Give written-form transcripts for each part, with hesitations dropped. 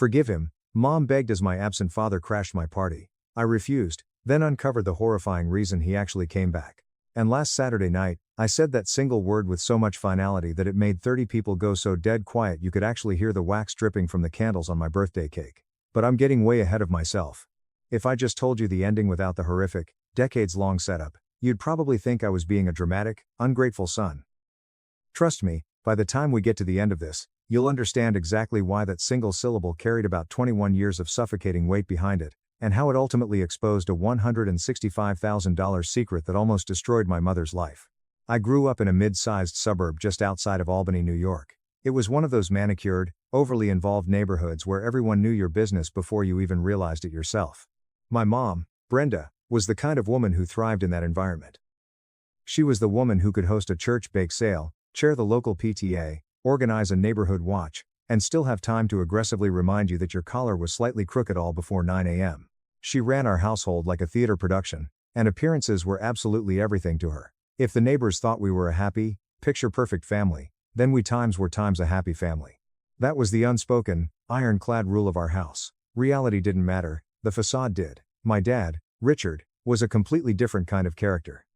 Forgive him, Mom begged as my absent father crashed my party. I refused, then uncovered the horrifying reason he actually came back. And last Saturday night, I said that single word with so much finality that it made 30 people go so dead quiet you could actually hear the wax dripping from the candles on my birthday cake. But I'm getting way ahead of myself. If I just told you the ending without the horrific, decades-long setup, you'd probably think I was being a dramatic, ungrateful son. Trust me, by the time we get to the end of this, you'll understand exactly why that single syllable carried about 21 years of suffocating weight behind it, and how it ultimately exposed a $165,000 secret that almost destroyed my mother's life. I grew up in a mid-sized suburb just outside of Albany, New York. It was one of those manicured, overly involved neighborhoods where everyone knew your business before you even realized it yourself. My mom, Brenda, was the kind of woman who thrived in that environment. She was the woman who could host a church bake sale, chair the local PTA, organize a neighborhood watch, and still have time to aggressively remind you that your collar was slightly crooked all before 9 a.m. She ran our household like a theater production, and appearances were absolutely everything to her. If the neighbors thought we were a happy, picture-perfect family, then we were times a happy family. That was the unspoken, ironclad rule of our house. Reality didn't matter, the facade did. My dad, Richard, was a completely different kind of character.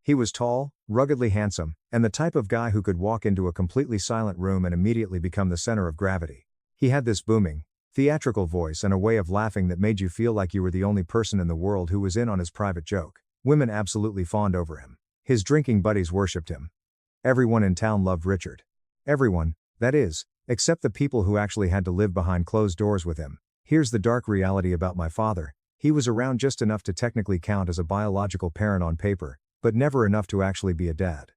He was tall, ruggedly handsome, and the type of guy who could walk into a completely silent room and immediately become the center of gravity. He had this booming, theatrical voice and a way of laughing that made you feel like you were the only person in the world who was in on his private joke. Women absolutely fawned over him. His drinking buddies worshipped him. Everyone in town loved Richard. Everyone, that is, except the people who actually had to live behind closed doors with him. Here's the dark reality about my father: he was around just enough to technically count as a biological parent on paper, but never enough to actually be a dad.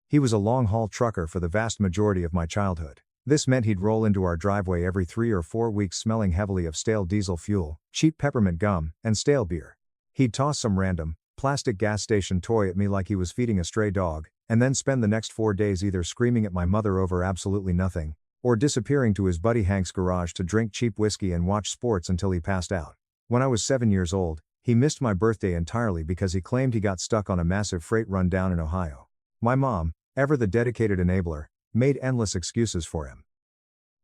He was a long-haul trucker for the vast majority of my childhood. This meant he'd roll into our driveway every 3 or 4 weeks smelling heavily of stale diesel fuel, cheap peppermint gum, and stale beer. He'd toss some random, plastic gas station toy at me like he was feeding a stray dog, and then spend the next 4 days either screaming at my mother over absolutely nothing, or disappearing to his buddy Hank's garage to drink cheap whiskey and watch sports until he passed out. When I was 7 years old, he missed my birthday entirely because he claimed he got stuck on a massive freight run down in Ohio. My mom, ever the dedicated enabler, made endless excuses for him.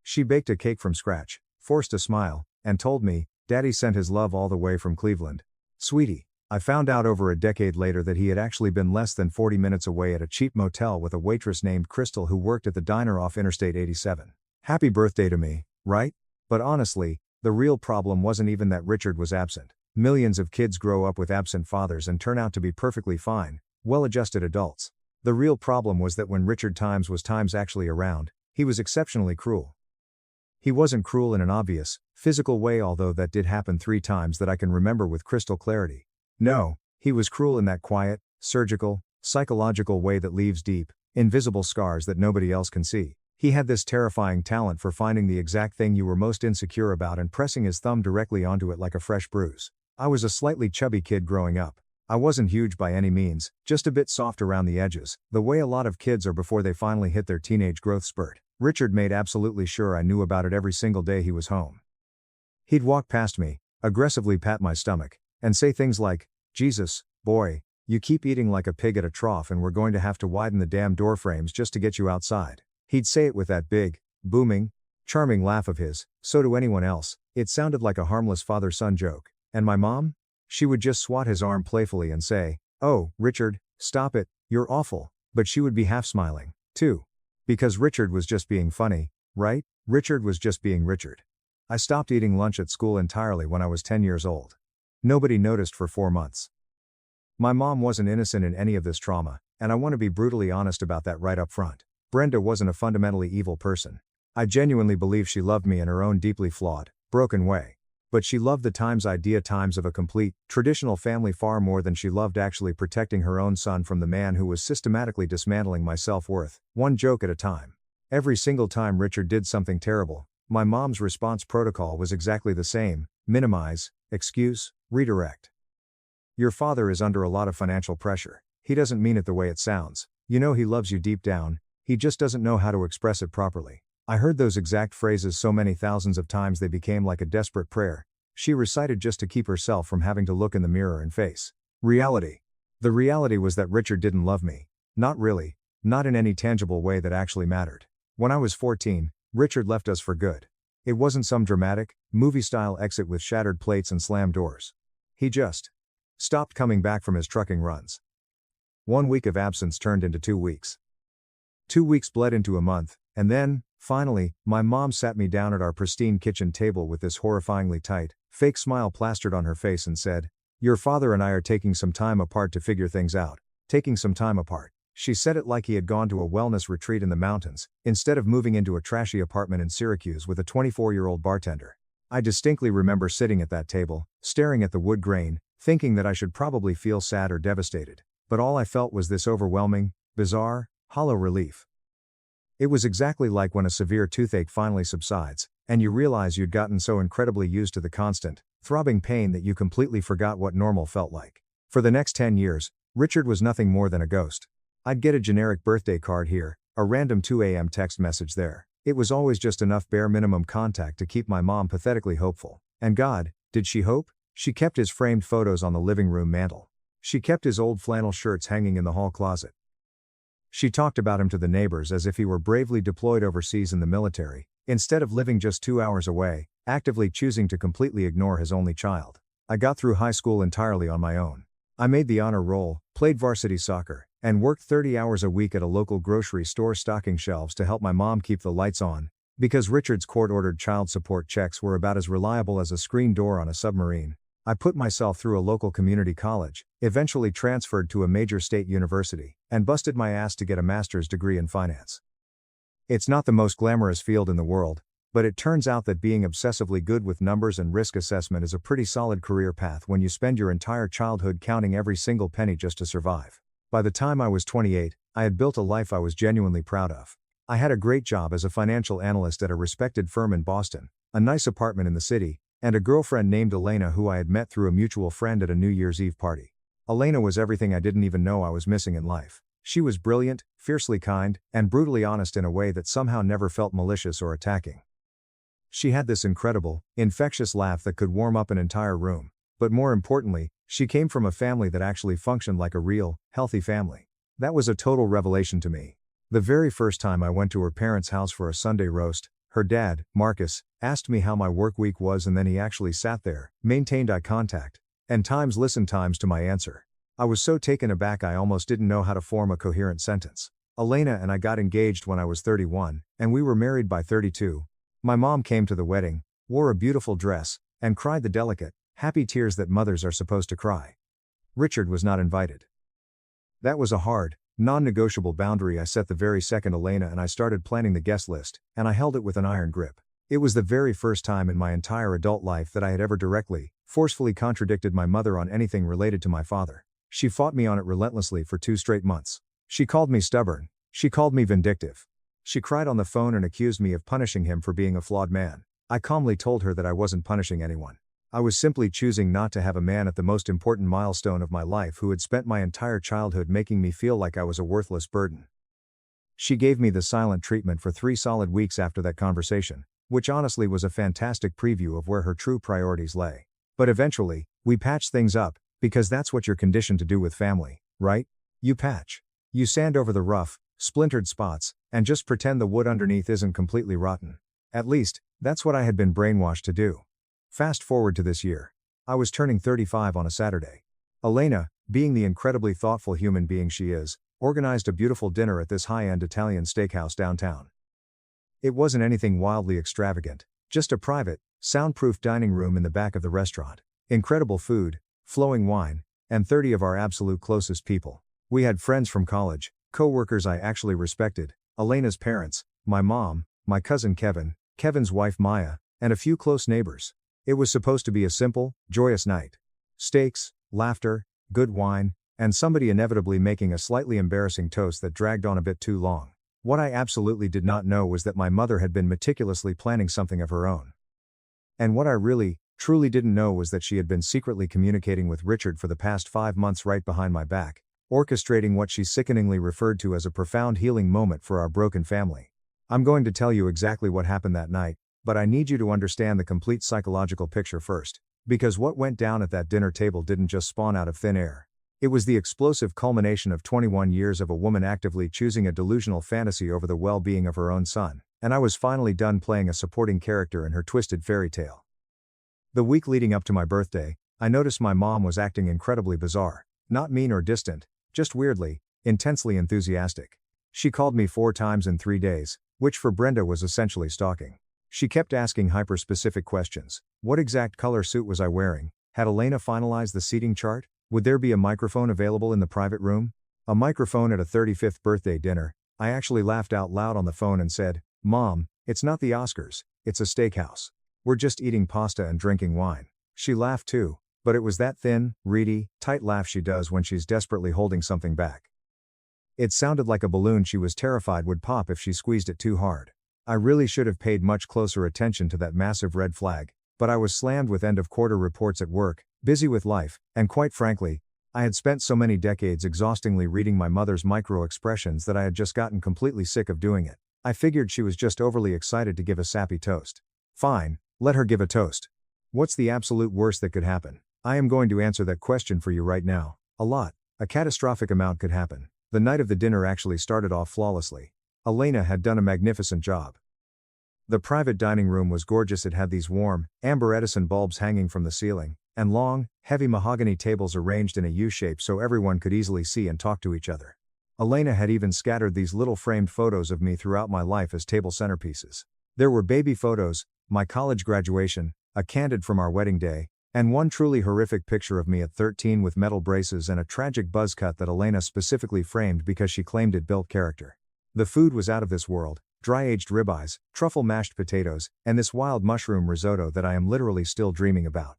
She baked a cake from scratch, forced a smile, and told me, "Daddy sent his love all the way from Cleveland." Sweetie, I found out over a decade later that he had actually been less than 40 minutes away at a cheap motel with a waitress named Crystal who worked at the diner off Interstate 87. Happy birthday to me, right? But honestly, the real problem wasn't even that Richard was absent. Millions of kids grow up with absent fathers and turn out to be perfectly fine, well-adjusted adults. The real problem was that when Richard was actually around, he was exceptionally cruel. He wasn't cruel in an obvious, physical way, although that did happen 3 times that I can remember with crystal clarity. No, he was cruel in that quiet, surgical, psychological way that leaves deep, invisible scars that nobody else can see. He had this terrifying talent for finding the exact thing you were most insecure about and pressing his thumb directly onto it like a fresh bruise. I was a slightly chubby kid growing up. I wasn't huge by any means, just a bit soft around the edges, the way a lot of kids are before they finally hit their teenage growth spurt. Richard made absolutely sure I knew about it every single day he was home. He'd walk past me, aggressively pat my stomach, and say things like, "Jesus, boy, you keep eating like a pig at a trough and we're going to have to widen the damn door frames just to get you outside." He'd say it with that big, booming, charming laugh of his, so to anyone else, it sounded like a harmless father-son joke. And my mom? She would just swat his arm playfully and say, "Oh, Richard, stop it, you're awful," but she would be half smiling, too. Because Richard was just being funny, right? Richard was just being Richard. I stopped eating lunch at school entirely when I was 10 years old. Nobody noticed for 4 months. My mom wasn't innocent in any of this trauma, and I want to be brutally honest about that right up front. Brenda wasn't a fundamentally evil person. I genuinely believe she loved me in her own deeply flawed, broken way. But she loved the idea of a complete, traditional family far more than she loved actually protecting her own son from the man who was systematically dismantling my self-worth, one joke at a time. Every single time Richard did something terrible, my mom's response protocol was exactly the same: minimize, excuse, redirect. Your father is under a lot of financial pressure. He doesn't mean it the way it sounds. You know he loves you deep down, he just doesn't know how to express it properly. I heard those exact phrases so many thousands of times they became like a desperate prayer she recited just to keep herself from having to look in the mirror and face reality. The reality was that Richard didn't love me. Not really, not in any tangible way that actually mattered. When I was 14, Richard left us for good. It wasn't some dramatic, movie-style exit with shattered plates and slammed doors. He just stopped coming back from his trucking runs. 1 week of absence turned into 2 weeks. 2 weeks bled into a month, and then, finally, my mom sat me down at our pristine kitchen table with this horrifyingly tight, fake smile plastered on her face and said, "Your father and I are taking some time apart to figure things out. Taking some time apart." She said it like he had gone to a wellness retreat in the mountains, instead of moving into a trashy apartment in Syracuse with a 24-year-old bartender. I distinctly remember sitting at that table, staring at the wood grain, thinking that I should probably feel sad or devastated, but all I felt was this overwhelming, bizarre, hollow relief. It was exactly like when a severe toothache finally subsides, and you realize you'd gotten so incredibly used to the constant, throbbing pain that you completely forgot what normal felt like. For the next 10 years, Richard was nothing more than a ghost. I'd get a generic birthday card here, a random 2 a.m. text message there. It was always just enough bare minimum contact to keep my mom pathetically hopeful. And God, did she hope? She kept his framed photos on the living room mantel. She kept his old flannel shirts hanging in the hall closet. She talked about him to the neighbors as if he were bravely deployed overseas in the military, instead of living just 2 hours away, actively choosing to completely ignore his only child. I got through high school entirely on my own. I made the honor roll, played varsity soccer, and worked 30 hours a week at a local grocery store stocking shelves to help my mom keep the lights on, because Richard's court-ordered child support checks were about as reliable as a screen door on a submarine. I put myself through a local community college, eventually transferred to a major state university, and busted my ass to get a master's degree in finance. It's not the most glamorous field in the world, but it turns out that being obsessively good with numbers and risk assessment is a pretty solid career path when you spend your entire childhood counting every single penny just to survive. By the time I was 28, I had built a life I was genuinely proud of. I had a great job as a financial analyst at a respected firm in Boston, a nice apartment in the city, and a girlfriend named Elena who I had met through a mutual friend at a New Year's Eve party. Elena was everything I didn't even know I was missing in life. She was brilliant, fiercely kind, and brutally honest in a way that somehow never felt malicious or attacking. She had this incredible, infectious laugh that could warm up an entire room, but more importantly, she came from a family that actually functioned like a real, healthy family. That was a total revelation to me. The very first time I went to her parents' house for a Sunday roast, her dad, Marcus, asked me how my work week was, and then he actually sat there, maintained eye contact, and listened to my answer. I was so taken aback I almost didn't know how to form a coherent sentence. Elena and I got engaged when I was 31, and we were married by 32. My mom came to the wedding, wore a beautiful dress, and cried the delicate, happy tears that mothers are supposed to cry. Richard was not invited. That was a hard, non-negotiable boundary I set the very second Elena and I started planning the guest list, and I held it with an iron grip. It was the very first time in my entire adult life that I had ever directly, forcefully contradicted my mother on anything related to my father. She fought me on it relentlessly for 2 straight months. She called me stubborn. She called me vindictive. She cried on the phone and accused me of punishing him for being a flawed man. I calmly told her that I wasn't punishing anyone. I was simply choosing not to have a man at the most important milestone of my life who had spent my entire childhood making me feel like I was a worthless burden. She gave me the silent treatment for 3 solid weeks after that conversation, which honestly was a fantastic preview of where her true priorities lay. But eventually, we patched things up, because that's what you're conditioned to do with family, right? You patch. You sand over the rough, splintered spots, and just pretend the wood underneath isn't completely rotten. At least, that's what I had been brainwashed to do. Fast forward to this year. I was turning 35 on a Saturday. Elena, being the incredibly thoughtful human being she is, organized a beautiful dinner at this high-end Italian steakhouse downtown. It wasn't anything wildly extravagant, just a private, soundproof dining room in the back of the restaurant. Incredible food, flowing wine, and 30 of our absolute closest people. We had friends from college, co-workers I actually respected, Elena's parents, my mom, my cousin Kevin, Kevin's wife Maya, and a few close neighbors. It was supposed to be a simple, joyous night. Steaks, laughter, good wine, and somebody inevitably making a slightly embarrassing toast that dragged on a bit too long. What I absolutely did not know was that my mother had been meticulously planning something of her own. And what I really, truly didn't know was that she had been secretly communicating with Richard for the past 5 months right behind my back, orchestrating what she sickeningly referred to as a profound healing moment for our broken family. I'm going to tell you exactly what happened that night, but I need you to understand the complete psychological picture first, because what went down at that dinner table didn't just spawn out of thin air. It was the explosive culmination of 21 years of a woman actively choosing a delusional fantasy over the well-being of her own son, and I was finally done playing a supporting character in her twisted fairy tale. The week leading up to my birthday, I noticed my mom was acting incredibly bizarre, not mean or distant, just weirdly, intensely enthusiastic. She called me 4 times in 3 days, which for Brenda was essentially stalking. She kept asking hyper-specific questions. What exact color suit was I wearing? Had Elena finalized the seating chart? Would there be a microphone available in the private room? A microphone at a 35th birthday dinner. I actually laughed out loud on the phone and said, "Mom, it's not the Oscars, it's a steakhouse. We're just eating pasta and drinking wine." She laughed too, but it was that thin, reedy, tight laugh she does when she's desperately holding something back. It sounded like a balloon she was terrified would pop if she squeezed it too hard. I really should have paid much closer attention to that massive red flag, but I was slammed with end-of-quarter reports at work, busy with life, and quite frankly, I had spent so many decades exhaustingly reading my mother's micro-expressions that I had just gotten completely sick of doing it. I figured she was just overly excited to give a sappy toast. Fine, let her give a toast. What's the absolute worst that could happen? I am going to answer that question for you right now. A lot. A catastrophic amount could happen. The night of the dinner actually started off flawlessly. Elena had done a magnificent job. The private dining room was gorgeous. It had these warm, amber Edison bulbs hanging from the ceiling, and long, heavy mahogany tables arranged in a U-shape so everyone could easily see and talk to each other. Elena had even scattered these little framed photos of me throughout my life as table centerpieces. There were baby photos, my college graduation, a candid from our wedding day, and one truly horrific picture of me at 13 with metal braces and a tragic buzz cut that Elena specifically framed because she claimed it built character. The food was out of this world. Dry-aged ribeyes, truffle mashed potatoes, and this wild mushroom risotto that I am literally still dreaming about.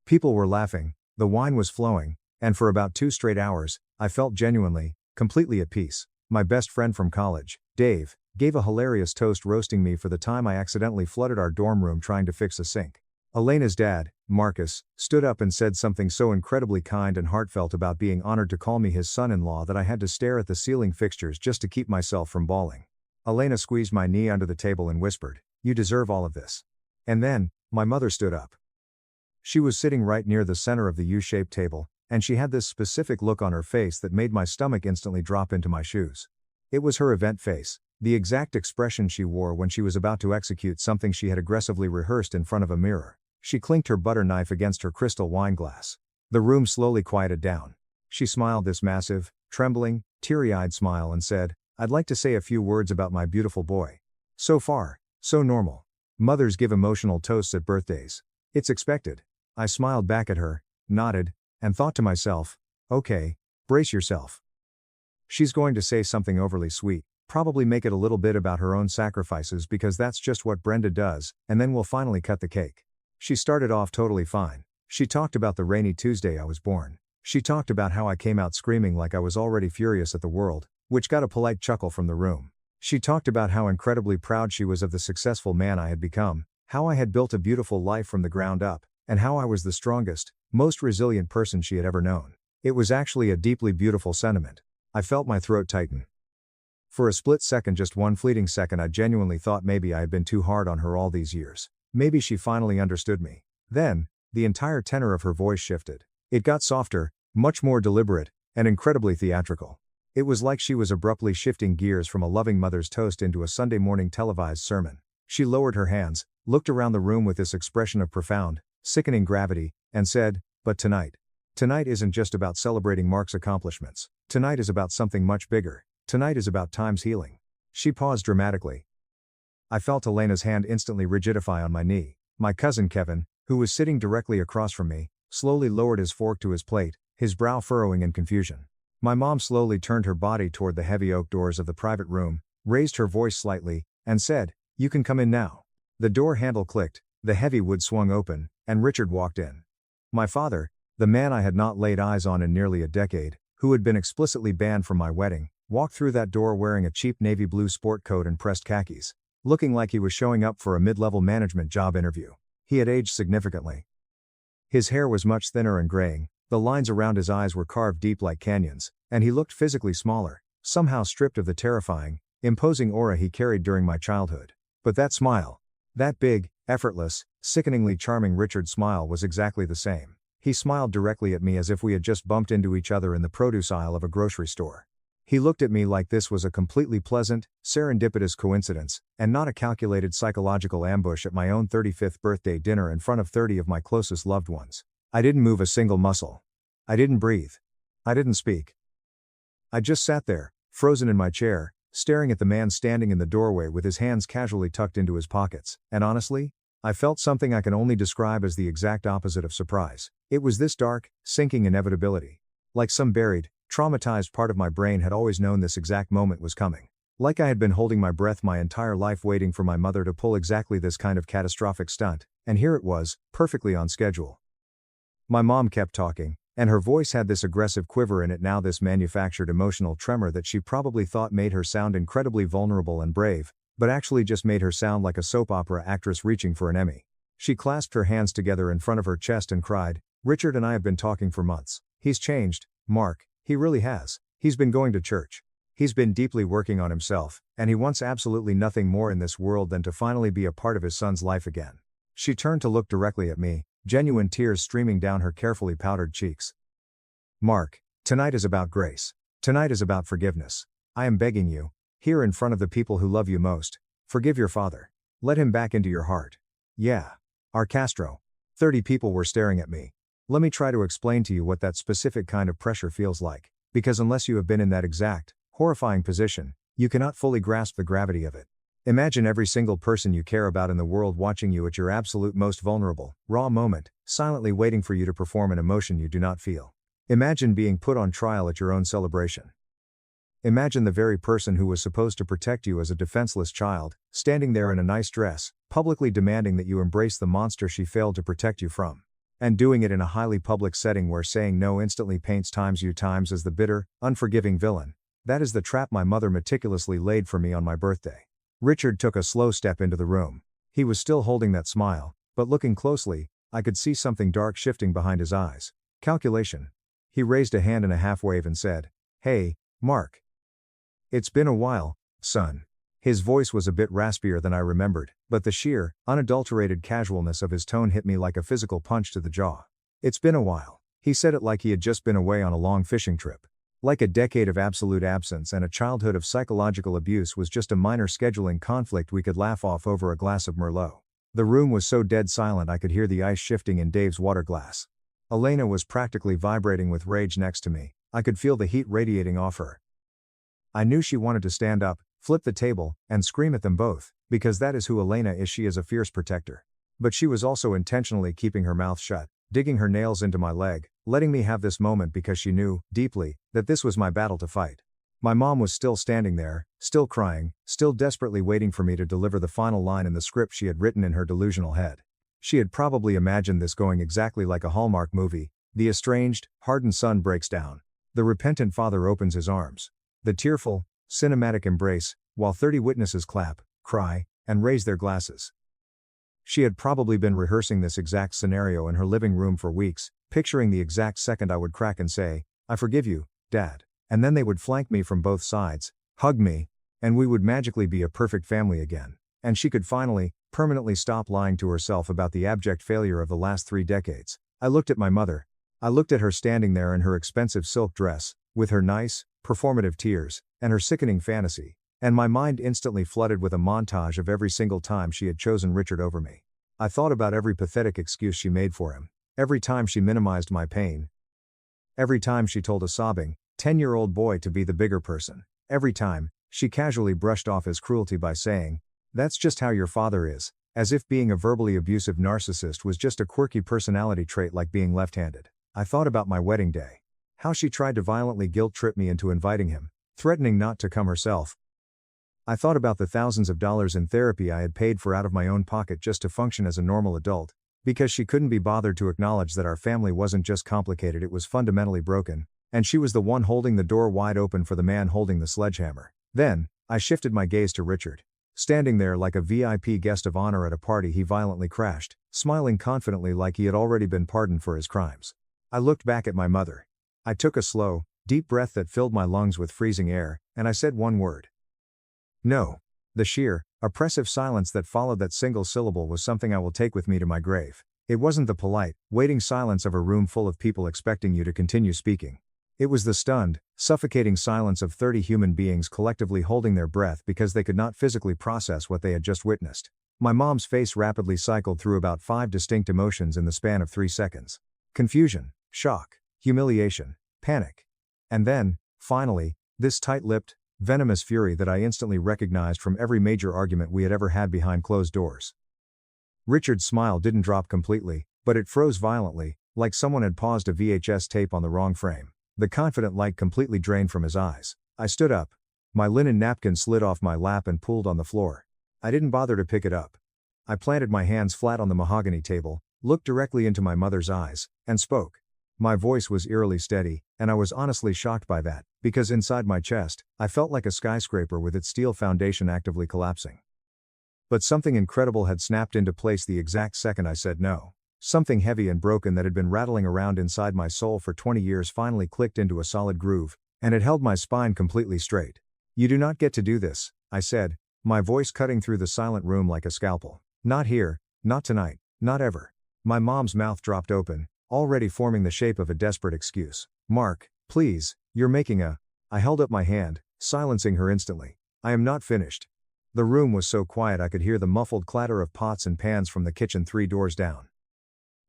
People were laughing, the wine was flowing, and for about 2 straight hours, I felt genuinely, completely at peace. My best friend from college, Dave, gave a hilarious toast roasting me for the time I accidentally flooded our dorm room trying to fix a sink. Elena's dad, Marcus, stood up and said something so incredibly kind and heartfelt about being honored to call me his son-in-law that I had to stare at the ceiling fixtures just to keep myself from bawling. Elena squeezed my knee under the table and whispered, "You deserve all of this." And then, my mother stood up. She was sitting right near the center of the U-shaped table, and she had this specific look on her face that made my stomach instantly drop into my shoes. It was her event face, the exact expression she wore when she was about to execute something she had aggressively rehearsed in front of a mirror. She clinked her butter knife against her crystal wine glass. The room slowly quieted down. She smiled this massive, trembling, teary-eyed smile and said, "I'd like to say a few words about my beautiful boy. So far, so normal. Mothers give emotional toasts at birthdays. It's expected." I smiled back at her, nodded, and thought to myself, okay, brace yourself. She's going to say something overly sweet, probably make it a little bit about her own sacrifices because that's just what Brenda does, and then we'll finally cut the cake. She started off totally fine. She talked about the rainy Tuesday I was born. She talked about how I came out screaming like I was already furious at the world, which got a polite chuckle from the room. She talked about how incredibly proud she was of the successful man I had become, how I had built a beautiful life from the ground up, and how I was the strongest, most resilient person she had ever known. It was actually a deeply beautiful sentiment. I felt my throat tighten. For a split second, just one fleeting second, I genuinely thought maybe I had been too hard on her all these years. Maybe she finally understood me. Then, the entire tenor of her voice shifted. It got softer, much more deliberate, and incredibly theatrical. It was like she was abruptly shifting gears from a loving mother's toast into a Sunday morning televised sermon. She lowered her hands, looked around the room with this expression of profound, sickening gravity, and said, "But tonight. Tonight isn't just about celebrating Mark's accomplishments. Tonight is about something much bigger. Tonight is about time's healing." She paused dramatically. I felt Elena's hand instantly rigidify on my knee. My cousin Kevin, who was sitting directly across from me, slowly lowered his fork to his plate, his brow furrowing in confusion. My mom slowly turned her body toward the heavy oak doors of the private room, raised her voice slightly, and said, "You can come in now." The door handle clicked, the heavy wood swung open, and Richard walked in. My father, the man I had not laid eyes on in nearly a decade, who had been explicitly banned from my wedding, walked through that door wearing a cheap navy blue sport coat and pressed khakis, looking like he was showing up for a mid-level management job interview. He had aged significantly. His hair was much thinner and graying, the lines around his eyes were carved deep like canyons, and he looked physically smaller, somehow stripped of the terrifying, imposing aura he carried during my childhood. But that smile, that big, effortless, sickeningly charming Richard smile was exactly the same. He smiled directly at me as if we had just bumped into each other in the produce aisle of a grocery store. He looked at me like this was a completely pleasant, serendipitous coincidence, and not a calculated psychological ambush at my own 35th birthday dinner in front of 30 of my closest loved ones. I didn't move a single muscle. I didn't breathe. I didn't speak. I just sat there, frozen in my chair, staring at the man standing in the doorway with his hands casually tucked into his pockets, and honestly, I felt something I can only describe as the exact opposite of surprise. It was this dark, sinking inevitability. Like some buried, traumatized part of my brain had always known this exact moment was coming. Like I had been holding my breath my entire life waiting for my mother to pull exactly this kind of catastrophic stunt, and here it was, perfectly on schedule. My mom kept talking, and her voice had this aggressive quiver in it, now this manufactured emotional tremor that she probably thought made her sound incredibly vulnerable and brave, but actually just made her sound like a soap opera actress reaching for an Emmy. She clasped her hands together in front of her chest and cried, "Richard and I have been talking for months. He's changed, Mark, he really has. He's been going to church. He's been deeply working on himself, and he wants absolutely nothing more in this world than to finally be a part of his son's life again." She turned to look directly at me, genuine tears streaming down her carefully powdered cheeks. "Mark, tonight is about grace. Tonight is about forgiveness. I am begging you, here in front of the people who love you most, forgive your father. Let him back into your heart." "Yeah. Our Castro." 30 people were staring at me. Let me try to explain to you what that specific kind of pressure feels like, because unless you have been in that exact, horrifying position, you cannot fully grasp the gravity of it. Imagine every single person you care about in the world watching you at your absolute most vulnerable, raw moment, silently waiting for you to perform an emotion you do not feel. Imagine being put on trial at your own celebration. Imagine the very person who was supposed to protect you as a defenseless child, standing there in a nice dress, publicly demanding that you embrace the monster she failed to protect you from. And doing it in a highly public setting where saying no instantly paints you times as the bitter, unforgiving villain. That is the trap my mother meticulously laid for me on my birthday. Richard took a slow step into the room. He was still holding that smile, but looking closely, I could see something dark shifting behind his eyes. Calculation. He raised a hand in a half wave and said, "Hey, Mark. It's been a while, son." His voice was a bit raspier than I remembered, but the sheer, unadulterated casualness of his tone hit me like a physical punch to the jaw. "It's been a while." He said it like he had just been away on a long fishing trip. Like a decade of absolute absence and a childhood of psychological abuse was just a minor scheduling conflict we could laugh off over a glass of Merlot. The room was so dead silent I could hear the ice shifting in Dave's water glass. Elena was practically vibrating with rage next to me. I could feel the heat radiating off her. I knew she wanted to stand up, flip the table, and scream at them both, because that is who Elena is. She is a fierce protector. But she was also intentionally keeping her mouth shut, digging her nails into my leg, letting me have this moment because she knew, deeply, that this was my battle to fight. My mom was still standing there, still crying, still desperately waiting for me to deliver the final line in the script she had written in her delusional head. She had probably imagined this going exactly like a Hallmark movie. The estranged, hardened son breaks down. The repentant father opens his arms. The tearful, cinematic embrace, while 30 witnesses clap, cry, and raise their glasses. She had probably been rehearsing this exact scenario in her living room for weeks, picturing the exact second I would crack and say, "I forgive you, Dad." And then they would flank me from both sides, hug me, and we would magically be a perfect family again. And she could finally, permanently stop lying to herself about the abject failure of the last 3 decades. I looked at my mother. I looked at her standing there in her expensive silk dress, with her nice, performative tears, and her sickening fantasy, and my mind instantly flooded with a montage of every single time she had chosen Richard over me. I thought about every pathetic excuse she made for him, every time she minimized my pain, every time she told a sobbing, 10-year-old boy to be the bigger person, every time she casually brushed off his cruelty by saying, "That's just how your father is," as if being a verbally abusive narcissist was just a quirky personality trait like being left-handed. I thought about my wedding day. How she tried to violently guilt-trip me into inviting him, threatening not to come herself. I thought about the thousands of dollars in therapy I had paid for out of my own pocket just to function as a normal adult, because she couldn't be bothered to acknowledge that our family wasn't just complicated, it was fundamentally broken, and she was the one holding the door wide open for the man holding the sledgehammer. Then, I shifted my gaze to Richard. Standing there like a VIP guest of honor at a party he violently crashed, smiling confidently like he had already been pardoned for his crimes. I looked back at my mother. I took a slow, deep breath that filled my lungs with freezing air, and I said one word. No. The sheer, oppressive silence that followed that single syllable was something I will take with me to my grave. It wasn't the polite, waiting silence of a room full of people expecting you to continue speaking. It was the stunned, suffocating silence of 30 human beings collectively holding their breath because they could not physically process what they had just witnessed. My mom's face rapidly cycled through about 5 distinct emotions in the span of 3 seconds. Confusion, shock, humiliation, panic. And then, finally, this tight-lipped, venomous fury that I instantly recognized from every major argument we had ever had behind closed doors. Richard's smile didn't drop completely, but it froze violently, like someone had paused a VHS tape on the wrong frame. The confident light completely drained from his eyes. I stood up. My linen napkin slid off my lap and pooled on the floor. I didn't bother to pick it up. I planted my hands flat on the mahogany table, looked directly into my mother's eyes, and spoke. My voice was eerily steady, and I was honestly shocked by that, because inside my chest, I felt like a skyscraper with its steel foundation actively collapsing. But something incredible had snapped into place the exact second I said no. Something heavy and broken that had been rattling around inside my soul for 20 years finally clicked into a solid groove, and it held my spine completely straight. "You do not get to do this," I said, my voice cutting through the silent room like a scalpel. "Not here, not tonight, not ever." My mom's mouth dropped open, already forming the shape of a desperate excuse. "Mark, please, you're making a..." I held up my hand, silencing her instantly. "I am not finished." The room was so quiet I could hear the muffled clatter of pots and pans from the kitchen 3 doors down.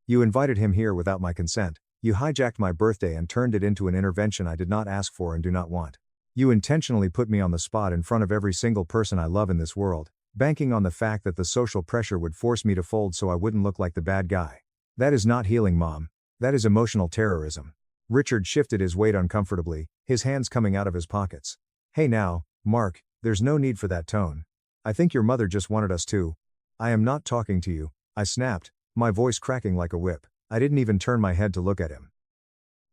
"You invited him here without my consent. You hijacked my birthday and turned it into an intervention I did not ask for and do not want. You intentionally put me on the spot in front of every single person I love in this world, banking on the fact that the social pressure would force me to fold so I wouldn't look like the bad guy. That is not healing, Mom. That is emotional terrorism." Richard shifted his weight uncomfortably, his hands coming out of his pockets. "Hey now, Mark, there's no need for that tone. I think your mother just wanted us to..." "I am not talking to you," I snapped, my voice cracking like a whip. I didn't even turn my head to look at him.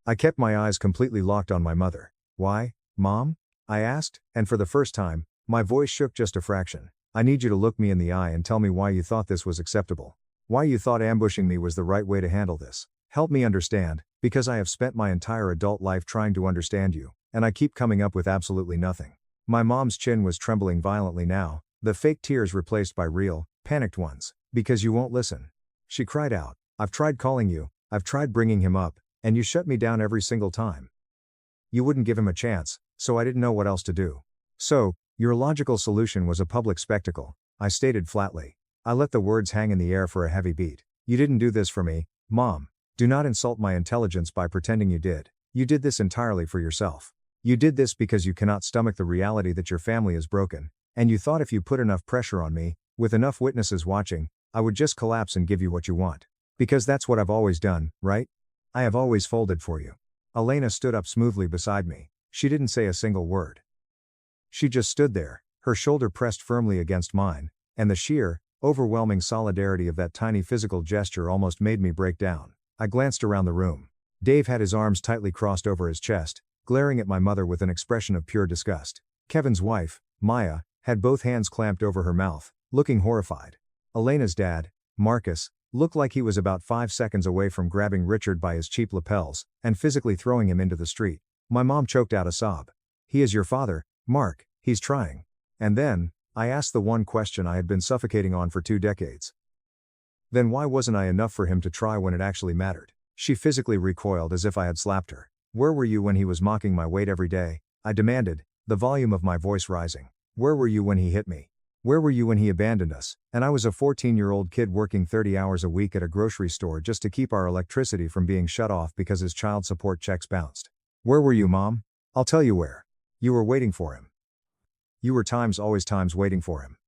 I kept my eyes completely locked on my mother. "Why, Mom?" I asked, and for the first time, my voice shook just a fraction. "I need you to look me in the eye and tell me why you thought this was acceptable. Why you thought ambushing me was the right way to handle this. Help me understand, because I have spent my entire adult life trying to understand you, and I keep coming up with absolutely nothing." My mom's chin was trembling violently now, the fake tears replaced by real, panicked ones. "Because you won't listen." She cried out. "I've tried calling you, I've tried bringing him up, and you shut me down every single time. You wouldn't give him a chance, so I didn't know what else to do. So, your logical solution was a public spectacle," I stated flatly. I let the words hang in the air for a heavy beat. "You didn't do this for me, Mom. Do not insult my intelligence by pretending you did. You did this entirely for yourself. You did this because you cannot stomach the reality that your family is broken, and you thought if you put enough pressure on me, with enough witnesses watching, I would just collapse and give you what you want. Because that's what I've always done, right? I have always folded for you." Elena stood up smoothly beside me. She didn't say a single word. She just stood there, her shoulder pressed firmly against mine, and the sheer, overwhelming solidarity of that tiny physical gesture almost made me break down. I glanced around the room. Dave had his arms tightly crossed over his chest, glaring at my mother with an expression of pure disgust. Kevin's wife, Maya, had both hands clamped over her mouth, looking horrified. Elena's dad, Marcus, looked like he was about 5 seconds away from grabbing Richard by his cheap lapels, and physically throwing him into the street. My mom choked out a sob. "He is your father, Mark, he's trying." And then, I asked the one question I had been suffocating on for 2 decades. "Then why wasn't I enough for him to try when it actually mattered?" She physically recoiled as if I had slapped her. "Where were you when he was mocking my weight every day?" I demanded, the volume of my voice rising. "Where were you when he hit me? Where were you when he abandoned us, and I was a 14-year-old kid working 30 hours a week at a grocery store just to keep our electricity from being shut off because his child support checks bounced? Where were you, Mom? I'll tell you where. You were waiting for him. You were always waiting for him.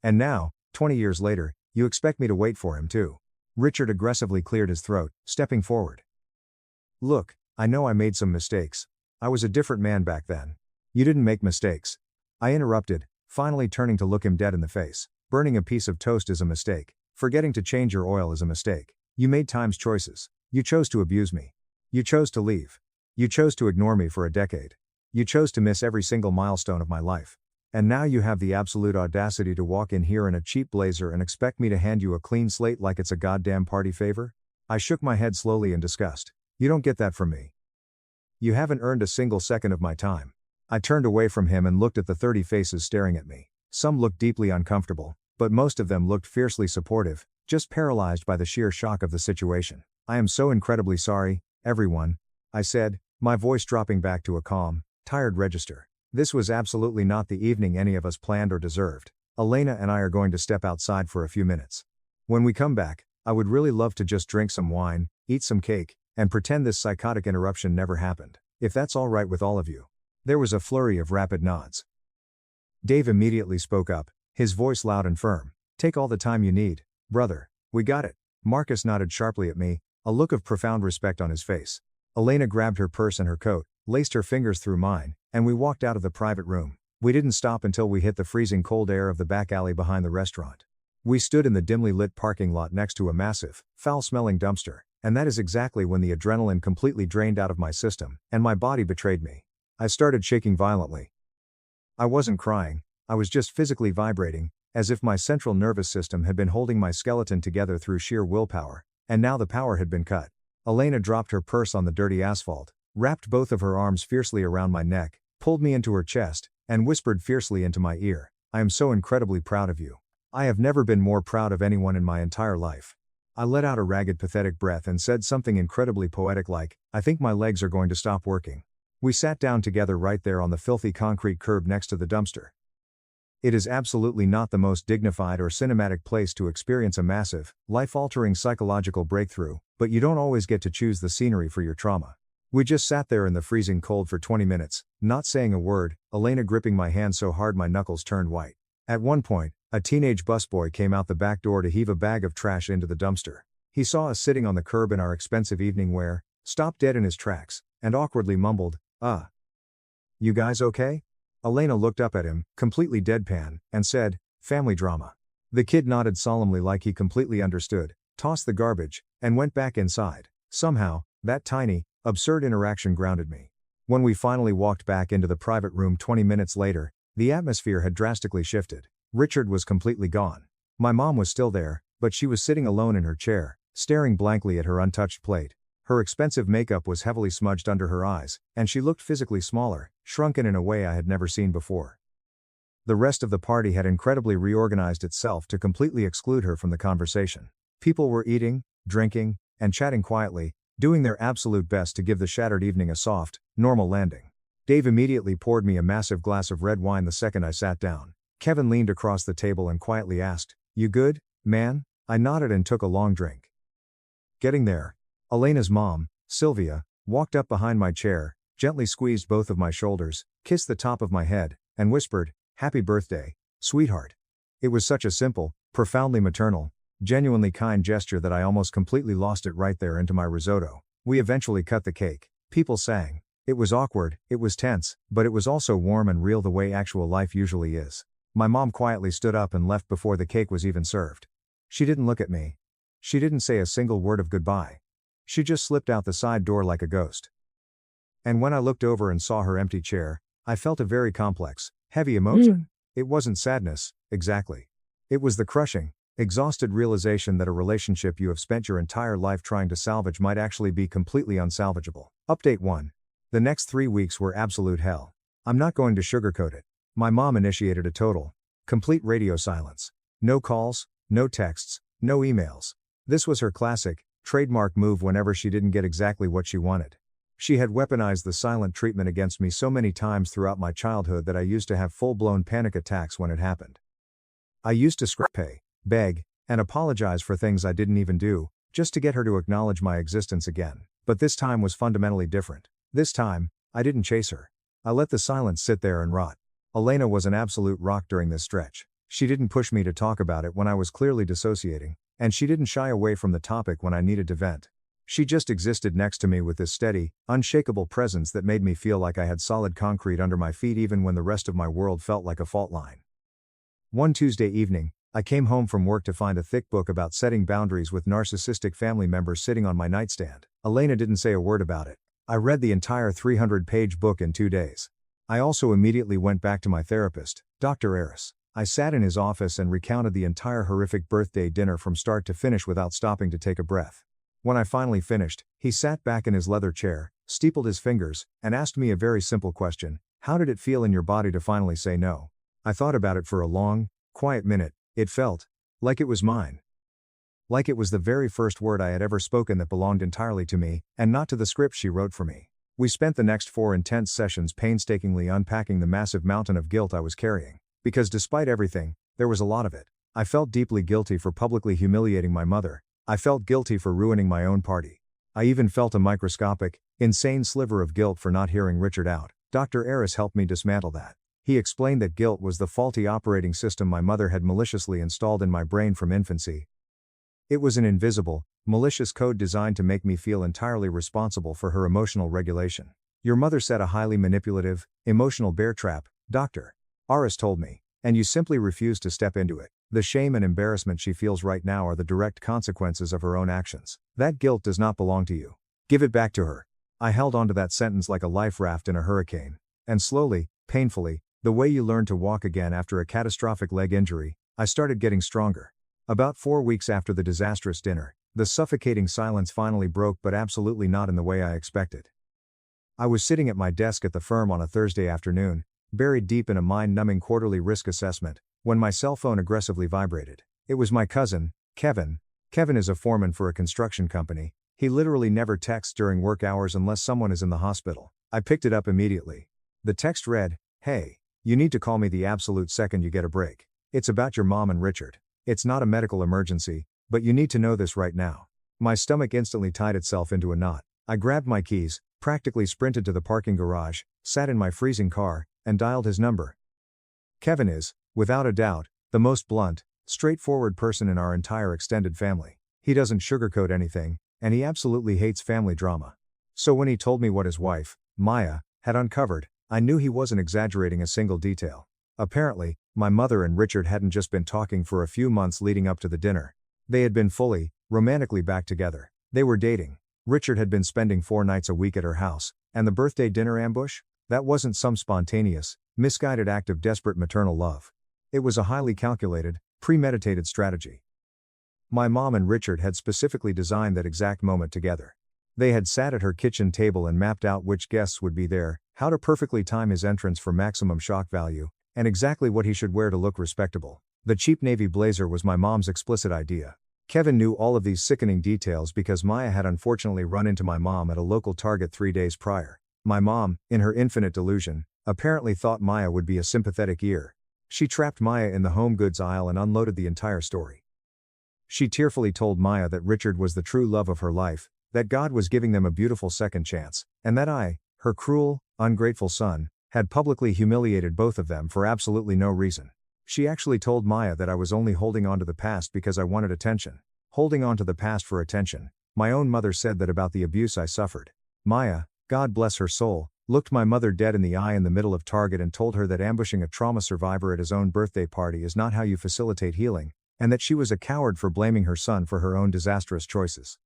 And now, 20 years later, you expect me to wait for him too." Richard aggressively cleared his throat, stepping forward. "Look, I know I made some mistakes. I was a different man back then." "You didn't make mistakes," I interrupted, finally turning to look him dead in the face. "Burning a piece of toast is a mistake. Forgetting to change your oil is a mistake. You made choices. You chose to abuse me. You chose to leave. You chose to ignore me for a decade. You chose to miss every single milestone of my life. And now you have the absolute audacity to walk in here in a cheap blazer and expect me to hand you a clean slate like it's a goddamn party favor?" I shook my head slowly in disgust. "You don't get that from me. You haven't earned a single second of my time." I turned away from him and looked at the 30 faces staring at me. Some looked deeply uncomfortable, but most of them looked fiercely supportive, just paralyzed by the sheer shock of the situation. "I am so incredibly sorry, everyone," I said, my voice dropping back to a calm, tired register. "This was absolutely not the evening any of us planned or deserved. Elena and I are going to step outside for a few minutes. When we come back, I would really love to just drink some wine, eat some cake, and pretend this psychotic interruption never happened, if that's all right with all of you." There was a flurry of rapid nods. Dave immediately spoke up, his voice loud and firm. "Take all the time you need, brother. We got it." Marcus nodded sharply at me, a look of profound respect on his face. Elena grabbed her purse and her coat, laced her fingers through mine, and we walked out of the private room. We didn't stop until we hit the freezing cold air of the back alley behind the restaurant. We stood in the dimly lit parking lot next to a massive, foul-smelling dumpster, and that is exactly when the adrenaline completely drained out of my system, and my body betrayed me. I started shaking violently. I wasn't crying, I was just physically vibrating, as if my central nervous system had been holding my skeleton together through sheer willpower, and now the power had been cut. Elena dropped her purse on the dirty asphalt, wrapped both of her arms fiercely around my neck, pulled me into her chest, and whispered fiercely into my ear, "I am so incredibly proud of you. I have never been more proud of anyone in my entire life." I let out a ragged, pathetic breath and said something incredibly poetic like, "I think my legs are going to stop working." We sat down together right there on the filthy concrete curb next to the dumpster. It is absolutely not the most dignified or cinematic place to experience a massive, life-altering psychological breakthrough, but you don't always get to choose the scenery for your trauma. We just sat there in the freezing cold for 20 minutes, not saying a word, Elena gripping my hand so hard my knuckles turned white. At one point, a teenage busboy came out the back door to heave a bag of trash into the dumpster. He saw us sitting on the curb in our expensive evening wear, stopped dead in his tracks, and awkwardly mumbled, "You guys okay?" Elena looked up at him, completely deadpan, and said, "Family drama." The kid nodded solemnly like he completely understood, tossed the garbage, and went back inside. Somehow, that tiny, absurd interaction grounded me. When we finally walked back into the private room 20 minutes later, the atmosphere had drastically shifted. Richard was completely gone. My mom was still there, but she was sitting alone in her chair, staring blankly at her untouched plate. Her expensive makeup was heavily smudged under her eyes, and she looked physically smaller, shrunken in a way I had never seen before. The rest of the party had incredibly reorganized itself to completely exclude her from the conversation. People were eating, drinking, and chatting quietly, doing their absolute best to give the shattered evening a soft, normal landing. Dave immediately poured me a massive glass of red wine the second I sat down. Kevin leaned across the table and quietly asked, "You good, man?" I nodded and took a long drink. Getting there, Elena's mom, Sylvia, walked up behind my chair, gently squeezed both of my shoulders, kissed the top of my head, and whispered, "Happy birthday, sweetheart." It was such a simple, profoundly maternal, genuinely kind gesture that I almost completely lost it right there into my risotto. We eventually cut the cake. People sang. It was awkward, it was tense, but it was also warm and real the way actual life usually is. My mom quietly stood up and left before the cake was even served. She didn't look at me. She didn't say a single word of goodbye. She just slipped out the side door like a ghost. And when I looked over and saw her empty chair, I felt a very complex, heavy emotion. It wasn't sadness, exactly. It was the crushing, exhausted realization that a relationship you have spent your entire life trying to salvage might actually be completely unsalvageable. Update 1. The next 3 weeks were absolute hell. I'm not going to sugarcoat it. My mom initiated a total, complete radio silence. No calls, no texts, no emails. This was her classic, trademark move whenever she didn't get exactly what she wanted. She had weaponized the silent treatment against me so many times throughout my childhood that I used to have full-blown panic attacks when it happened. I used to pay, beg, and apologize for things I didn't even do, just to get her to acknowledge my existence again. But this time was fundamentally different. This time, I didn't chase her. I let the silence sit there and rot. Elena was an absolute rock during this stretch. She didn't push me to talk about it when I was clearly dissociating, and she didn't shy away from the topic when I needed to vent. She just existed next to me with this steady, unshakable presence that made me feel like I had solid concrete under my feet even when the rest of my world felt like a fault line. One Tuesday evening, I came home from work to find a thick book about setting boundaries with narcissistic family members sitting on my nightstand. Elena didn't say a word about it. I read the entire 300-page book in 2 days. I also immediately went back to my therapist, Dr. Aris. I sat in his office and recounted the entire horrific birthday dinner from start to finish without stopping to take a breath. When I finally finished, he sat back in his leather chair, steepled his fingers, and asked me a very simple question: how did it feel in your body to finally say no? I thought about it for a long, quiet minute. It felt like it was mine. Like it was the very first word I had ever spoken that belonged entirely to me, and not to the script she wrote for me. We spent the next 4 intense sessions painstakingly unpacking the massive mountain of guilt I was carrying. Because despite everything, there was a lot of it. I felt deeply guilty for publicly humiliating my mother. I felt guilty for ruining my own party. I even felt a microscopic, insane sliver of guilt for not hearing Richard out. Dr. Eris helped me dismantle that. He explained that guilt was the faulty operating system my mother had maliciously installed in my brain from infancy. It was an invisible, malicious code designed to make me feel entirely responsible for her emotional regulation. Your mother set a highly manipulative, emotional bear trap, Dr. Eris told me, and you simply refused to step into it. The shame and embarrassment she feels right now are the direct consequences of her own actions. That guilt does not belong to you. Give it back to her. I held onto that sentence like a life raft in a hurricane. And slowly, painfully, the way you learn to walk again after a catastrophic leg injury, I started getting stronger. About 4 weeks after the disastrous dinner, the suffocating silence finally broke, but absolutely not in the way I expected. I was sitting at my desk at the firm on a Thursday afternoon, buried deep in a mind-numbing quarterly risk assessment, when my cell phone aggressively vibrated. It was my cousin, Kevin. Kevin is a foreman for a construction company. He literally never texts during work hours unless someone is in the hospital. I picked it up immediately. The text read, "Hey, you need to call me the absolute second you get a break. It's about your mom and Richard. It's not a medical emergency, but you need to know this right now." My stomach instantly tied itself into a knot. I grabbed my keys, practically sprinted to the parking garage, sat in my freezing car, and dialed his number. Kevin is, without a doubt, the most blunt, straightforward person in our entire extended family. He doesn't sugarcoat anything, and he absolutely hates family drama. So when he told me what his wife, Maya, had uncovered, I knew he wasn't exaggerating a single detail. Apparently, my mother and Richard hadn't just been talking for a few months leading up to the dinner. They had been fully, romantically back together. They were dating. Richard had been spending 4 nights a week at her house, and the birthday dinner ambush? That wasn't some spontaneous, misguided act of desperate maternal love. It was a highly calculated, premeditated strategy. My mom and Richard had specifically designed that exact moment together. They had sat at her kitchen table and mapped out which guests would be there, how to perfectly time his entrance for maximum shock value, and exactly what he should wear to look respectable. The cheap navy blazer was my mom's explicit idea. Kevin knew all of these sickening details because Maya had unfortunately run into my mom at a local Target 3 days prior. My mom, in her infinite delusion, apparently thought Maya would be a sympathetic ear. She trapped Maya in the home goods aisle and unloaded the entire story. She tearfully told Maya that Richard was the true love of her life, that God was giving them a beautiful second chance, and that I, her cruel, ungrateful son, had publicly humiliated both of them for absolutely no reason. She actually told Maya that I was only holding on to the past because I wanted attention. Holding on to the past for attention. My own mother said that about the abuse I suffered. Maya, God bless her soul, looked my mother dead in the eye in the middle of Target and told her that ambushing a trauma survivor at his own birthday party is not how you facilitate healing, and that she was a coward for blaming her son for her own disastrous choices.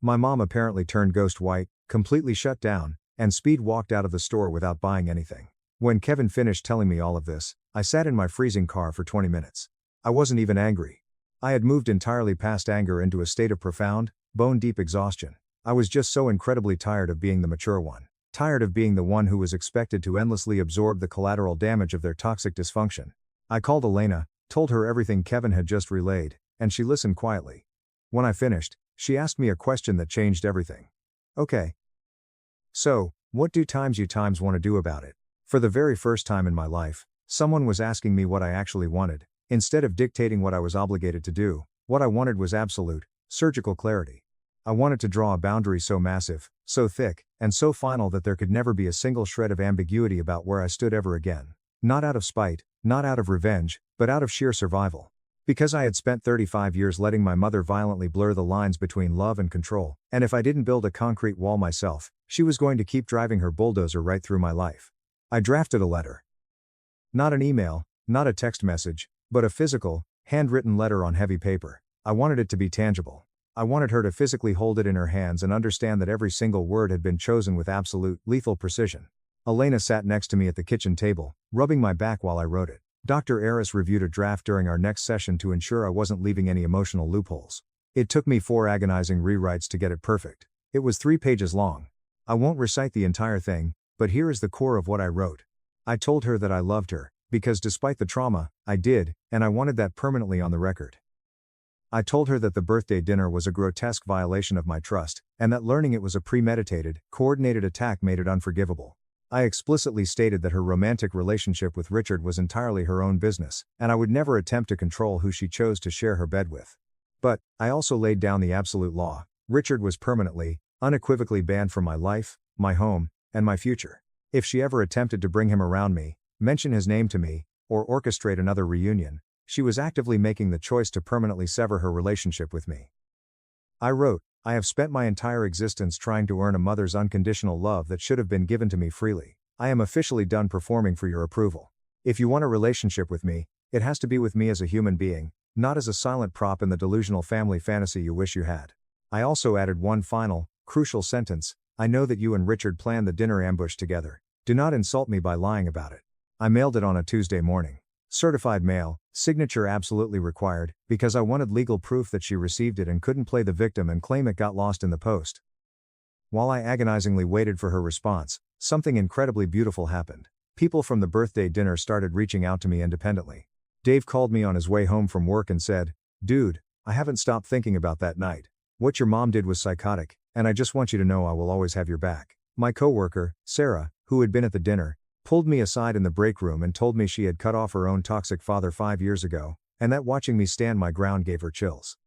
My mom apparently turned ghost white, completely shut down, and speed walked out of the store without buying anything. When Kevin finished telling me all of this, I sat in my freezing car for 20 minutes. I wasn't even angry. I had moved entirely past anger into a state of profound, bone-deep exhaustion. I was just so incredibly tired of being the mature one. Tired of being the one who was expected to endlessly absorb the collateral damage of their toxic dysfunction. I called Elena, told her everything Kevin had just relayed, and she listened quietly. When I finished, she asked me a question that changed everything. Okay. So, what do you want to do about it? For the very first time in my life, someone was asking me what I actually wanted. Instead of dictating what I was obligated to do, what I wanted was absolute, surgical clarity. I wanted to draw a boundary so massive, so thick, and so final that there could never be a single shred of ambiguity about where I stood ever again. Not out of spite, not out of revenge, but out of sheer survival. Because I had spent 35 years letting my mother violently blur the lines between love and control, and if I didn't build a concrete wall myself, she was going to keep driving her bulldozer right through my life. I drafted a letter. Not an email, not a text message, but a physical, handwritten letter on heavy paper. I wanted it to be tangible. I wanted her to physically hold it in her hands and understand that every single word had been chosen with absolute, lethal precision. Elena sat next to me at the kitchen table, rubbing my back while I wrote it. Dr. Eris reviewed a draft during our next session to ensure I wasn't leaving any emotional loopholes. It took me 4 agonizing rewrites to get it perfect. It was 3 pages long. I won't recite the entire thing, but here is the core of what I wrote. I told her that I loved her, because despite the trauma, I did, and I wanted that permanently on the record. I told her that the birthday dinner was a grotesque violation of my trust, and that learning it was a premeditated, coordinated attack made it unforgivable. I explicitly stated that her romantic relationship with Richard was entirely her own business, and I would never attempt to control who she chose to share her bed with. But, I also laid down the absolute law. Richard was permanently, unequivocally banned from my life, my home, and my future. If she ever attempted to bring him around me, mention his name to me, or orchestrate another reunion, she was actively making the choice to permanently sever her relationship with me. I wrote, I have spent my entire existence trying to earn a mother's unconditional love that should have been given to me freely. I am officially done performing for your approval. If you want a relationship with me, it has to be with me as a human being, not as a silent prop in the delusional family fantasy you wish you had. I also added one final, crucial sentence, I know that you and Richard planned the dinner ambush together. Do not insult me by lying about it. I mailed it on a Tuesday morning. Certified mail, signature absolutely required, because I wanted legal proof that she received it and couldn't play the victim and claim it got lost in the post. While I agonizingly waited for her response, something incredibly beautiful happened. People from the birthday dinner started reaching out to me independently. Dave called me on his way home from work and said, Dude, I haven't stopped thinking about that night. What your mom did was psychotic, and I just want you to know I will always have your back. My coworker, Sarah, who had been at the dinner, pulled me aside in the break room and told me she had cut off her own toxic father 5 years ago, and that watching me stand my ground gave her chills.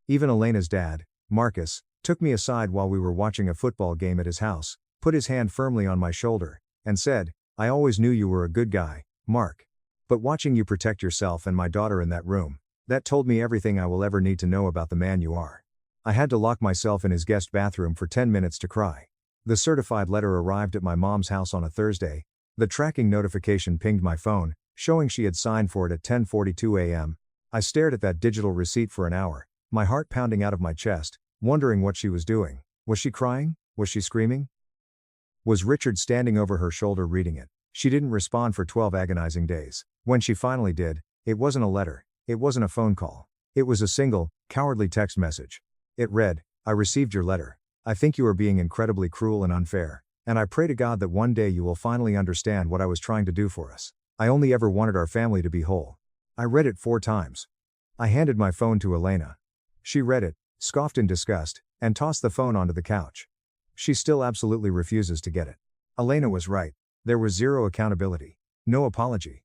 Even Elena's dad, Marcus, took me aside while we were watching a football game at his house, put his hand firmly on my shoulder, and said, I always knew you were a good guy, Mark. But watching you protect yourself and my daughter in that room, that told me everything I will ever need to know about the man you are. I had to lock myself in his guest bathroom for 10 minutes to cry. The certified letter arrived at my mom's house on a Thursday. The tracking notification pinged my phone, showing she had signed for it at 10:42 a.m. I stared at that digital receipt for an hour, my heart pounding out of my chest, wondering what she was doing. Was she crying? Was she screaming? Was Richard standing over her shoulder reading it? She didn't respond for 12 agonizing days. When she finally did, it wasn't a letter, it wasn't a phone call. It was a single, cowardly text message. It read, I received your letter. I think you are being incredibly cruel and unfair, and I pray to God that one day you will finally understand what I was trying to do for us. I only ever wanted our family to be whole. I read it 4 times. I handed my phone to Elena. She read it, scoffed in disgust, and tossed the phone onto the couch. She still absolutely refuses to get it. Elena was right. There was zero accountability. No apology.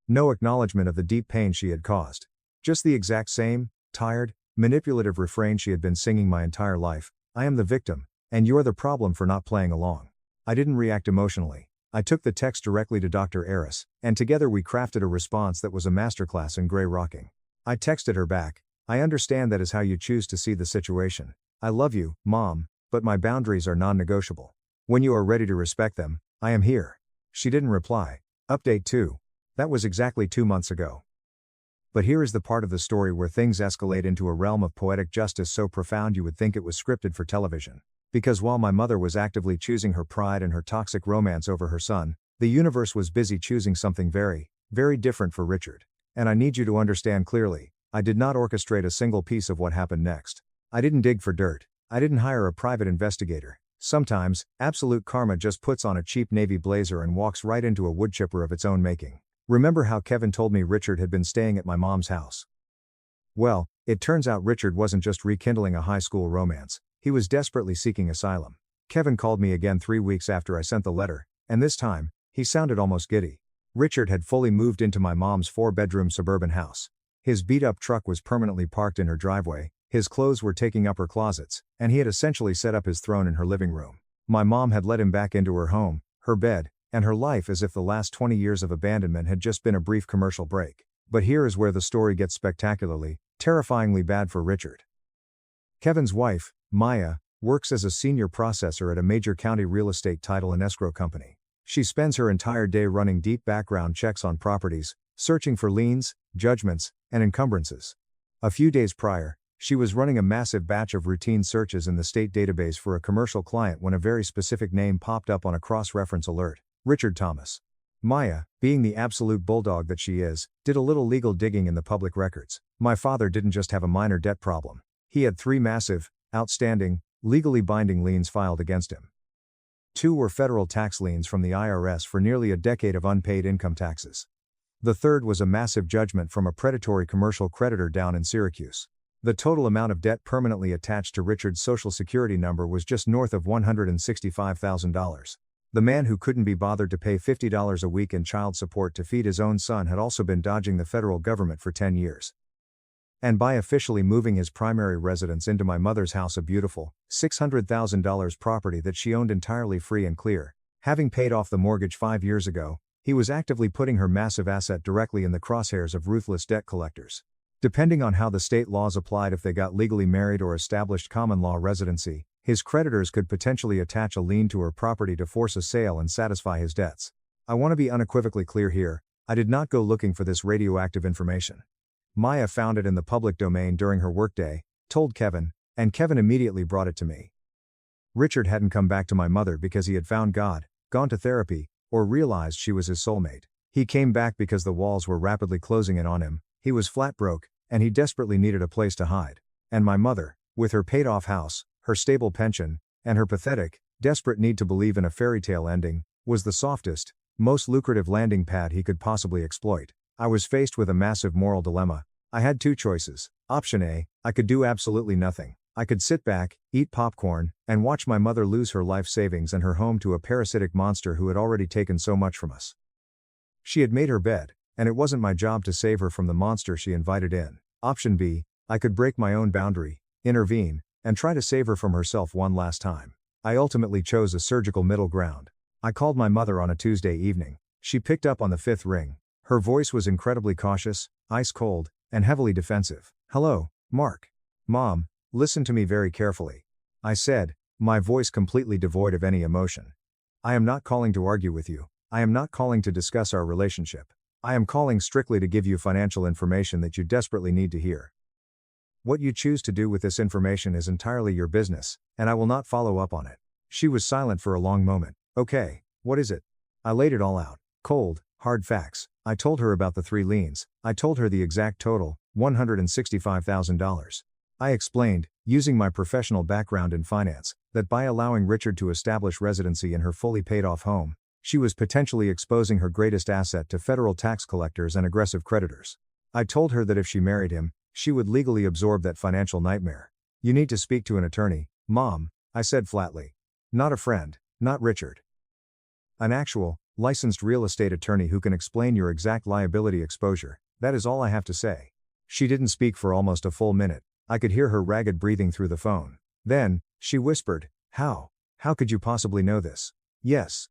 No acknowledgement of the deep pain she had caused. Just the exact same, tired, manipulative refrain she had been singing my entire life. I am the victim, and you're the problem for not playing along. I didn't react emotionally. I took the text directly to Dr. Eris, and together we crafted a response that was a masterclass in gray rocking. I texted her back, I understand that is how you choose to see the situation. I love you, Mom, but my boundaries are non-negotiable. When you are ready to respect them, I am here. She didn't reply. Update 2. That was exactly 2 months ago. But here is the part of the story where things escalate into a realm of poetic justice so profound you would think it was scripted for television. Because while my mother was actively choosing her pride and her toxic romance over her son, the universe was busy choosing something very, very different for Richard. And I need you to understand clearly, I did not orchestrate a single piece of what happened next. I didn't dig for dirt. I didn't hire a private investigator. Sometimes, absolute karma just puts on a cheap navy blazer and walks right into a wood chipper of its own making. Remember how Kevin told me Richard had been staying at my mom's house? Well, it turns out Richard wasn't just rekindling a high school romance, he was desperately seeking asylum. Kevin called me again 3 weeks after I sent the letter, and this time, he sounded almost giddy. Richard had fully moved into my mom's 4-bedroom suburban house. His beat-up truck was permanently parked in her driveway, his clothes were taking up her closets, and he had essentially set up his throne in her living room. My mom had let him back into her home, her bed, and her life as if the last 20 years of abandonment had just been a brief commercial break. But here is where the story gets spectacularly, terrifyingly bad for Richard. Kevin's wife, Maya, works as a senior processor at a major county real estate title and escrow company. She spends her entire day running deep background checks on properties, searching for liens, judgments, and encumbrances. A few days prior, she was running a massive batch of routine searches in the state database for a commercial client when a very specific name popped up on a cross-reference alert. Richard Thomas. Maya, being the absolute bulldog that she is, did a little legal digging in the public records. My father didn't just have a minor debt problem. He had 3 massive, outstanding, legally binding liens filed against him. 2 were federal tax liens from the IRS for nearly a decade of unpaid income taxes. The third was a massive judgment from a predatory commercial creditor down in Syracuse. The total amount of debt permanently attached to Richard's social security number was just north of $165,000. The man who couldn't be bothered to pay $50 a week in child support to feed his own son had also been dodging the federal government for 10 years. And by officially moving his primary residence into my mother's house, a beautiful, $600,000 property that she owned entirely free and clear, having paid off the mortgage 5 years ago, he was actively putting her massive asset directly in the crosshairs of ruthless debt collectors. Depending on how the state laws applied, if they got legally married or established common law residency, his creditors could potentially attach a lien to her property to force a sale and satisfy his debts. I want to be unequivocally clear here, I did not go looking for this radioactive information. Maya found it in the public domain during her workday, told Kevin, and Kevin immediately brought it to me. Richard hadn't come back to my mother because he had found God, gone to therapy, or realized she was his soulmate. He came back because the walls were rapidly closing in on him, he was flat broke, and he desperately needed a place to hide. And my mother, with her paid-off house, her stable pension, and her pathetic, desperate need to believe in a fairy tale ending, was the softest, most lucrative landing pad he could possibly exploit. I was faced with a massive moral dilemma. I had two choices. Option A, I could do absolutely nothing. I could sit back, eat popcorn, and watch my mother lose her life savings and her home to a parasitic monster who had already taken so much from us. She had made her bed, and it wasn't my job to save her from the monster she invited in. Option B, I could break my own boundary, intervene, and try to save her from herself one last time. I ultimately chose a surgical middle ground. I called my mother on a Tuesday evening. She picked up on the fifth ring. Her voice was incredibly cautious, ice cold, and heavily defensive. "Hello, Mark. Mom, listen to me very carefully," I said, my voice completely devoid of any emotion. "I am not calling to argue with you. I am not calling to discuss our relationship. I am calling strictly to give you financial information that you desperately need to hear. What you choose to do with this information is entirely your business, and I will not follow up on it." She was silent for a long moment. "Okay, what is it?" I laid it all out. Cold, hard facts. I told her about the 3 liens. I told her the exact total, $165,000. I explained, using my professional background in finance, that by allowing Richard to establish residency in her fully paid-off home, she was potentially exposing her greatest asset to federal tax collectors and aggressive creditors. I told her that if she married him, she would legally absorb that financial nightmare. "You need to speak to an attorney, Mom," I said flatly. "Not a friend, not Richard. An actual, licensed real estate attorney who can explain your exact liability exposure. That is all I have to say." She didn't speak for almost a full minute. I could hear her ragged breathing through the phone. Then, she whispered, How could you possibly know this?" Yes.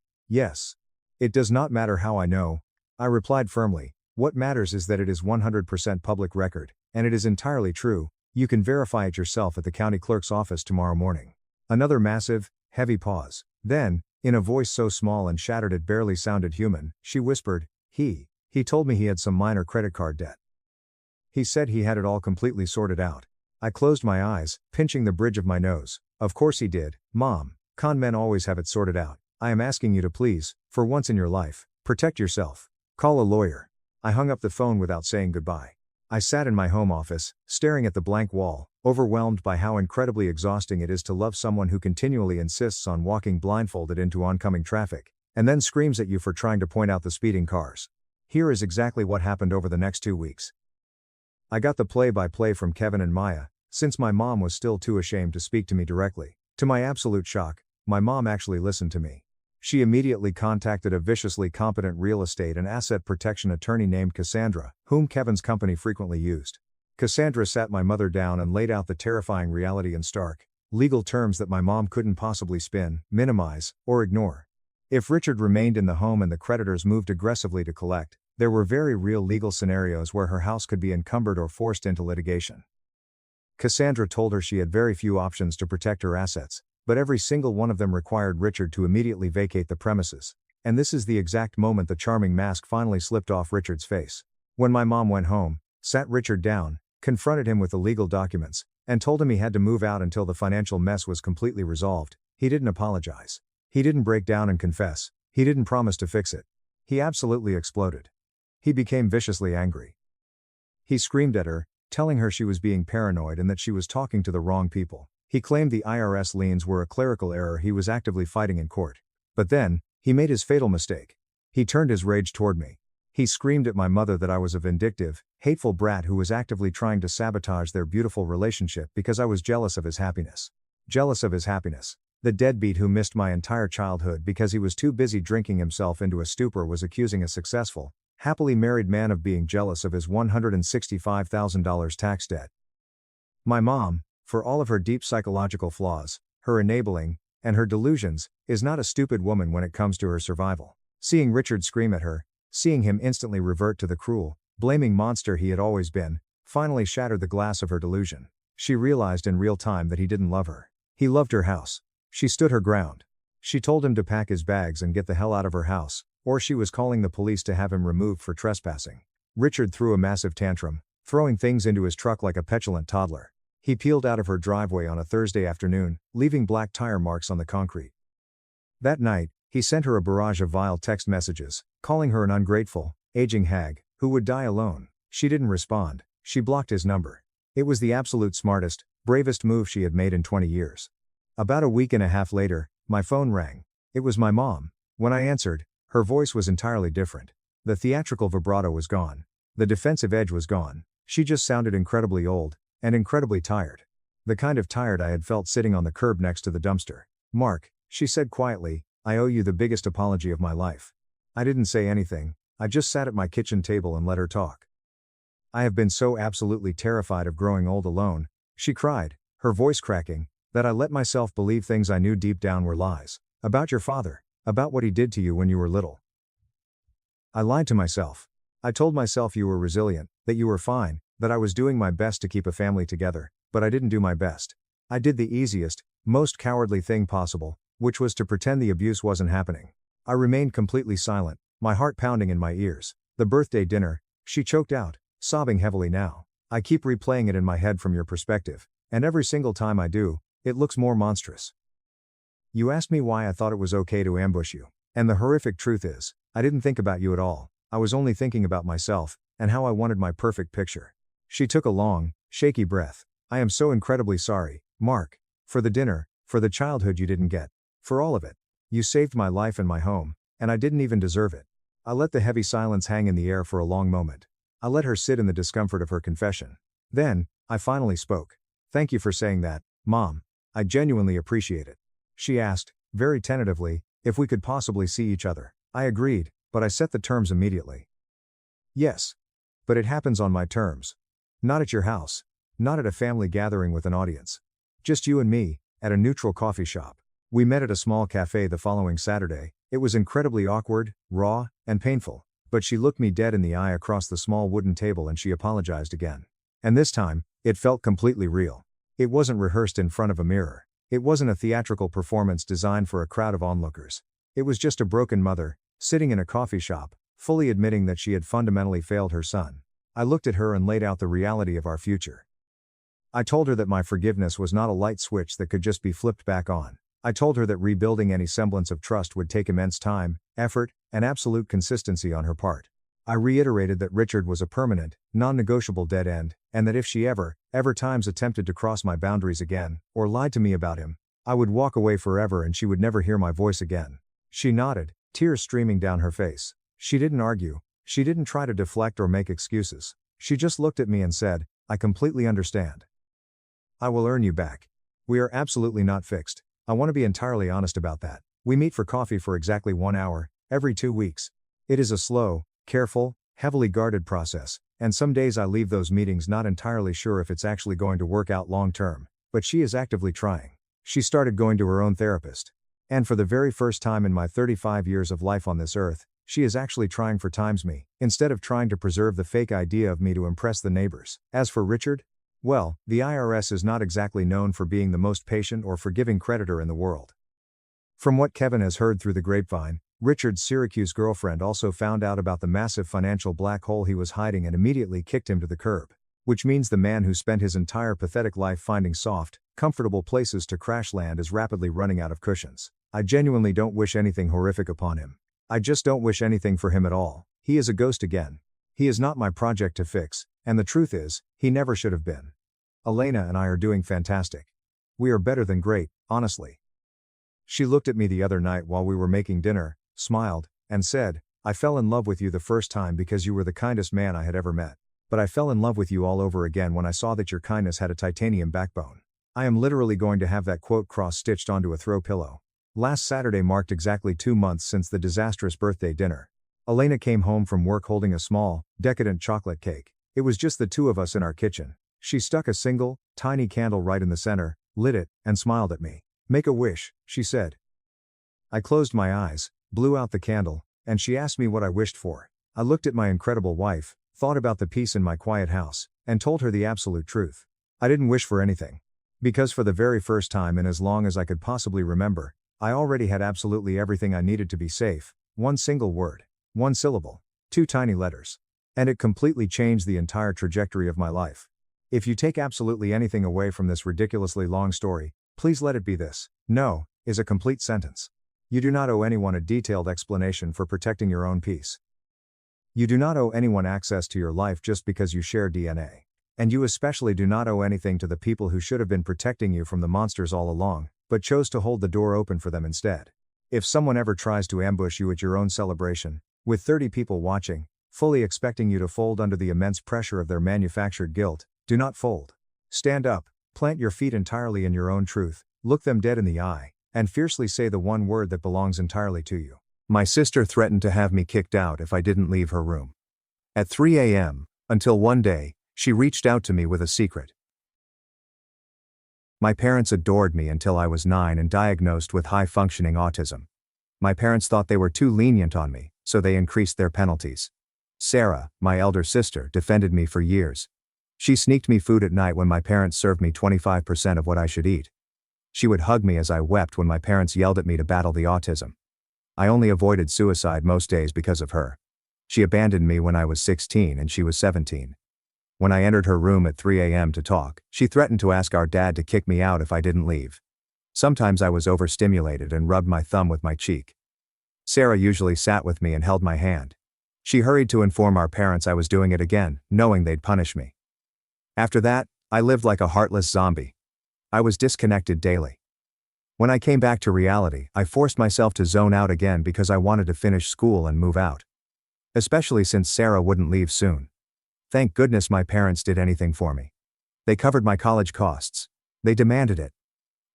"It does not matter how I know," I replied firmly. "What matters is that it is 100% public record, and it is entirely true. You can verify it yourself at the county clerk's office tomorrow morning." Another massive, heavy pause. Then, in a voice so small and shattered it barely sounded human, she whispered, He told me he had some minor credit card debt. He said he had it all completely sorted out." I closed my eyes, pinching the bridge of my nose. "Of course he did, Mom. Con men always have it sorted out. I am asking you to please, for once in your life, protect yourself. Call a lawyer." I hung up the phone without saying goodbye. I sat in my home office, staring at the blank wall, overwhelmed by how incredibly exhausting it is to love someone who continually insists on walking blindfolded into oncoming traffic, and then screams at you for trying to point out the speeding cars. Here is exactly what happened over the next 2 weeks. I got the play-by-play from Kevin and Maya, since my mom was still too ashamed to speak to me directly. To my absolute shock, my mom actually listened to me. She immediately contacted a viciously competent real estate and asset protection attorney named Cassandra, whom Kevin's company frequently used. Cassandra sat my mother down and laid out the terrifying reality in stark, legal terms that my mom couldn't possibly spin, minimize, or ignore. If Richard remained in the home and the creditors moved aggressively to collect, there were very real legal scenarios where her house could be encumbered or forced into litigation. Cassandra told her she had very few options to protect her assets, but every single one of them required Richard to immediately vacate the premises. And this is the exact moment the charming mask finally slipped off Richard's face. When my mom went home, sat Richard down, confronted him with the legal documents, and told him he had to move out until the financial mess was completely resolved, he didn't apologize. He didn't break down and confess. He didn't promise to fix it. He absolutely exploded. He became viciously angry. He screamed at her, telling her she was being paranoid and that she was talking to the wrong people. He claimed the IRS liens were a clerical error he was actively fighting in court. But then, he made his fatal mistake. He turned his rage toward me. He screamed at my mother that I was a vindictive, hateful brat who was actively trying to sabotage their beautiful relationship because I was jealous of his happiness. Jealous of his happiness. The deadbeat who missed my entire childhood because he was too busy drinking himself into a stupor was accusing a successful, happily married man of being jealous of his $165,000 tax debt. My mom, for all of her deep psychological flaws, her enabling, and her delusions, is not a stupid woman when it comes to her survival. Seeing Richard scream at her, seeing him instantly revert to the cruel, blaming monster he had always been, finally shattered the glass of her delusion. She realized in real time that he didn't love her. He loved her house. She stood her ground. She told him to pack his bags and get the hell out of her house, or she was calling the police to have him removed for trespassing. Richard threw a massive tantrum, throwing things into his truck like a petulant toddler. He peeled out of her driveway on a Thursday afternoon, leaving black tire marks on the concrete. That night, he sent her a barrage of vile text messages, calling her an ungrateful, aging hag, who would die alone. She didn't respond. She blocked his number. It was the absolute smartest, bravest move she had made in 20 years. About a week and a half later, my phone rang. It was my mom. When I answered, her voice was entirely different. The theatrical vibrato was gone. The defensive edge was gone. She just sounded incredibly old, and incredibly tired. The kind of tired I had felt sitting on the curb next to the dumpster. "Mark," she said quietly, "I owe you the biggest apology of my life." I didn't say anything. I just sat at my kitchen table and let her talk. "I have been so absolutely terrified of growing old alone," she cried, her voice cracking, "that I let myself believe things I knew deep down were lies. About your father. About what he did to you when you were little. I lied to myself. I told myself you were resilient, that you were fine, that I was doing my best to keep a family together, but I didn't do my best. I did the easiest, most cowardly thing possible, which was to pretend the abuse wasn't happening. I remained completely silent, my heart pounding in my ears. The birthday dinner," she choked out, sobbing heavily now. "I keep replaying it in my head from your perspective, and every single time I do, it looks more monstrous. You asked me why I thought it was okay to ambush you. And the horrific truth is, I didn't think about you at all. I was only thinking about myself, and how I wanted my perfect picture." She took a long, shaky breath. "I am so incredibly sorry, Mark. For the dinner, for the childhood you didn't get. For all of it. You saved my life and my home, and I didn't even deserve it." I let the heavy silence hang in the air for a long moment. I let her sit in the discomfort of her confession. Then, I finally spoke. "Thank you for saying that, Mom. I genuinely appreciate it." She asked, very tentatively, if we could possibly see each other. I agreed, but I set the terms immediately. "Yes. But it happens on my terms. Not at your house. Not at a family gathering with an audience. Just you and me, at a neutral coffee shop." We met at a small cafe the following Saturday. It was incredibly awkward, raw, and painful, but she looked me dead in the eye across the small wooden table and she apologized again. And this time, it felt completely real. It wasn't rehearsed in front of a mirror. It wasn't a theatrical performance designed for a crowd of onlookers. It was just a broken mother, sitting in a coffee shop, fully admitting that she had fundamentally failed her son. I looked at her and laid out the reality of our future. I told her that my forgiveness was not a light switch that could just be flipped back on. I told her that rebuilding any semblance of trust would take immense time, effort, and absolute consistency on her part. I reiterated that Richard was a permanent, non-negotiable dead end, and that if she ever times attempted to cross my boundaries again, or lied to me about him, I would walk away forever and she would never hear my voice again. She nodded, tears streaming down her face. She didn't argue. She didn't try to deflect or make excuses. She just looked at me and said, "I completely understand. I will earn you back. We are absolutely not fixed. I want to be entirely honest about that. We meet for coffee for exactly 1 hour, every 2 weeks. It is a slow, careful, heavily guarded process, and some days I leave those meetings not entirely sure if it's actually going to work out long term, but she is actively trying. She started going to her own therapist. And for the very first time in my 35 years of life on this earth, she is actually trying for times me, instead of trying to preserve the fake idea of me to impress the neighbors. As for Richard, well, the IRS is not exactly known for being the most patient or forgiving creditor in the world. From what Kevin has heard through the grapevine, Richard's Syracuse girlfriend also found out about the massive financial black hole he was hiding and immediately kicked him to the curb. Which means the man who spent his entire pathetic life finding soft, comfortable places to crash land is rapidly running out of cushions. I genuinely don't wish anything horrific upon him. I just don't wish anything for him at all. He is a ghost again. He is not my project to fix, and the truth is, he never should have been. Elena and I are doing fantastic. We are better than great, honestly. She looked at me the other night while we were making dinner, smiled, and said, I fell in love with you the first time because you were the kindest man I had ever met. But I fell in love with you all over again when I saw that your kindness had a titanium backbone. I am literally going to have that quote cross-stitched onto a throw pillow. Last Saturday marked exactly 2 months since the disastrous birthday dinner. Elena came home from work holding a small, decadent chocolate cake. It was just the two of us in our kitchen. She stuck a single, tiny candle right in the center, lit it, and smiled at me. "Make a wish," she said. I closed my eyes, blew out the candle, and she asked me what I wished for. I looked at my incredible wife, thought about the peace in my quiet house, and told her the absolute truth. I didn't wish for anything. Because for the very first time in as long as I could possibly remember, I already had absolutely everything I needed to be safe. One single word. One syllable. 2 tiny letters. And it completely changed the entire trajectory of my life. If you take absolutely anything away from this ridiculously long story, please let it be this. No, is a complete sentence. You do not owe anyone a detailed explanation for protecting your own peace. You do not owe anyone access to your life just because you share DNA. And you especially do not owe anything to the people who should have been protecting you from the monsters all along, but chose to hold the door open for them instead. If someone ever tries to ambush you at your own celebration, with 30 people watching, fully expecting you to fold under the immense pressure of their manufactured guilt, do not fold. Stand up, plant your feet entirely in your own truth, look them dead in the eye, and fiercely say the one word that belongs entirely to you. My sister threatened to have me kicked out if I didn't leave her room. At 3 a.m., until one day, she reached out to me with a secret. My parents adored me until I was 9 and diagnosed with high-functioning autism. My parents thought they were too lenient on me, so they increased their penalties. Sarah, my elder sister, defended me for years. She sneaked me food at night when my parents served me 25% of what I should eat. She would hug me as I wept when my parents yelled at me to battle the autism. I only avoided suicide most days because of her. She abandoned me when I was 16 and she was 17. When I entered her room at 3 a.m. to talk, she threatened to ask our dad to kick me out if I didn't leave. Sometimes I was overstimulated and rubbed my thumb with my cheek. Sarah usually sat with me and held my hand. She hurried to inform our parents I was doing it again, knowing they'd punish me. After that, I lived like a heartless zombie. I was disconnected daily. When I came back to reality, I forced myself to zone out again because I wanted to finish school and move out. Especially since Sarah wouldn't leave soon. Thank goodness my parents did anything for me. They covered my college costs. They demanded it.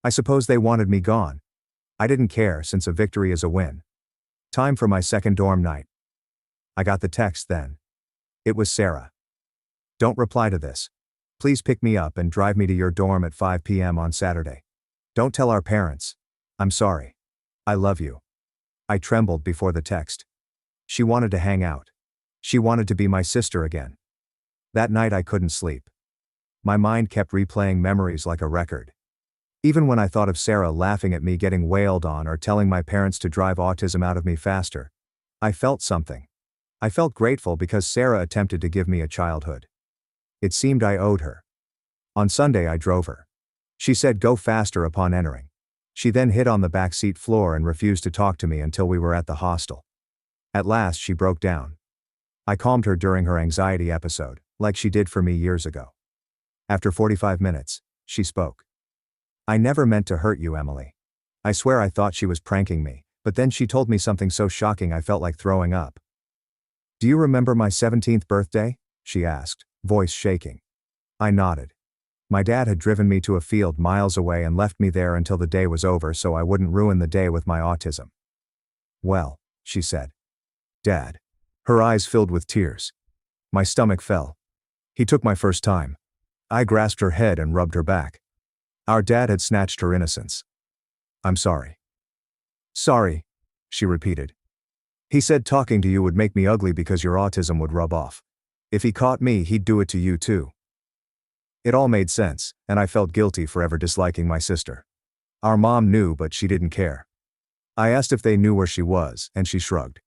I suppose they wanted me gone. I didn't care since a victory is a win. Time for my second dorm night. I got the text then. It was Sarah. Don't reply to this. Please pick me up and drive me to your dorm at 5 p.m. on Saturday. Don't tell our parents. I'm sorry. I love you. I trembled before the text. She wanted to hang out. She wanted to be my sister again. That night I couldn't sleep. My mind kept replaying memories like a record. Even when I thought of Sarah laughing at me getting wailed on or telling my parents to drive autism out of me faster, I felt something. I felt grateful because Sarah attempted to give me a childhood. It seemed I owed her. On Sunday I drove her. She said go faster upon entering. She then hid on the backseat floor and refused to talk to me until we were at the hostel. At last she broke down. I calmed her during her anxiety episode, like she did for me years ago. After 45 minutes, she spoke. I never meant to hurt you, Emily. I swear I thought she was pranking me, but then she told me something so shocking I felt like throwing up. Do you remember my 17th birthday? She asked, voice shaking. I nodded. My dad had driven me to a field miles away and left me there until the day was over so I wouldn't ruin the day with my autism. Well, she said. Dad. Her eyes filled with tears. My stomach fell. He took my first time. I grasped her head and rubbed her back. Our dad had snatched her innocence. I'm sorry. Sorry, she repeated. He said talking to you would make me ugly because your autism would rub off. If he caught me, he'd do it to you too. It all made sense, and I felt guilty for ever disliking my sister. Our mom knew, but she didn't care. I asked if they knew where she was, and she shrugged.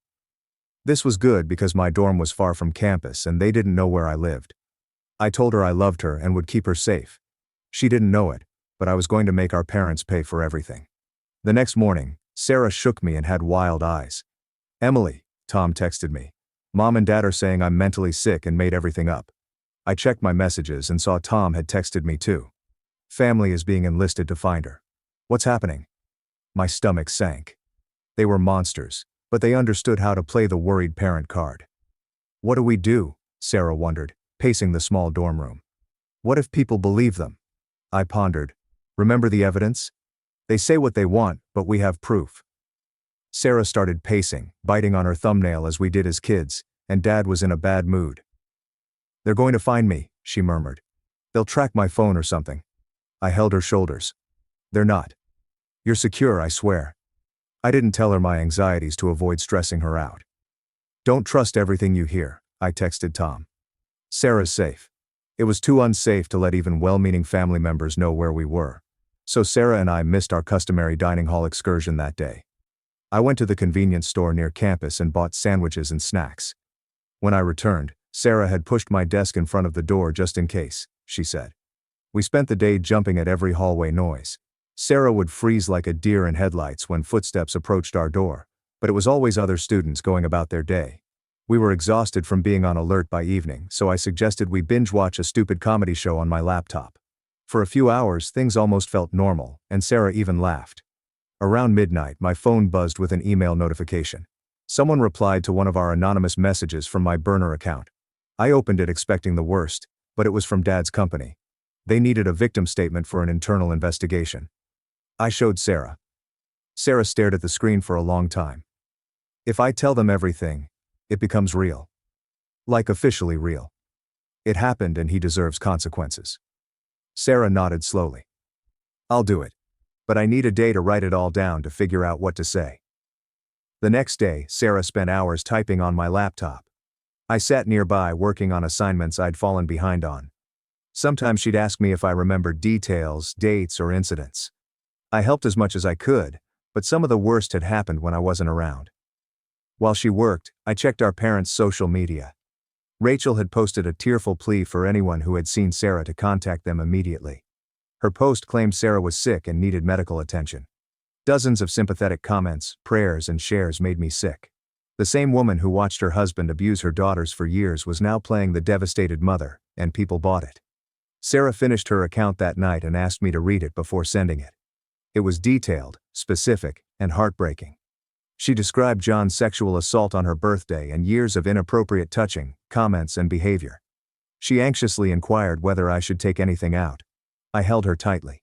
This was good because my dorm was far from campus and they didn't know where I lived. I told her I loved her and would keep her safe. She didn't know it, but I was going to make our parents pay for everything. The next morning, Sarah shook me and had wild eyes. Emily, Tom texted me. Mom and Dad are saying I'm mentally sick and made everything up. I checked my messages and saw Tom had texted me too. Family is being enlisted to find her. What's happening? My stomach sank. They were monsters. But they understood how to play the worried parent card. What do we do? Sarah wondered, pacing the small dorm room. What if people believe them? I pondered. Remember the evidence? They say what they want, but we have proof. Sarah started pacing, biting on her thumbnail as we did as kids, and Dad was in a bad mood. They're going to find me, she murmured. They'll track my phone or something. I held her shoulders. They're not. You're secure, I swear. I didn't tell her my anxieties to avoid stressing her out. Don't trust everything you hear, I texted Tom. Sarah's safe. It was too unsafe to let even well-meaning family members know where we were. So Sarah and I missed our customary dining hall excursion that day. I went to the convenience store near campus and bought sandwiches and snacks. When I returned, Sarah had pushed my desk in front of the door just in case, she said. We spent the day jumping at every hallway noise. Sarah would freeze like a deer in headlights when footsteps approached our door, but it was always other students going about their day. We were exhausted from being on alert by evening, so I suggested we binge-watch a stupid comedy show on my laptop. For a few hours, things almost felt normal, and Sarah even laughed. Around midnight, my phone buzzed with an email notification. Someone replied to one of our anonymous messages from my burner account. I opened it expecting the worst, but it was from Dad's company. They needed a victim statement for an internal investigation. I showed Sarah. Sarah stared at the screen for a long time. If I tell them everything, it becomes real. Like officially real. It happened and he deserves consequences. Sarah nodded slowly. I'll do it. But I need a day to write it all down to figure out what to say. The next day, Sarah spent hours typing on my laptop. I sat nearby working on assignments I'd fallen behind on. Sometimes she'd ask me if I remembered details, dates, or incidents. I helped as much as I could, but some of the worst had happened when I wasn't around. While she worked, I checked our parents' social media. Rachel had posted a tearful plea for anyone who had seen Sarah to contact them immediately. Her post claimed Sarah was sick and needed medical attention. Dozens of sympathetic comments, prayers, and shares made me sick. The same woman who watched her husband abuse her daughters for years was now playing the devastated mother, and people bought it. Sarah finished her account that night and asked me to read it before sending it. It was detailed, specific, and heartbreaking. She described John's sexual assault on her birthday and years of inappropriate touching, comments, and behavior. She anxiously inquired whether I should take anything out. I held her tightly.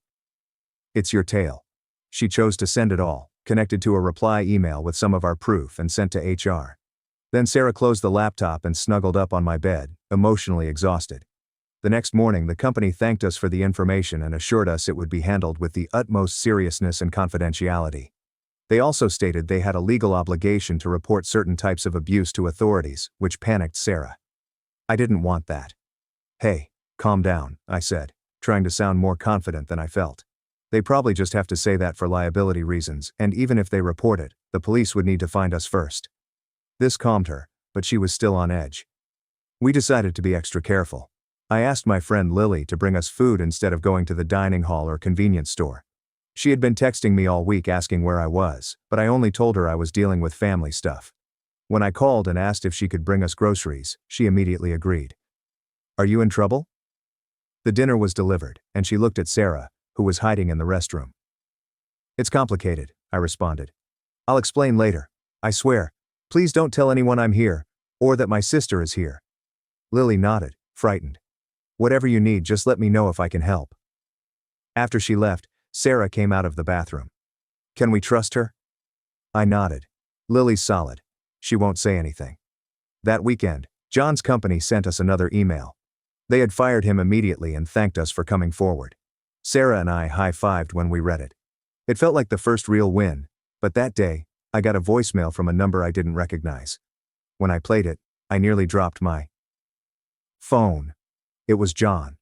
It's your tale. She chose to send it all, connected to a reply email with some of our proof and sent to HR. Then Sarah closed the laptop and snuggled up on my bed, emotionally exhausted. The next morning, the company thanked us for the information and assured us it would be handled with the utmost seriousness and confidentiality. They also stated they had a legal obligation to report certain types of abuse to authorities, which panicked Sarah. I didn't want that. Hey, calm down, I said, trying to sound more confident than I felt. They probably just have to say that for liability reasons, and even if they report it, the police would need to find us first. This calmed her, but she was still on edge. We decided to be extra careful. I asked my friend Lily to bring us food instead of going to the dining hall or convenience store. She had been texting me all week asking where I was, but I only told her I was dealing with family stuff. When I called and asked if she could bring us groceries, she immediately agreed. Are you in trouble? The dinner was delivered, and she looked at Sarah, who was hiding in the restroom. It's complicated, I responded. I'll explain later. I swear. Please don't tell anyone I'm here, or that my sister is here. Lily nodded, frightened. Whatever you need, just let me know if I can help. After she left, Sarah came out of the bathroom. Can we trust her? I nodded. Lily's solid. She won't say anything. That weekend, John's company sent us another email. They had fired him immediately and thanked us for coming forward. Sarah and I high-fived when we read it. It felt like the first real win, but that day, I got a voicemail from a number I didn't recognize. When I played it, I nearly dropped my phone. It was John.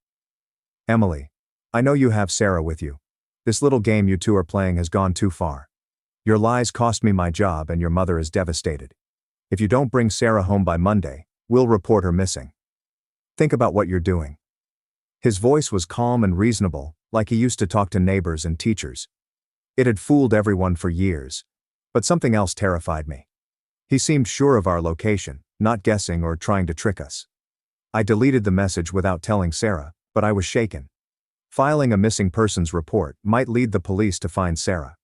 Emily, I know you have Sarah with you. This little game you two are playing has gone too far. Your lies cost me my job and your mother is devastated. If you don't bring Sarah home by Monday, we'll report her missing. Think about what you're doing. His voice was calm and reasonable, like he used to talk to neighbors and teachers. It had fooled everyone for years, but something else terrified me. He seemed sure of our location, not guessing or trying to trick us. I deleted the message without telling Sarah, but I was shaken. Filing a missing persons report might lead the police to find Sarah.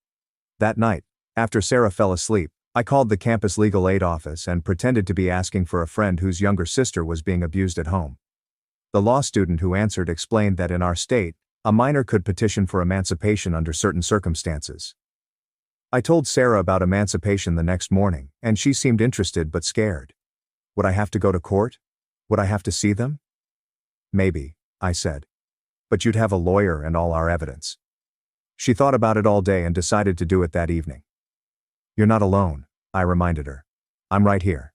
That night, after Sarah fell asleep, I called the campus legal aid office and pretended to be asking for a friend whose younger sister was being abused at home. The law student who answered explained that in our state, a minor could petition for emancipation under certain circumstances. I told Sarah about emancipation the next morning, and she seemed interested but scared. Would I have to go to court? Would I have to see them? Maybe, I said. But you'd have a lawyer and all our evidence. She thought about it all day and decided to do it that evening. You're not alone, I reminded her. I'm right here.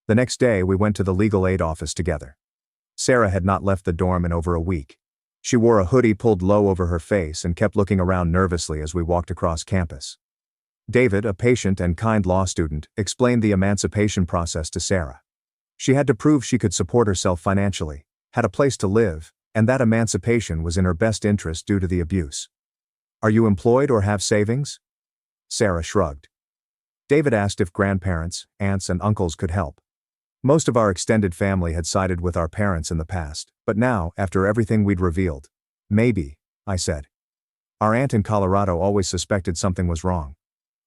The next day we went to the legal aid office together. Sarah had not left the dorm in over a week. She wore a hoodie pulled low over her face and kept looking around nervously as we walked across campus. David, a patient and kind law student, explained the emancipation process to Sarah. She had to prove she could support herself financially, had a place to live, and that emancipation was in her best interest due to the abuse. Are you employed or have savings? Sarah shrugged. David asked if grandparents, aunts, and uncles could help. Most of our extended family had sided with our parents in the past, but now, after everything we'd revealed, maybe, I said. Our aunt in Colorado always suspected something was wrong.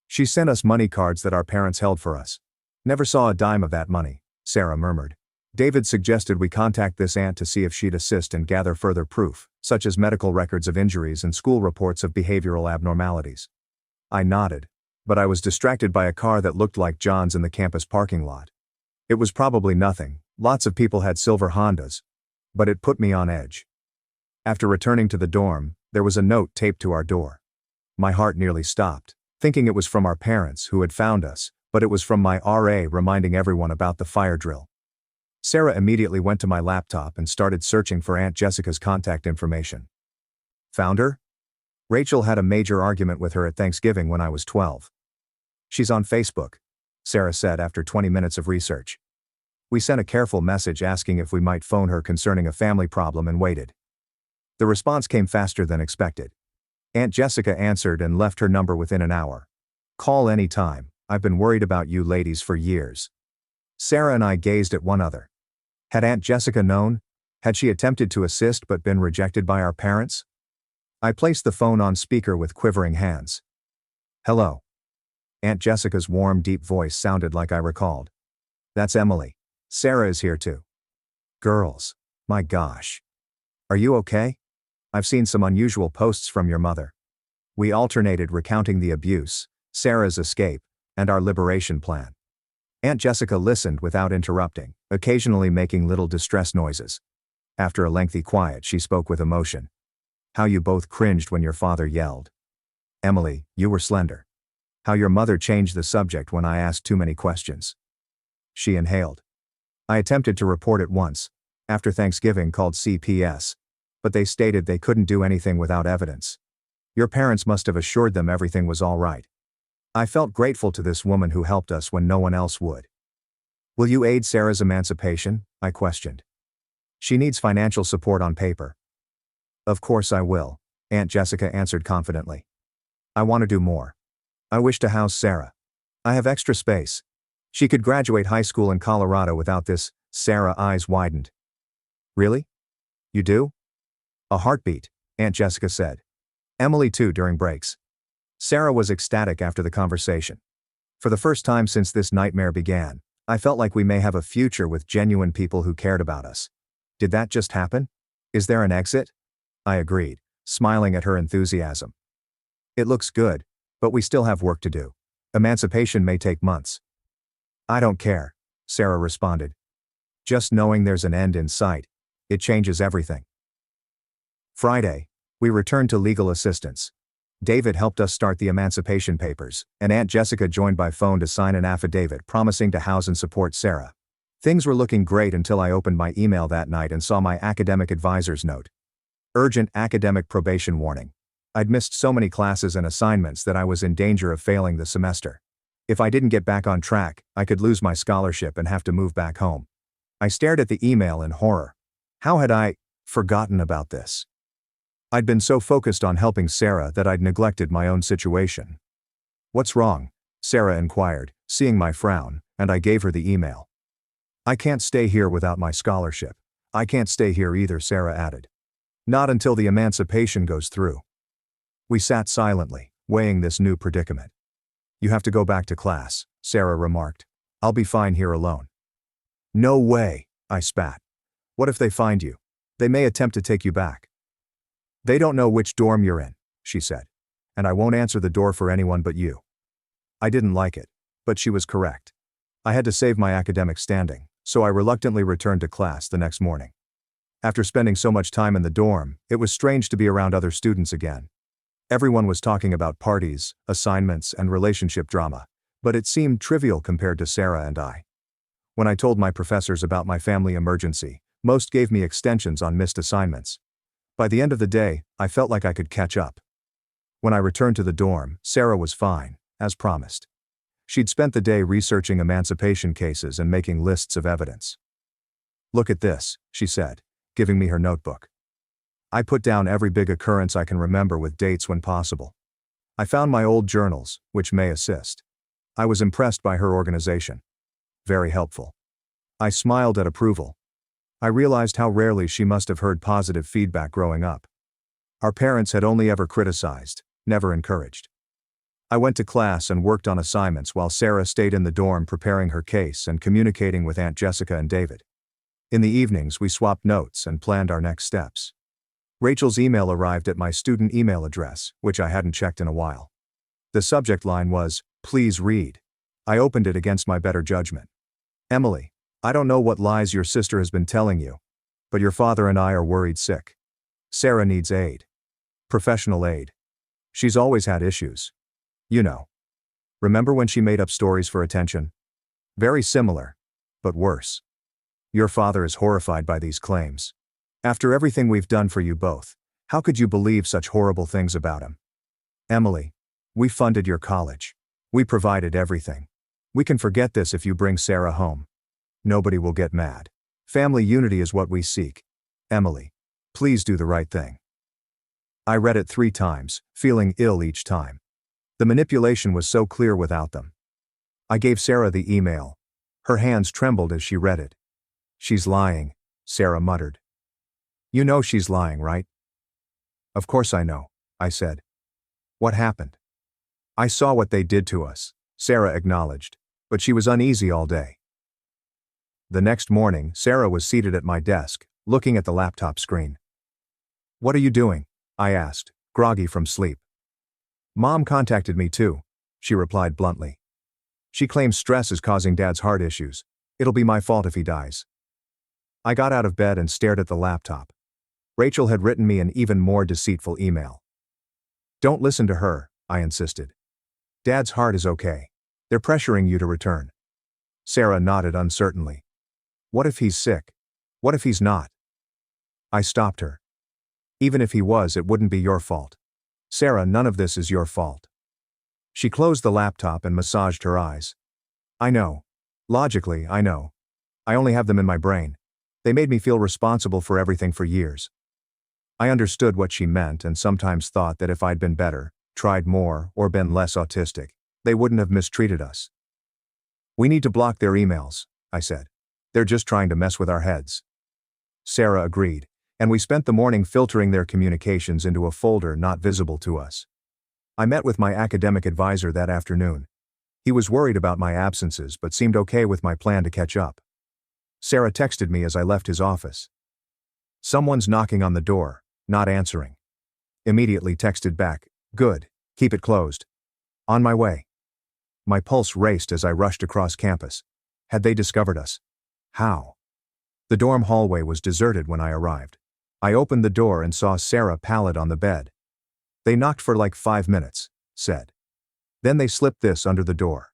She sent us money cards that our parents held for us. Never saw a dime of that money, Sarah murmured. David suggested we contact this aunt to see if she'd assist and gather further proof, such as medical records of injuries and school reports of behavioral abnormalities. I nodded, but I was distracted by a car that looked like John's in the campus parking lot. It was probably nothing, lots of people had silver Hondas, but it put me on edge. After returning to the dorm, there was a note taped to our door. My heart nearly stopped, thinking it was from our parents who had found us, but it was from my RA reminding everyone about the fire drill. Sarah immediately went to my laptop and started searching for Aunt Jessica's contact information. Found her? Rachel had a major argument with her at Thanksgiving when I was 12. She's on Facebook, Sarah said after 20 minutes of research. We sent a careful message asking if we might phone her concerning a family problem and waited. The response came faster than expected. Aunt Jessica answered and left her number within an hour. Call any time, I've been worried about you ladies for years. Sarah and I gazed at one another. Had Aunt Jessica known? Had she attempted to assist but been rejected by our parents? I placed the phone on speaker with quivering hands. Hello. Aunt Jessica's warm, deep voice sounded like I recalled. That's Emily. Sarah is here too. Girls. My gosh. Are you okay? I've seen some unusual posts from your mother. We alternated recounting the abuse, Sarah's escape, and our liberation plan. Aunt Jessica listened without interrupting, occasionally making little distress noises. After a lengthy quiet, she spoke with emotion. How you both cringed when your father yelled. Emily, you were slender. How your mother changed the subject when I asked too many questions. She inhaled. I attempted to report it once, after Thanksgiving called CPS, but they stated they couldn't do anything without evidence. Your parents must have assured them everything was all right. I felt grateful to this woman who helped us when no one else would. Will you aid Sarah's emancipation? I questioned. She needs financial support on paper. Of course I will, Aunt Jessica answered confidently. I want to do more. I wish to house Sarah. I have extra space. She could graduate high school in Colorado without this. Sarah's eyes widened. Really? You do? A heartbeat, Aunt Jessica said. Emily too during breaks. Sarah was ecstatic after the conversation. For the first time since this nightmare began, I felt like we may have a future with genuine people who cared about us. Did that just happen? Is there an exit? I agreed, smiling at her enthusiasm. It looks good, but we still have work to do. Emancipation may take months. I don't care, Sarah responded. Just knowing there's an end in sight, it changes everything. Friday, we returned to legal assistance. David helped us start the emancipation papers, and Aunt Jessica joined by phone to sign an affidavit promising to house and support Sarah. Things were looking great until I opened my email that night and saw my academic advisor's note. Urgent academic probation warning. I'd missed so many classes and assignments that I was in danger of failing the semester. If I didn't get back on track, I could lose my scholarship and have to move back home. I stared at the email in horror. How had I forgotten about this? I'd been so focused on helping Sarah that I'd neglected my own situation. What's wrong? Sarah inquired, seeing my frown, and I gave her the email. I can't stay here without my scholarship. I can't stay here either, Sarah added. Not until the emancipation goes through. We sat silently, weighing this new predicament. You have to go back to class, Sarah remarked. I'll be fine here alone. No way, I spat. What if they find you? They may attempt to take you back. They don't know which dorm you're in, she said. And I won't answer the door for anyone but you. I didn't like it, but she was correct. I had to save my academic standing, so I reluctantly returned to class the next morning. After spending so much time in the dorm, it was strange to be around other students again. Everyone was talking about parties, assignments, and relationship drama, but it seemed trivial compared to Sarah and I. When I told my professors about my family emergency, most gave me extensions on missed assignments. By the end of the day, I felt like I could catch up. When I returned to the dorm, Sarah was fine, as promised. She'd spent the day researching emancipation cases and making lists of evidence. Look at this, she said, giving me her notebook. I put down every big occurrence I can remember with dates when possible. I found my old journals, which may assist. I was impressed by her organization. Very helpful. I smiled at approval. I realized how rarely she must have heard positive feedback growing up. Our parents had only ever criticized, never encouraged. I went to class and worked on assignments while Sarah stayed in the dorm preparing her case and communicating with Aunt Jessica and David. In the evenings we swapped notes and planned our next steps. Rachel's email arrived at my student email address, which I hadn't checked in a while. The subject line was, "Please read." I opened it against my better judgment. Emily, I don't know what lies your sister has been telling you, but your father and I are worried sick. Sarah needs aid. Professional aid. She's always had issues. You know. Remember when she made up stories for attention? Very similar, but worse. Your father is horrified by these claims. After everything we've done for you both, how could you believe such horrible things about him? Emily, we funded your college. We provided everything. We can forget this if you bring Sarah home. Nobody will get mad. Family unity is what we seek. Emily, please do the right thing. I read it 3 times, feeling ill each time. The manipulation was so clear without them. I gave Sarah the email. Her hands trembled as she read it. She's lying, Sarah muttered. You know she's lying, right? Of course I know, I said. What happened? I saw what they did to us, Sarah acknowledged, but she was uneasy all day. The next morning, Sarah was seated at my desk, looking at the laptop screen. What are you doing? I asked, groggy from sleep. Mom contacted me too, she replied bluntly. She claims stress is causing Dad's heart issues. It'll be my fault if he dies. I got out of bed and stared at the laptop. Rachel had written me an even more deceitful email. Don't listen to her, I insisted. Dad's heart is okay. They're pressuring you to return. Sarah nodded uncertainly. What if he's sick? What if he's not? I stopped her. Even if he was, it wouldn't be your fault. Sarah, none of this is your fault. She closed the laptop and massaged her eyes. I know. Logically, I know. I only have them in my brain. They made me feel responsible for everything for years. I understood what she meant and sometimes thought that if I'd been better, tried more, or been less autistic, they wouldn't have mistreated us. We need to block their emails, I said. They're just trying to mess with our heads. Sarah agreed, and we spent the morning filtering their communications into a folder not visible to us. I met with my academic advisor that afternoon. He was worried about my absences but seemed okay with my plan to catch up. Sarah texted me as I left his office. Someone's knocking on the door, not answering. Immediately texted back, good, keep it closed. On my way. My pulse raced as I rushed across campus. Had they discovered us? How? The dorm hallway was deserted when I arrived. I opened the door and saw Sarah pallid on the bed. They knocked for like 5 minutes, said. Then they slipped this under the door.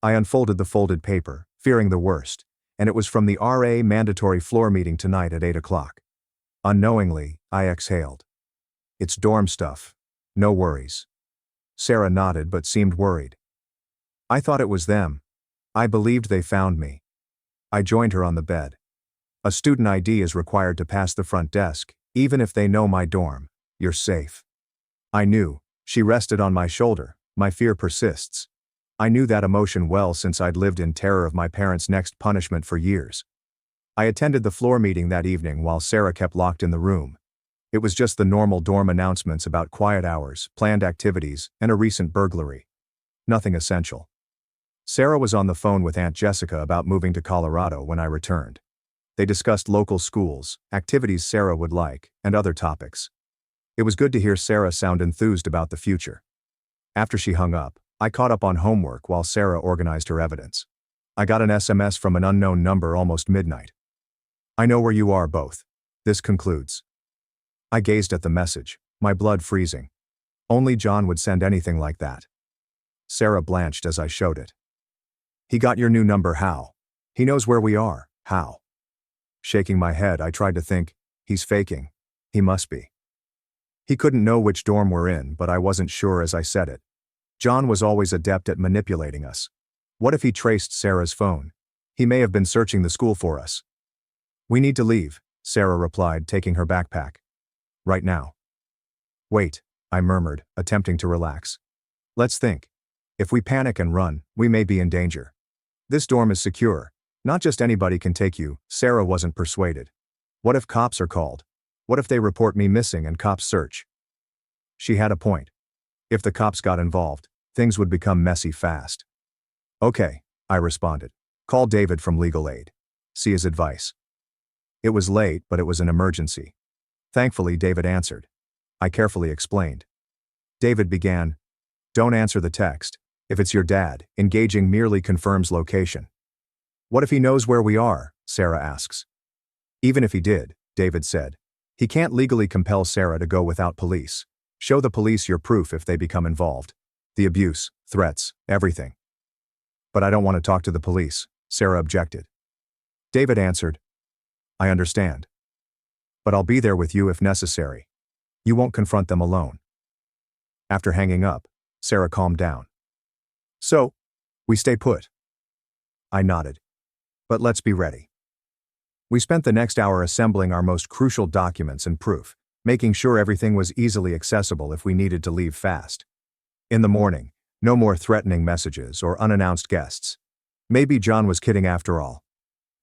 I unfolded the folded paper, fearing the worst, and it was from the RA mandatory floor meeting tonight at 8 o'clock. Unknowingly, I exhaled. It's dorm stuff. No worries. Sarah nodded but seemed worried. I thought it was them. I believed they found me. I joined her on the bed. A student ID is required to pass the front desk, even if they know my dorm. You're safe. I knew. She rested on my shoulder. My fear persists. I knew that emotion well since I'd lived in terror of my parents' next punishment for years. I attended the floor meeting that evening while Sarah kept locked in the room. It was just the normal dorm announcements about quiet hours, planned activities, and a recent burglary. Nothing essential. Sarah was on the phone with Aunt Jessica about moving to Colorado when I returned. They discussed local schools, activities Sarah would like, and other topics. It was good to hear Sarah sound enthused about the future. After she hung up, I caught up on homework while Sarah organized her evidence. I got an SMS from an unknown number almost midnight. "I know where you are both. This concludes." I gazed at the message, my blood freezing. Only John would send anything like that. Sarah blanched as I showed it. "He got your new number how? He knows where we are, how?" Shaking my head, I tried to think, he's faking. He must be. He couldn't know which dorm we're in, but I wasn't sure as I said it. John was always adept at manipulating us. What if he traced Sarah's phone? He may have been searching the school for us. "We need to leave," Sarah replied, taking her backpack. "Right now." "Wait," I murmured, attempting to relax. "Let's think. If we panic and run, we may be in danger. This dorm is secure. Not just anybody can take you." Sarah wasn't persuaded. "What if cops are called? What if they report me missing and cops search?" She had a point. If the cops got involved, things would become messy fast. "Okay," I responded. "Call David from legal aid. See his advice." It was late, but it was an emergency. Thankfully, David answered. I carefully explained. David began, "Don't answer the text. If it's your dad, engaging merely confirms location." "What if he knows where we are?" Sarah asks. "Even if he did," David said, "he can't legally compel Sarah to go without police. Show the police your proof if they become involved. The abuse, threats, everything." "But I don't want to talk to the police," Sarah objected. David answered, "I understand. But I'll be there with you if necessary. You won't confront them alone." After hanging up, Sarah calmed down. "So, we stay put?" I nodded. "But let's be ready." We spent the next hour assembling our most crucial documents and proof, making sure everything was easily accessible if we needed to leave fast. In the morning, no more threatening messages or unannounced guests. Maybe John was kidding after all.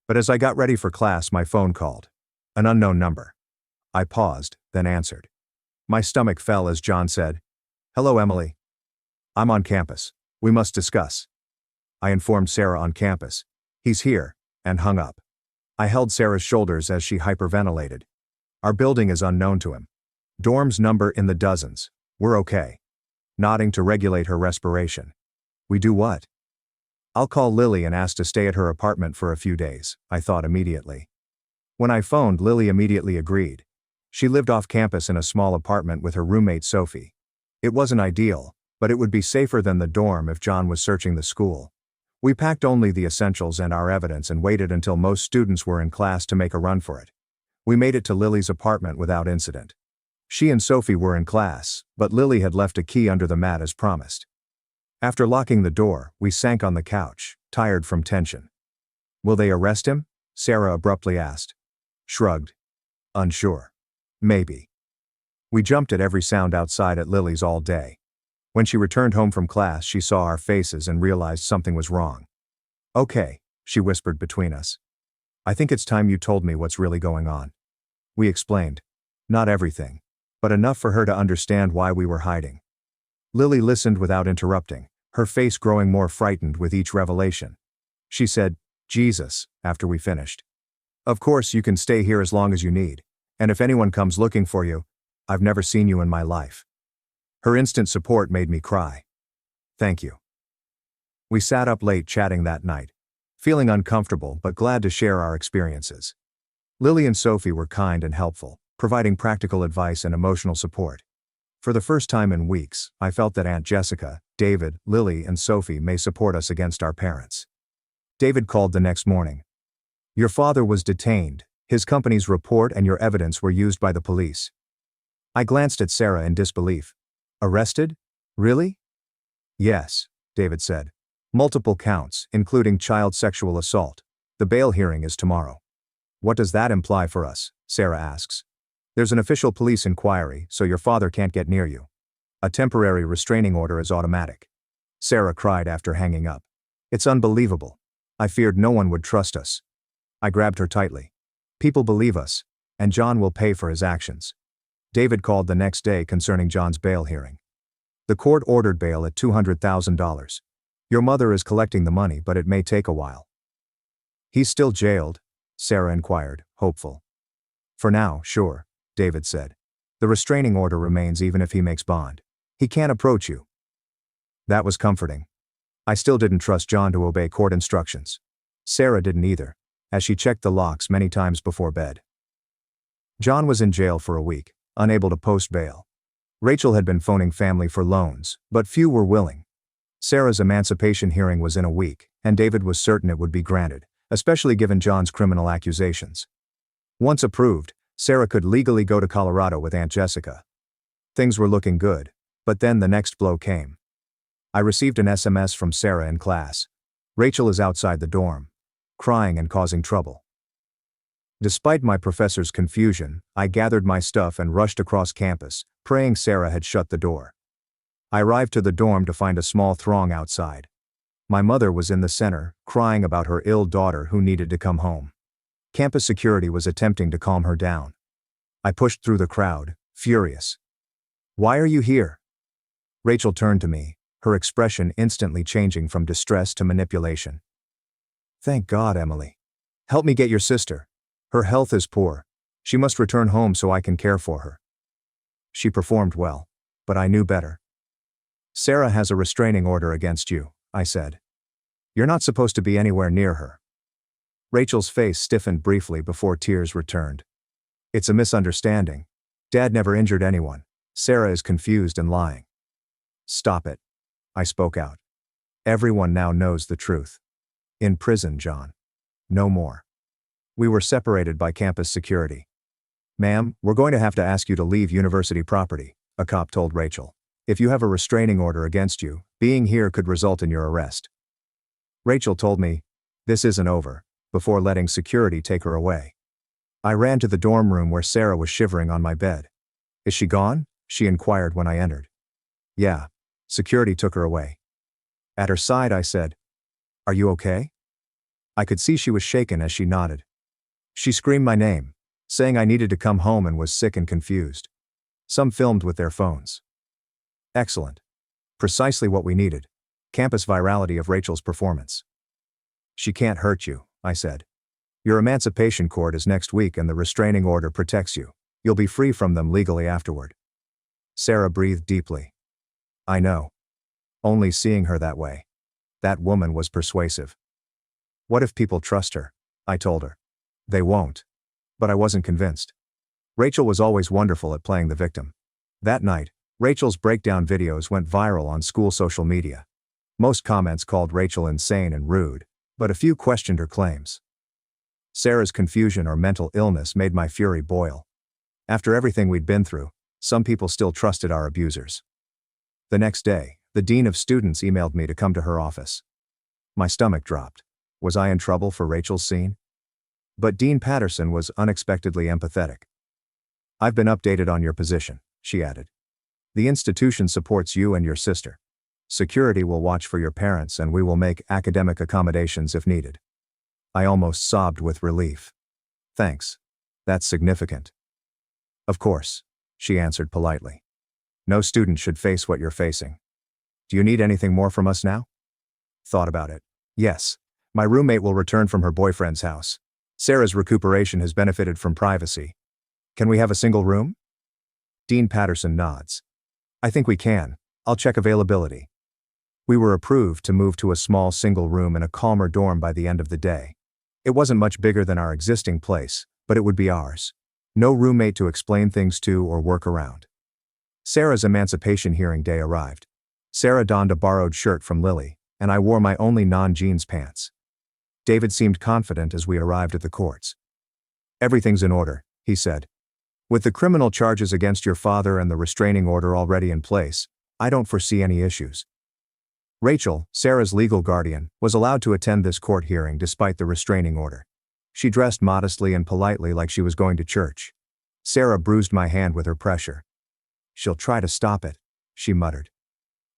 But as I got ready for class, my phone called. An unknown number. I paused, then answered. My stomach fell as John said, "Hello, Emily. I'm on campus. We must discuss." I informed Sarah on campus. "He's here," and hung up. I held Sarah's shoulders as she hyperventilated. "Our building is unknown to him. Dorms number in the dozens. We're okay." Nodding to regulate her respiration. "We do what?" "I'll call Lily and ask to stay at her apartment for a few days," I thought immediately. When I phoned, Lily immediately agreed. She lived off campus in a small apartment with her roommate Sophie. It wasn't ideal, but it would be safer than the dorm if John was searching the school. We packed only the essentials and our evidence and waited until most students were in class to make a run for it. We made it to Lily's apartment without incident. She and Sophie were in class, but Lily had left a key under the mat as promised. After locking the door, we sank on the couch, tired from tension. "Will they arrest him?" Sarah abruptly asked. Shrugged. "Unsure. Maybe." We jumped at every sound outside at Lily's all day. When she returned home from class, she saw our faces and realized something was wrong. "Okay," she whispered between us. "I think it's time you told me what's really going on." We explained. Not everything, but enough for her to understand why we were hiding. Lily listened without interrupting, her face growing more frightened with each revelation. She said, "Jesus," after we finished. "Of course you can stay here as long as you need, and if anyone comes looking for you, I've never seen you in my life." Her instant support made me cry. "Thank you." We sat up late chatting that night, feeling uncomfortable but glad to share our experiences. Lily and Sophie were kind and helpful, providing practical advice and emotional support. For the first time in weeks, I felt that Aunt Jessica, David, Lily, and Sophie may support us against our parents. David called the next morning. "Your father was detained. His company's report and your evidence were used by the police." I glanced at Sarah in disbelief. "Arrested? Really?" "Yes," David said. "Multiple counts, including child sexual assault. The bail hearing is tomorrow." "What does that imply for us?" Sarah asks. "There's an official police inquiry, so your father can't get near you. A temporary restraining order is automatic." Sarah cried after hanging up. "It's unbelievable. I feared no one would trust us." I grabbed her tightly. "People believe us, and John will pay for his actions." David called the next day concerning John's bail hearing. The court ordered bail at $200,000. Your mother is collecting the money, but it may take a while. He's still jailed? Sarah inquired, hopeful. For now, sure, David said. The restraining order remains even if he makes bond. He can't approach you. That was comforting. I still didn't trust John to obey court instructions. Sarah didn't either, as she checked the locks many times before bed. John was in jail for a week, unable to post bail. Rachel had been phoning family for loans, but few were willing. Sarah's emancipation hearing was in a week, and David was certain it would be granted, especially given John's criminal accusations. Once approved, Sarah could legally go to Colorado with Aunt Jessica. Things were looking good, but then the next blow came. I received an SMS from Sarah in class. Rachel is outside the dorm, crying and causing trouble. Despite my professor's confusion, I gathered my stuff and rushed across campus, praying Sarah had shut the door. I arrived to the dorm to find a small throng outside. My mother was in the center, crying about her ill daughter who needed to come home. Campus security was attempting to calm her down. I pushed through the crowd, furious. Why are you here? Rachel turned to me, her expression instantly changing from distress to manipulation. Thank God, Emily. Help me get your sister. Her health is poor. She must return home so I can care for her. She performed well, but I knew better. Sarah has a restraining order against you, I said. You're not supposed to be anywhere near her. Rachel's face stiffened briefly before tears returned. It's a misunderstanding. Dad never injured anyone. Sarah is confused and lying. Stop it. I spoke out. Everyone now knows the truth. In prison, John. No more. We were separated by campus security. Ma'am, we're going to have to ask you to leave university property, a cop told Rachel. If you have a restraining order against you, being here could result in your arrest. Rachel told me, this isn't over, before letting security take her away. I ran to the dorm room where Sarah was shivering on my bed. Is she gone? She inquired when I entered. Yeah, security took her away. At her side I said, are you okay? I could see she was shaken as she nodded. She screamed my name, saying I needed to come home and was sick and confused. Some filmed with their phones. Excellent. Precisely what we needed. Campus virality of Rachel's performance. She can't hurt you, I said. Your emancipation court is next week and the restraining order protects you. You'll be free from them legally afterward. Sarah breathed deeply. I know. Only seeing her that way. That woman was persuasive. What if people trust her? I told her. They won't. But I wasn't convinced. Rachel was always wonderful at playing the victim. That night, Rachel's breakdown videos went viral on school social media. Most comments called Rachel insane and rude, but a few questioned her claims. Sarah's confusion or mental illness made my fury boil. After everything we'd been through, some people still trusted our abusers. The next day, the dean of students emailed me to come to her office. My stomach dropped. Was I in trouble for Rachel's scene? But Dean Patterson was unexpectedly empathetic. I've been updated on your position, she added. The institution supports you and your sister. Security will watch for your parents and we will make academic accommodations if needed. I almost sobbed with relief. Thanks. That's significant. Of course, she answered politely. No student should face what you're facing. Do you need anything more from us now? Thought about it. Yes. My roommate will return from her boyfriend's house. Sarah's recuperation has benefited from privacy. Can we have a single room? Dean Patterson nods. I think we can. I'll check availability. We were approved to move to a small single room in a calmer dorm by the end of the day. It wasn't much bigger than our existing place, but it would be ours. No roommate to explain things to or work around. Sarah's emancipation hearing day arrived. Sarah donned a borrowed shirt from Lily, and I wore my only non-jeans pants. David seemed confident as we arrived at the courts. Everything's in order, he said. With the criminal charges against your father and the restraining order already in place, I don't foresee any issues. Rachel, Sarah's legal guardian, was allowed to attend this court hearing despite the restraining order. She dressed modestly and politely like she was going to church. Sarah bruised my hand with her pressure. She'll try to stop it, she muttered.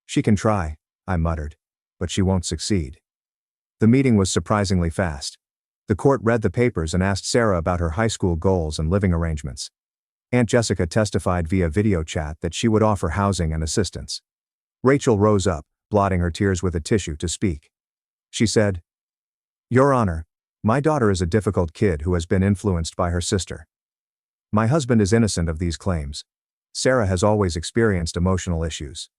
She can try, I muttered, but she won't succeed. The meeting was surprisingly fast. The court read the papers and asked Sarah about her high school goals and living arrangements. Aunt Jessica testified via video chat that she would offer housing and assistance. Rachel rose up, blotting her tears with a tissue to speak. She said, "Your Honor, my daughter is a difficult kid who has been influenced by her sister. My husband is innocent of these claims. Sarah has always experienced emotional issues."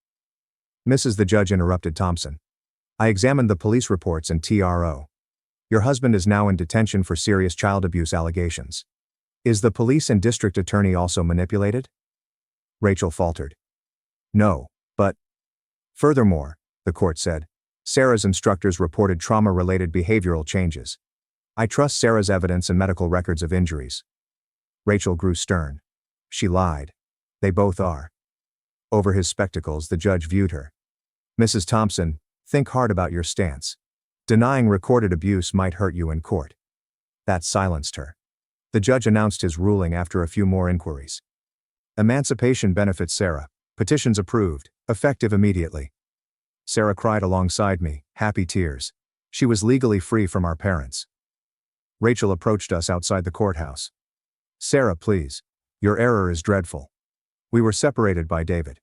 Mrs. the Judge interrupted Thompson. "I examined the police reports and TRO. Your husband is now in detention for serious child abuse allegations. Is the police and district attorney also manipulated?" Rachel faltered. "No, but..." "Furthermore," the court said, "Sarah's instructors reported trauma-related behavioral changes. I trust Sarah's evidence and medical records of injuries." Rachel grew stern. She lied. They both are. Over his spectacles, the judge viewed her. "Mrs. Thompson, think hard about your stance. Denying recorded abuse might hurt you in court." That silenced her. The judge announced his ruling after a few more inquiries. "Emancipation benefits Sarah. Petitions approved, effective immediately." Sarah cried alongside me, happy tears. She was legally free from our parents. Rachel approached us outside the courthouse. "Sarah, please. Your error is dreadful. We were separated by David.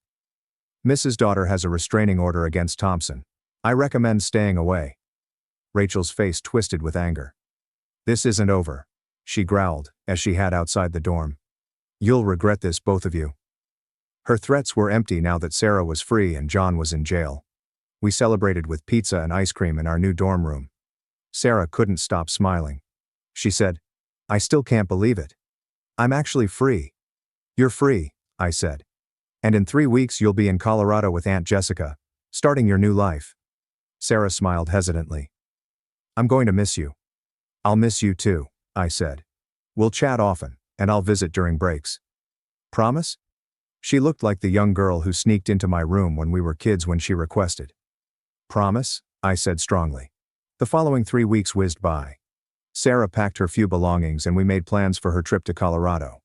Mrs. Daughter has a restraining order against Thompson. I recommend staying away." Rachel's face twisted with anger. "This isn't over," she growled, as she had outside the dorm. "You'll regret this, both of you." Her threats were empty now that Sarah was free and John was in jail. We celebrated with pizza and ice cream in our new dorm room. Sarah couldn't stop smiling. She said, "I still can't believe it. I'm actually free." "You're free," I said. "And in 3 weeks you'll be in Colorado with Aunt Jessica, starting your new life." Sarah smiled hesitantly. "I'm going to miss you." "I'll miss you too," I said. "We'll chat often, and I'll visit during breaks. Promise?" She looked like the young girl who sneaked into my room when we were kids when she requested. "Promise," I said strongly. The following 3 weeks whizzed by. Sarah packed her few belongings and we made plans for her trip to Colorado.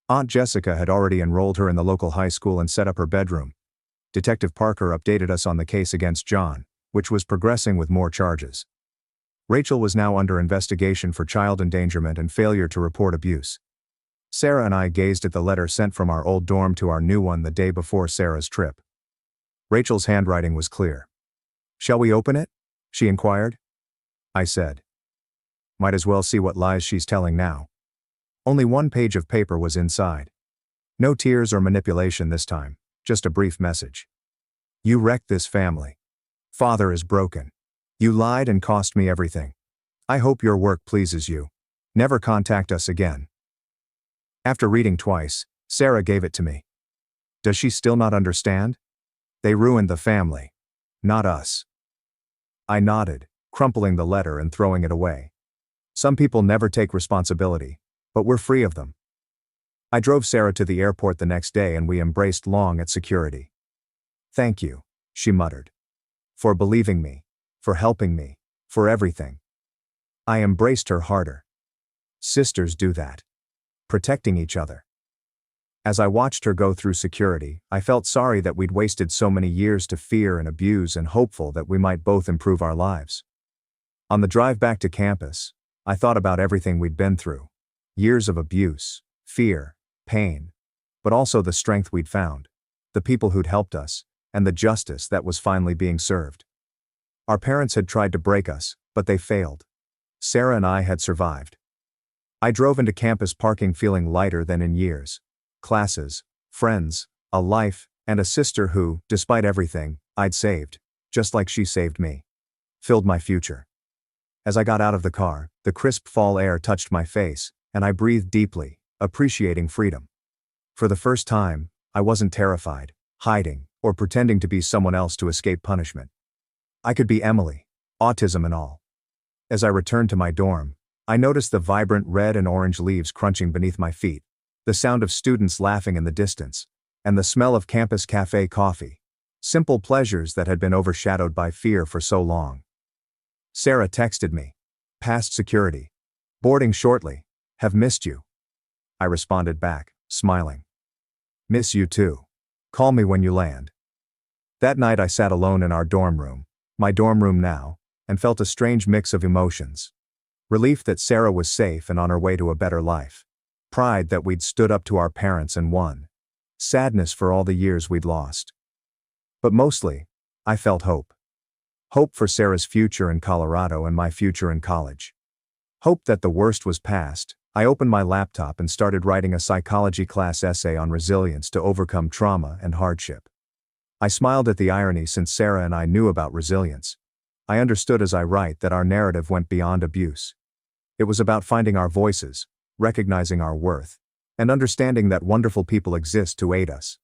Aunt Jessica had already enrolled her in the local high school and set up her bedroom. Detective Parker updated us on the case against John, which was progressing with more charges. Rachel was now under investigation for child endangerment and failure to report abuse. Sarah and I gazed at the letter sent from our old dorm to our new one the day before Sarah's trip. Rachel's handwriting was clear. "Shall we open it?" she inquired. I said. "Might as well see what lies she's telling now." Only 1 page of paper was inside. No tears or manipulation this time, just a brief message. "You wrecked this family. Father is broken. You lied and cost me everything. I hope your work pleases you. Never contact us again." After reading twice, Sarah gave it to me. Does she still not understand? They ruined the family. Not us. I nodded, crumpling the letter and throwing it away. Some people never take responsibility, but we're free of them. I drove Sarah to the airport the next day and we embraced long at security. "Thank you," she muttered. "For believing me, for helping me, for everything." I embraced her harder. Sisters do that. Protecting each other. As I watched her go through security, I felt sorry that we'd wasted so many years to fear and abuse and hopeful that we might both improve our lives. On the drive back to campus, I thought about everything we'd been through. Years of abuse, fear, pain, but also the strength we'd found, the people who'd helped us, and the justice that was finally being served. Our parents had tried to break us, but they failed. Sarah and I had survived. I drove into campus parking feeling lighter than in years. Classes, friends, a life, and a sister who, despite everything, I'd saved, just like she saved me, filled my future. As I got out of the car, the crisp fall air touched my face, and I breathed deeply, appreciating freedom. For the first time, I wasn't terrified, hiding, or pretending to be someone else to escape punishment. I could be Emily, autism and all. As I returned to my dorm, I noticed the vibrant red and orange leaves crunching beneath my feet, the sound of students laughing in the distance, and the smell of campus cafe coffee. Simple pleasures that had been overshadowed by fear for so long. Sarah texted me. "Past security. Boarding shortly. Have missed you." I responded back, smiling. "Miss you too. Call me when you land." That night I sat alone in our dorm room, my dorm room now, and felt a strange mix of emotions. Relief that Sarah was safe and on her way to a better life. Pride that we'd stood up to our parents and won. Sadness for all the years we'd lost. But mostly, I felt hope. Hope for Sarah's future in Colorado and my future in college. Hope that the worst was past. I opened my laptop and started writing a psychology class essay on resilience to overcome trauma and hardship. I smiled at the irony since Sarah and I knew about resilience. I understood as I write that our narrative went beyond abuse. It was about finding our voices, recognizing our worth, and understanding that wonderful people exist to aid us.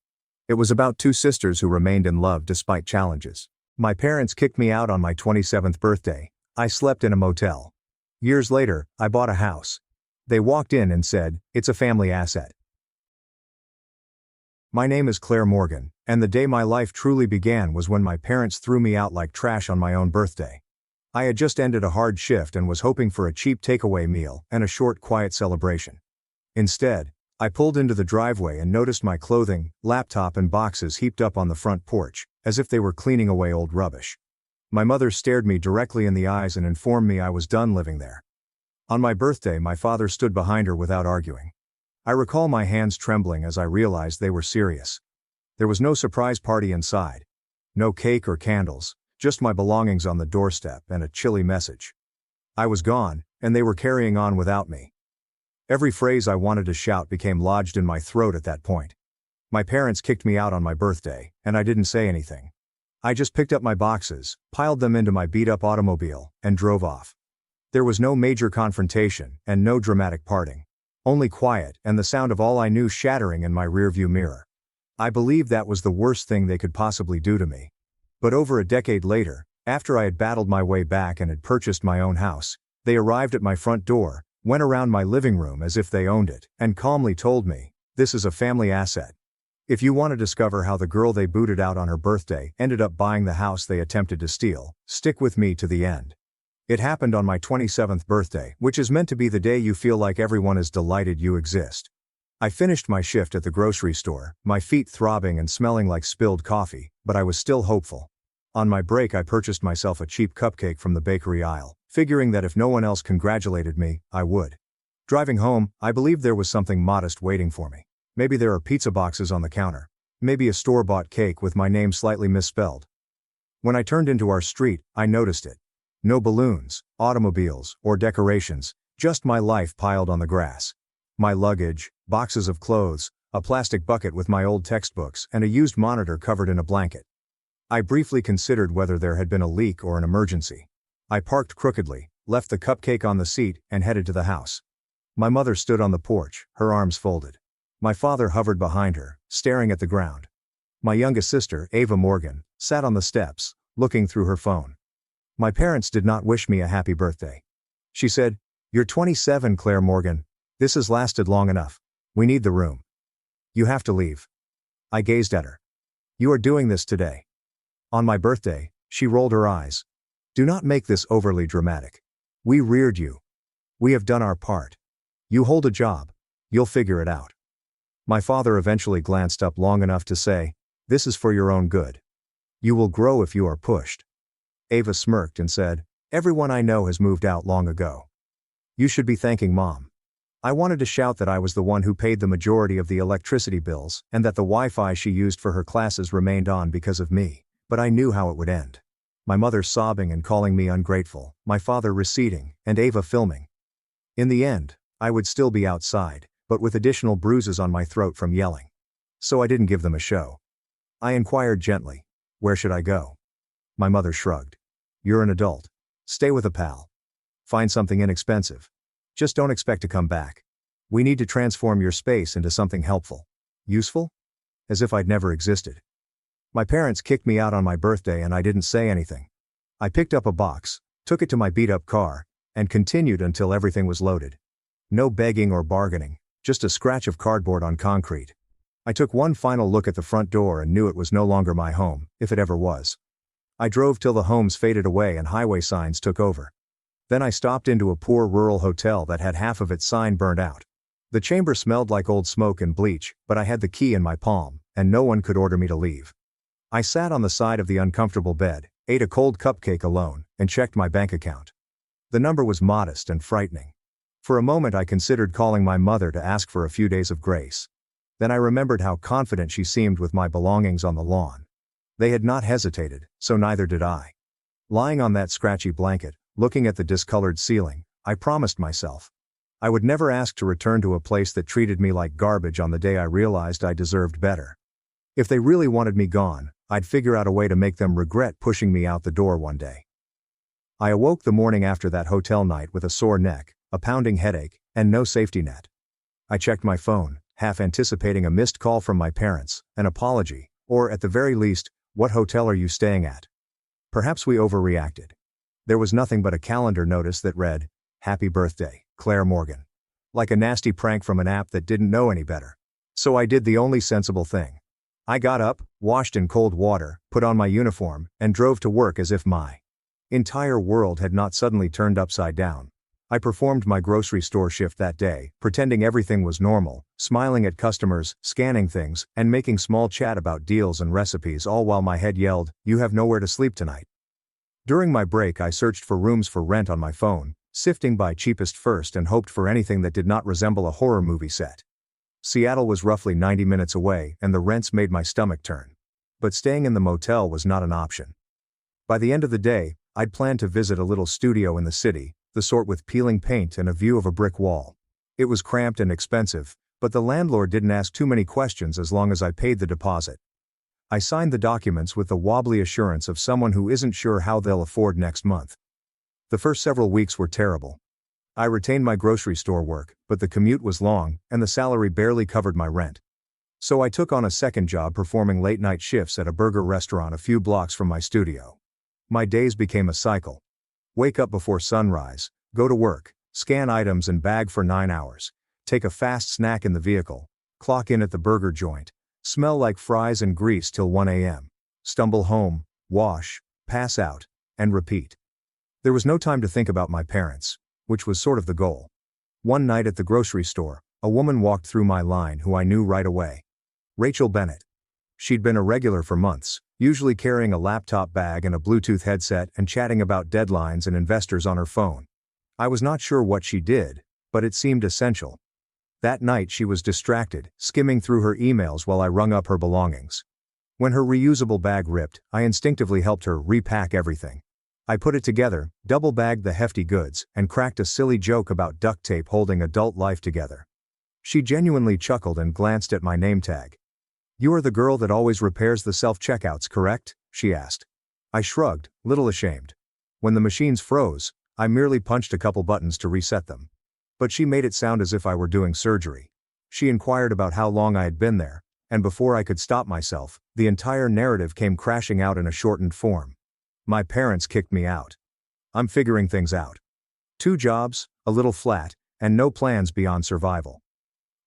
It was about two sisters who remained in love despite challenges. My parents kicked me out on my 27th birthday. I slept in a motel. Years later, I bought a house. They walked in and said, "It's a family asset." My name is Claire Morgan, and the day my life truly began was when my parents threw me out like trash on my own birthday. I had just ended a hard shift and was hoping for a cheap takeaway meal and a short, quiet celebration. Instead, I pulled into the driveway and noticed my clothing, laptop, and boxes heaped up on the front porch, as if they were cleaning away old rubbish. My mother stared me directly in the eyes and informed me I was done living there. On my birthday, my father stood behind her without arguing. I recall my hands trembling as I realized they were serious. There was no surprise party inside. No cake or candles, just my belongings on the doorstep and a chilly message. I was gone, and they were carrying on without me. Every phrase I wanted to shout became lodged in my throat at that point. My parents kicked me out on my birthday, and I didn't say anything. I just picked up my boxes, piled them into my beat-up automobile, and drove off. There was no major confrontation, and no dramatic parting. Only quiet and the sound of all I knew shattering in my rearview mirror. I believed that was the worst thing they could possibly do to me. But over a decade later, after I had battled my way back and had purchased my own house, they arrived at my front door, went around my living room as if they owned it, and calmly told me, "This is a family asset. If you want to discover how the girl they booted out on her birthday ended up buying the house they attempted to steal, stick with me to the end." It happened on my 27th birthday, which is meant to be the day you feel like everyone is delighted you exist. I finished my shift at the grocery store, my feet throbbing and smelling like spilled coffee, but I was still hopeful. On my break, I purchased myself a cheap cupcake from the bakery aisle, figuring that if no one else congratulated me, I would. Driving home, I believed there was something modest waiting for me. Maybe there are pizza boxes on the counter. Maybe a store-bought cake with my name slightly misspelled. When I turned into our street, I noticed it. No balloons, automobiles, or decorations, just my life piled on the grass. My luggage, boxes of clothes, a plastic bucket with my old textbooks, and a used monitor covered in a blanket. I briefly considered whether there had been a leak or an emergency. I parked crookedly, left the cupcake on the seat, and headed to the house. My mother stood on the porch, her arms folded. My father hovered behind her, staring at the ground. My youngest sister, Ava Morgan, sat on the steps, looking through her phone. My parents did not wish me a happy birthday. She said, "You're 27, Claire Morgan. This has lasted long enough. We need the room. You have to leave." I gazed at her. "You are doing this today." On my birthday, she rolled her eyes. "Do not make this overly dramatic. We reared you. We have done our part. You hold a job. You'll figure it out." My father eventually glanced up long enough to say, "This is for your own good. You will grow if you are pushed." Ava smirked and said, "Everyone I know has moved out long ago. You should be thanking Mom." I wanted to shout that I was the one who paid the majority of the electricity bills, and that the Wi-Fi she used for her classes remained on because of me, but I knew how it would end. My mother sobbing and calling me ungrateful, my father receding, and Ava filming. In the end, I would still be outside, but with additional bruises on my throat from yelling. So I didn't give them a show. I inquired gently, "Where should I go?" My mother shrugged. "You're an adult. Stay with a pal. Find something inexpensive. Just don't expect to come back. We need to transform your space into something helpful. Useful?" As if I'd never existed. My parents kicked me out on my birthday and I didn't say anything. I picked up a box, took it to my beat-up car, and continued until everything was loaded. No begging or bargaining, just a scratch of cardboard on concrete. I took one final look at the front door and knew it was no longer my home, if it ever was. I drove till the homes faded away and highway signs took over. Then I stopped into a poor rural hotel that had half of its sign burned out. The chamber smelled like old smoke and bleach, but I had the key in my palm, and no one could order me to leave. I sat on the side of the uncomfortable bed, ate a cold cupcake alone, and checked my bank account. The number was modest and frightening. For a moment I considered calling my mother to ask for a few days of grace. Then I remembered how confident she seemed with my belongings on the lawn. They had not hesitated, so neither did I. Lying on that scratchy blanket, looking at the discolored ceiling, I promised myself I would never ask to return to a place that treated me like garbage on the day I realized I deserved better. If they really wanted me gone, I'd figure out a way to make them regret pushing me out the door one day. I awoke the morning after that hotel night with a sore neck, a pounding headache, and no safety net. I checked my phone, half anticipating a missed call from my parents, an apology, or at the very least, "What hotel are you staying at?" Perhaps we overreacted. There was nothing but a calendar notice that read, "Happy birthday, Claire Morgan." Like a nasty prank from an app that didn't know any better. So I did the only sensible thing. I got up, washed in cold water, put on my uniform, and drove to work as if my entire world had not suddenly turned upside down. I performed my grocery store shift that day, pretending everything was normal, smiling at customers, scanning things, and making small chat about deals and recipes, all while my head yelled, "You have nowhere to sleep tonight." During my break, I searched for rooms for rent on my phone, sifting by cheapest first, and hoped for anything that did not resemble a horror movie set. Seattle was roughly 90 minutes away, and the rents made my stomach turn. But staying in the motel was not an option. By the end of the day, I'd planned to visit a little studio in the city, the sort with peeling paint and a view of a brick wall. It was cramped and expensive, but the landlord didn't ask too many questions as long as I paid the deposit. I signed the documents with the wobbly assurance of someone who isn't sure how they'll afford next month. The first several weeks were terrible. I retained my grocery store work, but the commute was long, and the salary barely covered my rent. So I took on a second job performing late-night shifts at a burger restaurant a few blocks from my studio. My days became a cycle. Wake up before sunrise, go to work, scan items and bag for 9 hours, take a fast snack in the vehicle, clock in at the burger joint, smell like fries and grease till 1 a.m., stumble home, wash, pass out, and repeat. There was no time to think about my parents, which was sort of the goal. One night at the grocery store, a woman walked through my line who I knew right away. Rachel Bennett. She'd been a regular for months, usually carrying a laptop bag and a Bluetooth headset and chatting about deadlines and investors on her phone. I was not sure what she did, but it seemed essential. That night she was distracted, skimming through her emails while I rung up her belongings. When her reusable bag ripped, I instinctively helped her repack everything. I put it together, double-bagged the hefty goods, and cracked a silly joke about duct tape holding adult life together. She genuinely chuckled and glanced at my name tag. "You are the girl that always repairs the self-checkouts, correct?" she asked. I shrugged, little ashamed. When the machines froze, I merely punched a couple buttons to reset them. But she made it sound as if I were doing surgery. She inquired about how long I had been there, and before I could stop myself, the entire narrative came crashing out in a shortened form. My parents kicked me out. I'm figuring things out. 2 jobs, a little flat, and no plans beyond survival.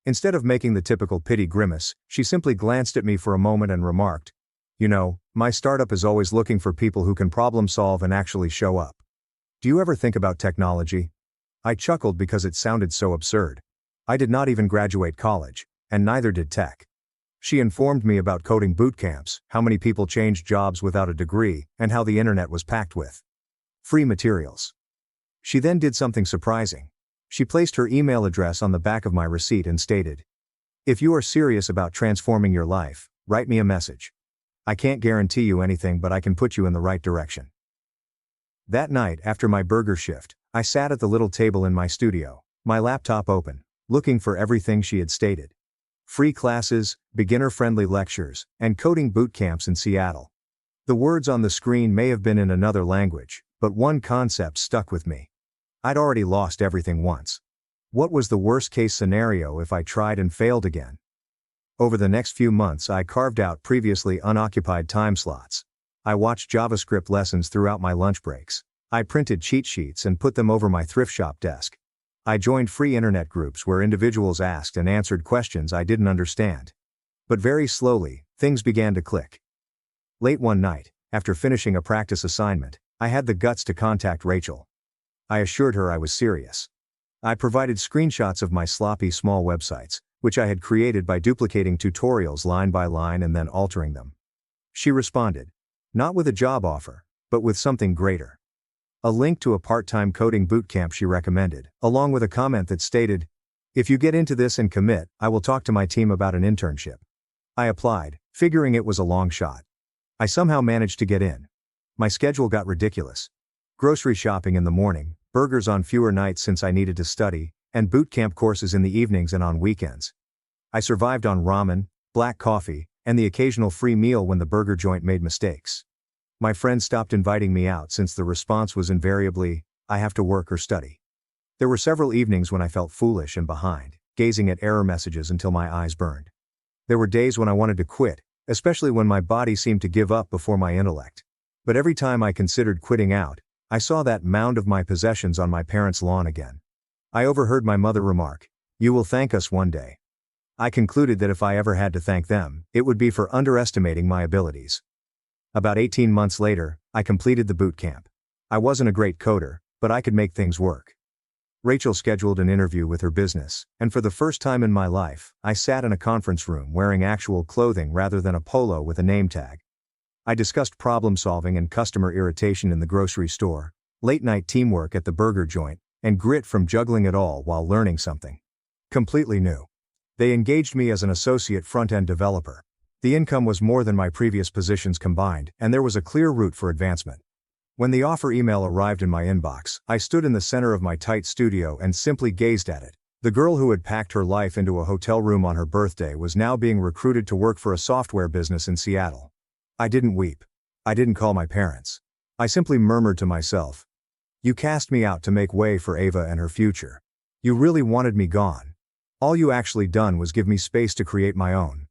Instead of making the typical pity grimace, she simply glanced at me for a moment and remarked, "You know, my startup is always looking for people who can problem solve and actually show up. Do you ever think about technology?" I chuckled because it sounded so absurd. I did not even graduate college, and neither did tech. She informed me about coding boot camps, how many people changed jobs without a degree, and how the internet was packed with free materials. She then did something surprising. She placed her email address on the back of my receipt and stated, "If you are serious about transforming your life, write me a message. I can't guarantee you anything, but I can put you in the right direction." That night, after my burger shift, I sat at the little table in my studio, my laptop open, looking for everything she had stated. Free classes, beginner-friendly lectures, and coding boot camps in Seattle. The words on the screen may have been in another language, but one concept stuck with me. I'd already lost everything once. What was the worst-case scenario if I tried and failed again? Over the next few months, I carved out previously unoccupied time slots. I watched JavaScript lessons throughout my lunch breaks. I printed cheat sheets and put them over my thrift shop desk. I joined free internet groups where individuals asked and answered questions I didn't understand. But very slowly, things began to click. Late one night, after finishing a practice assignment, I had the guts to contact Rachel. I assured her I was serious. I provided screenshots of my sloppy small websites, which I had created by duplicating tutorials line by line and then altering them. She responded, not with a job offer, but with something greater. A link to a part-time coding bootcamp she recommended, along with a comment that stated, "If you get into this and commit, I will talk to my team about an internship." I applied, figuring it was a long shot. I somehow managed to get in. My schedule got ridiculous. Grocery shopping in the morning, burgers on fewer nights since I needed to study, and boot camp courses in the evenings and on weekends. I survived on ramen, black coffee, and the occasional free meal when the burger joint made mistakes. My friends stopped inviting me out since the response was invariably, "I have to work or study." There were several evenings when I felt foolish and behind, gazing at error messages until my eyes burned. There were days when I wanted to quit, especially when my body seemed to give up before my intellect. But every time I considered quitting out, I saw that mound of my possessions on my parents' lawn again. I overheard my mother remark, "You will thank us one day." I concluded that if I ever had to thank them, it would be for underestimating my abilities. About 18 months later, I completed the boot camp. I wasn't a great coder, but I could make things work. Rachel scheduled an interview with her business, and for the first time in my life, I sat in a conference room wearing actual clothing rather than a polo with a name tag. I discussed problem solving and customer irritation in the grocery store, late night teamwork at the burger joint, and grit from juggling it all while learning something completely new. They engaged me as an associate front-end developer. The income was more than my previous positions combined, and there was a clear route for advancement. When the offer email arrived in my inbox, I stood in the center of my tight studio and simply gazed at it. The girl who had packed her life into a hotel room on her birthday was now being recruited to work for a software business in Seattle. I didn't weep. I didn't call my parents. I simply murmured to myself, "You cast me out to make way for Ava and her future. You really wanted me gone. All you actually done was give me space to create my own."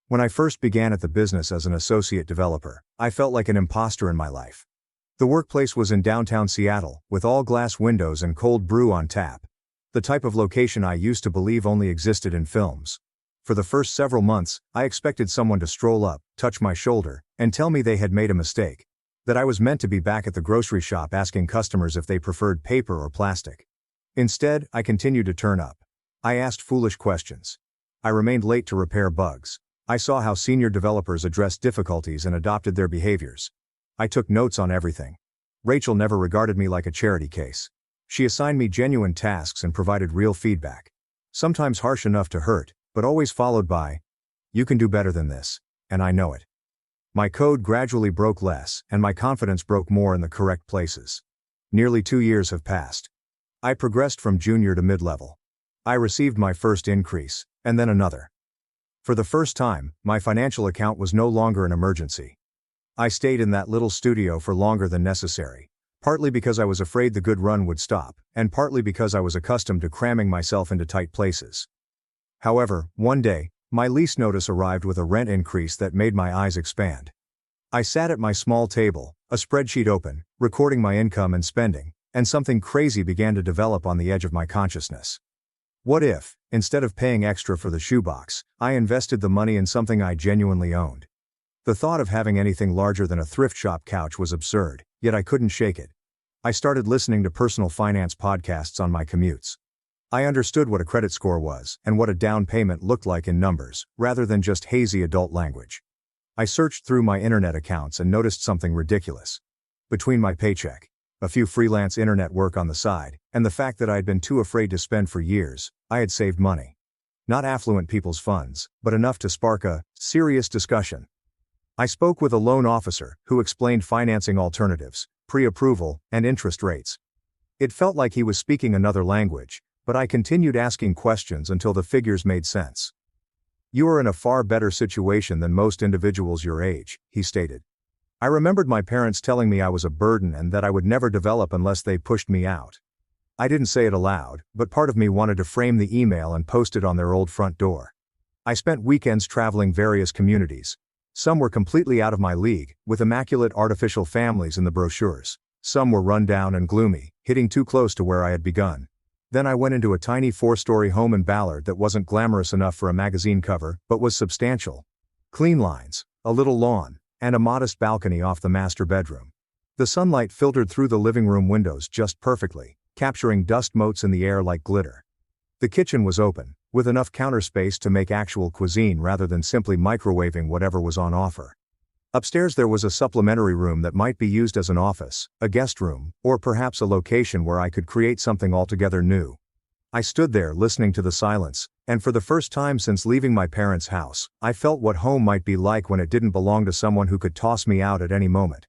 When I first began at the business as an associate developer, I felt like an imposter in my life. The workplace was in downtown Seattle, with all glass windows and cold brew on tap. The type of location I used to believe only existed in films. For the first several months, I expected someone to stroll up, touch my shoulder, and tell me they had made a mistake. That I was meant to be back at the grocery shop asking customers if they preferred paper or plastic. Instead, I continued to turn up. I asked foolish questions. I remained late to repair bugs. I saw how senior developers addressed difficulties and adopted their behaviors. I took notes on everything. Rachel never regarded me like a charity case. She assigned me genuine tasks and provided real feedback. Sometimes harsh enough to hurt, but always followed by, "You can do better than this, and I know it." My code gradually broke less, and my confidence broke more in the correct places. Nearly 2 years have passed. I progressed from junior to mid-level. I received my first increase, and then another. For the first time, my financial account was no longer an emergency. I stayed in that little studio for longer than necessary, partly because I was afraid the good run would stop, and partly because I was accustomed to cramming myself into tight places. However, one day, my lease notice arrived with a rent increase that made my eyes expand. I sat at my small table, a spreadsheet open, recording my income and spending, and something crazy began to develop on the edge of my consciousness. What if, instead of paying extra for the shoebox, I invested the money in something I genuinely owned? The thought of having anything larger than a thrift shop couch was absurd, yet I couldn't shake it. I started listening to personal finance podcasts on my commutes. I understood what a credit score was, and what a down payment looked like in numbers, rather than just hazy adult language. I searched through my internet accounts and noticed something ridiculous. Between my paycheck, a few freelance internet work on the side, and the fact that I had been too afraid to spend for years, I had saved money. Not affluent people's funds, but enough to spark a serious discussion. I spoke with a loan officer, who explained financing alternatives, pre-approval, and interest rates. It felt like he was speaking another language, but I continued asking questions until the figures made sense. "You are in a far better situation than most individuals your age," he stated. I remembered my parents telling me I was a burden and that I would never develop unless they pushed me out. I didn't say it aloud, but part of me wanted to frame the email and post it on their old front door. I spent weekends traveling various communities. Some were completely out of my league, with immaculate artificial families in the brochures. Some were run down and gloomy, hitting too close to where I had begun. Then I went into a tiny 4-story home in Ballard that wasn't glamorous enough for a magazine cover, but was substantial. Clean lines, a little lawn, and a modest balcony off the master bedroom. The sunlight filtered through the living room windows just perfectly, capturing dust motes in the air like glitter. The kitchen was open, with enough counter space to make actual cuisine rather than simply microwaving whatever was on offer. Upstairs there was a supplementary room that might be used as an office, a guest room, or perhaps a location where I could create something altogether new. I stood there listening to the silence, and for the first time since leaving my parents' house, I felt what home might be like when it didn't belong to someone who could toss me out at any moment.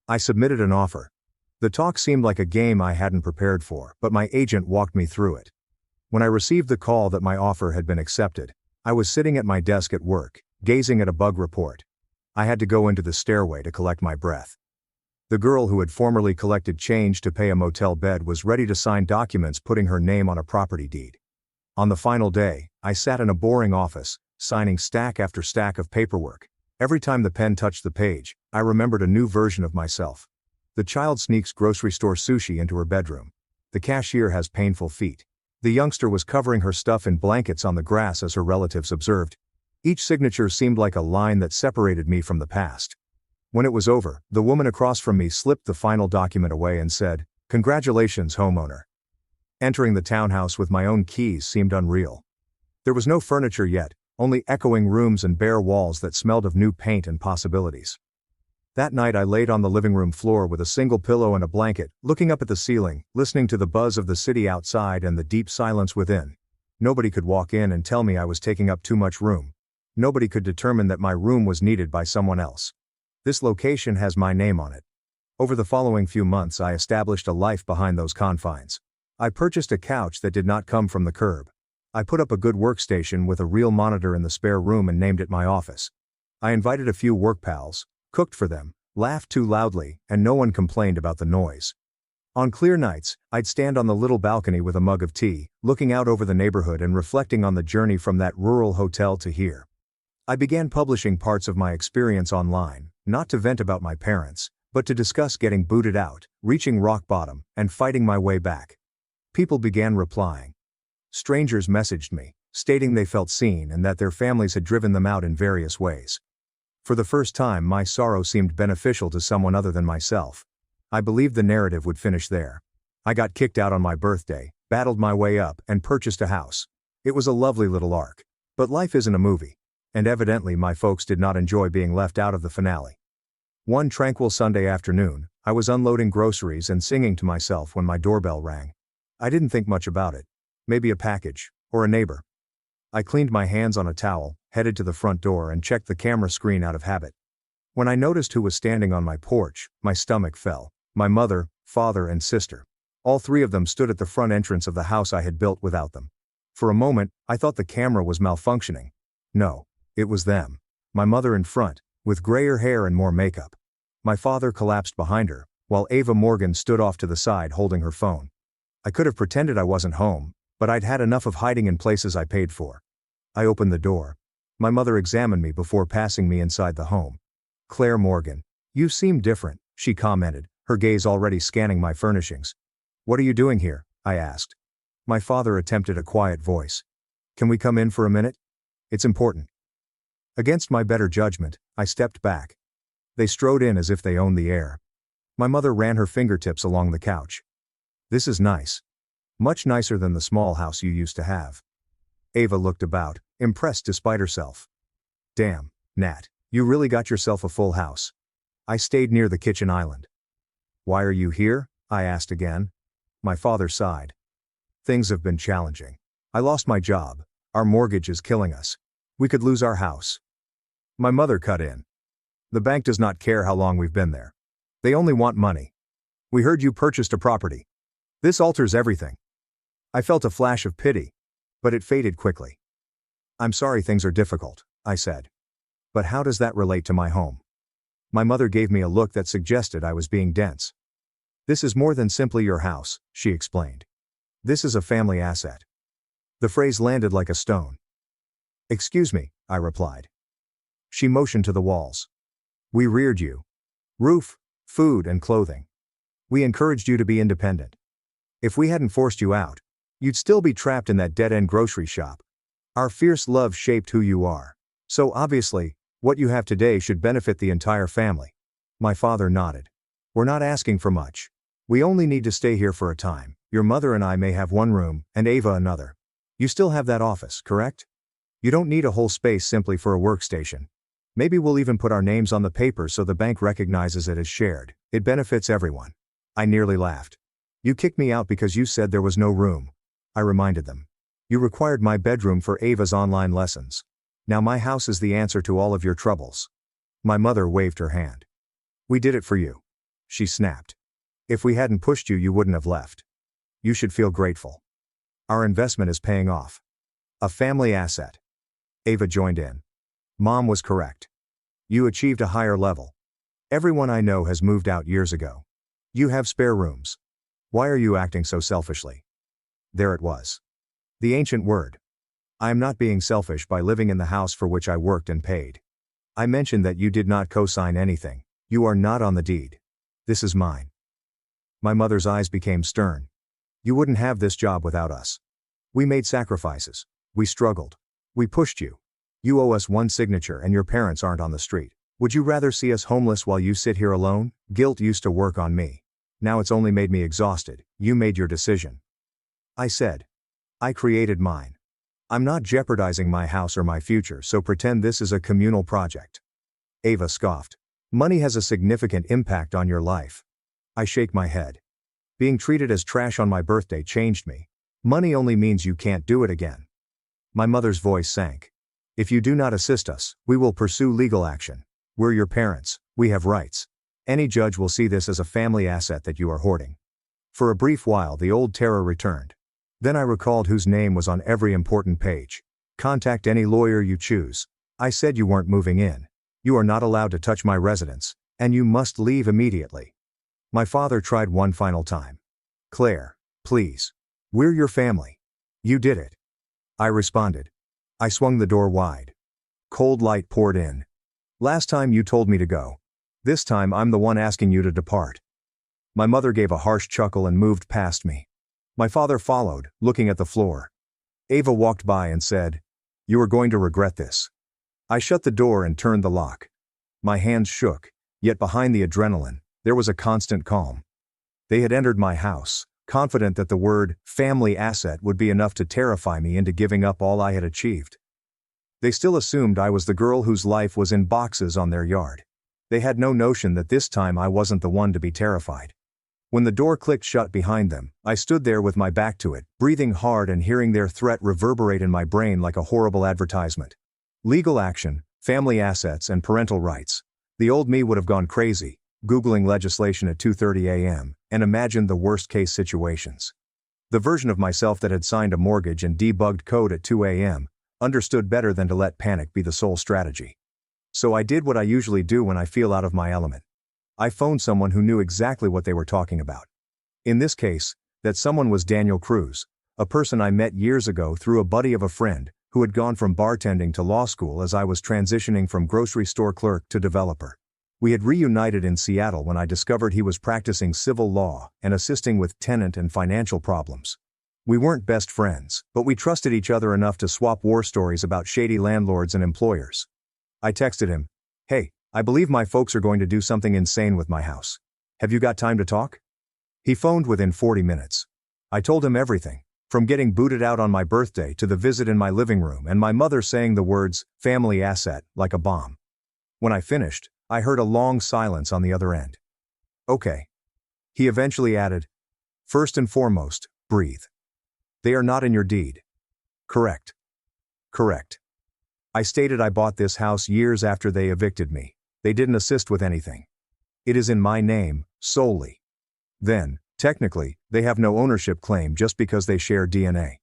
I submitted an offer. The talk seemed like a game I hadn't prepared for, but my agent walked me through it. When I received the call that my offer had been accepted, I was sitting at my desk at work, gazing at a bug report. I had to go into the stairway to collect my breath. The girl who had formerly collected change to pay a motel bed was ready to sign documents putting her name on a property deed. On the final day, I sat in a boring office, signing stack after stack of paperwork. Every time the pen touched the page, I remembered a new version of myself. The child sneaks grocery store sushi into her bedroom. The cashier has painful feet. The youngster was covering her stuff in blankets on the grass as her relatives observed. Each signature seemed like a line that separated me from the past. When it was over, the woman across from me slipped the final document away and said, "Congratulations, homeowner." Entering the townhouse with my own keys seemed unreal. There was no furniture yet, only echoing rooms and bare walls that smelled of new paint and possibilities. That night I laid on the living room floor with a single pillow and a blanket, looking up at the ceiling, listening to the buzz of the city outside and the deep silence within. Nobody could walk in and tell me I was taking up too much room. Nobody could determine that my room was needed by someone else. This location has my name on it. Over the following few months I established a life behind those confines. I purchased a couch that did not come from the curb. I put up a good workstation with a real monitor in the spare room and named it my office. I invited a few work pals, cooked for them, laughed too loudly, and no one complained about the noise. On clear nights, I'd stand on the little balcony with a mug of tea, looking out over the neighborhood and reflecting on the journey from that rural hotel to here. I began publishing parts of my experience online, not to vent about my parents, but to discuss getting booted out, reaching rock bottom, and fighting my way back. People began replying. Strangers messaged me, stating they felt seen and that their families had driven them out in various ways. For the first time, my sorrow seemed beneficial to someone other than myself. I believed the narrative would finish there. I got kicked out on my birthday, battled my way up, and purchased a house. It was a lovely little arc. But life isn't a movie. And evidently my folks did not enjoy being left out of the finale. One tranquil Sunday afternoon, I was unloading groceries and singing to myself when my doorbell rang. I didn't think much about it. Maybe a package, or a neighbor. I cleaned my hands on a towel, headed to the front door and checked the camera screen out of habit. When I noticed who was standing on my porch, my stomach fell. My mother, father, and sister. All three of them stood at the front entrance of the house I had built without them. For a moment, I thought the camera was malfunctioning. No. It was them. My mother in front, with grayer hair and more makeup. My father collapsed behind her, while Ava Morgan stood off to the side holding her phone. I could have pretended I wasn't home, but I'd had enough of hiding in places I paid for. I opened the door. My mother examined me before passing me inside the home. "Claire Morgan, you seem different," she commented, her gaze already scanning my furnishings. "What are you doing here?" I asked. My father attempted a quiet voice. "Can we come in for a minute? It's important." Against my better judgment, I stepped back. They strode in as if they owned the air. My mother ran her fingertips along the couch. "This is nice. Much nicer than the small house you used to have." Ava looked about, impressed despite herself. "Damn, Nat, you really got yourself a full house." I stayed near the kitchen island. "Why are you here?" I asked again. My father sighed. "Things have been challenging. I lost my job. Our mortgage is killing us. We could lose our house." My mother cut in. "The bank does not care how long we've been there. They only want money. We heard you purchased a property. This alters everything." I felt a flash of pity, but it faded quickly. "I'm sorry things are difficult," I said. "But how does that relate to my home?" My mother gave me a look that suggested I was being dense. "This is more than simply your house," she explained. "This is a family asset." The phrase landed like a stone. "Excuse me," I replied. She motioned to the walls. "We reared you. Roof, food, and clothing. We encouraged you to be independent. If we hadn't forced you out, you'd still be trapped in that dead-end grocery shop. Our fierce love shaped who you are. So obviously, what you have today should benefit the entire family." My father nodded. "We're not asking for much. We only need to stay here for a time. Your mother and I may have one room, and Ava another. You still have that office, correct? You don't need a whole space simply for a workstation. Maybe we'll even put our names on the paper so the bank recognizes it as shared. It benefits everyone." I nearly laughed. "You kicked me out because you said there was no room. I reminded them. You required my bedroom for Ava's online lessons. Now my house is the answer to all of your troubles. My mother waved her hand. We did it for you. She snapped. If we hadn't pushed you, you wouldn't have left. You should feel grateful. Our investment is paying off. A family asset. Ava joined in. Mom was correct. You achieved a higher level. Everyone I know has moved out years ago. You have spare rooms. Why are you acting so selfishly? There it was. The ancient word. I am not being selfish by living in the house for which I worked and paid. I mentioned that you did not co-sign anything. You are not on the deed. This is mine. My mother's eyes became stern. You wouldn't have this job without us. We made sacrifices. We struggled. We pushed you. You owe us one signature and your parents aren't on the street. Would you rather see us homeless while you sit here alone? Guilt used to work on me. Now it's only made me exhausted. You made your decision. I said. I created mine. I'm not jeopardizing my house or my future, so pretend this is a communal project. Ava scoffed. Money has a significant impact on your life. I shake my head. Being treated as trash on my birthday changed me. Money only means you can't do it again. My mother's voice sank. If you do not assist us, we will pursue legal action. We're your parents, we have rights. Any judge will see this as a family asset that you are hoarding. For a brief while the old terror returned. Then I recalled whose name was on every important page. Contact any lawyer you choose. I said you weren't moving in. You are not allowed to touch my residence, and you must leave immediately. My father tried one final time. Claire, please. We're your family. You did it. I responded. I swung the door wide. Cold light poured in. Last time you told me to go. This time I'm the one asking you to depart. My mother gave a harsh chuckle and moved past me. My father followed, looking at the floor. Ava walked by and said, "You are going to regret this." I shut the door and turned the lock. My hands shook, yet behind the adrenaline, there was a constant calm. They had entered my house, confident that the word family asset would be enough to terrify me into giving up all I had achieved. They still assumed I was the girl whose life was in boxes on their yard. They had no notion that this time I wasn't the one to be terrified. When the door clicked shut behind them, I stood there with my back to it, breathing hard and hearing their threat reverberate in my brain like a horrible advertisement. Legal action, family assets, and parental rights. The old me would have gone crazy, Googling legislation at 2:30 a.m., and imagined the worst-case situations. The version of myself that had signed a mortgage and debugged code at 2 a.m., understood better than to let panic be the sole strategy. So I did what I usually do when I feel out of my element. I phoned someone who knew exactly what they were talking about. In this case, that someone was Daniel Cruz, a person I met years ago through a buddy of a friend, who had gone from bartending to law school as I was transitioning from grocery store clerk to developer. We had reunited in Seattle when I discovered he was practicing civil law and assisting with tenant and financial problems. We weren't best friends, but we trusted each other enough to swap war stories about shady landlords and employers. I texted him, "Hey, I believe my folks are going to do something insane with my house. Have you got time to talk?" He phoned within 40 minutes. I told him everything, from getting booted out on my birthday to the visit in my living room and my mother saying the words, family asset, like a bomb. When I finished, I heard a long silence on the other end. "Okay." He eventually added, "First and foremost, breathe. They are not in your deed." "Correct." "Correct." I stated I bought this house years after they evicted me. They didn't assist with anything. It is in my name, solely. Then, technically, they have no ownership claim just because they share DNA.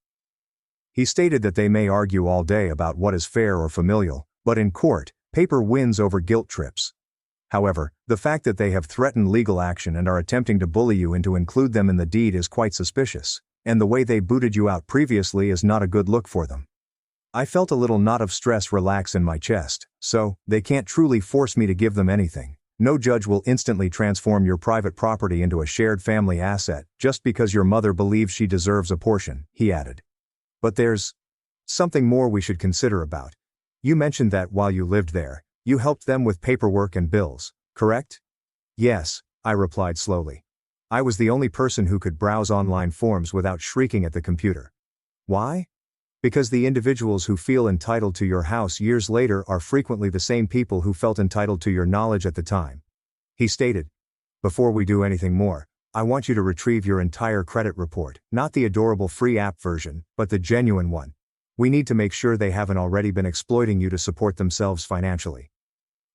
He stated that they may argue all day about what is fair or familial, but in court, paper wins over guilt trips. However, the fact that they have threatened legal action and are attempting to bully you into include them in the deed is quite suspicious, and the way they booted you out previously is not a good look for them. I felt a little knot of stress relax in my chest, so, they can't truly force me to give them anything. No judge will instantly transform your private property into a shared family asset just because your mother believes she deserves a portion, he added. But there's something more we should consider about. You mentioned that while you lived there, you helped them with paperwork and bills, correct? Yes, I replied slowly. I was the only person who could browse online forms without shrieking at the computer. Why? Because the individuals who feel entitled to your house years later are frequently the same people who felt entitled to your knowledge at the time. He stated, "Before we do anything more, I want you to retrieve your entire credit report, not the adorable free app version, but the genuine one. We need to make sure they haven't already been exploiting you to support themselves financially."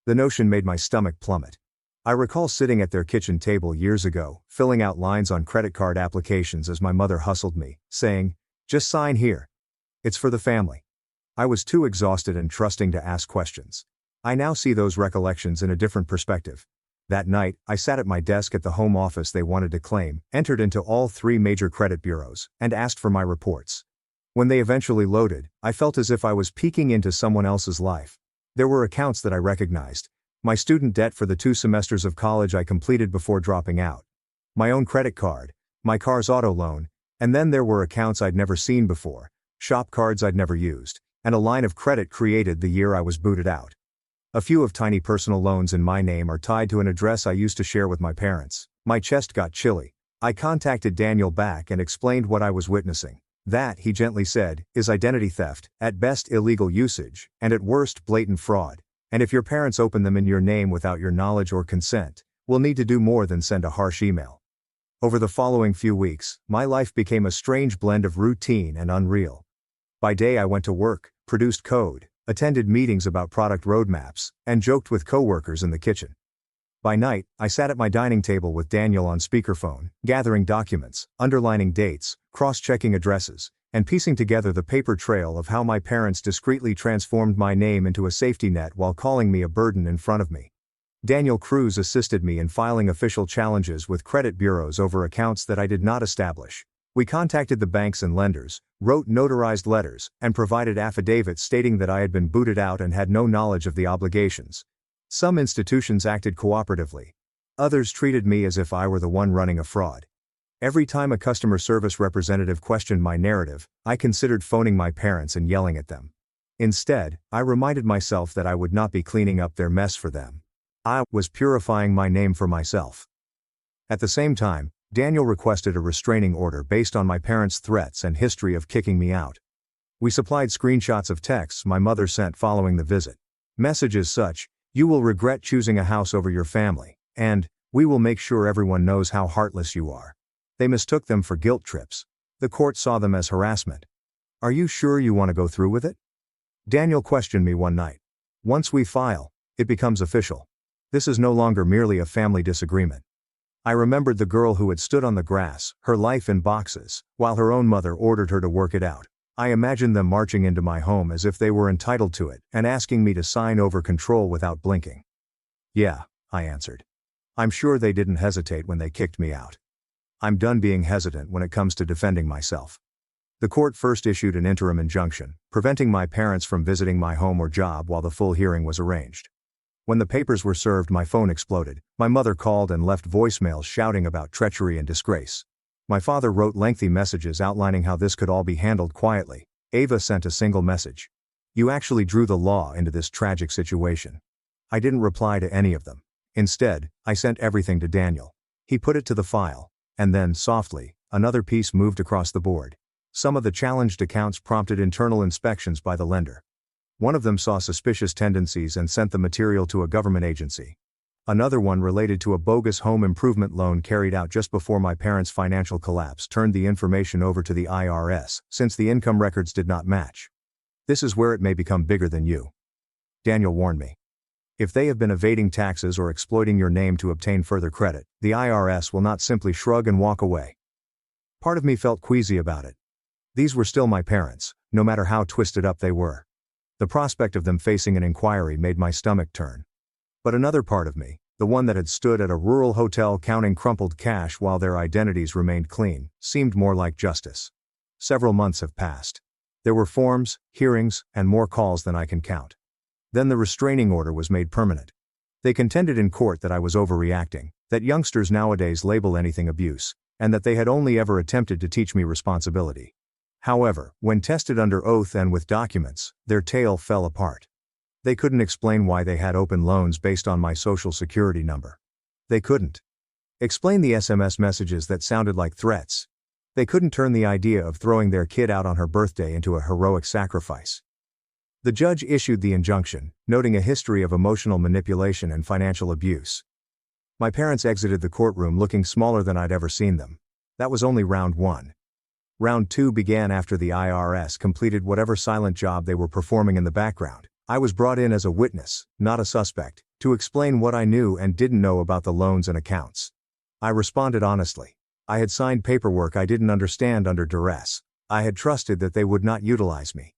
The notion made my stomach plummet. I recall sitting at their kitchen table years ago, filling out lines on credit card applications as my mother hustled me, saying, "Just sign here. It's for the family." I was too exhausted and trusting to ask questions. I now see those recollections in a different perspective. That night, I sat at my desk at the home office they wanted to claim, entered into all 3 major credit bureaus, and asked for my reports. When they eventually loaded, I felt as if I was peeking into someone else's life. There were accounts that I recognized. My student debt for the 2 semesters of college I completed before dropping out. My own credit card, my car's auto loan, and then there were accounts I'd never seen before, shop cards I'd never used, and a line of credit created the year I was booted out. A few of tiny personal loans in my name are tied to an address I used to share with my parents. My chest got chilly. I contacted Daniel back and explained what I was witnessing. That, he gently said, is identity theft, at best illegal usage, and at worst blatant fraud. And if your parents open them in your name without your knowledge or consent, we'll need to do more than send a harsh email. Over the following few weeks, my life became a strange blend of routine and unreal. By day I went to work, produced code, attended meetings about product roadmaps, and joked with coworkers in the kitchen. By night, I sat at my dining table with Daniel on speakerphone, gathering documents, underlining dates, cross-checking addresses, and piecing together the paper trail of how my parents discreetly transformed my name into a safety net while calling me a burden in front of me. Daniel Cruz assisted me in filing official challenges with credit bureaus over accounts that I did not establish. We contacted the banks and lenders, wrote notarized letters, and provided affidavits stating that I had been booted out and had no knowledge of the obligations. Some institutions acted cooperatively. Others treated me as if I were the one running a fraud. Every time a customer service representative questioned my narrative, I considered phoning my parents and yelling at them. Instead, I reminded myself that I would not be cleaning up their mess for them. I was purifying my name for myself. At the same time, Daniel requested a restraining order based on my parents' threats and history of kicking me out. We supplied screenshots of texts my mother sent following the visit. Messages such, "You will regret choosing a house over your family," and, "We will make sure everyone knows how heartless you are." They mistook them for guilt trips. The court saw them as harassment. "Are you sure you want to go through with it?" Daniel questioned me one night. "Once we file, it becomes official. This is no longer merely a family disagreement." I remembered the girl who had stood on the grass, her life in boxes, while her own mother ordered her to work it out. I imagined them marching into my home as if they were entitled to it, and asking me to sign over control without blinking. "Yeah," I answered. "I'm sure they didn't hesitate when they kicked me out. I'm done being hesitant when it comes to defending myself." The court first issued an interim injunction, preventing my parents from visiting my home or job while the full hearing was arranged. When the papers were served, my phone exploded. My mother called and left voicemails shouting about treachery and disgrace. My father wrote lengthy messages outlining how this could all be handled quietly. Ava sent a single message. "You actually drew the law into this tragic situation." I didn't reply to any of them. Instead, I sent everything to Daniel. He put it to the file. And then, softly, another piece moved across the board. Some of the challenged accounts prompted internal inspections by the lender. One of them saw suspicious tendencies and sent the material to a government agency. Another one related to a bogus home improvement loan carried out just before my parents' financial collapse turned the information over to the IRS, since the income records did not match. "This is where it may become bigger than you," Daniel warned me. "If they have been evading taxes or exploiting your name to obtain further credit, the IRS will not simply shrug and walk away." Part of me felt queasy about it. These were still my parents, no matter how twisted up they were. The prospect of them facing an inquiry made my stomach turn. But another part of me, the one that had stood at a rural hotel counting crumpled cash while their identities remained clean, seemed more like justice. Several months have passed. There were forms, hearings, and more calls than I can count. Then the restraining order was made permanent. They contended in court that I was overreacting, that youngsters nowadays label anything abuse, and that they had only ever attempted to teach me responsibility. However, when tested under oath and with documents, their tale fell apart. They couldn't explain why they had open loans based on my social security number. They couldn't explain the SMS messages that sounded like threats. They couldn't turn the idea of throwing their kid out on her birthday into a heroic sacrifice. The judge issued the injunction, noting a history of emotional manipulation and financial abuse. My parents exited the courtroom looking smaller than I'd ever seen them. That was only round one. Round two began after the IRS completed whatever silent job they were performing in the background. I was brought in as a witness, not a suspect, to explain what I knew and didn't know about the loans and accounts. I responded honestly. I had signed paperwork I didn't understand under duress. I had trusted that they would not utilize me.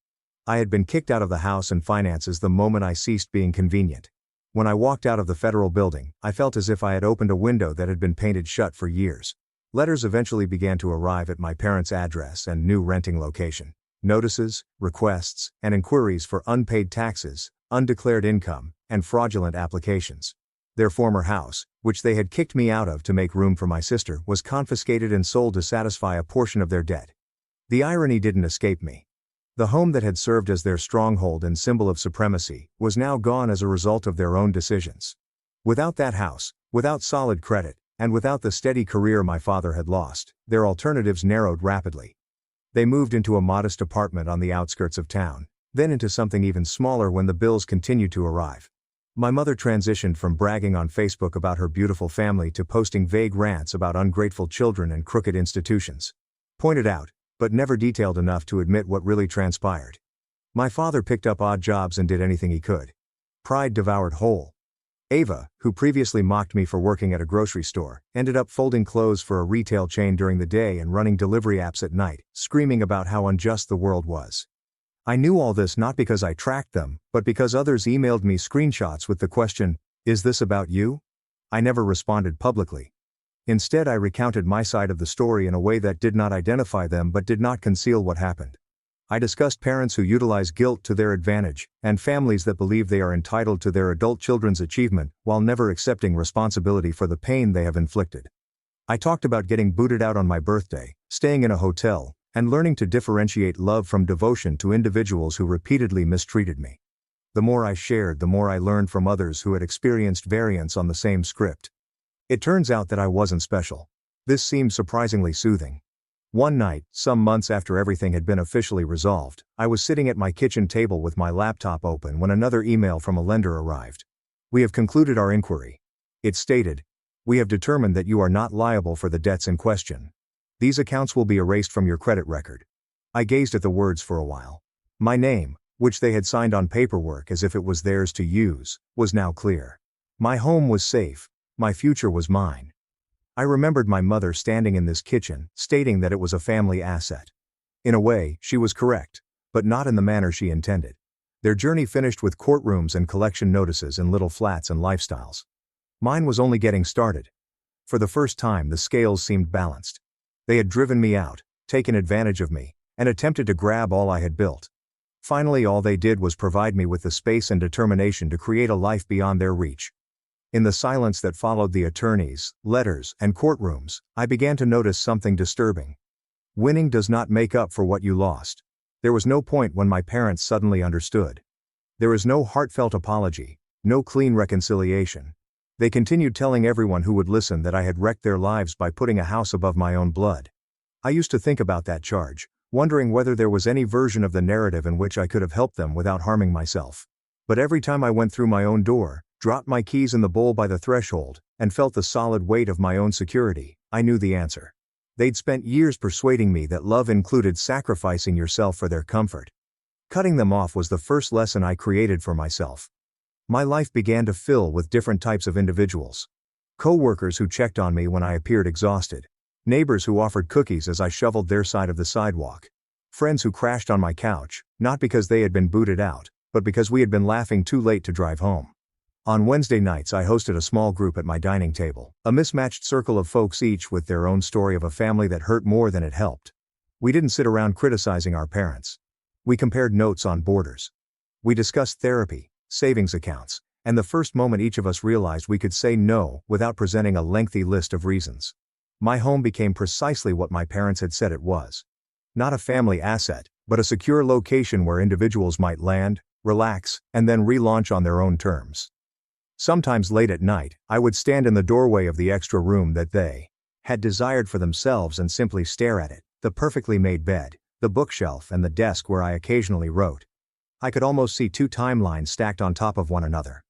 I had been kicked out of the house and finances the moment I ceased being convenient. When I walked out of the federal building, I felt as if I had opened a window that had been painted shut for years. Letters eventually began to arrive at my parents' address and new renting location. Notices, requests, and inquiries for unpaid taxes, undeclared income, and fraudulent applications. Their former house, which they had kicked me out of to make room for my sister, was confiscated and sold to satisfy a portion of their debt. The irony didn't escape me. The home that had served as their stronghold and symbol of supremacy was now gone as a result of their own decisions. Without that house, without solid credit, and without the steady career my father had lost, their alternatives narrowed rapidly. They moved into a modest apartment on the outskirts of town, then into something even smaller when the bills continued to arrive. My mother transitioned from bragging on Facebook about her beautiful family to posting vague rants about ungrateful children and crooked institutions. Pointed out, but never detailed enough to admit what really transpired. My father picked up odd jobs and did anything he could. Pride devoured whole. Ava, who previously mocked me for working at a grocery store, ended up folding clothes for a retail chain during the day and running delivery apps at night, screaming about how unjust the world was. I knew all this not because I tracked them, but because others emailed me screenshots with the question, "Is this about you?" I never responded publicly. Instead, I recounted my side of the story in a way that did not identify them but did not conceal what happened. I discussed parents who utilize guilt to their advantage, and families that believe they are entitled to their adult children's achievement while never accepting responsibility for the pain they have inflicted. I talked about getting booted out on my birthday, staying in a hotel, and learning to differentiate love from devotion to individuals who repeatedly mistreated me. The more I shared, the more I learned from others who had experienced variants on the same script. It turns out that I wasn't special. This seemed surprisingly soothing. One night, some months after everything had been officially resolved, I was sitting at my kitchen table with my laptop open when another email from a lender arrived. "We have concluded our inquiry." It stated, "We have determined that you are not liable for the debts in question. These accounts will be erased from your credit record." I gazed at the words for a while. My name, which they had signed on paperwork as if it was theirs to use, was now clear. My home was safe. My future was mine. I remembered my mother standing in this kitchen, stating that it was a family asset. In a way, she was correct, but not in the manner she intended. Their journey finished with courtrooms and collection notices in little flats and lifestyles. Mine was only getting started. For the first time, the scales seemed balanced. They had driven me out, taken advantage of me, and attempted to grab all I had built. Finally, all they did was provide me with the space and determination to create a life beyond their reach. In the silence that followed the attorneys, letters, and courtrooms, I began to notice something disturbing. Winning does not make up for what you lost. There was no point when my parents suddenly understood. There is no heartfelt apology, no clean reconciliation. They continued telling everyone who would listen that I had wrecked their lives by putting a house above my own blood. I used to think about that charge, wondering whether there was any version of the narrative in which I could have helped them without harming myself. But every time I went through my own door, dropped my keys in the bowl by the threshold, and felt the solid weight of my own security, I knew the answer. They'd spent years persuading me that love included sacrificing yourself for their comfort. Cutting them off was the first lesson I created for myself. My life began to fill with different types of individuals. Co-workers who checked on me when I appeared exhausted. Neighbors who offered cookies as I shoveled their side of the sidewalk. Friends who crashed on my couch, not because they had been booted out, but because we had been laughing too late to drive home. On Wednesday nights I hosted a small group at my dining table, a mismatched circle of folks each with their own story of a family that hurt more than it helped. We didn't sit around criticizing our parents. We compared notes on borders. We discussed therapy, savings accounts, and the first moment each of us realized we could say no without presenting a lengthy list of reasons. My home became precisely what my parents had said it was. Not a family asset, but a secure location where individuals might land, relax, and then relaunch on their own terms. Sometimes late at night, I would stand in the doorway of the extra room that they had desired for themselves and simply stare at it, the perfectly made bed, the bookshelf, and the desk where I occasionally wrote. I could almost see two timelines stacked on top of one another.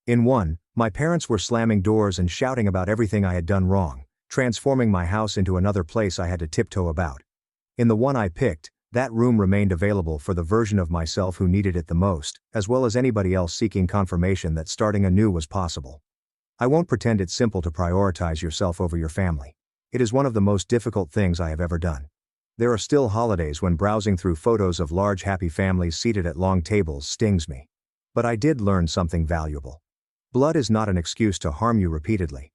In one, My parents were slamming doors and shouting about everything I had done wrong, transforming my house into another place I had to tiptoe about. In the one I picked, that room remained available for the version of myself who needed it the most, as well as anybody else seeking confirmation that starting anew was possible. I won't pretend it's simple to prioritize yourself over your family. It is one of the most difficult things I have ever done. There are still holidays when browsing through photos of large happy families seated at long tables stings me. But I did learn something valuable. Blood is not an excuse to harm you repeatedly.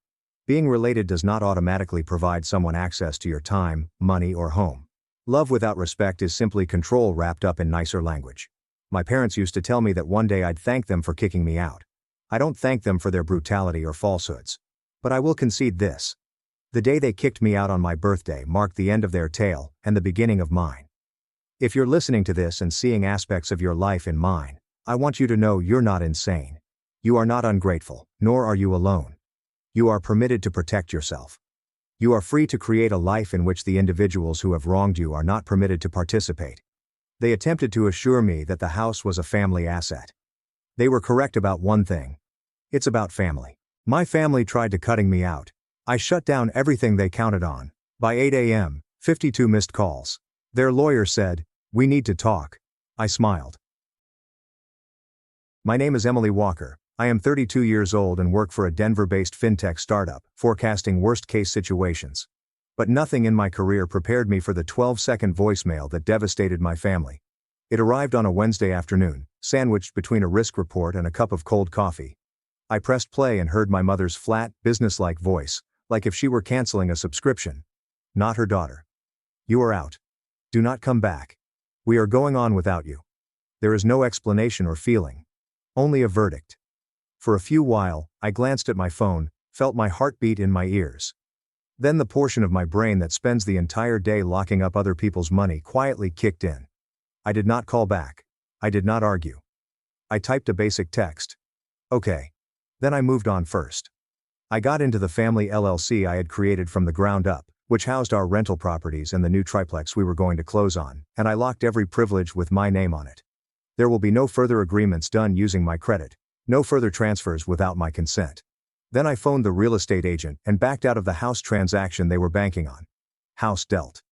Being related does not automatically provide someone access to your time, money, or home. Love without respect is simply control wrapped up in nicer language. My parents used to tell me that one day I'd thank them for kicking me out. I don't thank them for their brutality or falsehoods. But I will concede this. The day they kicked me out on my birthday marked the end of their tale and the beginning of mine. If you're listening to this and seeing aspects of your life in mine, I want you to know you're not insane. You are not ungrateful, nor are you alone. You are permitted to protect yourself. You are free to create a life in which the individuals who have wronged you are not permitted to participate. They attempted to assure me that the house was a family asset. They were correct about one thing. It's about family. My family tried to cutting me out. I shut down everything they counted on. By 8 a.m., 52 missed calls. Their lawyer said, "We need to talk." I smiled. My name is Emily Walker. I am 32 years old and work for a Denver-based fintech startup, forecasting worst-case situations. But nothing in my career prepared me for the 12-second voicemail that devastated my family. It arrived on a Wednesday afternoon, sandwiched between a risk report and a cup of cold coffee. I pressed play and heard my mother's flat, businesslike voice, like if she were canceling a subscription. Not her daughter. "You are out. Do not come back. We are going on without you." There is no explanation or feeling. Only a verdict. For a few while, I glanced at my phone, felt my heartbeat in my ears. Then the portion of my brain that spends the entire day locking up other people's money quietly kicked in. I did not call back. I did not argue. I typed a basic text. Okay. Then I moved on first. I got into the family LLC I had created from the ground up, which housed our rental properties and the new triplex we were going to close on, and I locked every privilege with my name on it. There will be no further agreements done using my credit. No further transfers without my consent. Then I phoned the real estate agent and backed out of the house transaction they were banking on. House dealt.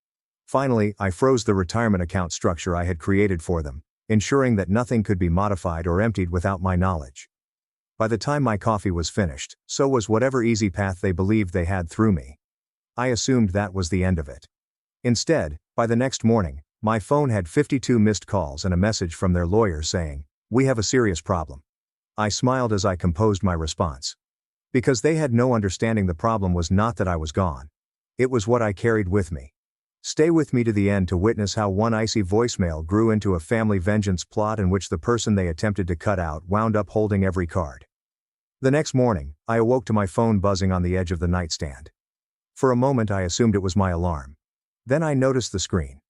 Finally, I froze the retirement account structure I had created for them, ensuring that nothing could be modified or emptied without my knowledge. By the time my coffee was finished, so was whatever easy path they believed they had through me. I assumed that was the end of it. Instead, by the next morning, my phone had 52 missed calls and a message from their lawyer saying, "We have a serious problem." I smiled as I composed my response. Because they had no understanding the problem was not that I was gone. It was what I carried with me. Stay with me to the end to witness how one icy voicemail grew into a family vengeance plot in which the person they attempted to cut out wound up holding every card. The next morning, I awoke to my phone buzzing on the edge of the nightstand. For a moment I assumed it was my alarm. Then I noticed the screen.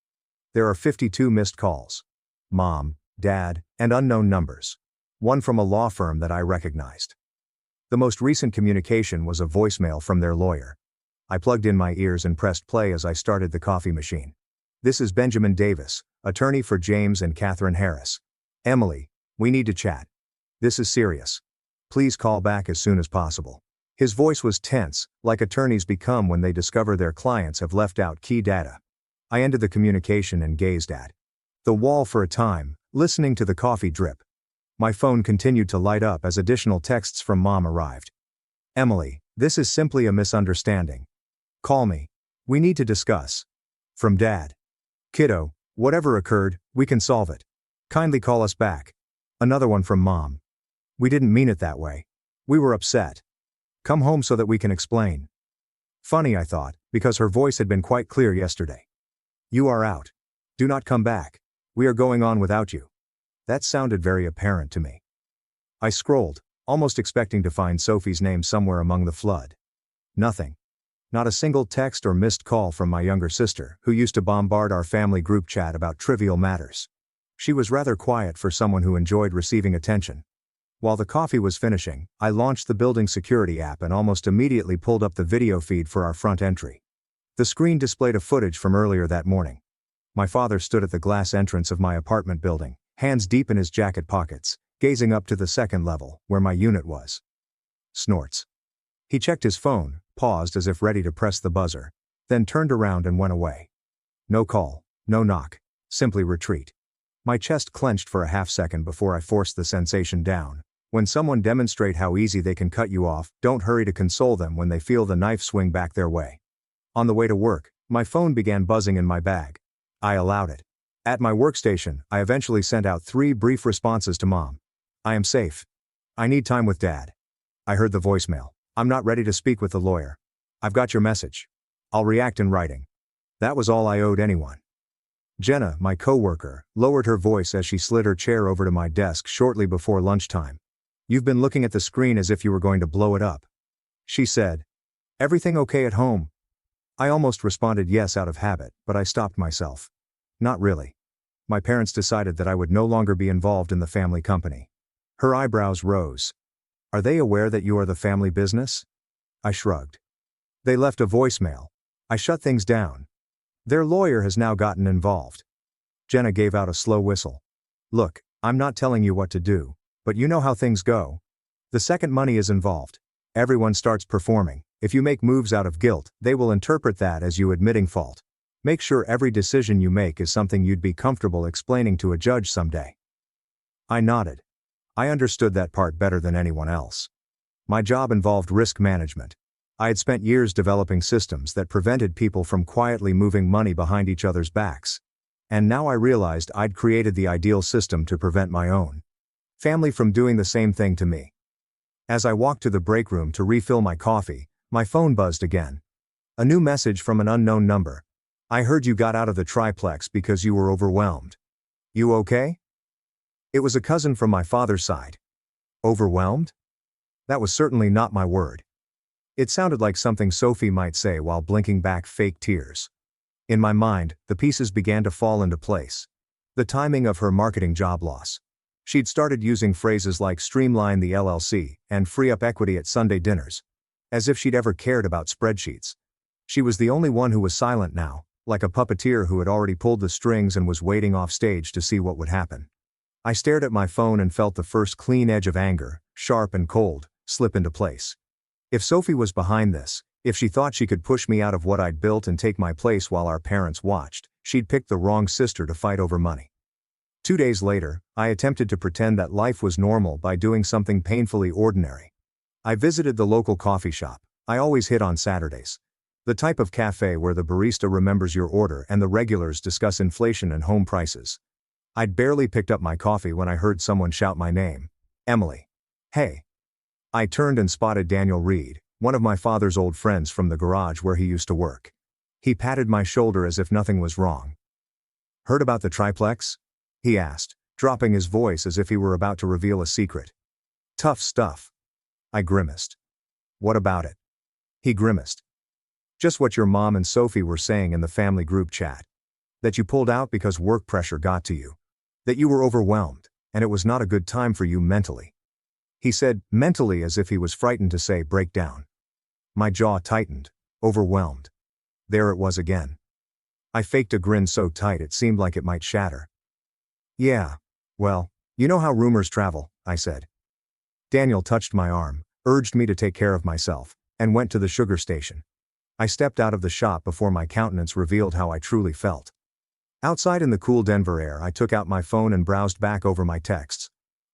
There are 52 missed calls. Mom, Dad, and unknown numbers. One from a law firm that I recognized. The most recent communication was a voicemail from their lawyer. I plugged in my ears and pressed play as I started the coffee machine. "This is Benjamin Davis, attorney for James and Catherine Harris. Emily, we need to chat. This is serious. Please call back as soon as possible." His voice was tense, like attorneys become when they discover their clients have left out key data. I ended the communication and gazed at the wall for a time, listening to the coffee drip. My phone continued to light up as additional texts from Mom arrived. "Emily, this is simply a misunderstanding. Call me. We need to discuss." From Dad. "Kiddo, whatever occurred, we can solve it. Kindly call us back." Another one from Mom. "We didn't mean it that way. We were upset. Come home so that we can explain." Funny, I thought, because her voice had been quite clear yesterday. "You are out. Do not come back. We are going on without you." That sounded very apparent to me. I scrolled, almost expecting to find Sophie's name somewhere among the flood. Nothing. Not a single text or missed call from my younger sister, who used to bombard our family group chat about trivial matters. She was rather quiet for someone who enjoyed receiving attention. While the coffee was finishing, I launched the building security app and almost immediately pulled up the video feed for our front entry. The screen displayed a footage from earlier that morning. My father stood at the glass entrance of my apartment building, hands deep in his jacket pockets, gazing up to the second level, where my unit was. Snorts. He checked his phone, paused as if ready to press the buzzer, then turned around and went away. No call, no knock, simply retreat. My chest clenched for a half-second before I forced the sensation down. When someone demonstrate how easy they can cut you off, don't hurry to console them when they feel the knife swing back their way. On the way to work, my phone began buzzing in my bag. I allowed it. At my workstation, I eventually sent out 3 brief responses to Mom. I am safe. I need time with Dad. I heard the voicemail. I'm not ready to speak with the lawyer. I've got your message. I'll react in writing. That was all I owed anyone. Jenna, my coworker, lowered her voice as she slid her chair over to my desk shortly before lunchtime. You've been looking at the screen as if you were going to blow it up. She said. Everything okay at home? I almost responded yes out of habit, but I stopped myself. Not really. My parents decided that I would no longer be involved in the family company. Her eyebrows rose. Are they aware that you are the family business? I shrugged. They left a voicemail. I shut things down. Their lawyer has now gotten involved. Jenna gave out a slow whistle. Look, I'm not telling you what to do, but you know how things go. The second money is involved. Everyone starts performing. If you make moves out of guilt, they will interpret that as you admitting fault. Make sure every decision you make is something you'd be comfortable explaining to a judge someday. I nodded. I understood that part better than anyone else. My job involved risk management. I had spent years developing systems that prevented people from quietly moving money behind each other's backs. And now I realized I'd created the ideal system to prevent my own family from doing the same thing to me. As I walked to the break room to refill my coffee, my phone buzzed again. A new message from an unknown number. I heard you got out of the triplex because you were overwhelmed. You okay? It was a cousin from my father's side. Overwhelmed? That was certainly not my word. It sounded like something Sophie might say while blinking back fake tears. In my mind, the pieces began to fall into place. The timing of her marketing job loss. She'd started using phrases like streamline the LLC and free up equity at Sunday dinners. As if she'd ever cared about spreadsheets. She was the only one who was silent now, like a puppeteer who had already pulled the strings and was waiting off stage to see what would happen. I stared at my phone and felt the first clean edge of anger, sharp and cold, slip into place. If Sophie was behind this, if she thought she could push me out of what I'd built and take my place while our parents watched, she'd picked the wrong sister to fight over money. 2 days later, I attempted to pretend that life was normal by doing something painfully ordinary. I visited the local coffee shop. I always hit on Saturdays. The type of cafe where the barista remembers your order and the regulars discuss inflation and home prices. I'd barely picked up my coffee when I heard someone shout my name. Emily. Hey. I turned and spotted Daniel Reed, one of my father's old friends from the garage where he used to work. He patted my shoulder as if nothing was wrong. Heard about the triplex? He asked, dropping his voice as if he were about to reveal a secret. Tough stuff. I grimaced. What about it? He grimaced. Just what your mom and Sophie were saying in the family group chat. That you pulled out because work pressure got to you. That you were overwhelmed, and it was not a good time for you mentally. He said, mentally, as if he was frightened to say breakdown. My jaw tightened. Overwhelmed. There it was again. I faked a grin so tight it seemed like it might shatter. Yeah. Well, you know how rumors travel, I said. Daniel touched my arm, urged me to take care of myself, and went to the sugar station. I stepped out of the shop before my countenance revealed how I truly felt. Outside in the cool Denver air, I took out my phone and browsed back over my texts.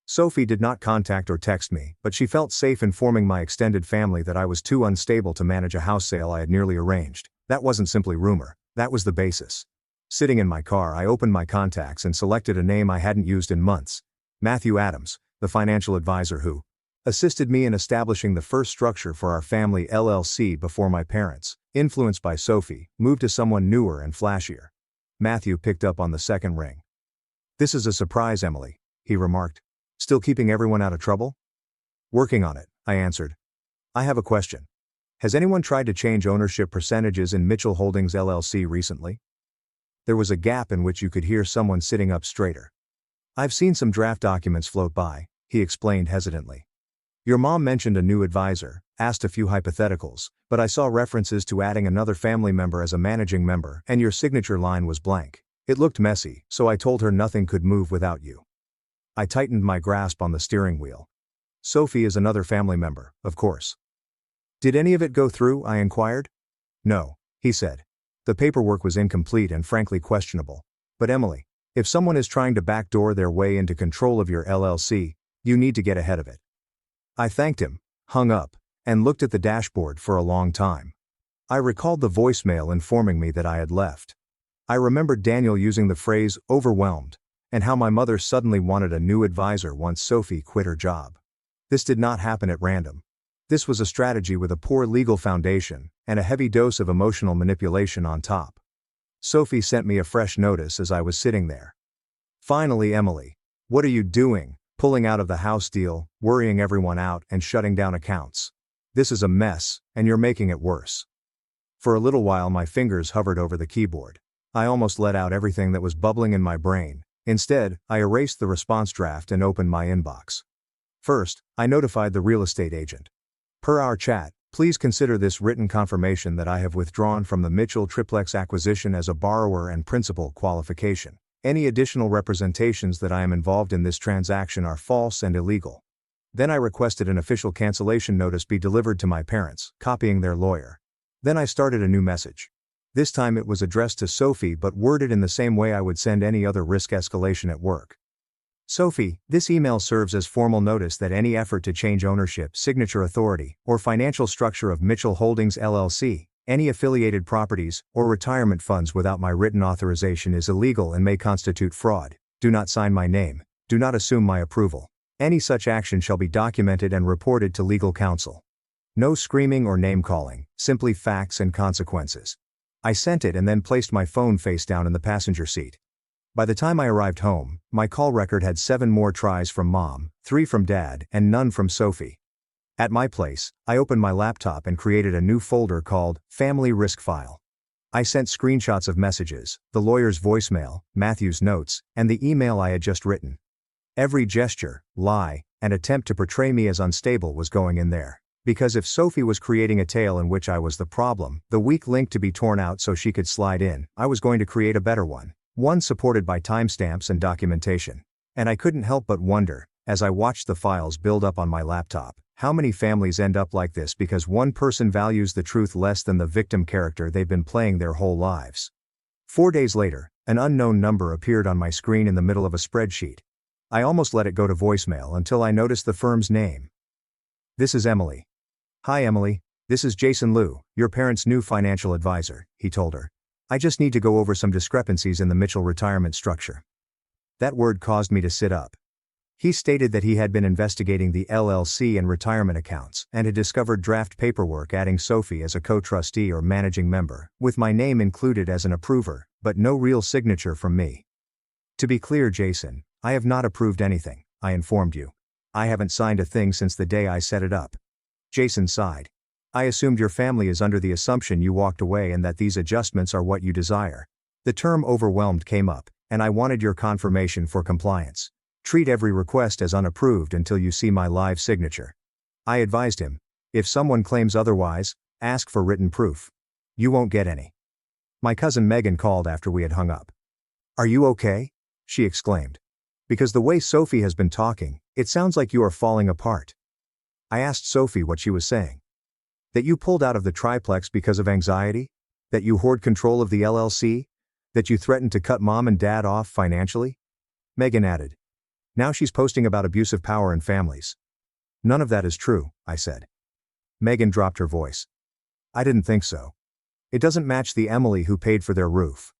Sophie did not contact or text me, but she felt safe informing my extended family that I was too unstable to manage a house sale I had nearly arranged. That wasn't simply rumor, that was the basis. Sitting in my car, I opened my contacts and selected a name I hadn't used in months. Matthew Adams, the financial advisor who assisted me in establishing the first structure for our family LLC before my parents, influenced by Sophie, moved to someone newer and flashier. Matthew picked up on the second ring. This is a surprise, Emily, he remarked. Still keeping everyone out of trouble? Working on it, I answered. I have a question. Has anyone tried to change ownership percentages in Mitchell Holdings LLC recently? There was a gap in which you could hear someone sitting up straighter. I've seen some draft documents float by, he explained hesitantly. Your mom mentioned a new advisor, asked a few hypotheticals, but I saw references to adding another family member as a managing member, and your signature line was blank. It looked messy, so I told her nothing could move without you. I tightened my grasp on the steering wheel. Sophie is another family member, of course. Did any of it go through? I inquired. No, he said. The paperwork was incomplete and frankly questionable. But Emily, if someone is trying to backdoor their way into control of your LLC, you need to get ahead of it. I thanked him, hung up, and looked at the dashboard for a long time. I recalled the voicemail informing me that I had left. I remembered Daniel using the phrase, overwhelmed, and how my mother suddenly wanted a new advisor once Sophie quit her job. This did not happen at random. This was a strategy with a poor legal foundation, and a heavy dose of emotional manipulation on top. Sophie sent me a fresh notice as I was sitting there. Finally, Emily, what are you doing, pulling out of the house deal, worrying everyone out, and shutting down accounts? This is a mess, and you're making it worse. For a little while my fingers hovered over the keyboard. I almost let out everything that was bubbling in my brain. Instead, I erased the response draft and opened my inbox. First, I notified the real estate agent. Per our chat, please consider this written confirmation that I have withdrawn from the Mitchell Triplex acquisition as a borrower and principal qualification. Any additional representations that I am involved in this transaction are false and illegal. Then I requested an official cancellation notice be delivered to my parents, copying their lawyer. Then I started a new message. This time it was addressed to Sophie but worded in the same way I would send any other risk escalation at work. Sophie, this email serves as formal notice that any effort to change ownership, signature authority, or financial structure of Mitchell Holdings LLC, any affiliated properties, or retirement funds without my written authorization is illegal and may constitute fraud. Do not sign my name. Do not assume my approval. Any such action shall be documented and reported to legal counsel. No screaming or name-calling, simply facts and consequences. I sent it and then placed my phone face down in the passenger seat. By the time I arrived home, my call record had 7 more tries from Mom, 3 from Dad, and none from Sophie. At my place, I opened my laptop and created a new folder called Family Risk File. I sent screenshots of messages, the lawyer's voicemail, Matthew's notes, and the email I had just written. Every gesture, lie, and attempt to portray me as unstable was going in there. Because if Sophie was creating a tale in which I was the problem, the weak link to be torn out so she could slide in, I was going to create a better one. One supported by timestamps and documentation. And I couldn't help but wonder, as I watched the files build up on my laptop, how many families end up like this because one person values the truth less than the victim character they've been playing their whole lives. 4 days later, an unknown number appeared on my screen in the middle of a spreadsheet. I almost let it go to voicemail until I noticed the firm's name. This is Emily. Hi Emily, this is Jason Liu, your parents' new financial advisor, he told her. I just need to go over some discrepancies in the Mitchell retirement structure. That word caused me to sit up. He stated that he had been investigating the LLC and retirement accounts and had discovered draft paperwork adding Sophie as a co-trustee or managing member, with my name included as an approver, but no real signature from me. To be clear, Jason, I have not approved anything, I informed you. I haven't signed a thing since the day I set it up. Jason sighed. I assumed your family is under the assumption you walked away and that these adjustments are what you desire. The term overwhelmed came up, and I wanted your confirmation for compliance. Treat every request as unapproved until you see my live signature. I advised him. If someone claims otherwise, ask for written proof. You won't get any. My cousin Megan called after we had hung up. Are you okay? She exclaimed. Because the way Sophie has been talking, it sounds like you are falling apart. I asked Sophie what she was saying. That you pulled out of the triplex because of anxiety? That you hoard control of the LLC? That you threatened to cut Mom and Dad off financially? Megan added. Now she's posting about abusive power in families. None of that is true, I said. Megan dropped her voice. I didn't think so. It doesn't match the Emily who paid for their roof.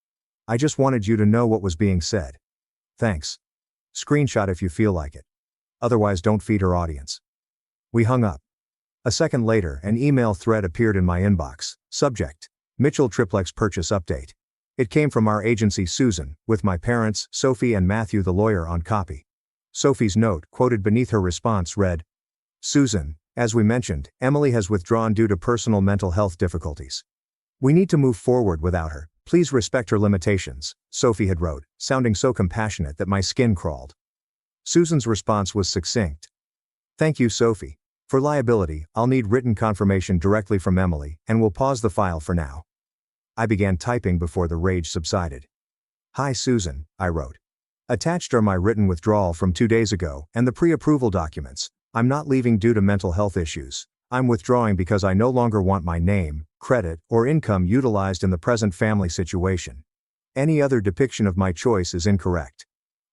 I just wanted you to know what was being said. Thanks. Screenshot if you feel like it. Otherwise don't feed her audience. We hung up. A second later, an email thread appeared in my inbox. Subject: Mitchell Triplex Purchase Update. It came from our agency Susan, with my parents, Sophie and Matthew the lawyer on copy. Sophie's note, quoted beneath her response, read, Susan, as we mentioned, Emily has withdrawn due to personal mental health difficulties. We need to move forward without her. Please respect her limitations, Sophie had wrote, sounding so compassionate that my skin crawled. Susan's response was succinct. Thank you, Sophie. For liability, I'll need written confirmation directly from Emily, and we'll pause the file for now. I began typing before the rage subsided. Hi Susan, I wrote. Attached are my written withdrawal from 2 days ago, and the pre-approval documents. I'm not leaving due to mental health issues. I'm withdrawing because I no longer want my name, credit, or income utilized in the present family situation. Any other depiction of my choice is incorrect.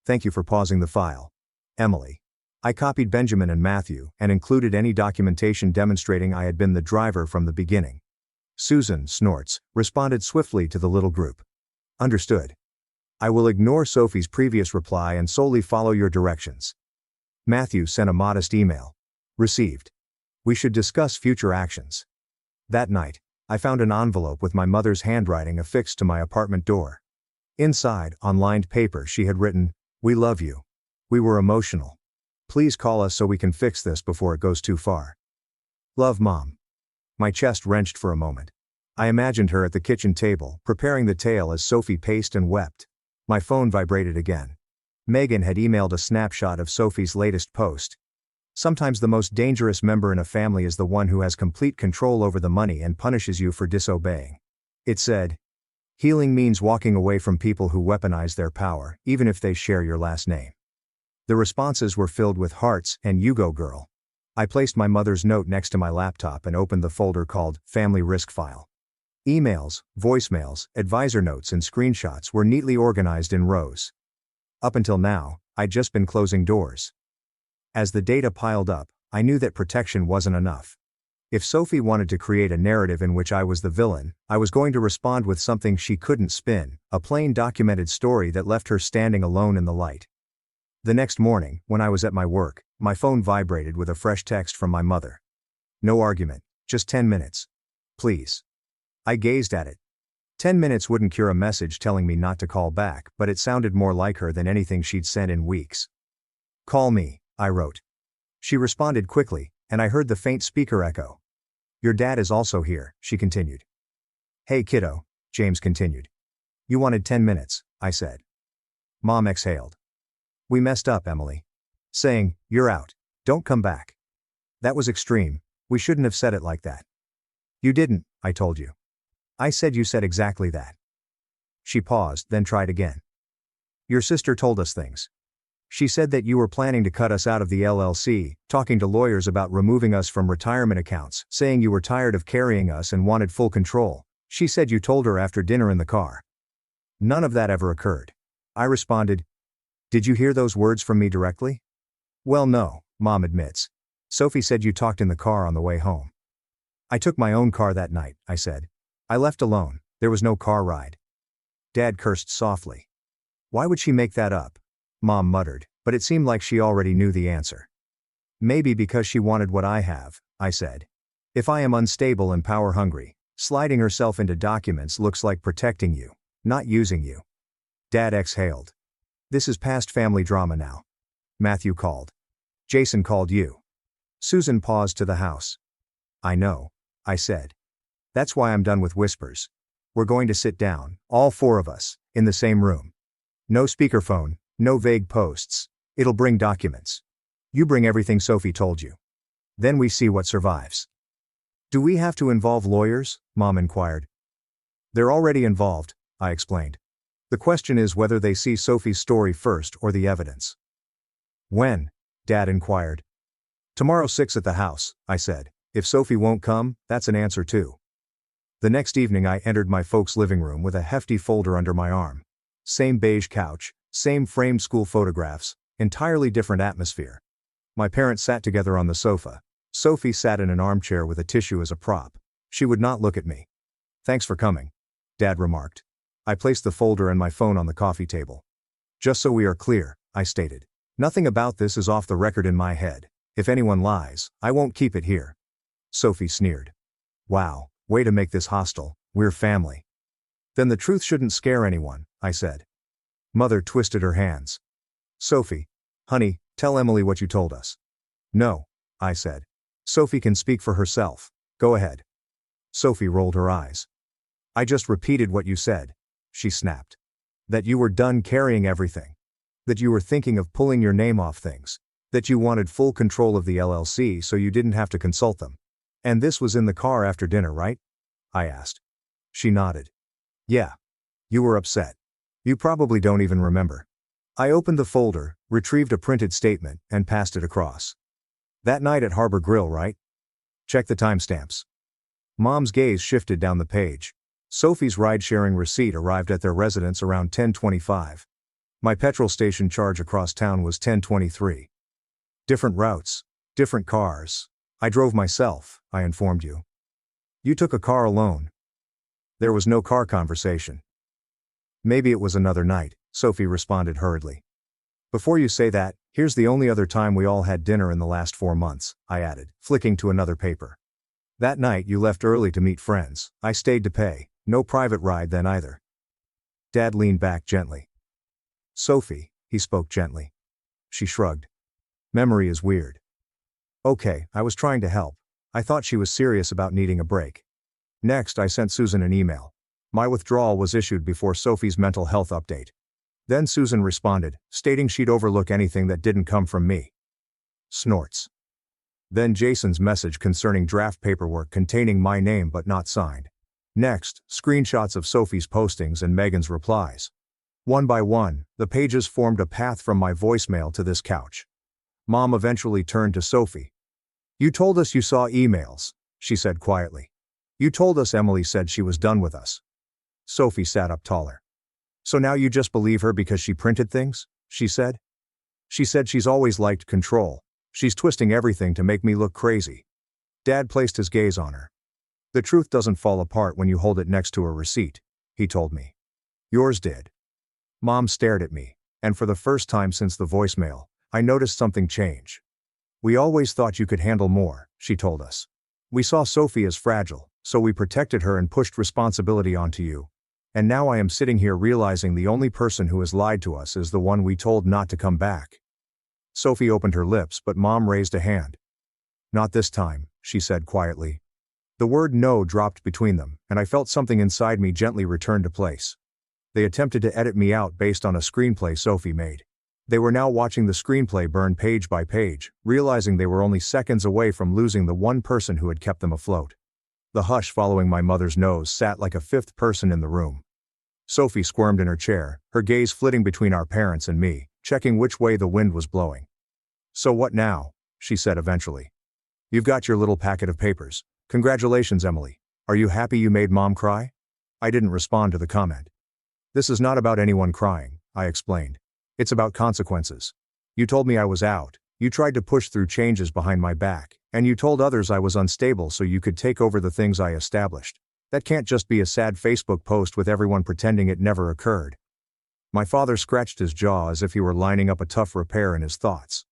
Thank you for pausing the file. Emily. I copied Benjamin and Matthew and included any documentation demonstrating I had been the driver from the beginning. Susan, snorts, responded swiftly to the little group. Understood. I will ignore Sophie's previous reply and solely follow your directions. Matthew sent a modest email. Received. We should discuss future actions. That night, I found an envelope with my mother's handwriting affixed to my apartment door. Inside, on lined paper, she had written, "We love you. We were emotional. Please call us so we can fix this before it goes too far. Love, Mom." My chest wrenched for a moment. I imagined her at the kitchen table, preparing the tale as Sophie paced and wept. My phone vibrated again. Megan had emailed a snapshot of Sophie's latest post. Sometimes the most dangerous member in a family is the one who has complete control over the money and punishes you for disobeying. It said, "Healing means walking away from people who weaponize their power, even if they share your last name." The responses were filled with hearts and "You go, girl." I placed my mother's note next to my laptop and opened the folder called Family Risk File. Emails, voicemails, advisor notes and screenshots were neatly organized in rows. Up until now, I'd just been closing doors. As the data piled up, I knew that protection wasn't enough. If Sophie wanted to create a narrative in which I was the villain, I was going to respond with something she couldn't spin, a plain documented story that left her standing alone in the light. The next morning, when I was at my work, my phone vibrated with a fresh text from my mother. No argument, just 10 minutes. Please. I gazed at it. 10 minutes wouldn't cure a message telling me not to call back, but it sounded more like her than anything she'd sent in weeks. "Call me," I wrote. She responded quickly, and I heard the faint speaker echo. "Your dad is also here," she continued. "Hey kiddo," James continued. "You wanted 10 minutes, I said." Mom exhaled. "We messed up, Emily. Saying, 'You're out. Don't come back.' That was extreme. We shouldn't have said it like that." "You didn't, I told you." "I said you said exactly that." She paused, then tried again. "Your sister told us things. She said that you were planning to cut us out of the LLC, talking to lawyers about removing us from retirement accounts, saying you were tired of carrying us and wanted full control. She said you told her after dinner in the car." "None of that ever occurred." I responded. "Did you hear those words from me directly?" "Well, no," Mom admits. "Sophie said you talked in the car on the way home." "I took my own car that night," I said. "I left alone, there was no car ride." Dad cursed softly. "Why would she make that up?" Mom muttered, but it seemed like she already knew the answer. "Maybe because she wanted what I have," I said. "If I am unstable and power-hungry, sliding herself into documents looks like protecting you, not using you." Dad exhaled. "This is past family drama now." Matthew called. "Jason called you." Susan paused to the house. "I know," I said. "That's why I'm done with whispers. We're going to sit down, all four of us, in the same room. No speakerphone, no vague posts. It'll bring documents. You bring everything Sophie told you. Then we see what survives." "Do we have to involve lawyers?" Mom inquired. "They're already involved," I explained. "The question is whether they see Sophie's story first or the evidence." "When?" Dad inquired. "Tomorrow 6 at the house," I said. "If Sophie won't come, that's an answer too." The next evening I entered my folks' living room with a hefty folder under my arm. Same beige couch, same framed school photographs, entirely different atmosphere. My parents sat together on the sofa. Sophie sat in an armchair with a tissue as a prop. She would not look at me. "Thanks for coming," Dad remarked. I placed the folder and my phone on the coffee table. "Just so we are clear," I stated. "Nothing about this is off the record in my head. If anyone lies, I won't keep it here." Sophie sneered. "Wow, way to make this hostile. We're family." "Then the truth shouldn't scare anyone," I said. Mother twisted her hands. "Sophie, honey, tell Emily what you told us." "No," I said. "Sophie can speak for herself. Go ahead." Sophie rolled her eyes. "I just repeated what you said," she snapped. "That you were done carrying everything. That you were thinking of pulling your name off things. That you wanted full control of the LLC so you didn't have to consult them. And this was in the car after dinner, right?" I asked. She nodded. "Yeah. You were upset. You probably don't even remember." I opened the folder, retrieved a printed statement, and passed it across. That night at Harbor Grill, right? Check the timestamps. Mom's gaze shifted down the page. Sophie's ride-sharing receipt arrived at their residence around 10:25. My petrol station charge across town was 10:23. Different routes. Different cars. I drove myself, I informed you. You took a car alone. There was no car conversation. Maybe it was another night, Sophie responded hurriedly. Before you say that, here's the only other time we all had dinner in the last 4 months, I added, flicking to another paper. That night you left early to meet friends. I stayed to pay. No private ride then either. Dad leaned back gently. Sophie, he spoke gently. She shrugged. Memory is weird. Okay, I was trying to help. I thought she was serious about needing a break. Next, I sent Susan an email. My withdrawal was issued before Sophie's mental health update. Then Susan responded, stating she'd overlook anything that didn't come from me. Snorts. Then Jason's message concerning draft paperwork containing my name but not signed. Next, screenshots of Sophie's postings and Megan's replies. One by one, the pages formed a path from my voicemail to this couch. Mom eventually turned to Sophie. You told us you saw emails, she said quietly. You told us Emily said she was done with us. Sophie sat up taller. So now you just believe her because she printed things? She said. She said she's always liked control. She's twisting everything to make me look crazy. Dad placed his gaze on her. The truth doesn't fall apart when you hold it next to a receipt, he told me. Yours did. Mom stared at me, and for the first time since the voicemail, I noticed something change. We always thought you could handle more, she told us. We saw Sophie as fragile, so we protected her and pushed responsibility onto you. And now I am sitting here realizing the only person who has lied to us is the one we told not to come back. Sophie opened her lips but Mom raised a hand. Not this time, she said quietly. The word no dropped between them, and I felt something inside me gently return to place. They attempted to edit me out based on a screenplay Sophie made. They were now watching the screenplay burn page by page, realizing they were only seconds away from losing the one person who had kept them afloat. The hush following my mother's nose sat like a fifth person in the room. Sophie squirmed in her chair, her gaze flitting between our parents and me, checking which way the wind was blowing. So what now? She said eventually. You've got your little packet of papers. Congratulations, Emily. Are you happy you made Mom cry? I didn't respond to the comment. This is not about anyone crying, I explained. It's about consequences. You told me I was out, you tried to push through changes behind my back, and you told others I was unstable so you could take over the things I established. That can't just be a sad Facebook post with everyone pretending it never occurred. My father scratched his jaw as if he were lining up a tough repair in his thoughts.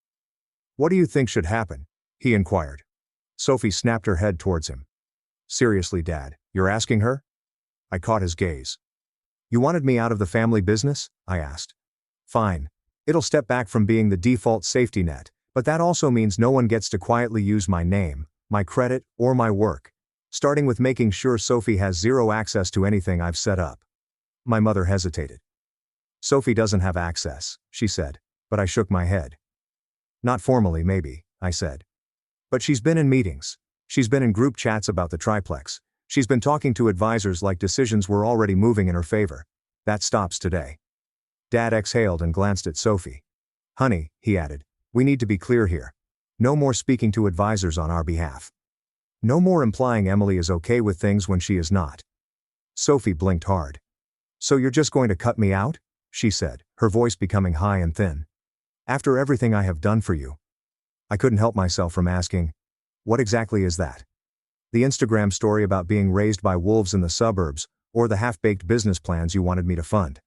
What do you think should happen? He inquired. Sophie snapped her head towards him. Seriously, Dad, you're asking her? I caught his gaze. You wanted me out of the family business? I asked. Fine. It'll step back from being the default safety net, but that also means no one gets to quietly use my name, my credit, or my work. Starting with making sure Sophie has zero access to anything I've set up. My mother hesitated. Sophie doesn't have access, she said, but I shook my head. Not formally, maybe, I said. But she's been in meetings. She's been in group chats about the triplex. She's been talking to advisors like decisions were already moving in her favor. That stops today. Dad exhaled and glanced at Sophie. Honey, he added, we need to be clear here. No more speaking to advisors on our behalf. No more implying Emily is okay with things when she is not. Sophie blinked hard. So you're just going to cut me out? She said, her voice becoming high and thin. After everything I have done for you. I couldn't help myself from asking, what exactly is that? The Instagram story about being raised by wolves in the suburbs, or the half-baked business plans you wanted me to fund?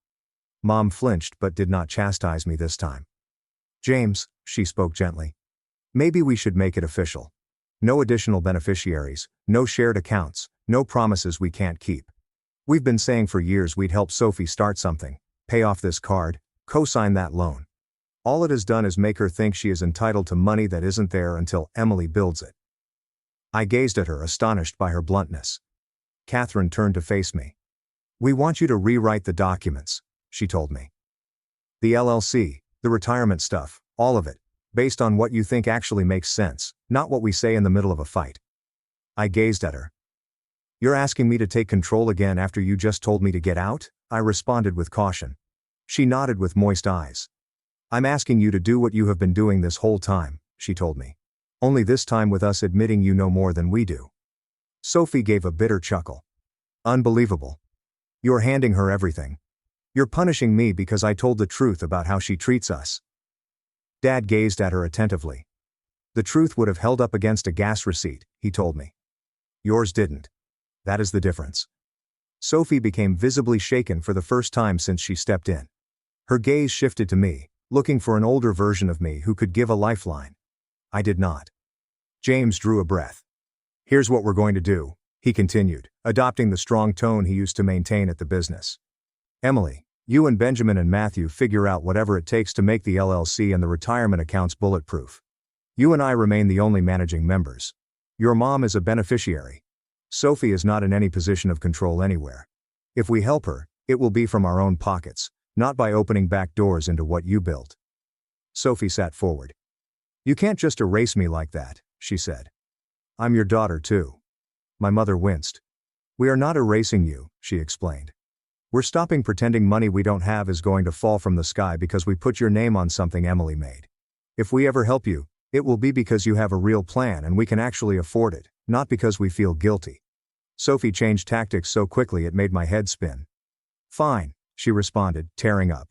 Mom flinched but did not chastise me this time. James, she spoke gently. Maybe we should make it official. No additional beneficiaries, no shared accounts, no promises we can't keep. We've been saying for years we'd help Sophie start something, pay off this card, co-sign that loan. All it has done is make her think she is entitled to money that isn't there until Emily builds it. I gazed at her, astonished by her bluntness. Catherine turned to face me. We want you to rewrite the documents, she told me. The LLC, the retirement stuff, all of it, based on what you think actually makes sense, not what we say in the middle of a fight. I gazed at her. You're asking me to take control again after you just told me to get out? I responded with caution. She nodded with moist eyes. I'm asking you to do what you have been doing this whole time, she told me. Only this time with us admitting you know more than we do. Sophie gave a bitter chuckle. Unbelievable. You're handing her everything. You're punishing me because I told the truth about how she treats us. Dad gazed at her attentively. The truth would have held up against a gas receipt, he told me. Yours didn't. That is the difference. Sophie became visibly shaken for the first time since she stepped in. Her gaze shifted to me, looking for an older version of me who could give a lifeline. I did not. James drew a breath. Here's what we're going to do, he continued, adopting the strong tone he used to maintain at the business. Emily, you and Benjamin and Matthew figure out whatever it takes to make the LLC and the retirement accounts bulletproof. You and I remain the only managing members. Your mom is a beneficiary. Sophie is not in any position of control anywhere. If we help her, it will be from our own pockets, not by opening back doors into what you built. Sophie sat forward. You can't just erase me like that, she said. I'm your daughter too. My mother winced. We are not erasing you, she explained. We're stopping pretending money we don't have is going to fall from the sky because we put your name on something Emily made. If we ever help you, it will be because you have a real plan and we can actually afford it, not because we feel guilty. Sophie changed tactics so quickly it made my head spin. Fine, she responded, tearing up.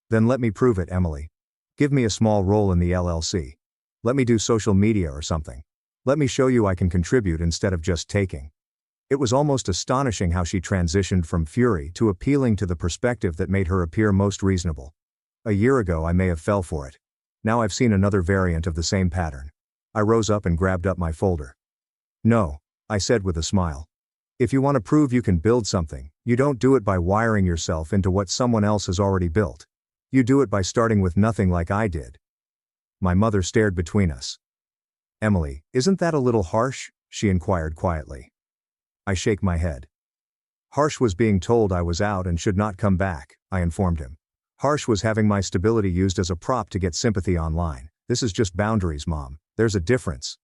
Then let me prove it, Emily. Give me a small role in the LLC. Let me do social media or something. Let me show you I can contribute instead of just taking. It was almost astonishing how she transitioned from fury to appealing to the perspective that made her appear most reasonable. A year ago I may have fell for it. Now I've seen another variant of the same pattern. I rose up and grabbed up my folder. No, I said with a smile. If you want to prove you can build something, you don't do it by wiring yourself into what someone else has already built. You do it by starting with nothing like I did. My mother stared between us. Emily, isn't that a little harsh? She inquired quietly. I shake my head. Harsh was being told I was out and should not come back, I informed him. Harsh was having my stability used as a prop to get sympathy online. This is just boundaries, Mom. There's a difference.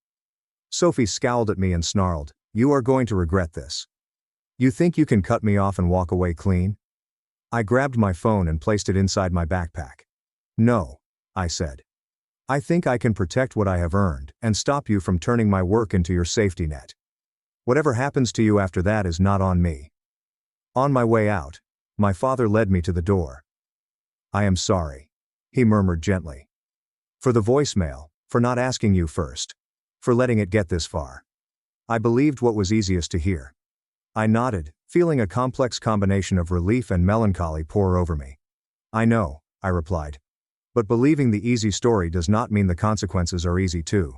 Sophie scowled at me and snarled, You are going to regret this. You think you can cut me off and walk away clean? I grabbed my phone and placed it inside my backpack. No, I said. I think I can protect what I have earned and stop you from turning my work into your safety net. Whatever happens to you after that is not on me. On my way out, my father led me to the door. I am sorry, he murmured gently. For the voicemail, for not asking you first. For letting it get this far. I believed what was easiest to hear. I nodded, feeling a complex combination of relief and melancholy pour over me. I know, I replied. But believing the easy story does not mean the consequences are easy too.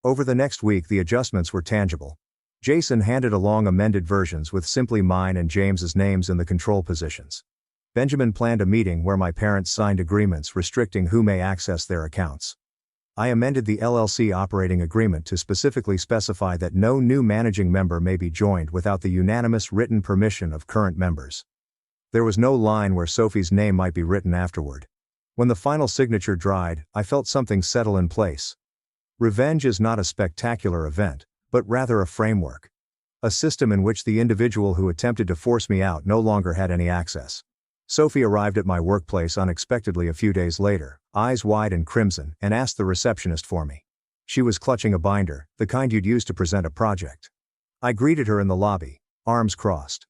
Over the next week the adjustments were tangible. Jason handed along amended versions with simply mine and James's names in the control positions. Benjamin planned a meeting where my parents signed agreements restricting who may access their accounts. I amended the LLC operating agreement to specifically specify that no new managing member may be joined without the unanimous written permission of current members. There was no line where Sophie's name might be written afterward. When the final signature dried, I felt something settle in place. Revenge is not a spectacular event, but rather a framework. A system in which the individual who attempted to force me out no longer had any access. Sophie arrived at my workplace unexpectedly a few days later, eyes wide and crimson, and asked the receptionist for me. She was clutching a binder, the kind you'd use to present a project. I greeted her in the lobby, arms crossed.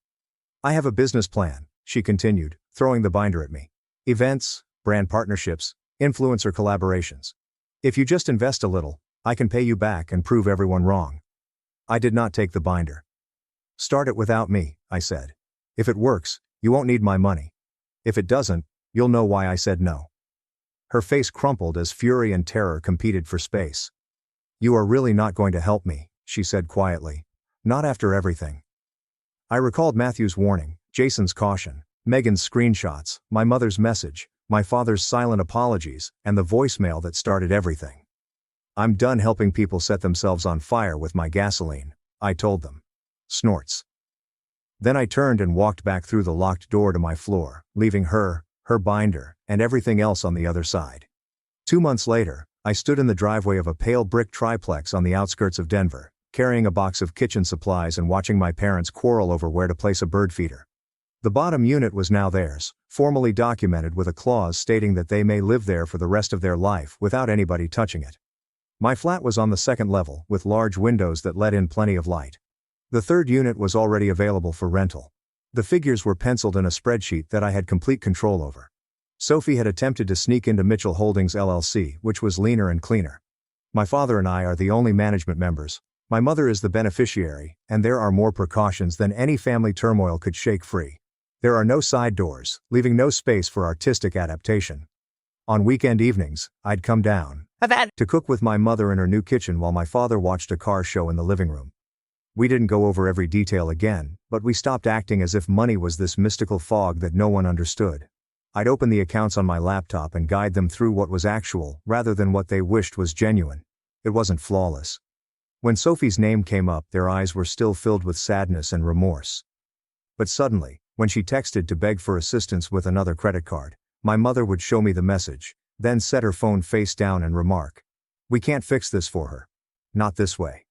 I have a business plan, she continued, throwing the binder at me. Events, brand partnerships, influencer collaborations. If you just invest a little, I can pay you back and prove everyone wrong. I did not take the binder. Start it without me, I said. If it works, you won't need my money. If it doesn't, you'll know why I said no. Her face crumpled as fury and terror competed for space. You are really not going to help me, she said quietly. Not after everything. I recalled Matthew's warning, Jason's caution, Megan's screenshots, my mother's message, my father's silent apologies, and the voicemail that started everything. I'm done helping people set themselves on fire with my gasoline, I told them. Snorts. Then I turned and walked back through the locked door to my floor, leaving her binder, and everything else on the other side. 2 months later, I stood in the driveway of a pale brick triplex on the outskirts of Denver, carrying a box of kitchen supplies and watching my parents quarrel over where to place a bird feeder. The bottom unit was now theirs, formally documented with a clause stating that they may live there for the rest of their life without anybody touching it. My flat was on the second level, with large windows that let in plenty of light. The third unit was already available for rental. The figures were penciled in a spreadsheet that I had complete control over. Sophie had attempted to sneak into Mitchell Holdings LLC, which was leaner and cleaner. My father and I are the only management members. My mother is the beneficiary, and there are more precautions than any family turmoil could shake free. There are no side doors, leaving no space for artistic adaptation. On weekend evenings, I'd come down to cook with my mother in her new kitchen while my father watched a car show in the living room. We didn't go over every detail again, but we stopped acting as if money was this mystical fog that no one understood. I'd open the accounts on my laptop and guide them through what was actual, rather than what they wished was genuine. It wasn't flawless. When Sophie's name came up, their eyes were still filled with sadness and remorse. But suddenly, when she texted to beg for assistance with another credit card, my mother would show me the message, then set her phone face down and remark, "We can't fix this for her. Not this way."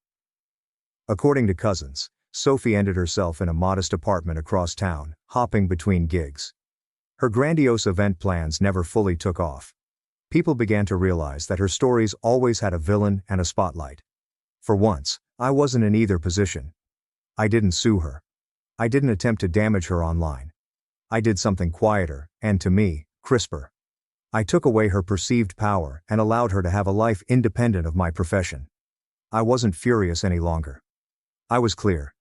According to cousins, Sophie ended herself in a modest apartment across town, hopping between gigs. Her grandiose event plans never fully took off. People began to realize that her stories always had a villain and a spotlight. For once, I wasn't in either position. I didn't sue her. I didn't attempt to damage her online. I did something quieter, and to me, crisper. I took away her perceived power and allowed her to have a life independent of my profession. I wasn't furious any longer. I was clear.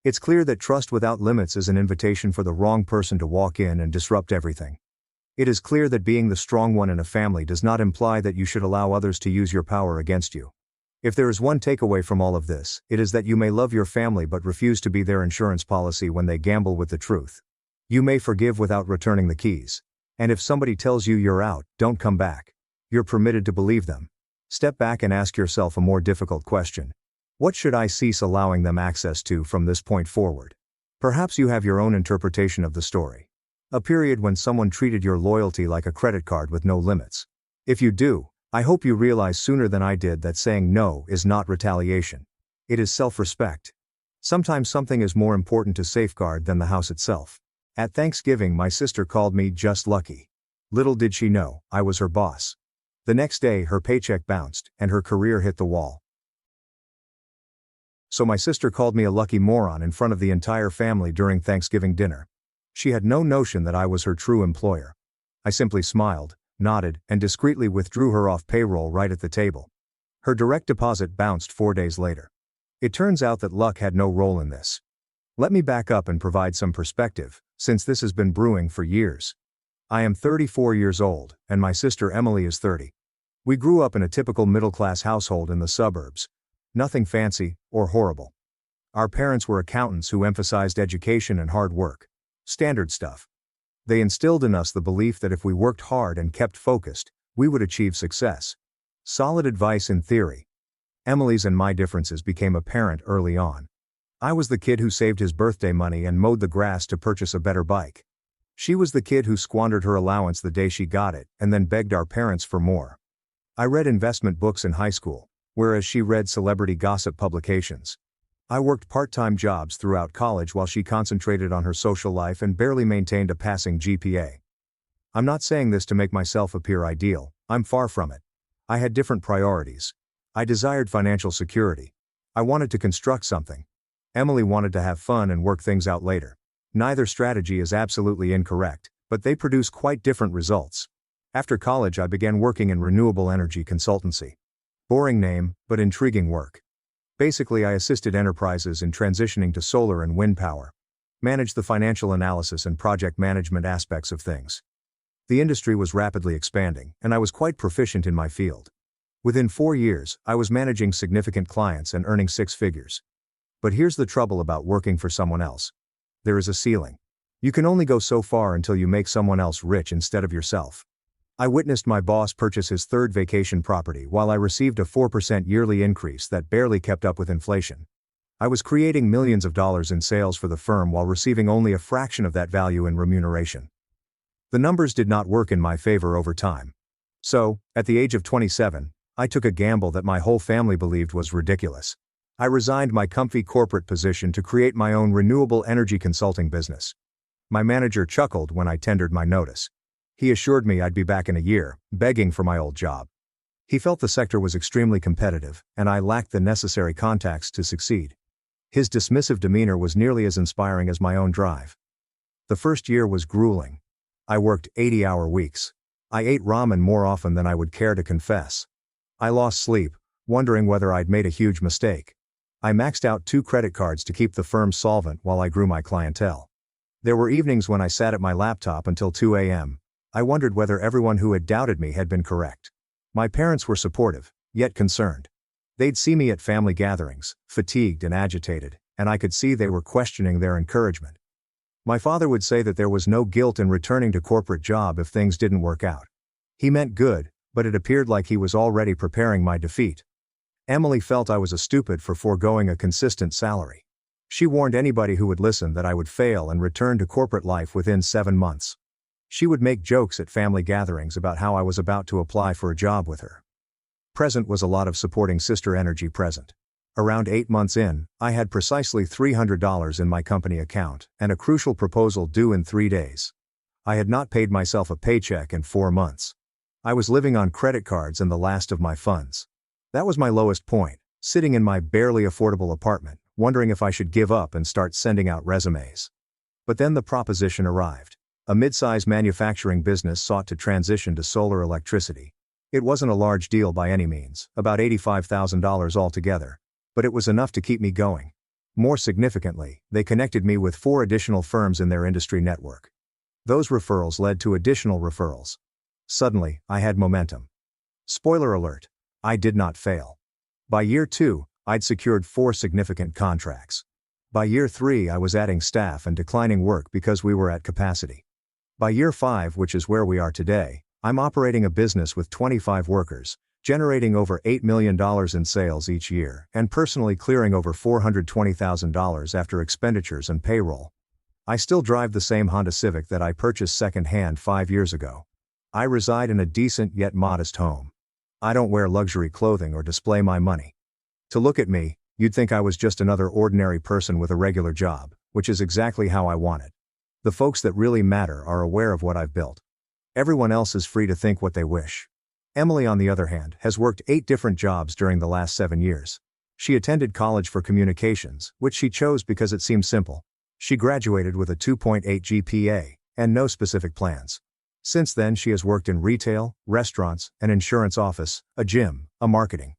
It's clear that trust without limits is an invitation for the wrong person to walk in and disrupt everything. It is clear that being the strong one in a family does not imply that you should allow others to use your power against you. If there is one takeaway from all of this, it is that you may love your family but refuse to be their insurance policy when they gamble with the truth. You may forgive without returning the keys. And if somebody tells you you're out, don't come back. You're permitted to believe them. Step back and ask yourself a more difficult question. What should I cease allowing them access to from this point forward? Perhaps you have your own interpretation of the story. A period when someone treated your loyalty like a credit card with no limits. If you do, I hope you realize sooner than I did that saying no is not retaliation. It is self-respect. Sometimes something is more important to safeguard than the house itself. At Thanksgiving, my sister called me just lucky. Little did she know, I was her boss. The next day, her paycheck bounced, and her career hit the wall. So my sister called me a lucky moron in front of the entire family during Thanksgiving dinner. She had no notion that I was her true employer. I simply smiled, nodded, and discreetly withdrew her off payroll right at the table. Her direct deposit bounced 4 days later. It turns out that luck had no role in this. Let me back up and provide some perspective, since this has been brewing for years. I am 34 years old, and my sister Emily is 30. We grew up in a typical middle-class household in the suburbs. Nothing fancy or horrible. Our parents were accountants who emphasized education and hard work. Standard stuff. They instilled in us the belief that if we worked hard and kept focused, we would achieve success. Solid advice in theory. Emily's and my differences became apparent early on. I was the kid who saved his birthday money and mowed the grass to purchase a better bike. She was the kid who squandered her allowance the day she got it and then begged our parents for more. I read investment books in high school, whereas she read celebrity gossip publications. I worked part-time jobs throughout college while she concentrated on her social life and barely maintained a passing GPA. I'm not saying this to make myself appear ideal, I'm far from it. I had different priorities. I desired financial security. I wanted to construct something. Emily wanted to have fun and work things out later. Neither strategy is absolutely incorrect, but they produce quite different results. After college, I began working in renewable energy consultancy. Boring name, but intriguing work. Basically, I assisted enterprises in transitioning to solar and wind power. Managed the financial analysis and project management aspects of things. The industry was rapidly expanding, and I was quite proficient in my field. Within 4 years, I was managing significant clients and earning 6 figures. But here's the trouble about working for someone else. There is a ceiling. You can only go so far until you make someone else rich instead of yourself. I witnessed my boss purchase his 3rd vacation property while I received a 4% yearly increase that barely kept up with inflation. I was creating millions of dollars in sales for the firm while receiving only a fraction of that value in remuneration. The numbers did not work in my favor over time. So, at the age of 27, I took a gamble that my whole family believed was ridiculous. I resigned my comfy corporate position to create my own renewable energy consulting business. My manager chuckled when I tendered my notice. He assured me I'd be back in a year, begging for my old job. He felt the sector was extremely competitive, and I lacked the necessary contacts to succeed. His dismissive demeanor was nearly as inspiring as my own drive. The first year was grueling. I worked 80-hour weeks. I ate ramen more often than I would care to confess. I lost sleep, wondering whether I'd made a huge mistake. I maxed out 2 credit cards to keep the firm solvent while I grew my clientele. There were evenings when I sat at my laptop until 2 a.m. I wondered whether everyone who had doubted me had been correct. My parents were supportive, yet concerned. They'd see me at family gatherings, fatigued and agitated, and I could see they were questioning their encouragement. My father would say that there was no guilt in returning to corporate job if things didn't work out. He meant good, but it appeared like he was already preparing my defeat. Emily felt I was a stupid for foregoing a consistent salary. She warned anybody who would listen that I would fail and return to corporate life within 7 months. She would make jokes at family gatherings about how I was about to apply for a job with her. Present was a lot of supporting sister energy present. Around 8 months in, I had precisely $300 in my company account, and a crucial proposal due in 3 days. I had not paid myself a paycheck in 4 months. I was living on credit cards and the last of my funds. That was my lowest point, sitting in my barely affordable apartment, wondering if I should give up and start sending out resumes. But then the proposition arrived. A mid-size manufacturing business sought to transition to solar electricity. It wasn't a large deal by any means, about $85,000 altogether, but it was enough to keep me going. More significantly, they connected me with 4 additional firms in their industry network. Those referrals led to additional referrals. Suddenly, I had momentum. Spoiler alert, I did not fail. By year 2, I'd secured 4 significant contracts. By year 3, I was adding staff and declining work because we were at capacity. By year 5, which is where we are today, I'm operating a business with 25 workers, generating over $8 million in sales each year, and personally clearing over $420,000 after expenditures and payroll. I still drive the same Honda Civic that I purchased second-hand 5 years ago. I reside in a decent yet modest home. I don't wear luxury clothing or display my money. To look at me, you'd think I was just another ordinary person with a regular job, which is exactly how I want it. The folks that really matter are aware of what I've built. Everyone else is free to think what they wish. Emily, on the other hand, has worked 8 different jobs during the last 7 years. She attended college for communications, which she chose because it seemed simple. She graduated with a 2.8 GPA, and no specific plans. Since then she has worked in retail, restaurants, an insurance office, a gym, a marketing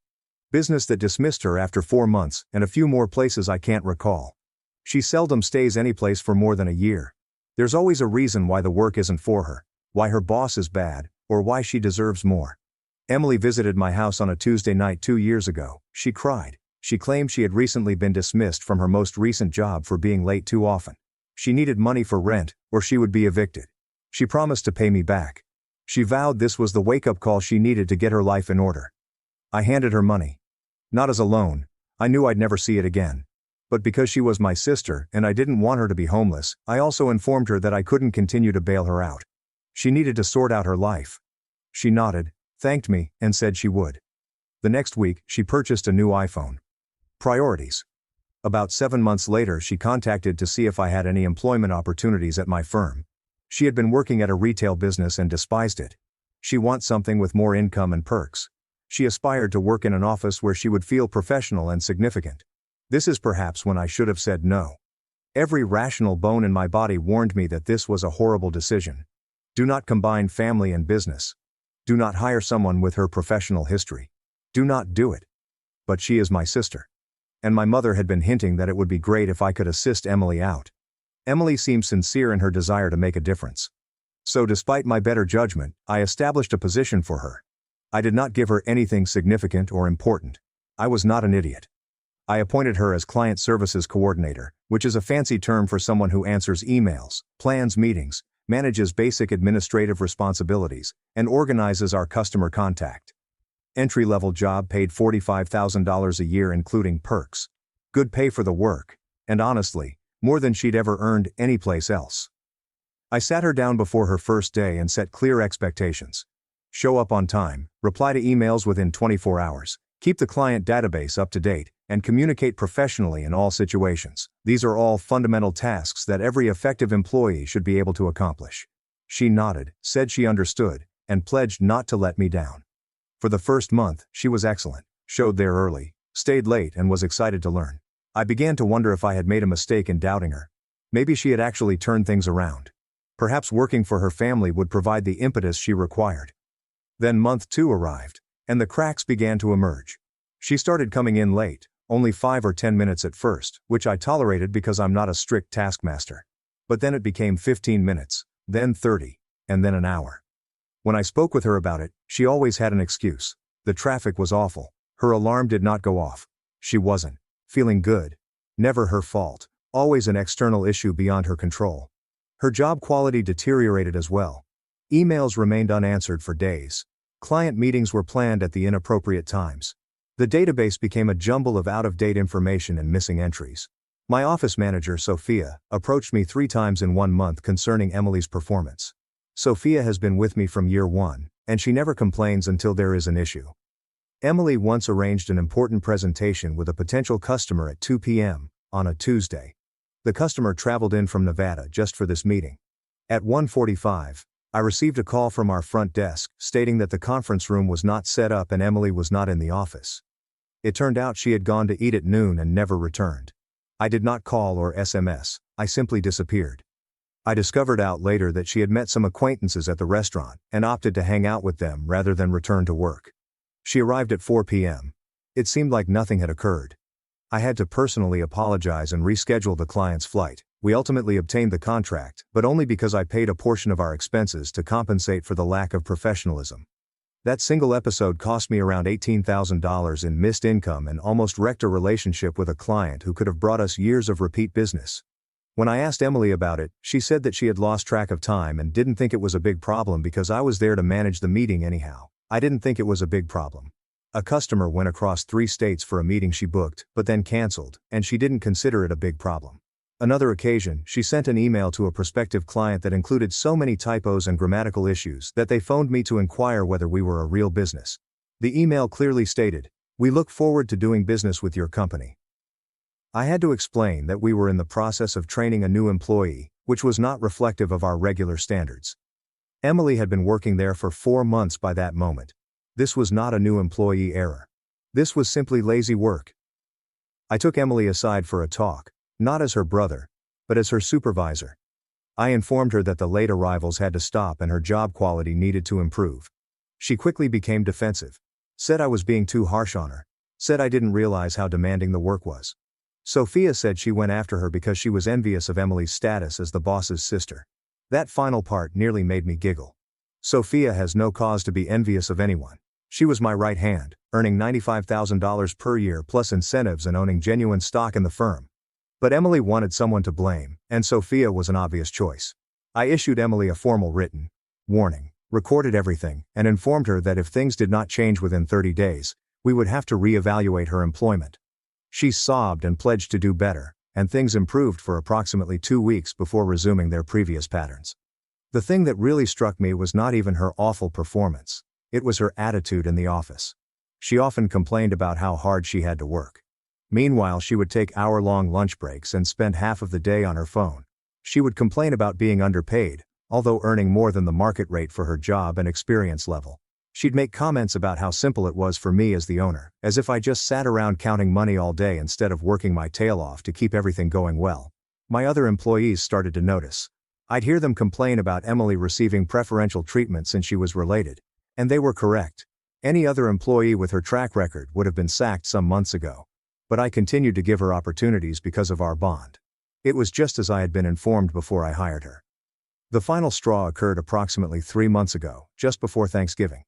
business that dismissed her after 4 months, and a few more places I can't recall. She seldom stays any place for more than a year. There's always a reason why the work isn't for her, why her boss is bad, or why she deserves more. Emily visited my house on a Tuesday night 2 years ago. She cried. She claimed she had recently been dismissed from her most recent job for being late too often. She needed money for rent, or she would be evicted. She promised to pay me back. She vowed this was the wake-up call she needed to get her life in order. I handed her money. Not as a loan. I knew I'd never see it again. But because she was my sister and I didn't want her to be homeless, I also informed her that I couldn't continue to bail her out. She needed to sort out her life. She nodded, thanked me, and said she would. The next week, she purchased a new iPhone. Priorities. About 7 months later, she contacted to see if I had any employment opportunities at my firm. She had been working at a retail business and despised it. She wants something with more income and perks. She aspired to work in an office where she would feel professional and significant. This is perhaps when I should have said no. Every rational bone in my body warned me that this was a horrible decision. Do not combine family and business. Do not hire someone with her professional history. Do not do it. But she is my sister. And my mother had been hinting that it would be great if I could assist Emily out. Emily seemed sincere in her desire to make a difference. So despite my better judgment, I established a position for her. I did not give her anything significant or important. I was not an idiot. I appointed her as Client Services Coordinator, which is a fancy term for someone who answers emails, plans meetings, manages basic administrative responsibilities, and organizes our customer contact. Entry-level job, paid $45,000 a year including perks. Good pay for the work, and honestly, more than she'd ever earned anyplace else. I sat her down before her first day and set clear expectations. Show up on time, reply to emails within 24 hours, keep the client database up to date, and communicate professionally in all situations. These are all fundamental tasks that every effective employee should be able to accomplish. She nodded, said she understood, and pledged not to let me down. For the first month, she was excellent, showed there early, stayed late, and was excited to learn. I began to wonder if I had made a mistake in doubting her. Maybe she had actually turned things around. Perhaps working for her family would provide the impetus she required. Then month 2 arrived, and the cracks began to emerge. She started coming in late, only 5 or 10 minutes at first, which I tolerated because I'm not a strict taskmaster. But then it became 15 minutes, then 30, and then an hour. When I spoke with her about it, she always had an excuse. The traffic was awful. Her alarm did not go off. She wasn't feeling good. Never her fault. Always an external issue beyond her control. Her job quality deteriorated as well. Emails remained unanswered for days. Client meetings were planned at the inappropriate times. The database became a jumble of out-of-date information and missing entries. My office manager, Sophia, approached me 3 times in 1 month concerning Emily's performance. Sophia has been with me from year 1, and she never complains until there is an issue. Emily once arranged an important presentation with a potential customer at 2 p.m. on a Tuesday. The customer traveled in from Nevada just for this meeting. At 1:45, I received a call from our front desk stating that the conference room was not set up and Emily was not in the office. It turned out she had gone to eat at noon and never returned. I did not call or SMS, I simply disappeared. I discovered out later that she had met some acquaintances at the restaurant and opted to hang out with them rather than return to work. She arrived at 4 p.m. It seemed like nothing had occurred. I had to personally apologize and reschedule the client's flight. We ultimately obtained the contract, but only because I paid a portion of our expenses to compensate for the lack of professionalism. That single episode cost me around $18,000 in missed income and almost wrecked a relationship with a client who could have brought us years of repeat business. When I asked Emily about it, she said that she had lost track of time and didn't think it was a big problem because I was there to manage the meeting anyhow. I didn't think it was a big problem. A customer went across 3 states for a meeting she booked, but then canceled, and she didn't consider it a big problem. Another occasion, she sent an email to a prospective client that included so many typos and grammatical issues that they phoned me to inquire whether we were a real business. The email clearly stated, "We look forward to doing business with your company." I had to explain that we were in the process of training a new employee, which was not reflective of our regular standards. Emily had been working there for 4 months by that moment. This was not a new employee error. This was simply lazy work. I took Emily aside for a talk, not as her brother, but as her supervisor. I informed her that the late arrivals had to stop and her job quality needed to improve. She quickly became defensive. Said I was being too harsh on her. Said I didn't realize how demanding the work was. Sophia said she went after her because she was envious of Emily's status as the boss's sister. That final part nearly made me giggle. Sophia has no cause to be envious of anyone. She was my right hand, earning $95,000 per year plus incentives and owning genuine stock in the firm. But Emily wanted someone to blame, and Sophia was an obvious choice. I issued Emily a formal written warning, recorded everything, and informed her that if things did not change within 30 days, we would have to reevaluate her employment. She sobbed and pledged to do better, and things improved for approximately 2 weeks before resuming their previous patterns. The thing that really struck me was not even her awful performance. It was her attitude in the office. She often complained about how hard she had to work. Meanwhile, she would take hour-long lunch breaks and spend half of the day on her phone. She would complain about being underpaid, although earning more than the market rate for her job and experience level. She'd make comments about how simple it was for me as the owner, as if I just sat around counting money all day instead of working my tail off to keep everything going well. My other employees started to notice. I'd hear them complain about Emily receiving preferential treatment since she was related. And they were correct. Any other employee with her track record would have been sacked some months ago. But I continued to give her opportunities because of our bond. It was just as I had been informed before I hired her. The final straw occurred approximately 3 months ago, just before Thanksgiving.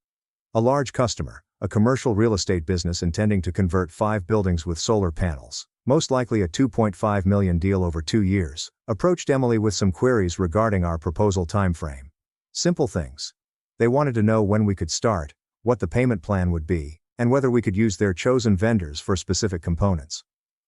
A large customer, a commercial real estate business intending to convert 5 buildings with solar panels, most likely a $2.5 million deal over 2 years, approached Emily with some queries regarding our proposal timeframe. Simple things. They wanted to know when we could start, what the payment plan would be, and whether we could use their chosen vendors for specific components.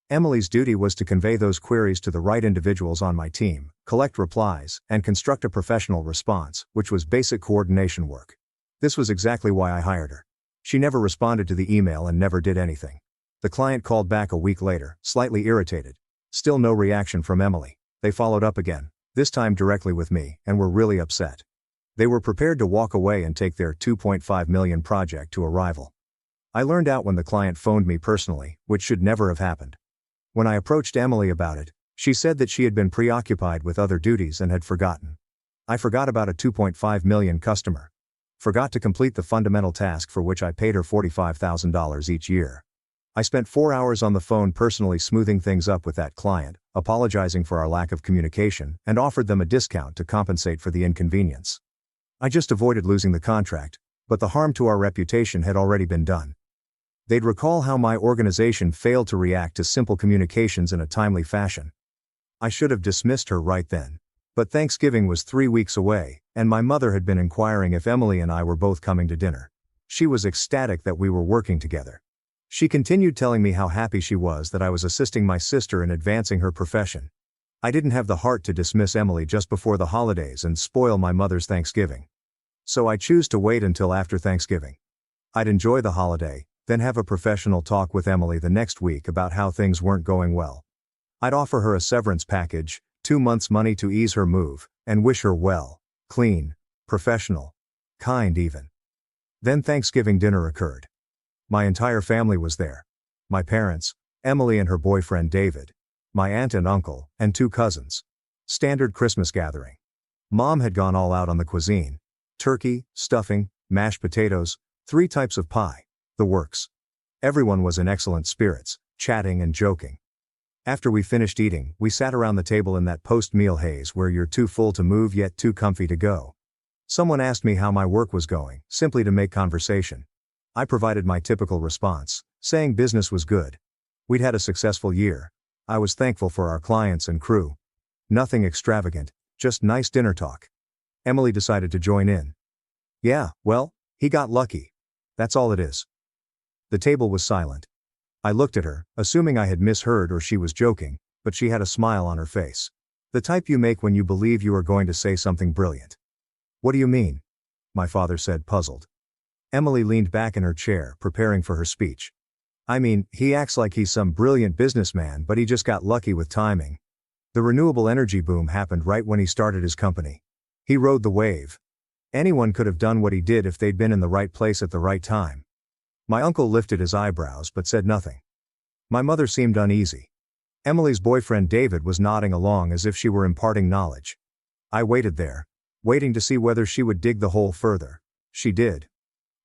Emily's duty was to convey those queries to the right individuals on my team, collect replies, and construct a professional response, which was basic coordination work. This was exactly why I hired her. She never responded to the email and never did anything. The client called back a week later, slightly irritated. Still no reaction from Emily. They followed up again, this time directly with me, and were really upset. They were prepared to walk away and take their $2.5 million project to a rival. I learned out when the client phoned me personally, which should never have happened. When I approached Emily about it, she said that she had been preoccupied with other duties and had forgotten. I forgot about a $2.5 million customer. Forgot to complete the fundamental task for which I paid her $45,000 each year. I spent 4 hours on the phone personally smoothing things up with that client, apologizing for our lack of communication, and offered them a discount to compensate for the inconvenience. I just avoided losing the contract, but the harm to our reputation had already been done. They'd recall how my organization failed to react to simple communications in a timely fashion. I should have dismissed her right then. But Thanksgiving was 3 weeks away, and my mother had been inquiring if Emily and I were both coming to dinner. She was ecstatic that we were working together. She continued telling me how happy she was that I was assisting my sister in advancing her profession. I didn't have the heart to dismiss Emily just before the holidays and spoil my mother's Thanksgiving. So I choose to wait until after Thanksgiving. I'd enjoy the holiday, then have a professional talk with Emily the next week about how things weren't going well. I'd offer her a severance package, 2 months' money to ease her move, and wish her well, clean, professional, kind even. Then Thanksgiving dinner occurred. My entire family was there. My parents, Emily and her boyfriend David, my aunt and uncle, and 2 cousins. Standard Christmas gathering. Mom had gone all out on the cuisine. Turkey, stuffing, mashed potatoes, 3 types of pie, the works. Everyone was in excellent spirits, chatting and joking. After we finished eating, we sat around the table in that post-meal haze where you're too full to move yet too comfy to go. Someone asked me how my work was going, simply to make conversation. I provided my typical response, saying business was good. We'd had a successful year. I was thankful for our clients and crew. Nothing extravagant, just nice dinner talk. Emily decided to join in. Yeah, well, he got lucky. That's all it is. The table was silent. I looked at her, assuming I had misheard or she was joking, but she had a smile on her face. The type you make when you believe you are going to say something brilliant. What do you mean? My father said, puzzled. Emily leaned back in her chair, preparing for her speech. I mean, he acts like he's some brilliant businessman, but he just got lucky with timing. The renewable energy boom happened right when he started his company. He rode the wave. Anyone could have done what he did if they'd been in the right place at the right time. My uncle lifted his eyebrows but said nothing. My mother seemed uneasy. Emily's boyfriend David was nodding along as if she were imparting knowledge. I waited there, waiting to see whether she would dig the hole further. She did.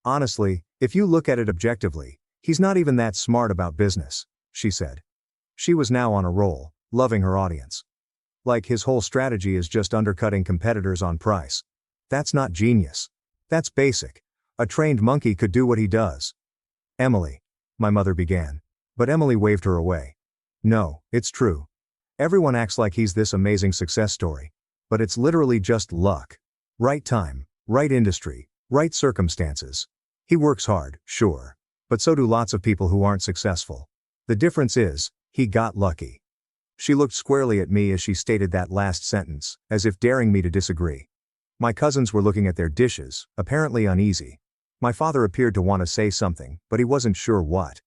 Honestly, if you look at it objectively, he's not even that smart about business, she said. She was now on a roll, loving her audience. Like his whole strategy is just undercutting competitors on price. That's not genius. That's basic. A trained monkey could do what he does. Emily, my mother began. But Emily waved her away. No, it's true. Everyone acts like he's this amazing success story. But it's literally just luck. Right time, right industry, right circumstances. He works hard, sure. But so do lots of people who aren't successful. The difference is, he got lucky. She looked squarely at me as she stated that last sentence, as if daring me to disagree. My cousins were looking at their dishes, apparently uneasy. My father appeared to want to say something, but he wasn't sure what.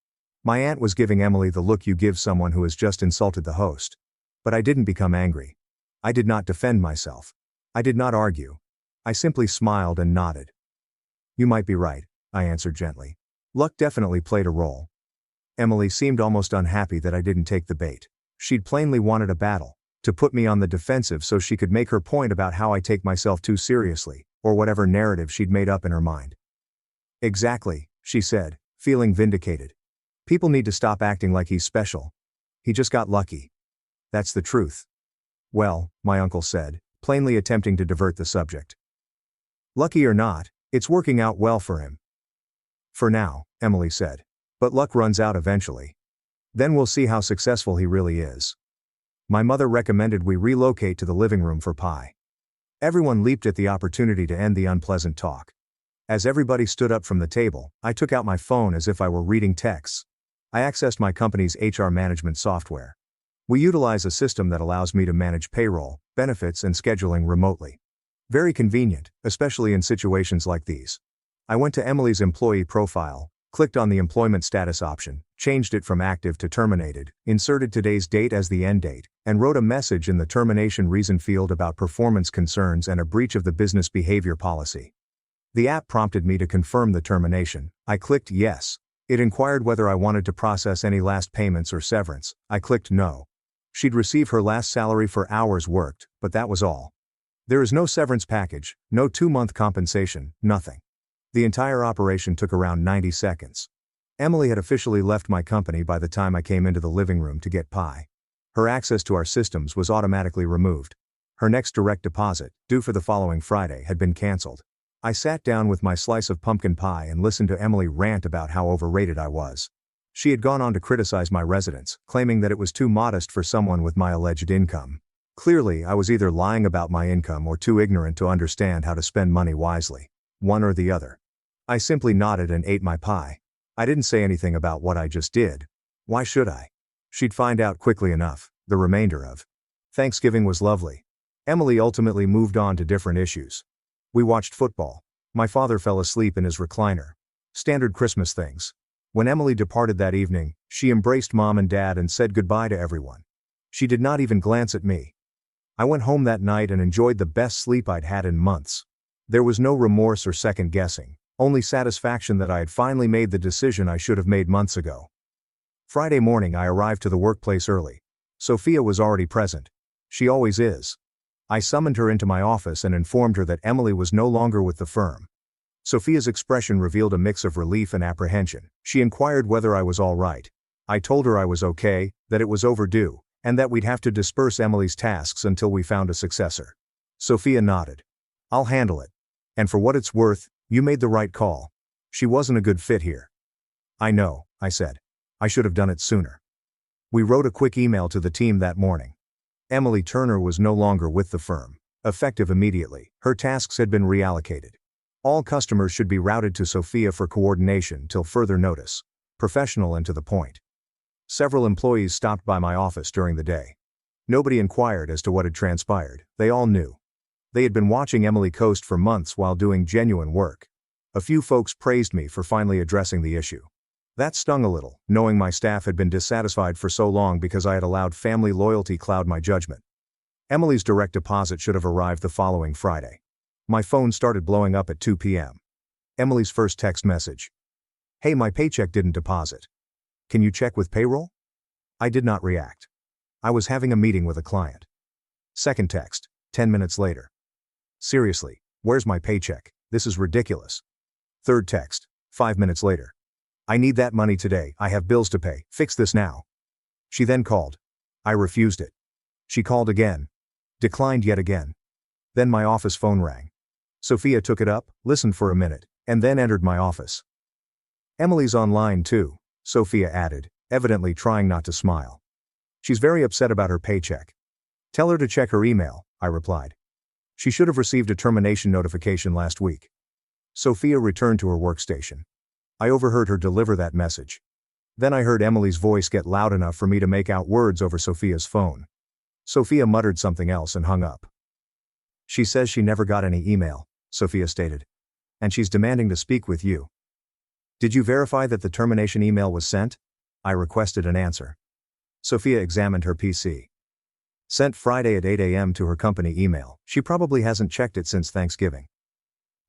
My aunt was giving Emily the look you give someone who has just insulted the host. But I didn't become angry. I did not defend myself. I did not argue. I simply smiled and nodded. You might be right, I answered gently. Luck definitely played a role. Emily seemed almost unhappy that I didn't take the bait. She'd plainly wanted a battle, to put me on the defensive so she could make her point about how I take myself too seriously, or whatever narrative she'd made up in her mind. Exactly, she said, feeling vindicated. People need to stop acting like he's special. He just got lucky. That's the truth. Well, my uncle said, plainly attempting to divert the subject. Lucky or not, it's working out well for him. For now, Emily said. But luck runs out eventually. Then we'll see how successful he really is. My mother recommended we relocate to the living room for pie. Everyone leaped at the opportunity to end the unpleasant talk. As everybody stood up from the table, I took out my phone as if I were reading texts. I accessed my company's HR management software. We utilize a system that allows me to manage payroll, benefits, and scheduling remotely. Very convenient, especially in situations like these. I went to Emily's employee profile, clicked on the employment status option, changed it from active to terminated, inserted today's date as the end date, and wrote a message in the termination reason field about performance concerns and a breach of the business behavior policy. The app prompted me to confirm the termination. I clicked yes. It inquired whether I wanted to process any last payments or severance. I clicked no. She'd receive her last salary for hours worked, but that was all. There is no severance package, no 2-month compensation, nothing. The entire operation took around 90 seconds. Emily had officially left my company by the time I came into the living room to get pie. Her access to our systems was automatically removed. Her next direct deposit, due for the following Friday, had been cancelled. I sat down with my slice of pumpkin pie and listened to Emily rant about how overrated I was. She had gone on to criticize my residence, claiming that it was too modest for someone with my alleged income. Clearly, I was either lying about my income or too ignorant to understand how to spend money wisely. One or the other. I simply nodded and ate my pie. I didn't say anything about what I just did. Why should I? She'd find out quickly enough. The remainder of Thanksgiving was lovely. Emily ultimately moved on to different issues. We watched football. My father fell asleep in his recliner. Standard Christmas things. When Emily departed that evening, she embraced Mom and Dad and said goodbye to everyone. She did not even glance at me. I went home that night and enjoyed the best sleep I'd had in months. There was no remorse or second guessing, only satisfaction that I had finally made the decision I should have made months ago. Friday morning I arrived to the workplace early. Sophia was already present. She always is. I summoned her into my office and informed her that Emily was no longer with the firm. Sophia's expression revealed a mix of relief and apprehension. She inquired whether I was all right. I told her I was okay, that it was overdue, and that we'd have to disperse Emily's tasks until we found a successor. Sophia nodded. I'll handle it. And for what it's worth, you made the right call. She wasn't a good fit here. I know, I said. I should have done it sooner. We wrote a quick email to the team that morning. Emily Turner was no longer with the firm. Effective immediately, her tasks had been reallocated. All customers should be routed to Sophia for coordination till further notice. Professional and to the point. Several employees stopped by my office during the day. Nobody inquired as to what had transpired. They all knew. They had been watching Emily coast for months while doing genuine work. A few folks praised me for finally addressing the issue. That stung a little, knowing my staff had been dissatisfied for so long because I had allowed family loyalty cloud my judgment. Emily's direct deposit should have arrived the following Friday. My phone started blowing up at 2 p.m. Emily's first text message. Hey, my paycheck didn't deposit. Can you check with payroll? I did not react. I was having a meeting with a client. Second text, 10 minutes later. Seriously, where's my paycheck? This is ridiculous. Third text, 5 minutes later. I need that money today, I have bills to pay, fix this now. She then called. I refused it. She called again. Declined yet again. Then my office phone rang. Sophia took it up, listened for a minute, and then entered my office. Emily's online too, Sophia added, evidently trying not to smile. She's very upset about her paycheck. Tell her to check her email, I replied. She should have received a termination notification last week. Sophia returned to her workstation. I overheard her deliver that message. Then I heard Emily's voice get loud enough for me to make out words over Sophia's phone. Sophia muttered something else and hung up. She says she never got any email, Sophia stated. And she's demanding to speak with you. Did you verify that the termination email was sent? I requested an answer. Sophia examined her PC. Sent Friday at 8 a.m. to her company email. She probably hasn't checked it since Thanksgiving.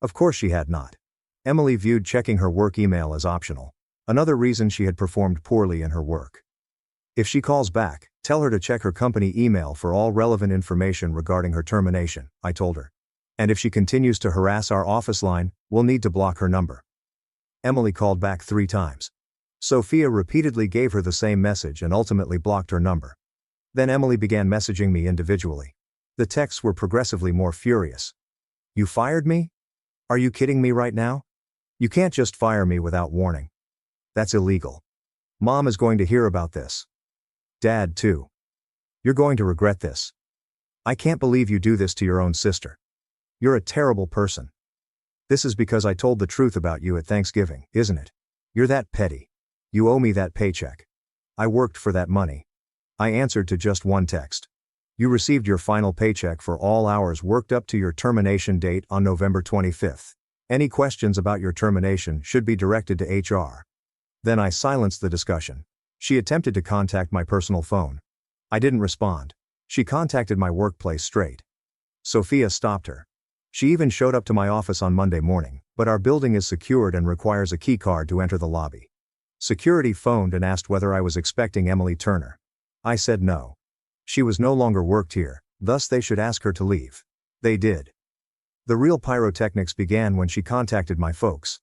Of course she had not. Emily viewed checking her work email as optional. Another reason she had performed poorly in her work. If she calls back, tell her to check her company email for all relevant information regarding her termination, I told her. And if she continues to harass our office line, we'll need to block her number. Emily called back 3 times. Sophia repeatedly gave her the same message and ultimately blocked her number. Then Emily began messaging me individually. The texts were progressively more furious. You fired me? Are you kidding me right now? You can't just fire me without warning. That's illegal. Mom is going to hear about this. Dad too. You're going to regret this. I can't believe you do this to your own sister. You're a terrible person. This is because I told the truth about you at Thanksgiving, isn't it? You're that petty. You owe me that paycheck. I worked for that money. I answered to just one text. You received your final paycheck for all hours worked up to your termination date on November 25th. Any questions about your termination should be directed to HR. Then I silenced the discussion. She attempted to contact my personal phone. I didn't respond. She contacted my workplace straight. Sophia stopped her. She even showed up to my office on Monday morning, but our building is secured and requires a key card to enter the lobby. Security phoned and asked whether I was expecting Emily Turner. I said no. She was no longer worked here, thus they should ask her to leave. They did. The real pyrotechnics began when she contacted my folks.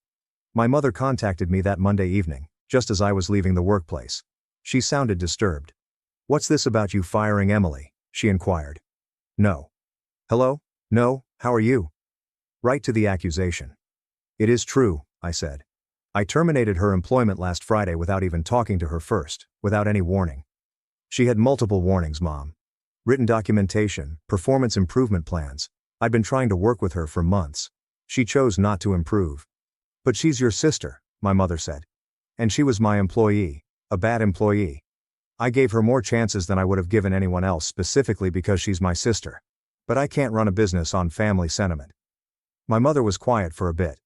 My mother contacted me that Monday evening, just as I was leaving the workplace. She sounded disturbed. "What's this about you firing Emily?" she inquired. "No." "Hello? No, how are you?" Right to the accusation. "It is true," I said. "I terminated her employment last Friday without even talking to her first, without any warning." She had multiple warnings, Mom. Written documentation, performance improvement plans. I'd been trying to work with her for months. She chose not to improve. "But she's your sister," my mother said. "And she was my employee, a bad employee. I gave her more chances than I would have given anyone else specifically because she's my sister. But I can't run a business on family sentiment." My mother was quiet for a bit.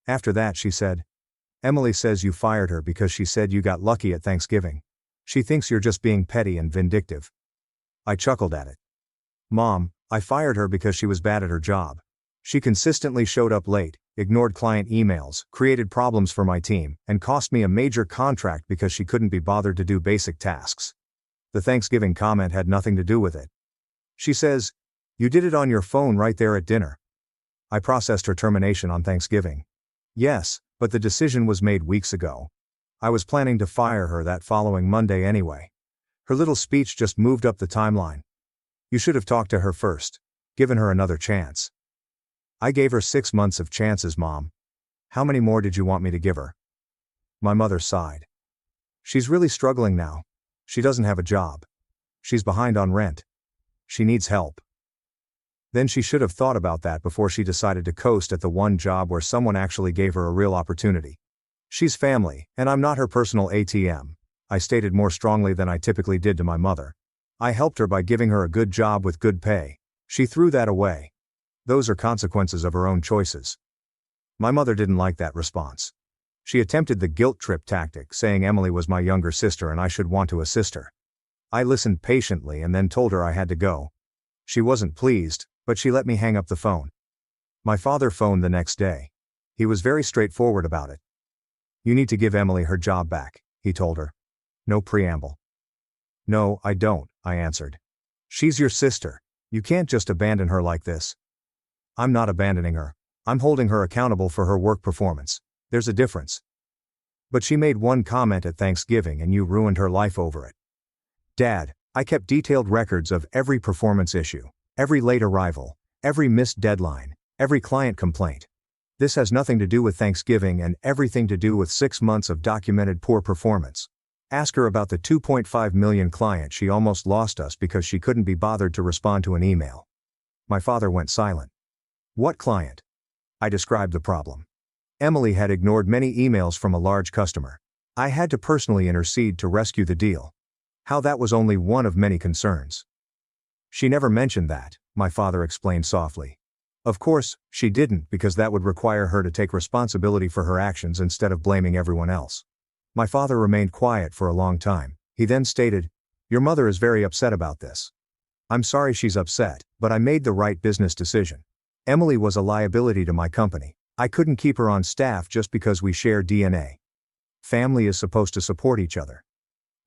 After that she said, "Emily says you fired her because she said you got lucky at Thanksgiving. She thinks you're just being petty and vindictive." I chuckled at it. "Mom, I fired her because she was bad at her job. She consistently showed up late, ignored client emails, created problems for my team, and cost me a major contract because she couldn't be bothered to do basic tasks. The Thanksgiving comment had nothing to do with it. She says, 'You did it on your phone right there at dinner.'" I processed her termination on Thanksgiving. Yes, but the decision was made weeks ago. I was planning to fire her that following Monday anyway. Her little speech just moved up the timeline. "You should have talked to her first. Given her another chance." "I gave her 6 months of chances, Mom. How many more did you want me to give her?" My mother sighed. "She's really struggling now. She doesn't have a job. She's behind on rent. She needs help." Then she should have thought about that before she decided to coast at the one job where someone actually gave her a real opportunity. "She's family, and I'm not her personal ATM," I stated more strongly than I typically did to my mother. "I helped her by giving her a good job with good pay. She threw that away. Those are consequences of her own choices." My mother didn't like that response. She attempted the guilt trip tactic, saying Emily was my younger sister and I should want to assist her. I listened patiently and then told her I had to go. She wasn't pleased, but she let me hang up the phone. My father phoned the next day. He was very straightforward about it. "You need to give Emily her job back," he told her. No preamble. "No, I don't," I answered. "She's your sister. You can't just abandon her like this." "I'm not abandoning her. I'm holding her accountable for her work performance. There's a difference." "But she made one comment at Thanksgiving and you ruined her life over it." "Dad, I kept detailed records of every performance issue, every late arrival, every missed deadline, every client complaint. This has nothing to do with Thanksgiving and everything to do with 6 months of documented poor performance. Ask her about the 2.5 million client she almost lost us because she couldn't be bothered to respond to an email." My father went silent. "What client?" I described the problem. Emily had ignored many emails from a large customer. I had to personally intercede to rescue the deal. How that was only one of many concerns. "She never mentioned that," my father explained softly. "Of course, she didn't because that would require her to take responsibility for her actions instead of blaming everyone else." My father remained quiet for a long time. He then stated, "Your mother is very upset about this. I'm sorry she's upset, but I made the right business decision. Emily was a liability to my company. I couldn't keep her on staff just because we share DNA. Family is supposed to support each other.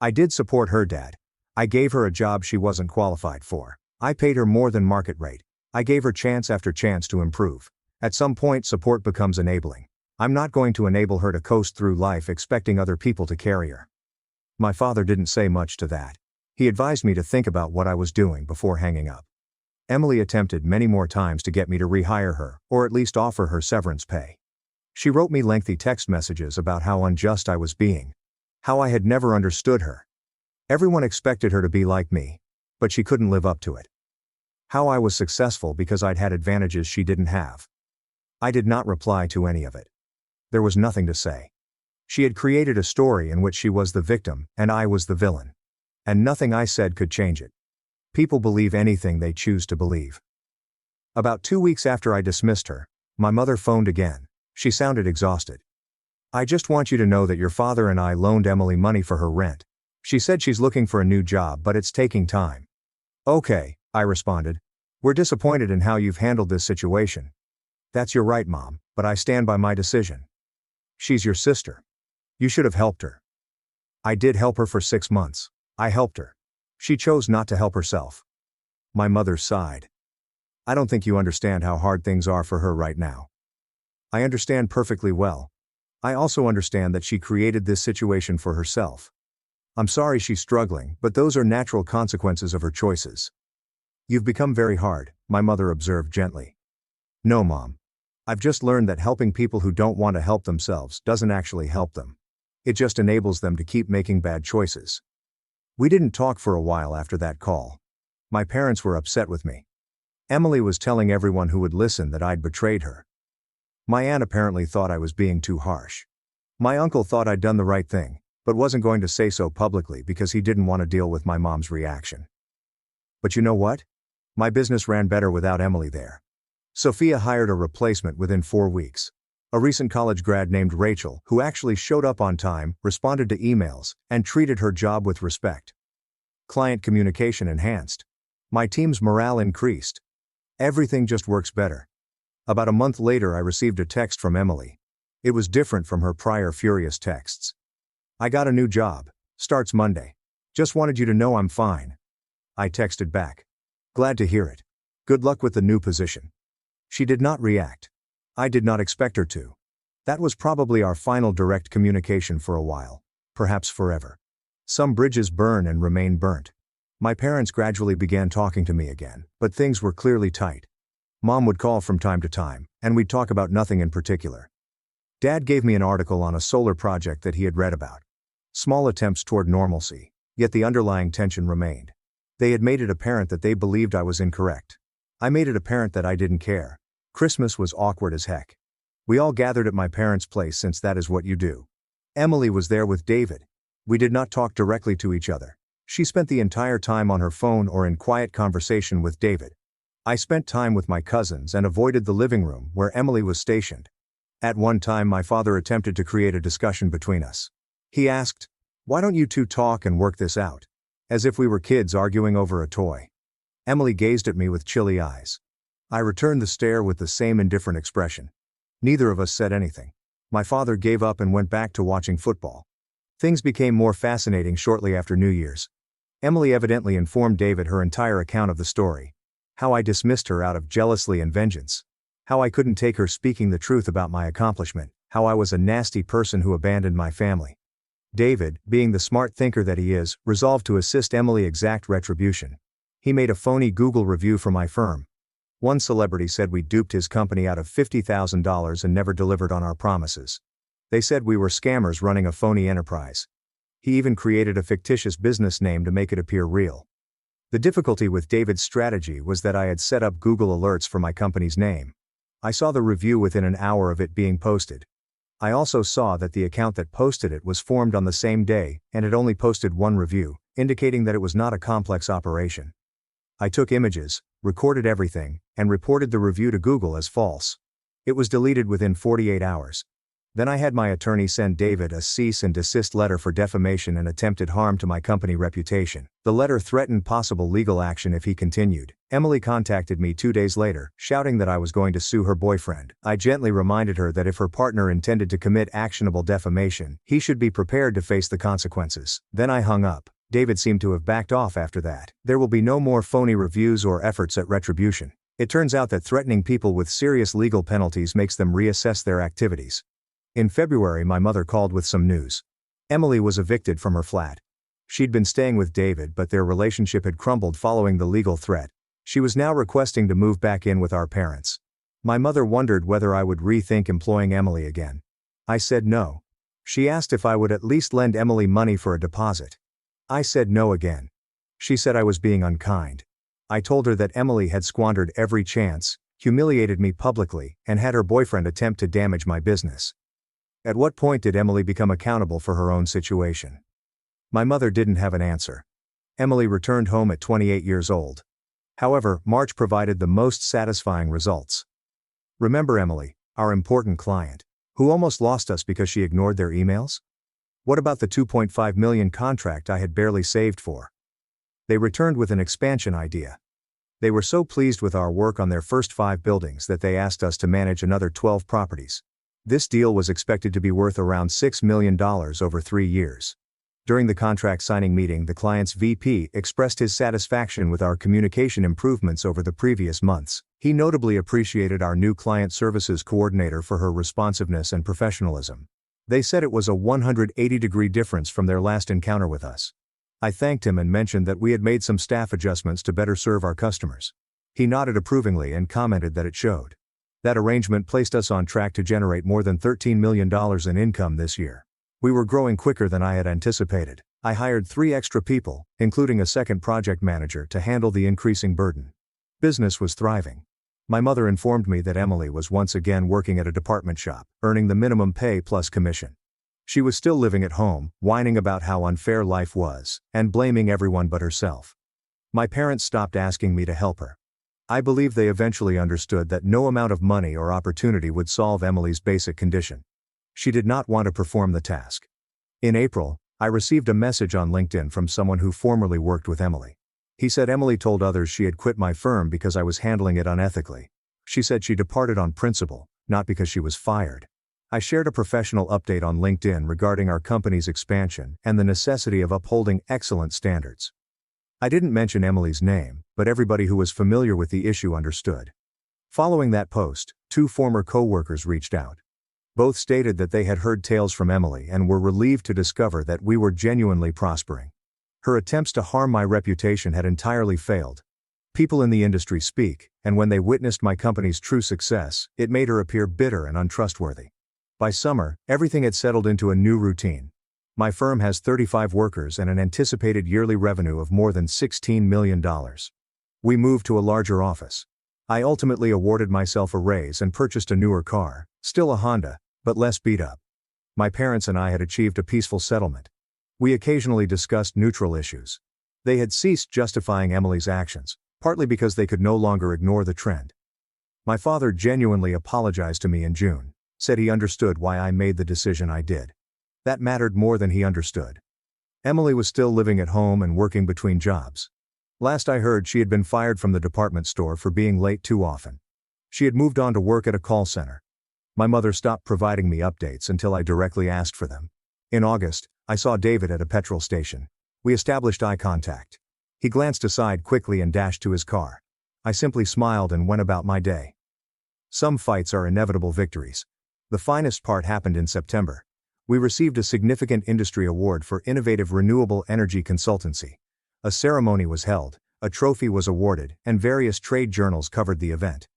I did support her, Dad. I gave her a job she wasn't qualified for. I paid her more than market rate. I gave her chance after chance to improve. At some point, support becomes enabling. I'm not going to enable her to coast through life expecting other people to carry her." My father didn't say much to that. He advised me to think about what I was doing before hanging up. Emily attempted many more times to get me to rehire her, or at least offer her severance pay. She wrote me lengthy text messages about how unjust I was being. How I had never understood her. Everyone expected her to be like me, but she couldn't live up to it. How I was successful because I'd had advantages she didn't have. I did not reply to any of it. There was nothing to say. She had created a story in which she was the victim, and I was the villain. And nothing I said could change it. People believe anything they choose to believe. About 2 weeks after I dismissed her, my mother phoned again. She sounded exhausted. I just want you to know that your father and I loaned Emily money for her rent. She said she's looking for a new job, but it's taking time. Okay, I responded. We're disappointed in how you've handled this situation. That's your right, Mom, but I stand by my decision. She's your sister. You should have helped her. I did help her for 6 months. I helped her. She chose not to help herself. My mother sighed. I don't think you understand how hard things are for her right now. I understand perfectly well. I also understand that she created this situation for herself. I'm sorry she's struggling, but those are natural consequences of her choices. You've become very hard, my mother observed gently. No, Mom. I've just learned that helping people who don't want to help themselves doesn't actually help them. It just enables them to keep making bad choices. We didn't talk for a while after that call. My parents were upset with me. Emily was telling everyone who would listen that I'd betrayed her. My aunt apparently thought I was being too harsh. My uncle thought I'd done the right thing, but wasn't going to say so publicly because he didn't want to deal with my mom's reaction. But you know what? My business ran better without Emily there. Sophia hired a replacement within 4 weeks. A recent college grad named Rachel, who actually showed up on time, responded to emails, and treated her job with respect. Client communication enhanced. My team's morale increased. Everything just works better. About a month later, I received a text from Emily. It was different from her prior furious texts. I got a new job. Starts Monday. Just wanted you to know I'm fine. I texted back. Glad to hear it. Good luck with the new position. She did not react. I did not expect her to. That was probably our final direct communication for a while. Perhaps forever. Some bridges burn and remain burnt. My parents gradually began talking to me again, but things were clearly tight. Mom would call from time to time, and we'd talk about nothing in particular. Dad gave me an article on a solar project that he had read about. Small attempts toward normalcy, yet the underlying tension remained. They had made it apparent that they believed I was incorrect. I made it apparent that I didn't care. Christmas was awkward as heck. We all gathered at my parents' place since that is what you do. Emily was there with David. We did not talk directly to each other. She spent the entire time on her phone or in quiet conversation with David. I spent time with my cousins and avoided the living room where Emily was stationed. At one time, my father attempted to create a discussion between us. He asked, "Why don't you two talk and work this out?" As if we were kids arguing over a toy. Emily gazed at me with chilly eyes. I returned the stare with the same indifferent expression. Neither of us said anything. My father gave up and went back to watching football. Things became more fascinating shortly after New Year's. Emily evidently informed David her entire account of the story. How I dismissed her out of jealousy and vengeance. How I couldn't take her speaking the truth about my accomplishment. How I was a nasty person who abandoned my family. David, being the smart thinker that he is, resolved to assist Emily exact retribution. He made a phony Google review for my firm. One celebrity said we duped his company out of $50,000 and never delivered on our promises. They said we were scammers running a phony enterprise. He even created a fictitious business name to make it appear real. The difficulty with David's strategy was that I had set up Google alerts for my company's name. I saw the review within an hour of it being posted. I also saw that the account that posted it was formed on the same day, and it only posted one review, indicating that it was not a complex operation. I took images, recorded everything, and reported the review to Google as false. It was deleted within 48 hours. Then I had my attorney send David a cease and desist letter for defamation and attempted harm to my company reputation. The letter threatened possible legal action if he continued. Emily contacted me 2 days later, shouting that I was going to sue her boyfriend. I gently reminded her that if her partner intended to commit actionable defamation, he should be prepared to face the consequences. Then I hung up. David seemed to have backed off after that. There will be no more phony reviews or efforts at retribution. It turns out that threatening people with serious legal penalties makes them reassess their activities. In February, my mother called with some news. Emily was evicted from her flat. She'd been staying with David, but their relationship had crumbled following the legal threat. She was now requesting to move back in with our parents. My mother wondered whether I would rethink employing Emily again. I said no. She asked if I would at least lend Emily money for a deposit. I said no again. She said I was being unkind. I told her that Emily had squandered every chance, humiliated me publicly, and had her boyfriend attempt to damage my business. At what point did Emily become accountable for her own situation? My mother didn't have an answer. Emily returned home at 28 years old. However, March provided the most satisfying results. Remember Emily, our important client, Who almost lost us because she ignored their emails? What about the 2.5 million contract I had barely saved for? They returned with an expansion idea. They were so pleased with our work on their first 5 buildings that they asked us to manage another 12 properties. This deal was expected to be worth around $6 million over 3 years. During the contract signing meeting, the client's VP expressed his satisfaction with our communication improvements over the previous months. He notably appreciated our new client services coordinator for her responsiveness and professionalism. They said it was a 180-degree difference from their last encounter with us. I thanked him and mentioned that we had made some staff adjustments to better serve our customers. He nodded approvingly and commented that it showed. That arrangement placed us on track to generate more than $13 million in income this year. We were growing quicker than I had anticipated. I hired 3 extra people, including a second project manager, to handle the increasing burden. Business was thriving. My mother informed me that Emily was once again working at a department shop, earning the minimum pay plus commission. She was still living at home, whining about how unfair life was, and blaming everyone but herself. My parents stopped asking me to help her. I believe they eventually understood that no amount of money or opportunity would solve Emily's basic condition. She did not want to perform the task. In April, I received a message on LinkedIn from someone who formerly worked with Emily. He said Emily told others she had quit my firm because I was handling it unethically. She said she departed on principle, not because she was fired. I shared a professional update on LinkedIn regarding our company's expansion and the necessity of upholding excellent standards. I didn't mention Emily's name, but everybody who was familiar with the issue understood. Following that post, 2 former co-workers reached out. Both stated that they had heard tales from Emily and were relieved to discover that we were genuinely prospering. Her attempts to harm my reputation had entirely failed. People in the industry speak, and when they witnessed my company's true success, it made her appear bitter and untrustworthy. By summer, everything had settled into a new routine. My firm has 35 workers and an anticipated yearly revenue of more than $16 million. We moved to a larger office. I ultimately awarded myself a raise and purchased a newer car, still a Honda, but less beat up. My parents and I had achieved a peaceful settlement. We occasionally discussed neutral issues. They had ceased justifying Emily's actions, partly because they could no longer ignore the trend. My father genuinely apologized to me in June, said he understood why I made the decision I did. That mattered more than he understood. Emily was still living at home and working between jobs. Last I heard, she had been fired from the department store for being late too often. She had moved on to work at a call center. My mother stopped providing me updates until I directly asked for them. In August, I saw David at a petrol station. We established eye contact. He glanced aside quickly and dashed to his car. I simply smiled and went about my day. Some fights are inevitable victories. The finest part happened in September. We received a significant industry award for innovative renewable energy consultancy. A ceremony was held, a trophy was awarded, and various trade journals covered the event.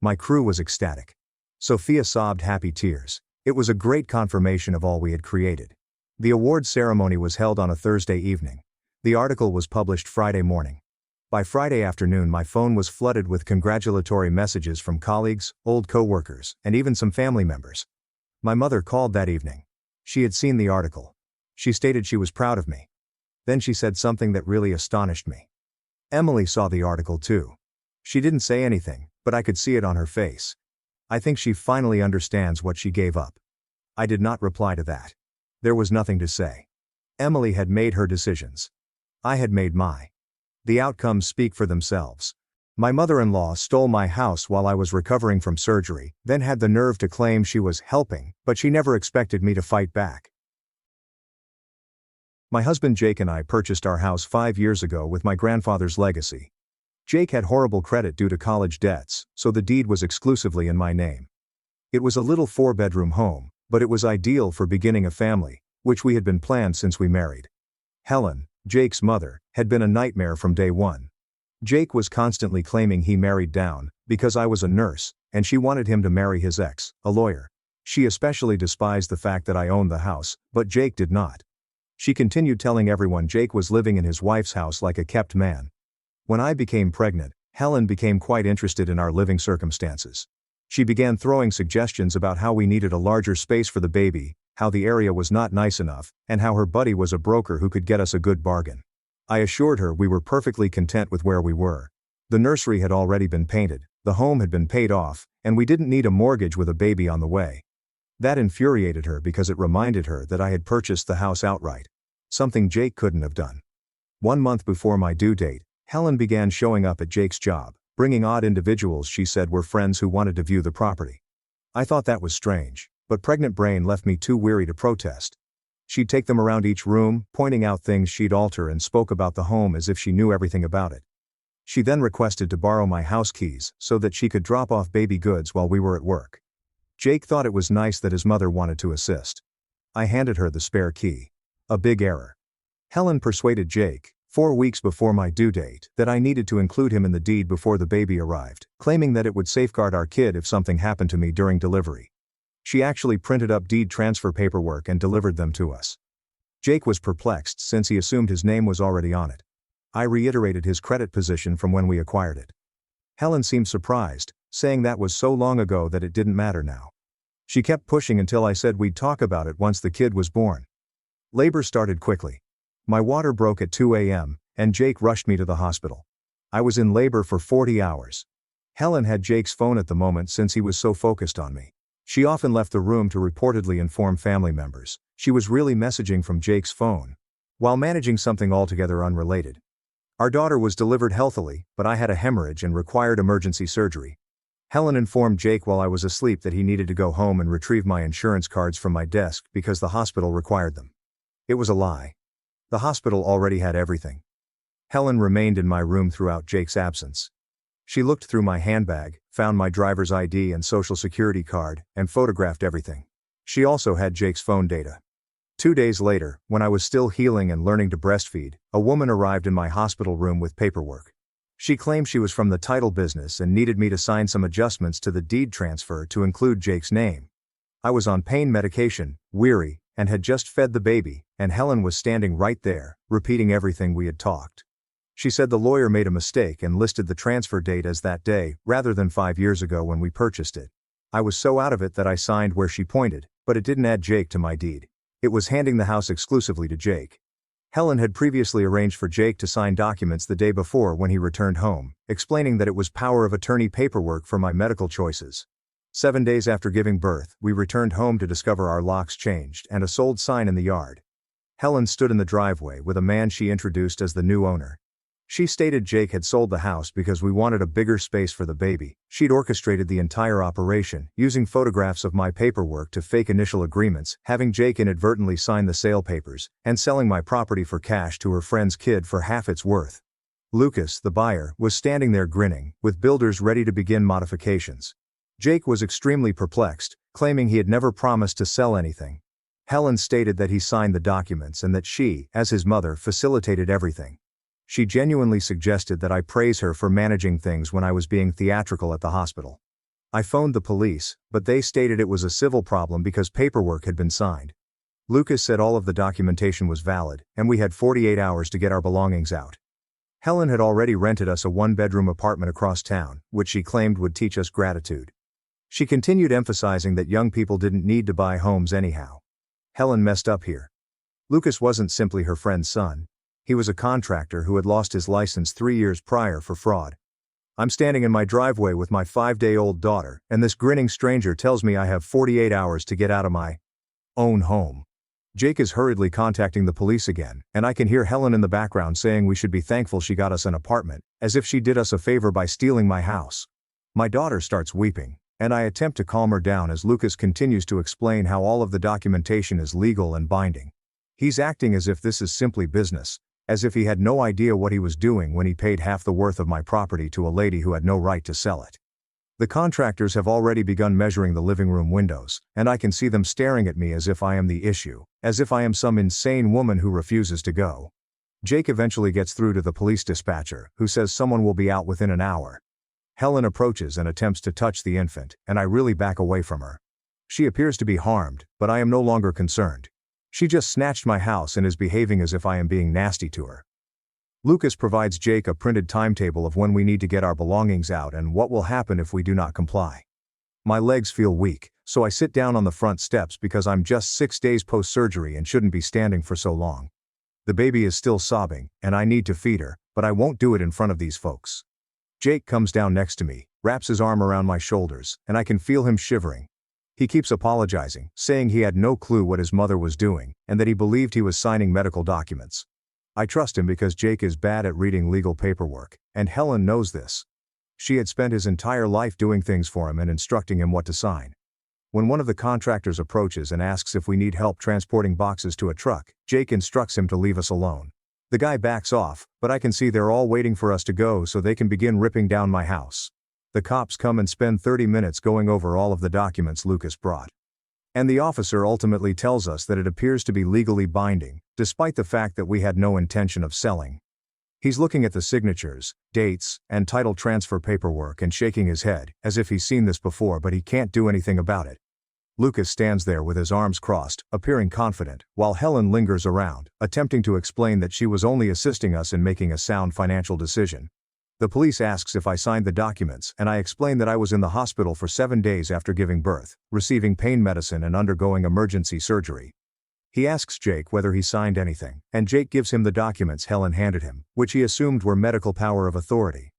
My crew was ecstatic. Sophia sobbed happy tears. It was a great confirmation of all we had created. The award ceremony was held on a Thursday evening. The article was published Friday morning. By Friday afternoon, my phone was flooded with congratulatory messages from colleagues, old co-workers, and even some family members. My mother called that evening. She had seen the article. She stated she was proud of me. Then she said something that really astonished me. Emily saw the article too. She didn't say anything, but I could see it on her face. I think she finally understands what she gave up. I did not reply to that. There was nothing to say. Emily had made her decisions. I had made mine. The outcomes speak for themselves. My mother-in-law stole my house while I was recovering from surgery, then had the nerve to claim she was helping, but she never expected me to fight back. My husband Jake and I purchased our house 5 years ago with my grandfather's legacy. Jake had horrible credit due to college debts, so the deed was exclusively in my name. It was a little 4-bedroom home, but it was ideal for beginning a family, which we had been planned since we married. Helen, Jake's mother, had been a nightmare from day one. Jake was constantly claiming he married down, because I was a nurse, and she wanted him to marry his ex, a lawyer. She especially despised the fact that I owned the house, but Jake did not. She continued telling everyone Jake was living in his wife's house like a kept man. When I became pregnant, Helen became quite interested in our living circumstances. She began throwing suggestions about how we needed a larger space for the baby, how the area was not nice enough, and how her buddy was a broker who could get us a good bargain. I assured her we were perfectly content with where we were. The nursery had already been painted, the home had been paid off, and we didn't need a mortgage with a baby on the way. That infuriated her because it reminded her that I had purchased the house outright. Something Jake couldn't have done. 1 month before my due date, Helen began showing up at Jake's job, bringing odd individuals she said were friends who wanted to view the property. I thought that was strange, but pregnant brain left me too weary to protest. She'd take them around each room, pointing out things she'd alter, and spoke about the home as if she knew everything about it. She then requested to borrow my house keys so that she could drop off baby goods while we were at work. Jake thought it was nice that his mother wanted to assist. I handed her the spare key. A big error. Helen persuaded Jake, 4 weeks before my due date, that I needed to include him in the deed before the baby arrived, claiming that it would safeguard our kid if something happened to me during delivery. She actually printed up deed transfer paperwork and delivered them to us. Jake was perplexed since he assumed his name was already on it. I reiterated his credit position from when we acquired it. Helen seemed surprised, saying that was so long ago that it didn't matter now. She kept pushing until I said we'd talk about it once the kid was born. Labor started quickly. My water broke at 2 a.m., and Jake rushed me to the hospital. I was in labor for 40 hours. Helen had Jake's phone at the moment since he was so focused on me. She often left the room to reportedly inform family members. She was really messaging from Jake's phone, while managing something altogether unrelated. Our daughter was delivered healthily, but I had a hemorrhage and required emergency surgery. Helen informed Jake while I was asleep that he needed to go home and retrieve my insurance cards from my desk because the hospital required them. It was a lie. The hospital already had everything. Helen remained in my room throughout Jake's absence. She looked through my handbag, found my driver's ID and social security card, and photographed everything. She also had Jake's phone data. 2 days later, when I was still healing and learning to breastfeed, a woman arrived in my hospital room with paperwork. She claimed she was from the title business and needed me to sign some adjustments to the deed transfer to include Jake's name. I was on pain medication, weary, and had just fed the baby, and Helen was standing right there, repeating everything we had talked. She said the lawyer made a mistake and listed the transfer date as that day, rather than 5 years ago when we purchased it. I was so out of it that I signed where she pointed, but it didn't add Jake to my deed. It was handing the house exclusively to Jake. Helen had previously arranged for Jake to sign documents the day before when he returned home, explaining that it was power of attorney paperwork for my medical choices. 7 days after giving birth, we returned home to discover our locks changed and a sold sign in the yard. Helen stood in the driveway with a man she introduced as the new owner. She stated Jake had sold the house because we wanted a bigger space for the baby. She'd orchestrated the entire operation, using photographs of my paperwork to fake initial agreements, having Jake inadvertently sign the sale papers, and selling my property for cash to her friend's kid for half its worth. Lucas, the buyer, was standing there grinning, with builders ready to begin modifications. Jake was extremely perplexed, claiming he had never promised to sell anything. Helen stated that he signed the documents and that she, as his mother, facilitated everything. She genuinely suggested that I praise her for managing things when I was being theatrical at the hospital. I phoned the police, but they stated it was a civil problem because paperwork had been signed. Lucas said all of the documentation was valid, and we had 48 hours to get our belongings out. Helen had already rented us a 1-bedroom apartment across town, which she claimed would teach us gratitude. She continued emphasizing that young people didn't need to buy homes anyhow. Helen messed up here. Lucas wasn't simply her friend's son. He was a contractor who had lost his license 3 years prior for fraud. I'm standing in my driveway with my 5-day-old daughter, and this grinning stranger tells me I have 48 hours to get out of my own home. Jake is hurriedly contacting the police again, and I can hear Helen in the background saying we should be thankful she got us an apartment, as if she did us a favor by stealing my house. My daughter starts weeping, and I attempt to calm her down as Lucas continues to explain how all of the documentation is legal and binding. He's acting as if this is simply business, as if he had no idea what he was doing when he paid half the worth of my property to a lady who had no right to sell it. The contractors have already begun measuring the living room windows, and I can see them staring at me as if I am the issue, as if I am some insane woman who refuses to go. Jake eventually gets through to the police dispatcher, who says someone will be out within an hour. Helen approaches and attempts to touch the infant, and I really back away from her. She appears to be harmed, but I am no longer concerned. She just snatched my house and is behaving as if I am being nasty to her. Lucas provides Jake a printed timetable of when we need to get our belongings out and what will happen if we do not comply. My legs feel weak, so I sit down on the front steps because I'm just 6 days post-surgery and shouldn't be standing for so long. The baby is still sobbing, and I need to feed her, but I won't do it in front of these folks. Jake comes down next to me, wraps his arm around my shoulders, and I can feel him shivering. He keeps apologizing, saying he had no clue what his mother was doing, and that he believed he was signing medical documents. I trust him because Jake is bad at reading legal paperwork, and Helen knows this. She had spent his entire life doing things for him and instructing him what to sign. When one of the contractors approaches and asks if we need help transporting boxes to a truck, Jake instructs him to leave us alone. The guy backs off, but I can see they're all waiting for us to go so they can begin ripping down my house. The cops come and spend 30 minutes going over all of the documents Lucas brought. And the officer ultimately tells us that it appears to be legally binding, despite the fact that we had no intention of selling. He's looking at the signatures, dates, and title transfer paperwork and shaking his head, as if he's seen this before but he can't do anything about it. Lucas stands there with his arms crossed, appearing confident, while Helen lingers around, attempting to explain that she was only assisting us in making a sound financial decision. The police asks if I signed the documents, and I explain that I was in the hospital for 7 days after giving birth, receiving pain medicine and undergoing emergency surgery. He asks Jake whether he signed anything, and Jake gives him the documents Helen handed him, which he assumed were medical power of authority.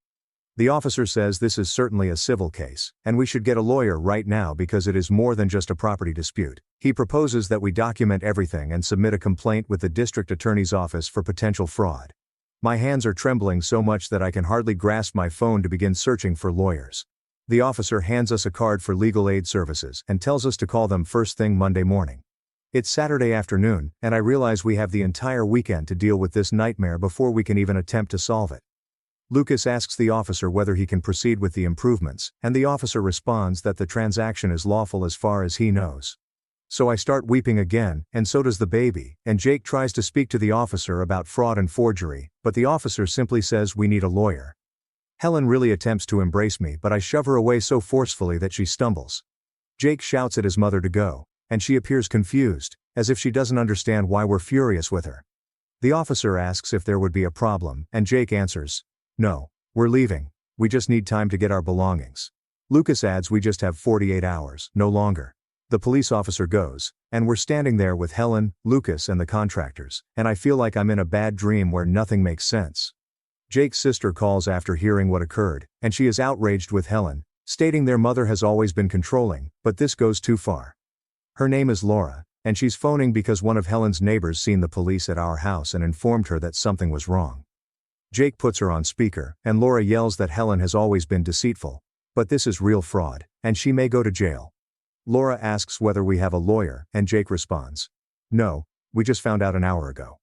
The officer says this is certainly a civil case, and we should get a lawyer right now because it is more than just a property dispute. He proposes that we document everything and submit a complaint with the district attorney's office for potential fraud. My hands are trembling so much that I can hardly grasp my phone to begin searching for lawyers. The officer hands us a card for legal aid services and tells us to call them first thing Monday morning. It's Saturday afternoon, and I realize we have the entire weekend to deal with this nightmare before we can even attempt to solve it. Lucas asks the officer whether he can proceed with the improvements, and the officer responds that the transaction is lawful as far as he knows. So I start weeping again, and so does the baby, and Jake tries to speak to the officer about fraud and forgery, but the officer simply says we need a lawyer. Helen really attempts to embrace me, but I shove her away so forcefully that she stumbles. Jake shouts at his mother to go, and she appears confused, as if she doesn't understand why we're furious with her. The officer asks if there would be a problem, and Jake answers, "No, we're leaving, we just need time to get our belongings." Lucas adds we just have 48 hours, no longer. The police officer goes, and we're standing there with Helen, Lucas and the contractors, and I feel like I'm in a bad dream where nothing makes sense. Jake's sister calls after hearing what occurred, and she is outraged with Helen, stating their mother has always been controlling, but this goes too far. Her name is Laura, and she's phoning because one of Helen's neighbors seen the police at our house and informed her that something was wrong. Jake puts her on speaker, and Laura yells that Helen has always been deceitful. But this is real fraud, and she may go to jail. Laura asks whether we have a lawyer, and Jake responds, "No, we just found out an hour ago."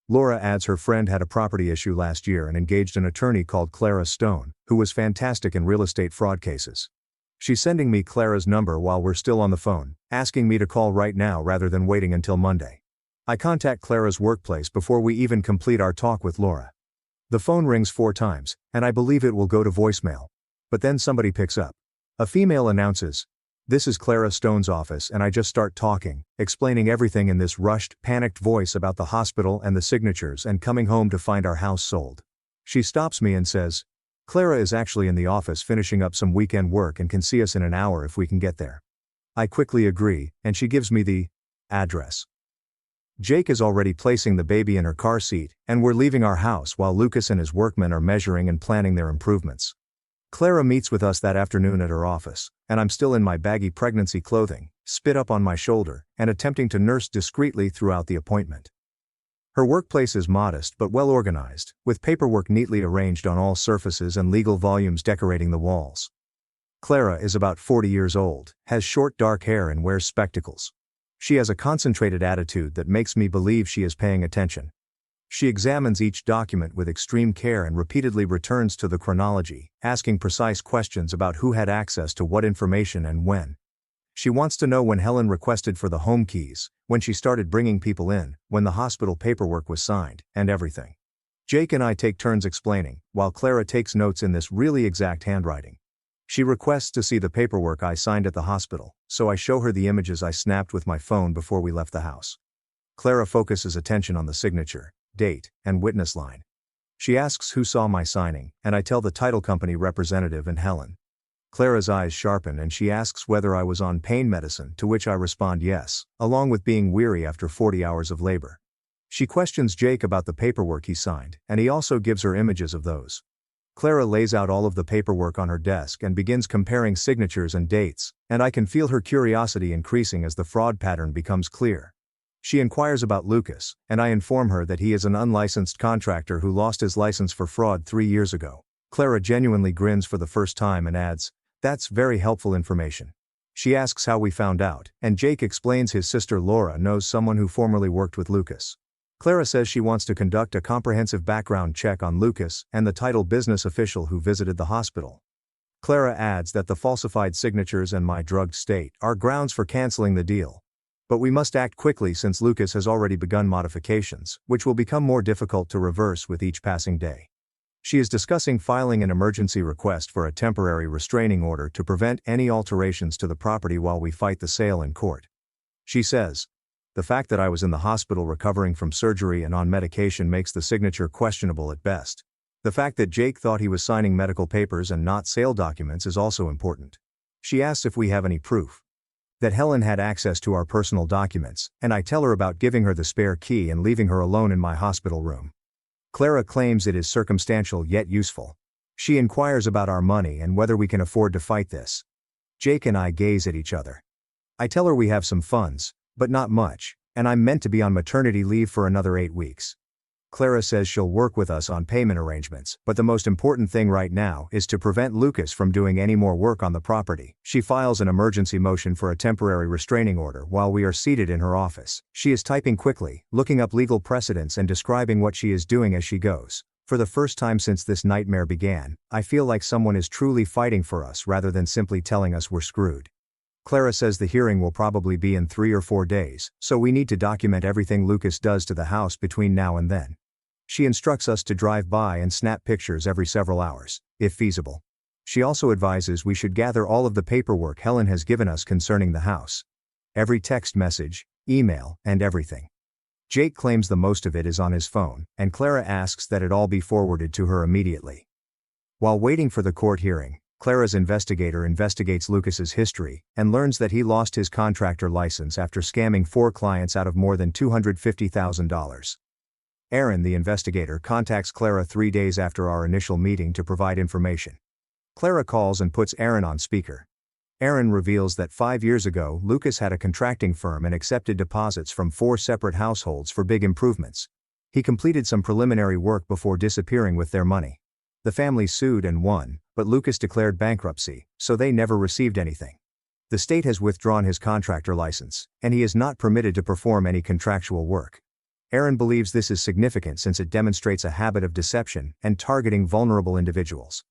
Laura adds her friend had a property issue last year and engaged an attorney called Clara Stone, who was fantastic in real estate fraud cases. She's sending me Clara's number while we're still on the phone, asking me to call right now rather than waiting until Monday. I contact Clara's workplace before we even complete our talk with Laura. The phone rings 4 times, and I believe it will go to voicemail. But then somebody picks up. A female announces, "This is Clara Stone's office," and I just start talking, explaining everything in this rushed, panicked voice about the hospital and the signatures and coming home to find our house sold. She stops me and says, "Clara is actually in the office finishing up some weekend work and can see us in an hour if we can get there." I quickly agree, and she gives me the address. Jake is already placing the baby in her car seat, and we're leaving our house while Lucas and his workmen are measuring and planning their improvements. Clara meets with us that afternoon at her office, and I'm still in my baggy pregnancy clothing, spit up on my shoulder, and attempting to nurse discreetly throughout the appointment. Her workplace is modest but well organized, with paperwork neatly arranged on all surfaces and legal volumes decorating the walls. Clara is about 40 years old, has short dark hair and wears spectacles. She has a concentrated attitude that makes me believe she is paying attention. She examines each document with extreme care and repeatedly returns to the chronology, asking precise questions about who had access to what information and when. She wants to know when Helen requested for the home keys, when she started bringing people in, when the hospital paperwork was signed, and everything. Jake and I take turns explaining, while Clara takes notes in this really exact handwriting. She requests to see the paperwork I signed at the hospital, so I show her the images I snapped with my phone before we left the house. Clara focuses attention on the signature, date, and witness line. She asks who saw my signing, and I tell the title company representative and Helen. Clara's eyes sharpen and she asks whether I was on pain medicine, to which I respond yes, along with being weary after 40 hours of labor. She questions Jake about the paperwork he signed, and he also gives her images of those. Clara lays out all of the paperwork on her desk and begins comparing signatures and dates, and I can feel her curiosity increasing as the fraud pattern becomes clear. She inquires about Lucas, and I inform her that he is an unlicensed contractor who lost his license for fraud 3 years ago. Clara genuinely grins for the first time and adds, "That's very helpful information." She asks how we found out, and Jake explains his sister Laura knows someone who formerly worked with Lucas. Clara says she wants to conduct a comprehensive background check on Lucas and the title business official who visited the hospital. Clara adds that the falsified signatures and my drugged state are grounds for canceling the deal. But we must act quickly since Lucas has already begun modifications, which will become more difficult to reverse with each passing day. She is discussing filing an emergency request for a temporary restraining order to prevent any alterations to the property while we fight the sale in court. She says, "The fact that I was in the hospital recovering from surgery and on medication makes the signature questionable at best. The fact that Jake thought he was signing medical papers and not sale documents is also important." She asks if we have any proof that Helen had access to our personal documents, and I tell her about giving her the spare key and leaving her alone in my hospital room. Clara claims it is circumstantial yet useful. She inquires about our money and whether we can afford to fight this. Jake and I gaze at each other. I tell her we have some funds, but not much, and I'm meant to be on maternity leave for another 8 weeks. Clara says she'll work with us on payment arrangements, but the most important thing right now is to prevent Lucas from doing any more work on the property. She files an emergency motion for a temporary restraining order while we are seated in her office. She is typing quickly, looking up legal precedents and describing what she is doing as she goes. For the first time since this nightmare began, I feel like someone is truly fighting for us rather than simply telling us we're screwed. Clara says the hearing will probably be in 3 or 4 days, so we need to document everything Lucas does to the house between now and then. She instructs us to drive by and snap pictures every several hours, if feasible. She also advises we should gather all of the paperwork Helen has given us concerning the house. Every text message, email, and everything. Jake claims the most of it is on his phone, and Clara asks that it all be forwarded to her immediately. While waiting for the court hearing, Clara's investigator investigates Lucas's history and learns that he lost his contractor license after scamming 4 clients out of more than $250,000. Aaron, the investigator, contacts Clara 3 days after our initial meeting to provide information. Clara calls and puts Aaron on speaker. Aaron reveals that 5 years ago Lucas had a contracting firm and accepted deposits from 4 separate households for big improvements. He completed some preliminary work before disappearing with their money. The family sued and won, but Lucas declared bankruptcy, so they never received anything. The state has withdrawn his contractor license, and he is not permitted to perform any contractual work. Aaron believes this is significant since it demonstrates a habit of deception and targeting vulnerable individuals.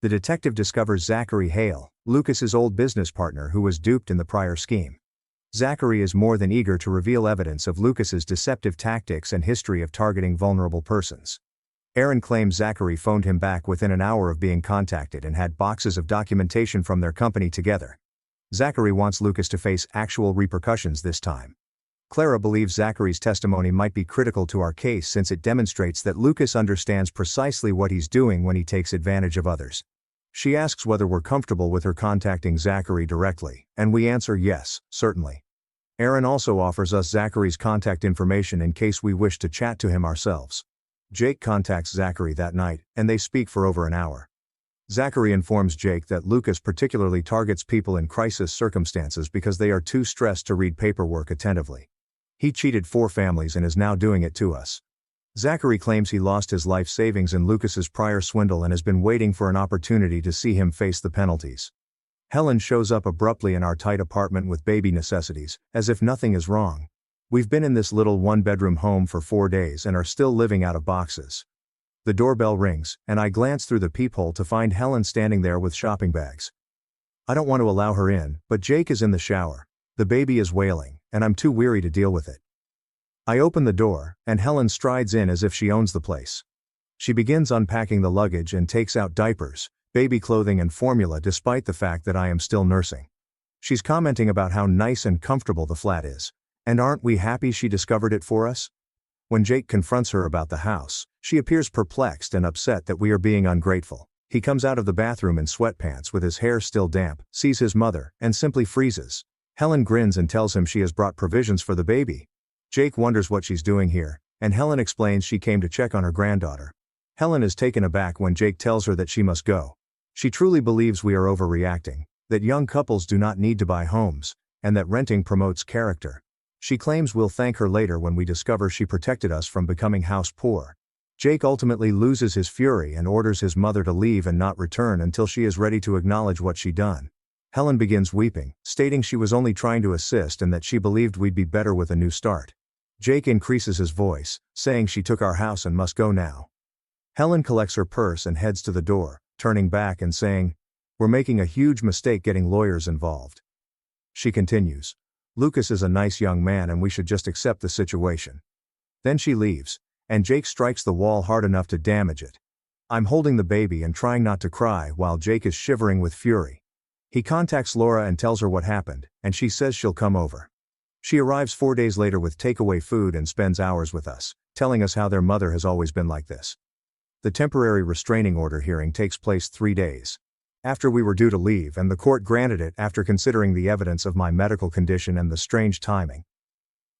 The detective discovers Zachary Hale, Lucas's old business partner who was duped in the prior scheme. Zachary is more than eager to reveal evidence of Lucas's deceptive tactics and history of targeting vulnerable persons. Aaron claims Zachary phoned him back within an hour of being contacted and had boxes of documentation from their company together. Zachary wants Lucas to face actual repercussions this time. Clara believes Zachary's testimony might be critical to our case since it demonstrates that Lucas understands precisely what he's doing when he takes advantage of others. She asks whether we're comfortable with her contacting Zachary directly, and we answer yes, certainly. Aaron also offers us Zachary's contact information in case we wish to chat to him ourselves. Jake contacts Zachary that night, and they speak for over an hour. Zachary informs Jake that Lucas particularly targets people in crisis circumstances because they are too stressed to read paperwork attentively. He cheated 4 families and is now doing it to us. Zachary claims he lost his life savings in Lucas's prior swindle and has been waiting for an opportunity to see him face the penalties. Helen shows up abruptly in our tight apartment with baby necessities, as if nothing is wrong. We've been in this little 1-bedroom home for 4 days and are still living out of boxes. The doorbell rings, and I glance through the peephole to find Helen standing there with shopping bags. I don't want to allow her in, but Jake is in the shower. The baby is wailing, and I'm too weary to deal with it. I open the door, and Helen strides in as if she owns the place. She begins unpacking the luggage and takes out diapers, baby clothing and formula despite the fact that I am still nursing. She's commenting about how nice and comfortable the flat is. And aren't we happy she discovered it for us? When Jake confronts her about the house, she appears perplexed and upset that we are being ungrateful. He comes out of the bathroom in sweatpants with his hair still damp, sees his mother, and simply freezes. Helen grins and tells him she has brought provisions for the baby. Jake wonders what she's doing here, and Helen explains she came to check on her granddaughter. Helen is taken aback when Jake tells her that she must go. She truly believes we are overreacting, that young couples do not need to buy homes, and that renting promotes character. She claims we'll thank her later when we discover she protected us from becoming house poor. Jake ultimately loses his fury and orders his mother to leave and not return until she is ready to acknowledge what she done. Helen begins weeping, stating she was only trying to assist and that she believed we'd be better with a new start. Jake increases his voice, saying she took our house and must go now. Helen collects her purse and heads to the door, turning back and saying, "We're making a huge mistake getting lawyers involved." She continues, "Lucas is a nice young man and we should just accept the situation." Then she leaves, and Jake strikes the wall hard enough to damage it. I'm holding the baby and trying not to cry while Jake is shivering with fury. He contacts Laura and tells her what happened, and she says she'll come over. She arrives 4 days later with takeaway food and spends hours with us, telling us how their mother has always been like this. The temporary restraining order hearing takes place 3 days after we were due to leave, and the court granted it after considering the evidence of my medical condition and the strange timing.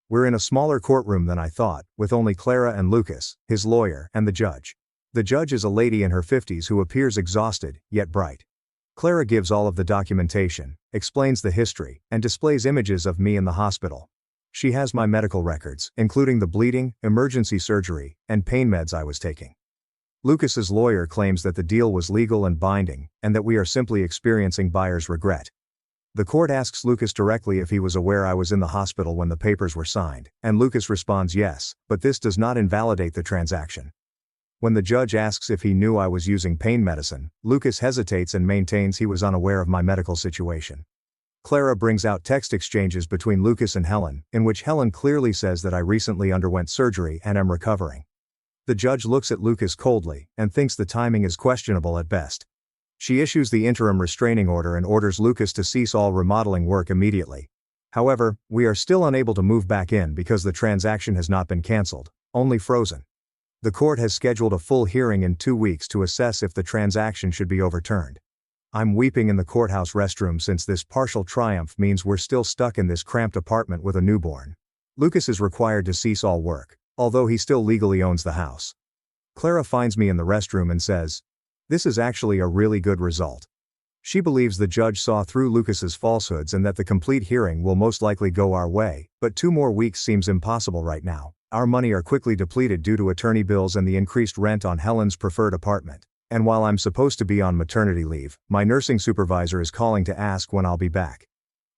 We're in a smaller courtroom than I thought, with only Clara and Lucas, his lawyer, and the judge. The judge is a lady in her 50s who appears exhausted, yet bright. Clara gives all of the documentation, explains the history, and displays images of me in the hospital. She has my medical records, including the bleeding, emergency surgery, and pain meds I was taking. Lucas's lawyer claims that the deal was legal and binding, and that we are simply experiencing buyer's regret. The court asks Lucas directly if he was aware I was in the hospital when the papers were signed, and Lucas responds yes, but this does not invalidate the transaction. When the judge asks if he knew I was using pain medicine, Lucas hesitates and maintains he was unaware of my medical situation. Clara brings out text exchanges between Lucas and Helen, in which Helen clearly says that I recently underwent surgery and am recovering. The judge looks at Lucas coldly, and thinks the timing is questionable at best. She issues the interim restraining order and orders Lucas to cease all remodeling work immediately. However, we are still unable to move back in because the transaction has not been cancelled, only frozen. The court has scheduled a full hearing in 2 weeks to assess if the transaction should be overturned. I'm weeping in the courthouse restroom since this partial triumph means we're still stuck in this cramped apartment with a newborn. Lucas is required to cease all work, although he still legally owns the house. Clara finds me in the restroom and says, "This is actually a really good result." She believes the judge saw through Lucas's falsehoods and that the complete hearing will most likely go our way, but 2 more weeks seems impossible right now. Our money are quickly depleted due to attorney bills and the increased rent on Helen's preferred apartment. And while I'm supposed to be on maternity leave, my nursing supervisor is calling to ask when I'll be back.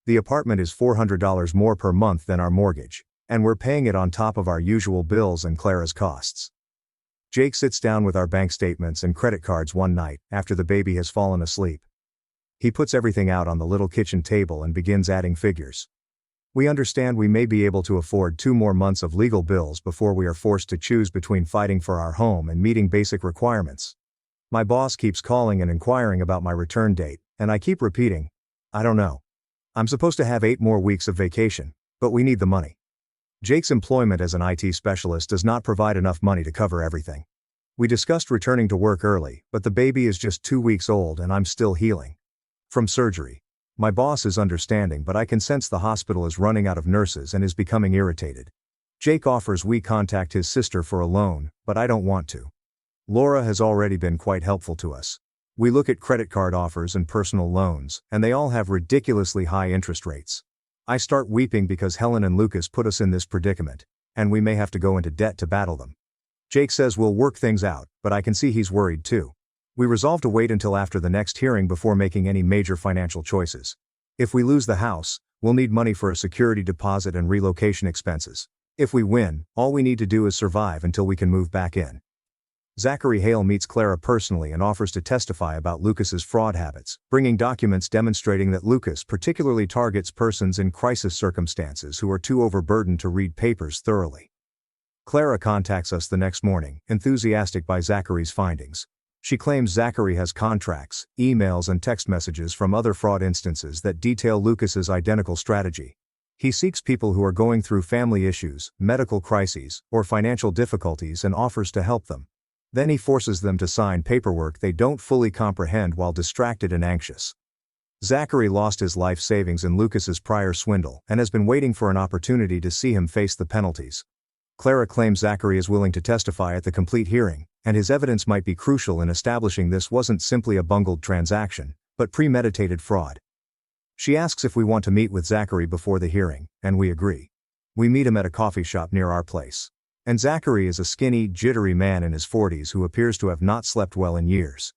The apartment is $400 more per month than our mortgage, and we're paying it on top of our usual bills and Clara's costs. Jake sits down with our bank statements and credit cards one night, after the baby has fallen asleep. He puts everything out on the little kitchen table and begins adding figures. We understand we may be able to afford 2 more months of legal bills before we are forced to choose between fighting for our home and meeting basic requirements. My boss keeps calling and inquiring about my return date, and I keep repeating, "I don't know. I'm supposed to have 8 more weeks of vacation, but we need the money." Jake's employment as an IT specialist does not provide enough money to cover everything. We discussed returning to work early, but the baby is just 2 weeks old and I'm still healing from surgery. My boss is understanding, but I can sense the hospital is running out of nurses and is becoming irritated. Jake offers we contact his sister for a loan, but I don't want to. Laura has already been quite helpful to us. We look at credit card offers and personal loans, and they all have ridiculously high interest rates. I start weeping because Helen and Lucas put us in this predicament, and we may have to go into debt to battle them. Jake says we'll work things out, but I can see he's worried too. We resolve to wait until after the next hearing before making any major financial choices. If we lose the house, we'll need money for a security deposit and relocation expenses. If we win, all we need to do is survive until we can move back in. Zachary Hale meets Clara personally and offers to testify about Lucas's fraud habits, bringing documents demonstrating that Lucas particularly targets persons in crisis circumstances who are too overburdened to read papers thoroughly. Clara contacts us the next morning, enthusiastic by Zachary's findings. She claims Zachary has contracts, emails and text messages from other fraud instances that detail Lucas's identical strategy. He seeks people who are going through family issues, medical crises, or financial difficulties and offers to help them. Then he forces them to sign paperwork they don't fully comprehend while distracted and anxious. Zachary lost his life savings in Lucas's prior swindle and has been waiting for an opportunity to see him face the penalties. Clara claims Zachary is willing to testify at the complete hearing, and his evidence might be crucial in establishing this wasn't simply a bungled transaction, but premeditated fraud. She asks if we want to meet with Zachary before the hearing, and we agree. We meet him at a coffee shop near our place. And Zachary is a skinny, jittery man in his 40s who appears to have not slept well in years.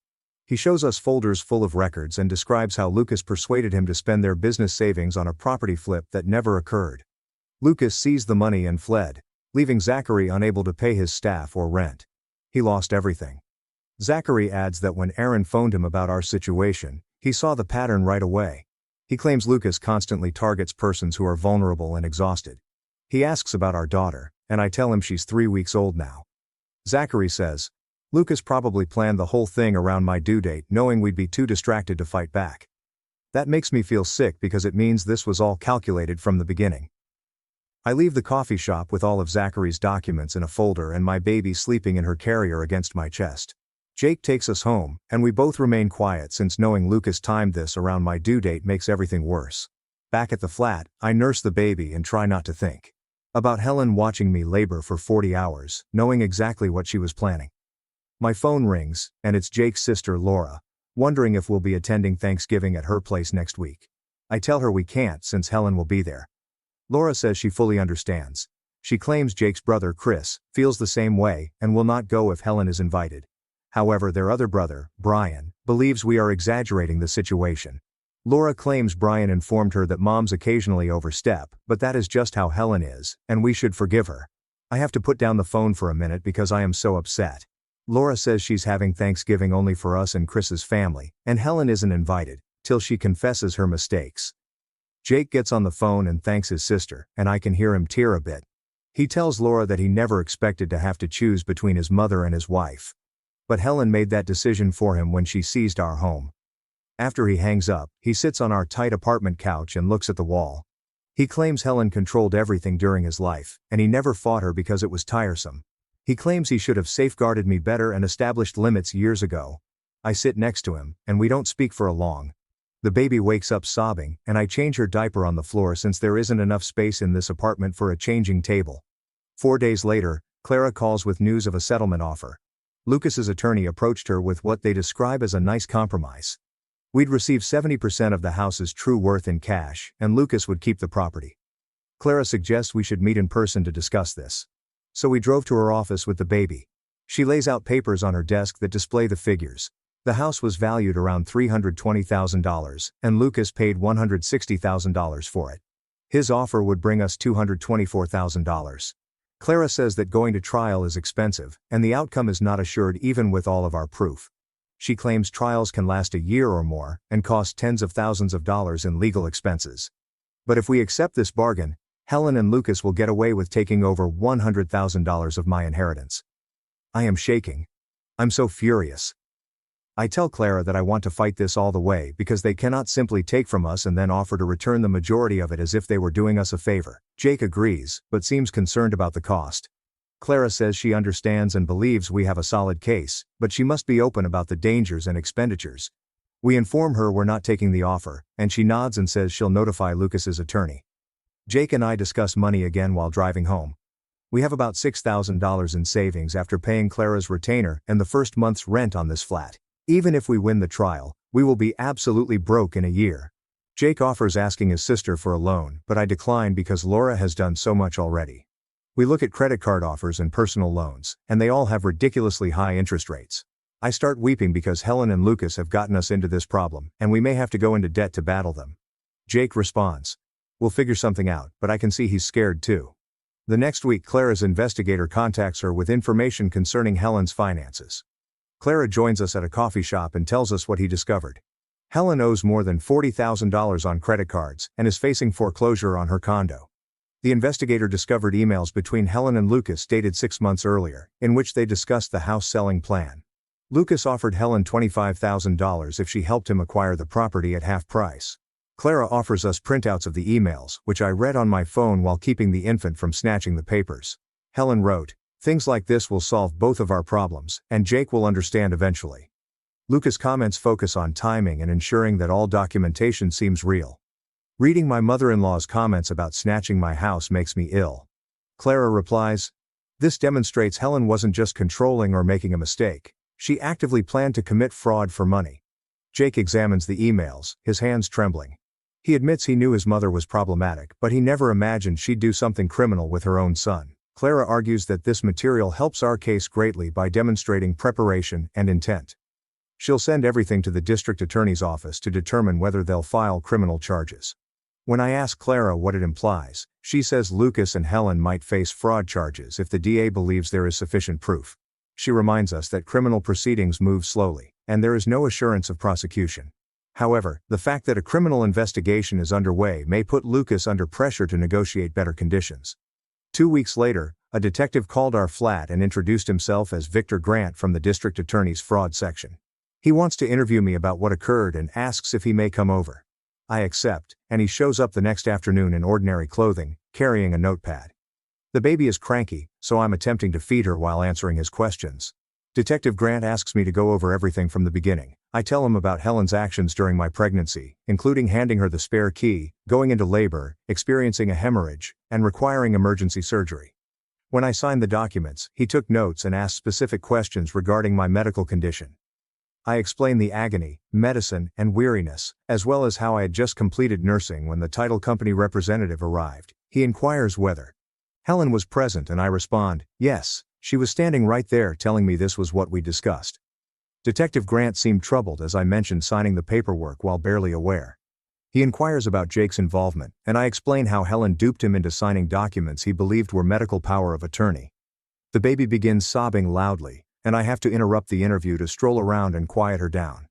He shows us folders full of records and describes how Lucas persuaded him to spend their business savings on a property flip that never occurred. Lucas seized the money and fled, leaving Zachary unable to pay his staff or rent. He lost everything. Zachary adds that when Aaron phoned him about our situation, he saw the pattern right away. He claims Lucas constantly targets persons who are vulnerable and exhausted. He asks about our daughter, and I tell him she's 3 weeks old now. Zachary says, Lucas probably planned the whole thing around my due date, knowing we'd be too distracted to fight back. That makes me feel sick because it means this was all calculated from the beginning. I leave the coffee shop with all of Zachary's documents in a folder and my baby sleeping in her carrier against my chest. Jake takes us home, and we both remain quiet since knowing Lucas timed this around my due date makes everything worse. Back at the flat, I nurse the baby and try not to think about Helen watching me labor for 40 hours, knowing exactly what she was planning. My phone rings, and it's Jake's sister Laura, wondering if we'll be attending Thanksgiving at her place next week. I tell her we can't since Helen will be there. Laura says she fully understands. She claims Jake's brother Chris feels the same way and will not go if Helen is invited. However, their other brother, Brian, believes we are exaggerating the situation. Laura claims Brian informed her that moms occasionally overstep, but that is just how Helen is, and we should forgive her. I have to put down the phone for a minute because I am so upset. Laura says she's having Thanksgiving only for us and Chris's family, and Helen isn't invited, till she confesses her mistakes. Jake gets on the phone and thanks his sister, and I can hear him tear a bit. He tells Laura that he never expected to have to choose between his mother and his wife. But Helen made that decision for him when she seized our home. After he hangs up, he sits on our tight apartment couch and looks at the wall. He claims Helen controlled everything during his life, and he never fought her because it was tiresome. He claims he should have safeguarded me better and established limits years ago. I sit next to him, and we don't speak for a long. The baby wakes up sobbing, and I change her diaper on the floor since there isn't enough space in this apartment for a changing table. 4 days later, Clara calls with news of a settlement offer. Lucas's attorney approached her with what they describe as a nice compromise. We'd receive 70% of the house's true worth in cash, and Lucas would keep the property. Clara suggests we should meet in person to discuss this. So we drove to her office with the baby. She lays out papers on her desk that display the figures. The house was valued around $320,000, and Lucas paid $160,000 for it. His offer would bring us $224,000. Clara says that going to trial is expensive, and the outcome is not assured even with all of our proof. She claims trials can last a year or more, and cost tens of thousands of dollars in legal expenses. But if we accept this bargain, Helen and Lucas will get away with taking over $100,000 of my inheritance. I am shaking. I'm so furious. I tell Clara that I want to fight this all the way because they cannot simply take from us and then offer to return the majority of it as if they were doing us a favor. Jake agrees, but seems concerned about the cost. Clara says she understands and believes we have a solid case, but she must be open about the dangers and expenditures. We inform her we're not taking the offer, and she nods and says she'll notify Lucas's attorney. Jake and I discuss money again while driving home. We have about $6,000 in savings after paying Clara's retainer and the first month's rent on this flat. Even if we win the trial, we will be absolutely broke in a year. Jake offers asking his sister for a loan, but I decline because Laura has done so much already. We look at credit card offers and personal loans, and they all have ridiculously high interest rates. I start weeping because Helen and Lucas have gotten us into this problem, and we may have to go into debt to battle them. Jake responds, "We'll figure something out," but I can see he's scared too. The next week, Clara's investigator contacts her with information concerning Helen's finances. Clara joins us at a coffee shop and tells us what he discovered. Helen owes more than $40,000 on credit cards and is facing foreclosure on her condo. The investigator discovered emails between Helen and Lucas dated 6 months earlier, in which they discussed the house selling plan. Lucas offered Helen $25,000 if she helped him acquire the property at half price. Clara offers us printouts of the emails, which I read on my phone while keeping the infant from snatching the papers. Helen wrote, "Things like this will solve both of our problems, and Jake will understand eventually." Lucas' comments focus on timing and ensuring that all documentation seems real. Reading my mother-in-law's comments about snatching my house makes me ill. Clara replies, This demonstrates Helen wasn't just controlling or making a mistake. She actively planned to commit fraud for money. Jake examines the emails, his hands trembling. He admits he knew his mother was problematic, but he never imagined she'd do something criminal with her own son. Clara argues that this material helps our case greatly by demonstrating preparation and intent. She'll send everything to the district attorney's office to determine whether they'll file criminal charges. When I ask Clara what it implies, she says Lucas and Helen might face fraud charges if the DA believes there is sufficient proof. She reminds us that criminal proceedings move slowly, and there is no assurance of prosecution. However, the fact that a criminal investigation is underway may put Lucas under pressure to negotiate better conditions. 2 weeks later, a detective called our flat and introduced himself as Victor Grant from the district attorney's fraud section. He wants to interview me about what occurred and asks if he may come over. I accept, and he shows up the next afternoon in ordinary clothing, carrying a notepad. The baby is cranky, so I'm attempting to feed her while answering his questions. Detective Grant asks me to go over everything from the beginning. I tell him about Helen's actions during my pregnancy, including handing her the spare key, going into labor, experiencing a hemorrhage, and requiring emergency surgery. When I signed the documents, he took notes and asked specific questions regarding my medical condition. I explained the agony, medicine, and weariness, as well as how I had just completed nursing when the title company representative arrived. He inquires whether Helen was present, and I respond, yes, she was standing right there telling me this was what we discussed. Detective Grant seemed troubled as I mentioned signing the paperwork while barely aware. He inquires about Jake's involvement, and I explain how Helen duped him into signing documents he believed were medical power of attorney. The baby begins sobbing loudly, and I have to interrupt the interview to stroll around and quiet her down.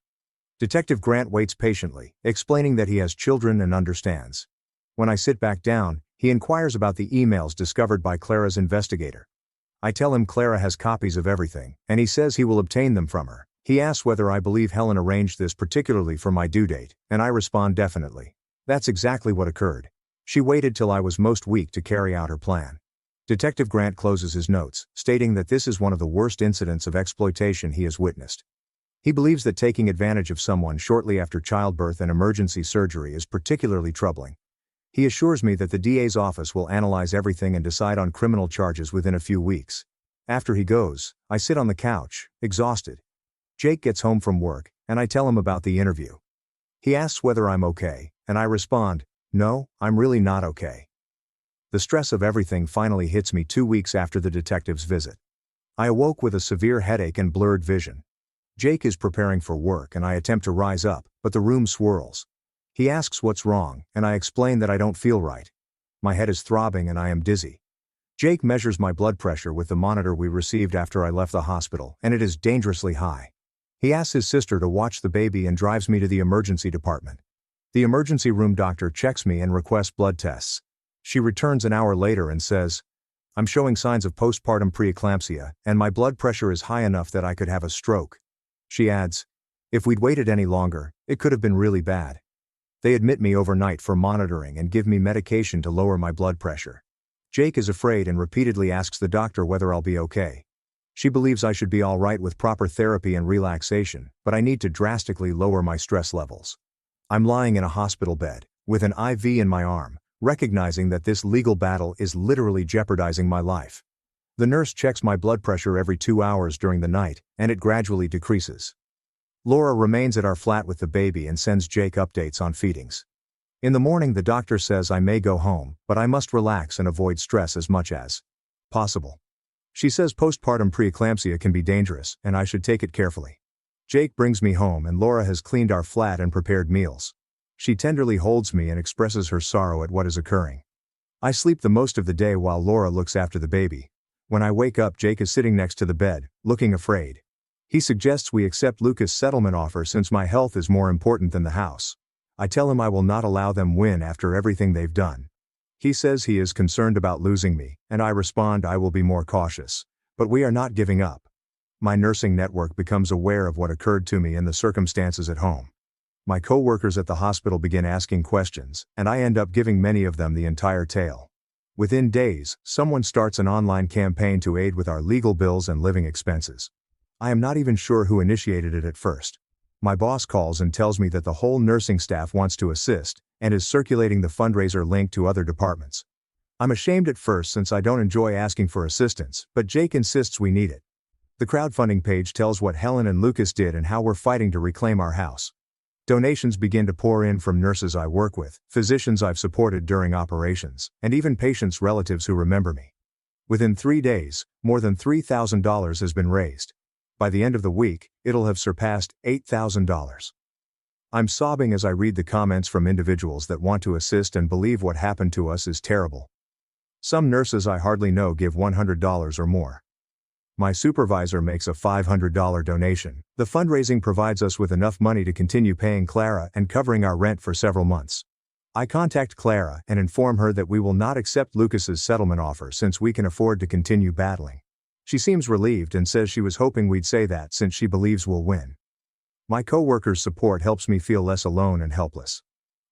Detective Grant waits patiently, explaining that he has children and understands. When I sit back down, he inquires about the emails discovered by Clara's investigator. I tell him Clara has copies of everything, and he says he will obtain them from her. He asks whether I believe Helen arranged this particularly for my due date, and I respond definitely. That's exactly what occurred. She waited till I was most weak to carry out her plan. Detective Grant closes his notes, stating that this is one of the worst incidents of exploitation he has witnessed. He believes that taking advantage of someone shortly after childbirth and emergency surgery is particularly troubling. He assures me that the DA's office will analyze everything and decide on criminal charges within a few weeks. After he goes, I sit on the couch, exhausted. Jake gets home from work, and I tell him about the interview. He asks whether I'm okay, and I respond, no, I'm really not okay. The stress of everything finally hits me 2 weeks after the detective's visit. I awoke with a severe headache and blurred vision. Jake is preparing for work and I attempt to rise up, but the room swirls. He asks what's wrong, and I explain that I don't feel right. My head is throbbing and I am dizzy. Jake measures my blood pressure with the monitor we received after I left the hospital, and it is dangerously high. He asks his sister to watch the baby and drives me to the emergency department. The emergency room doctor checks me and requests blood tests. She returns an hour later and says, I'm showing signs of postpartum preeclampsia, and my blood pressure is high enough that I could have a stroke. She adds, if we'd waited any longer, it could have been really bad. They admit me overnight for monitoring and give me medication to lower my blood pressure. Jake is afraid and repeatedly asks the doctor whether I'll be okay. She believes I should be all right with proper therapy and relaxation, but I need to drastically lower my stress levels. I'm lying in a hospital bed, with an IV in my arm, recognizing that this legal battle is literally jeopardizing my life. The nurse checks my blood pressure every 2 hours during the night, and it gradually decreases. Laura remains at our flat with the baby and sends Jake updates on feedings. In the morning the doctor says I may go home, but I must relax and avoid stress as much as possible. She says postpartum preeclampsia can be dangerous, and I should take it carefully. Jake brings me home and Laura has cleaned our flat and prepared meals. She tenderly holds me and expresses her sorrow at what is occurring. I sleep the most of the day while Laura looks after the baby. When I wake up, Jake is sitting next to the bed, looking afraid. He suggests we accept Lucas' settlement offer since my health is more important than the house. I tell him I will not allow them win after everything they've done. He says he is concerned about losing me, and I respond I will be more cautious. But we are not giving up. My nursing network becomes aware of what occurred to me and the circumstances at home. My co-workers at the hospital begin asking questions, and I end up giving many of them the entire tale. Within days, someone starts an online campaign to aid with our legal bills and living expenses. I am not even sure who initiated it at first. My boss calls and tells me that the whole nursing staff wants to assist, and is circulating the fundraiser link to other departments. I'm ashamed at first since I don't enjoy asking for assistance, but Jake insists we need it. The crowdfunding page tells what Helen and Lucas did and how we're fighting to reclaim our house. Donations begin to pour in from nurses I work with, physicians I've supported during operations, and even patients' relatives who remember me. Within 3 days, more than $3,000 has been raised. By the end of the week, it'll have surpassed $8,000. I'm sobbing as I read the comments from individuals that want to assist and believe what happened to us is terrible. Some nurses I hardly know give $100 or more. My supervisor makes a $500 donation. The fundraising provides us with enough money to continue paying Clara and covering our rent for several months. I contact Clara and inform her that we will not accept Lucas's settlement offer since we can afford to continue battling. She seems relieved and says she was hoping we'd say that since she believes we'll win. My co-workers' support helps me feel less alone and helpless.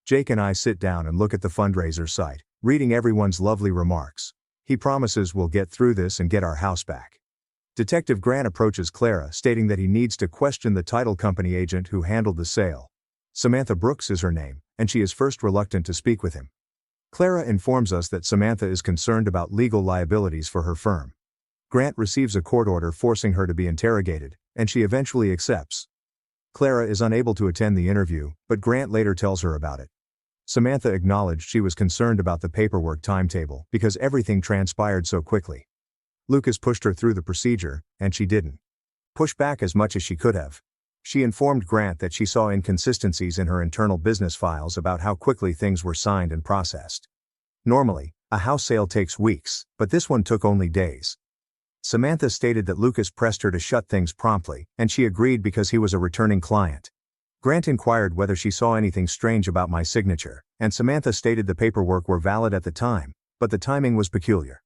Jake and I sit down and look at the fundraiser site, reading everyone's lovely remarks. He promises we'll get through this and get our house back. Detective Grant approaches Clara, stating that he needs to question the title company agent who handled the sale. Samantha Brooks is her name, and she is first reluctant to speak with him. Clara informs us that Samantha is concerned about legal liabilities for her firm. Grant receives a court order forcing her to be interrogated, and she eventually accepts. Clara is unable to attend the interview, but Grant later tells her about it. Samantha acknowledged she was concerned about the paperwork timetable because everything transpired so quickly. Lucas pushed her through the procedure, and she didn't push back as much as she could have. She informed Grant that she saw inconsistencies in her internal business files about how quickly things were signed and processed. Normally, a house sale takes weeks, but this one took only days. Samantha stated that Lucas pressed her to shut things promptly, and she agreed because he was a returning client. Grant inquired whether she saw anything strange about my signature, and Samantha stated the paperwork were valid at the time, but the timing was peculiar.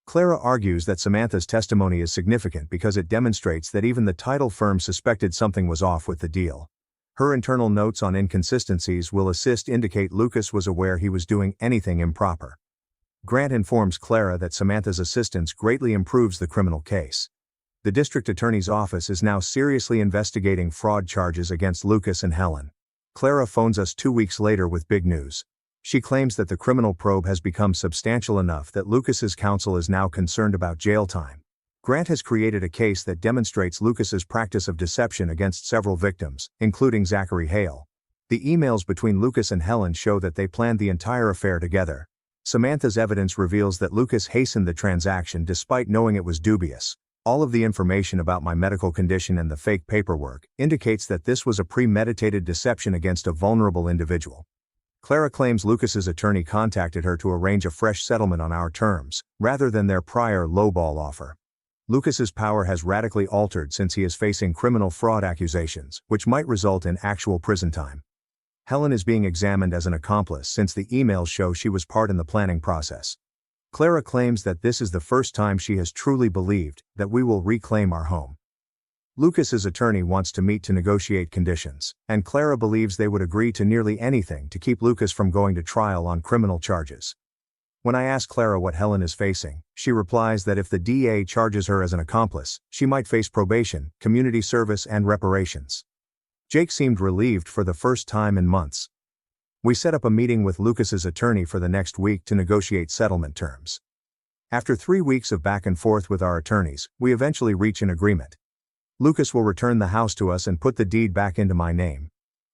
Clara argues that Samantha's testimony is significant because it demonstrates that even the title firm suspected something was off with the deal. Her internal notes on inconsistencies will assist indicate Lucas was aware he was doing anything improper. Grant informs Clara that Samantha's assistance greatly improves the criminal case. The district attorney's office is now seriously investigating fraud charges against Lucas and Helen. Clara phones us 2 weeks later with big news. She claims that the criminal probe has become substantial enough that Lucas's counsel is now concerned about jail time. Grant has created a case that demonstrates Lucas's practice of deception against several victims, including Zachary Hale. The emails between Lucas and Helen show that they planned the entire affair together. Samantha's evidence reveals that Lucas hastened the transaction despite knowing it was dubious. All of the information about my medical condition and the fake paperwork indicates that this was a premeditated deception against a vulnerable individual. Clara claims Lucas's attorney contacted her to arrange a fresh settlement on our terms, rather than their prior lowball offer. Lucas's power has radically altered since he is facing criminal fraud accusations, which might result in actual prison time. Helen is being examined as an accomplice since the emails show she was part in the planning process. Clara claims that this is the first time she has truly believed that we will reclaim our home. Lucas's attorney wants to meet to negotiate conditions, and Clara believes they would agree to nearly anything to keep Lucas from going to trial on criminal charges. When I ask Clara what Helen is facing, she replies that if the DA charges her as an accomplice, she might face probation, community service, and reparations. Jake seemed relieved for the first time in months. We set up a meeting with Lucas's attorney for the next week to negotiate settlement terms. After 3 weeks of back and forth with our attorneys, we eventually reach an agreement. Lucas will return the house to us and put the deed back into my name.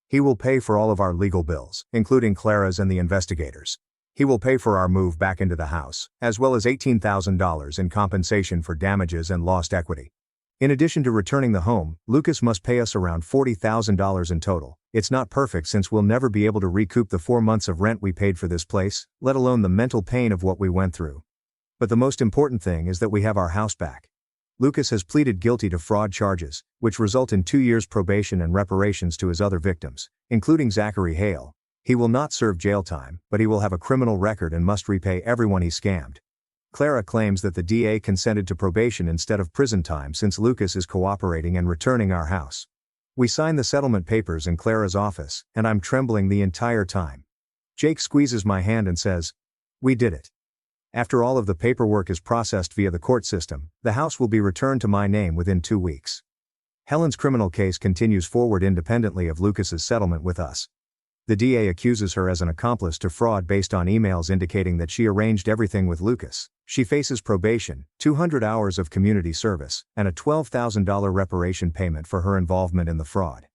He will pay for all of our legal bills, including Clara's and the investigators. He will pay for our move back into the house, as well as $18,000 in compensation for damages and lost equity. In addition to returning the home, Lucas must pay us around $40,000 in total. It's not perfect since we'll never be able to recoup the 4 months of rent we paid for this place, let alone the mental pain of what we went through. But the most important thing is that we have our house back. Lucas has pleaded guilty to fraud charges, which result in 2 years probation and reparations to his other victims, including Zachary Hale. He will not serve jail time, but he will have a criminal record and must repay everyone he scammed. Clara claims that the DA consented to probation instead of prison time since Lucas is cooperating and returning our house. We sign the settlement papers in Clara's office, and I'm trembling the entire time. Jake squeezes my hand and says, "We did it." After all of the paperwork is processed via the court system, the house will be returned to my name within 2 weeks. Helen's criminal case continues forward independently of Lucas's settlement with us. The DA accuses her as an accomplice to fraud based on emails indicating that she arranged everything with Lucas. She faces probation, 200 hours of community service, and a $12,000 reparation payment for her involvement in the fraud.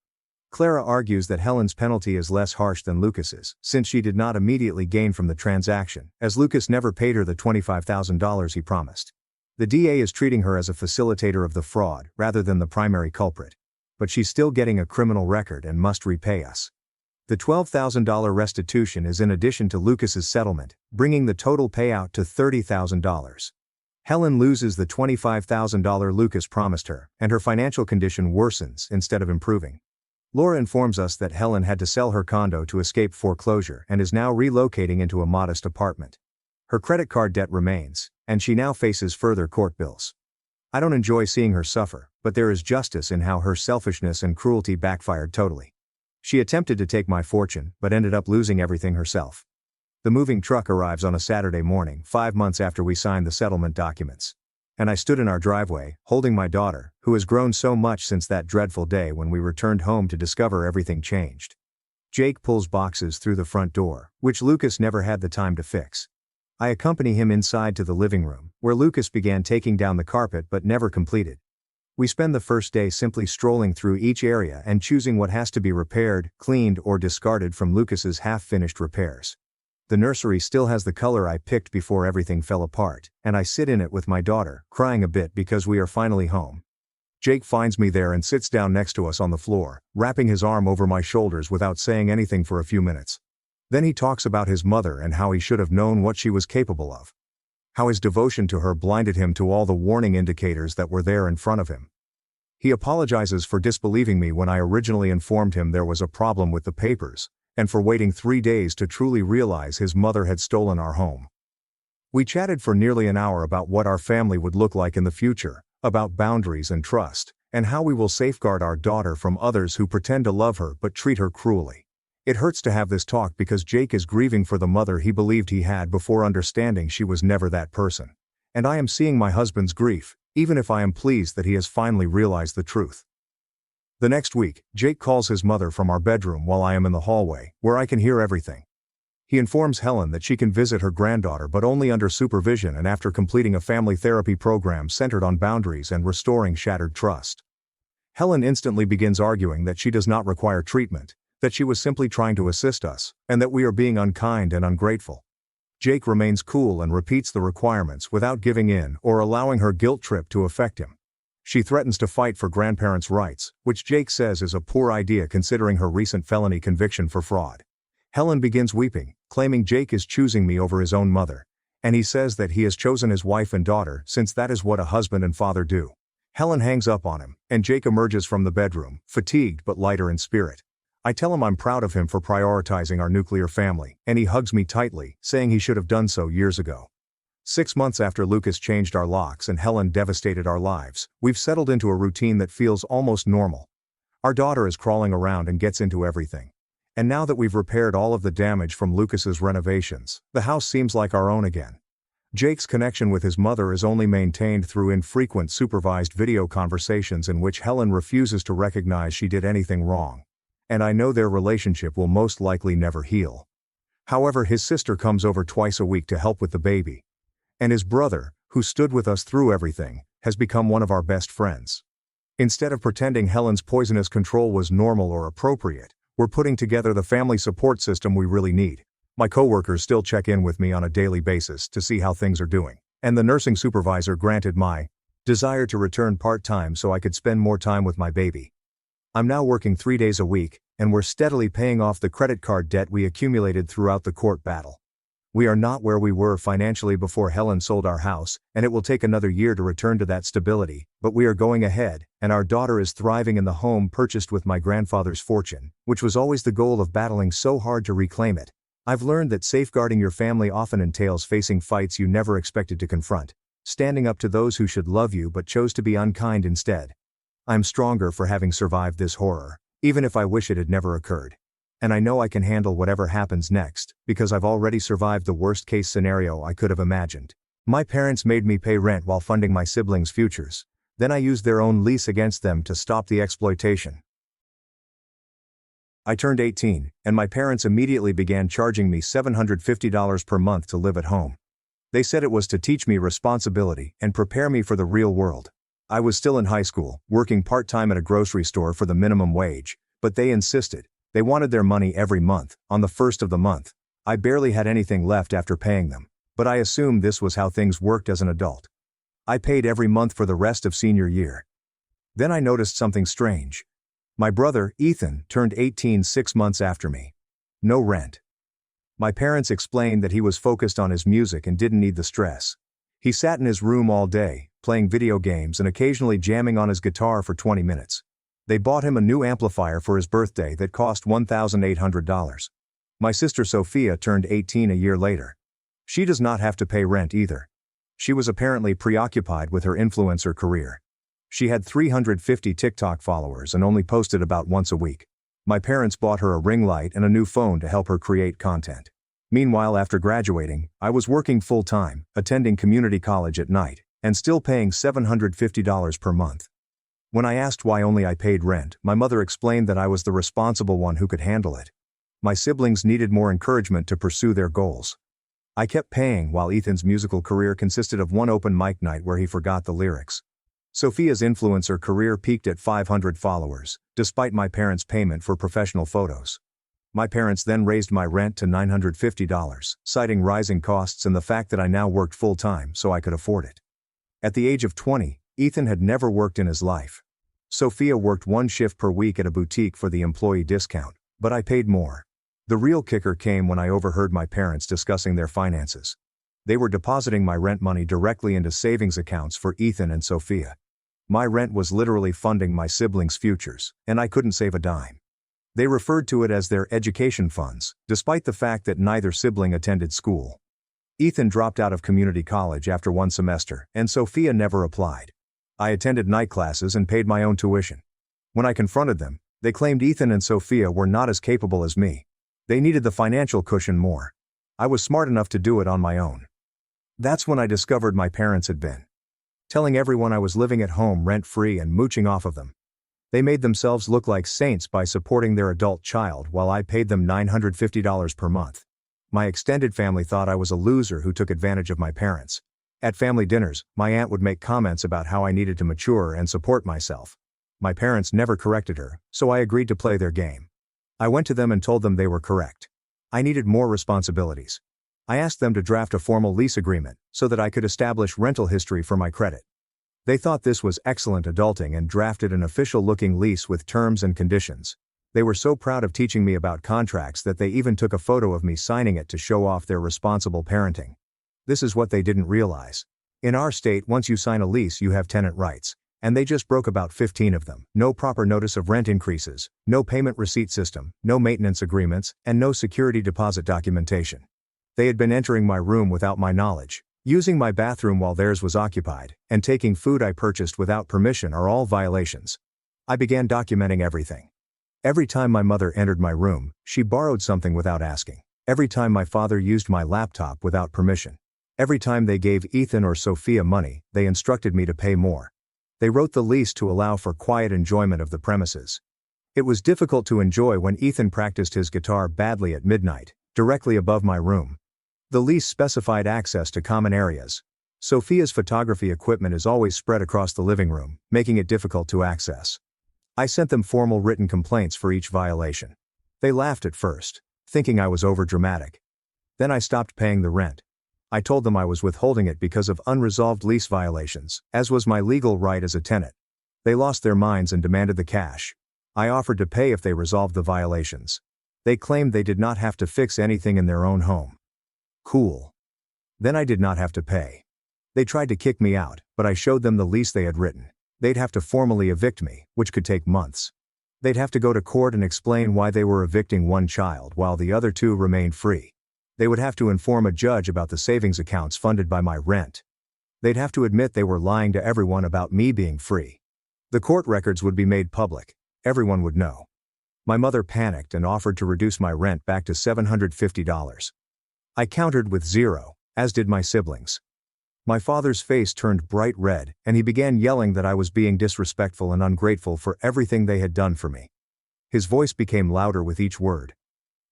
Clara argues that Helen's penalty is less harsh than Lucas's, since she did not immediately gain from the transaction, as Lucas never paid her the $25,000 he promised. The DA is treating her as a facilitator of the fraud, rather than the primary culprit. But she's still getting a criminal record and must repay us. The $12,000 restitution is in addition to Lucas's settlement, bringing the total payout to $30,000. Helen loses the $25,000 Lucas promised her, and her financial condition worsens instead of improving. Laura informs us that Helen had to sell her condo to escape foreclosure and is now relocating into a modest apartment. Her credit card debt remains, and she now faces further court bills. I don't enjoy seeing her suffer, but there is justice in how her selfishness and cruelty backfired totally. She attempted to take my fortune, but ended up losing everything herself. The moving truck arrives on a Saturday morning, 5 months after we signed the settlement documents. And I stood in our driveway, holding my daughter, who has grown so much since that dreadful day when we returned home to discover everything changed. Jake pulls boxes through the front door, which Lucas never had the time to fix. I accompany him inside to the living room, where Lucas began taking down the carpet but never completed. We spend the first day simply strolling through each area and choosing what has to be repaired, cleaned, or discarded from Lucas's half-finished repairs. The nursery still has the color I picked before everything fell apart, and I sit in it with my daughter, crying a bit because we are finally home. Jake finds me there and sits down next to us on the floor, wrapping his arm over my shoulders without saying anything for a few minutes. Then he talks about his mother and how he should have known what she was capable of. How his devotion to her blinded him to all the warning indicators that were there in front of him. He apologizes for disbelieving me when I originally informed him there was a problem with the papers, and for waiting 3 days to truly realize his mother had stolen our home. We chatted for nearly an hour about what our family would look like in the future, about boundaries and trust, and how we will safeguard our daughter from others who pretend to love her but treat her cruelly. It hurts to have this talk because Jake is grieving for the mother he believed he had before understanding she was never that person. And I am seeing my husband's grief, even if I am pleased that he has finally realized the truth. The next week, Jake calls his mother from our bedroom while I am in the hallway, where I can hear everything. He informs Helen that she can visit her granddaughter but only under supervision and after completing a family therapy program centered on boundaries and restoring shattered trust. Helen instantly begins arguing that she does not require treatment, that she was simply trying to assist us, and that we are being unkind and ungrateful. Jake remains cool and repeats the requirements without giving in or allowing her guilt trip to affect him. She threatens to fight for grandparents' rights, which Jake says is a poor idea considering her recent felony conviction for fraud. Helen begins weeping, claiming Jake is choosing me over his own mother, and he says that he has chosen his wife and daughter since that is what a husband and father do. Helen hangs up on him, and Jake emerges from the bedroom, fatigued but lighter in spirit. I tell him I'm proud of him for prioritizing our nuclear family, and he hugs me tightly, saying he should have done so years ago. 6 months after Lucas changed our locks and Helen devastated our lives, we've settled into a routine that feels almost normal. Our daughter is crawling around and gets into everything. And now that we've repaired all of the damage from Lucas's renovations, the house seems like our own again. Jake's connection with his mother is only maintained through infrequent supervised video conversations in which Helen refuses to recognize she did anything wrong. And I know their relationship will most likely never heal. However, his sister comes over twice a week to help with the baby. And his brother, who stood with us through everything, has become one of our best friends. Instead of pretending Helen's poisonous control was normal or appropriate, we're putting together the family support system we really need. My coworkers still check in with me on a daily basis to see how things are doing, and the nursing supervisor granted my desire to return part-time so I could spend more time with my baby. I'm now working 3 days a week, and we're steadily paying off the credit card debt we accumulated throughout the court battle. We are not where we were financially before Helen sold our house, and it will take another year to return to that stability, but we are going ahead, and our daughter is thriving in the home purchased with my grandfather's fortune, which was always the goal of battling so hard to reclaim it. I've learned that safeguarding your family often entails facing fights you never expected to confront, standing up to those who should love you but chose to be unkind instead. I'm stronger for having survived this horror, even if I wish it had never occurred. And I know I can handle whatever happens next, because I've already survived the worst-case scenario I could have imagined. My parents made me pay rent while funding my siblings' futures. Then I used their own lease against them to stop the exploitation. I turned 18, and my parents immediately began charging me $750 per month to live at home. They said it was to teach me responsibility and prepare me for the real world. I was still in high school, working part-time at a grocery store for the minimum wage, but they insisted. They wanted their money every month, on the first of the month. I barely had anything left after paying them, but I assumed this was how things worked as an adult. I paid every month for the rest of senior year. Then I noticed something strange. My brother, Ethan, turned 18 6 months after me. No rent. My parents explained that he was focused on his music and didn't need the stress. He sat in his room all day, playing video games and occasionally jamming on his guitar for 20 minutes. They bought him a new amplifier for his birthday that cost $1,800. My sister Sophia turned 18 a year later. She does not have to pay rent either. She was apparently preoccupied with her influencer career. She had 350 TikTok followers and only posted about once a week. My parents bought her a ring light and a new phone to help her create content. Meanwhile, after graduating, I was working full-time, attending community college at night, and still paying $750 per month. When I asked why only I paid rent, my mother explained that I was the responsible one who could handle it. My siblings needed more encouragement to pursue their goals. I kept paying while Ethan's musical career consisted of one open mic night where he forgot the lyrics. Sophia's influencer career peaked at 500 followers, despite my parents' payment for professional photos. My parents then raised my rent to $950, citing rising costs and the fact that I now worked full-time so I could afford it. At the age of 20, Ethan had never worked in his life. Sophia worked one shift per week at a boutique for the employee discount, but I paid more. The real kicker came when I overheard my parents discussing their finances. They were depositing my rent money directly into savings accounts for Ethan and Sophia. My rent was literally funding my siblings' futures, and I couldn't save a dime. They referred to it as their education funds, despite the fact that neither sibling attended school. Ethan dropped out of community college after one semester, and Sophia never applied. I attended night classes and paid my own tuition. When I confronted them, they claimed Ethan and Sophia were not as capable as me. They needed the financial cushion more. I was smart enough to do it on my own. That's when I discovered my parents had been telling everyone I was living at home rent-free and mooching off of them. They made themselves look like saints by supporting their adult child while I paid them $950 per month. My extended family thought I was a loser who took advantage of my parents. At family dinners, my aunt would make comments about how I needed to mature and support myself. My parents never corrected her, so I agreed to play their game. I went to them and told them they were correct. I needed more responsibilities. I asked them to draft a formal lease agreement so that I could establish rental history for my credit. They thought this was excellent adulting and drafted an official-looking lease with terms and conditions. They were so proud of teaching me about contracts that they even took a photo of me signing it to show off their responsible parenting. This is what they didn't realize. In our state, once you sign a lease, you have tenant rights, and they just broke about 15 of them. No proper notice of rent increases, no payment receipt system, no maintenance agreements, and no security deposit documentation. They had been entering my room without my knowledge, using my bathroom while theirs was occupied, and taking food I purchased without permission are all violations. I began documenting everything. Every time my mother entered my room, she borrowed something without asking. Every time my father used my laptop without permission. Every time they gave Ethan or Sophia money, they instructed me to pay more. They wrote the lease to allow for quiet enjoyment of the premises. It was difficult to enjoy when Ethan practiced his guitar badly at midnight, directly above my room. The lease specified access to common areas. Sophia's photography equipment is always spread across the living room, making it difficult to access. I sent them formal written complaints for each violation. They laughed at first, thinking I was overdramatic. Then I stopped paying the rent. I told them I was withholding it because of unresolved lease violations, as was my legal right as a tenant. They lost their minds and demanded the cash. I offered to pay if they resolved the violations. They claimed they did not have to fix anything in their own home. Cool. Then I did not have to pay. They tried to kick me out, but I showed them the lease they had written. They'd have to formally evict me, which could take months. They'd have to go to court and explain why they were evicting one child while the other two remained free. They would have to inform a judge about the savings accounts funded by my rent. They'd have to admit they were lying to everyone about me being free. The court records would be made public. Everyone would know. My mother panicked and offered to reduce my rent back to $750. I countered with zero, as did my siblings. My father's face turned bright red, and he began yelling that I was being disrespectful and ungrateful for everything they had done for me. His voice became louder with each word.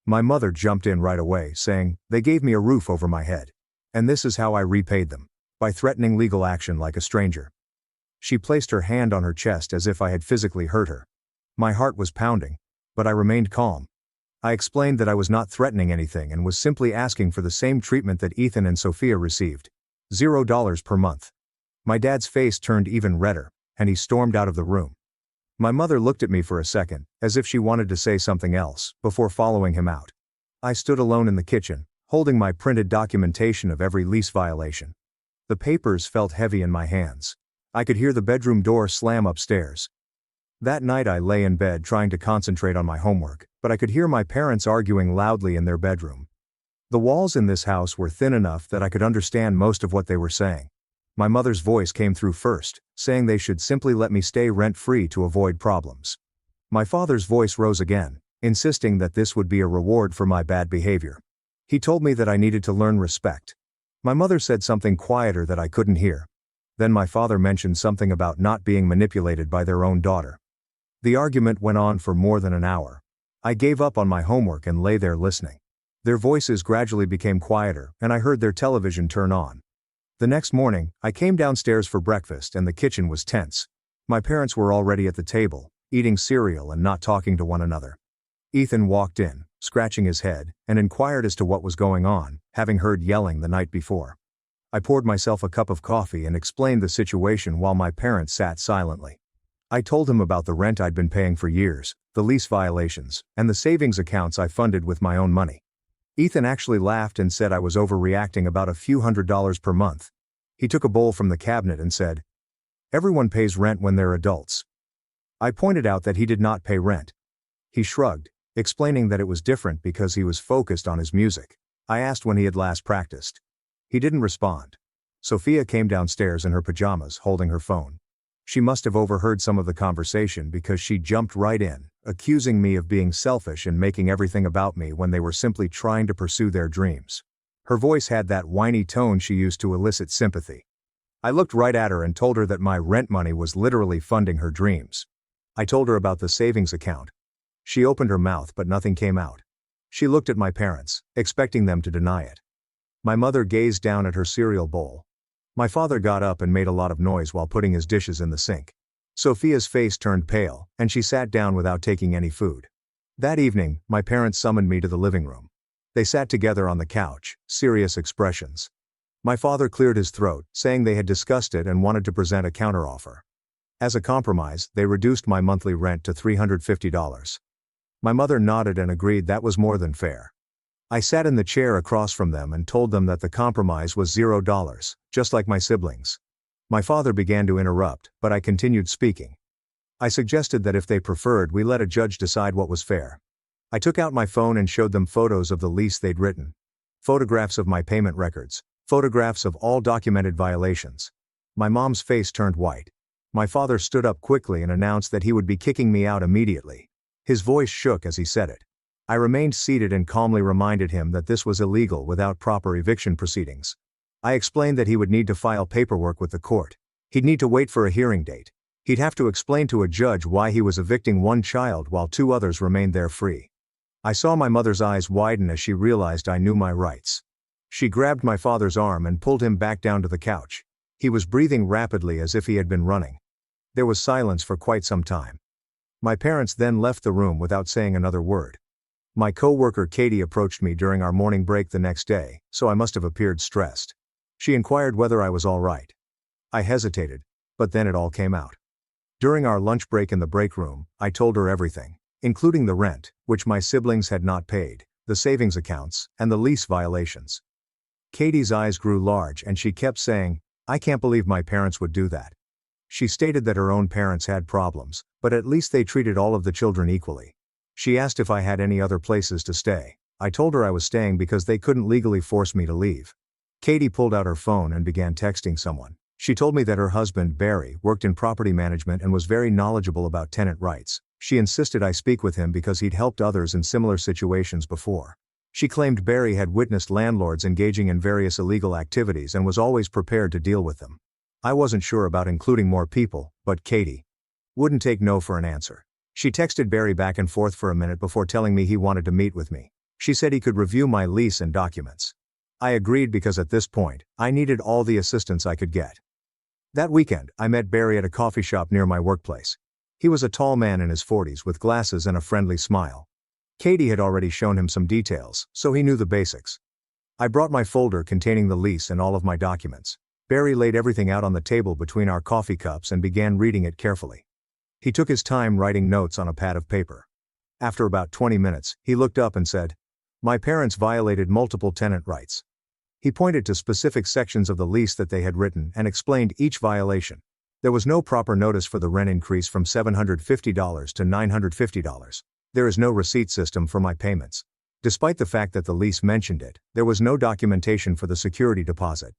My mother jumped in right away, saying, "They gave me a roof over my head. And this is how I repaid them. By threatening legal action like a stranger." She placed her hand on her chest as if I had physically hurt her. My heart was pounding, but I remained calm. I explained that I was not threatening anything and was simply asking for the same treatment that Ethan and Sophia received. $0 per month. My dad's face turned even redder, and he stormed out of the room. My mother looked at me for a second, as if she wanted to say something else, before following him out. I stood alone in the kitchen, holding my printed documentation of every lease violation. The papers felt heavy in my hands. I could hear the bedroom door slam upstairs. That night I lay in bed trying to concentrate on my homework, but I could hear my parents arguing loudly in their bedroom. The walls in this house were thin enough that I could understand most of what they were saying. My mother's voice came through first, saying they should simply let me stay rent-free to avoid problems. My father's voice rose again, insisting that this would be a reward for my bad behavior. He told me that I needed to learn respect. My mother said something quieter that I couldn't hear. Then my father mentioned something about not being manipulated by their own daughter. The argument went on for more than an hour. I gave up on my homework and lay there listening. Their voices gradually became quieter, and I heard their television turn on. The next morning, I came downstairs for breakfast and the kitchen was tense. My parents were already at the table, eating cereal and not talking to one another. Ethan walked in, scratching his head, and inquired as to what was going on, having heard yelling the night before. I poured myself a cup of coffee and explained the situation while my parents sat silently. I told him about the rent I'd been paying for years, the lease violations, and the savings accounts I funded with my own money. Ethan actually laughed and said I was overreacting about a few $100s per month. He took a bowl from the cabinet and said, "Everyone pays rent when they're adults." I pointed out that he did not pay rent. He shrugged, explaining that it was different because he was focused on his music. I asked when he had last practiced. He didn't respond. Sophia came downstairs in her pajamas holding her phone. She must have overheard some of the conversation because she jumped right in, accusing me of being selfish and making everything about me when they were simply trying to pursue their dreams. Her voice had that whiny tone she used to elicit sympathy. I looked right at her and told her that my rent money was literally funding her dreams. I told her about the savings account. She opened her mouth but nothing came out. She looked at my parents, expecting them to deny it. My mother gazed down at her cereal bowl. My father got up and made a lot of noise while putting his dishes in the sink. Sophia's face turned pale, and she sat down without taking any food. That evening, my parents summoned me to the living room. They sat together on the couch, serious expressions. My father cleared his throat, saying they had discussed it and wanted to present a counteroffer. As a compromise, they reduced my monthly rent to $350. My mother nodded and agreed that was more than fair. I sat in the chair across from them and told them that the compromise was $0, just like my siblings. My father began to interrupt, but I continued speaking. I suggested that if they preferred, we let a judge decide what was fair. I took out my phone and showed them photos of the lease they'd written. Photographs of my payment records. Photographs of all documented violations. My mom's face turned white. My father stood up quickly and announced that he would be kicking me out immediately. His voice shook as he said it. I remained seated and calmly reminded him that this was illegal without proper eviction proceedings. I explained that he would need to file paperwork with the court. He'd need to wait for a hearing date. He'd have to explain to a judge why he was evicting one child while two others remained there free. I saw my mother's eyes widen as she realized I knew my rights. She grabbed my father's arm and pulled him back down to the couch. He was breathing rapidly as if he had been running. There was silence for quite some time. My parents then left the room without saying another word. My co-worker Katie approached me during our morning break the next day, so I must have appeared stressed. She inquired whether I was all right. I hesitated, but then it all came out. During our lunch break in the break room, I told her everything, including the rent, which my siblings had not paid, the savings accounts, and the lease violations. Katie's eyes grew large and she kept saying, "I can't believe my parents would do that." She stated that her own parents had problems, but at least they treated all of the children equally. She asked if I had any other places to stay. I told her I was staying because they couldn't legally force me to leave. Katie pulled out her phone and began texting someone. She told me that her husband, Barry, worked in property management and was very knowledgeable about tenant rights. She insisted I speak with him because he'd helped others in similar situations before. She claimed Barry had witnessed landlords engaging in various illegal activities and was always prepared to deal with them. I wasn't sure about including more people, but Katie wouldn't take no for an answer. She texted Barry back and forth for a minute before telling me he wanted to meet with me. She said he could review my lease and documents. I agreed because at this point, I needed all the assistance I could get. That weekend, I met Barry at a coffee shop near my workplace. He was a tall man in his 40s with glasses and a friendly smile. Katie had already shown him some details, so he knew the basics. I brought my folder containing the lease and all of my documents. Barry laid everything out on the table between our coffee cups and began reading it carefully. He took his time writing notes on a pad of paper. After about 20 minutes, he looked up and said, "My parents violated multiple tenant rights." He pointed to specific sections of the lease that they had written and explained each violation. There was no proper notice for the rent increase from $750 to $950. There is no receipt system for my payments. Despite the fact that the lease mentioned it, there was no documentation for the security deposit.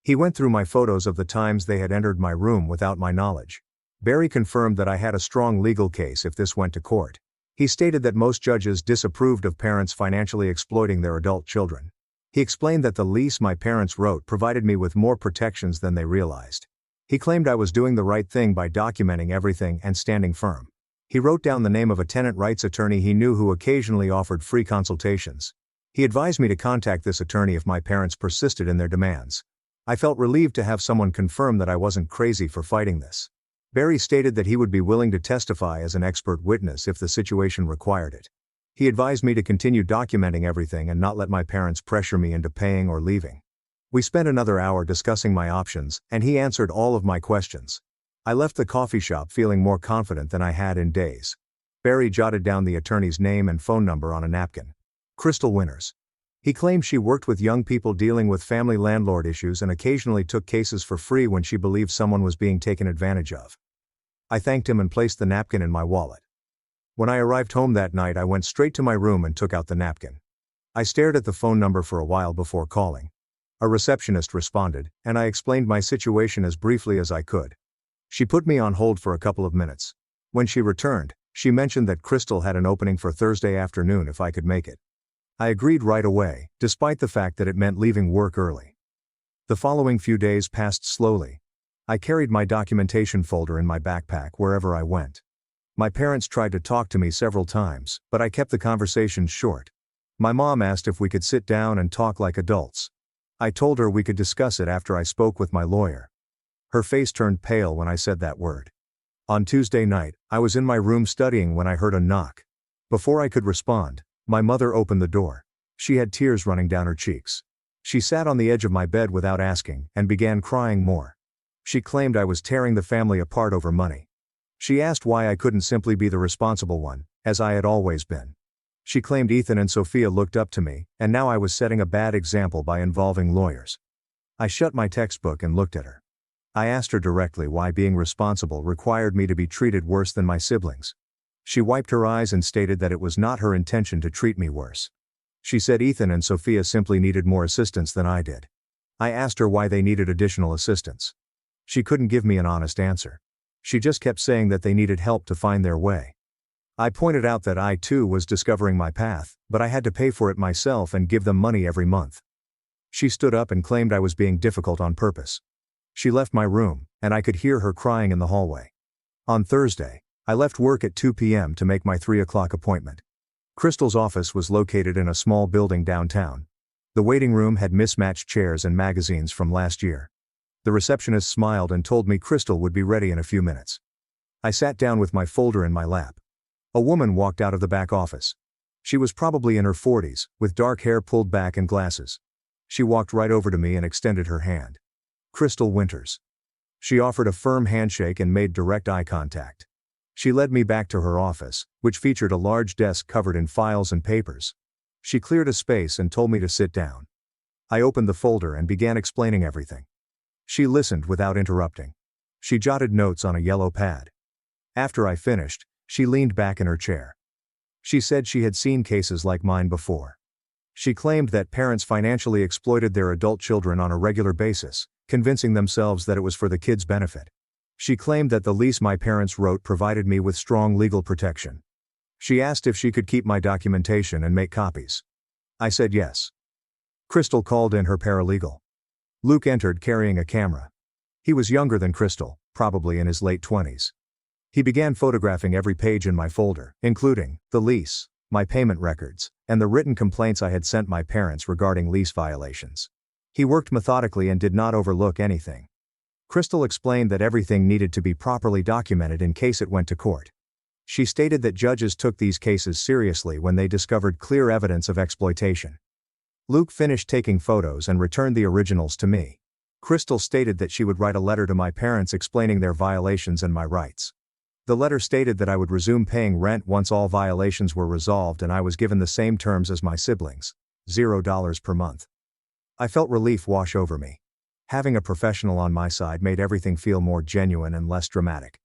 He went through my photos of the times they had entered my room without my knowledge. Barry confirmed that I had a strong legal case if this went to court. He stated that most judges disapproved of parents financially exploiting their adult children. He explained that the lease my parents wrote provided me with more protections than they realized. He claimed I was doing the right thing by documenting everything and standing firm. He wrote down the name of a tenant rights attorney he knew who occasionally offered free consultations. He advised me to contact this attorney if my parents persisted in their demands. I felt relieved to have someone confirm that I wasn't crazy for fighting this. Barry stated that he would be willing to testify as an expert witness if the situation required it. He advised me to continue documenting everything and not let my parents pressure me into paying or leaving. We spent another hour discussing my options, and he answered all of my questions. I left the coffee shop feeling more confident than I had in days. Barry jotted down the attorney's name and phone number on a napkin. Crystal Winters. He claimed she worked with young people dealing with family landlord issues and occasionally took cases for free when she believed someone was being taken advantage of. I thanked him and placed the napkin in my wallet. When I arrived home that night, I went straight to my room and took out the napkin. I stared at the phone number for a while before calling. A receptionist responded, and I explained my situation as briefly as I could. She put me on hold for a couple of minutes. When she returned, she mentioned that Crystal had an opening for Thursday afternoon if I could make it. I agreed right away, despite the fact that it meant leaving work early. The following few days passed slowly. I carried my documentation folder in my backpack wherever I went. My parents tried to talk to me several times, but I kept the conversations short. My mom asked if we could sit down and talk like adults. I told her we could discuss it after I spoke with my lawyer. Her face turned pale when I said that word. On Tuesday night, I was in my room studying when I heard a knock. Before I could respond, my mother opened the door. She had tears running down her cheeks. She sat on the edge of my bed without asking and began crying more. She claimed I was tearing the family apart over money. She asked why I couldn't simply be the responsible one, as I had always been. She claimed Ethan and Sophia looked up to me, and now I was setting a bad example by involving lawyers. I shut my textbook and looked at her. I asked her directly why being responsible required me to be treated worse than my siblings. She wiped her eyes and stated that it was not her intention to treat me worse. She said Ethan and Sophia simply needed more assistance than I did. I asked her why they needed additional assistance. She couldn't give me an honest answer. She just kept saying that they needed help to find their way. I pointed out that I too was discovering my path, but I had to pay for it myself and give them money every month. She stood up and claimed I was being difficult on purpose. She left my room, and I could hear her crying in the hallway. On Thursday, I left work at 2 p.m. to make my 3 o'clock appointment. Crystal's office was located in a small building downtown. The waiting room had mismatched chairs and magazines from last year. The receptionist smiled and told me Crystal would be ready in a few minutes. I sat down with my folder in my lap. A woman walked out of the back office. She was probably in her 40s, with dark hair pulled back and glasses. She walked right over to me and extended her hand. Crystal Winters. She offered a firm handshake and made direct eye contact. She led me back to her office, which featured a large desk covered in files and papers. She cleared a space and told me to sit down. I opened the folder and began explaining everything. She listened without interrupting. She jotted notes on a yellow pad. After I finished, she leaned back in her chair. She said she had seen cases like mine before. She claimed that parents financially exploited their adult children on a regular basis, convincing themselves that it was for the kids' benefit. She claimed that the lease my parents wrote provided me with strong legal protection. She asked if she could keep my documentation and make copies. I said yes. Crystal called in her paralegal. Luke entered carrying a camera. He was younger than Crystal, probably in his late 20s. He began photographing every page in my folder, including the lease, my payment records, and the written complaints I had sent my parents regarding lease violations. He worked methodically and did not overlook anything. Crystal explained that everything needed to be properly documented in case it went to court. She stated that judges took these cases seriously when they discovered clear evidence of exploitation. Luke finished taking photos and returned the originals to me. Crystal stated that she would write a letter to my parents explaining their violations and my rights. The letter stated that I would resume paying rent once all violations were resolved and I was given the same terms as my siblings, $0 per month. I felt relief wash over me. Having a professional on my side made everything feel more genuine and less dramatic.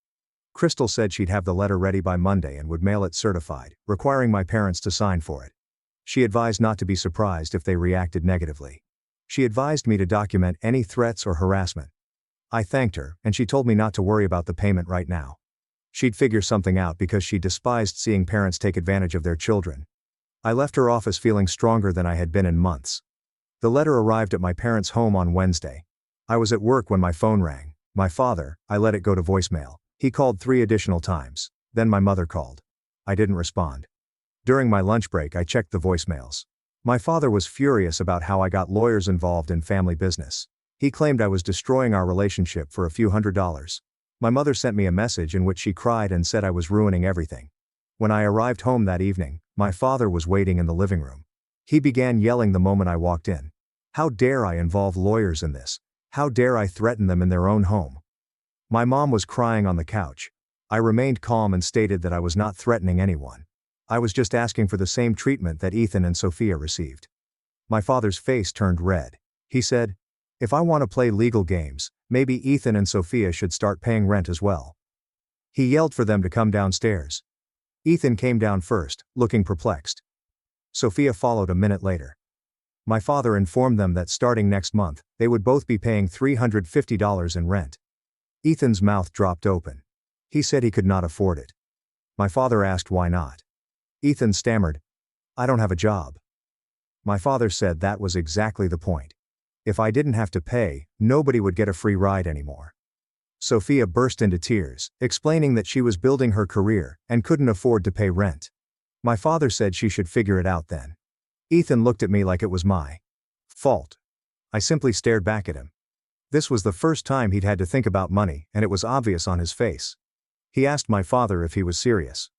Crystal said she'd have the letter ready by Monday and would mail it certified, requiring my parents to sign for it. She advised not to be surprised if they reacted negatively. She advised me to document any threats or harassment. I thanked her, and she told me not to worry about the payment right now. She'd figure something out because she despised seeing parents take advantage of their children. I left her office feeling stronger than I had been in months. The letter arrived at my parents' home on Wednesday. I was at work when my phone rang. My father, I let it go to voicemail. He called 3 additional times. Then my mother called. I didn't respond. During my lunch break I checked the voicemails. My father was furious about how I got lawyers involved in family business. He claimed I was destroying our relationship for a few $100s. My mother sent me a message in which she cried and said I was ruining everything. When I arrived home that evening, my father was waiting in the living room. He began yelling the moment I walked in. How dare I involve lawyers in this? How dare I threaten them in their own home? My mom was crying on the couch. I remained calm and stated that I was not threatening anyone. I was just asking for the same treatment that Ethan and Sophia received. My father's face turned red. He said, "If I want to play legal games, maybe Ethan and Sophia should start paying rent as well." He yelled for them to come downstairs. Ethan came down first, looking perplexed. Sophia followed a minute later. My father informed them that starting next month, they would both be paying $350 in rent. Ethan's mouth dropped open. He said he could not afford it. My father asked why not. Ethan stammered, "I don't have a job." My father said that was exactly the point. If I didn't have to pay, nobody would get a free ride anymore. Sophia burst into tears, explaining that she was building her career and couldn't afford to pay rent. My father said she should figure it out then. Ethan looked at me like it was my fault. I simply stared back at him. This was the first time he'd had to think about money, and it was obvious on his face. He asked my father if he was serious.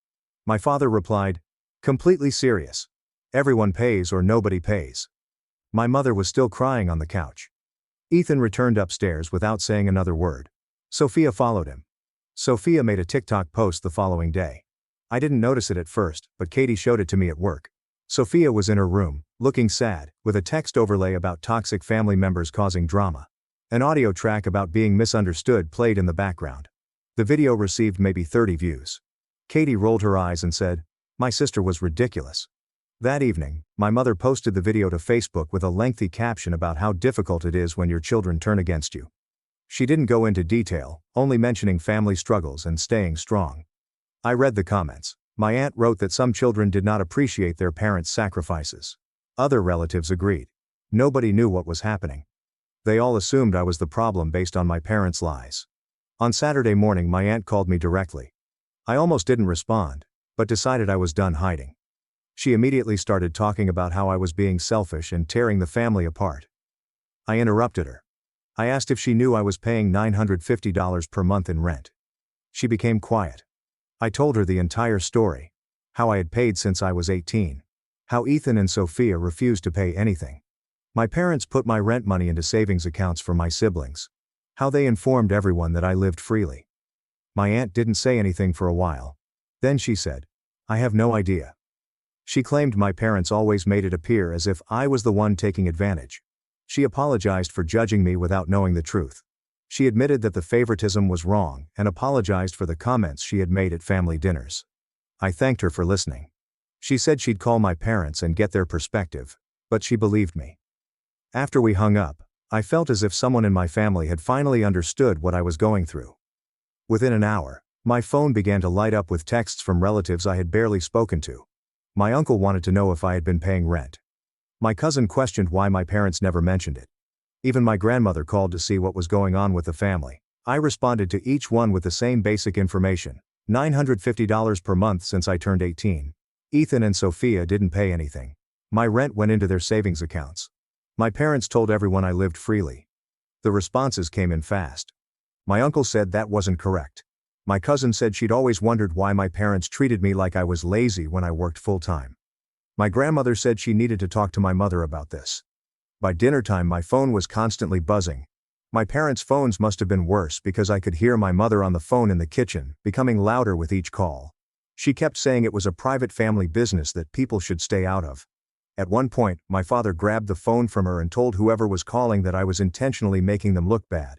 My father replied, "Completely serious. Everyone pays or nobody pays." My mother was still crying on the couch. Ethan returned upstairs without saying another word. Sophia followed him. Sophia made a TikTok post the following day. I didn't notice it at first, but Katie showed it to me at work. Sophia was in her room, looking sad, with a text overlay about toxic family members causing drama. An audio track about being misunderstood played in the background. The video received maybe 30 views. Katie rolled her eyes and said, "My sister was ridiculous." That evening, my mother posted the video to Facebook with a lengthy caption about how difficult it is when your children turn against you. She didn't go into detail, only mentioning family struggles and staying strong. I read the comments. My aunt wrote that some children did not appreciate their parents' sacrifices. Other relatives agreed. Nobody knew what was happening. They all assumed I was the problem based on my parents' lies. On Saturday morning my aunt called me directly. I almost didn't respond, but decided I was done hiding. She immediately started talking about how I was being selfish and tearing the family apart. I interrupted her. I asked if she knew I was paying $950 per month in rent. She became quiet. I told her the entire story. How I had paid since I was 18. How Ethan and Sophia refused to pay anything. My parents put my rent money into savings accounts for my siblings. How they informed everyone that I lived freely. My aunt didn't say anything for a while. Then she said, "I have no idea." She claimed my parents always made it appear as if I was the one taking advantage. She apologized for judging me without knowing the truth. She admitted that the favoritism was wrong and apologized for the comments she had made at family dinners. I thanked her for listening. She said she'd call my parents and get their perspective, but she believed me. After we hung up, I felt as if someone in my family had finally understood what I was going through. Within an hour, my phone began to light up with texts from relatives I had barely spoken to. My uncle wanted to know if I had been paying rent. My cousin questioned why my parents never mentioned it. Even my grandmother called to see what was going on with the family. I responded to each one with the same basic information. $950 per month since I turned 18. Ethan and Sophia didn't pay anything. My rent went into their savings accounts. My parents told everyone I lived freely. The responses came in fast. My uncle said that wasn't correct. My cousin said she'd always wondered why my parents treated me like I was lazy when I worked full-time. My grandmother said she needed to talk to my mother about this. By dinner time my phone was constantly buzzing. My parents' phones must have been worse because I could hear my mother on the phone in the kitchen, becoming louder with each call. She kept saying it was a private family business that people should stay out of. At one point, my father grabbed the phone from her and told whoever was calling that I was intentionally making them look bad.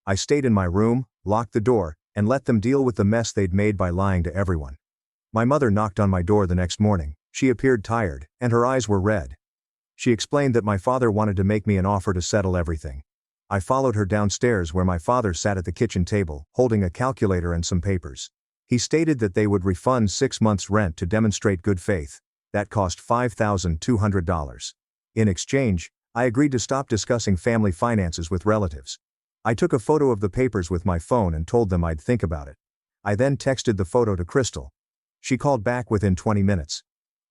I stayed in my room, locked the door, and let them deal with the mess they'd made by lying to everyone. My mother knocked on my door the next morning. She appeared tired, and her eyes were red. She explained that my father wanted to make me an offer to settle everything. I followed her downstairs where my father sat at the kitchen table, holding a calculator and some papers. He stated that they would refund 6 months' rent to demonstrate good faith. That cost $5,200. In exchange, I agreed to stop discussing family finances with relatives. I took a photo of the papers with my phone and told them I'd think about it. I then texted the photo to Crystal. She called back within 20 minutes.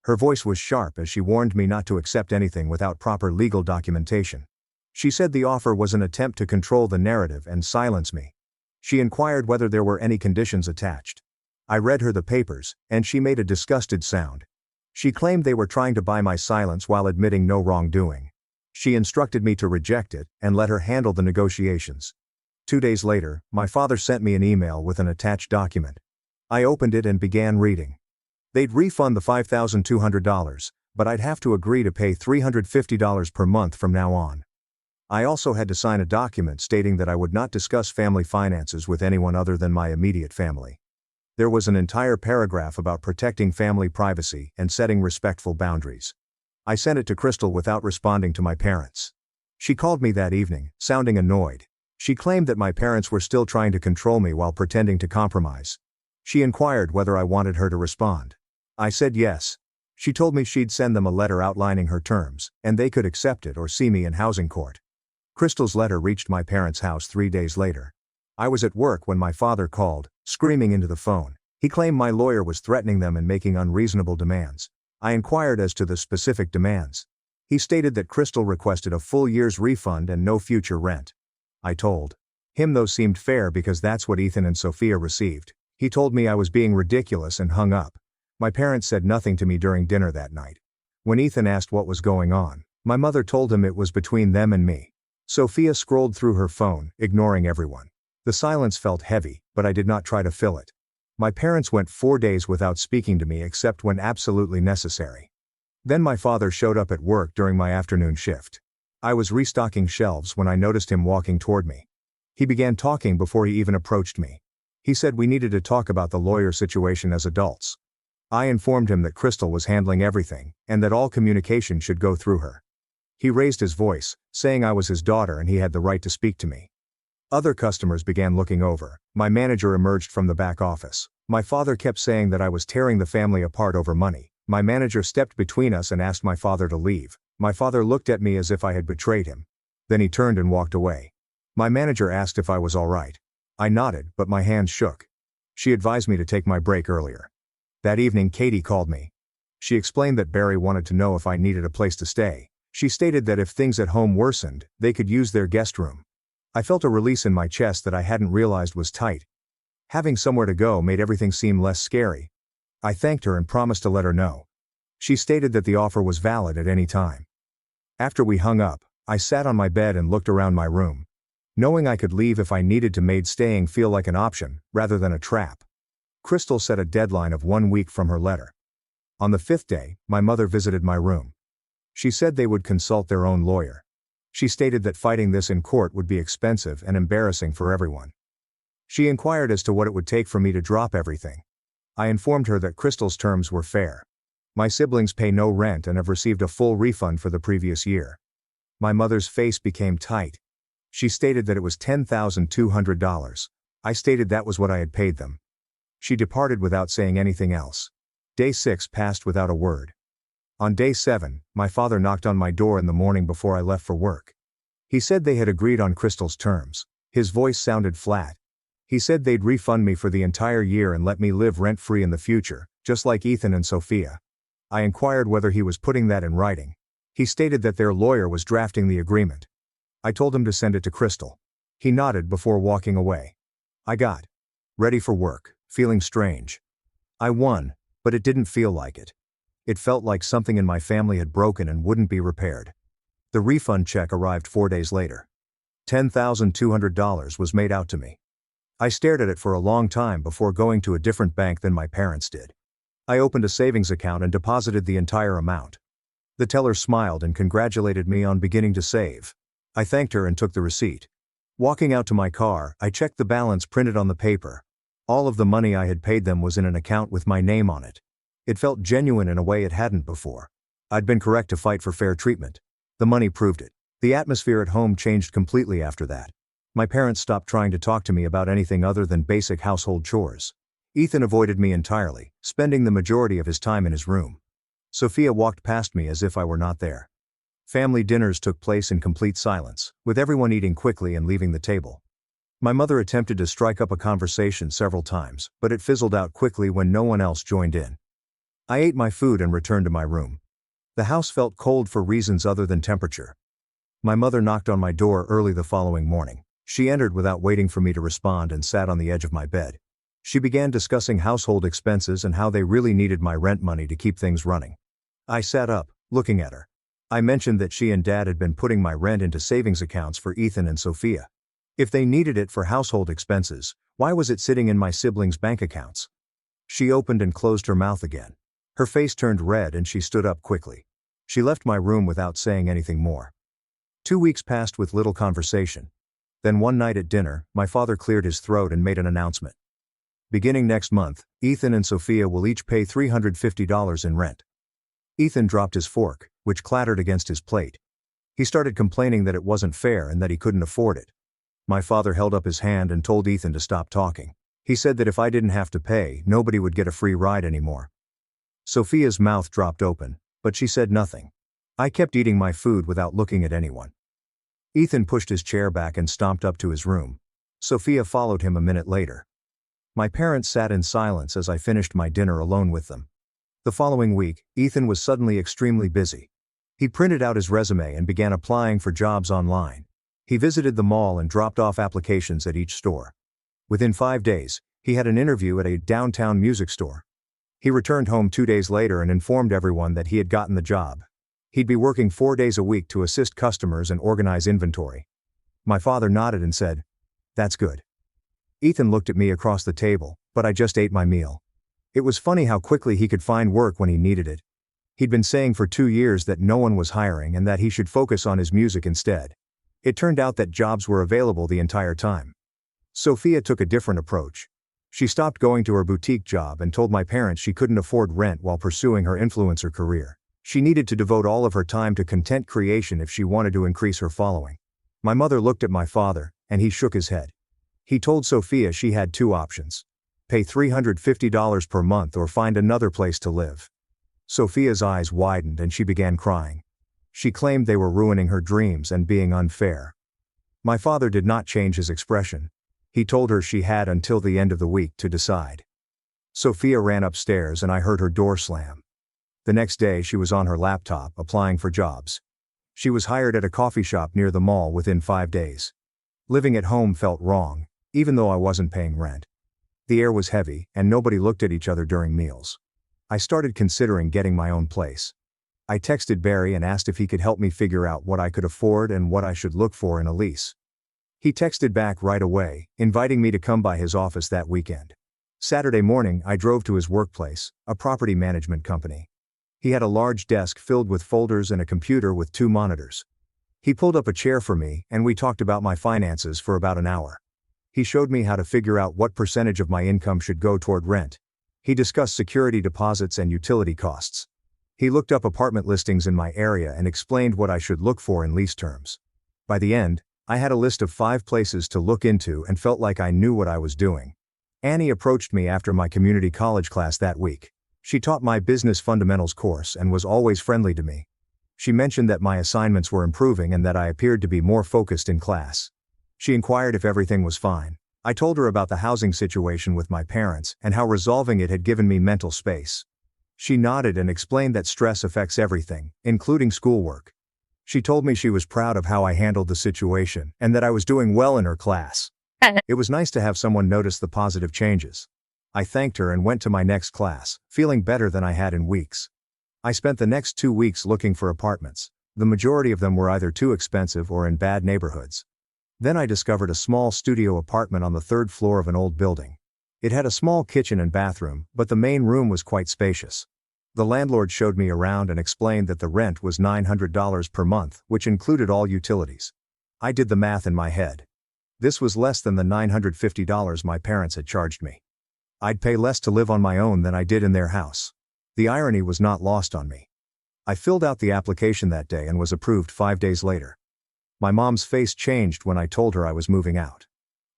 Her voice was sharp as she warned me not to accept anything without proper legal documentation. She said the offer was an attempt to control the narrative and silence me. She inquired whether there were any conditions attached. I read her the papers, and she made a disgusted sound. She claimed they were trying to buy my silence while admitting no wrongdoing. She instructed me to reject it and let her handle the negotiations. 2 days later, my father sent me an email with an attached document. I opened it and began reading. They'd refund the $5,200, but I'd have to agree to pay $350 per month from now on. I also had to sign a document stating that I would not discuss family finances with anyone other than my immediate family. There was an entire paragraph about protecting family privacy and setting respectful boundaries. I sent it to Crystal without responding to my parents. She called me that evening, sounding annoyed. She claimed that my parents were still trying to control me while pretending to compromise. She inquired whether I wanted her to respond. I said yes. She told me she'd send them a letter outlining her terms, and they could accept it or see me in housing court. Crystal's letter reached my parents' house 3 days later. I was at work when my father called, screaming into the phone. He claimed my lawyer was threatening them and making unreasonable demands. I inquired as to the specific demands. He stated that Crystal requested a full year's refund and no future rent. I told him those seemed fair because that's what Ethan and Sophia received. He told me I was being ridiculous and hung up. My parents said nothing to me during dinner that night. When Ethan asked what was going on, my mother told him it was between them and me. Sophia scrolled through her phone, ignoring everyone. The silence felt heavy, but I did not try to fill it. My parents went 4 days without speaking to me except when absolutely necessary. Then my father showed up at work during my afternoon shift. I was restocking shelves when I noticed him walking toward me. He began talking before he even approached me. He said we needed to talk about the lawyer situation as adults. I informed him that Crystal was handling everything, and that all communication should go through her. He raised his voice, saying I was his daughter and he had the right to speak to me. Other customers began looking over. My manager emerged from the back office. My father kept saying that I was tearing the family apart over money. My manager stepped between us and asked my father to leave. My father looked at me as if I had betrayed him. Then he turned and walked away. My manager asked if I was all right. I nodded, but my hands shook. She advised me to take my break earlier. That evening Katie called me. She explained that Barry wanted to know if I needed a place to stay. She stated that if things at home worsened, they could use their guest room. I felt a release in my chest that I hadn't realized was tight. Having somewhere to go made everything seem less scary. I thanked her and promised to let her know. She stated that the offer was valid at any time. After we hung up, I sat on my bed and looked around my room. Knowing I could leave if I needed to made staying feel like an option, rather than a trap. Crystal set a deadline of 1 week from her letter. On the 5th day, my mother visited my room. She said they would consult their own lawyer. She stated that fighting this in court would be expensive and embarrassing for everyone. She inquired as to what it would take for me to drop everything. I informed her that Crystal's terms were fair. My siblings pay no rent and have received a full refund for the previous year. My mother's face became tight. She stated that it was $10,200. I stated that was what I had paid them. She departed without saying anything else. Day 6 passed without a word. On day 7, my father knocked on my door in the morning before I left for work. He said they had agreed on Crystal's terms. His voice sounded flat. He said they'd refund me for the entire year and let me live rent-free in the future, just like Ethan and Sophia. I inquired whether he was putting that in writing. He stated that their lawyer was drafting the agreement. I told him to send it to Crystal. He nodded before walking away. I got ready for work, feeling strange. I won, but it didn't feel like it. It felt like something in my family had broken and wouldn't be repaired. The refund check arrived 4 days later. $10,200 was made out to me. I stared at it for a long time before going to a different bank than my parents did. I opened a savings account and deposited the entire amount. The teller smiled and congratulated me on beginning to save. I thanked her and took the receipt. Walking out to my car, I checked the balance printed on the paper. All of the money I had paid them was in an account with my name on it. It felt genuine in a way it hadn't before. I'd been correct to fight for fair treatment. The money proved it. The atmosphere at home changed completely after that. My parents stopped trying to talk to me about anything other than basic household chores. Ethan avoided me entirely, spending the majority of his time in his room. Sophia walked past me as if I were not there. Family dinners took place in complete silence, with everyone eating quickly and leaving the table. My mother attempted to strike up a conversation several times, but it fizzled out quickly when no one else joined in. I ate my food and returned to my room. The house felt cold for reasons other than temperature. My mother knocked on my door early the following morning. She entered without waiting for me to respond and sat on the edge of my bed. She began discussing household expenses and how they really needed my rent money to keep things running. I sat up, looking at her. I mentioned that she and Dad had been putting my rent into savings accounts for Ethan and Sophia. If they needed it for household expenses, why was it sitting in my siblings' bank accounts? She opened and closed her mouth again. Her face turned red and she stood up quickly. She left my room without saying anything more. 2 weeks passed with little conversation. Then one night at dinner, my father cleared his throat and made an announcement. Beginning next month, Ethan and Sophia will each pay $350 in rent. Ethan dropped his fork, which clattered against his plate. He started complaining that it wasn't fair and that he couldn't afford it. My father held up his hand and told Ethan to stop talking. He said that if I didn't have to pay, nobody would get a free ride anymore. Sophia's mouth dropped open, but she said nothing. I kept eating my food without looking at anyone. Ethan pushed his chair back and stomped up to his room. Sophia followed him a minute later. My parents sat in silence as I finished my dinner alone with them. The following week, Ethan was suddenly extremely busy. He printed out his resume and began applying for jobs online. He visited the mall and dropped off applications at each store. Within 5 days, he had an interview at a downtown music store. He returned home 2 days later and informed everyone that he had gotten the job. He'd be working 4 days a week to assist customers and organize inventory. My father nodded and said, "That's good." Ethan looked at me across the table, but I just ate my meal. It was funny how quickly he could find work when he needed it. He'd been saying for 2 years that no one was hiring and that he should focus on his music instead. It turned out that jobs were available the entire time. Sophia took a different approach. She stopped going to her boutique job and told my parents she couldn't afford rent while pursuing her influencer career. She needed to devote all of her time to content creation if she wanted to increase her following. My mother looked at my father, and he shook his head. He told Sophia she had 2 options. Pay $350 per month or find another place to live. Sophia's eyes widened and she began crying. She claimed they were ruining her dreams and being unfair. My father did not change his expression. He told her she had until the end of the week to decide. Sophia ran upstairs and I heard her door slam. The next day she was on her laptop applying for jobs. She was hired at a coffee shop near the mall within 5 days. Living at home felt wrong, even though I wasn't paying rent. The air was heavy, and nobody looked at each other during meals. I started considering getting my own place. I texted Barry and asked if he could help me figure out what I could afford and what I should look for in a lease. He texted back right away, inviting me to come by his office that weekend. Saturday morning, I drove to his workplace, a property management company. He had a large desk filled with folders and a computer with 2 monitors. He pulled up a chair for me, and we talked about my finances for about an hour. He showed me how to figure out what percentage of my income should go toward rent. He discussed security deposits and utility costs. He looked up apartment listings in my area and explained what I should look for in lease terms. By the end, I had a list of 5 places to look into and felt like I knew what I was doing. Annie approached me after my community college class that week. She taught my business fundamentals course and was always friendly to me. She mentioned that my assignments were improving and that I appeared to be more focused in class. She inquired if everything was fine. I told her about the housing situation with my parents and how resolving it had given me mental space. She nodded and explained that stress affects everything, including schoolwork. She told me she was proud of how I handled the situation and that I was doing well in her class. It was nice to have someone notice the positive changes. I thanked her and went to my next class, feeling better than I had in weeks. I spent the next 2 weeks looking for apartments. The majority of them were either too expensive or in bad neighborhoods. Then I discovered a small studio apartment on the 3rd floor of an old building. It had a small kitchen and bathroom, but the main room was quite spacious. The landlord showed me around and explained that the rent was $900 per month, which included all utilities. I did the math in my head. This was less than the $950 my parents had charged me. I'd pay less to live on my own than I did in their house. The irony was not lost on me. I filled out the application that day and was approved 5 days later. My mom's face changed when I told her I was moving out.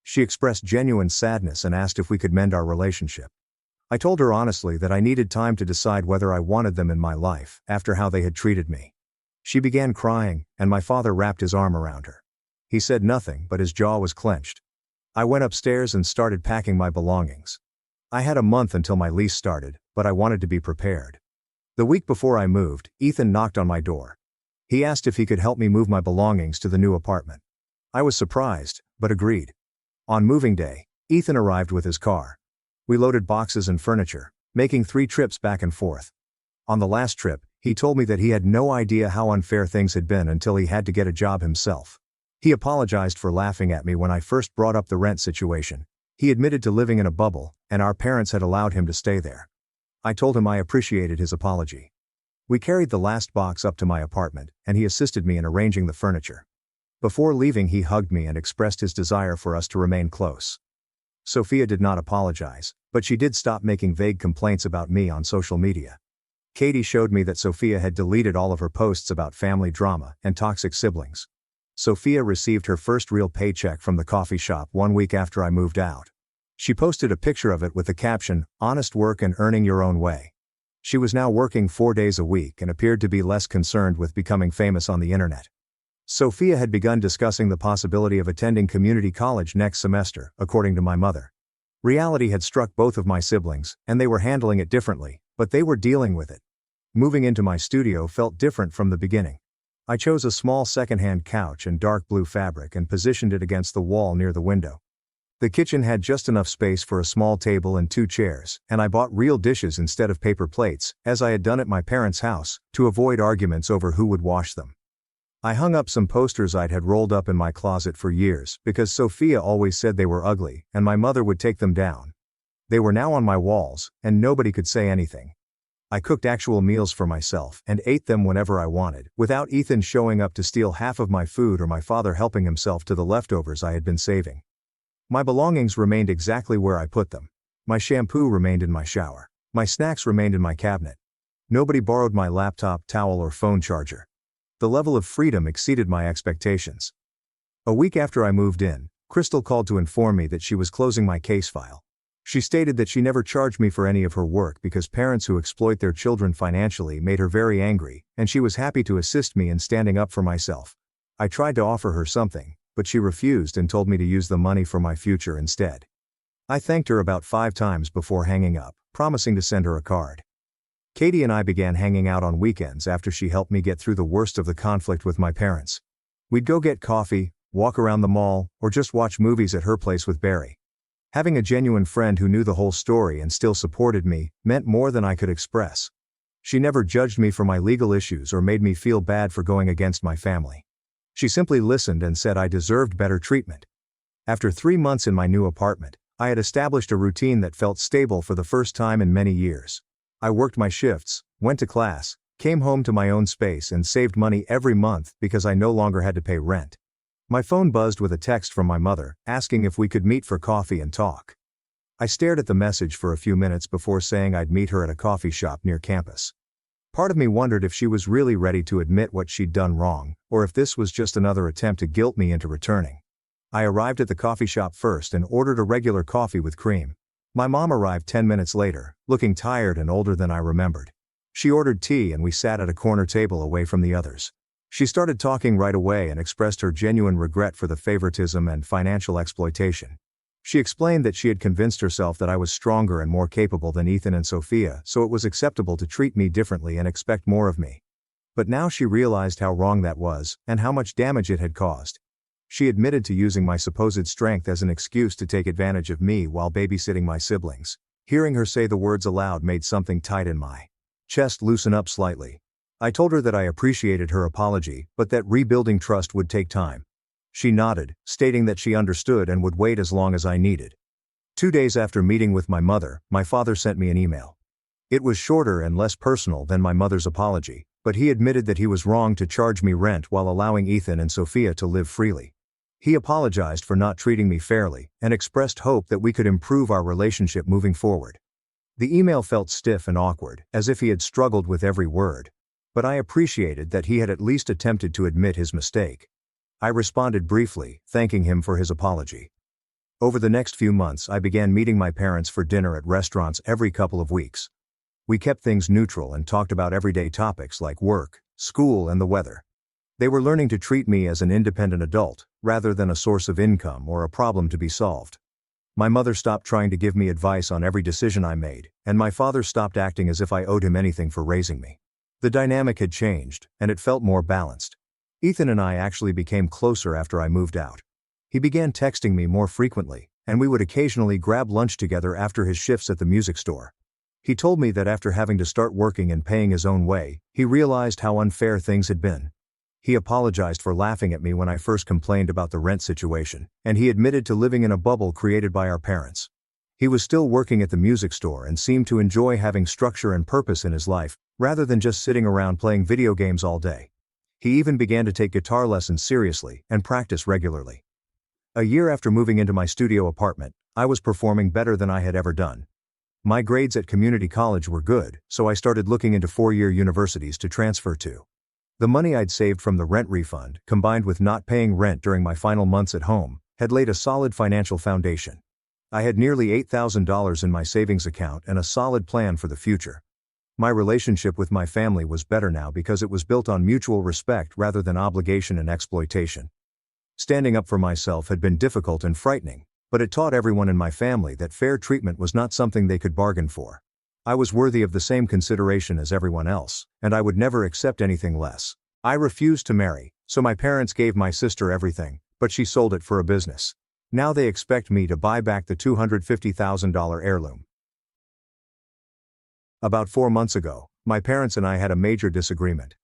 She expressed genuine sadness and asked if we could mend our relationship. I told her honestly that I needed time to decide whether I wanted them in my life, after how they had treated me. She began crying, and my father wrapped his arm around her. He said nothing, but his jaw was clenched. I went upstairs and started packing my belongings. I had a month until my lease started, but I wanted to be prepared. The week before I moved, Ethan knocked on my door. He asked if he could help me move my belongings to the new apartment. I was surprised, but agreed. On moving day, Ethan arrived with his car. We loaded boxes and furniture, making 3 trips back and forth. On the last trip, he told me that he had no idea how unfair things had been until he had to get a job himself. He apologized for laughing at me when I first brought up the rent situation. He admitted to living in a bubble, and our parents had allowed him to stay there. I told him I appreciated his apology. We carried the last box up to my apartment, and he assisted me in arranging the furniture. Before leaving, he hugged me and expressed his desire for us to remain close. Sophia did not apologize, but she did stop making vague complaints about me on social media. Katie showed me that Sophia had deleted all of her posts about family drama and toxic siblings. Sophia received her first real paycheck from the coffee shop 1 week after I moved out. She posted a picture of it with the caption, "Honest work and earning your own way." She was now working 4 days a week and appeared to be less concerned with becoming famous on the internet. Sophia had begun discussing the possibility of attending community college next semester, according to my mother. Reality had struck both of my siblings, and they were handling it differently, but they were dealing with it. Moving into my studio felt different from the beginning. I chose a small secondhand couch and dark blue fabric and positioned it against the wall near the window. The kitchen had just enough space for a small table and 2 chairs, and I bought real dishes instead of paper plates, as I had done at my parents' house, to avoid arguments over who would wash them. I hung up some posters I'd had rolled up in my closet for years because Sophia always said they were ugly, and my mother would take them down. They were now on my walls, and nobody could say anything. I cooked actual meals for myself and ate them whenever I wanted, without Ethan showing up to steal half of my food or my father helping himself to the leftovers I had been saving. My belongings remained exactly where I put them. My shampoo remained in my shower. My snacks remained in my cabinet. Nobody borrowed my laptop, towel, or phone charger. The level of freedom exceeded my expectations. A week after I moved in, Crystal called to inform me that she was closing my case file. She stated that she never charged me for any of her work because parents who exploit their children financially made her very angry, and she was happy to assist me in standing up for myself. I tried to offer her something, but she refused and told me to use the money for my future instead. I thanked her about 5 times before hanging up, promising to send her a card. Katie and I began hanging out on weekends after she helped me get through the worst of the conflict with my parents. We'd go get coffee, walk around the mall, or just watch movies at her place with Barry. Having a genuine friend who knew the whole story and still supported me meant more than I could express. She never judged me for my legal issues or made me feel bad for going against my family. She simply listened and said I deserved better treatment. After 3 months in my new apartment, I had established a routine that felt stable for the first time in many years. I worked my shifts, went to class, came home to my own space, and saved money every month because I no longer had to pay rent. My phone buzzed with a text from my mother, asking if we could meet for coffee and talk. I stared at the message for a few minutes before saying I'd meet her at a coffee shop near campus. Part of me wondered if she was really ready to admit what she'd done wrong, or if this was just another attempt to guilt me into returning. I arrived at the coffee shop first and ordered a regular coffee with cream. My mom arrived 10 minutes later, looking tired and older than I remembered. She ordered tea and we sat at a corner table away from the others. She started talking right away and expressed her genuine regret for the favoritism and financial exploitation. She explained that she had convinced herself that I was stronger and more capable than Ethan and Sophia, so it was acceptable to treat me differently and expect more of me. But now she realized how wrong that was, and how much damage it had caused. She admitted to using my supposed strength as an excuse to take advantage of me while babysitting my siblings. Hearing her say the words aloud made something tight in my chest loosen up slightly. I told her that I appreciated her apology, but that rebuilding trust would take time. She nodded, stating that she understood and would wait as long as I needed. 2 days after meeting with my mother, my father sent me an email. It was shorter and less personal than my mother's apology, but he admitted that he was wrong to charge me rent while allowing Ethan and Sophia to live freely. He apologized for not treating me fairly, and expressed hope that we could improve our relationship moving forward. The email felt stiff and awkward, as if he had struggled with every word. But I appreciated that he had at least attempted to admit his mistake. I responded briefly, thanking him for his apology. Over the next few months I began meeting my parents for dinner at restaurants every couple of weeks. We kept things neutral and talked about everyday topics like work, school, and the weather. They were learning to treat me as an independent adult, rather than a source of income or a problem to be solved. My mother stopped trying to give me advice on every decision I made, and my father stopped acting as if I owed him anything for raising me. The dynamic had changed, and it felt more balanced. Ethan and I actually became closer after I moved out. He began texting me more frequently, and we would occasionally grab lunch together after his shifts at the music store. He told me that after having to start working and paying his own way, he realized how unfair things had been. He apologized for laughing at me when I first complained about the rent situation, and he admitted to living in a bubble created by our parents. He was still working at the music store and seemed to enjoy having structure and purpose in his life, rather than just sitting around playing video games all day. He even began to take guitar lessons seriously and practice regularly. A year after moving into my studio apartment, I was performing better than I had ever done. My grades at community college were good, so I started looking into 4-year universities to transfer to. The money I'd saved from the rent refund, combined with not paying rent during my final months at home, had laid a solid financial foundation. I had nearly $8,000 in my savings account and a solid plan for the future. My relationship with my family was better now because it was built on mutual respect rather than obligation and exploitation. Standing up for myself had been difficult and frightening, but it taught everyone in my family that fair treatment was not something they could bargain for. I was worthy of the same consideration as everyone else, and I would never accept anything less. I refused to marry, so my parents gave my sister everything, but she sold it for a business. Now they expect me to buy back the $250,000 heirloom. About 4 months ago, my parents and I had a major disagreement.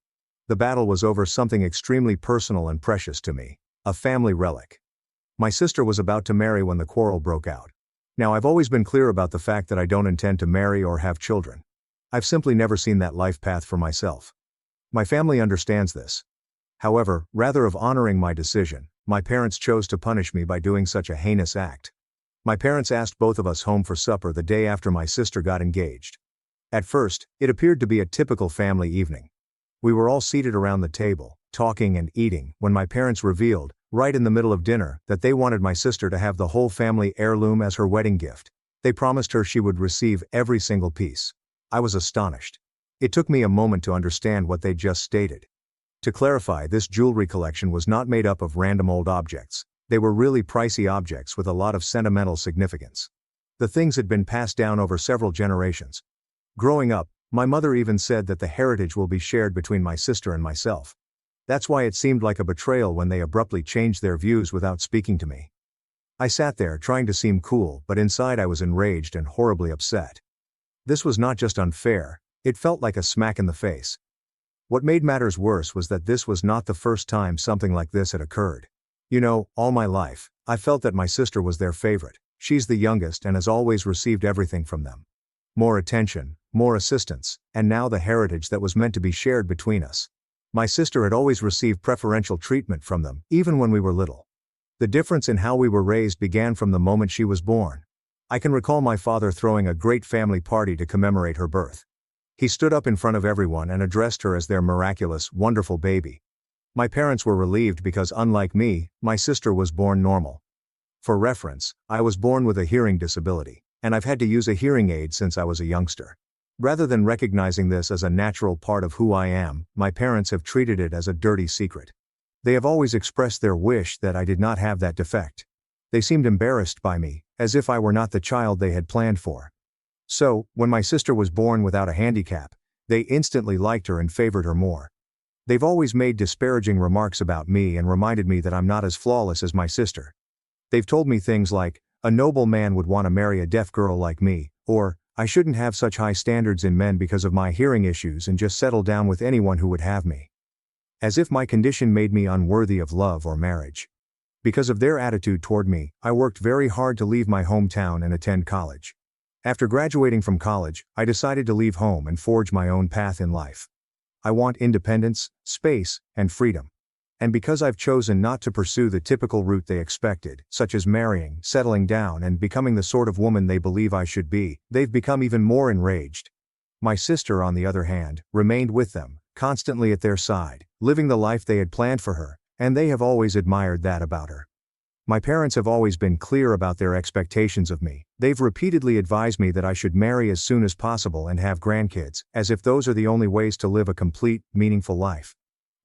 The battle was over something extremely personal and precious to me, a family relic. My sister was about to marry when the quarrel broke out. Now I've always been clear about the fact that I don't intend to marry or have children. I've simply never seen that life path for myself. My family understands this. However, rather of honoring my decision, my parents chose to punish me by doing such a heinous act. My parents asked both of us home for supper the day after my sister got engaged. At first, it appeared to be a typical family evening. We were all seated around the table, talking and eating, when my parents revealed, right in the middle of dinner, that they wanted my sister to have the whole family heirloom as her wedding gift. They promised her she would receive every single piece. I was astonished. It took me a moment to understand what they'd just stated. To clarify, this jewelry collection was not made up of random old objects. They were really pricey objects with a lot of sentimental significance. The things had been passed down over several generations. Growing up, my mother even said that the heritage will be shared between my sister and myself. That's why it seemed like a betrayal when they abruptly changed their views without speaking to me. I sat there trying to seem cool, but inside I was enraged and horribly upset. This was not just unfair, it felt like a smack in the face. What made matters worse was that this was not the first time something like this had occurred. You know, all my life, I felt that my sister was their favorite. She's the youngest and has always received everything from them. More attention, more assistance, and now the heritage that was meant to be shared between us. My sister had always received preferential treatment from them, even when we were little. The difference in how we were raised began from the moment she was born. I can recall my father throwing a great family party to commemorate her birth. He stood up in front of everyone and addressed her as their miraculous, wonderful baby. My parents were relieved because, unlike me, my sister was born normal. For reference, I was born with a hearing disability, and I've had to use a hearing aid since I was a youngster. Rather than recognizing this as a natural part of who I am, my parents have treated it as a dirty secret. They have always expressed their wish that I did not have that defect. They seemed embarrassed by me, as if I were not the child they had planned for. So, when my sister was born without a handicap, they instantly liked her and favored her more. They've always made disparaging remarks about me and reminded me that I'm not as flawless as my sister. They've told me things like, a noble man would want to marry a deaf girl like me, or, I shouldn't have such high standards in men because of my hearing issues and just settle down with anyone who would have me. As if my condition made me unworthy of love or marriage. Because of their attitude toward me, I worked very hard to leave my hometown and attend college. After graduating from college, I decided to leave home and forge my own path in life. I want independence, space, and freedom. And because I've chosen not to pursue the typical route they expected, such as marrying, settling down, and becoming the sort of woman they believe I should be, they've become even more enraged. My sister, on the other hand, remained with them, constantly at their side, living the life they had planned for her, and they have always admired that about her. My parents have always been clear about their expectations of me. They've repeatedly advised me that I should marry as soon as possible and have grandkids, as if those are the only ways to live a complete, meaningful life.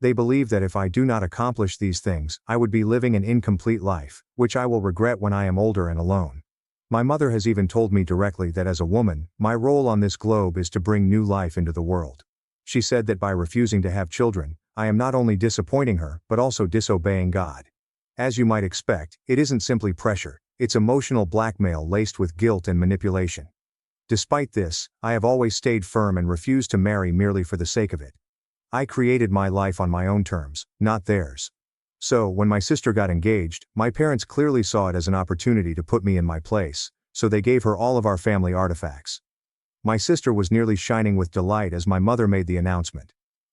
They believe that if I do not accomplish these things, I would be living an incomplete life, which I will regret when I am older and alone. My mother has even told me directly that as a woman, my role on this globe is to bring new life into the world. She said that by refusing to have children, I am not only disappointing her, but also disobeying God. As you might expect, it isn't simply pressure, it's emotional blackmail laced with guilt and manipulation. Despite this, I have always stayed firm and refused to marry merely for the sake of it. I created my life on my own terms, not theirs. So, when my sister got engaged, my parents clearly saw it as an opportunity to put me in my place, so they gave her all of our family artifacts. My sister was nearly shining with delight as my mother made the announcement.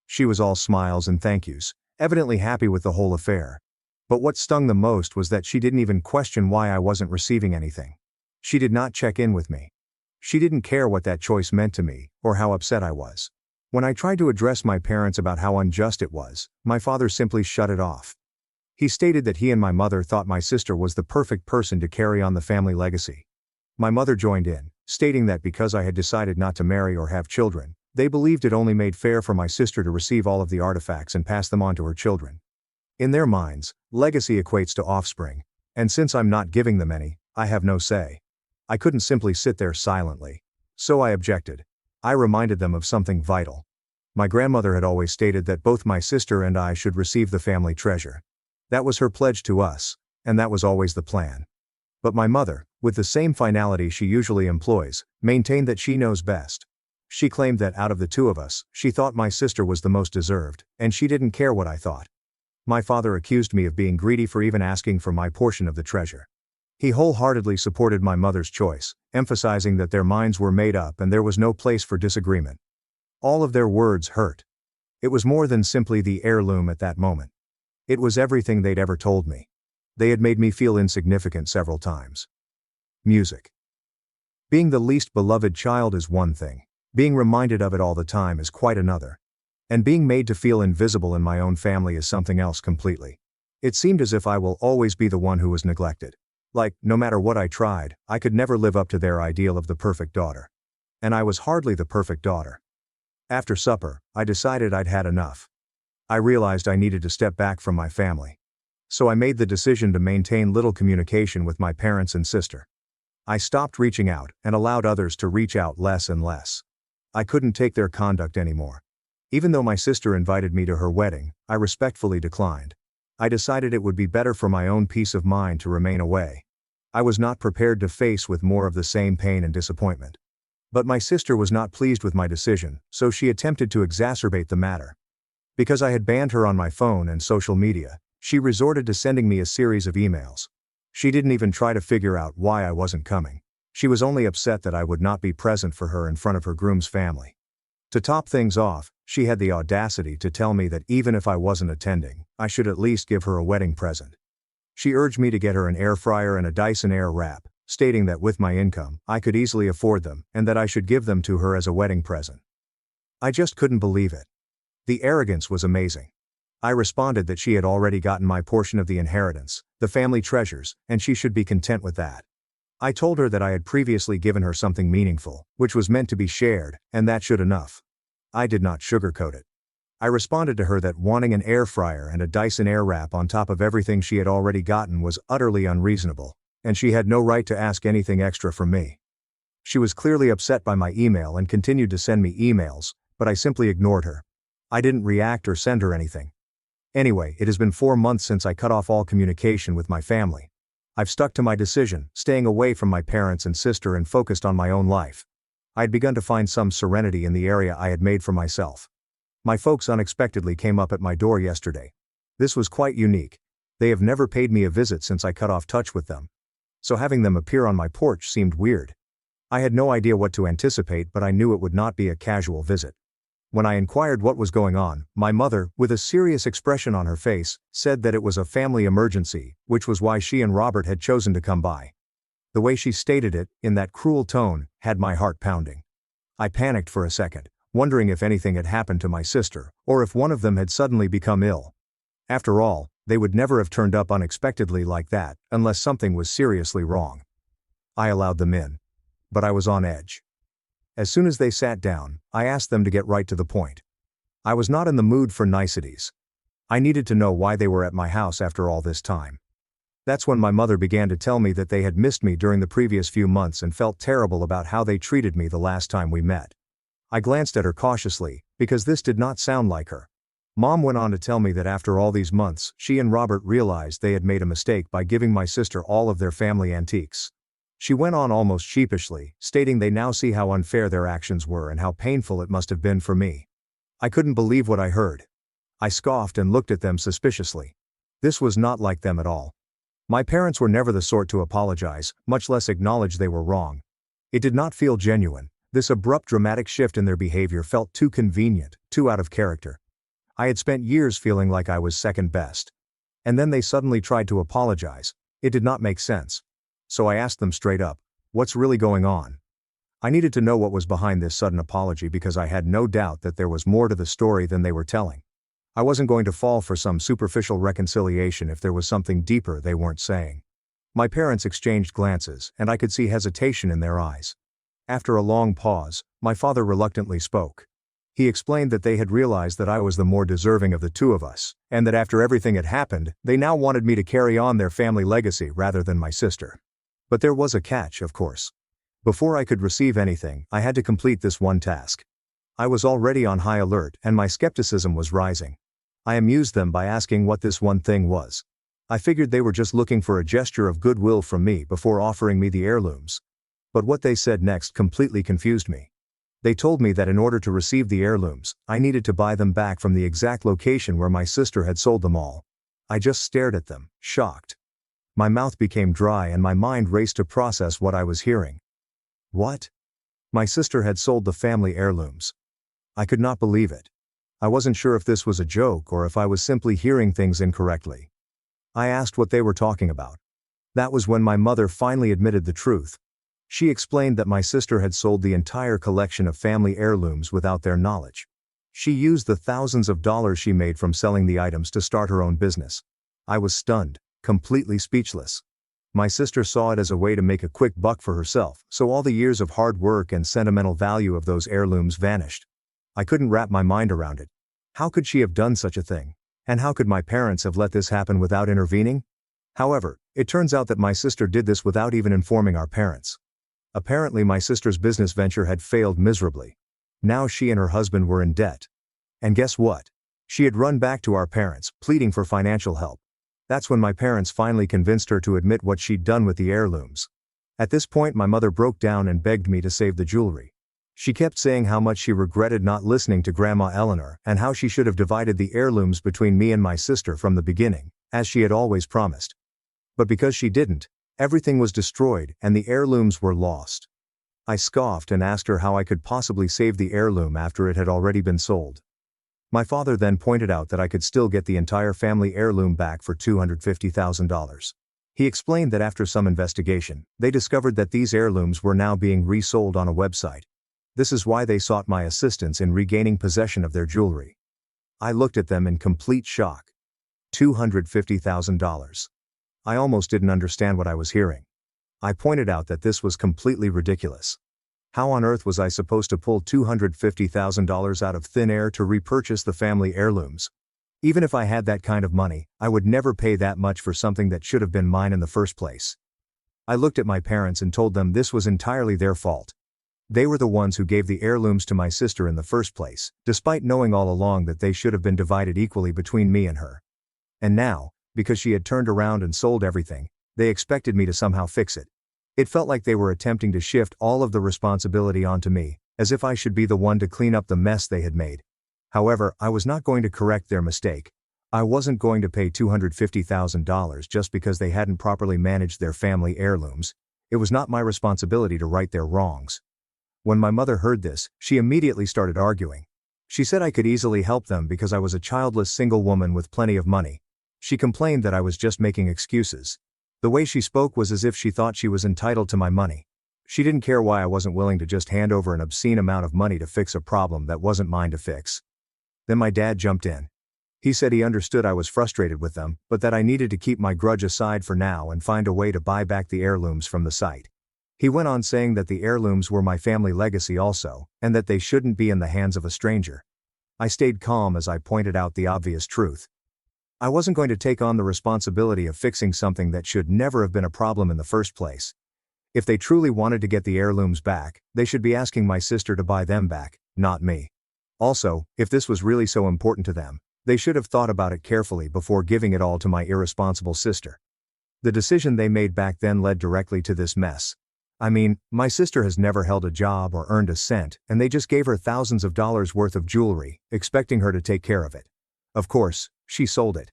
She was all smiles and thank yous, evidently happy with the whole affair. But what stung the most was that she didn't even question why I wasn't receiving anything. She did not check in with me. She didn't care what that choice meant to me, or how upset I was. When I tried to address my parents about how unjust it was, my father simply shut it off. He stated that he and my mother thought my sister was the perfect person to carry on the family legacy. My mother joined in, stating that because I had decided not to marry or have children, they believed it only made fair for my sister to receive all of the artifacts and pass them on to her children. In their minds, legacy equates to offspring, and since I'm not giving them any, I have no say. I couldn't simply sit there silently. So I objected. I reminded them of something vital. My grandmother had always stated that both my sister and I should receive the family treasure. That was her pledge to us, and that was always the plan. But my mother, with the same finality she usually employs, maintained that she knows best. She claimed that out of the two of us, she thought my sister was the most deserved, and she didn't care what I thought. My father accused me of being greedy for even asking for my portion of the treasure. He wholeheartedly supported my mother's choice, emphasizing that their minds were made up and there was no place for disagreement. All of their words hurt. It was more than simply the heirloom at that moment. It was everything they'd ever told me. They had made me feel insignificant several times. Music. Being the least beloved child is one thing. Being reminded of it all the time is quite another. And being made to feel invisible in my own family is something else completely. It seemed as if I will always be the one who was neglected. Like, no matter what I tried, I could never live up to their ideal of the perfect daughter. And I was hardly the perfect daughter. After supper, I decided I'd had enough. I realized I needed to step back from my family. So I made the decision to maintain little communication with my parents and sister. I stopped reaching out and allowed others to reach out less and less. I couldn't take their conduct anymore. Even though my sister invited me to her wedding, I respectfully declined. I decided it would be better for my own peace of mind to remain away. I was not prepared to face with more of the same pain and disappointment. But my sister was not pleased with my decision, so she attempted to exacerbate the matter. Because I had banned her on my phone and social media, she resorted to sending me a series of emails. She didn't even try to figure out why I wasn't coming. She was only upset that I would not be present for her in front of her groom's family. To top things off, she had the audacity to tell me that even if I wasn't attending, I should at least give her a wedding present. She urged me to get her an air fryer and a Dyson Airwrap, stating that with my income, I could easily afford them, and that I should give them to her as a wedding present. I just couldn't believe it. The arrogance was amazing. I responded that she had already gotten my portion of the inheritance, the family treasures, and she should be content with that. I told her that I had previously given her something meaningful, which was meant to be shared, and that should enough. I did not sugarcoat it. I responded to her that wanting an air fryer and a Dyson Airwrap on top of everything she had already gotten was utterly unreasonable, and she had no right to ask anything extra from me. She was clearly upset by my email and continued to send me emails, but I simply ignored her. I didn't react or send her anything. Anyway, it has been 4 months since I cut off all communication with my family. I've stuck to my decision, staying away from my parents and sister and focused on my own life. I had begun to find some serenity in the area I had made for myself. My folks unexpectedly came up at my door yesterday. This was quite unique. They have never paid me a visit since I cut off touch with them. So having them appear on my porch seemed weird. I had no idea what to anticipate, but I knew it would not be a casual visit. When I inquired what was going on, my mother, with a serious expression on her face, said that it was a family emergency, which was why she and Robert had chosen to come by. The way she stated it, in that cruel tone, had my heart pounding. I panicked for a second, wondering if anything had happened to my sister, or if one of them had suddenly become ill. After all, they would never have turned up unexpectedly like that, unless something was seriously wrong. I allowed them in. But I was on edge. As soon as they sat down, I asked them to get right to the point. I was not in the mood for niceties. I needed to know why they were at my house after all this time. That's when my mother began to tell me that they had missed me during the previous few months and felt terrible about how they treated me the last time we met. I glanced at her cautiously, because this did not sound like her. Mom went on to tell me that after all these months, she and Robert realized they had made a mistake by giving my sister all of their family antiques. She went on almost sheepishly, stating they now see how unfair their actions were and how painful it must have been for me. I couldn't believe what I heard. I scoffed and looked at them suspiciously. This was not like them at all. My parents were never the sort to apologize, much less acknowledge they were wrong. It did not feel genuine. This abrupt dramatic shift in their behavior felt too convenient, too out of character. I had spent years feeling like I was second best. And then they suddenly tried to apologize. It did not make sense. So I asked them straight up, what's really going on? I needed to know what was behind this sudden apology because I had no doubt that there was more to the story than they were telling. I wasn't going to fall for some superficial reconciliation if there was something deeper they weren't saying. My parents exchanged glances, and I could see hesitation in their eyes. After a long pause, my father reluctantly spoke. He explained that they had realized that I was the more deserving of the two of us, and that after everything had happened, they now wanted me to carry on their family legacy rather than my sister. But there was a catch, of course. Before I could receive anything, I had to complete this one task. I was already on high alert, and my skepticism was rising. I amused them by asking what this one thing was. I figured they were just looking for a gesture of goodwill from me before offering me the heirlooms. But what they said next completely confused me. They told me that in order to receive the heirlooms, I needed to buy them back from the exact location where my sister had sold them all. I just stared at them, shocked. My mouth became dry and my mind raced to process what I was hearing. What? My sister had sold the family heirlooms. I could not believe it. I wasn't sure if this was a joke or if I was simply hearing things incorrectly. I asked what they were talking about. That was when my mother finally admitted the truth. She explained that my sister had sold the entire collection of family heirlooms without their knowledge. She used the thousands of dollars she made from selling the items to start her own business. I was stunned, completely speechless. My sister saw it as a way to make a quick buck for herself, so all the years of hard work and sentimental value of those heirlooms vanished. I couldn't wrap my mind around it. How could she have done such a thing? And how could my parents have let this happen without intervening? However, it turns out that my sister did this without even informing our parents. Apparently my sister's business venture had failed miserably. Now she and her husband were in debt. And guess what? She had run back to our parents, pleading for financial help. That's when my parents finally convinced her to admit what she'd done with the heirlooms. At this point my mother broke down and begged me to save the jewelry. She kept saying how much she regretted not listening to Grandma Eleanor and how she should have divided the heirlooms between me and my sister from the beginning, as she had always promised. But because she didn't, everything was destroyed and the heirlooms were lost. I scoffed and asked her how I could possibly save the heirloom after it had already been sold. My father then pointed out that I could still get the entire family heirloom back for $250,000. He explained that after some investigation, they discovered that these heirlooms were now being resold on a website. This is why they sought my assistance in regaining possession of their jewelry. I looked at them in complete shock. $250,000. I almost didn't understand what I was hearing. I pointed out that this was completely ridiculous. How on earth was I supposed to pull $250,000 out of thin air to repurchase the family heirlooms? Even if I had that kind of money, I would never pay that much for something that should have been mine in the first place. I looked at my parents and told them this was entirely their fault. They were the ones who gave the heirlooms to my sister in the first place, despite knowing all along that they should have been divided equally between me and her. And now, because she had turned around and sold everything, they expected me to somehow fix it. It felt like they were attempting to shift all of the responsibility onto me, as if I should be the one to clean up the mess they had made. However, I was not going to correct their mistake. I wasn't going to pay $250,000 just because they hadn't properly managed their family heirlooms. It was not my responsibility to right their wrongs. When my mother heard this, she immediately started arguing. She said I could easily help them because I was a childless single woman with plenty of money. She complained that I was just making excuses. The way she spoke was as if she thought she was entitled to my money. She didn't care why I wasn't willing to just hand over an obscene amount of money to fix a problem that wasn't mine to fix. Then my dad jumped in. He said he understood I was frustrated with them, but that I needed to keep my grudge aside for now and find a way to buy back the heirlooms from the site. He went on saying that the heirlooms were my family legacy also, and that they shouldn't be in the hands of a stranger. I stayed calm as I pointed out the obvious truth. I wasn't going to take on the responsibility of fixing something that should never have been a problem in the first place. If they truly wanted to get the heirlooms back, they should be asking my sister to buy them back, not me. Also, if this was really so important to them, they should have thought about it carefully before giving it all to my irresponsible sister. The decision they made back then led directly to this mess. I mean, my sister has never held a job or earned a cent, and they just gave her thousands of dollars worth of jewelry, expecting her to take care of it. Of course, she sold it.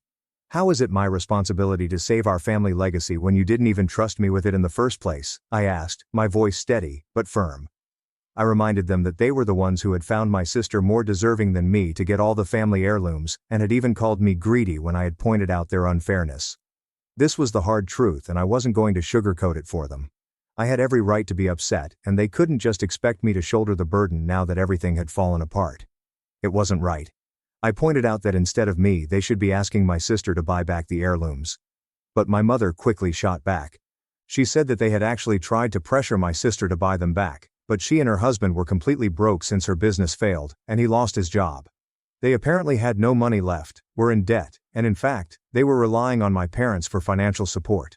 How is it my responsibility to save our family legacy when you didn't even trust me with it in the first place? I asked, my voice steady, but firm. I reminded them that they were the ones who had found my sister more deserving than me to get all the family heirlooms, and had even called me greedy when I had pointed out their unfairness. This was the hard truth, and I wasn't going to sugarcoat it for them. I had every right to be upset, and they couldn't just expect me to shoulder the burden now that everything had fallen apart. It wasn't right. I pointed out that instead of me, they should be asking my sister to buy back the heirlooms. But my mother quickly shot back. She said that they had actually tried to pressure my sister to buy them back, but she and her husband were completely broke since her business failed, and he lost his job. They apparently had no money left, were in debt, and in fact, they were relying on my parents for financial support.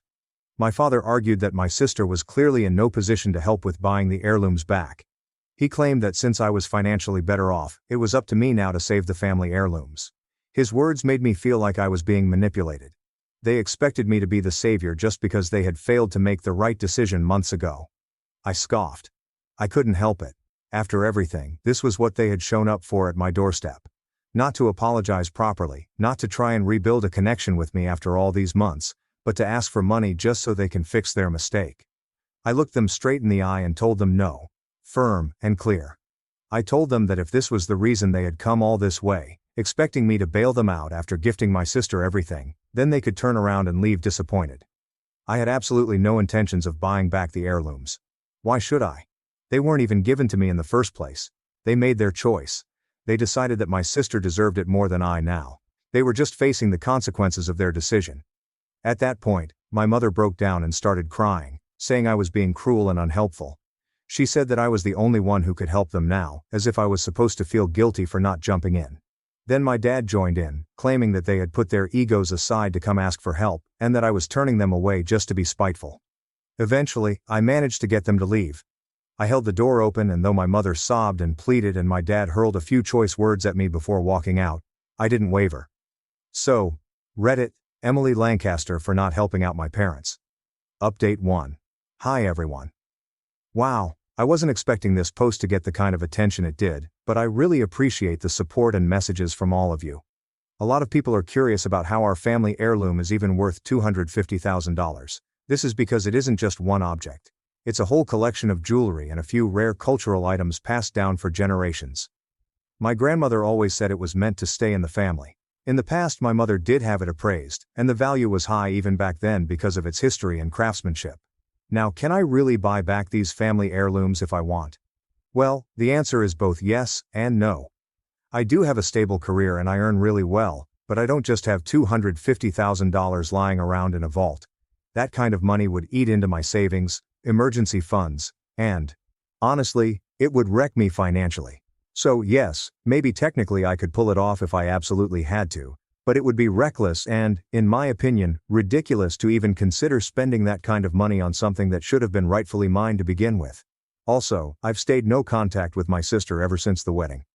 My father argued that my sister was clearly in no position to help with buying the heirlooms back. He claimed that since I was financially better off, it was up to me now to save the family heirlooms. His words made me feel like I was being manipulated. They expected me to be the savior just because they had failed to make the right decision months ago. I scoffed. I couldn't help it. After everything, this was what they had shown up for at my doorstep. Not to apologize properly, not to try and rebuild a connection with me after all these months, but to ask for money just so they can fix their mistake. I looked them straight in the eye and told them no. Firm and clear. I told them that if this was the reason they had come all this way, expecting me to bail them out after gifting my sister everything, then they could turn around and leave disappointed. I had absolutely no intentions of buying back the heirlooms. Why should I? They weren't even given to me in the first place. They made their choice. They decided that my sister deserved it more than I now. They were just facing the consequences of their decision. At that point, my mother broke down and started crying, saying I was being cruel and unhelpful. She said that I was the only one who could help them now, as if I was supposed to feel guilty for not jumping in. Then my dad joined in, claiming that they had put their egos aside to come ask for help, and that I was turning them away just to be spiteful. Eventually, I managed to get them to leave. I held the door open, and though my mother sobbed and pleaded and my dad hurled a few choice words at me before walking out, I didn't waver. So, Reddit, Emily Lancaster for not helping out my parents. Update 1. Hi everyone. Wow, I wasn't expecting this post to get the kind of attention it did, but I really appreciate the support and messages from all of you. A lot of people are curious about how our family heirloom is even worth $250,000. This is because it isn't just one object. It's a whole collection of jewelry and a few rare cultural items passed down for generations. My grandmother always said it was meant to stay in the family. In the past, my mother did have it appraised, and the value was high even back then because of its history and craftsmanship. Now, can I really buy back these family heirlooms if I want? Well, the answer is both yes and no. I do have a stable career and I earn really well, but I don't just have $250,000 lying around in a vault. That kind of money would eat into my savings, emergency funds, and, honestly, it would wreck me financially. So yes, maybe technically I could pull it off if I absolutely had to, But it would be reckless and, in my opinion, ridiculous to even consider spending that kind of money on something that should have been rightfully mine to begin with. Also, I've stayed no contact with my sister ever since the wedding.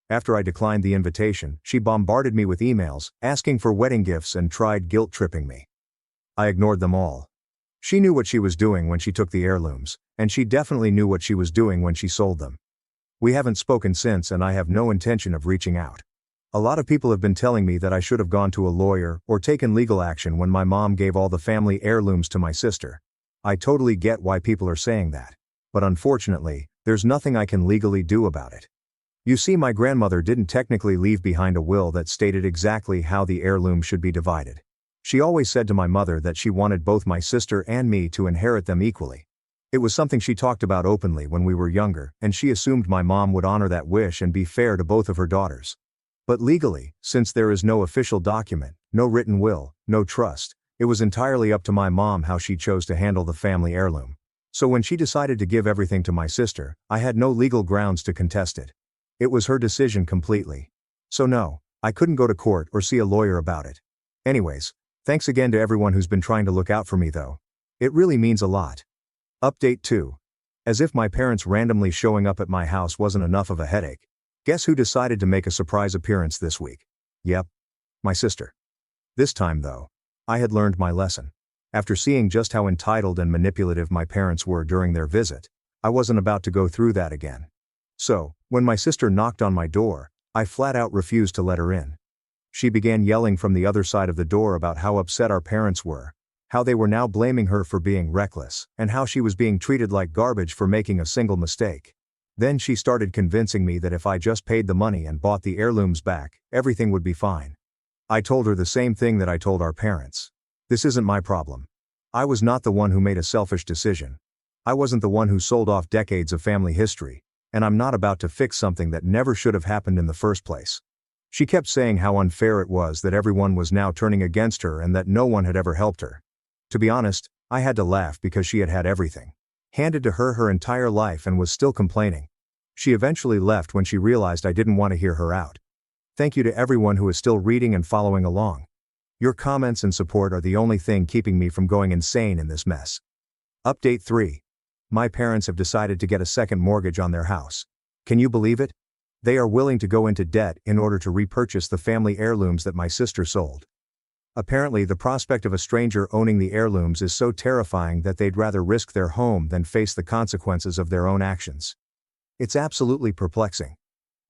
After I declined the invitation, she bombarded me with emails, asking for wedding gifts and tried guilt-tripping me. I ignored them all. She knew what she was doing when she took the heirlooms, and she definitely knew what she was doing when she sold them. We haven't spoken since, and I have no intention of reaching out. A lot of people have been telling me that I should have gone to a lawyer or taken legal action when my mom gave all the family heirlooms to my sister. I totally get why people are saying that. But unfortunately, there's nothing I can legally do about it. You see, my grandmother didn't technically leave behind a will that stated exactly how the heirloom should be divided. She always said to my mother that she wanted both my sister and me to inherit them equally. It was something she talked about openly when we were younger, and she assumed my mom would honor that wish and be fair to both of her daughters. But legally, since there is no official document, no written will, no trust, it was entirely up to my mom how she chose to handle the family heirloom. So when she decided to give everything to my sister, I had no legal grounds to contest it. It was her decision completely. So no, I couldn't go to court or see a lawyer about it. Anyways, thanks again to everyone who's been trying to look out for me though. It really means a lot. Update 2. As if my parents randomly showing up at my house wasn't enough of a headache. Guess who decided to make a surprise appearance this week? Yep. My sister. This time though, I had learned my lesson. After seeing just how entitled and manipulative my parents were during their visit, I wasn't about to go through that again. So, when my sister knocked on my door, I flat out refused to let her in. She began yelling from the other side of the door about how upset our parents were, how they were now blaming her for being reckless, and how she was being treated like garbage for making a single mistake. Then she started convincing me that if I just paid the money and bought the heirlooms back, everything would be fine. I told her the same thing that I told our parents. This isn't my problem. I was not the one who made a selfish decision. I wasn't the one who sold off decades of family history, and I'm not about to fix something that never should have happened in the first place. She kept saying how unfair it was that everyone was now turning against her and that no one had ever helped her. To be honest, I had to laugh because she had had everything handed to her entire life and was still complaining. She eventually left when she realized I didn't want to hear her out. Thank you to everyone who is still reading and following along. Your comments and support are the only thing keeping me from going insane in this mess. Update 3. My parents have decided to get a second mortgage on their house. Can you believe it? They are willing to go into debt in order to repurchase the family heirlooms that my sister sold. Apparently, the prospect of a stranger owning the heirlooms is so terrifying that they'd rather risk their home than face the consequences of their own actions. It's absolutely perplexing.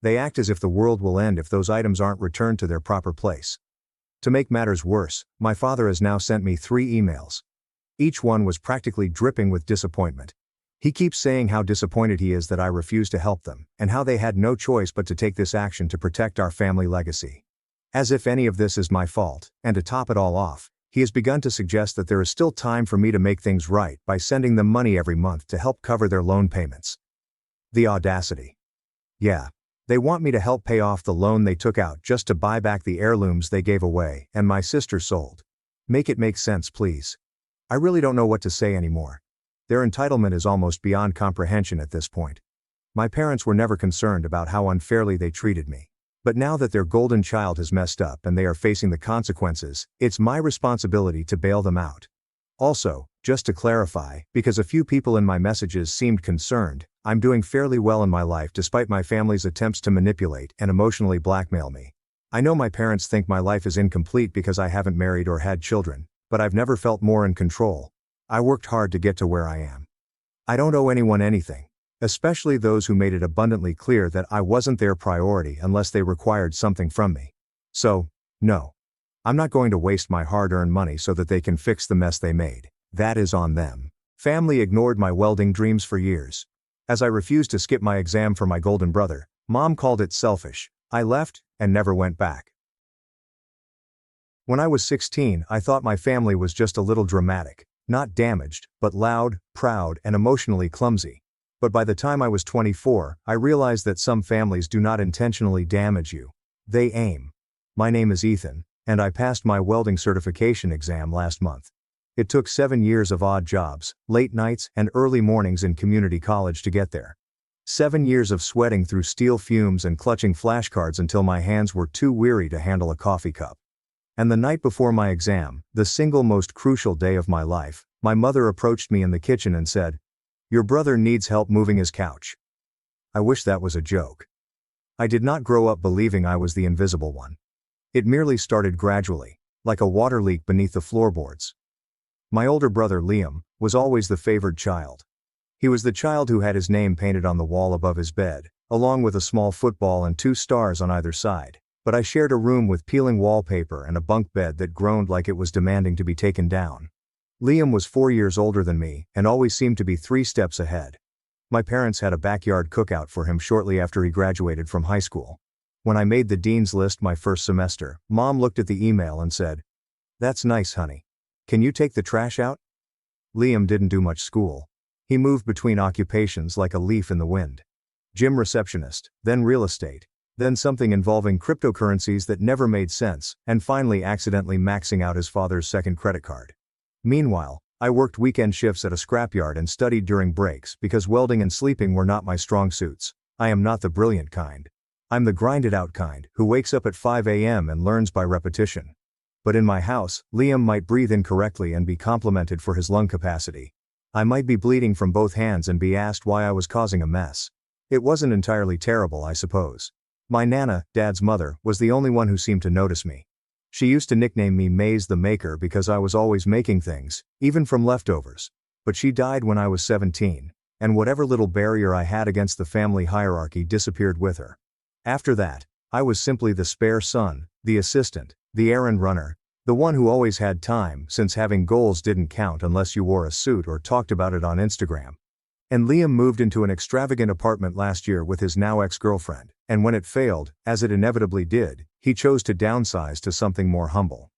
They act as if the world will end if those items aren't returned to their proper place. To make matters worse, my father has now sent me 3 emails. Each one was practically dripping with disappointment. He keeps saying how disappointed he is that I refused to help them, and how they had no choice but to take this action to protect our family legacy. As if any of this is my fault, and to top it all off, he has begun to suggest that there is still time for me to make things right by sending them money every month to help cover their loan payments. The audacity. Yeah, they want me to help pay off the loan they took out just to buy back the heirlooms they gave away and my sister sold. Make it make sense, please. I really don't know what to say anymore. Their entitlement is almost beyond comprehension at this point. My parents were never concerned about how unfairly they treated me. But now that their golden child has messed up and they are facing the consequences, it's my responsibility to bail them out. Also, just to clarify, because a few people in my messages seemed concerned, I'm doing fairly well in my life despite my family's attempts to manipulate and emotionally blackmail me. I know my parents think my life is incomplete because I haven't married or had children, but I've never felt more in control. I worked hard to get to where I am. I don't owe anyone anything. Especially those who made it abundantly clear that I wasn't their priority unless they required something from me. So, no. I'm not going to waste my hard-earned money so that they can fix the mess they made. That is on them. Family ignored my welding dreams for years. As I refused to skip my exam for my golden brother, Mom called it selfish. I left, and never went back. When I was 16, I thought my family was just a little dramatic, not damaged, but loud, proud, and emotionally clumsy. But by the time I was 24, I realized that some families do not intentionally damage you. They aim. My name is Ethan, and I passed my welding certification exam last month. It took 7 years of odd jobs, late nights, and early mornings in community college to get there. 7 years of sweating through steel fumes and clutching flashcards until my hands were too weary to handle a coffee cup. And the night before my exam, the single most crucial day of my life, my mother approached me in the kitchen and said, "Your brother needs help moving his couch." I wish that was a joke. I did not grow up believing I was the invisible one. It merely started gradually, like a water leak beneath the floorboards. My older brother Liam was always the favored child. He was the child who had his name painted on the wall above his bed, along with a small football and 2 stars on either side, but I shared a room with peeling wallpaper and a bunk bed that groaned like it was demanding to be taken down. Liam was 4 years older than me and always seemed to be 3 steps ahead. My parents had a backyard cookout for him shortly after he graduated from high school. When I made the dean's list my first semester, Mom looked at the email and said, "That's nice, honey. Can you take the trash out?" Liam didn't do much school. He moved between occupations like a leaf in the wind. Gym receptionist, then real estate, then something involving cryptocurrencies that never made sense, and finally accidentally maxing out his father's second credit card. Meanwhile, I worked weekend shifts at a scrapyard and studied during breaks because welding and sleeping were not my strong suits. I am not the brilliant kind. I'm the grinded out kind, who wakes up at 5 a.m. and learns by repetition. But in my house, Liam might breathe incorrectly and be complimented for his lung capacity. I might be bleeding from both hands and be asked why I was causing a mess. It wasn't entirely terrible, I suppose. My Nana, Dad's mother, was the only one who seemed to notice me. She used to nickname me Maze the Maker because I was always making things, even from leftovers. But she died when I was 17, and whatever little barrier I had against the family hierarchy disappeared with her. After that, I was simply the spare son, the assistant, the errand runner, the one who always had time since having goals didn't count unless you wore a suit or talked about it on Instagram. And Liam moved into an extravagant apartment last year with his now ex-girlfriend, and when it failed, as it inevitably did, he chose to downsize to something more humble.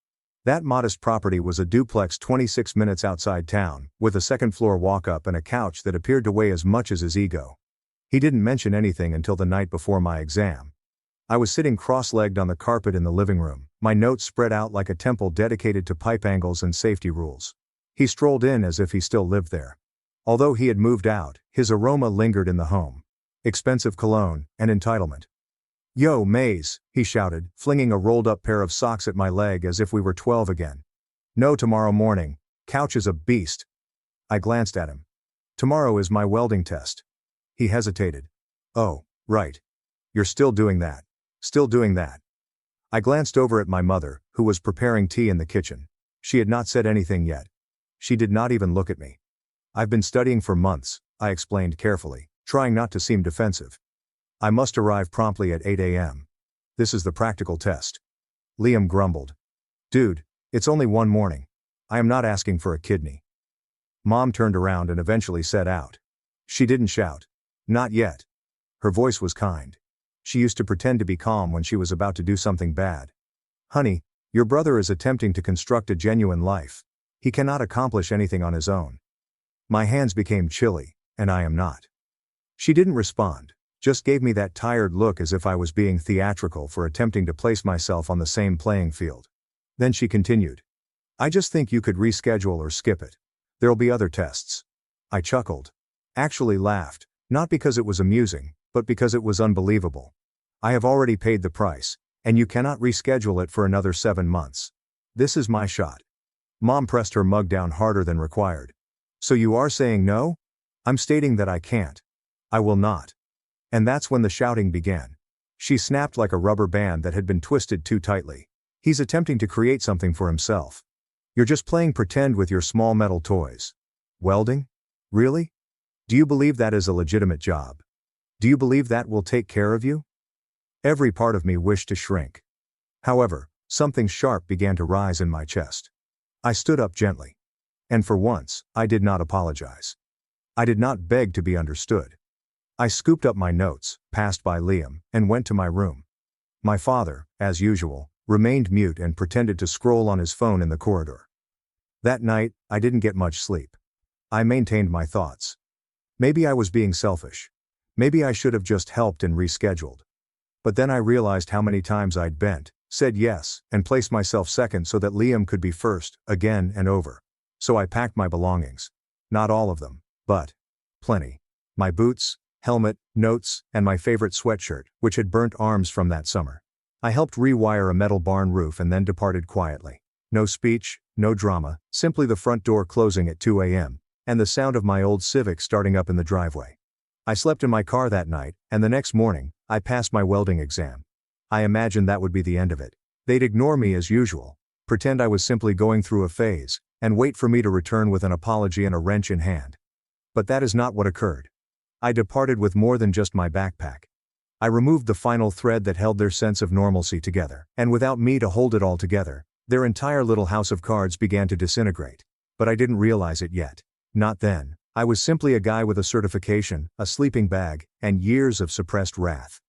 That modest property was a duplex 26 minutes outside town, with a second-floor walk-up and a couch that appeared to weigh as much as his ego. He didn't mention anything until the night before my exam. I was sitting cross-legged on the carpet in the living room, my notes spread out like a temple dedicated to pipe angles and safety rules. He strolled in as if he still lived there. Although he had moved out, his aroma lingered in the home. Expensive cologne, and entitlement. "Yo, Maze," he shouted, flinging a rolled-up pair of socks at my leg as if we were 12 again. "No, tomorrow morning. Couch is a beast." I glanced at him. "Tomorrow is my welding test." He hesitated. "Oh, right. You're still doing that. Still doing that." I glanced over at my mother, who was preparing tea in the kitchen. She had not said anything yet. She did not even look at me. "I've been studying for months," I explained carefully, trying not to seem defensive. "I must arrive promptly at 8 a.m. This is the practical test." Liam grumbled. "Dude, it's only one morning. I am not asking for a kidney." Mom turned around and eventually set out. She didn't shout. Not yet. Her voice was kind. She used to pretend to be calm when she was about to do something bad. "Honey, your brother is attempting to construct a genuine life. He cannot accomplish anything on his own." My hands became chilly, and I am not. She didn't respond, just gave me that tired look as if I was being theatrical for attempting to place myself on the same playing field. Then she continued. "I just think you could reschedule or skip it. There'll be other tests." I chuckled. Actually laughed, not because it was amusing, but because it was unbelievable. "I have already paid the price, and you cannot reschedule it for another 7 months. This is my shot." Mom pressed her mug down harder than required. "So you are saying no?" "I'm stating that I can't. I will not." And that's when the shouting began. She snapped like a rubber band that had been twisted too tightly. "He's attempting to create something for himself. You're just playing pretend with your small metal toys. Welding? Really? Do you believe that is a legitimate job? Do you believe that will take care of you?" Every part of me wished to shrink. However, something sharp began to rise in my chest. I stood up gently. And for once, I did not apologize. I did not beg to be understood. I scooped up my notes, passed by Liam, and went to my room. My father, as usual, remained mute and pretended to scroll on his phone in the corridor. That night, I didn't get much sleep. I maintained my thoughts. Maybe I was being selfish. Maybe I should have just helped and rescheduled. But then I realized how many times I'd bent, said yes, and placed myself second so that Liam could be first, again and over. So I packed my belongings. Not all of them, but plenty. My boots, helmet, notes, and my favorite sweatshirt, which had burnt arms from that summer. I helped rewire a metal barn roof and then departed quietly. No speech, no drama, simply the front door closing at 2 a.m., and the sound of my old Civic starting up in the driveway. I slept in my car that night, and the next morning, I passed my welding exam. I imagined that would be the end of it. They'd ignore me as usual, pretend I was simply going through a phase, and wait for me to return with an apology and a wrench in hand. But that is not what occurred. I departed with more than just my backpack. I removed the final thread that held their sense of normalcy together, and without me to hold it all together, their entire little house of cards began to disintegrate. But I didn't realize it yet. Not then. I was simply a guy with a certification, a sleeping bag, and years of suppressed wrath.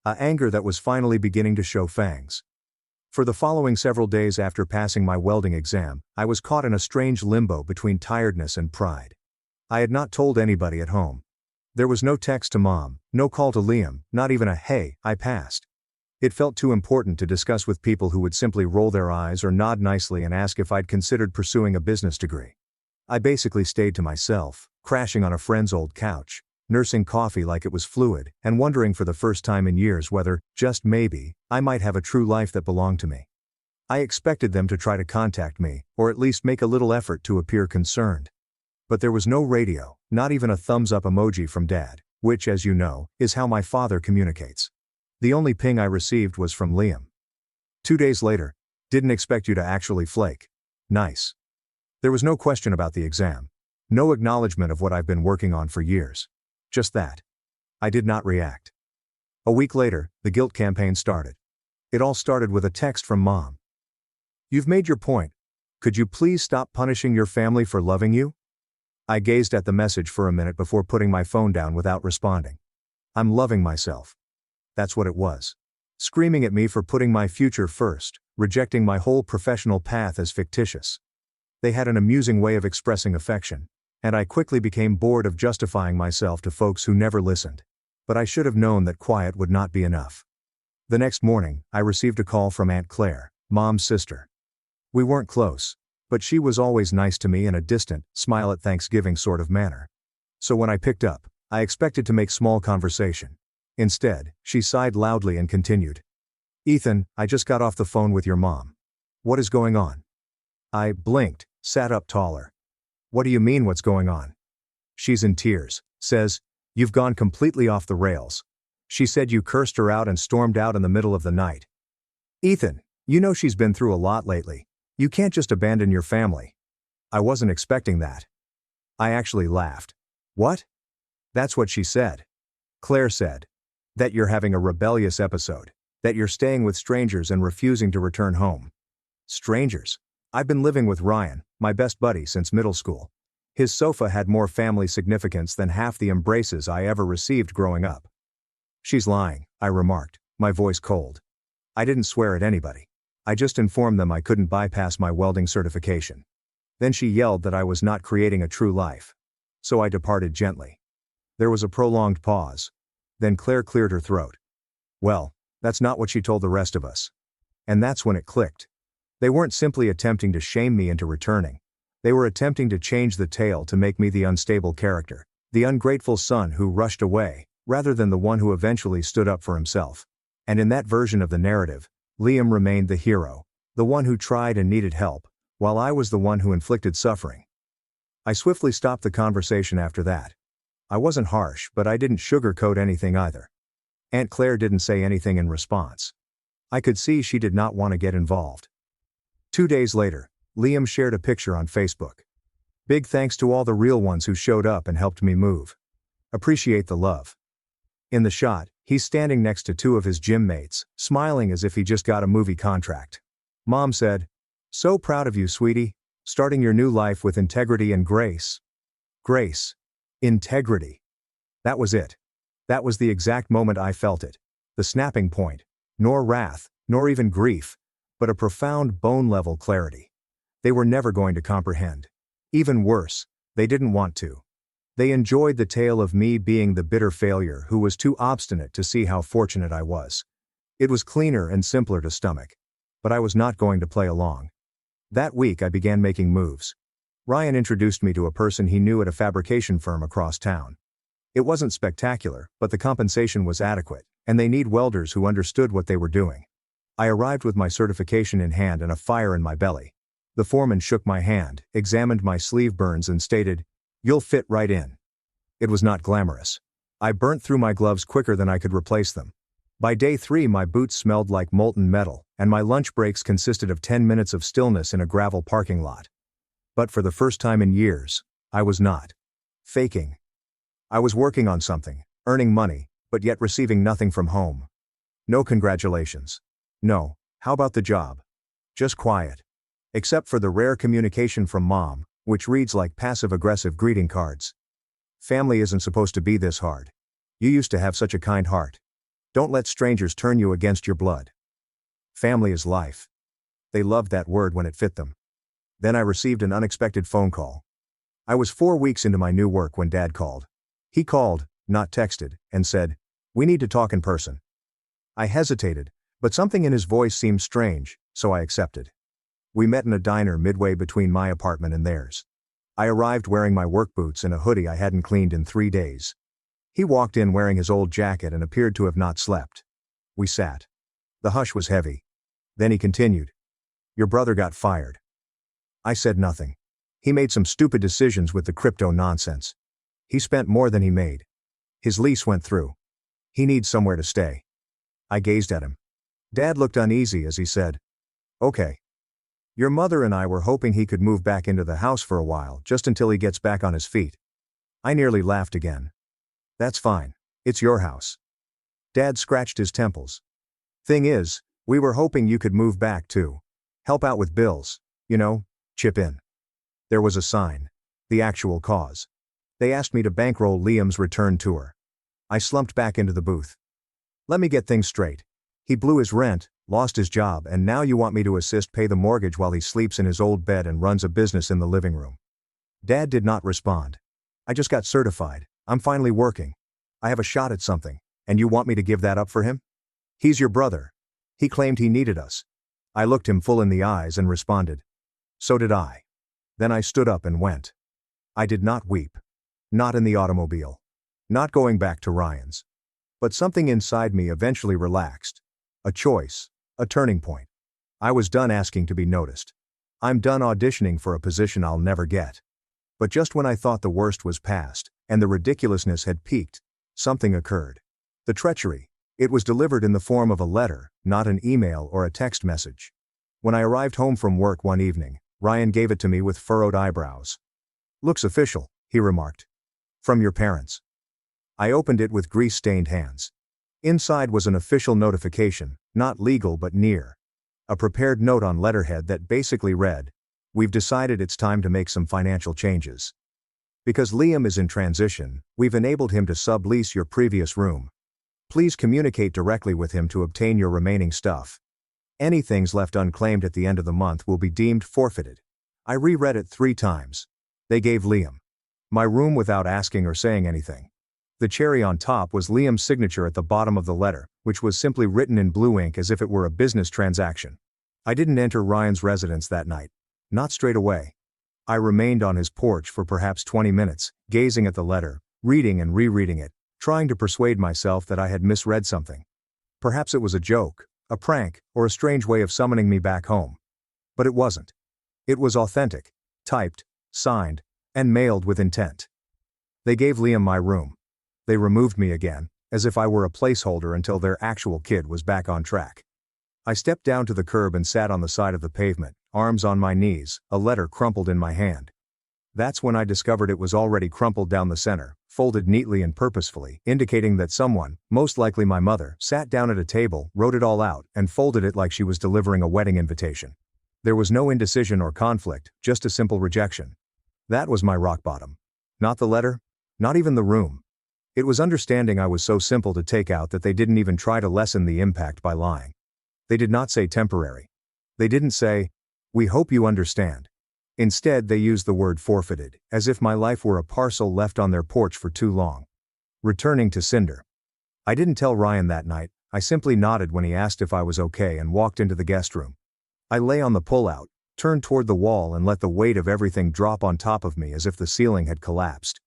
A anger that was finally beginning to show fangs. For the following several days after passing my welding exam, I was caught in a strange limbo between tiredness and pride. I had not told anybody at home. There was no text to Mom, no call to Liam, not even a "hey, I passed." It felt too important to discuss with people who would simply roll their eyes or nod nicely and ask if I'd considered pursuing a business degree. I basically stayed to myself, crashing on a friend's old couch, nursing coffee like it was fluid, and wondering for the first time in years whether, just maybe, I might have a true life that belonged to me. I expected them to try to contact me, or at least make a little effort to appear concerned. But there was no radio, not even a thumbs-up emoji from Dad, which, as you know, is how my father communicates. The only ping I received was from Liam. 2 days later. Didn't expect you to actually flake. Nice. There was no question about the exam. No acknowledgement of what I've been working on for years. Just that. I did not react. A week later, the guilt campaign started. It all started with a text from Mom. "You've made your point. Could you please stop punishing your family for loving you?" I gazed at the message for a minute before putting my phone down without responding. I'm loving myself. That's what it was. Screaming at me for putting my future first, rejecting my whole professional path as fictitious. They had an amusing way of expressing affection, and I quickly became bored of justifying myself to folks who never listened. But I should have known that quiet would not be enough. The next morning, I received a call from Aunt Claire, Mom's sister. We weren't close, but she was always nice to me in a distant, smile at Thanksgiving sort of manner. So when I picked up, I expected to make small conversation. Instead, she sighed loudly and continued. "Ethan, I just got off the phone with your mom. What is going on?" I blinked, sat up taller. "What do you mean what's going on?" "She's in tears. Says, you've gone completely off the rails. She said you cursed her out and stormed out in the middle of the night." "Ethan, you know she's been through a lot lately. You can't just abandon your family." I wasn't expecting that. I actually laughed. "What?" "That's what she said." Claire said. "That you're having a rebellious episode. That you're staying with strangers and refusing to return home." Strangers? I've been living with Ryan, my best buddy since middle school. His sofa had more family significance than half the embraces I ever received growing up. "She's lying," I remarked, my voice cold. I didn't swear at anybody. I just informed them I couldn't bypass my welding certification. Then she yelled that I was not creating a true life. So I departed gently. There was a prolonged pause. Then Claire cleared her throat. "Well, that's not what she told the rest of us." And that's when it clicked. They weren't simply attempting to shame me into returning. They were attempting to change the tale to make me the unstable character, the ungrateful son who rushed away, rather than the one who eventually stood up for himself. And in that version of the narrative, Liam remained the hero, the one who tried and needed help, while I was the one who inflicted suffering. I swiftly stopped the conversation after that. I wasn't harsh, but I didn't sugarcoat anything either. Aunt Claire didn't say anything in response. I could see she did not want to get involved. 2 days later, Liam shared a picture on Facebook. "Big thanks to all the real ones who showed up and helped me move. Appreciate the love." In the shot, he's standing next to 2 of his gym mates, smiling as if he just got a movie contract. Mom said, "So proud of you, sweetie. Starting your new life with integrity and grace." Grace. Integrity. That was it. That was the exact moment I felt it. The snapping point. Nor wrath, nor even grief, but a profound bone-level clarity. They were never going to comprehend. Even worse, they didn't want to. They enjoyed the tale of me being the bitter failure who was too obstinate to see how fortunate I was. It was cleaner and simpler to stomach. But I was not going to play along. That week I began making moves. Ryan introduced me to a person he knew at a fabrication firm across town. It wasn't spectacular, but the compensation was adequate, and they need welders who understood what they were doing. I arrived with my certification in hand and a fire in my belly. The foreman shook my hand, examined my sleeve burns and stated, "You'll fit right in." It was not glamorous. I burnt through my gloves quicker than I could replace them. By day 3 my boots smelled like molten metal, and my lunch breaks consisted of 10 minutes of stillness in a gravel parking lot. But for the first time in years, I was not faking. I was working on something, earning money, but yet receiving nothing from home. No congratulations. No, how about the job? Just quiet. Except for the rare communication from Mom, which reads like passive-aggressive greeting cards. Family isn't supposed to be this hard. You used to have such a kind heart. Don't let strangers turn you against your blood. Family is life. They loved that word when it fit them. Then I received an unexpected phone call. I was 4 weeks into my new work when Dad called. He called, not texted, and said, "We need to talk in person." I hesitated, but something in his voice seemed strange, so I accepted. We met in a diner midway between my apartment and theirs. I arrived wearing my work boots and a hoodie I hadn't cleaned in 3 days. He walked in wearing his old jacket and appeared to have not slept. We sat. The hush was heavy. Then he continued, "Your brother got fired." I said nothing. He made some stupid decisions with the crypto nonsense. He spent more than he made. His lease went through. He needs somewhere to stay. I gazed at him. Dad looked uneasy as he said, "Okay. Your mother and I were hoping he could move back into the house for a while, just until he gets back on his feet." I nearly laughed again. "That's fine. It's your house." Dad scratched his temples. "Thing is, we were hoping you could move back too. Help out with bills, chip in." There was a sign. The actual cause. They asked me to bankroll Liam's return tour. I slumped back into the booth. "Let me get things straight. He blew his rent, lost his job, and now you want me to assist pay the mortgage while he sleeps in his old bed and runs a business in the living room." Dad did not respond. "I just got certified. I'm finally working. I have a shot at something, and you want me to give that up for him? He's your brother. He claimed he needed us." I looked him full in the eyes and responded, "So did I." Then I stood up and went. I did not weep. Not in the automobile. Not going back to Ryan's. But something inside me eventually relaxed. A choice. A turning point. I was done asking to be noticed. I'm done auditioning for a position I'll never get. But just when I thought the worst was past, and the ridiculousness had peaked, something occurred. The treachery. It was delivered in the form of a letter, not an email or a text message. When I arrived home from work one evening, Ryan gave it to me with furrowed eyebrows. "Looks official," he remarked. "From your parents." I opened it with grease-stained hands. Inside was an official notification, not legal but near. A prepared note on letterhead that basically read, "We've decided it's time to make some financial changes. Because Liam is in transition, we've enabled him to sublease your previous room. Please communicate directly with him to obtain your remaining stuff. Any things left unclaimed at the end of the month will be deemed forfeited." I reread it 3 times. They gave Liam my room without asking or saying anything. The cherry on top was Liam's signature at the bottom of the letter, which was simply written in blue ink as if it were a business transaction. I didn't enter Ryan's residence that night. Not straight away. I remained on his porch for perhaps 20 minutes, gazing at the letter, reading and rereading it, trying to persuade myself that I had misread something. Perhaps it was a joke, a prank, or a strange way of summoning me back home. But it wasn't. It was authentic, typed, signed, and mailed with intent. They gave Liam my room. They removed me again, as if I were a placeholder until their actual kid was back on track. I stepped down to the curb and sat on the side of the pavement, arms on my knees, a letter crumpled in my hand. That's when I discovered it was already crumpled down the center, folded neatly and purposefully, indicating that someone, most likely my mother, sat down at a table, wrote it all out, and folded it like she was delivering a wedding invitation. There was no indecision or conflict, just a simple rejection. That was my rock bottom. Not the letter, not even the room. It was understanding I was so simple to take out that they didn't even try to lessen the impact by lying. They did not say temporary. They didn't say, "We hope you understand." Instead, they used the word forfeited, as if my life were a parcel left on their porch for too long. Returning to cinder. I didn't tell Ryan that night. I simply nodded when he asked if I was okay and walked into the guest room. I lay on the pull-out, turned toward the wall and let the weight of everything drop on top of me as if the ceiling had collapsed.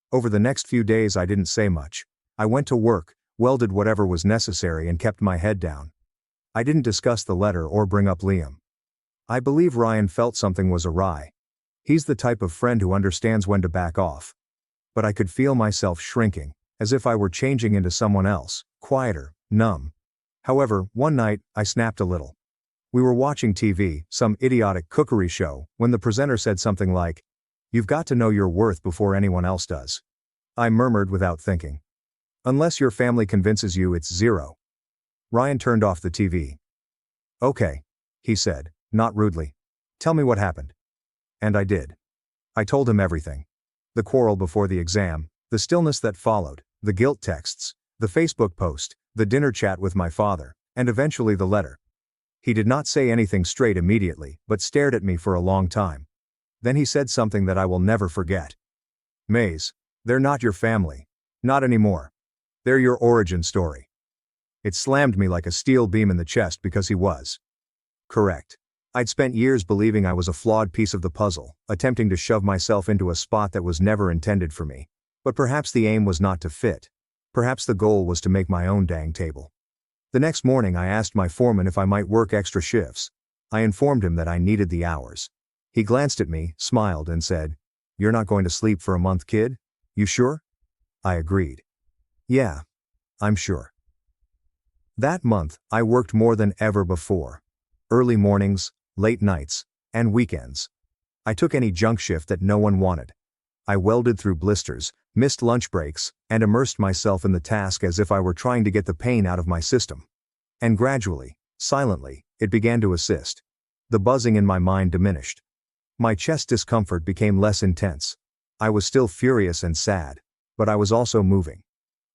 Over the next few days I didn't say much. I went to work, welded whatever was necessary and kept my head down. I didn't discuss the letter or bring up Liam. I believe Ryan felt something was awry. He's the type of friend who understands when to back off. But I could feel myself shrinking, as if I were changing into someone else, quieter, numb. However, one night, I snapped a little. We were watching TV, some idiotic cookery show, when the presenter said something like, "You've got to know your worth before anyone else does." I murmured without thinking. "Unless your family convinces you it's zero." Ryan turned off the TV. "Okay," he said, not rudely. "Tell me what happened." And I did. I told him everything. The quarrel before the exam, the stillness that followed, the guilt texts, the Facebook post, the dinner chat with my father, and eventually the letter. He did not say anything straight immediately, but stared at me for a long time. Then he said something that I will never forget. "Maze, they're not your family. Not anymore. They're your origin story." It slammed me like a steel beam in the chest because he was correct. I'd spent years believing I was a flawed piece of the puzzle, attempting to shove myself into a spot that was never intended for me. But perhaps the aim was not to fit. Perhaps the goal was to make my own dang table. The next morning I asked my foreman if I might work extra shifts. I informed him that I needed the hours. He glanced at me, smiled, and said, "You're not going to sleep for a month, kid? You sure?" I agreed. "Yeah, I'm sure." That month, I worked more than ever before. Early mornings, late nights, and weekends. I took any junk shift that no one wanted. I welded through blisters, missed lunch breaks, and immersed myself in the task as if I were trying to get the pain out of my system. And gradually, silently, it began to assist. The buzzing in my mind diminished. My chest discomfort became less intense. I was still furious and sad, but I was also moving.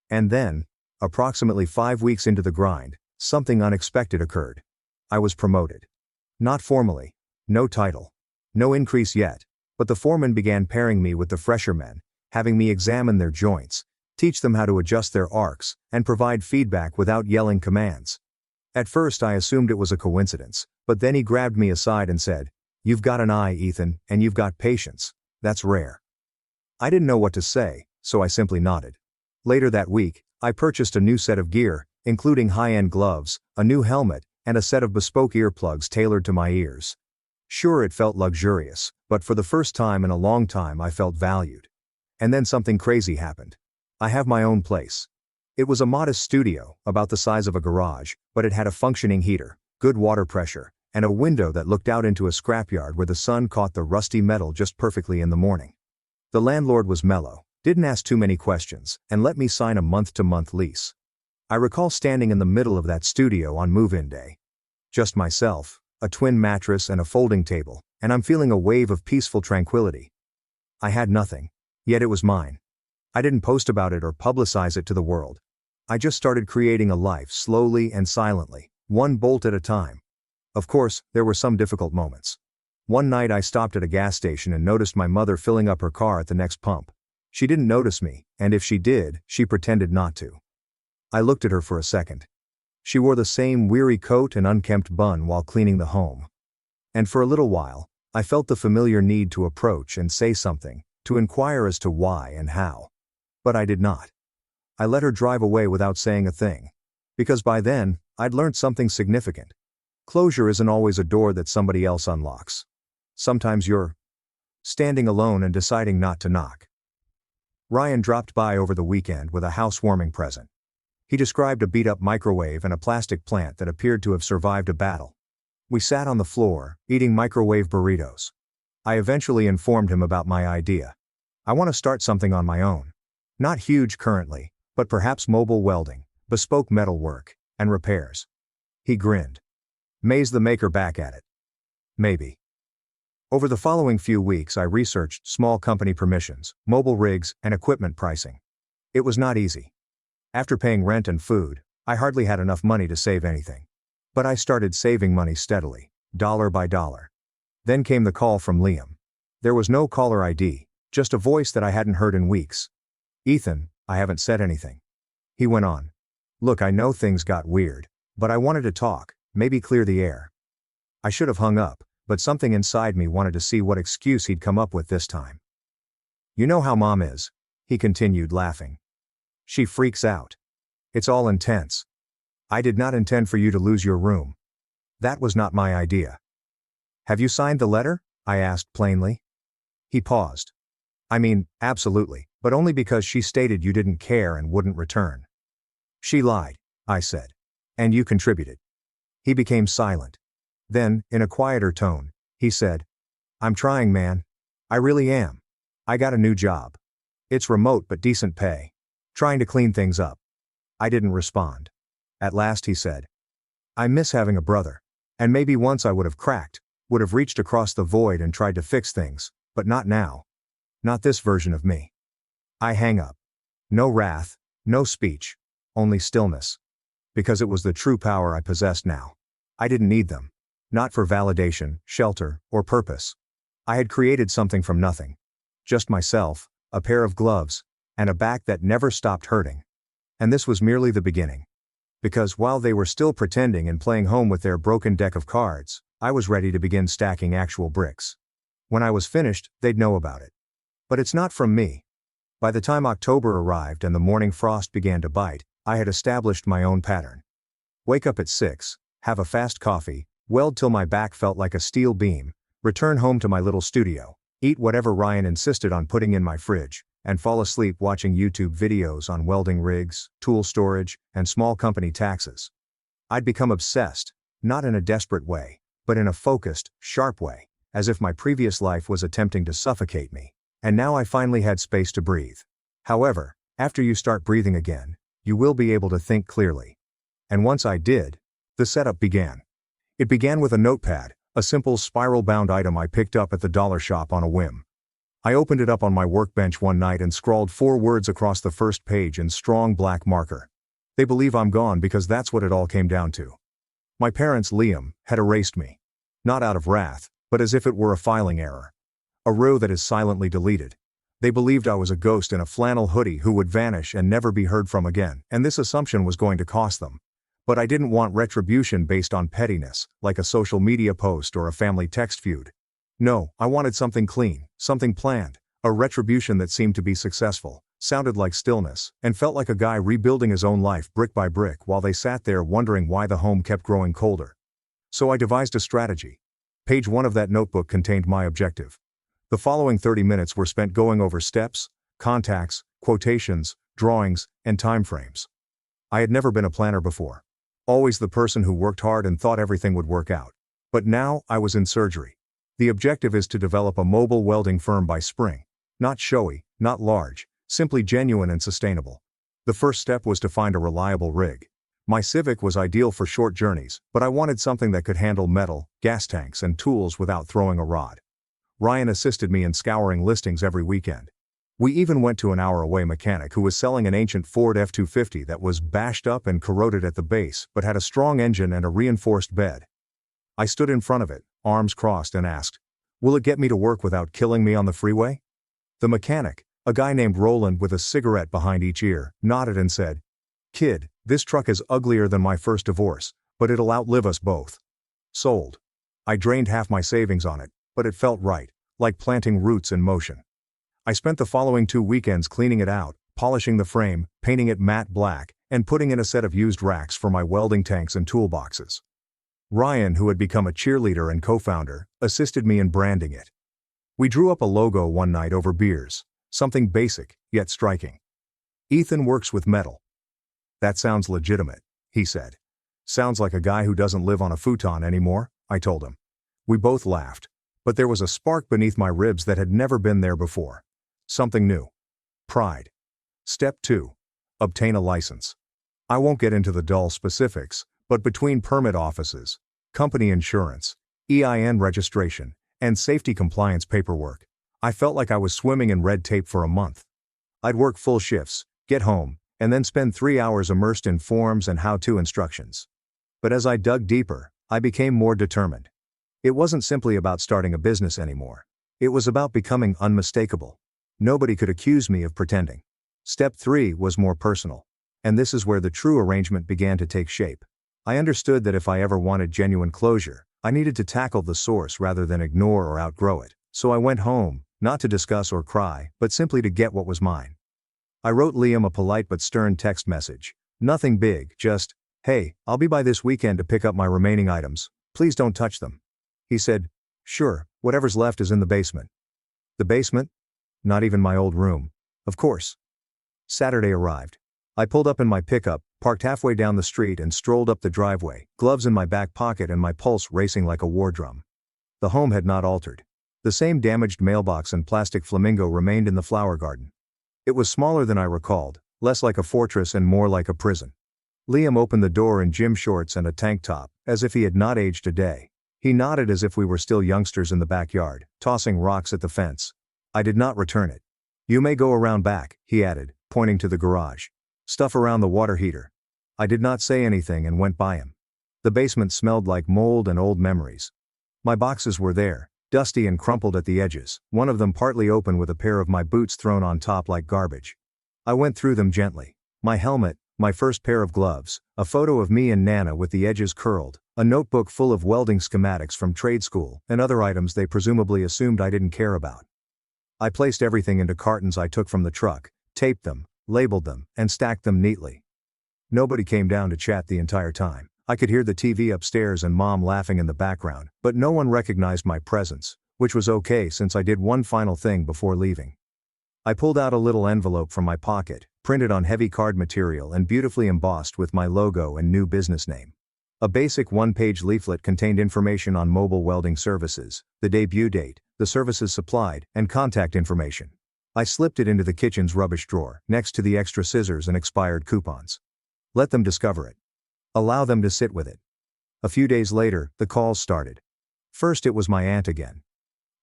And then, approximately 5 weeks into the grind, something unexpected occurred. I was promoted. Not formally. No title. No increase yet, but the foreman began pairing me with the fresher men, having me examine their joints, teach them how to adjust their arcs, and provide feedback without yelling commands. At first I assumed it was a coincidence, but then he grabbed me aside and said, "You've got an eye, Ethan, and you've got patience. That's rare." I didn't know what to say, so I simply nodded. Later that week, I purchased a new set of gear, including high-end gloves, a new helmet, and a set of bespoke earplugs tailored to my ears. Sure, it felt luxurious, but for the first time in a long time I felt valued. And then something crazy happened. I have my own place. It was a modest studio, about the size of a garage, but it had a functioning heater, good water pressure, and a window that looked out into a scrapyard where the sun caught the rusty metal just perfectly in the morning. The landlord was mellow, didn't ask too many questions, and let me sign a month-to-month lease. I recall standing in the middle of that studio on move-in day. Just myself, a twin mattress and a folding table, and I'm feeling a wave of peaceful tranquility. I had nothing, yet it was mine. I didn't post about it or publicize it to the world. I just started creating a life slowly and silently, one bolt at a time. Of course, there were some difficult moments. One night I stopped at a gas station and noticed my mother filling up her car at the next pump. She didn't notice me, and if she did, she pretended not to. I looked at her for a second. She wore the same weary coat and unkempt bun while cleaning the home. And for a little while, I felt the familiar need to approach and say something, to inquire as to why and how. But I did not. I let her drive away without saying a thing. Because by then, I'd learned something significant. Closure isn't always a door that somebody else unlocks. Sometimes you're standing alone and deciding not to knock. Ryan dropped by over the weekend with a housewarming present. He described a beat-up microwave and a plastic plant that appeared to have survived a battle. We sat on the floor, eating microwave burritos. I eventually informed him about my idea. I want to start something on my own. Not huge currently, but perhaps mobile welding, bespoke metal work, and repairs. He grinned. Maze the maker back at it. Maybe. Over the following few weeks I researched small company permissions, mobile rigs, and equipment pricing. It was not easy. After paying rent and food, I hardly had enough money to save anything. But I started saving money steadily, dollar by dollar. Then came the call from Liam. There was no caller ID, just a voice that I hadn't heard in weeks. "Ethan, I haven't said anything." He went on. "Look, I know things got weird, but I wanted to talk, maybe clear the air." I should have hung up, but something inside me wanted to see what excuse he'd come up with this time. "You know how Mom is," he continued, laughing. "She freaks out. It's all intense." I did not intend for you to lose your room. That was not my idea. Have you signed the letter? I asked plainly. He paused. I mean, absolutely, but only because she stated you didn't care and wouldn't return. She lied, I said. And you contributed. He became silent. Then, in a quieter tone, he said, I'm trying, man. I really am. I got a new job. It's remote but decent pay. Trying to clean things up. I didn't respond. At last he said, I miss having a brother. And maybe once I would have cracked, would have reached across the void and tried to fix things, but not now. Not this version of me. I hang up. No wrath, no speech, only stillness. Because it was the true power I possessed now. I didn't need them. Not for validation, shelter, or purpose. I had created something from nothing. Just myself, a pair of gloves, and a back that never stopped hurting. And this was merely the beginning. Because while they were still pretending and playing home with their broken deck of cards, I was ready to begin stacking actual bricks. When I was finished, they'd know about it. But it's not from me. By the time October arrived and the morning frost began to bite, I had established my own pattern. Wake up at 6, have a fast coffee, weld till my back felt like a steel beam, return home to my little studio, eat whatever Ryan insisted on putting in my fridge, and fall asleep watching YouTube videos on welding rigs, tool storage, and small company taxes. I'd become obsessed, not in a desperate way, but in a focused, sharp way, as if my previous life was attempting to suffocate me, and now I finally had space to breathe. However, after you start breathing again, you will be able to think clearly. And once I did, the setup began. It began with a notepad, a simple spiral-bound item I picked up at the dollar shop on a whim. I opened it up on my workbench one night and scrawled 4 words across the first page in strong black marker. They believe I'm gone because that's what it all came down to. My parents, Liam, had erased me. Not out of wrath, but as if it were a filing error. A row that is silently deleted. They believed I was a ghost in a flannel hoodie who would vanish and never be heard from again, and this assumption was going to cost them. But I didn't want retribution based on pettiness, like a social media post or a family text feud. No, I wanted something clean, something planned, a retribution that seemed to be successful, sounded like stillness, and felt like a guy rebuilding his own life brick by brick while they sat there wondering why the home kept growing colder. So I devised a strategy. Page 1 of that notebook contained my objective. The following 30 minutes were spent going over steps, contacts, quotations, drawings, and timeframes. I had never been a planner before. Always the person who worked hard and thought everything would work out. But now, I was in surgery. The objective is to develop a mobile welding firm by spring. Not showy, not large, simply genuine and sustainable. The first step was to find a reliable rig. My Civic was ideal for short journeys, but I wanted something that could handle metal, gas tanks, and tools without throwing a rod. Ryan assisted me in scouring listings every weekend. We even went to an hour-away mechanic who was selling an ancient Ford F-250 that was bashed up and corroded at the base but had a strong engine and a reinforced bed. I stood in front of it, arms crossed, and asked, "Will it get me to work without killing me on the freeway?" The mechanic, a guy named Roland with a cigarette behind each ear, nodded and said, "Kid, this truck is uglier than my first divorce, but it'll outlive us both." Sold. I drained half my savings on it, but it felt right, like planting roots in motion. I spent the following 2 weekends cleaning it out, polishing the frame, painting it matte black, and putting in a set of used racks for my welding tanks and toolboxes. Ryan, who had become a cheerleader and co-founder, assisted me in branding it. We drew up a logo one night over beers, something basic, yet striking. "Ethan works with metal." "That sounds legitimate," he said. "Sounds like a guy who doesn't live on a futon anymore," I told him. We both laughed. But there was a spark beneath my ribs that had never been there before. Something new. Pride. Step 2. Obtain a license. I won't get into the dull specifics, but between permit offices, company insurance, EIN registration, and safety compliance paperwork, I felt like I was swimming in red tape for a month. I'd work full shifts, get home, and then spend 3 hours immersed in forms and how-to instructions. But as I dug deeper, I became more determined. It wasn't simply about starting a business anymore. It was about becoming unmistakable. Nobody could accuse me of pretending. Step 3 was more personal. And this is where the true arrangement began to take shape. I understood that if I ever wanted genuine closure, I needed to tackle the source rather than ignore or outgrow it. So I went home, not to discuss or cry, but simply to get what was mine. I wrote Liam a polite but stern text message. Nothing big, just, "Hey, I'll be by this weekend to pick up my remaining items. Please don't touch them." He said, "Sure, whatever's left is in the basement." The basement? Not even my old room. Of course. Saturday arrived. I pulled up in my pickup, parked halfway down the street and strolled up the driveway, gloves in my back pocket and my pulse racing like a war drum. The home had not altered. The same damaged mailbox and plastic flamingo remained in the flower garden. It was smaller than I recalled, less like a fortress and more like a prison. Liam opened the door in gym shorts and a tank top, as if he had not aged a day. He nodded as if we were still youngsters in the backyard, tossing rocks at the fence. I did not return it. "You may go around back," he added, pointing to the garage. "Stuff around the water heater." I did not say anything and went by him. The basement smelled like mold and old memories. My boxes were there, dusty and crumpled at the edges, one of them partly open with a pair of my boots thrown on top like garbage. I went through them gently. My helmet, my first pair of gloves, a photo of me and Nana with the edges curled, a notebook full of welding schematics from trade school, and other items they presumably assumed I didn't care about. I placed everything into cartons I took from the truck, taped them, labeled them, and stacked them neatly. Nobody came down to chat the entire time. I could hear the TV upstairs and Mom laughing in the background, but no one recognized my presence, which was okay since I did one final thing before leaving. I pulled out a little envelope from my pocket, printed on heavy card material and beautifully embossed with my logo and new business name. A basic one-page leaflet contained information on mobile welding services, the debut date, the services supplied, and contact information. I slipped it into the kitchen's rubbish drawer, next to the extra scissors and expired coupons. Let them discover it. Allow them to sit with it. A few days later, the calls started. First it was my aunt again.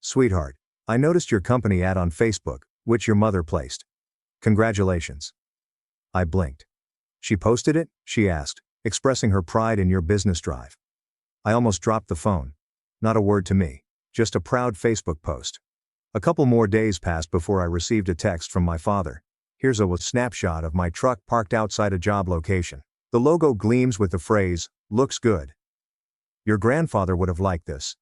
"Sweetheart, I noticed your company ad on Facebook, which your mother placed. Congratulations." I blinked. "She posted it?" she asked, expressing her pride in your business drive. I almost dropped the phone. Not a word to me. Just a proud Facebook post. A couple more days passed before I received a text from my father. "Here's a snapshot of my truck parked outside a job location. The logo gleams with the phrase, 'Looks good.' Your grandfather would have liked this."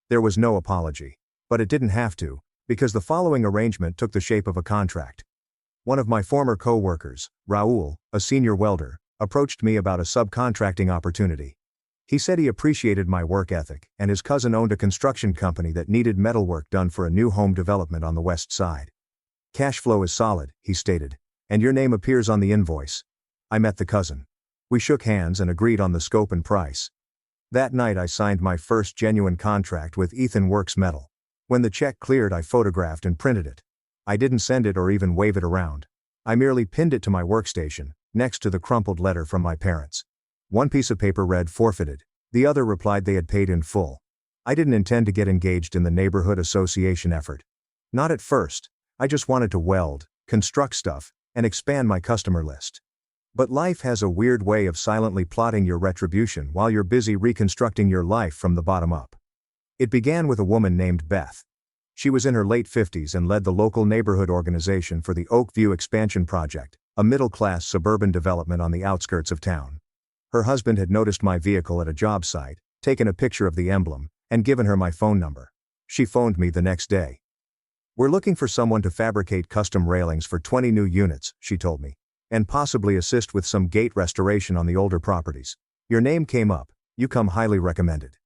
There was no apology. But it didn't have to, because the following arrangement took the shape of a contract. One of my former co-workers, Raul, a senior welder, approached me about a subcontracting opportunity. He said he appreciated my work ethic, and his cousin owned a construction company that needed metalwork done for a new home development on the west side. "Cash flow is solid," he stated, "and your name appears on the invoice." I met the cousin. We shook hands and agreed on the scope and price. That night I signed my first genuine contract with Ethan Works Metal. When the check cleared I photographed and printed it. I didn't send it or even wave it around. I merely pinned it to my workstation, next to the crumpled letter from my parents. One piece of paper read "forfeited," the other replied they had paid in full. I didn't intend to get engaged in the neighborhood association effort. Not at first. I just wanted to weld, construct stuff, and expand my customer list. But life has a weird way of silently plotting your retribution while you're busy reconstructing your life from the bottom up. It began with a woman named Beth. She was in her late 50s and led the local neighborhood organization for the Oak View Expansion Project, a middle-class suburban development on the outskirts of town. Her husband had noticed my vehicle at a job site, taken a picture of the emblem, and given her my phone number. She phoned me the next day. "We're looking for someone to fabricate custom railings for 20 new units," she told me, "and possibly assist with some gate restoration on the older properties. Your name came up, you come highly recommended."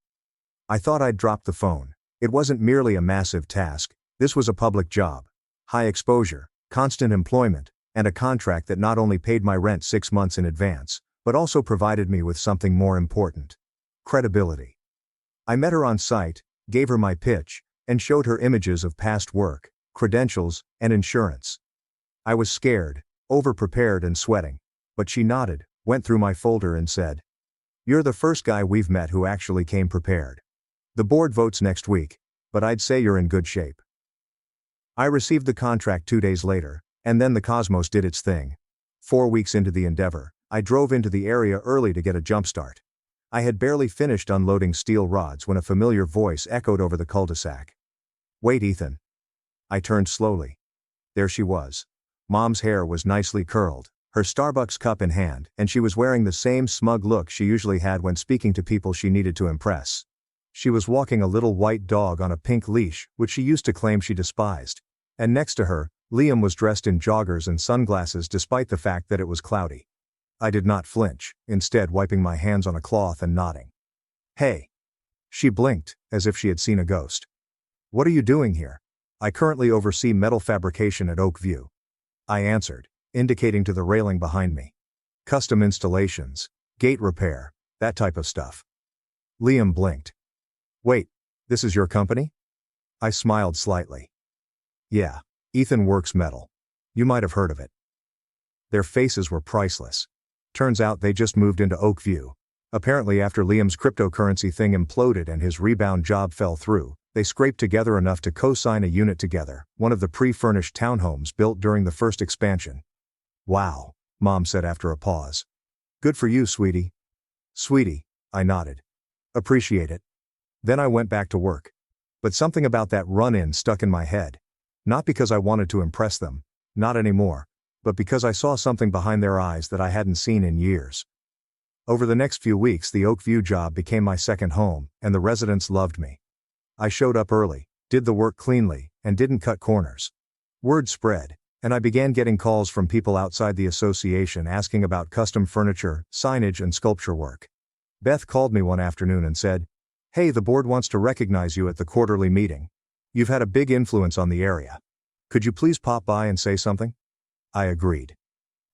I thought I'd dropped the phone. It wasn't merely a massive task, this was a public job. High exposure, constant employment, and a contract that not only paid my rent 6 months in advance, but also provided me with something more important: credibility. I met her on site, gave her my pitch, and showed her images of past work, credentials, and insurance. I was scared, over-prepared and sweating, but she nodded, went through my folder and said, "You're the first guy we've met who actually came prepared. The board votes next week, but I'd say you're in good shape." I received the contract 2 days later, and then the cosmos did its thing. 4 weeks into the endeavor, I drove into the area early to get a jumpstart. I had barely finished unloading steel rods when a familiar voice echoed over the cul-de-sac. "Wait, Ethan." I turned slowly. There she was. Mom's hair was nicely curled, her Starbucks cup in hand, and she was wearing the same smug look she usually had when speaking to people she needed to impress. She was walking a little white dog on a pink leash, which she used to claim she despised. And next to her, Liam was dressed in joggers and sunglasses despite the fact that it was cloudy. I did not flinch, instead wiping my hands on a cloth and nodding. Hey. She blinked, as if she had seen a ghost. What are you doing here? I currently oversee metal fabrication at Oak View. I answered, indicating to the railing behind me. Custom installations, gate repair, that type of stuff. Liam blinked. Wait, this is your company? I smiled slightly. Yeah, Ethan Works Metal. You might have heard of it. Their faces were priceless. Turns out they just moved into Oak View. Apparently after Liam's cryptocurrency thing imploded and his rebound job fell through, they scraped together enough to co-sign a unit together, one of the pre-furnished townhomes built during the first expansion. Wow, Mom said after a pause. Good for you, sweetie. Sweetie, I nodded. Appreciate it. Then I went back to work. But something about that run-in stuck in my head. Not because I wanted to impress them, not anymore, but because I saw something behind their eyes that I hadn't seen in years. Over the next few weeks the Oak View job became my second home, and the residents loved me. I showed up early, did the work cleanly, and didn't cut corners. Word spread, and I began getting calls from people outside the association asking about custom furniture, signage and sculpture work. Beth called me one afternoon and said, "Hey, the board wants to recognize you at the quarterly meeting. You've had a big influence on the area. Could you please pop by and say something?" I agreed.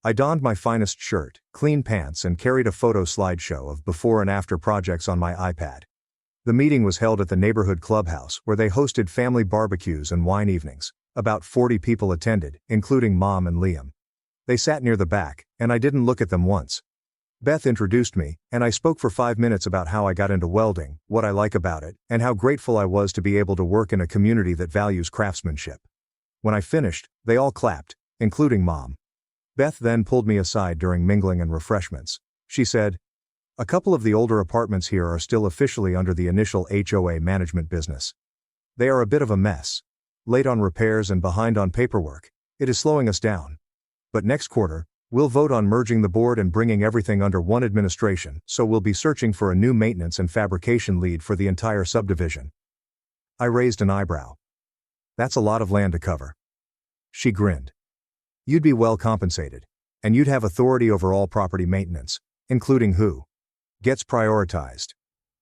I donned my finest shirt, clean pants and carried a photo slideshow of before and after projects on my iPad. The meeting was held at the neighborhood clubhouse where they hosted family barbecues and wine evenings. About 40 people attended, including Mom and Liam. They sat near the back, and I didn't look at them once. Beth introduced me, and I spoke for 5 minutes about how I got into welding, what I like about it, and how grateful I was to be able to work in a community that values craftsmanship. When I finished, they all clapped, including Mom. Beth then pulled me aside during mingling and refreshments. She said, "A couple of the older apartments here are still officially under the initial HOA management business. They are a bit of a mess. Late on repairs and behind on paperwork. It is slowing us down. But next quarter, we'll vote on merging the board and bringing everything under one administration, so we'll be searching for a new maintenance and fabrication lead for the entire subdivision." I raised an eyebrow. "That's a lot of land to cover." She grinned. "You'd be well compensated. And you'd have authority over all property maintenance, including who gets prioritized,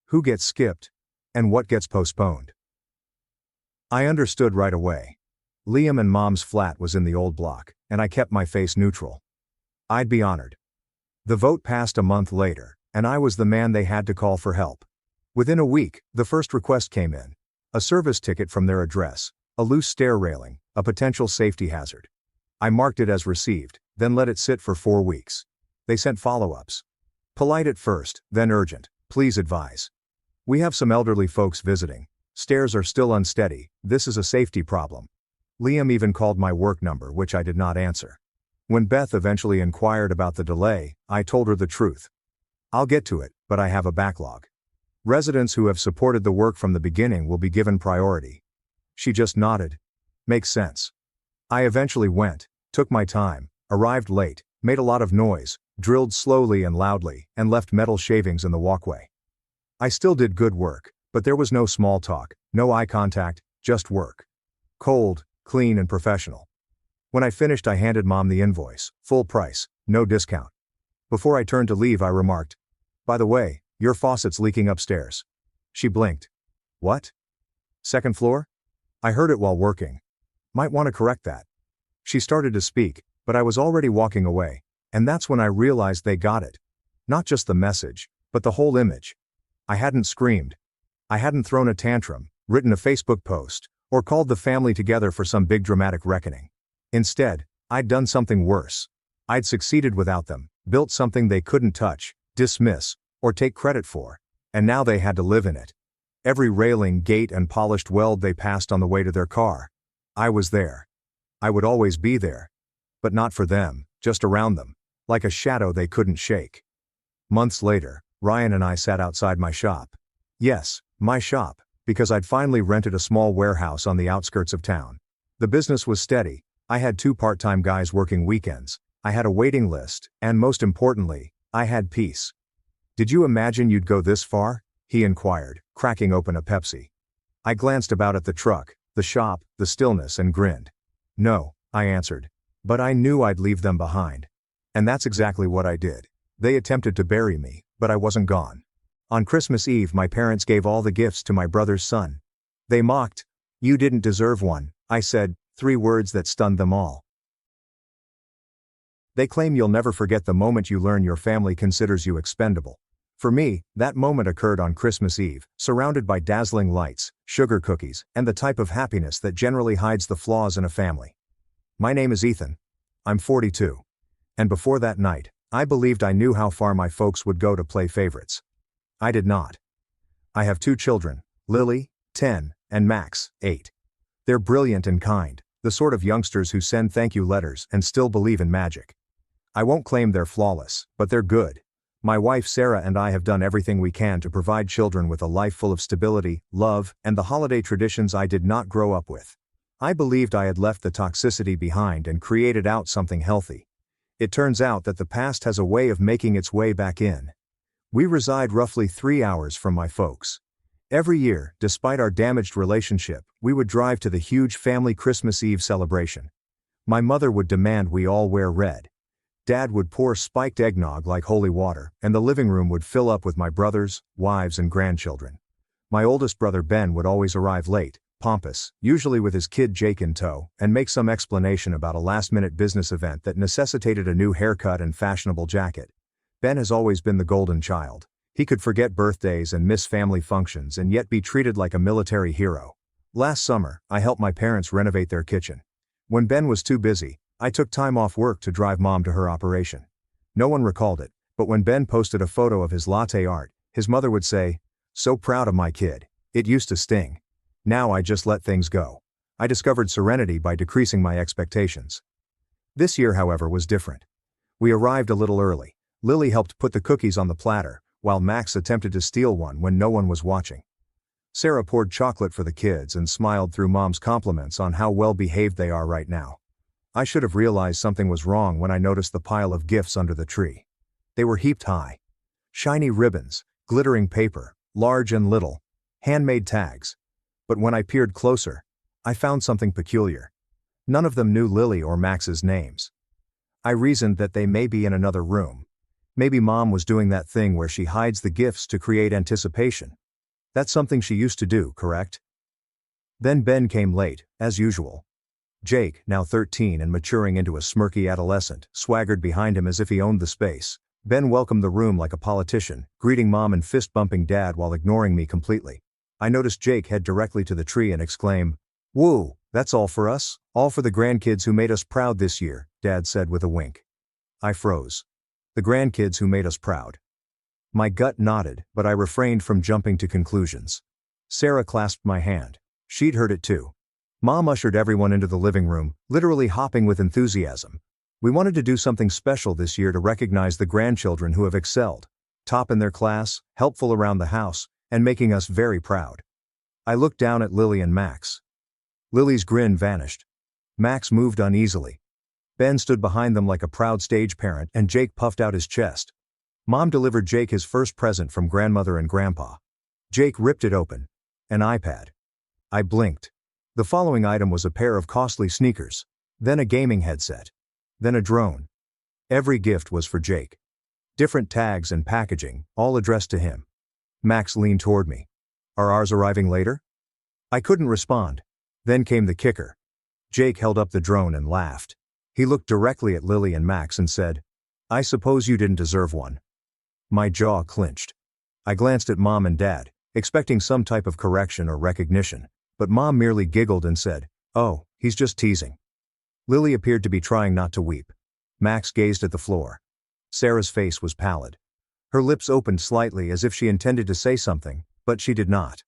who gets skipped, and what gets postponed." I understood right away. Liam and Mom's flat was in the old block, and I kept my face neutral. I'd be honored. The vote passed a month later, and I was the man they had to call for help. Within a week, the first request came in. A service ticket from their address, a loose stair railing, a potential safety hazard. I marked it as received, then let it sit for 4 weeks. They sent follow-ups. Polite at first, then urgent, "Please advise. We have some elderly folks visiting. Stairs are still unsteady, this is a safety problem." Liam even called my work number, which I did not answer. When Beth eventually inquired about the delay, I told her the truth. "I'll get to it, but I have a backlog. Residents who have supported the work from the beginning will be given priority." She just nodded. "Makes sense." I eventually went, took my time, arrived late, made a lot of noise, drilled slowly and loudly, and left metal shavings in the walkway. I still did good work, but there was no small talk, no eye contact, just work. Cold, clean and professional. When I finished I handed Mom the invoice, full price, no discount. Before I turned to leave I remarked, "By the way, your faucet's leaking upstairs." She blinked. "What? Second floor?" "I heard it while working. Might want to correct that." She started to speak, but I was already walking away, and that's when I realized they got it. Not just the message, but the whole image. I hadn't screamed. I hadn't thrown a tantrum, written a Facebook post, or called the family together for some big dramatic reckoning. Instead, I'd done something worse. I'd succeeded without them, built something they couldn't touch, dismiss, or take credit for, and now they had to live in it. Every railing, gate and polished weld they passed on the way to their car. I was there. I would always be there. But not for them, just around them, like a shadow they couldn't shake. Months later, Ryan and I sat outside my shop. Yes, my shop, because I'd finally rented a small warehouse on the outskirts of town. The business was steady. I had 2 part-time guys working weekends. I had a waiting list, and most importantly, I had peace. "Did you imagine you'd go this far?" he inquired, cracking open a Pepsi. I glanced about at the truck, the shop, the stillness and grinned. "No," I answered. "But I knew I'd leave them behind." And that's exactly what I did. They attempted to bury me, but I wasn't gone. On Christmas Eve, my parents gave all the gifts to my brother's son. They mocked. "You didn't deserve one," I said, 3 words that stunned them all. They claim you'll never forget the moment you learn your family considers you expendable. For me, that moment occurred on Christmas Eve, surrounded by dazzling lights, sugar cookies, and the type of happiness that generally hides the flaws in a family. My name is Ethan. I'm 42. And before that night, I believed I knew how far my folks would go to play favorites. I did not. I have 2 children, Lily, 10, and Max, 8. They're brilliant and kind, the sort of youngsters who send thank you letters and still believe in magic. I won't claim they're flawless, but they're good. My wife Sarah and I have done everything we can to provide children with a life full of stability, love, and the holiday traditions I did not grow up with. I believed I had left the toxicity behind and created out something healthy. It turns out that the past has a way of making its way back in. We reside roughly 3 hours from my folks. Every year, despite our damaged relationship, we would drive to the huge family Christmas Eve celebration. My mother would demand we all wear red. Dad would pour spiked eggnog like holy water, and the living room would fill up with my brothers, wives, and grandchildren. My oldest brother Ben would always arrive late, pompous, usually with his kid Jake in tow, and make some explanation about a last-minute business event that necessitated a new haircut and fashionable jacket. Ben has always been the golden child. He could forget birthdays and miss family functions and yet be treated like a military hero. Last summer, I helped my parents renovate their kitchen. When Ben was too busy, I took time off work to drive Mom to her operation. No one recalled it, but when Ben posted a photo of his latte art, his mother would say, "So proud of my kid. It used to sting. Now I just let things go." I discovered serenity by decreasing my expectations. This year, however, was different. We arrived a little early. Lily helped put the cookies on the platter, while Max attempted to steal one when no one was watching. Sarah poured chocolate for the kids and smiled through Mom's compliments on how well behaved they are right now. I should have realized something was wrong when I noticed the pile of gifts under the tree. They were heaped high. Shiny ribbons, glittering paper, large and little, handmade tags. But when I peered closer, I found something peculiar. None of them knew Lily or Max's names. I reasoned that they may be in another room. Maybe Mom was doing that thing where she hides the gifts to create anticipation. That's something she used to do, correct? Then Ben came late, as usual. Jake, now 13 and maturing into a smirky adolescent, swaggered behind him as if he owned the space. Ben welcomed the room like a politician, greeting Mom and fist-bumping Dad while ignoring me completely. I noticed Jake head directly to the tree and exclaim, "Woo, that's all for us? All for the grandkids who made us proud this year," Dad said with a wink. I froze. The grandkids who made us proud. My gut nodded, but I refrained from jumping to conclusions. Sarah clasped my hand. She'd heard it too. Mom ushered everyone into the living room, literally hopping with enthusiasm. We wanted to do something special this year to recognize the grandchildren who have excelled, top in their class, helpful around the house, and making us very proud. I looked down at Lily and Max. Lily's grin vanished. Max moved uneasily. Ben stood behind them like a proud stage parent, and Jake puffed out his chest. Mom delivered Jake his first present from grandmother and grandpa. Jake ripped it open. An iPad. I blinked. The following item was a pair of costly sneakers, then a gaming headset, then a drone. Every gift was for Jake. Different tags and packaging, all addressed to him. Max leaned toward me. "Are ours arriving later?" I couldn't respond. Then came the kicker. Jake held up the drone and laughed. He looked directly at Lily and Max and said, "I suppose you didn't deserve one." My jaw clenched. I glanced at Mom and Dad, expecting some type of correction or recognition. But Mom merely giggled and said, "Oh, he's just teasing." Lily appeared to be trying not to weep. Max gazed at the floor. Sarah's face was pallid. Her lips opened slightly as if she intended to say something, but she did not.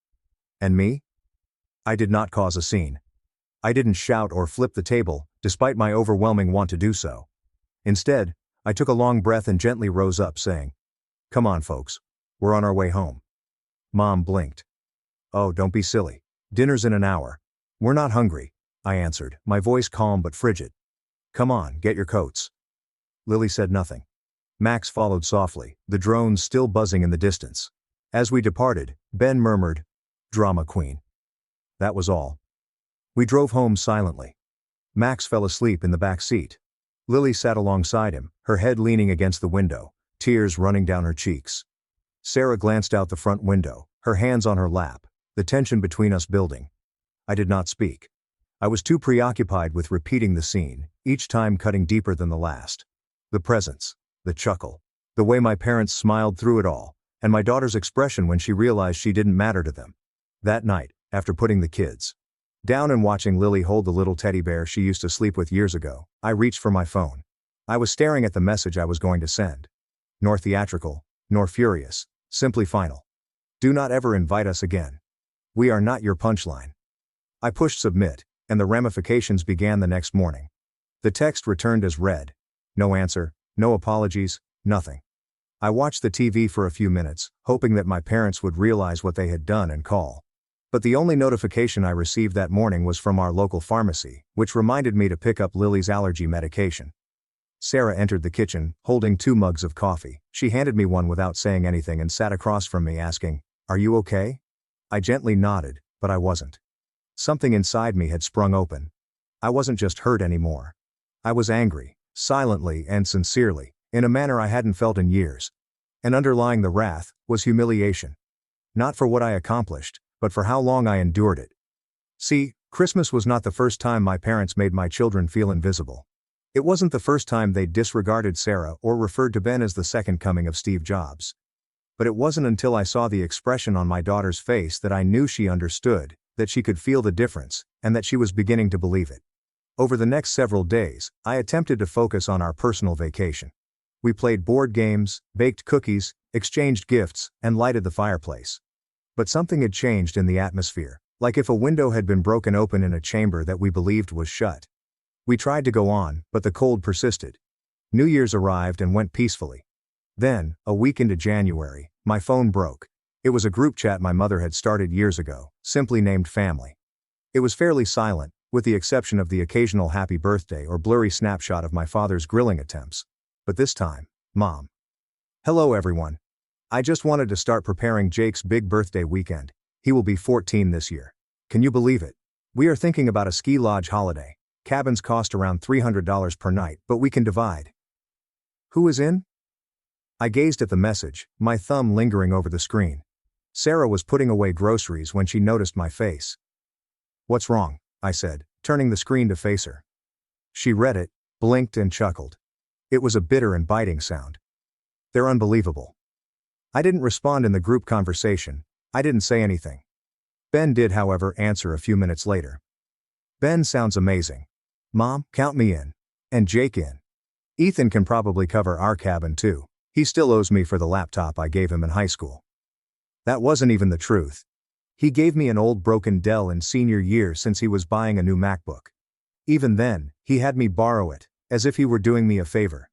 And me? I did not cause a scene. I didn't shout or flip the table, despite my overwhelming want to do so. Instead, I took a long breath and gently rose up, saying, "Come on, folks. We're on our way home." Mom blinked. "Oh, don't be silly. Dinner's in an hour." "We're not hungry," I answered, my voice calm but frigid. "Come on, get your coats." Lily said nothing. Max followed softly, the drones still buzzing in the distance. As we departed, Ben murmured, "Drama queen." That was all. We drove home silently. Max fell asleep in the back seat. Lily sat alongside him, her head leaning against the window, tears running down her cheeks. Sarah glanced out the front window, her hands on her lap, the tension between us building. I did not speak. I was too preoccupied with repeating the scene, each time cutting deeper than the last. The presence, the chuckle, the way my parents smiled through it all, and my daughter's expression when she realized she didn't matter to them. That night, after putting the kids down and watching Lily hold the little teddy bear she used to sleep with years ago, I reached for my phone. I was staring at the message I was going to send. Nor theatrical, nor furious, simply final. Do not ever invite us again. We are not your punchline. I pushed submit, and the ramifications began the next morning. The text returned as read. No answer, no apologies, nothing. I watched the TV for a few minutes, hoping that my parents would realize what they had done and call. But the only notification I received that morning was from our local pharmacy, which reminded me to pick up Lily's allergy medication. Sarah entered the kitchen, holding 2 mugs of coffee. She handed me one without saying anything and sat across from me asking, "Are you okay?" I gently nodded, but I wasn't. Something inside me had sprung open. I wasn't just hurt anymore. I was angry, silently and sincerely, in a manner I hadn't felt in years. And underlying the wrath was humiliation. Not for what I accomplished, but for how long I endured it. See, Christmas was not the first time my parents made my children feel invisible. It wasn't the first time they disregarded Sarah or referred to Ben as the second coming of Steve Jobs. But it wasn't until I saw the expression on my daughter's face that I knew she understood, that she could feel the difference, and that she was beginning to believe it. Over the next several days, I attempted to focus on our personal vacation. We played board games, baked cookies, exchanged gifts, and lighted the fireplace. But something had changed in the atmosphere, like if a window had been broken open in a chamber that we believed was shut. We tried to go on, but the cold persisted. New Year's arrived and went peacefully. Then, a week into January, my phone broke. It was a group chat my mother had started years ago, simply named Family. It was fairly silent, with the exception of the occasional happy birthday or blurry snapshot of my father's grilling attempts. But this time, Mom. Hello everyone. I just wanted to start preparing Jake's big birthday weekend. He will be 14 this year. Can you believe it? We are thinking about a ski lodge holiday. Cabins cost around $300 per night, but we can divide. Who is in? I gazed at the message, my thumb lingering over the screen. Sarah was putting away groceries when she noticed my face. What's wrong? I said, turning the screen to face her. She read it, blinked and chuckled. It was a bitter and biting sound. They're unbelievable. I didn't respond in the group conversation. I didn't say anything. Ben did, however, answer a few minutes later. Ben sounds amazing. Mom, count me in. And Jake in. Ethan can probably cover our cabin too. He still owes me for the laptop I gave him in high school. That wasn't even the truth. He gave me an old broken Dell in senior year since he was buying a new MacBook. Even then, he had me borrow it, as if he were doing me a favor.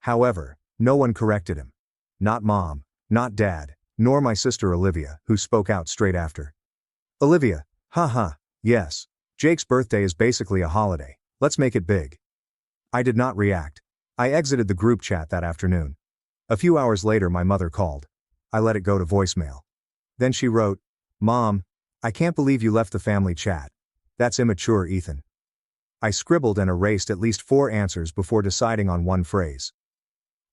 However, no one corrected him. Not Mom, not Dad, nor my sister Olivia, who spoke out straight after. Olivia, haha, yes. Jake's birthday is basically a holiday. Let's make it big. I did not react. I exited the group chat that afternoon. A few hours later my mother called. I let it go to voicemail. Then she wrote, Mom, I can't believe you left the family chat. That's immature, Ethan. I scribbled and erased at least 4 answers before deciding on one phrase.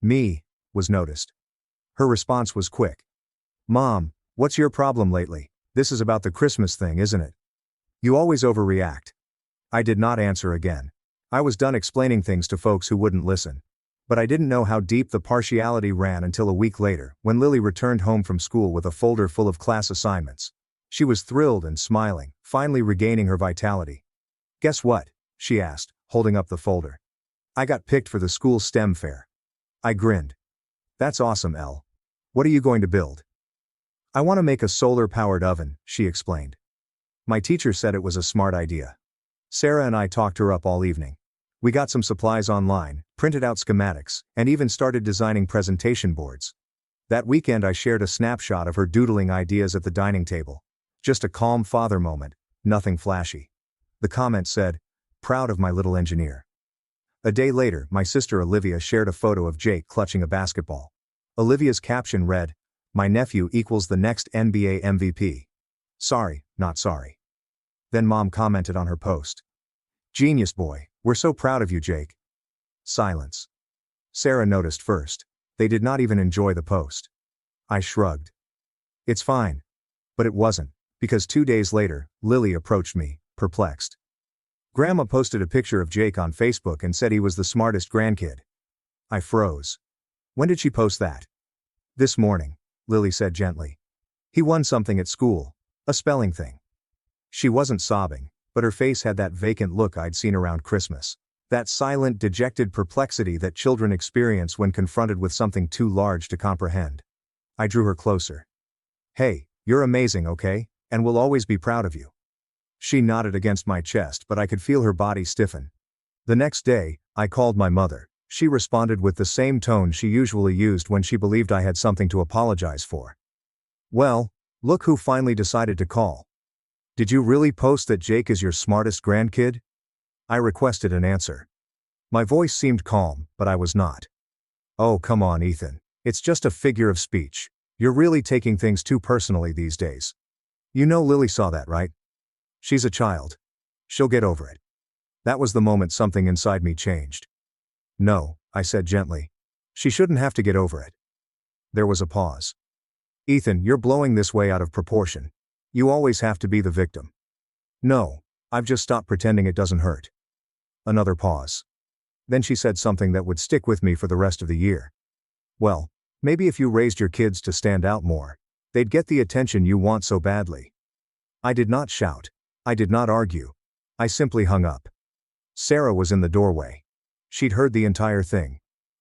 Me, was noticed. Her response was quick. Mom, what's your problem lately? This is about the Christmas thing, isn't it? You always overreact. I did not answer again. I was done explaining things to folks who wouldn't listen. But I didn't know how deep the partiality ran until a week later, when Lily returned home from school with a folder full of class assignments. She was thrilled and smiling, finally regaining her vitality. Guess what? She asked, holding up the folder. I got picked for the school STEM fair. I grinned. That's awesome, Elle. What are you going to build? I want to make a solar-powered oven, she explained. My teacher said it was a smart idea. Sarah and I talked her up all evening. We got some supplies online, printed out schematics, and even started designing presentation boards. That weekend I shared a snapshot of her doodling ideas at the dining table. Just a calm father moment, nothing flashy. The comment said, proud of my little engineer. A day later, my sister Olivia shared a photo of Jake clutching a basketball. Olivia's caption read, my nephew equals the next NBA MVP. Sorry, not sorry. Then Mom commented on her post. Genius boy, we're so proud of you, Jake. Silence. Sarah noticed first. They did not even enjoy the post. I shrugged. It's fine. But it wasn't, because 2 days later, Lily approached me, perplexed. Grandma posted a picture of Jake on Facebook and said he was the smartest grandkid. I froze. When did she post that? This morning, Lily said gently. He won something at school, a spelling thing. She wasn't sobbing, but her face had that vacant look I'd seen around Christmas. That silent, dejected perplexity that children experience when confronted with something too large to comprehend. I drew her closer. Hey, you're amazing, okay? And we'll always be proud of you. She nodded against my chest, but I could feel her body stiffen. The next day, I called my mother. She responded with the same tone she usually used when she believed I had something to apologize for. Well, look who finally decided to call. Did you really post that Jake is your smartest grandkid? I requested an answer. My voice seemed calm, but I was not. Oh, come on, Ethan. It's just a figure of speech. You're really taking things too personally these days. You know Lily saw that, right? She's a child. She'll get over it. That was the moment something inside me changed. No, I said gently. She shouldn't have to get over it. There was a pause. Ethan, you're blowing this way out of proportion. You always have to be the victim. No, I've just stopped pretending it doesn't hurt. Another pause. Then she said something that would stick with me for the rest of the year. Well, maybe if you raised your kids to stand out more, they'd get the attention you want so badly. I did not shout. I did not argue. I simply hung up. Sarah was in the doorway. She'd heard the entire thing.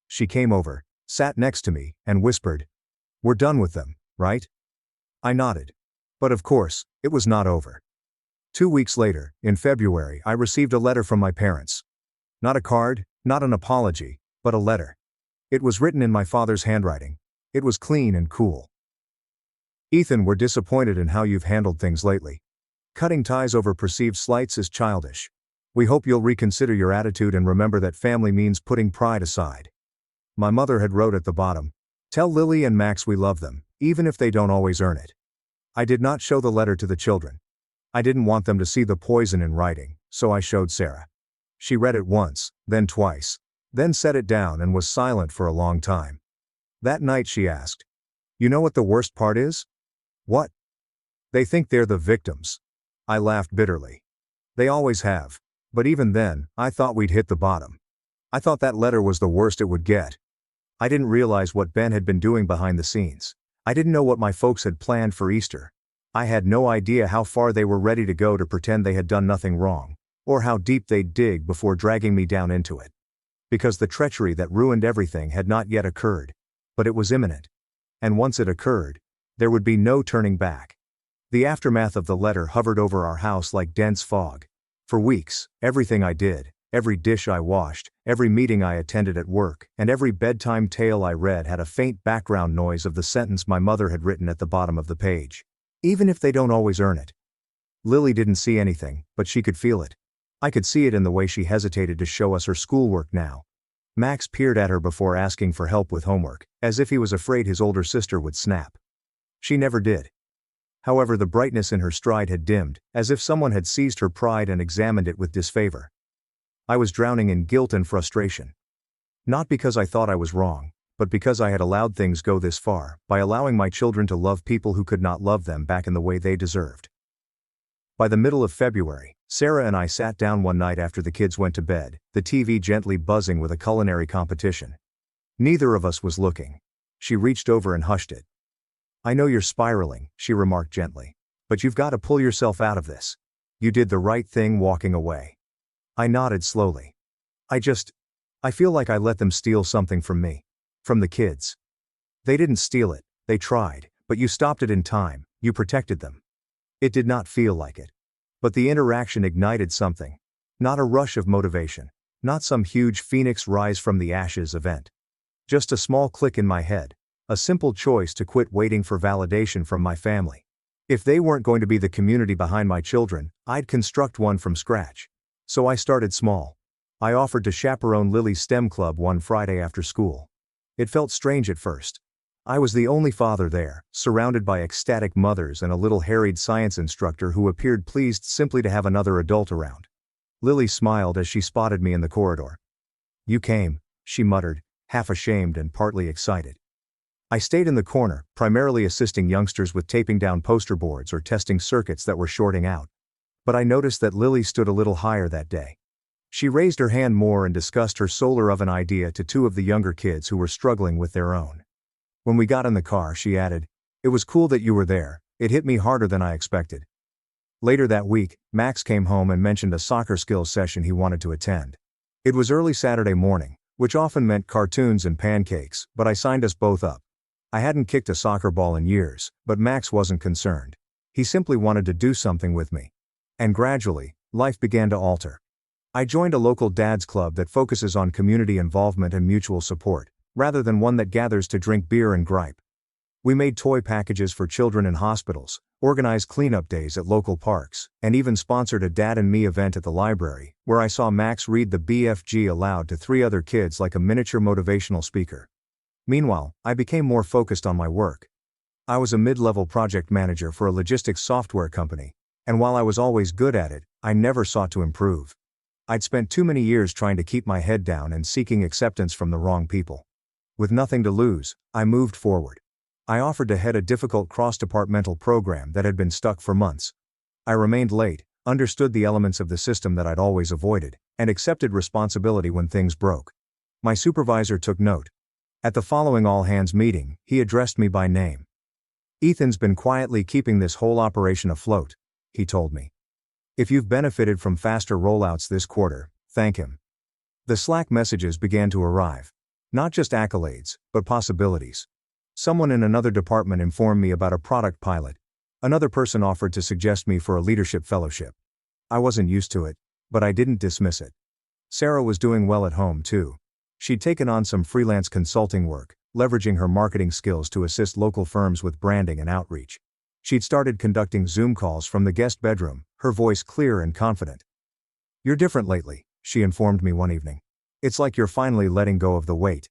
She came over, sat next to me, and whispered, "We're done with them, right?" I nodded. But of course, it was not over. 2 weeks later, in February, I received a letter from my parents. Not a card, not an apology, but a letter. It was written in my father's handwriting. It was clean and cool. Ethan, we're disappointed in how you've handled things lately. Cutting ties over perceived slights is childish. We hope you'll reconsider your attitude and remember that family means putting pride aside. My mother had wrote at the bottom, "Tell Lily and Max we love them, even if they don't always earn it." I did not show the letter to the children. I didn't want them to see the poison in writing, so I showed Sarah. She read it once, then twice, then set it down and was silent for a long time. That night she asked, "You know what the worst part is?" "What?" "They think they're the victims." I laughed bitterly. They always have. But even then, I thought we'd hit the bottom. I thought that letter was the worst it would get. I didn't realize what Ben had been doing behind the scenes. I didn't know what my folks had planned for Easter. I had no idea how far they were ready to go to pretend they had done nothing wrong, or how deep they'd dig before dragging me down into it. Because the treachery that ruined everything had not yet occurred. But it was imminent. And once it occurred, there would be no turning back. The aftermath of the letter hovered over our house like dense fog. For weeks, everything I did, every dish I washed, every meeting I attended at work, and every bedtime tale I read had a faint background noise of the sentence my mother had written at the bottom of the page. Even if they don't always earn it. Lily didn't see anything, but she could feel it. I could see it in the way she hesitated to show us her schoolwork now. Max peered at her before asking for help with homework, as if he was afraid his older sister would snap. She never did. However, the brightness in her stride had dimmed, as if someone had seized her pride and examined it with disfavor. I was drowning in guilt and frustration. Not because I thought I was wrong, but because I had allowed things go this far, by allowing my children to love people who could not love them back in the way they deserved. By the middle of February, Sarah and I sat down one night after the kids went to bed, the TV gently buzzing with a culinary competition. Neither of us was looking. She reached over and hushed it. "I know you're spiraling," she remarked gently. "But you've got to pull yourself out of this. You did the right thing walking away." I nodded slowly. I feel like I let them steal something from me. From the kids. They didn't steal it, they tried, but you stopped it in time, you protected them. It did not feel like it. But the interaction ignited something. Not a rush of motivation. Not some huge phoenix rise from the ashes event. Just a small click in my head. A simple choice to quit waiting for validation from my family. If they weren't going to be the community behind my children, I'd construct one from scratch. So I started small. I offered to chaperone Lily's STEM club one Friday after school. It felt strange at first. I was the only father there, surrounded by ecstatic mothers and a little harried science instructor who appeared pleased simply to have another adult around. Lily smiled as she spotted me in the corridor. "You came," she muttered, half ashamed and partly excited. I stayed in the corner, primarily assisting youngsters with taping down poster boards or testing circuits that were shorting out. But I noticed that Lily stood a little higher that day. She raised her hand more and discussed her solar oven idea to two of the younger kids who were struggling with their own. When we got in the car, she added, "It was cool that you were there. It hit me harder than I expected." Later that week, Max came home and mentioned a soccer skills session he wanted to attend. It was early Saturday morning, which often meant cartoons and pancakes, but I signed us both up. I hadn't kicked a soccer ball in years, but Max wasn't concerned. He simply wanted to do something with me. And gradually, life began to alter. I joined a local dads club that focuses on community involvement and mutual support, rather than one that gathers to drink beer and gripe. We made toy packages for children in hospitals, organized cleanup days at local parks, and even sponsored a Dad and Me event at the library, where I saw Max read the BFG aloud to 3 other kids like a miniature motivational speaker. Meanwhile, I became more focused on my work. I was a mid-level project manager for a logistics software company, and while I was always good at it, I never sought to improve. I'd spent too many years trying to keep my head down and seeking acceptance from the wrong people. With nothing to lose, I moved forward. I offered to head a difficult cross-departmental program that had been stuck for months. I remained late, understood the elements of the system that I'd always avoided, and accepted responsibility when things broke. My supervisor took note. At the following all-hands meeting, he addressed me by name. "Ethan's been quietly keeping this whole operation afloat," he told me. "If you've benefited from faster rollouts this quarter, thank him." The Slack messages began to arrive. Not just accolades, but possibilities. Someone in another department informed me about a product pilot. Another person offered to suggest me for a leadership fellowship. I wasn't used to it, but I didn't dismiss it. Sarah was doing well at home too. She'd taken on some freelance consulting work, leveraging her marketing skills to assist local firms with branding and outreach. She'd started conducting Zoom calls from the guest bedroom, her voice clear and confident. "You're different lately," she informed me one evening. "It's like you're finally letting go of the weight."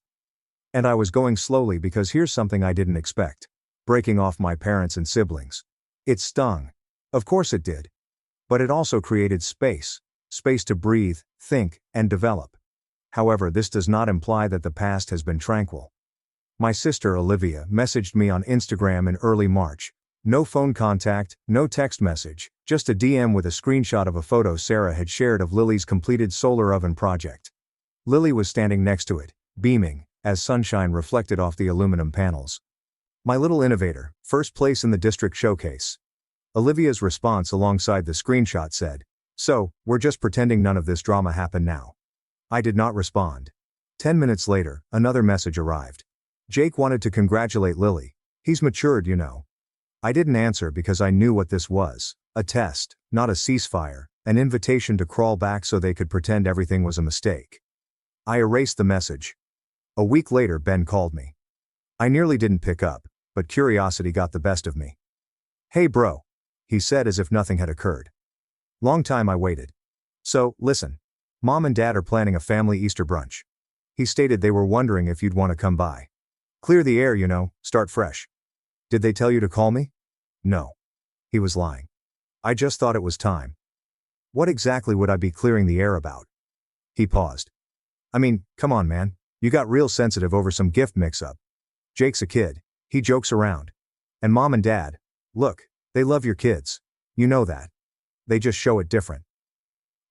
And I was going slowly because here's something I didn't expect. Breaking off my parents and siblings. It stung. Of course it did. But it also created space. Space to breathe, think, and develop. However, this does not imply that the past has been tranquil. My sister Olivia messaged me on Instagram in early March. No phone contact, no text message, just a DM with a screenshot of a photo Sarah had shared of Lily's completed solar oven project. Lily was standing next to it, beaming, as sunshine reflected off the aluminum panels. "My little innovator, first place in the district showcase." Olivia's response alongside the screenshot said, "So, we're just pretending none of this drama happened now." I did not respond. 10 minutes later, another message arrived. "Jake wanted to congratulate Lily. He's matured, you know." I didn't answer because I knew what this was. A test, not a ceasefire, an invitation to crawl back so they could pretend everything was a mistake. I erased the message. A week later, Ben called me. I nearly didn't pick up, but curiosity got the best of me. "Hey bro," he said as if nothing had occurred. Long time I waited. "So, listen. Mom and Dad are planning a family Easter brunch." He stated they were wondering if you'd want to come by. "Clear the air, you know, start fresh." "Did they tell you to call me?" "No." He was lying. "I just thought it was time." "What exactly would I be clearing the air about?" He paused. "I mean, come on man, you got real sensitive over some gift mix-up. Jake's a kid, he jokes around. And Mom and Dad, look, they love your kids. You know that. They just show it different."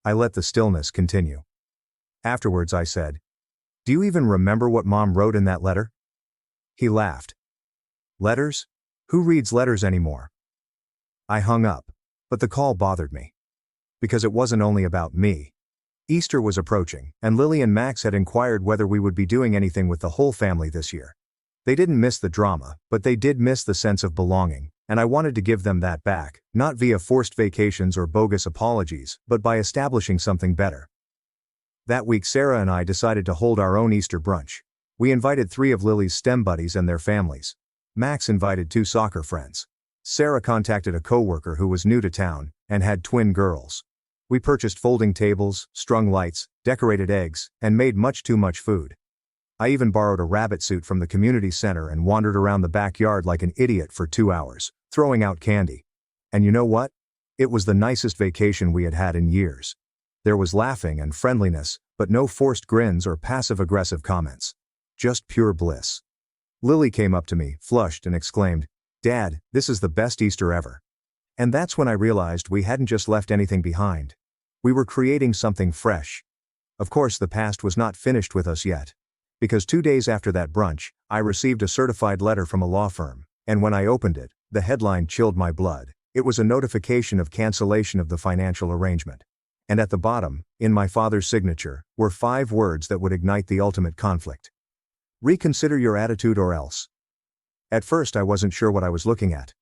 I let the stillness continue. Afterwards I said, "Do you even remember what Mom wrote in that letter?" He laughed. "Letters? Who reads letters anymore?" I hung up, but the call bothered me. Because it wasn't only about me. Easter was approaching, and Lily and Max had inquired whether we would be doing anything with the whole family this year. They didn't miss the drama, but they did miss the sense of belonging, and I wanted to give them that back, not via forced vacations or bogus apologies, but by establishing something better. That week Sarah and I decided to hold our own Easter brunch. We invited 3 of Lily's STEM buddies and their families. Max invited 2 soccer friends. Sarah contacted a coworker who was new to town, and had twin girls. We purchased folding tables, strung lights, decorated eggs, and made much too much food. I even borrowed a rabbit suit from the community center and wandered around the backyard like an idiot for 2 hours, throwing out candy. And you know what? It was the nicest vacation we had had in years. There was laughing and friendliness, but no forced grins or passive-aggressive comments. just pure bliss. Lily came up to me, flushed, and exclaimed, "Dad, this is the best Easter ever." And that's when I realized we hadn't just left anything behind. We were creating something fresh. Of course, the past was not finished with us yet. Because 2 days after that brunch, I received a certified letter from a law firm, and when I opened it, the headline chilled my blood. It was a notification of cancellation of the financial arrangement. And at the bottom, in my father's signature, were 5 words that would ignite the ultimate conflict. Reconsider your attitude or else. At first I wasn't sure what I was looking at.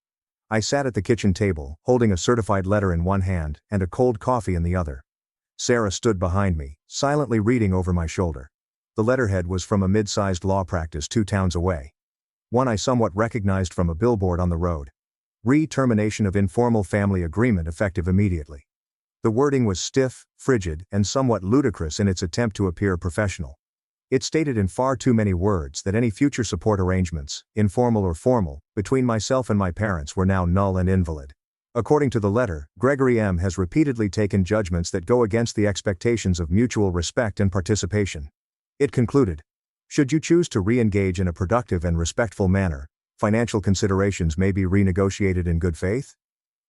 I sat at the kitchen table, holding a certified letter in one hand and a cold coffee in the other. Sarah stood behind me, silently reading over my shoulder. The letterhead was from a mid-sized law practice 2 towns away. One I somewhat recognized from a billboard on the road. Termination of informal family agreement effective immediately. The wording was stiff, frigid, and somewhat ludicrous in its attempt to appear professional. It stated in far too many words that any future support arrangements, informal or formal, between myself and my parents were now null and invalid. According to the letter, Gregory M. has repeatedly taken judgments that go against the expectations of mutual respect and participation. It concluded, should you choose to re-engage in a productive and respectful manner, financial considerations may be renegotiated in good faith?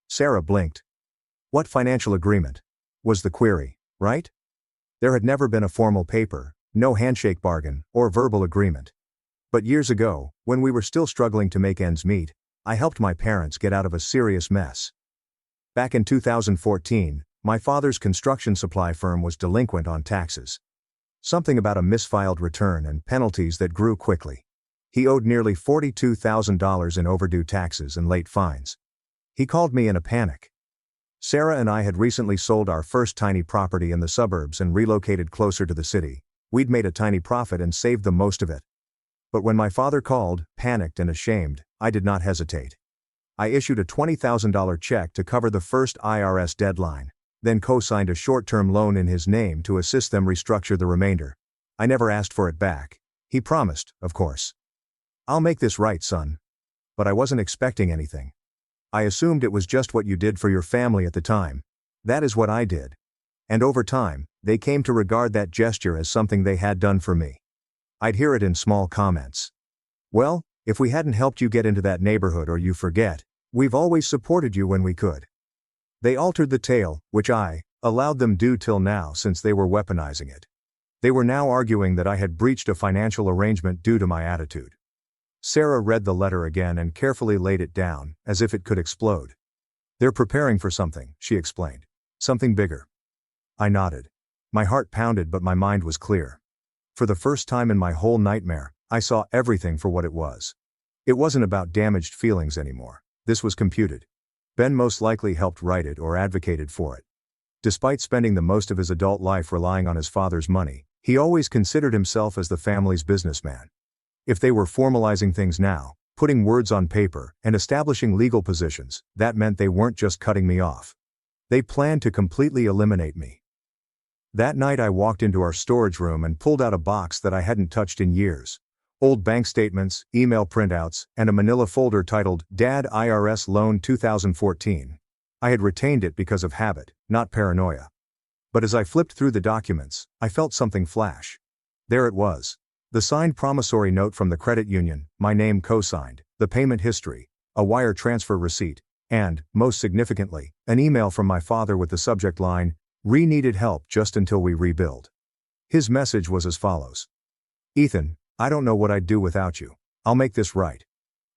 Sarah blinked. What financial agreement? Was the query, right? There had never been a formal paper, no handshake bargain, or verbal agreement. But years ago, when we were still struggling to make ends meet, I helped my parents get out of a serious mess. Back in 2014, my father's construction supply firm was delinquent on taxes. Something about a misfiled return and penalties that grew quickly. He owed nearly $42,000 in overdue taxes and late fines. He called me in a panic. Sarah and I had recently sold our first tiny property in the suburbs and relocated closer to the city. We'd made a tiny profit and saved the most of it. But when my father called, panicked and ashamed, I did not hesitate. I issued a $20,000 check to cover the first IRS deadline, then co-signed a short-term loan in his name to assist them restructure the remainder. I never asked for it back. He promised, of course. I'll make this right, son. But I wasn't expecting anything. I assumed it was just what you did for your family at the time. That is what I did. And over time, they came to regard that gesture as something they had done for me. I'd hear it in small comments. Well, if we hadn't helped you get into that neighborhood or you forget, we've always supported you when we could. They altered the tale, which I allowed them do till now since they were weaponizing it. They were now arguing that I had breached a financial arrangement due to my attitude. Sarah read the letter again and carefully laid it down, as if it could explode. They're preparing for something, she explained. Something bigger. I nodded. My heart pounded but my mind was clear. For the first time in my whole nightmare, I saw everything for what it was. It wasn't about damaged feelings anymore. This was computed. Ben most likely helped write it or advocated for it. Despite spending the most of his adult life relying on his father's money, he always considered himself as the family's businessman. If they were formalizing things now, putting words on paper, and establishing legal positions, that meant they weren't just cutting me off. They planned to completely eliminate me. That night I walked into our storage room and pulled out a box that I hadn't touched in years. Old bank statements, email printouts, and a manila folder titled, Dad IRS Loan 2014. I had retained it because of habit, not paranoia. But as I flipped through the documents, I felt something flash. There it was. The signed promissory note from the credit union, my name co-signed, the payment history, a wire transfer receipt, and, most significantly, an email from my father with the subject line, needed help just until we rebuild. His message was as follows. Ethan, I don't know what I'd do without you. I'll make this right.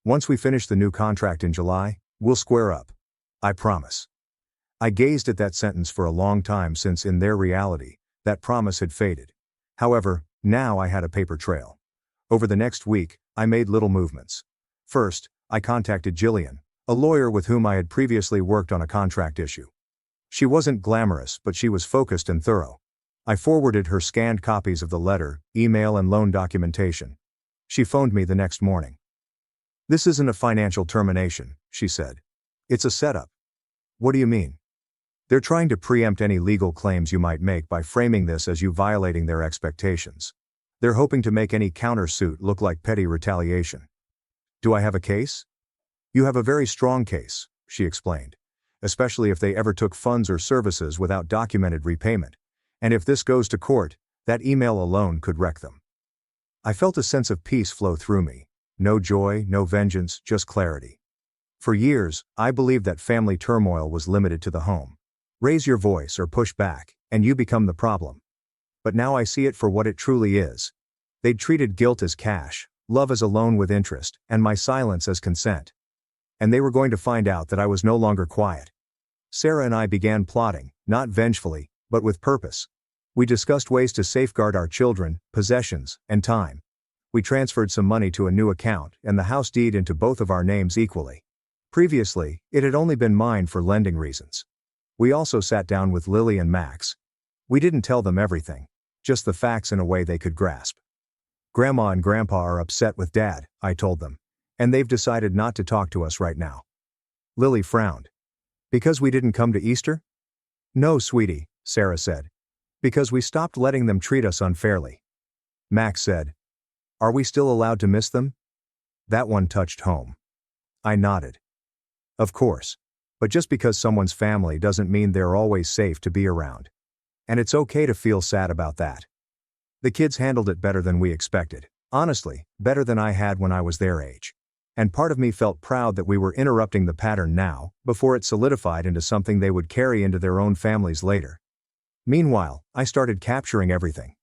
Once we finish the new contract in July, we'll square up. I promise. I gazed at that sentence for a long time since in their reality, that promise had faded. However, now I had a paper trail. Over the next week, I made little movements. First, I contacted Jillian, a lawyer with whom I had previously worked on a contract issue. She wasn't glamorous, but she was focused and thorough. I forwarded her scanned copies of the letter, email and loan documentation. She phoned me the next morning. This isn't a financial termination, she said. It's a setup. What do you mean? They're trying to preempt any legal claims you might make by framing this as you violating their expectations. They're hoping to make any countersuit look like petty retaliation. Do I have a case? You have a very strong case, she explained. Especially if they ever took funds or services without documented repayment. And if this goes to court, that email alone could wreck them. I felt a sense of peace flow through me. No joy, no vengeance, just clarity. For years, I believed that family turmoil was limited to the home. Raise your voice or push back, and you become the problem. But now I see it for what it truly is. They'd treated guilt as cash, love as a loan with interest, and my silence as consent. And they were going to find out that I was no longer quiet. Sarah and I began plotting, not vengefully, but with purpose. We discussed ways to safeguard our children, possessions, and time. We transferred some money to a new account and the house deed into both of our names equally. Previously, it had only been mine for lending reasons. We also sat down with Lily and Max. We didn't tell them everything, just the facts in a way they could grasp. Grandma and Grandpa are upset with Dad, I told them, and they've decided not to talk to us right now. Lily frowned. Because we didn't come to Easter? No, sweetie, Sarah said. Because we stopped letting them treat us unfairly. Max said. Are we still allowed to miss them? That one touched home. I nodded. Of course. But just because someone's family doesn't mean they're always safe to be around. And it's okay to feel sad about that. The kids handled it better than we expected. Honestly, better than I had when I was their age. And part of me felt proud that we were interrupting the pattern now, before it solidified into something they would carry into their own families later. Meanwhile, I started capturing everything.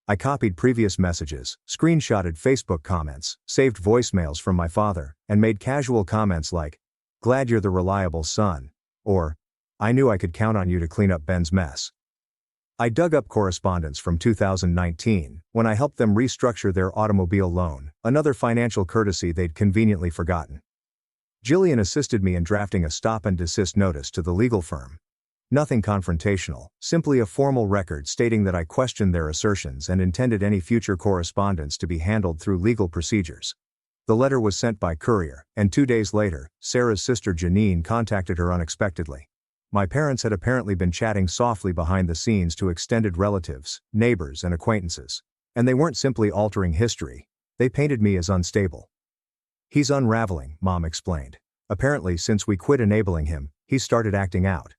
I copied previous messages, screenshotted Facebook comments, saved voicemails from my father, and made casual comments like, "Glad you're the reliable son," or, "I knew I could count on you to clean up Ben's mess." I dug up correspondence from 2019, when I helped them restructure their automobile loan, another financial courtesy they'd conveniently forgotten. Jillian assisted me in drafting a stop and desist notice to the legal firm. Nothing confrontational, simply a formal record stating that I questioned their assertions and intended any future correspondence to be handled through legal procedures. The letter was sent by courier, and 2 days later, Sarah's sister Janine contacted her unexpectedly. My parents had apparently been chatting softly behind the scenes to extended relatives, neighbors, and acquaintances. And they weren't simply altering history, they painted me as unstable. He's unraveling, Mom explained. Apparently, since we quit enabling him, he's started acting out.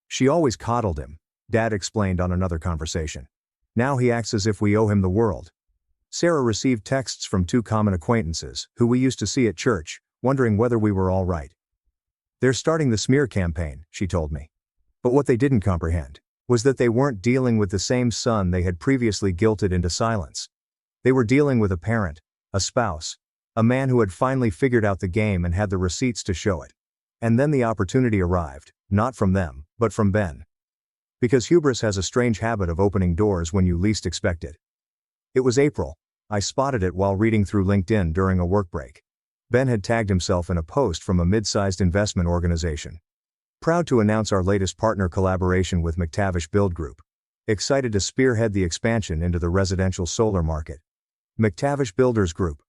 She always coddled him, Dad explained on another conversation. Now he acts as if we owe him the world. Sarah received texts from 2 common acquaintances, who we used to see at church, wondering whether we were all right. They're starting the smear campaign, she told me. But what they didn't comprehend was that they weren't dealing with the same son they had previously guilted into silence. They were dealing with a parent, a spouse, a man who had finally figured out the game and had the receipts to show it. And then the opportunity arrived, not from them, but from Ben. Because hubris has a strange habit of opening doors when you least expect it. It was April. I spotted it while reading through LinkedIn during a work break. Ben had tagged himself in a post from a mid-sized investment organization. Proud to announce our latest partner collaboration with McTavish Build Group. Excited to spearhead the expansion into the residential solar market. McTavish Builders Group.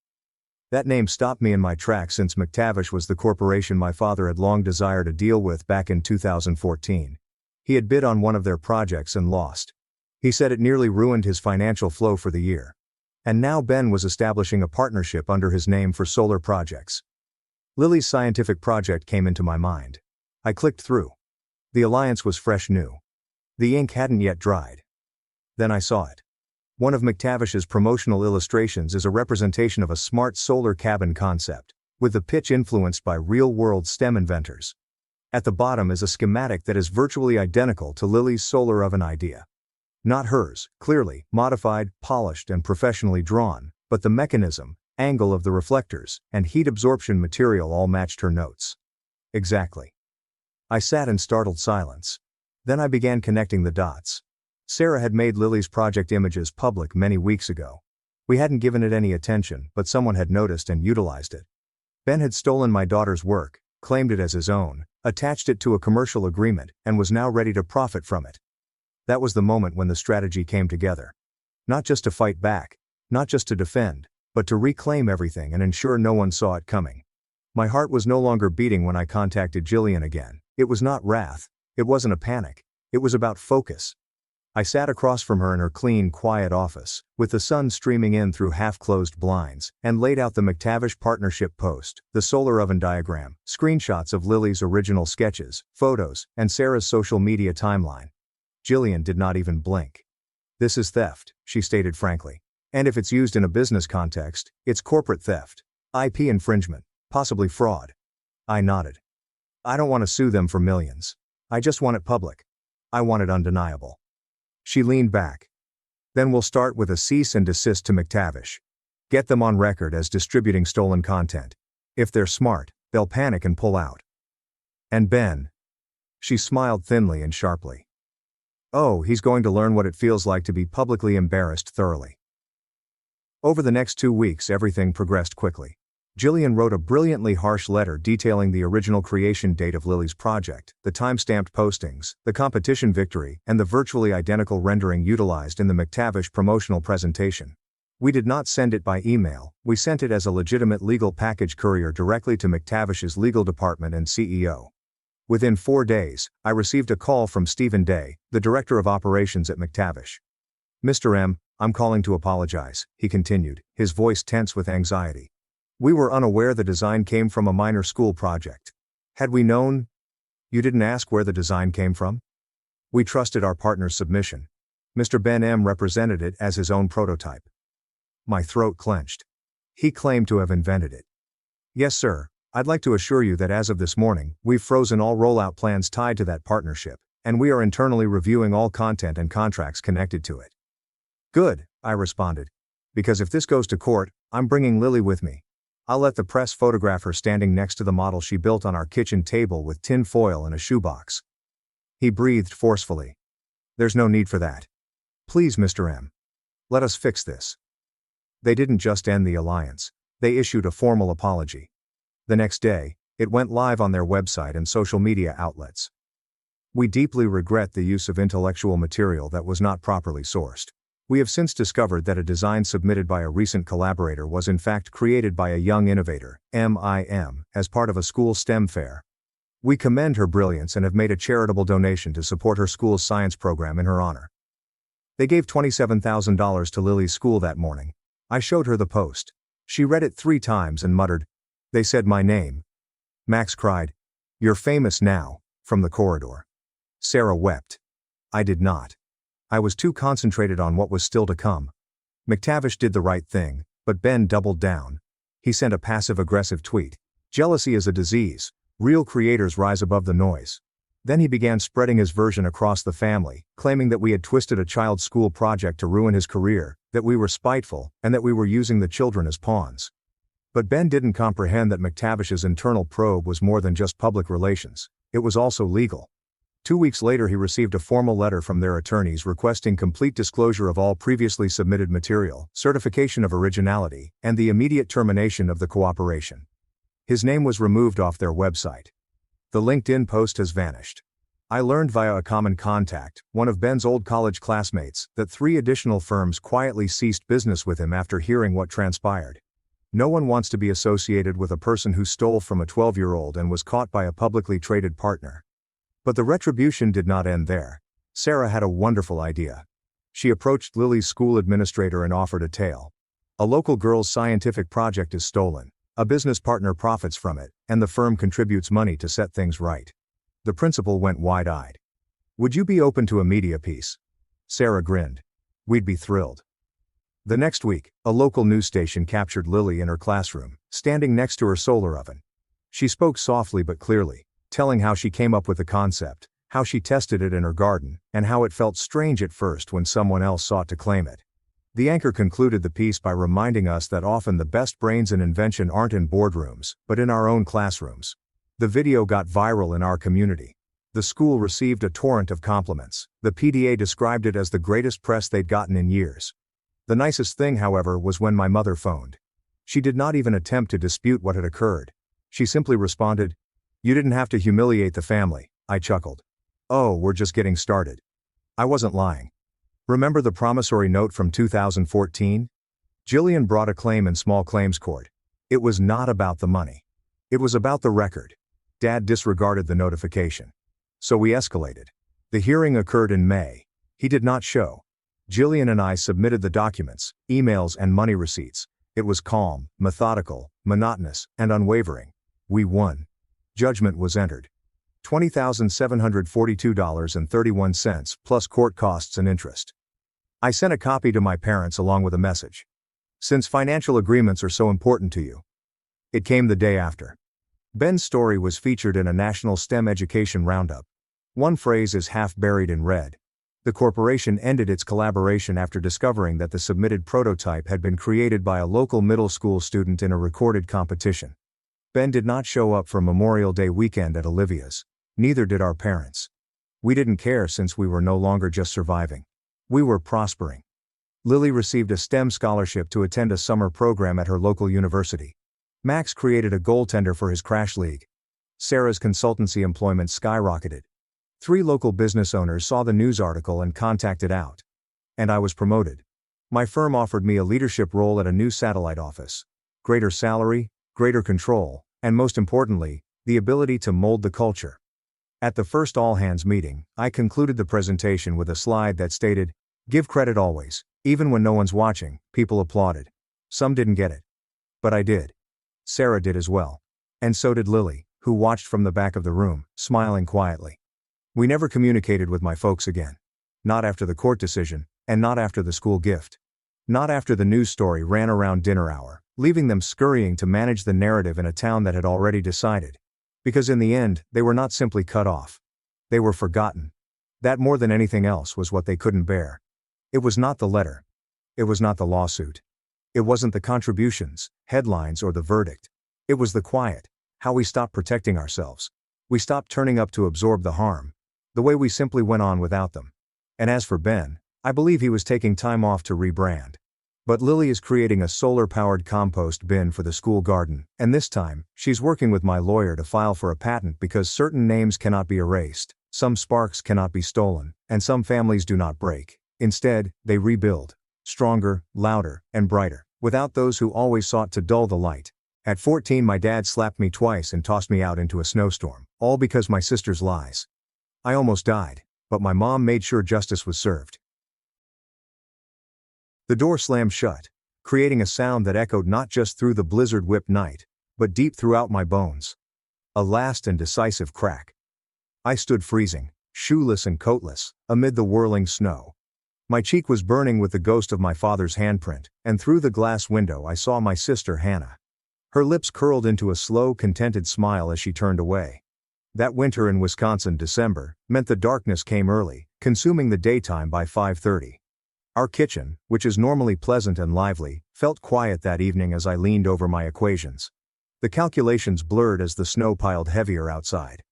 That name stopped me in my tracks since McTavish was the corporation my father had long desired a deal with back in 2014. He had bid on one of their projects and lost. He said it nearly ruined his financial flow for the year. And now Ben was establishing a partnership under his name for solar projects. Lily's scientific project came into my mind. I clicked through. The alliance was fresh new. The ink hadn't yet dried. Then I saw it. One of McTavish's promotional illustrations is a representation of a smart solar cabin concept, with the pitch influenced by real-world STEM inventors. At the bottom is a schematic that is virtually identical to Lily's solar oven idea. Not hers, clearly, modified, polished, and professionally drawn, but the mechanism, angle of the reflectors, and heat absorption material all matched her notes. Exactly. I sat in startled silence. Then I began connecting the dots. Sarah had made Lily's project images public many weeks ago. We hadn't given it any attention, but someone had noticed and utilized it. Ben had stolen my daughter's work, claimed it as his own, attached it to a commercial agreement, and was now ready to profit from it. That was the moment when the strategy came together. Not just to fight back, not just to defend, but to reclaim everything and ensure no one saw it coming. My heart was no longer beating when I contacted Jillian again. It was not wrath. It wasn't a panic. It was about focus. I sat across from her in her clean, quiet office, with the sun streaming in through half-closed blinds, and laid out the McTavish partnership post, the solar oven diagram, screenshots of Lily's original sketches, photos, and Sarah's social media timeline. Jillian did not even blink. "This is theft," she stated frankly. And if it's used in a business context, it's corporate theft, IP infringement, possibly fraud. I nodded. I don't want to sue them for millions. I just want it public. I want it undeniable. She leaned back. Then we'll start with a cease and desist to McTavish. Get them on record as distributing stolen content. If they're smart, they'll panic and pull out. And Ben? She smiled thinly and sharply. Oh, he's going to learn what it feels like to be publicly embarrassed thoroughly. Over the next 2 weeks, everything progressed quickly. Jillian wrote a brilliantly harsh letter detailing the original creation date of Lily's project, the time-stamped postings, the competition victory, and the virtually identical rendering utilized in the McTavish promotional presentation. We did not send it by email, we sent it as a legitimate legal package courier directly to McTavish's legal department and CEO. Within 4 days, I received a call from Stephen Day, the director of operations at McTavish. Mr. M, I'm calling to apologize, he continued, his voice tense with anxiety. We were unaware the design came from a minor school project. Had we known? You didn't ask where the design came from? We trusted our partner's submission. Mr. Ben M represented it as his own prototype. My throat clenched. He claimed to have invented it. Yes, sir. I'd like to assure you that as of this morning, we've frozen all rollout plans tied to that partnership, and we are internally reviewing all content and contracts connected to it. Good, I responded. Because if this goes to court, I'm bringing Lily with me. I'll let the press photograph her standing next to the model she built on our kitchen table with tin foil and a shoebox. He breathed forcefully. There's no need for that. Please, Mr. M. Let us fix this. They didn't just end the alliance, they issued a formal apology. The next day, it went live on their website and social media outlets. We deeply regret the use of intellectual material that was not properly sourced. We have since discovered that a design submitted by a recent collaborator was in fact created by a young innovator, MIM, as part of a school STEM fair. We commend her brilliance and have made a charitable donation to support her school's science program in her honor. They gave $27,000 to Lily's school that morning. I showed her the post. She read it 3 times and muttered, "They said my name." Max cried, "You're famous now," from the corridor. Sarah wept. I did not. I was too concentrated on what was still to come. McTavish did the right thing, but Ben doubled down. He sent a passive-aggressive tweet. Jealousy is a disease. Real creators rise above the noise. Then he began spreading his version across the family, claiming that we had twisted a child's school project to ruin his career, that we were spiteful, and that we were using the children as pawns. But Ben didn't comprehend that McTavish's internal probe was more than just public relations. It was also legal. 2 weeks later he received a formal letter from their attorneys requesting complete disclosure of all previously submitted material, certification of originality, and the immediate termination of the cooperation. His name was removed off their website. The LinkedIn post has vanished. I learned via a common contact, one of Ben's old college classmates, that 3 additional firms quietly ceased business with him after hearing what transpired. No one wants to be associated with a person who stole from a 12-year-old and was caught by a publicly traded partner. But the retribution did not end there. Sarah had a wonderful idea. She approached Lily's school administrator and offered a tale. A local girl's scientific project is stolen. A business partner profits from it, and the firm contributes money to set things right. The principal went wide-eyed. Would you be open to a media piece? Sarah grinned. We'd be thrilled. The next week, a local news station captured Lily in her classroom, standing next to her solar oven. She spoke softly but clearly, telling how she came up with the concept, how she tested it in her garden, and how it felt strange at first when someone else sought to claim it. The anchor concluded the piece by reminding us that often the best brains in invention aren't in boardrooms, but in our own classrooms. The video got viral in our community. The school received a torrent of compliments. The PDA described it as the greatest press they'd gotten in years. The nicest thing, however, was when my mother phoned. She did not even attempt to dispute what had occurred. She simply responded, "You didn't have to humiliate the family," I chuckled. "Oh, we're just getting started." I wasn't lying. Remember the promissory note from 2014? Jillian brought a claim in small claims court. It was not about the money. It was about the record. Dad disregarded the notification. So we escalated. The hearing occurred in May. He did not show. Jillian and I submitted the documents, emails and money receipts. It was calm, methodical, monotonous, and unwavering. We won. Judgment was entered. $20,742.31 plus court costs and interest. I sent a copy to my parents along with a message. Since financial agreements are so important to you. It came the day after. Ben's story was featured in a national STEM education roundup. One phrase is half buried in red. The corporation ended its collaboration after discovering that the submitted prototype had been created by a local middle school student in a recorded competition. Ben did not show up for Memorial Day weekend at Olivia's. Neither did our parents. We didn't care since we were no longer just surviving. We were prospering. Lily received a STEM scholarship to attend a summer program at her local university. Max created a goaltender for his crash league. Sarah's consultancy employment skyrocketed. 3 local business owners saw the news article and contacted out. And I was promoted. My firm offered me a leadership role at a new satellite office. Greater salary, greater control, and most importantly, the ability to mold the culture. At the first all-hands meeting, I concluded the presentation with a slide that stated, "Give credit always, even when no one's watching." People applauded. Some didn't get it. But I did. Sarah did as well. And so did Lily, who watched from the back of the room, smiling quietly. We never communicated with my folks again. Not after the court decision, and not after the school gift. Not after the news story ran around dinner hour, leaving them scurrying to manage the narrative in a town that had already decided. Because in the end, they were not simply cut off. They were forgotten. That more than anything else was what they couldn't bear. It was not the letter. It was not the lawsuit. It wasn't the contributions, headlines, or the verdict. It was the quiet. How we stopped protecting ourselves. We stopped turning up to absorb the harm. The way we simply went on without them. And as for Ben, I believe he was taking time off to rebrand. But Lily is creating a solar-powered compost bin for the school garden, and this time, she's working with my lawyer to file for a patent because certain names cannot be erased, some sparks cannot be stolen, and some families do not break. Instead, they rebuild. Stronger, louder, and brighter, without those who always sought to dull the light. At 14, my dad slapped me twice and tossed me out into a snowstorm, all because my sister's lies. I almost died, but my mom made sure justice was served. The door slammed shut, creating a sound that echoed not just through the blizzard-whipped night, but deep throughout my bones. A last and decisive crack. I stood freezing, shoeless and coatless, amid the whirling snow. My cheek was burning with the ghost of my father's handprint, and through the glass window I saw my sister Hannah. Her lips curled into a slow, contented smile as she turned away. That winter in Wisconsin, December, meant the darkness came early, consuming the daytime by 5:30. Our kitchen, which is normally pleasant and lively, felt quiet that evening as I leaned over my equations. The calculations blurred as the snow piled heavier outside.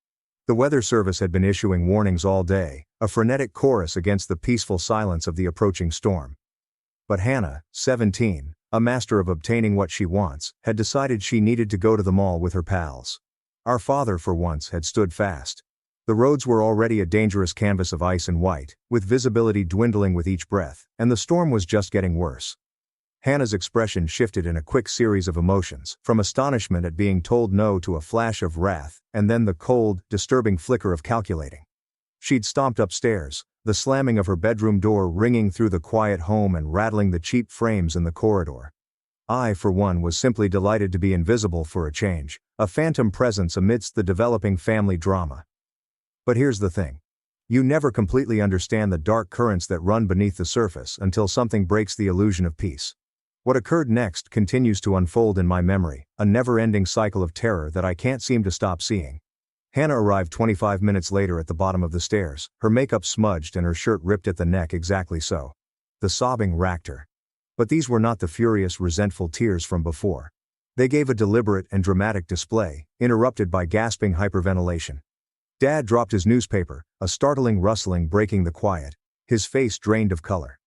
The weather service had been issuing warnings all day, a frenetic chorus against the peaceful silence of the approaching storm. But Hannah, 17, a master of obtaining what she wants, had decided she needed to go to the mall with her pals. Our father, for once, had stood fast. The roads were already a dangerous canvas of ice and white, with visibility dwindling with each breath, and the storm was just getting worse. Hannah's expression shifted in a quick series of emotions, from astonishment at being told no to a flash of wrath, and then the cold, disturbing flicker of calculating. She'd stomped upstairs, the slamming of her bedroom door ringing through the quiet home and rattling the cheap frames in the corridor. I, for one, was simply delighted to be invisible for a change, a phantom presence amidst the developing family drama. But here's the thing. You never completely understand the dark currents that run beneath the surface until something breaks the illusion of peace. What occurred next continues to unfold in my memory, a never-ending cycle of terror that I can't seem to stop seeing. Hannah arrived 25 minutes later at the bottom of the stairs, her makeup smudged and her shirt ripped at the neck exactly so. The sobbing racked her. But these were not the furious, resentful tears from before. They gave a deliberate and dramatic display, interrupted by gasping hyperventilation. Dad dropped his newspaper, a startling rustling breaking the quiet, his face drained of color.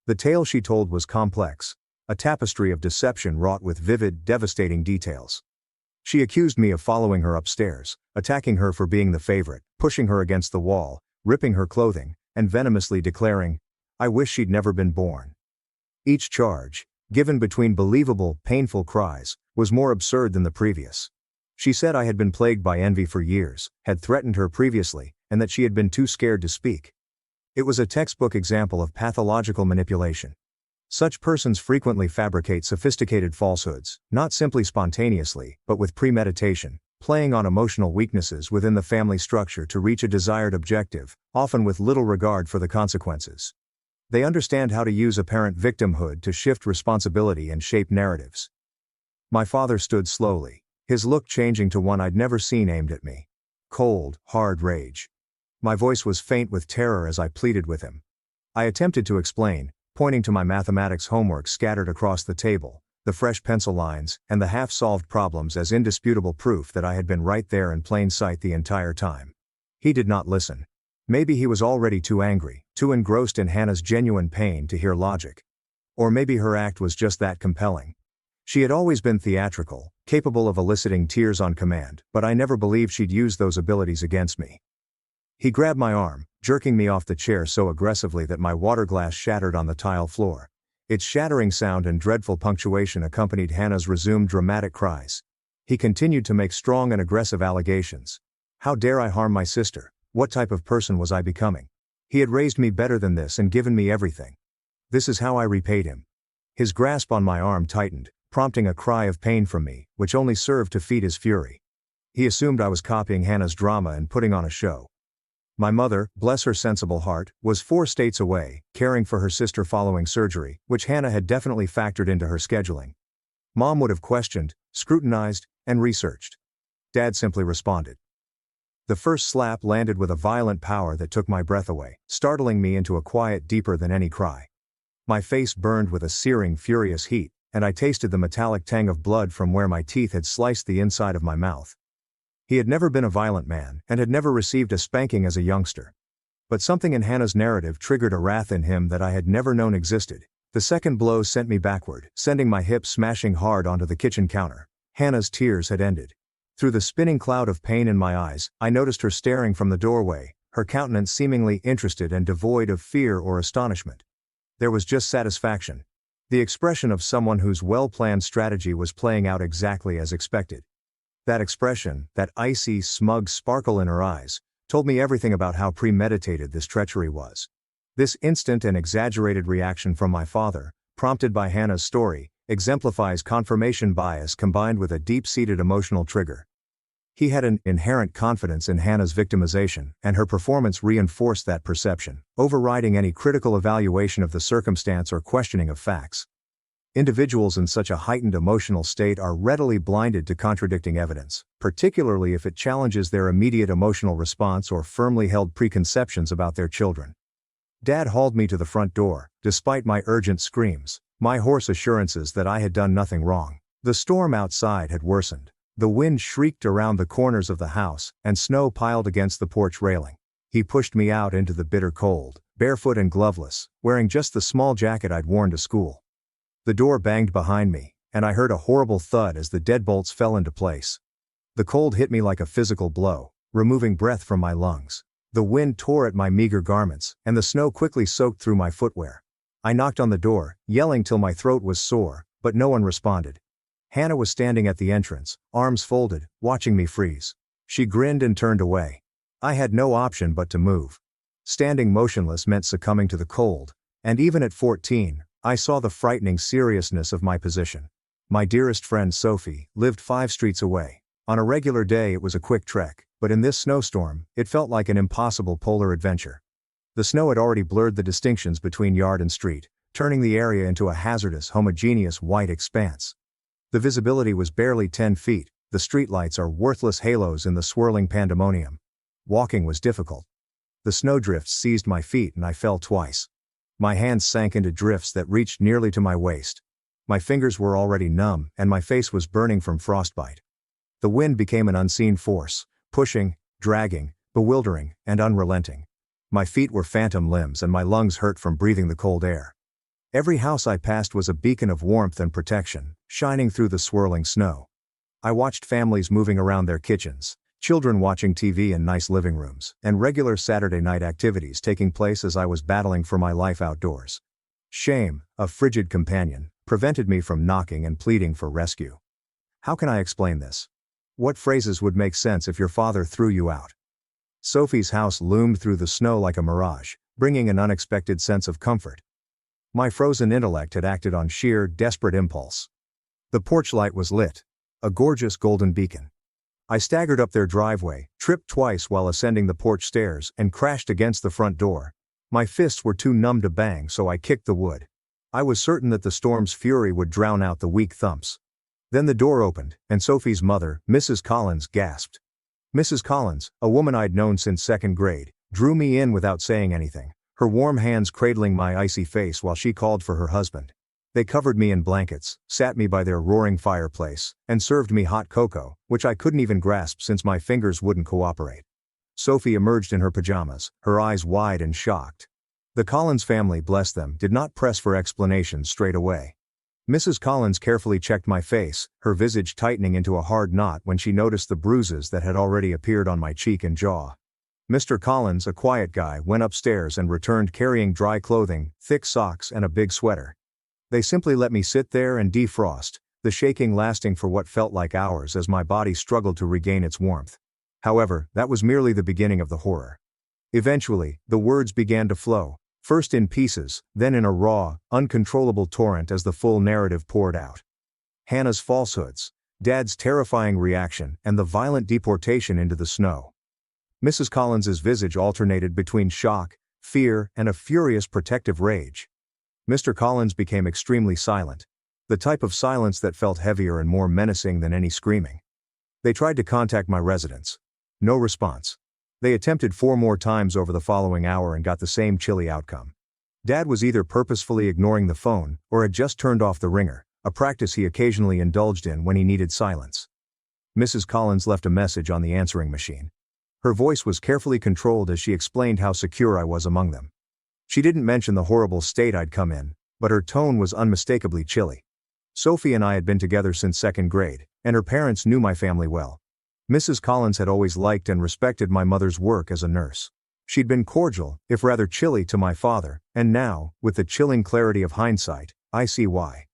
The tale she told was complex, a tapestry of deception wrought with vivid, devastating details. She accused me of following her upstairs, attacking her for being the favorite, pushing her against the wall, ripping her clothing, and venomously declaring, "I wish she'd never been born." Each charge, given between believable, painful cries, was more absurd than the previous. She said I had been plagued by envy for years, had threatened her previously, and that she had been too scared to speak. It was a textbook example of pathological manipulation. Such persons frequently fabricate sophisticated falsehoods, not simply spontaneously, but with premeditation, playing on emotional weaknesses within the family structure to reach a desired objective, often with little regard for the consequences. They understand how to use apparent victimhood to shift responsibility and shape narratives. My father stood slowly, his look changing to one I'd never seen aimed at me. Cold, hard rage. My voice was faint with terror as I pleaded with him. I attempted to explain, pointing to my mathematics homework scattered across the table, the fresh pencil lines, and the half-solved problems as indisputable proof that I had been right there in plain sight the entire time. He did not listen. Maybe he was already too angry, too engrossed in Hannah's genuine pain to hear logic. Or maybe her act was just that compelling. She had always been theatrical, capable of eliciting tears on command, but I never believed she'd use those abilities against me. He grabbed my arm, jerking me off the chair so aggressively that my water glass shattered on the tile floor. Its shattering sound and dreadful punctuation accompanied Hannah's resumed dramatic cries. He continued to make strong and aggressive allegations. How dare I harm my sister? What type of person was I becoming? He had raised me better than this and given me everything. This is how I repaid him. His grasp on my arm tightened, prompting a cry of pain from me, which only served to feed his fury. He assumed I was copying Hannah's drama and putting on a show. My mother, bless her sensible heart, was 4 states away, caring for her sister following surgery, which Hannah had definitely factored into her scheduling. Mom would have questioned, scrutinized, and researched. Dad simply responded. The first slap landed with a violent power that took my breath away, startling me into a quiet deeper than any cry. My face burned with a searing, furious heat, and I tasted the metallic tang of blood from where my teeth had sliced the inside of my mouth. He had never been a violent man, and had never received a spanking as a youngster. But something in Hannah's narrative triggered a wrath in him that I had never known existed. The second blow sent me backward, sending my hips smashing hard onto the kitchen counter. Hannah's tears had ended. Through the spinning cloud of pain in my eyes, I noticed her staring from the doorway, her countenance seemingly interested and devoid of fear or astonishment. There was just satisfaction. The expression of someone whose well-planned strategy was playing out exactly as expected. That expression, that icy, smug sparkle in her eyes, told me everything about how premeditated this treachery was. This instant and exaggerated reaction from my father, prompted by Hannah's story, exemplifies confirmation bias combined with a deep-seated emotional trigger. He had an inherent confidence in Hannah's victimization, and her performance reinforced that perception, overriding any critical evaluation of the circumstance or questioning of facts. Individuals in such a heightened emotional state are readily blinded to contradicting evidence, particularly if it challenges their immediate emotional response or firmly held preconceptions about their children. Dad hauled me to the front door, despite my urgent screams, my hoarse assurances that I had done nothing wrong. The storm outside had worsened. The wind shrieked around the corners of the house, and snow piled against the porch railing. He pushed me out into the bitter cold, barefoot and gloveless, wearing just the small jacket I'd worn to school. The door banged behind me, and I heard a horrible thud as the deadbolts fell into place. The cold hit me like a physical blow, removing breath from my lungs. The wind tore at my meager garments, and the snow quickly soaked through my footwear. I knocked on the door, yelling till my throat was sore, but no one responded. Hannah was standing at the entrance, arms folded, watching me freeze. She grinned and turned away. I had no option but to move. Standing motionless meant succumbing to the cold, and even at 14, I saw the frightening seriousness of my position. My dearest friend Sophie lived 5 streets away. On a regular day it was a quick trek, but in this snowstorm, it felt like an impossible polar adventure. The snow had already blurred the distinctions between yard and street, turning the area into a hazardous, homogeneous white expanse. The visibility was barely 10 feet, the streetlights are worthless halos in the swirling pandemonium. Walking was difficult. The snowdrifts seized my feet and I fell twice. My hands sank into drifts that reached nearly to my waist. My fingers were already numb, and my face was burning from frostbite. The wind became an unseen force, pushing, dragging, bewildering, and unrelenting. My feet were phantom limbs and my lungs hurt from breathing the cold air. Every house I passed was a beacon of warmth and protection, shining through the swirling snow. I watched families moving around their kitchens, children watching TV in nice living rooms, and regular Saturday night activities taking place as I was battling for my life outdoors. Shame, a frigid companion, prevented me from knocking and pleading for rescue. How can I explain this? What phrases would make sense if your father threw you out? Sophie's house loomed through the snow like a mirage, bringing an unexpected sense of comfort. My frozen intellect had acted on sheer, desperate impulse. The porch light was lit, a gorgeous golden beacon. I staggered up their driveway, tripped twice while ascending the porch stairs, and crashed against the front door. My fists were too numb to bang, so I kicked the wood. I was certain that the storm's fury would drown out the weak thumps. Then the door opened, and Sophie's mother, Mrs. Collins, gasped. Mrs. Collins, a woman I'd known since second grade, drew me in without saying anything, her warm hands cradling my icy face while she called for her husband. They covered me in blankets, sat me by their roaring fireplace, and served me hot cocoa, which I couldn't even grasp since my fingers wouldn't cooperate. Sophie emerged in her pajamas, her eyes wide and shocked. The Collins family, bless them, did not press for explanations straight away. Mrs. Collins carefully checked my face, her visage tightening into a hard knot when she noticed the bruises that had already appeared on my cheek and jaw. Mr. Collins, a quiet guy, went upstairs and returned carrying dry clothing, thick socks, and a big sweater. They simply let me sit there and defrost, the shaking lasting for what felt like hours as my body struggled to regain its warmth. However, that was merely the beginning of the horror. Eventually, the words began to flow, first in pieces, then in a raw, uncontrollable torrent as the full narrative poured out. Hannah's falsehoods, Dad's terrifying reaction, and the violent deportation into the snow. Mrs. Collins's visage alternated between shock, fear, and a furious protective rage. Mr. Collins became extremely silent, the type of silence that felt heavier and more menacing than any screaming. They tried to contact my residence. No response. They attempted 4 more times over the following hour and got the same chilly outcome. Dad was either purposefully ignoring the phone, or had just turned off the ringer, a practice he occasionally indulged in when he needed silence. Mrs. Collins left a message on the answering machine. Her voice was carefully controlled as she explained how secure I was among them. She didn't mention the horrible state I'd come in, but her tone was unmistakably chilly. Sophie and I had been together since second grade, and her parents knew my family well. Mrs. Collins had always liked and respected my mother's work as a nurse. She'd been cordial, if rather chilly, to my father, and now, with the chilling clarity of hindsight, I see why.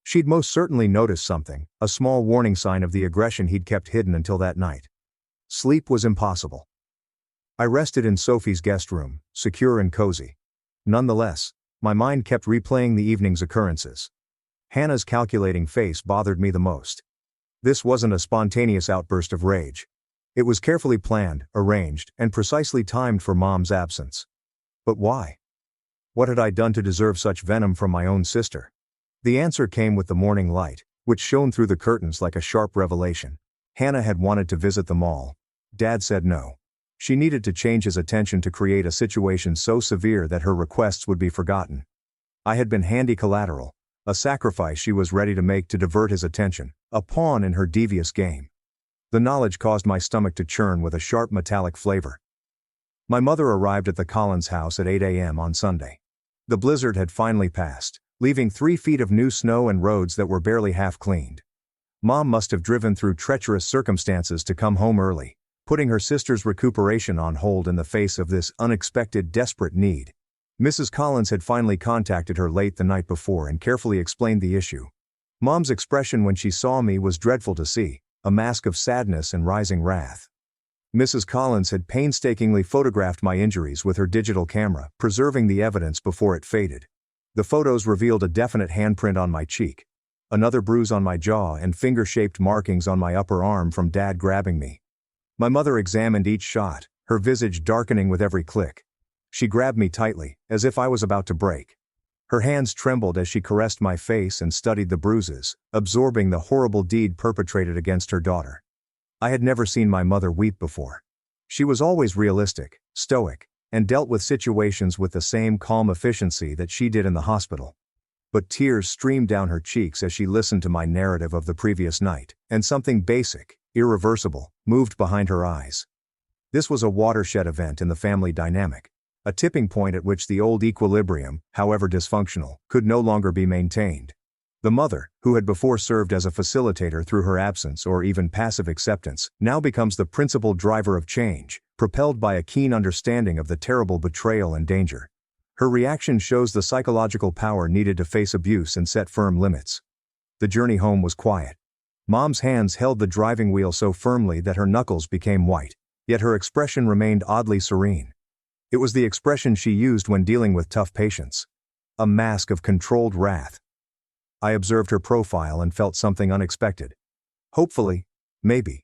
She'd most certainly noticed something, a small warning sign of the aggression he'd kept hidden until that night. Sleep was impossible. I rested in Sophie's guest room, secure and cozy. Nonetheless, my mind kept replaying the evening's occurrences. Hannah's calculating face bothered me the most. This wasn't a spontaneous outburst of rage. It was carefully planned, arranged, and precisely timed for Mom's absence. But why? What had I done to deserve such venom from my own sister? The answer came with the morning light, which shone through the curtains like a sharp revelation. Hannah had wanted to visit the mall. Dad said no. She needed to change his attention to create a situation so severe that her requests would be forgotten. I had been handy collateral, a sacrifice she was ready to make to divert his attention, a pawn in her devious game. The knowledge caused my stomach to churn with a sharp metallic flavor. My mother arrived at the Collins house at 8 a.m. on Sunday. The blizzard had finally passed, leaving 3 feet of new snow and roads that were barely half cleaned. Mom must have driven through treacherous circumstances to come home early, putting her sister's recuperation on hold in the face of this unexpected, desperate need. Mrs. Collins had finally contacted her late the night before and carefully explained the issue. Mom's expression when she saw me was dreadful to see, a mask of sadness and rising wrath. Mrs. Collins had painstakingly photographed my injuries with her digital camera, preserving the evidence before it faded. The photos revealed a definite handprint on my cheek, another bruise on my jaw, and finger-shaped markings on my upper arm from Dad grabbing me. My mother examined each shot, her visage darkening with every click. She grabbed me tightly, as if I was about to break. Her hands trembled as she caressed my face and studied the bruises, absorbing the horrible deed perpetrated against her daughter. I had never seen my mother weep before. She was always realistic, stoic, and dealt with situations with the same calm efficiency that she did in the hospital. But tears streamed down her cheeks as she listened to my narrative of the previous night, and something basic, irreversible, moved behind her eyes. This was a watershed event in the family dynamic, a tipping point at which the old equilibrium, however dysfunctional, could no longer be maintained. The mother, who had before served as a facilitator through her absence or even passive acceptance, now becomes the principal driver of change, propelled by a keen understanding of the terrible betrayal and danger. Her reaction shows the psychological power needed to face abuse and set firm limits. The journey home was quiet. Mom's hands held the driving wheel so firmly that her knuckles became white, yet her expression remained oddly serene. It was the expression she used when dealing with tough patients. A mask of controlled wrath. I observed her profile and felt something unexpected. Hopefully, maybe,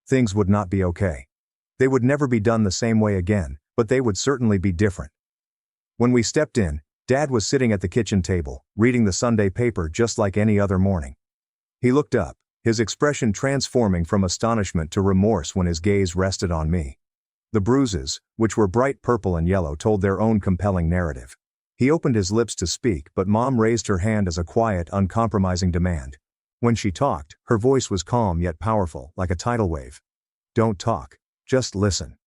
things would not be okay. They would never be done the same way again, but they would certainly be different. When we stepped in, Dad was sitting at the kitchen table, reading the Sunday paper just like any other morning. He looked up, his expression transforming from astonishment to remorse when his gaze rested on me. The bruises, which were bright purple and yellow, told their own compelling narrative. He opened his lips to speak, but Mom raised her hand as a quiet, uncompromising demand. When she talked, her voice was calm yet powerful, like a tidal wave. "Don't talk. Just listen."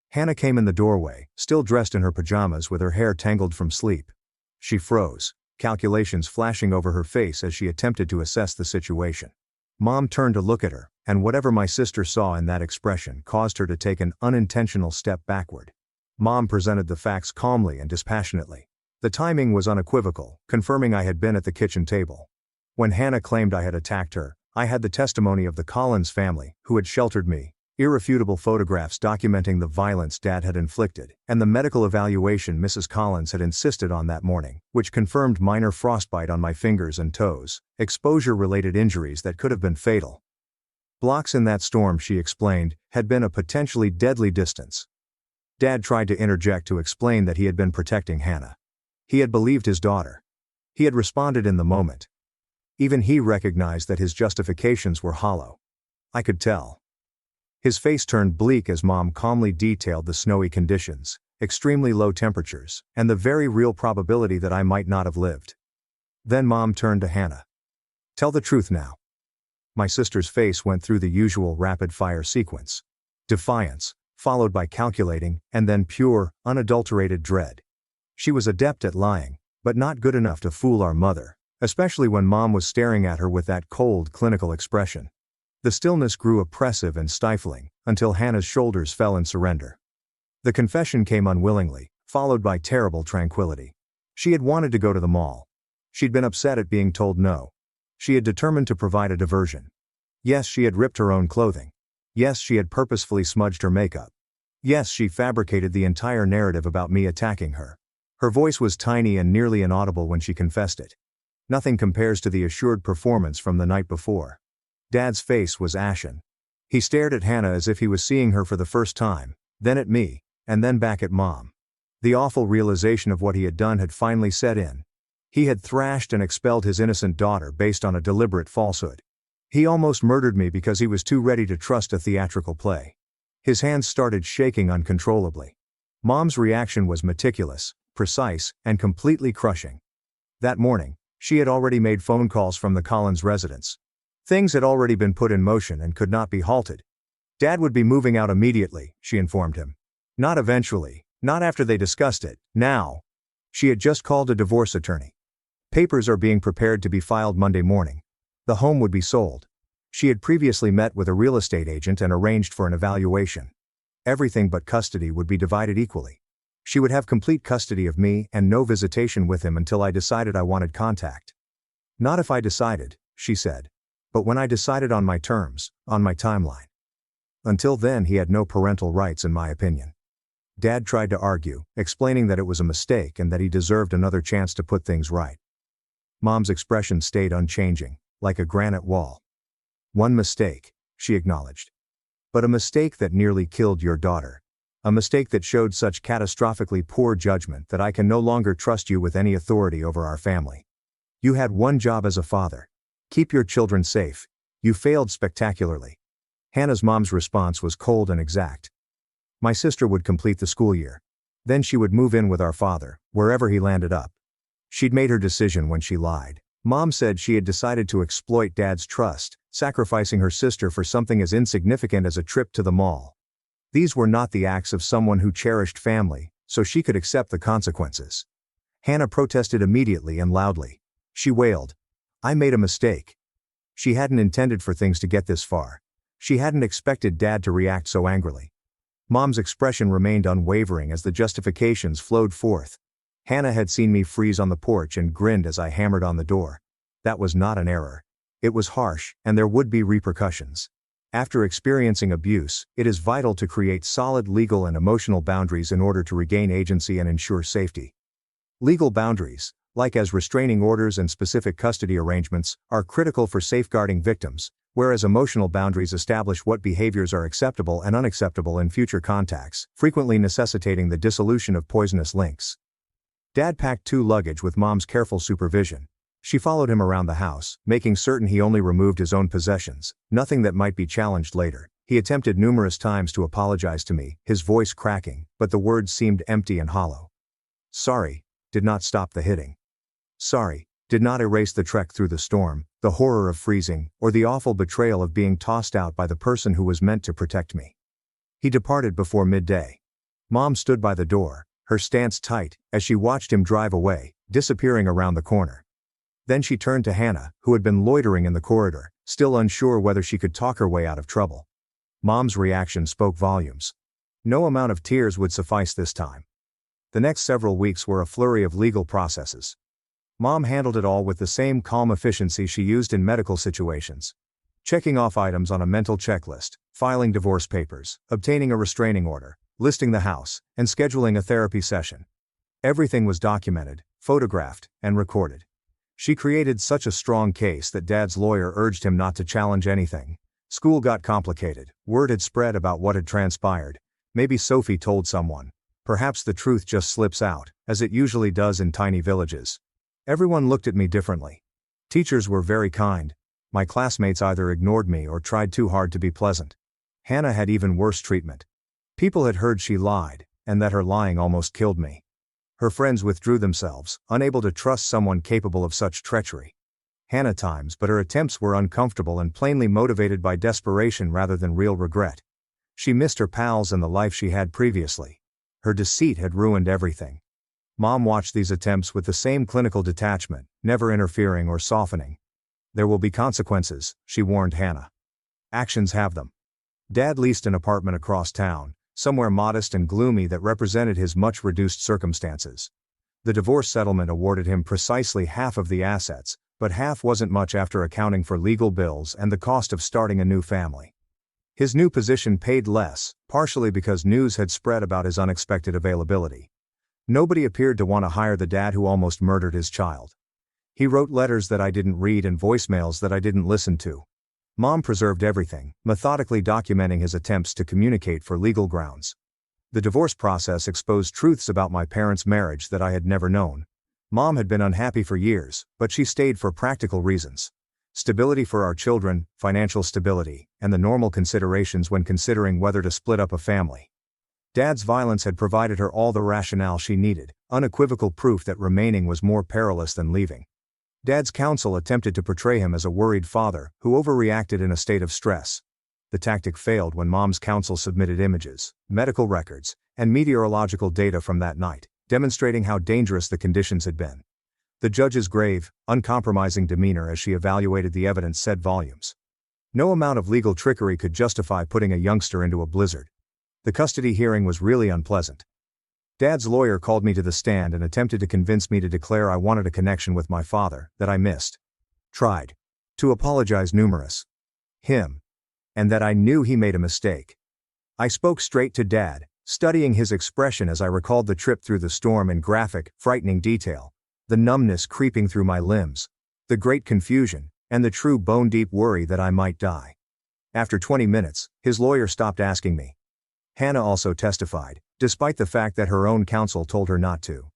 Hannah came in the doorway, still dressed in her pajamas with her hair tangled from sleep. She froze, calculations flashing over her face as she attempted to assess the situation. Mom turned to look at her, and whatever my sister saw in that expression caused her to take an unintentional step backward. Mom presented the facts calmly and dispassionately. The timing was unequivocal, confirming I had been at the kitchen table. When Hannah claimed I had attacked her, I had the testimony of the Collins family, who had sheltered me, irrefutable photographs documenting the violence Dad had inflicted, and the medical evaluation Mrs. Collins had insisted on that morning, which confirmed minor frostbite on my fingers and toes, exposure-related injuries that could have been fatal. Blocks in that storm, she explained, had been a potentially deadly distance. Dad tried to interject to explain that he had been protecting Hannah. He had believed his daughter. He had responded in the moment. Even he recognized that his justifications were hollow. I could tell. His face turned bleak as Mom calmly detailed the snowy conditions, extremely low temperatures, and the very real probability that I might not have lived. Then Mom turned to Hannah. "Tell the truth now." My sister's face went through the usual rapid-fire sequence. Defiance, followed by calculating, and then pure, unadulterated dread. She was adept at lying, but not good enough to fool our mother, especially when Mom was staring at her with that cold, clinical expression. The stillness grew oppressive and stifling, until Hannah's shoulders fell in surrender. The confession came unwillingly, followed by terrible tranquility. She had wanted to go to the mall. She'd been upset at being told no. She had determined to provide a diversion. Yes, she had ripped her own clothing. Yes, she had purposefully smudged her makeup. Yes, she fabricated the entire narrative about me attacking her. Her voice was tiny and nearly inaudible when she confessed it. Nothing compares to the assured performance from the night before. Dad's face was ashen. He stared at Hannah as if he was seeing her for the first time, then at me, and then back at Mom. The awful realization of what he had done had finally set in. He had thrashed and expelled his innocent daughter based on a deliberate falsehood. He almost murdered me because he was too ready to trust a theatrical play. His hands started shaking uncontrollably. Mom's reaction was meticulous, precise, and completely crushing. That morning, she had already made phone calls from the Collins residence. Things had already been put in motion and could not be halted. Dad would be moving out immediately, she informed him. Not eventually, not after they discussed it, now. She had just called a divorce attorney. Papers are being prepared to be filed Monday morning. The home would be sold. She had previously met with a real estate agent and arranged for an evaluation. Everything but custody would be divided equally. She would have complete custody of me and no visitation with him until I decided I wanted contact. Not if I decided, she said. But when I decided on my terms, on my timeline. Until then he had no parental rights in my opinion. Dad tried to argue, explaining that it was a mistake and that he deserved another chance to put things right. Mom's expression stayed unchanging, like a granite wall. "One mistake," she acknowledged. "But a mistake that nearly killed your daughter. A mistake that showed such catastrophically poor judgment that I can no longer trust you with any authority over our family. You had one job as a father. Keep your children safe. You failed spectacularly." Hannah's mom's response was cold and exact. My sister would complete the school year. Then she would move in with our father, wherever he landed up. She'd made her decision when she lied. Mom said she had decided to exploit Dad's trust, sacrificing her sister for something as insignificant as a trip to the mall. These were not the acts of someone who cherished family, so she could accept the consequences. Hannah protested immediately and loudly. She wailed. "I made a mistake." She hadn't intended for things to get this far. She hadn't expected Dad to react so angrily. Mom's expression remained unwavering as the justifications flowed forth. Hannah had seen me freeze on the porch and grinned as I hammered on the door. That was not an error. It was harsh, and there would be repercussions. After experiencing abuse, it is vital to create solid legal and emotional boundaries in order to regain agency and ensure safety. Legal boundaries, like as restraining orders and specific custody arrangements, are critical for safeguarding victims, whereas emotional boundaries establish what behaviors are acceptable and unacceptable in future contacts, frequently necessitating the dissolution of poisonous links. Dad packed 2 luggage with Mom's careful supervision. She followed him around the house, making certain he only removed his own possessions, nothing that might be challenged later. He attempted numerous times to apologize to me, his voice cracking, but the words seemed empty and hollow. Sorry did not stop the hitting. Sorry did not erase the trek through the storm, the horror of freezing, or the awful betrayal of being tossed out by the person who was meant to protect me. He departed before midday. Mom stood by the door, her stance tight, as she watched him drive away, disappearing around the corner. Then she turned to Hannah, who had been loitering in the corridor, still unsure whether she could talk her way out of trouble. Mom's reaction spoke volumes. No amount of tears would suffice this time. The next several weeks were a flurry of legal processes. Mom handled it all with the same calm efficiency she used in medical situations. Checking off items on a mental checklist, filing divorce papers, obtaining a restraining order, listing the house, and scheduling a therapy session. Everything was documented, photographed, and recorded. She created such a strong case that Dad's lawyer urged him not to challenge anything. School got complicated, word had spread about what had transpired. Maybe Sophie told someone. Perhaps the truth just slips out, as it usually does in tiny villages. Everyone looked at me differently. Teachers were very kind. My classmates either ignored me or tried too hard to be pleasant. Hannah had even worse treatment. People had heard she lied, and that her lying almost killed me. Her friends withdrew themselves, unable to trust someone capable of such treachery. Hannah times, but her attempts were uncomfortable and plainly motivated by desperation rather than real regret. She missed her pals and the life she had previously. Her deceit had ruined everything. Mom watched these attempts with the same clinical detachment, never interfering or softening. There will be consequences, she warned Hannah. Actions have them. Dad leased an apartment across town, somewhere modest and gloomy that represented his much reduced circumstances. The divorce settlement awarded him precisely half of the assets, but half wasn't much after accounting for legal bills and the cost of starting a new family. His new position paid less, partially because news had spread about his unexpected availability. Nobody appeared to want to hire the dad who almost murdered his child. He wrote letters that I didn't read and voicemails that I didn't listen to. Mom preserved everything, methodically documenting his attempts to communicate for legal grounds. The divorce process exposed truths about my parents' marriage that I had never known. Mom had been unhappy for years, but she stayed for practical reasons. Stability for our children, financial stability, and the normal considerations when considering whether to split up a family. Dad's violence had provided her all the rationale she needed, unequivocal proof that remaining was more perilous than leaving. Dad's counsel attempted to portray him as a worried father, who overreacted in a state of stress. The tactic failed when Mom's counsel submitted images, medical records, and meteorological data from that night, demonstrating how dangerous the conditions had been. The judge's grave, uncompromising demeanor as she evaluated the evidence said volumes. No amount of legal trickery could justify putting a youngster into a blizzard. The custody hearing was really unpleasant. Dad's lawyer called me to the stand and attempted to convince me to declare I wanted a connection with my father, that I missed. Tried to apologize numerous. Him. And that I knew he made a mistake. I spoke straight to Dad, studying his expression as I recalled the trip through the storm in graphic, frightening detail. The numbness creeping through my limbs. The great confusion, and the true bone-deep worry that I might die. After 20 minutes, his lawyer stopped asking me. Hannah also testified, despite the fact that her own counsel told her not to.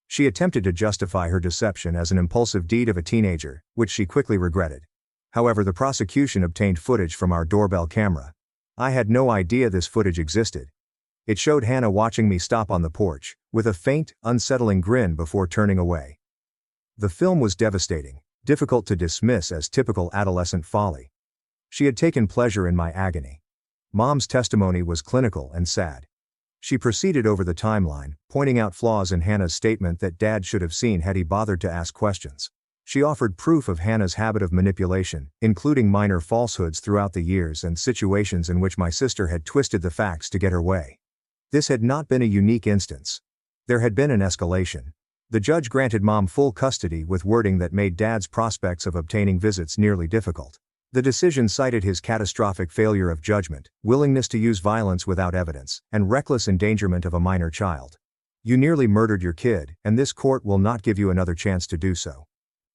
She attempted to justify her deception as an impulsive deed of a teenager, which she quickly regretted. However, the prosecution obtained footage from our doorbell camera. I had no idea this footage existed. It showed Hannah watching me stop on the porch, with a faint, unsettling grin before turning away. The film was devastating, difficult to dismiss as typical adolescent folly. She had taken pleasure in my agony. Mom's testimony was clinical and sad. She proceeded over the timeline, pointing out flaws in Hannah's statement that Dad should have seen had he bothered to ask questions. She offered proof of Hannah's habit of manipulation, including minor falsehoods throughout the years and situations in which my sister had twisted the facts to get her way. This had not been a unique instance. There had been an escalation. The judge granted Mom full custody with wording that made Dad's prospects of obtaining visits nearly difficult. The decision cited his catastrophic failure of judgment, willingness to use violence without evidence, and reckless endangerment of a minor child. You nearly murdered your kid, and this court will not give you another chance to do so.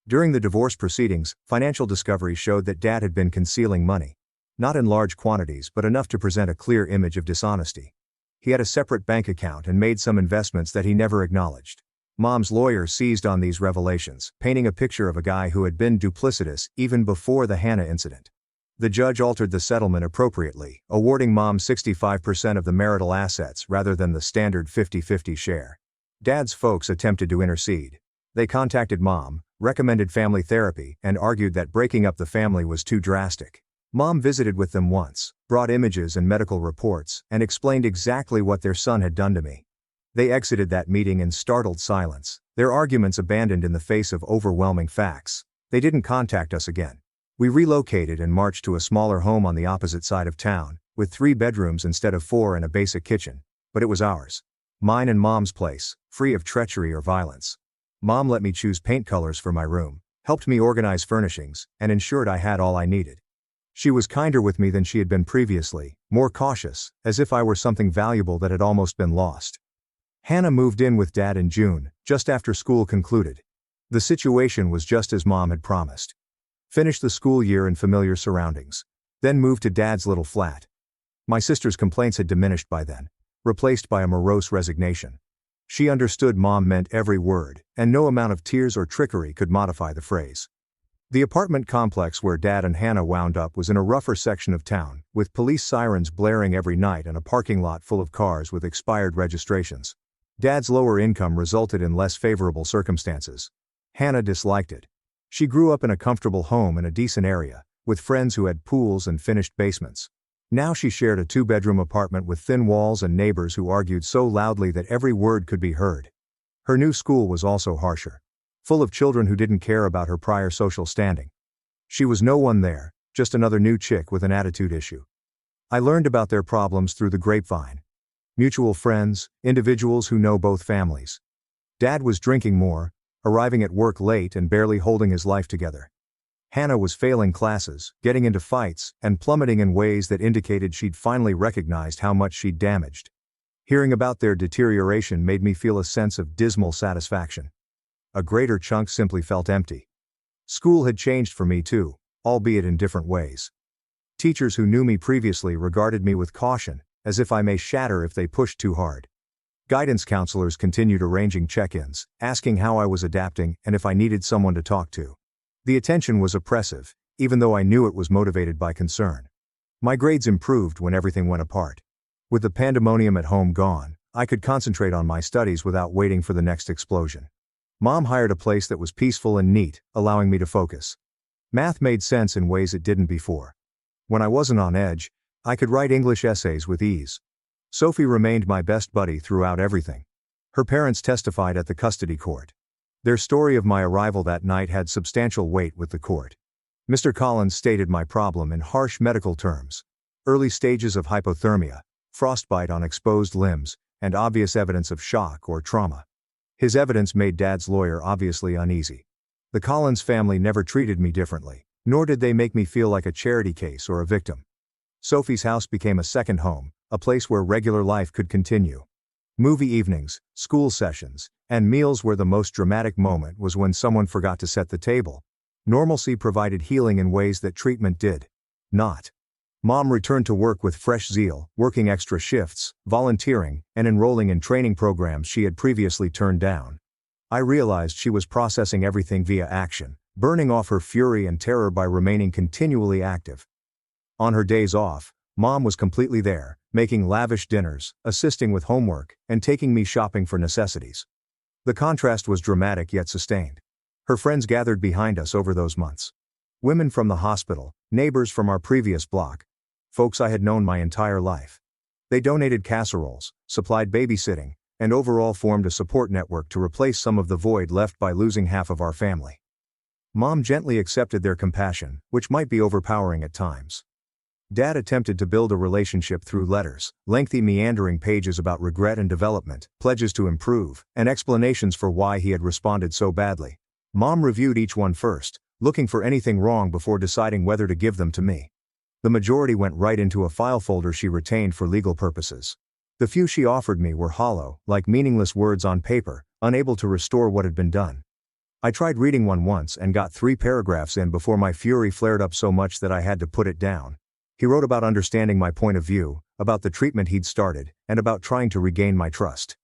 During the divorce proceedings, financial discoveries showed that Dad had been concealing money. Not in large quantities but enough to present a clear image of dishonesty. He had a separate bank account and made some investments that he never acknowledged. Mom's lawyer seized on these revelations, painting a picture of a guy who had been duplicitous even before the Hannah incident. The judge altered the settlement appropriately, awarding Mom 65% of the marital assets rather than the standard 50-50 share. Dad's folks attempted to intercede. They contacted Mom, recommended family therapy, and argued that breaking up the family was too drastic. Mom visited with them once, brought images and medical reports, and explained exactly what their son had done to me. They exited that meeting in startled silence, their arguments abandoned in the face of overwhelming facts. They didn't contact us again. We relocated and marched to a smaller home on the opposite side of town, with 3 bedrooms instead of 4 and a basic kitchen. But it was ours. Mine and Mom's place, free of treachery or violence. Mom let me choose paint colors for my room, helped me organize furnishings, and ensured I had all I needed. She was kinder with me than she had been previously, more cautious, as if I were something valuable that had almost been lost. Hannah moved in with Dad in June, just after school concluded. The situation was just as Mom had promised. Finished the school year in familiar surroundings. Then moved to Dad's little flat. My sister's complaints had diminished by then, replaced by a morose resignation. She understood Mom meant every word, and no amount of tears or trickery could modify the phrase. The apartment complex where Dad and Hannah wound up was in a rougher section of town, with police sirens blaring every night and a parking lot full of cars with expired registrations. Dad's lower income resulted in less favorable circumstances. Hannah disliked it. She grew up in a comfortable home in a decent area, with friends who had pools and finished basements. Now she shared a 2-bedroom apartment with thin walls and neighbors who argued so loudly that every word could be heard. Her new school was also harsher, full of children who didn't care about her prior social standing. She was no one there, just another new chick with an attitude issue. I learned about their problems through the grapevine. Mutual friends, individuals who know both families. Dad was drinking more, arriving at work late and barely holding his life together. Hannah was failing classes, getting into fights, and plummeting in ways that indicated she'd finally recognized how much she'd damaged. Hearing about their deterioration made me feel a sense of dismal satisfaction. A greater chunk simply felt empty. School had changed for me too, albeit in different ways. Teachers who knew me previously regarded me with caution, as if I may shatter if they pushed too hard. Guidance counselors continued arranging check-ins, asking how I was adapting and if I needed someone to talk to. The attention was oppressive, even though I knew it was motivated by concern. My grades improved when everything went apart. With the pandemonium at home gone, I could concentrate on my studies without waiting for the next explosion. Mom hired a place that was peaceful and neat, allowing me to focus. Math made sense in ways it didn't before. When I wasn't on edge, I could write English essays with ease. Sophie remained my best buddy throughout everything. Her parents testified at the custody court. Their story of my arrival that night had substantial weight with the court. Mr. Collins stated my problem in harsh medical terms. Early stages of hypothermia, frostbite on exposed limbs, and obvious evidence of shock or trauma. His evidence made Dad's lawyer obviously uneasy. The Collins family never treated me differently, nor did they make me feel like a charity case or a victim. Sophie's house became a second home, a place where regular life could continue. Movie evenings, school sessions, and meals where the most dramatic moment was when someone forgot to set the table. Normalcy provided healing in ways that treatment did not. Mom returned to work with fresh zeal, working extra shifts, volunteering, and enrolling in training programs she had previously turned down. I realized she was processing everything via action, burning off her fury and terror by remaining continually active. On her days off, Mom was completely there, making lavish dinners, assisting with homework, and taking me shopping for necessities. The contrast was dramatic yet sustained. Her friends gathered behind us over those months. Women from the hospital, neighbors from our previous block, folks I had known my entire life. They donated casseroles, supplied babysitting, and overall formed a support network to replace some of the void left by losing half of our family. Mom gently accepted their compassion, which might be overpowering at times. Dad attempted to build a relationship through letters, lengthy meandering pages about regret and development, pledges to improve, and explanations for why he had responded so badly. Mom reviewed each one first, looking for anything wrong before deciding whether to give them to me. The majority went right into a file folder she retained for legal purposes. The few she offered me were hollow, like meaningless words on paper, unable to restore what had been done. I tried reading one once and got 3 paragraphs in before my fury flared up so much that I had to put it down. He wrote about understanding my point of view, about the treatment he'd started, and about trying to regain my trust.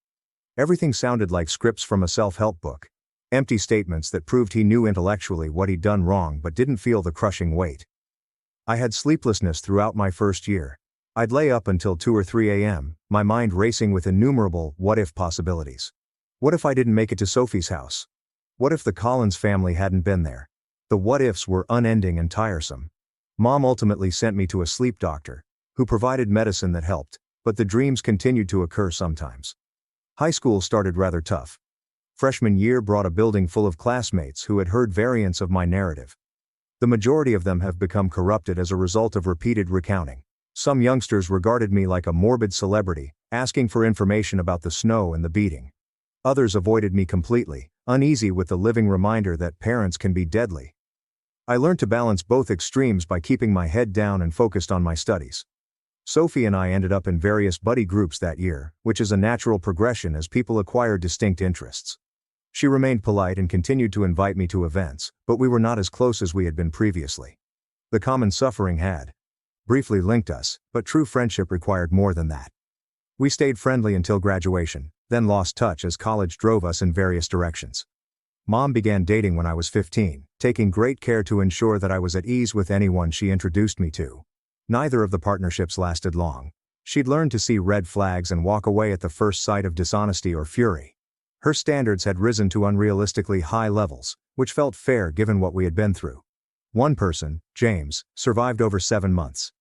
Everything sounded like scripts from a self-help book. Empty statements that proved he knew intellectually what he'd done wrong but didn't feel the crushing weight. I had sleeplessness throughout my first year. I'd lay up until 2 or 3 a.m., my mind racing with innumerable what-if possibilities. What if I didn't make it to Sophie's house? What if the Collins family hadn't been there? The what-ifs were unending and tiresome. Mom ultimately sent me to a sleep doctor, who provided medicine that helped, but the dreams continued to occur sometimes. High school started rather tough. Freshman year brought a building full of classmates who had heard variants of my narrative. The majority of them have become corrupted as a result of repeated recounting. Some youngsters regarded me like a morbid celebrity, asking for information about the snow and the beating. Others avoided me completely, uneasy with the living reminder that parents can be deadly. I learned to balance both extremes by keeping my head down and focused on my studies. Sophie and I ended up in various buddy groups that year, which is a natural progression as people acquire distinct interests. She remained polite and continued to invite me to events, but we were not as close as we had been previously. The common suffering had briefly linked us, but true friendship required more than that. We stayed friendly until graduation, then lost touch as college drove us in various directions. Mom began dating when I was 15, taking great care to ensure that I was at ease with anyone she introduced me to. Neither of the partnerships lasted long. She'd learned to see red flags and walk away at the first sight of dishonesty or fury. Her standards had risen to unrealistically high levels, which felt fair given what we had been through. One person, James, survived over 7 months.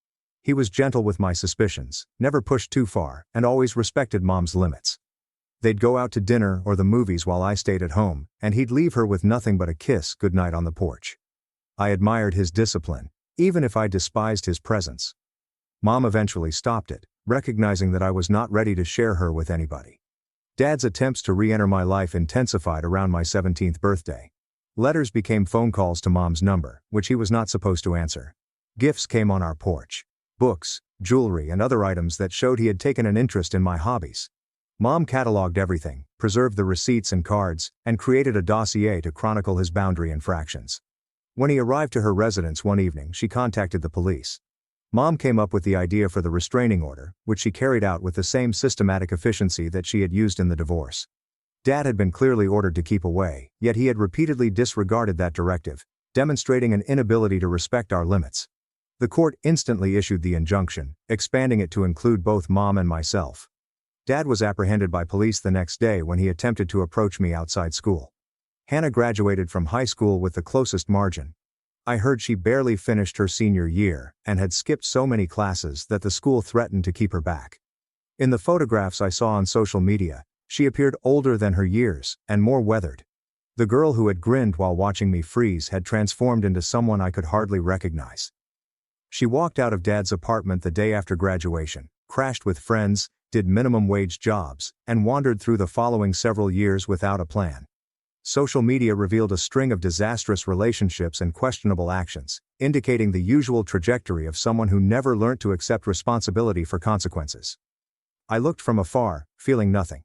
He was gentle with my suspicions, never pushed too far, and always respected Mom's limits. They'd go out to dinner or the movies while I stayed at home, and he'd leave her with nothing but a kiss goodnight on the porch. I admired his discipline, even if I despised his presence. Mom eventually stopped it, recognizing that I was not ready to share her with anybody. Dad's attempts to re-enter my life intensified around my 17th birthday. Letters became phone calls to Mom's number, which he was not supposed to answer. Gifts came on our porch. Books, jewelry and other items that showed he had taken an interest in my hobbies. Mom cataloged everything, preserved the receipts and cards, and created a dossier to chronicle his boundary infractions. When he arrived to her residence one evening, she contacted the police. Mom came up with the idea for the restraining order, which she carried out with the same systematic efficiency that she had used in the divorce. Dad had been clearly ordered to keep away, yet he had repeatedly disregarded that directive, demonstrating an inability to respect our limits. The court instantly issued the injunction, expanding it to include both Mom and myself. Dad was apprehended by police the next day when he attempted to approach me outside school. Hannah graduated from high school with the closest margin. I heard she barely finished her senior year and had skipped so many classes that the school threatened to keep her back. In the photographs I saw on social media, she appeared older than her years and more weathered. The girl who had grinned while watching me freeze had transformed into someone I could hardly recognize. She walked out of Dad's apartment the day after graduation, crashed with friends, did minimum wage jobs, and wandered through the following several years without a plan. Social media revealed a string of disastrous relationships and questionable actions, indicating the usual trajectory of someone who never learnt to accept responsibility for consequences. I looked from afar, feeling nothing.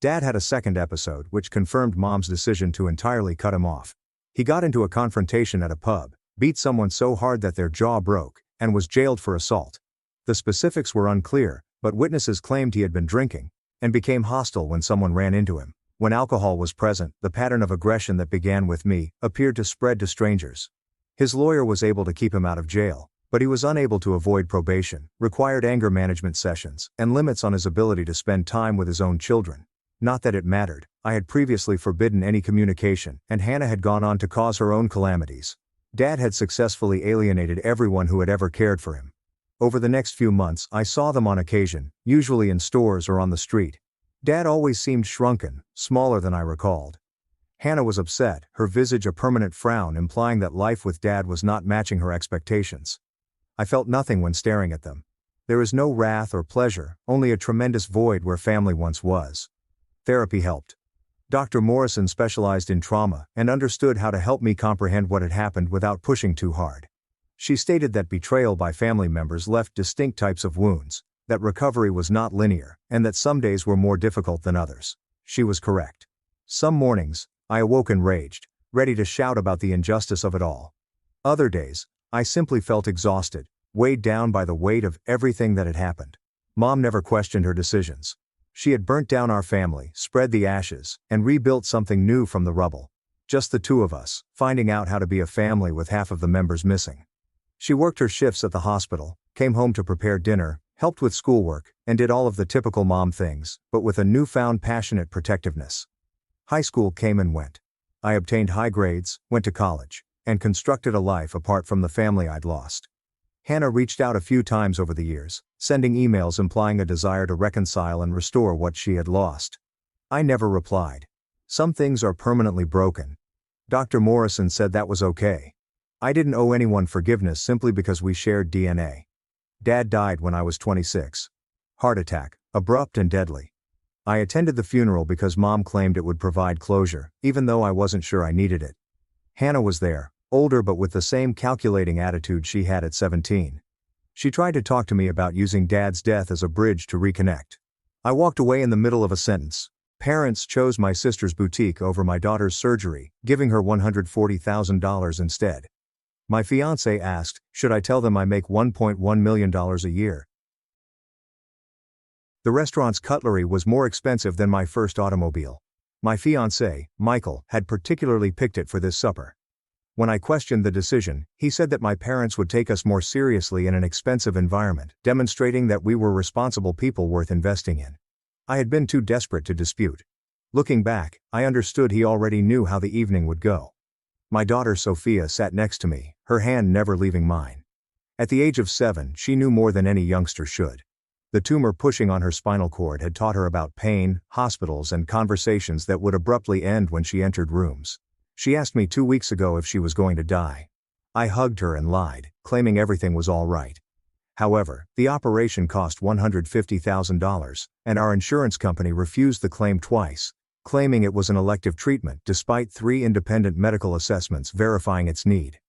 Dad had a second episode which confirmed Mom's decision to entirely cut him off. He got into a confrontation at a pub, beat someone so hard that their jaw broke, and was jailed for assault. The specifics were unclear, but witnesses claimed he had been drinking, and became hostile when someone ran into him. When alcohol was present, the pattern of aggression that began with me appeared to spread to strangers. His lawyer was able to keep him out of jail, but he was unable to avoid probation, required anger management sessions, and limits on his ability to spend time with his own children. Not that it mattered, I had previously forbidden any communication, and Hannah had gone on to cause her own calamities. Dad had successfully alienated everyone who had ever cared for him. Over the next few months, I saw them on occasion, usually in stores or on the street. Dad always seemed shrunken, smaller than I recalled. Hannah was upset, her visage a permanent frown implying that life with Dad was not matching her expectations. I felt nothing when staring at them. There is no wrath or pleasure, only a tremendous void where family once was. Therapy helped. Dr. Morrison specialized in trauma and understood how to help me comprehend what had happened without pushing too hard. She stated that betrayal by family members left distinct types of wounds, that recovery was not linear, and that some days were more difficult than others. She was correct. Some mornings, I awoke enraged, ready to shout about the injustice of it all. Other days, I simply felt exhausted, weighed down by the weight of everything that had happened. Mom never questioned her decisions. She had burnt down our family, spread the ashes, and rebuilt something new from the rubble. Just the two of us, finding out how to be a family with half of the members missing. She worked her shifts at the hospital, came home to prepare dinner, helped with schoolwork, and did all of the typical mom things, but with a newfound passionate protectiveness. High school came and went. I obtained high grades, went to college, and constructed a life apart from the family I'd lost. Hannah reached out a few times over the years, sending emails implying a desire to reconcile and restore what she had lost. I never replied. Some things are permanently broken. Dr. Morrison said that was okay. I didn't owe anyone forgiveness simply because we shared DNA. Dad died when I was 26. Heart attack, abrupt and deadly. I attended the funeral because Mom claimed it would provide closure, even though I wasn't sure I needed it. Hannah was there, older but with the same calculating attitude she had at 17. She tried to talk to me about using Dad's death as a bridge to reconnect. I walked away in the middle of a sentence. Parents chose my sister's boutique over my daughter's surgery, giving her $140,000 instead. My fiancé asked, should I tell them I make $1.1 million a year? The restaurant's cutlery was more expensive than my first automobile. My fiancé, Michael, had particularly picked it for this supper. When I questioned the decision, he said that my parents would take us more seriously in an expensive environment, demonstrating that we were responsible people worth investing in. I had been too desperate to dispute. Looking back, I understood he already knew how the evening would go. My daughter Sophia sat next to me, her hand never leaving mine. At the age of 7, she knew more than any youngster should. The tumor pushing on her spinal cord had taught her about pain, hospitals, and conversations that would abruptly end when she entered rooms. She asked me 2 weeks ago if she was going to die. I hugged her and lied, claiming everything was all right. However, the operation cost $150,000, and our insurance company refused the claim twice, claiming it was an elective treatment despite 3 independent medical assessments verifying its need.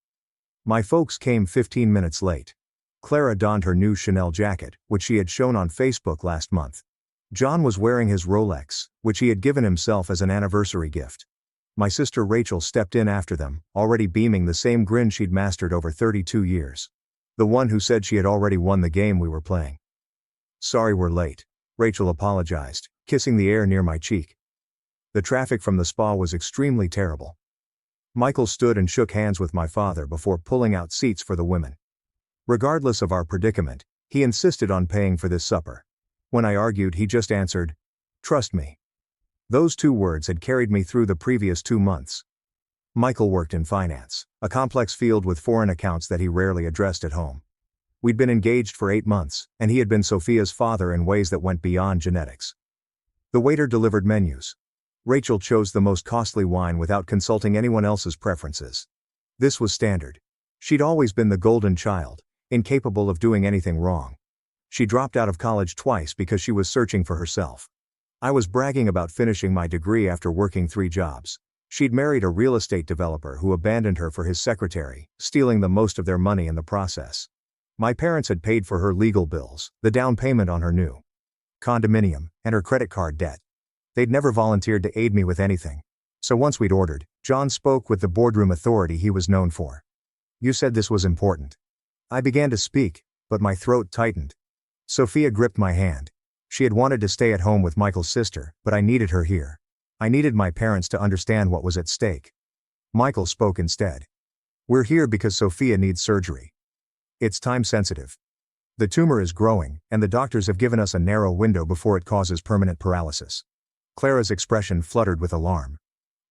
My folks came 15 minutes late. Clara donned her new Chanel jacket, which she had shown on Facebook last month. John was wearing his Rolex, which he had given himself as an anniversary gift. My sister Rachel stepped in after them, already beaming the same grin she'd mastered over 32 years. The one who said she had already won the game we were playing. Sorry we're late, Rachel apologized, kissing the air near my cheek. The traffic from the spa was extremely terrible. Michael stood and shook hands with my father before pulling out seats for the women. Regardless of our predicament, he insisted on paying for this supper. When I argued, he just answered, "Trust me." Those 2 words had carried me through the previous 2 months. Michael worked in finance, a complex field with foreign accounts that he rarely addressed at home. We'd been engaged for 8 months, and he had been Sophia's father in ways that went beyond genetics. The waiter delivered menus. Rachel chose the most costly wine without consulting anyone else's preferences. This was standard. She'd always been the golden child, incapable of doing anything wrong. She dropped out of college twice because she was searching for herself. I was bragging about finishing my degree after working 3 jobs. She'd married a real estate developer who abandoned her for his secretary, stealing the most of their money in the process. My parents had paid for her legal bills, the down payment on her new condominium, and her credit card debt. They'd never volunteered to aid me with anything. So once we'd ordered, John spoke with the boardroom authority he was known for. "You said this was important." I began to speak, but my throat tightened. Sophia gripped my hand. She had wanted to stay at home with Michael's sister, but I needed her here. I needed my parents to understand what was at stake. Michael spoke instead. "We're here because Sophia needs surgery. It's time sensitive. The tumor is growing, and the doctors have given us a narrow window before it causes permanent paralysis." Clara's expression fluttered with alarm.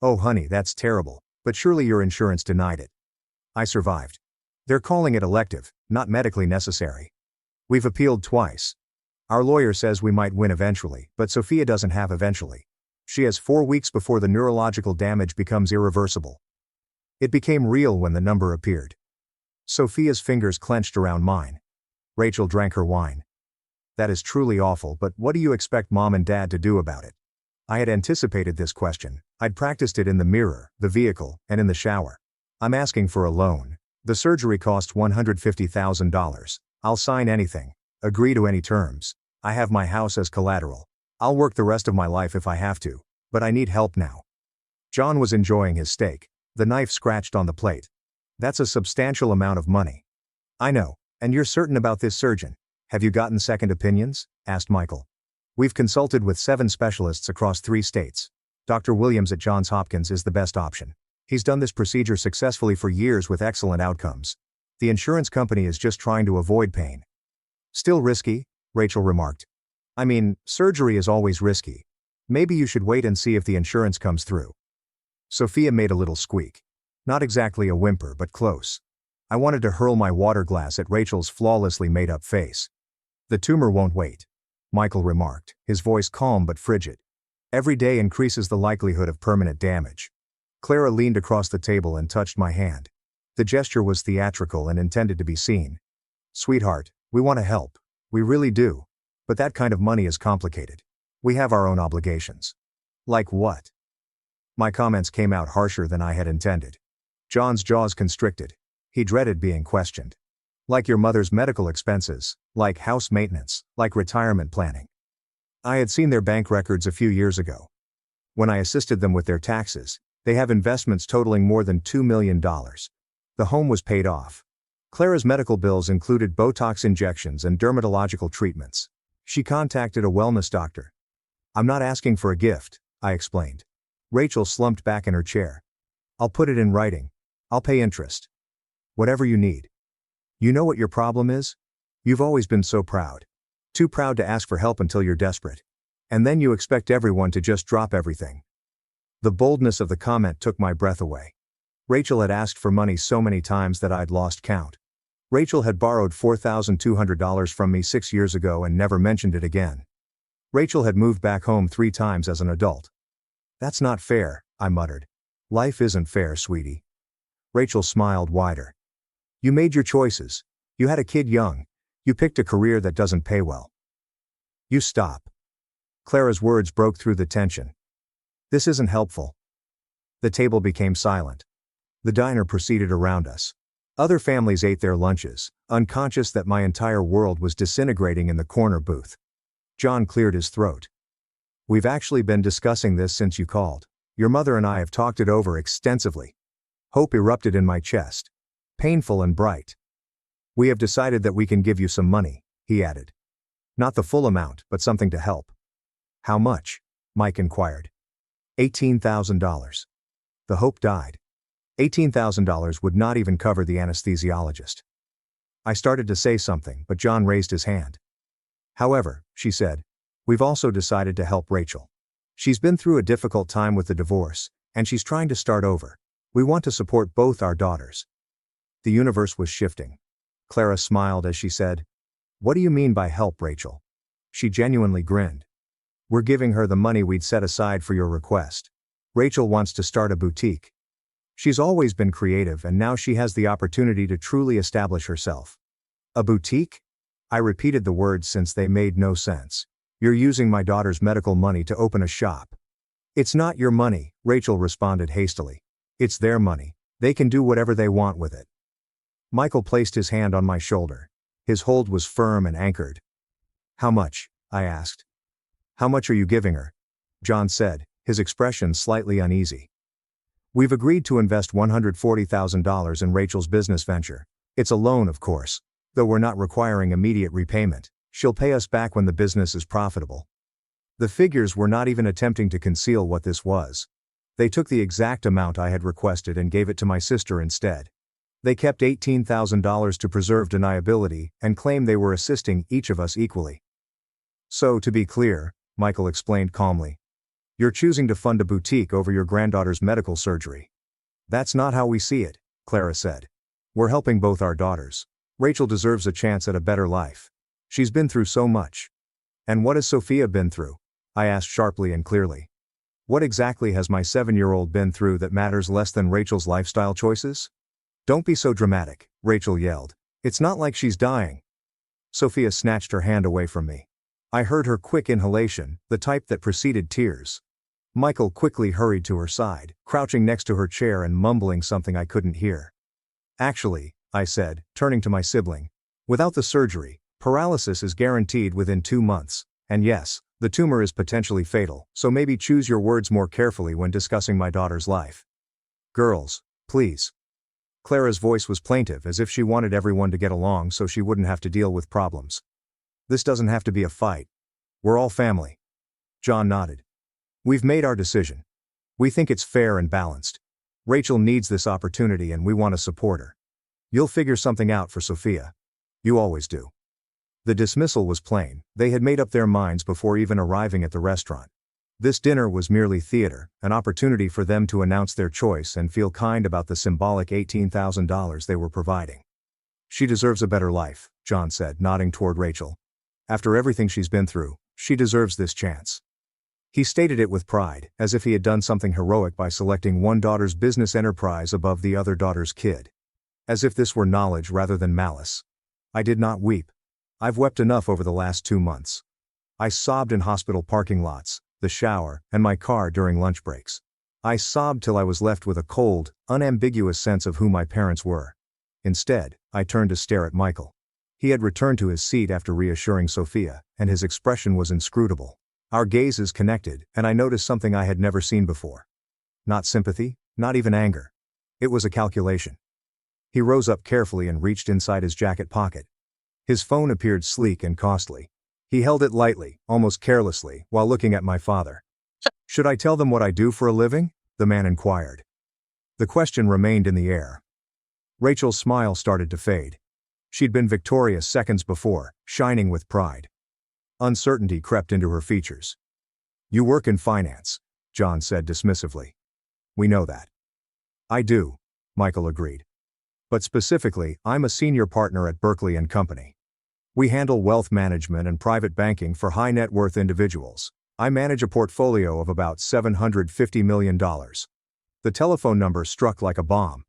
"Oh honey, that's terrible, but surely your insurance denied it." I survived. "They're calling it elective, not medically necessary. We've appealed twice. Our lawyer says we might win eventually, but Sophia doesn't have eventually. She has 4 weeks before the neurological damage becomes irreversible." It became real when the number appeared. Sophia's fingers clenched around mine. Rachel drank her wine. "That is truly awful, but what do you expect Mom and Dad to do about it?" I had anticipated this question. I'd practiced it in the mirror, the vehicle, and in the shower. "I'm asking for a loan. The surgery costs $150,000. I'll sign anything. Agree to any terms. I have my house as collateral. I'll work the rest of my life if I have to, but I need help now." John was enjoying his steak. The knife scratched on the plate. "That's a substantial amount of money." "I know, and you're certain about this surgeon. Have you gotten second opinions?" asked Michael. We've consulted with 7 specialists across 3 states. Dr. Williams at Johns Hopkins is the best option. He's done this procedure successfully for years with excellent outcomes. The insurance company is just trying to avoid pain. Still risky, Rachel remarked. I mean, surgery is always risky. Maybe you should wait and see if the insurance comes through. Sophia made a little squeak. Not exactly a whimper, but close. I wanted to hurl my water glass at Rachel's flawlessly made-up face. The tumor won't wait, Michael remarked, his voice calm but frigid. Every day increases the likelihood of permanent damage. Clara leaned across the table and touched my hand. The gesture was theatrical and intended to be seen. Sweetheart, we want to help. We really do. But that kind of money is complicated. We have our own obligations. Like what? My comments came out harsher than I had intended. John's jaws constricted. He dreaded being questioned. Like your mother's medical expenses, like house maintenance, like retirement planning. I had seen their bank records a few years ago. When I assisted them with their taxes, they have investments totaling more than $2 million. The home was paid off. Clara's medical bills included Botox injections and dermatological treatments. She contacted a wellness doctor. I'm not asking for a gift, I explained. Rachel slumped back in her chair. I'll put it in writing. I'll pay interest. Whatever you need. You know what your problem is? You've always been so proud. Too proud to ask for help until you're desperate. And then you expect everyone to just drop everything. The boldness of the comment took my breath away. Rachel had asked for money so many times that I'd lost count. Rachel had borrowed $4,200 from me 6 years ago and never mentioned it again. Rachel had moved back home 3 times as an adult. That's not fair, I muttered. Life isn't fair, sweetie. Rachel smiled wider. You made your choices. You had a kid young. You picked a career that doesn't pay well. You stop. Clara's words broke through the tension. This isn't helpful. The table became silent. The diner proceeded around us. Other families ate their lunches, unconscious that my entire world was disintegrating in the corner booth. John cleared his throat. We've actually been discussing this since you called. Your mother and I have talked it over extensively. Hope erupted in my chest. Painful and bright. We have decided that we can give you some money, he added. Not the full amount, but something to help. How much? Mike inquired. $18,000. The hope died. $18,000 would not even cover the anesthesiologist. I started to say something, but John raised his hand. However, she said, we've also decided to help Rachel. She's been through a difficult time with the divorce, and she's trying to start over. We want to support both our daughters. The universe was shifting. Clara smiled as she said, What do you mean by help, Rachel? She genuinely grinned. We're giving her the money we'd set aside for your request. Rachel wants to start a boutique. She's always been creative and now she has the opportunity to truly establish herself. A boutique? I repeated the words since they made no sense. You're using my daughter's medical money to open a shop. It's not your money, Rachel responded hastily. It's their money. They can do whatever they want with it. Michael placed his hand on my shoulder. His hold was firm and anchored. How much? I asked. How much are you giving her? John said, his expression slightly uneasy. We've agreed to invest $140,000 in Rachel's business venture. It's a loan, of course. Though we're not requiring immediate repayment, she'll pay us back when the business is profitable. The figures were not even attempting to conceal what this was. They took the exact amount I had requested and gave it to my sister instead. They kept $18,000 to preserve deniability and claimed they were assisting each of us equally. So, to be clear, Michael explained calmly, you're choosing to fund a boutique over your granddaughter's medical surgery. That's not how we see it, Clara said. We're helping both our daughters. Rachel deserves a chance at a better life. She's been through so much. And what has Sophia been through? I asked sharply and clearly. What exactly has my 7-year-old been through that matters less than Rachel's lifestyle choices? Don't be so dramatic, Rachel yelled. It's not like she's dying. Sophia snatched her hand away from me. I heard her quick inhalation, the type that preceded tears. Michael quickly hurried to her side, crouching next to her chair and mumbling something I couldn't hear. Actually, I said, turning to my sibling, without the surgery, paralysis is guaranteed within 2 months, and yes, the tumor is potentially fatal, so maybe choose your words more carefully when discussing my daughter's life. Girls, please. Clara's voice was plaintive as if she wanted everyone to get along so she wouldn't have to deal with problems. This doesn't have to be a fight. We're all family. John nodded. We've made our decision. We think it's fair and balanced. Rachel needs this opportunity and we want to support her. You'll figure something out for Sophia. You always do. The dismissal was plain. They had made up their minds before even arriving at the restaurant. This dinner was merely theater, an opportunity for them to announce their choice and feel kind about the symbolic $18,000 they were providing. She deserves a better life, John said, nodding toward Rachel. After everything she's been through, she deserves this chance. He stated it with pride, as if he had done something heroic by selecting one daughter's business enterprise above the other daughter's kid. As if this were knowledge rather than malice. I did not weep. I've wept enough over the last 2 months. I sobbed in hospital parking lots, the shower, and my car during lunch breaks. I sobbed till I was left with a cold, unambiguous sense of who my parents were. Instead, I turned to stare at Michael. He had returned to his seat after reassuring Sophia, and his expression was inscrutable. Our gazes connected, and I noticed something I had never seen before. Not sympathy, not even anger. It was a calculation. He rose up carefully and reached inside his jacket pocket. His phone appeared sleek and costly. He held it lightly, almost carelessly, while looking at my father. Should I tell them what I do for a living? The man inquired. The question remained in the air. Rachel's smile started to fade. She'd been victorious seconds before, shining with pride. Uncertainty crept into her features. You work in finance, John said dismissively. We know that. I do, Michael agreed. But specifically, I'm a senior partner at Berkeley & Company. We handle wealth management and private banking for high net worth individuals. I manage a portfolio of about $750 million. The telephone number struck like a bomb.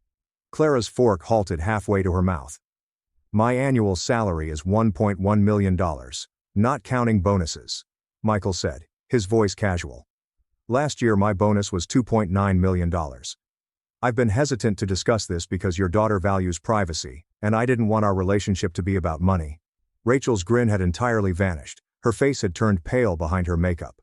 Clara's fork halted halfway to her mouth. My annual salary is $1.1 million, not counting bonuses, Michael said, his voice casual. Last year my bonus was $2.9 million. I've been hesitant to discuss this because your daughter values privacy, and I didn't want our relationship to be about money. Rachel's grin had entirely vanished. Her face had turned pale behind her makeup.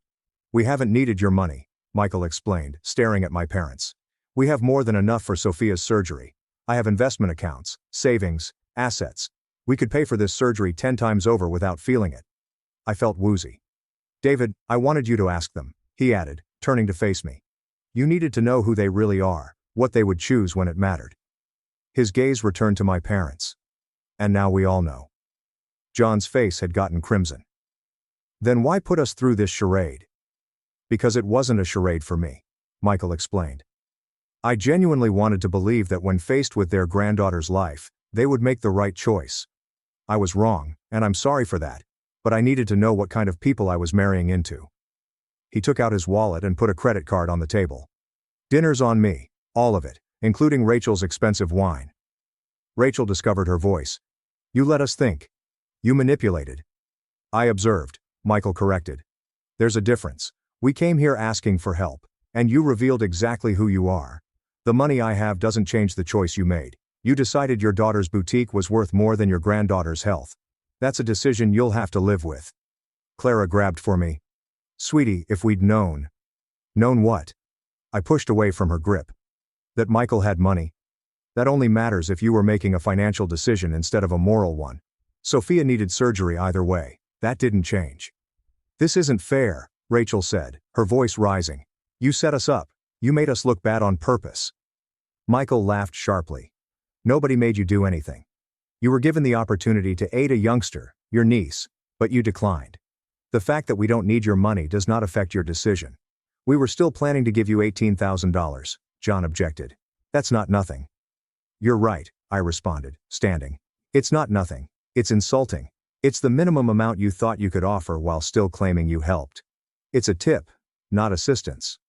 We haven't needed your money, Michael explained, staring at my parents. We have more than enough for Sophia's surgery. I have investment accounts, savings, assets. We could pay for this surgery 10 times over without feeling it. I felt woozy. David, I wanted you to ask them, he added, turning to face me. You needed to know who they really are, what they would choose when it mattered. His gaze returned to my parents. And now we all know. John's face had gotten crimson. Then why put us through this charade? Because it wasn't a charade for me, Michael explained. I genuinely wanted to believe that when faced with their granddaughter's life, they would make the right choice. I was wrong, and I'm sorry for that, but I needed to know what kind of people I was marrying into. He took out his wallet and put a credit card on the table. Dinner's on me, all of it, including Rachel's expensive wine. Rachel discovered her voice. You let us think. You manipulated. I observed, Michael corrected. There's a difference. We came here asking for help, and you revealed exactly who you are. The money I have doesn't change the choice you made. You decided your daughter's boutique was worth more than your granddaughter's health. That's a decision you'll have to live with. Clara grabbed for me. Sweetie, if we'd known. Known what? I pushed away from her grip. That Michael had money. That only matters if you were making a financial decision instead of a moral one. Sophia needed surgery either way. That didn't change. This isn't fair, Rachel said, her voice rising. You set us up. You made us look bad on purpose. Michael laughed sharply. Nobody made you do anything. You were given the opportunity to aid a youngster, your niece, but you declined. The fact that we don't need your money does not affect your decision. We were still planning to give you $18,000, John objected. That's not nothing. You're right, I responded, standing. It's not nothing. It's insulting. It's the minimum amount you thought you could offer while still claiming you helped. It's a tip, not assistance.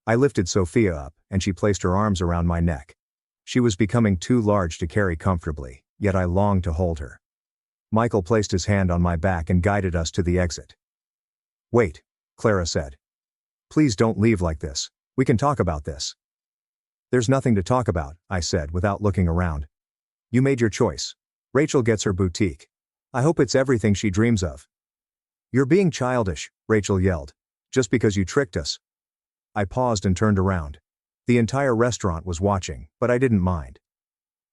I lifted Sophia up, and she placed her arms around my neck. She was becoming too large to carry comfortably, yet I longed to hold her. Michael placed his hand on my back and guided us to the exit. Wait, Clara said. Please don't leave like this. We can talk about this. There's nothing to talk about, I said without looking around. You made your choice. Rachel gets her boutique. I hope it's everything she dreams of. You're being childish, Rachel yelled. Just because you tricked us. I paused and turned around. The entire restaurant was watching, but I didn't mind.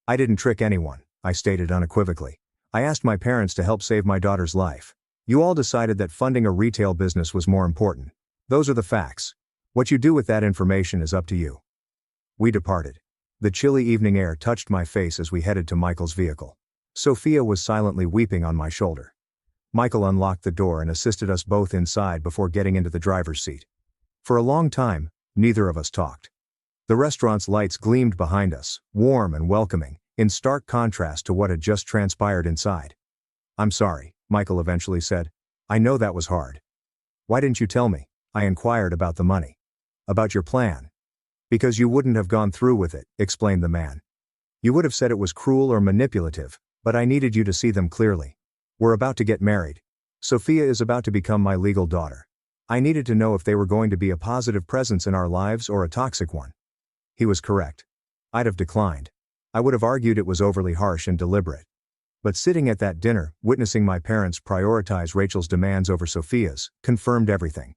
I didn't trick anyone, I stated unequivocally. I asked my parents to help save my daughter's life. You all decided that funding a retail business was more important. Those are the facts. What you do with that information is up to you. We departed. The chilly evening air touched my face as we headed to Michael's vehicle. Sophia was silently weeping on my shoulder. Michael unlocked the door and assisted us both inside before getting into the driver's seat. For a long time, neither of us talked. The restaurant's lights gleamed behind us, warm and welcoming, in stark contrast to what had just transpired inside. "I'm sorry," Michael eventually said. "I know that was hard." "Why didn't you tell me?" I inquired about the money. "About your plan." "Because you wouldn't have gone through with it," explained the man. "You would have said it was cruel or manipulative, but I needed you to see them clearly. We're about to get married. Sophia is about to become my legal daughter. I needed to know if they were going to be a positive presence in our lives or a toxic one." He was correct. I'd have declined. I would have argued it was overly harsh and deliberate. But sitting at that dinner, witnessing my parents prioritize Rachel's demands over Sophia's, confirmed everything.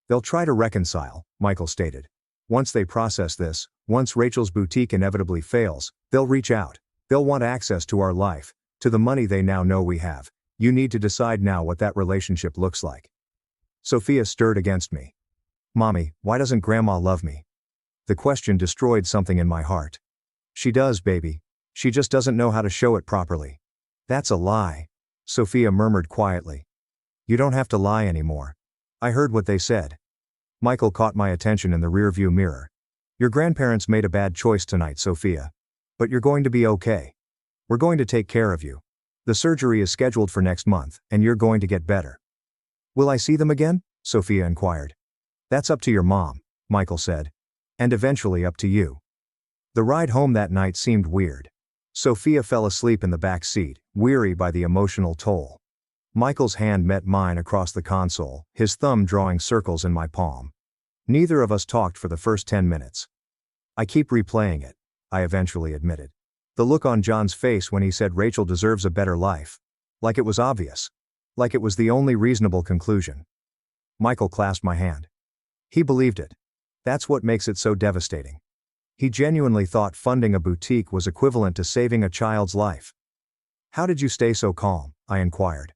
"They'll try to reconcile," Michael stated. "Once they process this, once Rachel's boutique inevitably fails, they'll reach out. They'll want access to our life, to the money they now know we have. You need to decide now what that relationship looks like." Sophia stirred against me. "Mommy, why doesn't Grandma love me?" The question destroyed something in my heart. "She does, baby. She just doesn't know how to show it properly." "That's a lie," Sophia murmured quietly. "You don't have to lie anymore. I heard what they said." Michael caught my attention in the rearview mirror. "Your grandparents made a bad choice tonight, Sophia. But you're going to be okay. We're going to take care of you. The surgery is scheduled for next month, and you're going to get better." "Will I see them again?" Sophia inquired. "That's up to your mom," Michael said. "And eventually up to you." The ride home that night seemed weird. Sophia fell asleep in the back seat, weary by the emotional toll. Michael's hand met mine across the console, his thumb drawing circles in my palm. Neither of us talked for the first 10 minutes. "I keep replaying it," I eventually admitted. "The look on John's face when he said Rachel deserves a better life. Like it was obvious. Like it was the only reasonable conclusion." Michael clasped my hand. He believed it. That's what makes it so devastating. He genuinely thought funding a boutique was equivalent to saving a child's life. "How did you stay so calm?" I inquired.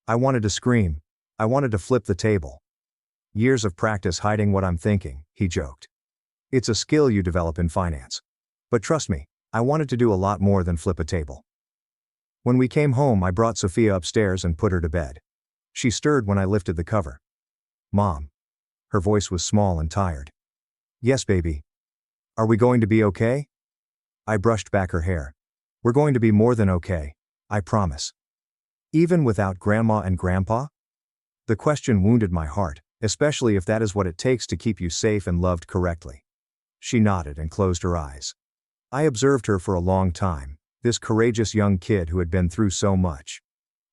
"I wanted to scream. I wanted to flip the table." "Years of practice hiding what I'm thinking," he joked. "It's a skill you develop in finance. But trust me, I wanted to do a lot more than flip a table." When we came home, I brought Sophia upstairs and put her to bed. She stirred when I lifted the cover. "Mom." Her voice was small and tired. "Yes, baby. Are we going to be okay?" I brushed back her hair. "We're going to be more than okay. I promise." "Even without Grandma and Grandpa?" The question wounded my heart, especially if that is what it takes to keep you safe and loved correctly. She nodded and closed her eyes. I observed her for a long time, this courageous young kid who had been through so much.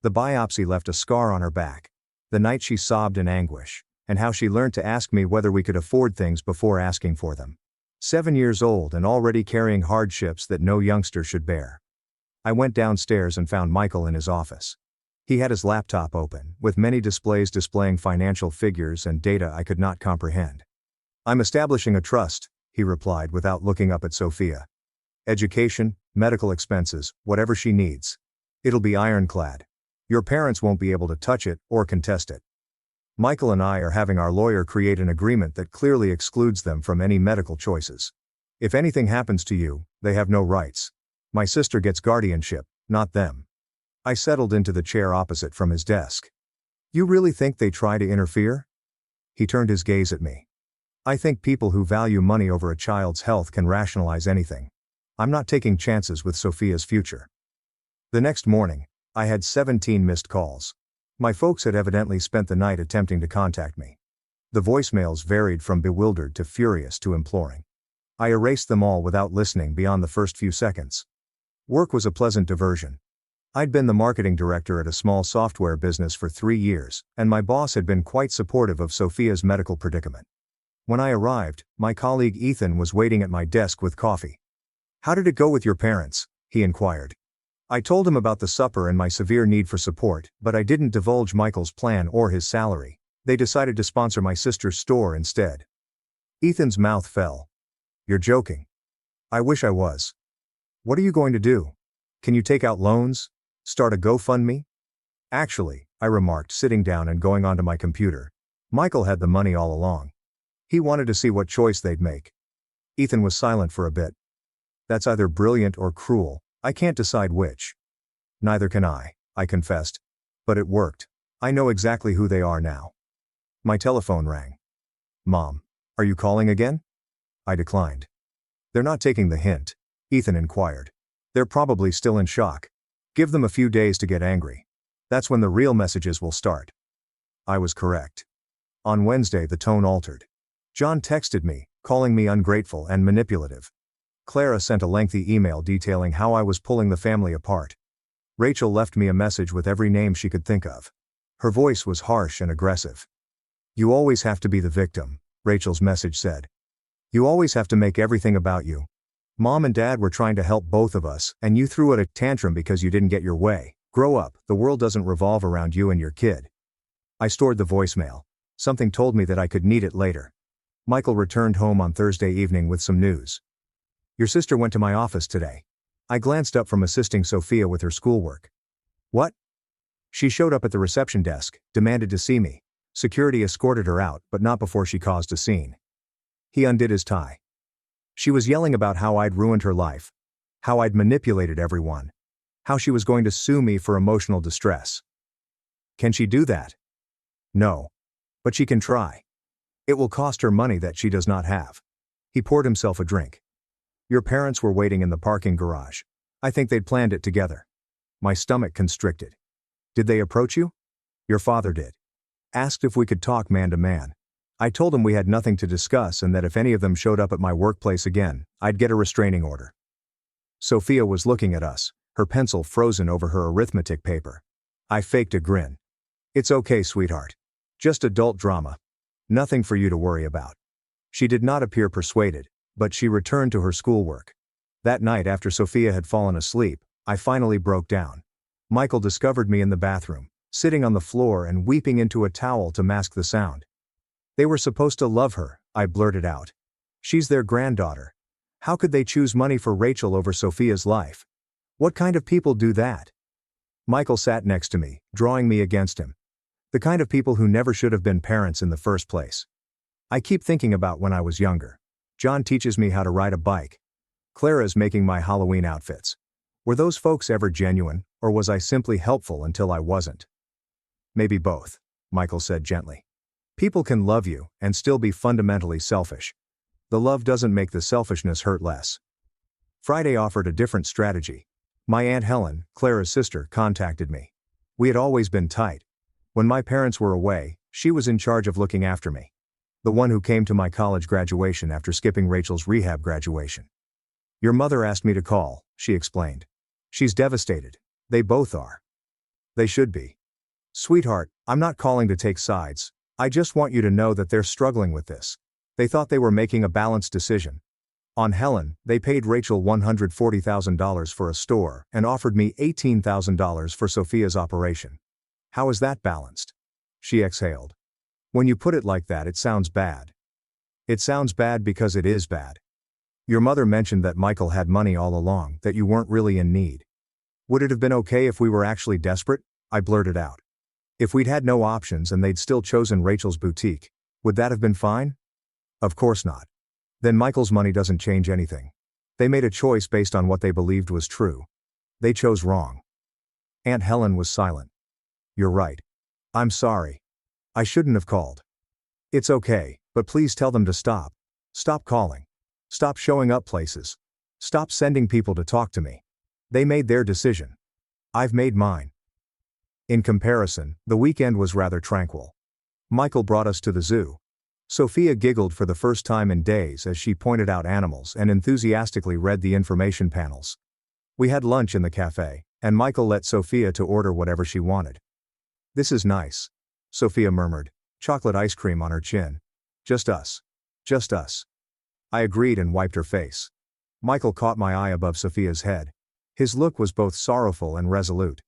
The biopsy left a scar on her back. The night she sobbed in anguish, and how she learned to ask me whether we could afford things before asking for them. 7 years old and already carrying hardships that no youngster should bear. I went downstairs and found Michael in his office. He had his laptop open, with many displays displaying financial figures and data I could not comprehend. "I'm establishing a trust," he replied without looking up at Sophia. "Education, medical expenses, whatever she needs. It'll be ironclad. Your parents won't be able to touch it or contest it. Michael and I are having our lawyer create an agreement that clearly excludes them from any medical choices. If anything happens to you, they have no rights. My sister gets guardianship, not them." I settled into the chair opposite from his desk. "You really think they try to interfere?" He turned his gaze at me. "I think people who value money over a child's health can rationalize anything. I'm not taking chances with Sophia's future." The next morning, I had 17 missed calls. My folks had evidently spent the night attempting to contact me. The voicemails varied from bewildered to furious to imploring. I erased them all without listening beyond the first few seconds. Work was a pleasant diversion. I'd been the marketing director at a small software business for 3 years, and my boss had been quite supportive of Sophia's medical predicament. When I arrived, my colleague Ethan was waiting at my desk with coffee. "How did it go with your parents?" he inquired. I told him about the supper and my severe need for support, but I didn't divulge Michael's plan or his salary. They decided to sponsor my sister's store instead. Ethan's mouth fell. "You're joking." "I wish I was." "What are you going to do? Can you take out loans? Start a GoFundMe?" "Actually, I remarked, sitting down and going onto my computer. Michael had the money all along. He wanted to see what choice they'd make. Ethan was silent for a bit. That's either brilliant or cruel, I can't decide which. Neither can I confessed. But it worked. I know exactly who they are now. My telephone rang. Mom, are you calling again? I declined. They're not taking the hint, Ethan inquired. They're probably still in shock. Give them a few days to get angry. That's when the real messages will start. I was correct. On Wednesday the tone altered. John texted me, calling me ungrateful and manipulative. Clara sent a lengthy email detailing how I was pulling the family apart. Rachel left me a message with every name she could think of. Her voice was harsh and aggressive. You always have to be the victim, Rachel's message said. You always have to make everything about you. Mom and Dad were trying to help both of us, and you threw a tantrum because you didn't get your way. Grow up, the world doesn't revolve around you and your kid. I stored the voicemail. Something told me that I could need it later. Michael returned home on Thursday evening with some news. Your sister went to my office today. I glanced up from assisting Sophia with her schoolwork. What? She showed up at the reception desk, demanded to see me. Security escorted her out, but not before she caused a scene. He undid his tie. She was yelling about how I'd ruined her life. How I'd manipulated everyone. How she was going to sue me for emotional distress. Can she do that? No. But she can try. It will cost her money that she does not have. He poured himself a drink. Your parents were waiting in the parking garage. I think they'd planned it together. My stomach constricted. Did they approach you? Your father did. Asked if we could talk man to man. I told him we had nothing to discuss and that if any of them showed up at my workplace again, I'd get a restraining order. Sophia was looking at us, her pencil frozen over her arithmetic paper. I faked a grin. It's okay, sweetheart. Just adult drama. Nothing for you to worry about. She did not appear persuaded, but she returned to her schoolwork. That night after Sophia had fallen asleep, I finally broke down. Michael discovered me in the bathroom, sitting on the floor and weeping into a towel to mask the sound. They were supposed to love her, I blurted out. She's their granddaughter. How could they choose money for Rachel over Sophia's life? What kind of people do that? Michael sat next to me, drawing me against him. The kind of people who never should have been parents in the first place. I keep thinking about when I was younger. John teaches me how to ride a bike. Clara's making my Halloween outfits. Were those folks ever genuine, or was I simply helpful until I wasn't? Maybe both, Michael said gently. People can love you and still be fundamentally selfish. The love doesn't make the selfishness hurt less. Friday offered a different strategy. My Aunt Helen, Clara's sister, contacted me. We had always been tight. When my parents were away, she was in charge of looking after me. The one who came to my college graduation after skipping Rachel's rehab graduation. Your mother asked me to call, she explained. She's devastated. They both are. They should be. Sweetheart, I'm not calling to take sides. I just want you to know that they're struggling with this. They thought they were making a balanced decision. On Helen, they paid Rachel $140,000 for a store and offered me $18,000 for Sophia's operation. How is that balanced? She exhaled. When you put it like that, it sounds bad. It sounds bad because it is bad. Your mother mentioned that Michael had money all along, that you weren't really in need. Would it have been okay if we were actually desperate? I blurted out. If we'd had no options and they'd still chosen Rachel's boutique, would that have been fine? Of course not. Then Michael's money doesn't change anything. They made a choice based on what they believed was true. They chose wrong. Aunt Helen was silent. You're right. I'm sorry. I shouldn't have called. It's okay, but please tell them to stop. Stop calling. Stop showing up places. Stop sending people to talk to me. They made their decision. I've made mine. In comparison, the weekend was rather tranquil. Michael brought us to the zoo. Sophia giggled for the first time in days as she pointed out animals and enthusiastically read the information panels. We had lunch in the cafe, and Michael let Sophia to order whatever she wanted. This is nice, Sophia murmured, chocolate ice cream on her chin. Just us. Just us. I agreed and wiped her face. Michael caught my eye above Sophia's head. His look was both sorrowful and resolute.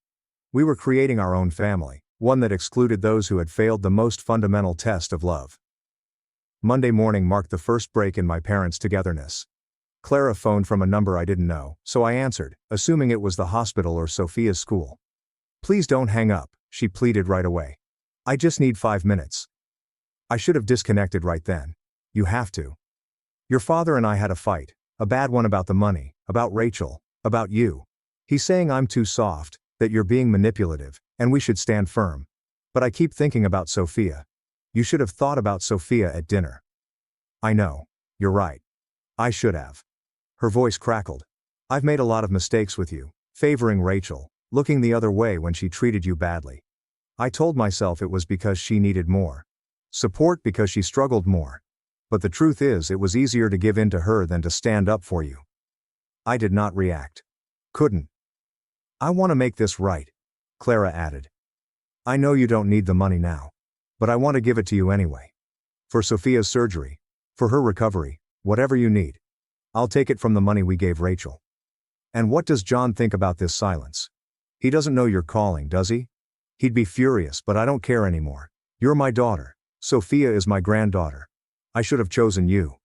We were creating our own family, one that excluded those who had failed the most fundamental test of love. Monday morning marked the first break in my parents' togetherness. Clara phoned from a number I didn't know, so I answered, assuming it was the hospital or Sophia's school. Please don't hang up, she pleaded right away. I just need 5 minutes. I should have disconnected right then. You have to. Your father and I had a fight, a bad one about the money, about Rachel, about you. He's saying I'm too soft, that you're being manipulative, and we should stand firm. But I keep thinking about Sophia. You should have thought about Sophia at dinner. I know. You're right. I should have. Her voice crackled. I've made a lot of mistakes with you, favoring Rachel, looking the other way when she treated you badly. I told myself it was because she needed more support, because she struggled more. But the truth is, it was easier to give in to her than to stand up for you. I did not react. Couldn't. I want to make this right, Clara added. I know you don't need the money now. But I want to give it to you anyway. For Sophia's surgery. For her recovery. Whatever you need. I'll take it from the money we gave Rachel. And what does John think about this silence? He doesn't know you're calling, does he? He'd be furious, but I don't care anymore. You're my daughter. Sophia is my granddaughter. I should have chosen you.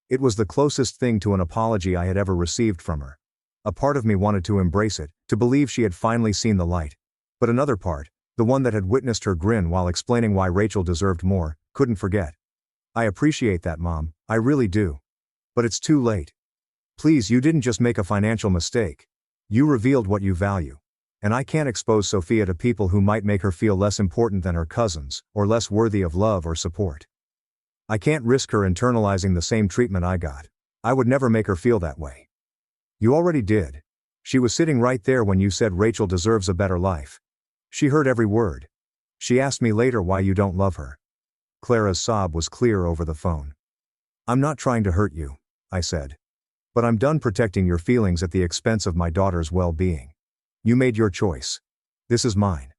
It was the closest thing to an apology I had ever received from her. A part of me wanted to embrace it, to believe she had finally seen the light. But another part, the one that had witnessed her grin while explaining why Rachel deserved more, couldn't forget. I appreciate that, Mom, I really do. But it's too late. Please, you didn't just make a financial mistake. You revealed what you value. And I can't expose Sophia to people who might make her feel less important than her cousins, or less worthy of love or support. I can't risk her internalizing the same treatment I got. I would never make her feel that way. You already did. She was sitting right there when you said Rachel deserves a better life. She heard every word. She asked me later why you don't love her. Clara's sob was clear over the phone. I'm not trying to hurt you, I said. But I'm done protecting your feelings at the expense of my daughter's well-being. You made your choice. This is mine.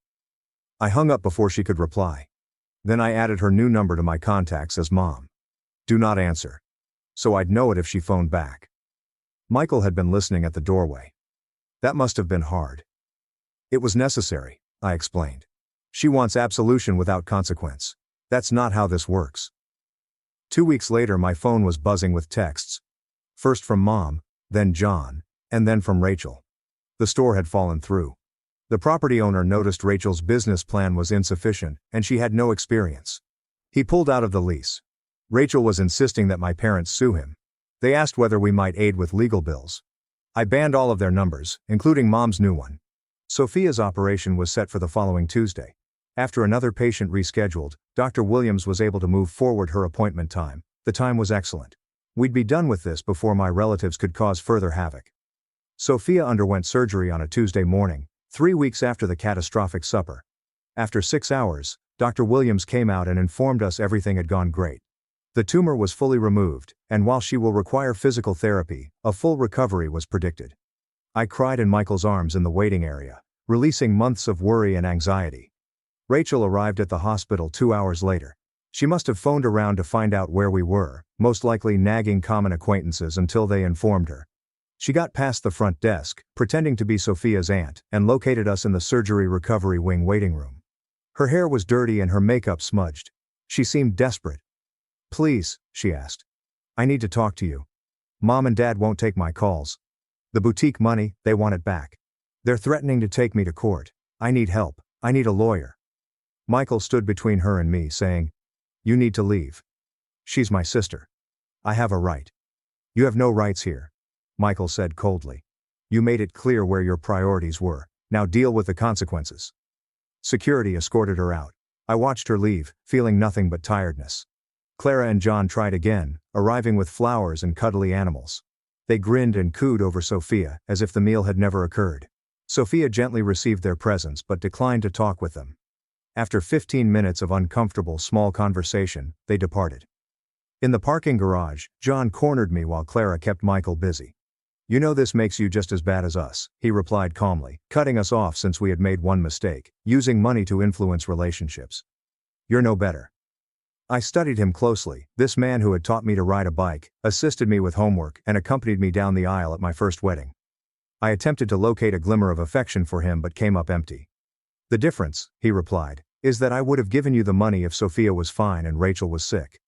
I hung up before she could reply. Then I added her new number to my contacts as Mom. Do not answer. So I'd know it if she phoned back. Michael had been listening at the doorway. That must have been hard. It was necessary, I explained. She wants absolution without consequence. That's not how this works. 2 weeks later, my phone was buzzing with texts. First from Mom, then John, and then from Rachel. The store had fallen through. The property owner noticed Rachel's business plan was insufficient, and she had no experience. He pulled out of the lease. Rachel was insisting that my parents sue him. They asked whether we might aid with legal bills. I banned all of their numbers, including Mom's new one. Sophia's operation was set for the following Tuesday. After another patient rescheduled, Dr. Williams was able to move forward her appointment time. The time was excellent. We'd be done with this before my relatives could cause further havoc. Sophia underwent surgery on a Tuesday morning, 3 weeks after the catastrophic supper. After 6 hours, Dr. Williams came out and informed us everything had gone great. The tumor was fully removed, and while she will require physical therapy, a full recovery was predicted. I cried in Michael's arms in the waiting area, releasing months of worry and anxiety. Rachel arrived at the hospital 2 hours later. She must have phoned around to find out where we were, most likely nagging common acquaintances until they informed her. She got past the front desk, pretending to be Sophia's aunt, and located us in the surgery recovery wing waiting room. Her hair was dirty and her makeup smudged. She seemed desperate. Please, she asked. I need to talk to you. Mom and Dad won't take my calls. The boutique money, they want it back. They're threatening to take me to court. I need help. I need a lawyer. Michael stood between her and me, saying, You need to leave. She's my sister. I have a right. You have no rights here, Michael said coldly. You made it clear where your priorities were. Now deal with the consequences. Security escorted her out. I watched her leave, feeling nothing but tiredness. Clara and John tried again, arriving with flowers and cuddly animals. They grinned and cooed over Sophia, as if the meal had never occurred. Sophia gently received their presents but declined to talk with them. After 15 minutes of uncomfortable small conversation, they departed. In the parking garage, John cornered me while Clara kept Michael busy. You know this makes you just as bad as us, he replied calmly, cutting us off since we had made one mistake, using money to influence relationships. You're no better. I studied him closely. This man who had taught me to ride a bike, assisted me with homework, and accompanied me down the aisle at my first wedding. I attempted to locate a glimmer of affection for him but came up empty. The difference, he replied, is that I would have given you the money if Sophia was fine and Rachel was sick.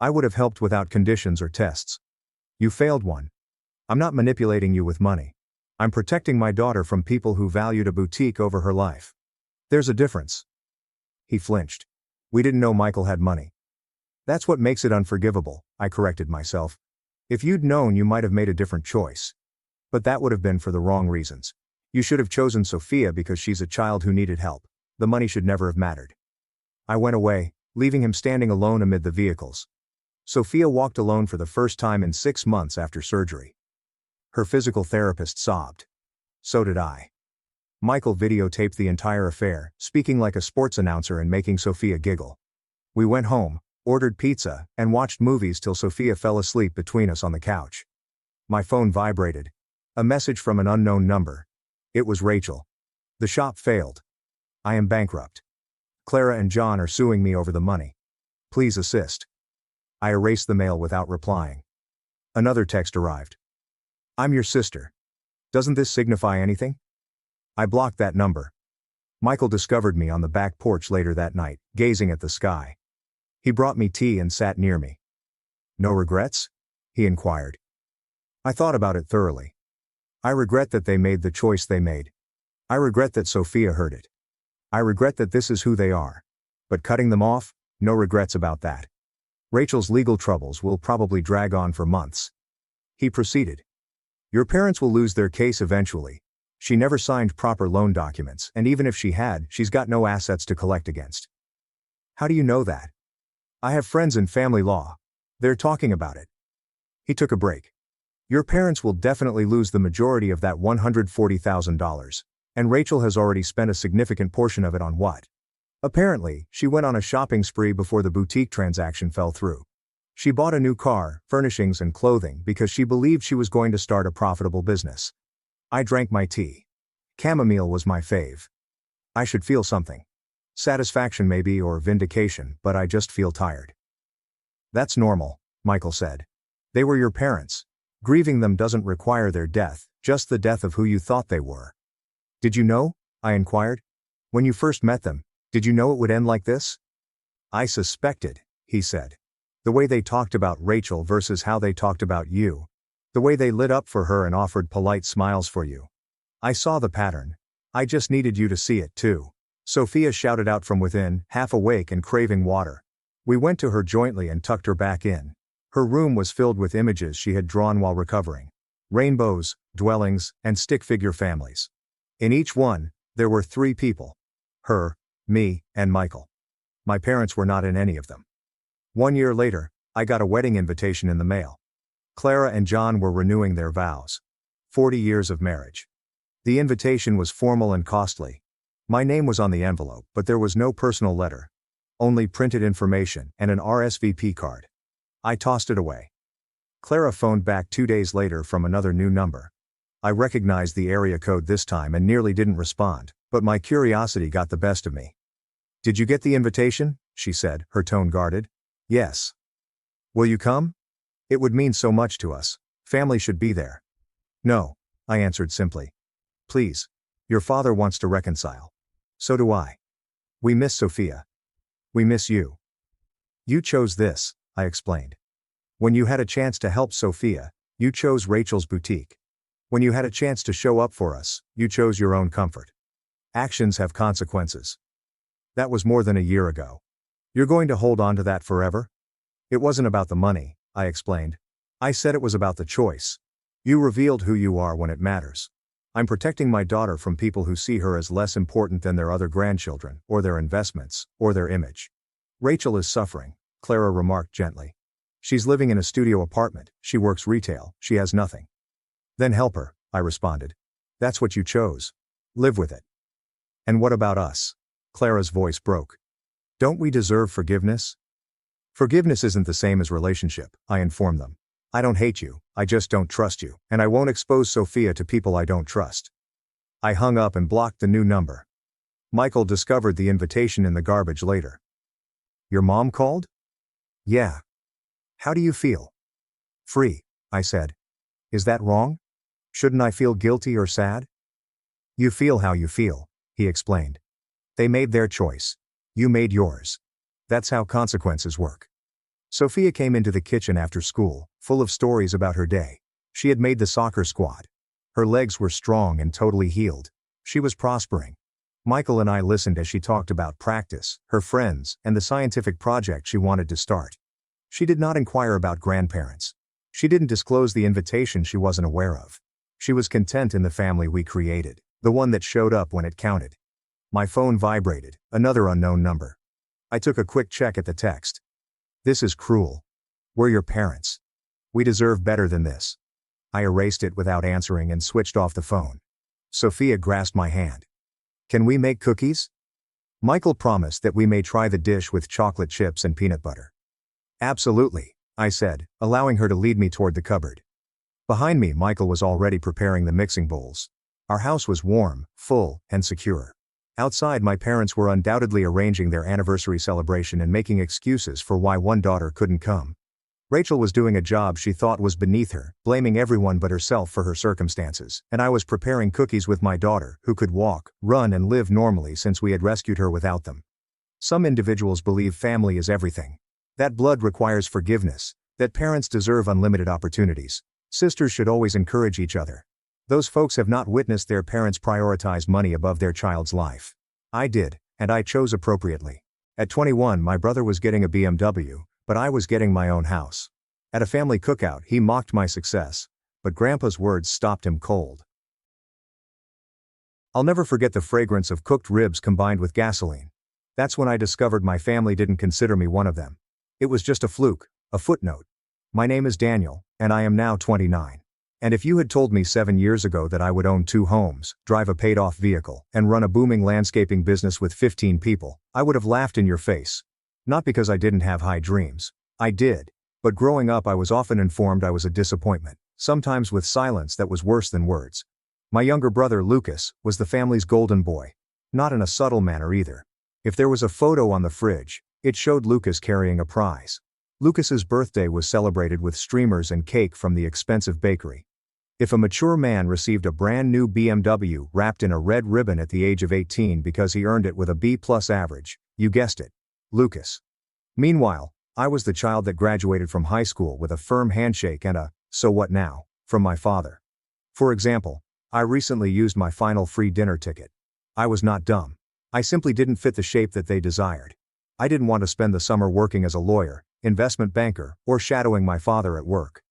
I would have helped without conditions or tests. You failed one. I'm not manipulating you with money. I'm protecting my daughter from people who valued a boutique over her life. There's a difference. He flinched. We didn't know Michael had money. That's what makes it unforgivable, I corrected myself. If you'd known, you might have made a different choice. But that would have been for the wrong reasons. You should have chosen Sophia because she's a child who needed help. The money should never have mattered. I went away, leaving him standing alone amid the vehicles. Sophia walked alone for the first time in 6 months after surgery. Her physical therapist sobbed. So did I. Michael videotaped the entire affair, speaking like a sports announcer and making Sophia giggle. We went home, ordered pizza, and watched movies till Sophia fell asleep between us on the couch. My phone vibrated. A message from an unknown number. It was Rachel. The shop failed. I am bankrupt. Clara and John are suing me over the money. Please assist. I erased the mail without replying. Another text arrived. I'm your sister. Doesn't this signify anything? I blocked that number. Michael discovered me on the back porch later that night, gazing at the sky. He brought me tea and sat near me. No regrets? He inquired. I thought about it thoroughly. I regret that they made the choice they made. I regret that Sophia heard it. I regret that this is who they are. But cutting them off? No regrets about that. Rachel's legal troubles will probably drag on for months. He proceeded. Your parents will lose their case eventually. She never signed proper loan documents, and even if she had, she's got no assets to collect against. How do you know that? I have friends in family law. They're talking about it. He took a break. Your parents will definitely lose the majority of that $140,000, and Rachel has already spent a significant portion of it on what? Apparently, she went on a shopping spree before the boutique transaction fell through. She bought a new car, furnishings and clothing because she believed she was going to start a profitable business. I drank my tea. Chamomile was my fave. I should feel something. Satisfaction maybe, or vindication, but I just feel tired. That's normal, Michael said. They were your parents. Grieving them doesn't require their death, just the death of who you thought they were. Did you know? I inquired. When you first met them, did you know it would end like this? I suspected, he said. The way they talked about Rachel versus how they talked about you. The way they lit up for her and offered polite smiles for you. I saw the pattern. I just needed you to see it too. Sophia shouted out from within, half awake and craving water. We went to her jointly and tucked her back in. Her room was filled with images she had drawn while recovering. Rainbows, dwellings, and stick-figure families. In each one, there were 3 people. Her, me, and Michael. My parents were not in any of them. 1 year later, I got a wedding invitation in the mail. Clara and John were renewing their vows. 40 years of marriage. The invitation was formal and costly. My name was on the envelope, but there was no personal letter. Only printed information and an RSVP card. I tossed it away. Clara phoned back 2 days later from another new number. I recognized the area code this time and nearly didn't respond, but my curiosity got the best of me. Did you get the invitation? She said, her tone guarded. Yes. Will you come? It would mean so much to us. Family should be there. No, I answered simply. Please. Your father wants to reconcile. So do I. We miss Sophia. We miss you. You chose this, I explained. When you had a chance to help Sophia, you chose Rachel's boutique. When you had a chance to show up for us, you chose your own comfort. Actions have consequences. That was more than a year ago. You're going to hold on to that forever? It wasn't about the money, I explained. I said it was about the choice. You revealed who you are when it matters. I'm protecting my daughter from people who see her as less important than their other grandchildren, or their investments, or their image. Rachel is suffering, Clara remarked gently. She's living in a studio apartment, she works retail, she has nothing. Then help her, I responded. That's what you chose. Live with it. And what about us? Clara's voice broke. Don't we deserve forgiveness? Forgiveness isn't the same as relationship, I informed them. I don't hate you, I just don't trust you, and I won't expose Sophia to people I don't trust. I hung up and blocked the new number. Michael discovered the invitation in the garbage later. Your mom called? Yeah. How do you feel? Free, I said. Is that wrong? Shouldn't I feel guilty or sad? You feel how you feel, he explained. They made their choice. You made yours. That's how consequences work. Sophia came into the kitchen after school, full of stories about her day. She had made the soccer squad. Her legs were strong and totally healed. She was prospering. Michael and I listened as she talked about practice, her friends, and the scientific project she wanted to start. She did not inquire about grandparents. She didn't disclose the invitation she wasn't aware of. She was content in the family we created, the one that showed up when it counted. My phone vibrated, another unknown number. I took a quick check at the text. This is cruel. We're your parents. We deserve better than this. I erased it without answering and switched off the phone. Sophia grasped my hand. Can we make cookies? Michael promised that we may try the dish with chocolate chips and peanut butter. Absolutely, I said, allowing her to lead me toward the cupboard. Behind me, Michael was already preparing the mixing bowls. Our house was warm, full, and secure. Outside, my parents were undoubtedly arranging their anniversary celebration and making excuses for why one daughter couldn't come. Rachel was doing a job she thought was beneath her, blaming everyone but herself for her circumstances, and I was preparing cookies with my daughter, who could walk, run, and live normally since we had rescued her without them. Some individuals believe family is everything. That blood requires forgiveness, that parents deserve unlimited opportunities. Sisters should always encourage each other. Those folks have not witnessed their parents prioritize money above their child's life. I did, and I chose appropriately. At 21, my brother was getting a BMW, but I was getting my own house. At a family cookout, he mocked my success, but Grandpa's words stopped him cold. I'll never forget the fragrance of cooked ribs combined with gasoline. That's when I discovered my family didn't consider me one of them. It was just a fluke, a footnote. My name is Daniel, and I am now 29. And if you had told me 7 years ago that I would own 2 homes, drive a paid-off vehicle, and run a booming landscaping business with 15 people, I would have laughed in your face. Not because I didn't have high dreams. I did. But growing up, I was often informed I was a disappointment, sometimes with silence that was worse than words. My younger brother, Lucas, was the family's golden boy. Not in a subtle manner either. If there was a photo on the fridge, it showed Lucas carrying a prize. Lucas's birthday was celebrated with streamers and cake from the expensive bakery. If a mature man received a brand new BMW wrapped in a red ribbon at the age of 18 because he earned it with a B+ average, you guessed it, Lucas. Meanwhile, I was the child that graduated from high school with a firm handshake and a, "So what now?" from my father. For example, I recently used my final free dinner ticket. I was not dumb. I simply didn't fit the shape that they desired. I didn't want to spend the summer working as a lawyer, investment banker, or shadowing my father at work.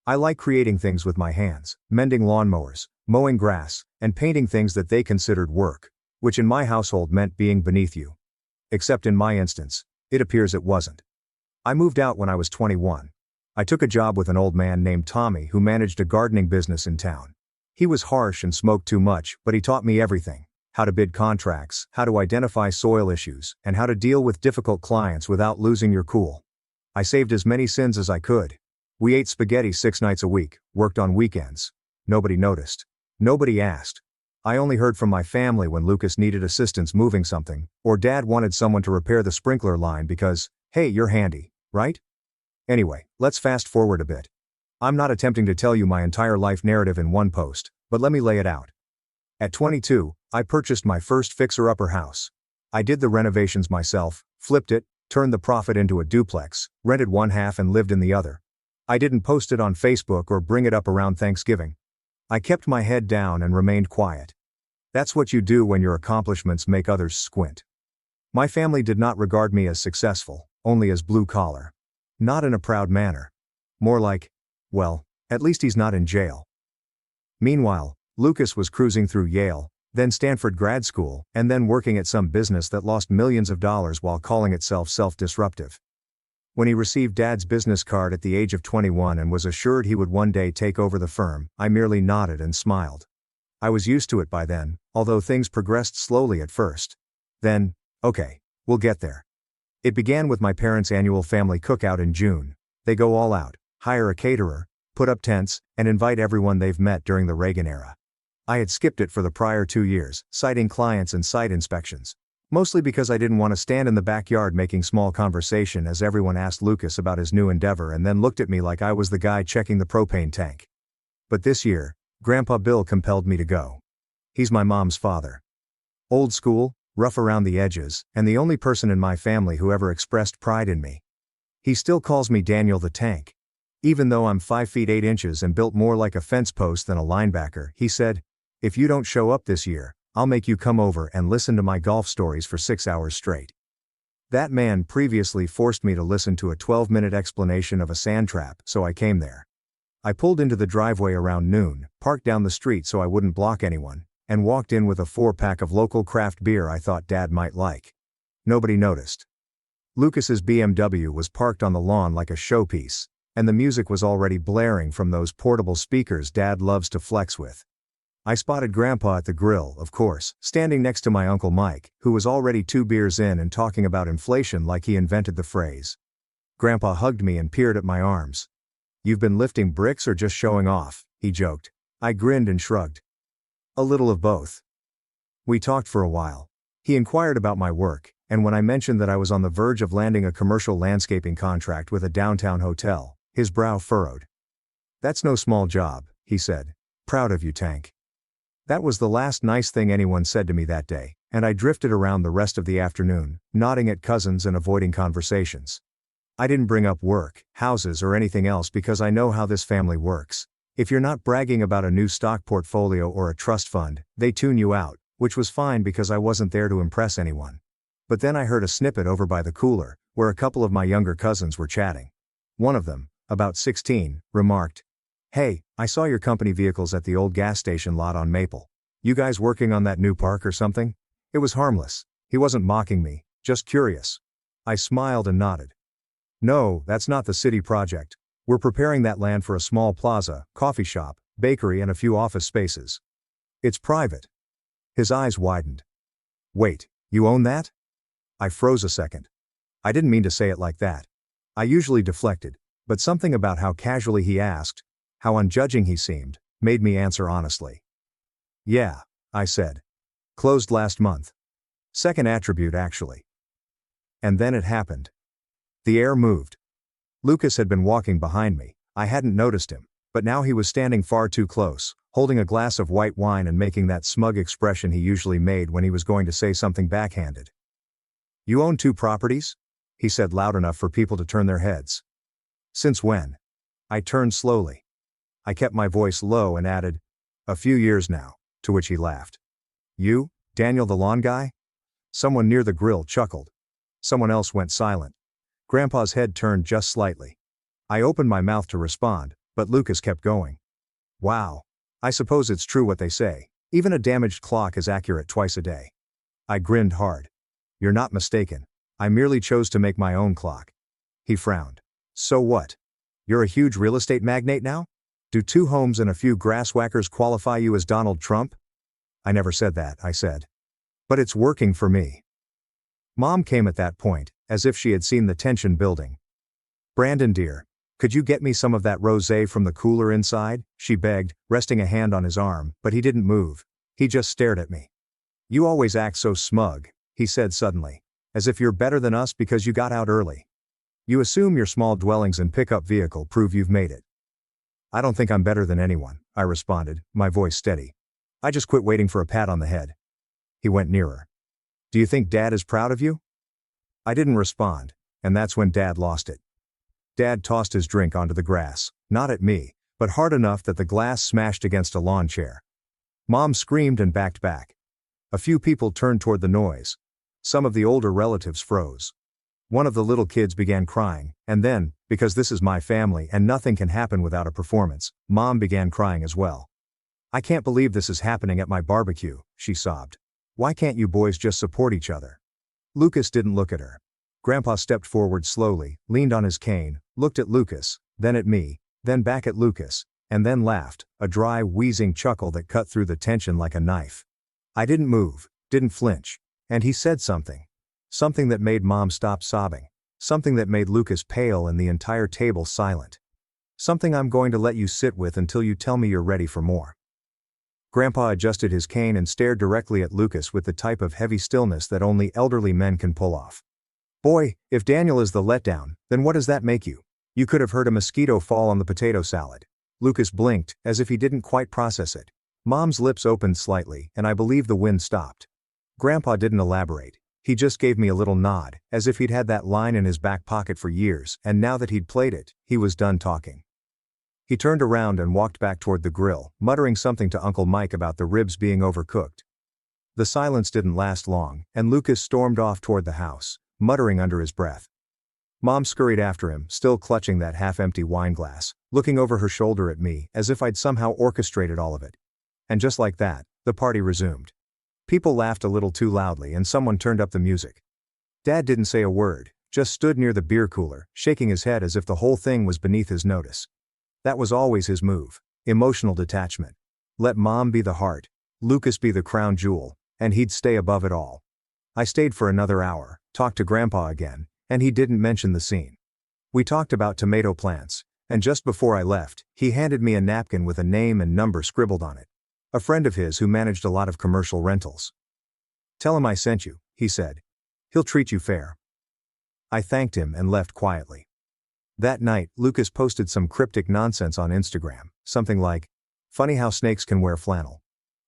I like creating things with my hands, mending lawnmowers, mowing grass, and painting things that they considered work, which in my household meant being beneath you. Except in my instance, it appears it wasn't. I moved out when I was 21. I took a job with an old man named Tommy who managed a gardening business in town. He was harsh and smoked too much, but he taught me everything: how to bid contracts, how to identify soil issues, and how to deal with difficult clients without losing your cool. I saved as many sins as I could. We ate spaghetti 6 nights a week, worked on weekends. Nobody noticed. Nobody asked. I only heard from my family when Lucas needed assistance moving something, or Dad wanted someone to repair the sprinkler line because, hey, you're handy, right? Anyway, let's fast forward a bit. I'm not attempting to tell you my entire life narrative in one post, but let me lay it out. At 22, I purchased my first fixer-upper house. I did the renovations myself, flipped it, turned the profit into a duplex, rented one half and lived in the other. I didn't post it on Facebook or bring it up around Thanksgiving. I kept my head down and remained quiet. That's what you do when your accomplishments make others squint. My family did not regard me as successful, only as blue-collar. Not in a proud manner. More like, well, at least he's not in jail. Meanwhile, Lucas was cruising through Yale, then Stanford grad school, and then working at some business that lost millions of dollars while calling itself self-disruptive. When he received Dad's business card at the age of 21 and was assured he would one day take over the firm, I merely nodded and smiled. I was used to it by then, although things progressed slowly at first. Then, okay, we'll get there. It began with my parents' annual family cookout in June. They go all out, hire a caterer, put up tents, and invite everyone they've met during the Reagan era. I had skipped it for the prior 2 years, citing clients and site inspections. Mostly because I didn't want to stand in the backyard making small conversation as everyone asked Lucas about his new endeavor and then looked at me like I was the guy checking the propane tank. But this year, Grandpa Bill compelled me to go. He's my mom's father. Old school, rough around the edges, and the only person in my family who ever expressed pride in me. He still calls me Daniel the Tank. Even though I'm 5 feet 8 inches and built more like a fence post than a linebacker, he said, "If you don't show up this year, I'll make you come over and listen to my golf stories for 6 hours straight. That man previously forced me to listen to a 12-minute explanation of a sand trap, so I came there. I pulled into the driveway around noon, parked down the street so I wouldn't block anyone, and walked in with a 4-pack of local craft beer I thought Dad might like. Nobody noticed. Lucas's BMW was parked on the lawn like a showpiece, and the music was already blaring from those portable speakers Dad loves to flex with. I spotted Grandpa at the grill, of course, standing next to my Uncle Mike, who was already 2 beers in and talking about inflation like he invented the phrase. Grandpa hugged me and peered at my arms. "You've been lifting bricks or just showing off?" he joked. I grinned and shrugged. "A little of both." We talked for a while. He inquired about my work, and when I mentioned that I was on the verge of landing a commercial landscaping contract with a downtown hotel, his brow furrowed. "That's no small job," he said. "Proud of you, Tank." That was the last nice thing anyone said to me that day, and I drifted around the rest of the afternoon, nodding at cousins and avoiding conversations. I didn't bring up work, houses or anything else because I know how this family works. If you're not bragging about a new stock portfolio or a trust fund, they tune you out, which was fine because I wasn't there to impress anyone. But then I heard a snippet over by the cooler, where a couple of my younger cousins were chatting. One of them, about 16, remarked, "Hey, I saw your company vehicles at the old gas station lot on Maple. You guys working on that new park or something?" It was harmless. He wasn't mocking me, just curious. I smiled and nodded. "No, that's not the city project. We're preparing that land for a small plaza, coffee shop, bakery and a few office spaces. It's private." His eyes widened. "Wait, you own that?" I froze a second. I didn't mean to say it like that. I usually deflected, but something about how casually he asked, how unjudging he seemed, made me answer honestly. "Yeah," I said. "Closed last month. Second attribute actually." And then it happened. The air moved. Lucas had been walking behind me. I hadn't noticed him, but now he was standing far too close, holding a glass of white wine and making that smug expression he usually made when he was going to say something backhanded. "You own 2 properties?" he said loud enough for people to turn their heads. "Since when?" I turned slowly. I kept my voice low and added, "A few years now," to which he laughed. "You, Daniel the lawn guy?" Someone near the grill chuckled. Someone else went silent. Grandpa's head turned just slightly. I opened my mouth to respond, but Lucas kept going. "Wow. I suppose it's true what they say. Even a damaged clock is accurate twice a day." I grinned hard. "You're not mistaken. I merely chose to make my own clock." He frowned. "So what? You're a huge real estate magnate now? Do 2 homes and a few grasswhackers qualify you as Donald Trump?" "I never said that," I said. "But it's working for me." Mom came at that point, as if she had seen the tension building. "Brandon dear, could you get me some of that rosé from the cooler inside?" she begged, resting a hand on his arm, but he didn't move. He just stared at me. "You always act so smug," he said suddenly. "As if you're better than us because you got out early. You assume your small dwellings and pickup vehicle prove you've made it." "I don't think I'm better than anyone," I responded, my voice steady. "I just quit waiting for a pat on the head." He went nearer. "Do you think Dad is proud of you?" I didn't respond, and that's when Dad lost it. Dad tossed his drink onto the grass, not at me, but hard enough that the glass smashed against a lawn chair. Mom screamed and backed back. A few people turned toward the noise. Some of the older relatives froze. One of the little kids began crying, and then, because this is my family and nothing can happen without a performance, Mom began crying as well. "I can't believe this is happening at my barbecue," she sobbed. "Why can't you boys just support each other?" Lucas didn't look at her. Grandpa stepped forward slowly, leaned on his cane, looked at Lucas, then at me, then back at Lucas, and then laughed, a dry, wheezing chuckle that cut through the tension like a knife. I didn't move, didn't flinch. And he said something. Something that made Mom stop sobbing. Something that made Lucas pale and the entire table silent. Something I'm going to let you sit with until you tell me you're ready for more. Grandpa adjusted his cane and stared directly at Lucas with the type of heavy stillness that only elderly men can pull off. "Boy, if Daniel is the letdown, then what does that make you? You could have heard a mosquito fall on the potato salad." Lucas blinked, as if he didn't quite process it. Mom's lips opened slightly, and I believe the wind stopped. Grandpa didn't elaborate. He just gave me a little nod, as if he'd had that line in his back pocket for years, and now that he'd played it, he was done talking. He turned around and walked back toward the grill, muttering something to Uncle Mike about the ribs being overcooked. The silence didn't last long, and Lucas stormed off toward the house, muttering under his breath. Mom scurried after him, still clutching that half-empty wine glass, looking over her shoulder at me as if I'd somehow orchestrated all of it. And just like that, the party resumed. People laughed a little too loudly and someone turned up the music. Dad didn't say a word, just stood near the beer cooler, shaking his head as if the whole thing was beneath his notice. That was always his move: emotional detachment. Let Mom be the heart, Lucas be the crown jewel, and he'd stay above it all. I stayed for another hour, talked to Grandpa again, and he didn't mention the scene. We talked about tomato plants, and just before I left, he handed me a napkin with a name and number scribbled on it. A friend of his who managed a lot of commercial rentals. "Tell him I sent you," he said. "He'll treat you fair." I thanked him and left quietly. That night, Lucas posted some cryptic nonsense on Instagram, something like, "Funny how snakes can wear flannel."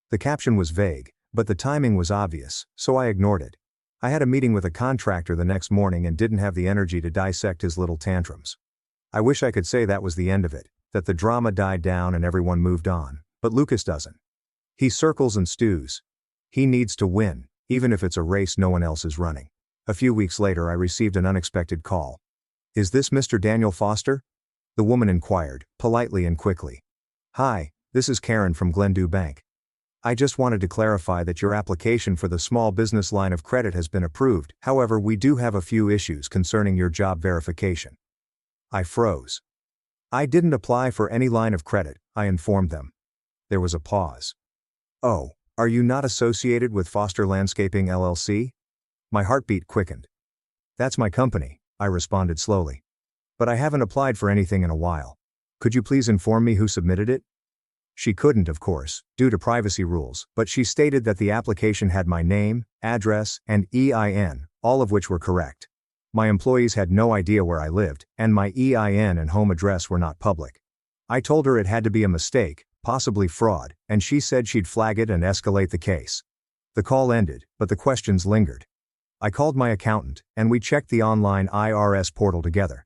The caption was vague, but the timing was obvious, so I ignored it. I had a meeting with a contractor the next morning and didn't have the energy to dissect his little tantrums. I wish I could say that was the end of it, that the drama died down and everyone moved on, but Lucas doesn't. He circles and stews. He needs to win, even if it's a race no one else is running. A few weeks later I received an unexpected call. "Is this Mr. Daniel Foster?" The woman inquired, politely and quickly. "Hi, this is Karen from Glendew Bank. I just wanted to clarify that your application for the small business line of credit has been approved, however we do have a few issues concerning your job verification." I froze. "I didn't apply for any line of credit," I informed them. There was a pause. "Oh, are you not associated with Foster Landscaping LLC?" My heartbeat quickened. "That's my company," I responded slowly. "But I haven't applied for anything in a while. Could you please inform me who submitted it?" She couldn't, of course, due to privacy rules, but she stated that the application had my name, address, and EIN, all of which were correct. My employees had no idea where I lived, and my EIN and home address were not public. I told her it had to be a mistake, possibly fraud, and she said she'd flag it and escalate the case. The call ended, but the questions lingered. I called my accountant, and we checked the online IRS portal together.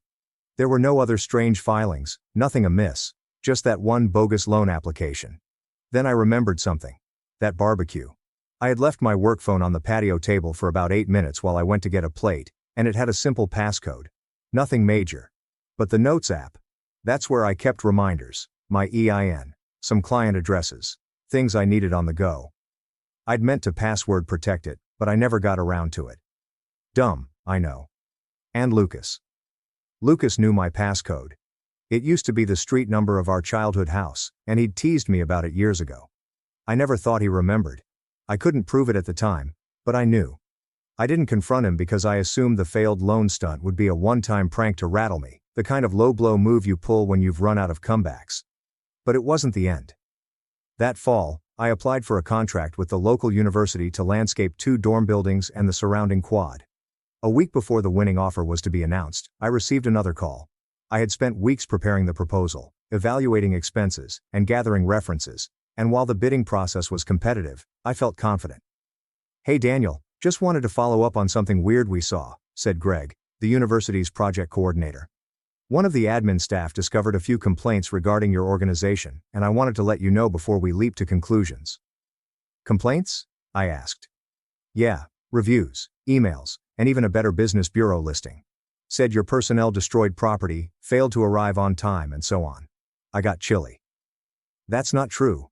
There were no other strange filings, nothing amiss, just that one bogus loan application. Then I remembered something. That barbecue. I had left my work phone on the patio table for about 8 minutes while I went to get a plate, and it had a simple passcode. Nothing major. But the Notes app. That's where I kept reminders, my EIN, some client addresses, things I needed on the go. I'd meant to password protect it, but I never got around to it. Dumb, I know. And Lucas. Lucas knew my passcode. It used to be the street number of our childhood house, and he'd teased me about it years ago. I never thought he remembered. I couldn't prove it at the time, but I knew. I didn't confront him because I assumed the failed loan stunt would be a one-time prank to rattle me, the kind of low-blow move you pull when you've run out of comebacks. But it wasn't the end. That fall, I applied for a contract with the local university to landscape 2 dorm buildings and the surrounding quad. A week before the winning offer was to be announced, I received another call. I had spent weeks preparing the proposal, evaluating expenses, and gathering references, and while the bidding process was competitive, I felt confident. "Hey Daniel, just wanted to follow up on something weird we saw," said Greg, the university's project coordinator. "One of the admin staff discovered a few complaints regarding your organization, and I wanted to let you know before we leap to conclusions." "Complaints?" I asked. "Yeah, reviews, emails, and even a Better Business Bureau listing. Said your personnel destroyed property, failed to arrive on time, and so on." I got chilly. "That's not true."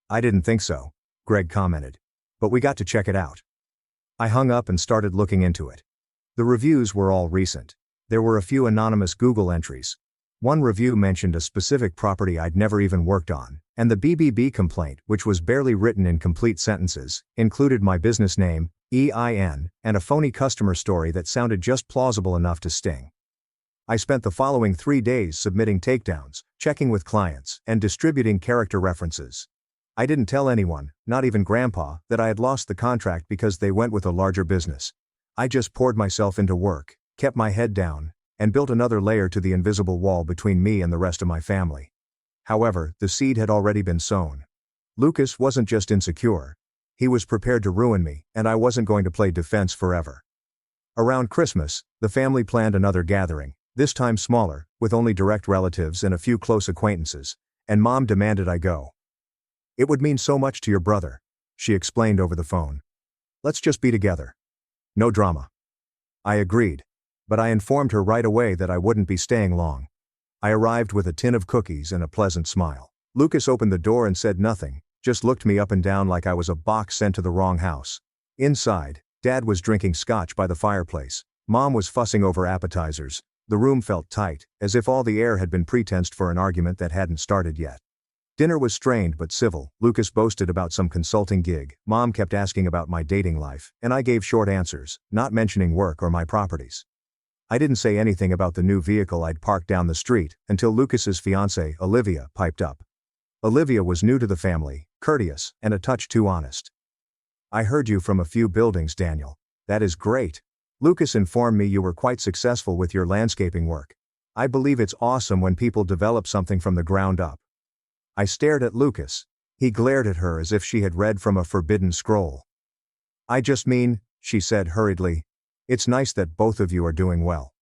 "I didn't think so," Greg commented. "But we got to check it out." I hung up and started looking into it. The reviews were all recent. There were a few anonymous Google entries. One review mentioned a specific property I'd never even worked on, and the BBB complaint, which was barely written in complete sentences, included my business name, EIN, and a phony customer story that sounded just plausible enough to sting. I spent the following 3 days submitting takedowns, checking with clients, and distributing character references. I didn't tell anyone, not even Grandpa, that I had lost the contract because they went with a larger business. I just poured myself into work, kept my head down, and built another layer to the invisible wall between me and the rest of my family. However, the seed had already been sown. Lucas wasn't just insecure. He was prepared to ruin me, and I wasn't going to play defense forever. Around Christmas, the family planned another gathering, this time smaller, with only direct relatives and a few close acquaintances, and Mom demanded I go. "It would mean so much to your brother," she explained over the phone. Let's just be together. No drama. I agreed. But I informed her right away that I wouldn't be staying long. I arrived with a tin of cookies and a pleasant smile. Lucas opened the door and said nothing, just looked me up and down like I was a box sent to the wrong house. Inside, Dad was drinking scotch by the fireplace. Mom was fussing over appetizers. The room felt tight, as if all the air had been pretensed for an argument that hadn't started yet. Dinner was strained but civil. Lucas boasted about some consulting gig. Mom kept asking about my dating life, and I gave short answers, not mentioning work or my properties. I didn't say anything about the new vehicle I'd parked down the street until Lucas's fiancée, Olivia, piped up. Olivia was new to the family, courteous, and a touch too honest. I heard you from a few buildings, Daniel. That is great. Lucas informed me you were quite successful with your landscaping work. I believe it's awesome when people develop something from the ground up. I stared at Lucas. He glared at her as if she had read from a forbidden scroll. I just mean, she said hurriedly, it's nice that both of you are doing well.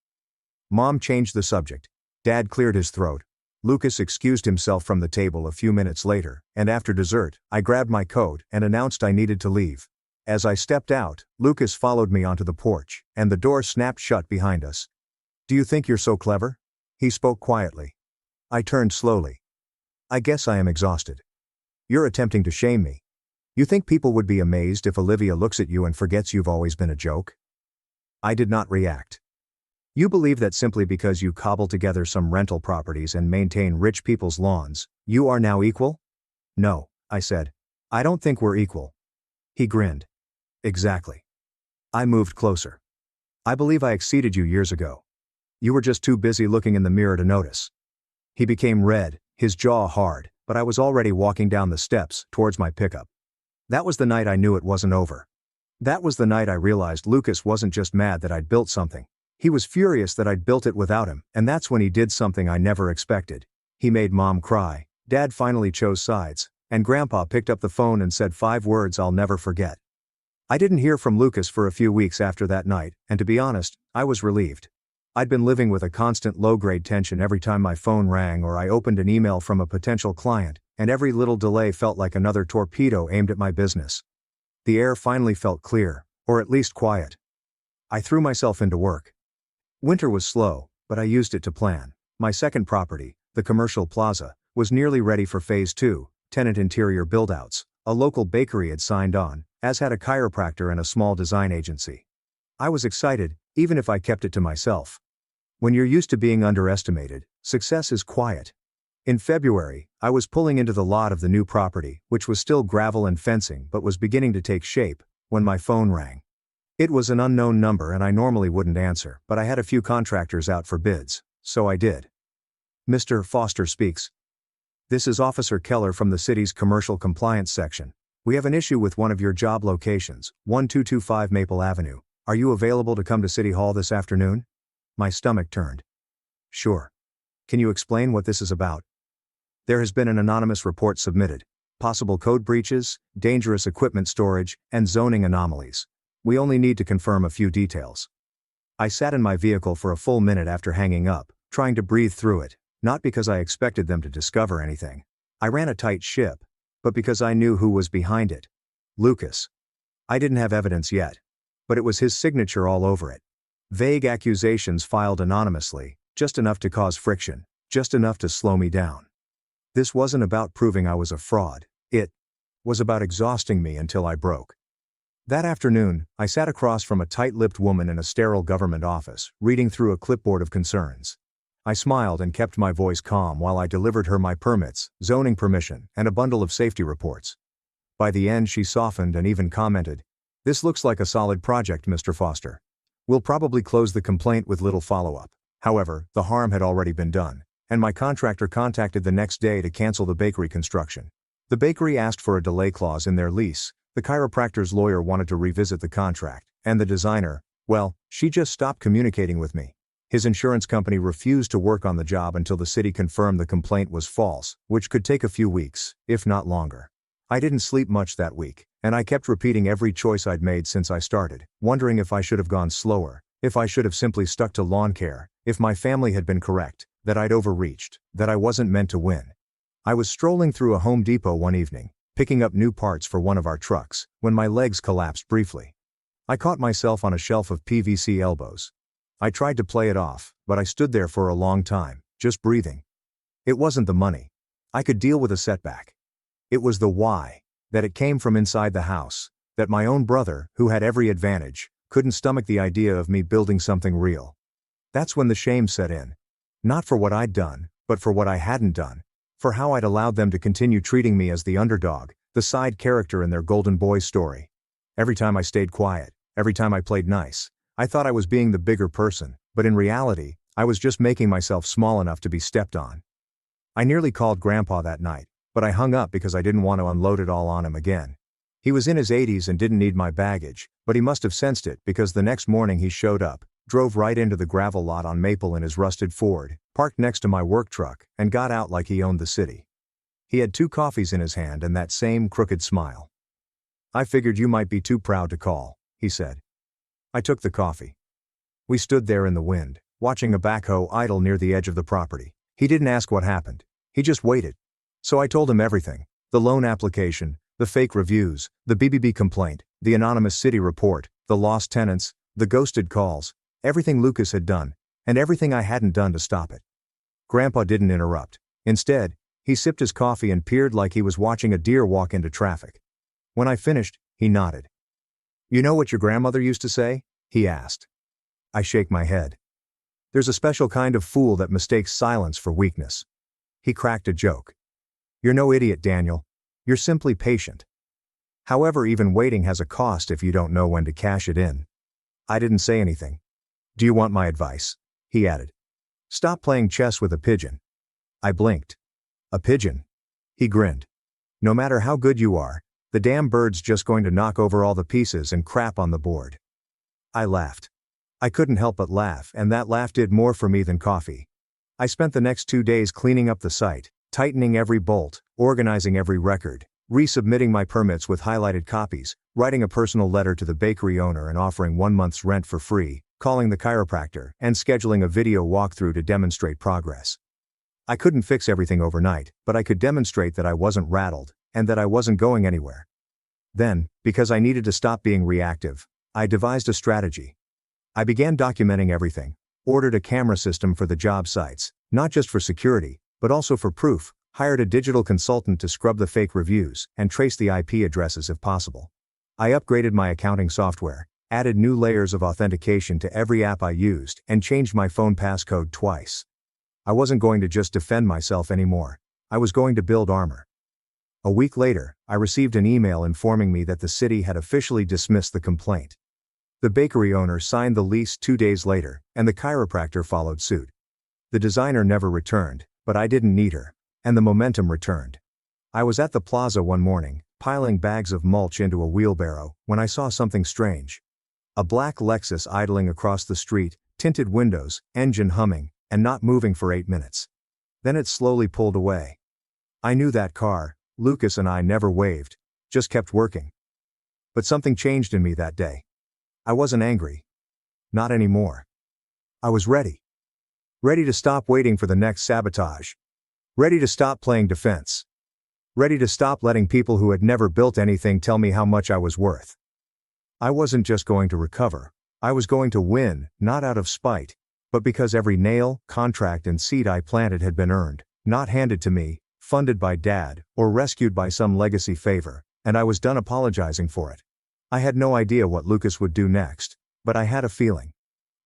Mom changed the subject. Dad cleared his throat. Lucas excused himself from the table a few minutes later, and after dessert, I grabbed my coat and announced I needed to leave. As I stepped out, Lucas followed me onto the porch, and the door snapped shut behind us. Do you think you're so clever? He spoke quietly. I turned slowly. I guess I am exhausted. You're attempting to shame me. You think people would be amazed if Olivia looks at you and forgets you've always been a joke? I did not react. You believe that simply because you cobble together some rental properties and maintain rich people's lawns, you are now equal? No, I said. I don't think we're equal. He grinned. Exactly. I moved closer. I believe I exceeded you years ago. You were just too busy looking in the mirror to notice. He became red, his jaw hard, but I was already walking down the steps towards my pickup. That was the night I knew it wasn't over. That was the night I realized Lucas wasn't just mad that I'd built something. He was furious that I'd built it without him, and that's when he did something I never expected. He made Mom cry, Dad finally chose sides, and Grandpa picked up the phone and said 5 words I'll never forget. I didn't hear from Lucas for a few weeks after that night, and to be honest, I was relieved. I'd been living with a constant low-grade tension every time my phone rang or I opened an email from a potential client, and every little delay felt like another torpedo aimed at my business. The air finally felt clear, or at least quiet. I threw myself into work. Winter was slow, but I used it to plan. My second property, the commercial plaza, was nearly ready for Phase 2, tenant interior build-outs. A local bakery had signed on, as had a chiropractor and a small design agency. I was excited, even if I kept it to myself. When you're used to being underestimated, success is quiet. In February, I was pulling into the lot of the new property, which was still gravel and fencing but was beginning to take shape, when my phone rang. It was an unknown number and I normally wouldn't answer, but I had a few contractors out for bids, so I did. Mr. Foster speaks. This is Officer Keller from the city's commercial compliance section. We have an issue with one of your job locations, 1225 Maple Avenue. Are you available to come to City Hall this afternoon? My stomach turned. Sure. Can you explain what this is about? There has been an anonymous report submitted. Possible code breaches, dangerous equipment storage, and zoning anomalies. We only need to confirm a few details. I sat in my vehicle for a full minute after hanging up, trying to breathe through it, not because I expected them to discover anything. I ran a tight ship, but because I knew who was behind it. Lucas. I didn't have evidence yet, but it was his signature all over it. Vague accusations filed anonymously, just enough to cause friction, just enough to slow me down. This wasn't about proving I was a fraud, it was about exhausting me until I broke. That afternoon, I sat across from a tight-lipped woman in a sterile government office, reading through a clipboard of concerns. I smiled and kept my voice calm while I delivered her my permits, zoning permission, and a bundle of safety reports. By the end she softened and even commented, "This looks like a solid project, Mr. Foster. We'll probably close the complaint with little follow-up." However, the harm had already been done, and my contractor contacted the next day to cancel the bakery construction. The bakery asked for a delay clause in their lease, the chiropractor's lawyer wanted to revisit the contract, and the designer, well, she just stopped communicating with me. His insurance company refused to work on the job until the city confirmed the complaint was false, which could take a few weeks, if not longer. I didn't sleep much that week, and I kept repeating every choice I'd made since I started, wondering if I should have gone slower, if I should have simply stuck to lawn care, if my family had been correct, that I'd overreached, that I wasn't meant to win. I was strolling through a Home Depot one evening, picking up new parts for one of our trucks, when my legs collapsed briefly. I caught myself on a shelf of PVC elbows. I tried to play it off, but I stood there for a long time, just breathing. It wasn't the money. I could deal with a setback. It was the why, that it came from inside the house, that my own brother, who had every advantage, couldn't stomach the idea of me building something real. That's when the shame set in. Not for what I'd done, but for what I hadn't done. For how I'd allowed them to continue treating me as the underdog, the side character in their golden boy story. Every time I stayed quiet, every time I played nice, I thought I was being the bigger person, but in reality, I was just making myself small enough to be stepped on. I nearly called Grandpa that night, but I hung up because I didn't want to unload it all on him again. He was in his 80s and didn't need my baggage, but he must have sensed it because the next morning he showed up, drove right into the gravel lot on Maple in his rusted Ford, parked next to my work truck, and got out like he owned the city. He had 2 coffees in his hand and that same crooked smile. "I figured you might be too proud to call," he said. I took the coffee. We stood there in the wind, watching a backhoe idle near the edge of the property. He didn't ask what happened. He just waited. So I told him everything. The loan application, the fake reviews, the BBB complaint, the anonymous city report, the lost tenants, the ghosted calls, everything Lucas had done, and everything I hadn't done to stop it. Grandpa didn't interrupt. Instead, he sipped his coffee and peered like he was watching a deer walk into traffic. When I finished, he nodded. "You know what your grandmother used to say?" he asked. I shake my head. "There's a special kind of fool that mistakes silence for weakness." He cracked a joke. "You're no idiot, Daniel. You're simply patient. However, even waiting has a cost if you don't know when to cash it in." I didn't say anything. "Do you want my advice?" he added. "Stop playing chess with a pigeon." I blinked. "A pigeon?" He grinned. "No matter how good you are, the damn bird's just going to knock over all the pieces and crap on the board." I laughed. I couldn't help but laugh, and that laugh did more for me than coffee. I spent the next 2 days cleaning up the site, tightening every bolt, organizing every record, resubmitting my permits with highlighted copies, writing a personal letter to the bakery owner and offering 1 month's rent for free, calling the chiropractor, and scheduling a video walkthrough to demonstrate progress. I couldn't fix everything overnight, but I could demonstrate that I wasn't rattled, and that I wasn't going anywhere. Then, because I needed to stop being reactive, I devised a strategy. I began documenting everything, ordered a camera system for the job sites, not just for security, but also for proof, hired a digital consultant to scrub the fake reviews, and trace the IP addresses if possible. I upgraded my accounting software, added new layers of authentication to every app I used, and changed my phone passcode twice. I wasn't going to just defend myself anymore. I was going to build armor. A week later, I received an email informing me that the city had officially dismissed the complaint. The bakery owner signed the lease 2 days later, and the chiropractor followed suit. The designer never returned, but I didn't need her, and the momentum returned. I was at the plaza one morning, piling bags of mulch into a wheelbarrow, when I saw something strange. A black Lexus idling across the street, tinted windows, engine humming, and not moving for 8 minutes. Then it slowly pulled away. I knew that car. Lucas and I never waved, just kept working. But something changed in me that day. I wasn't angry. Not anymore. I was ready. Ready to stop waiting for the next sabotage. Ready to stop playing defense. Ready to stop letting people who had never built anything tell me how much I was worth. I wasn't just going to recover. I was going to win, not out of spite, but because every nail, contract and seed I planted had been earned, not handed to me, funded by Dad, or rescued by some legacy favor, and I was done apologizing for it. I had no idea what Lucas would do next, but I had a feeling.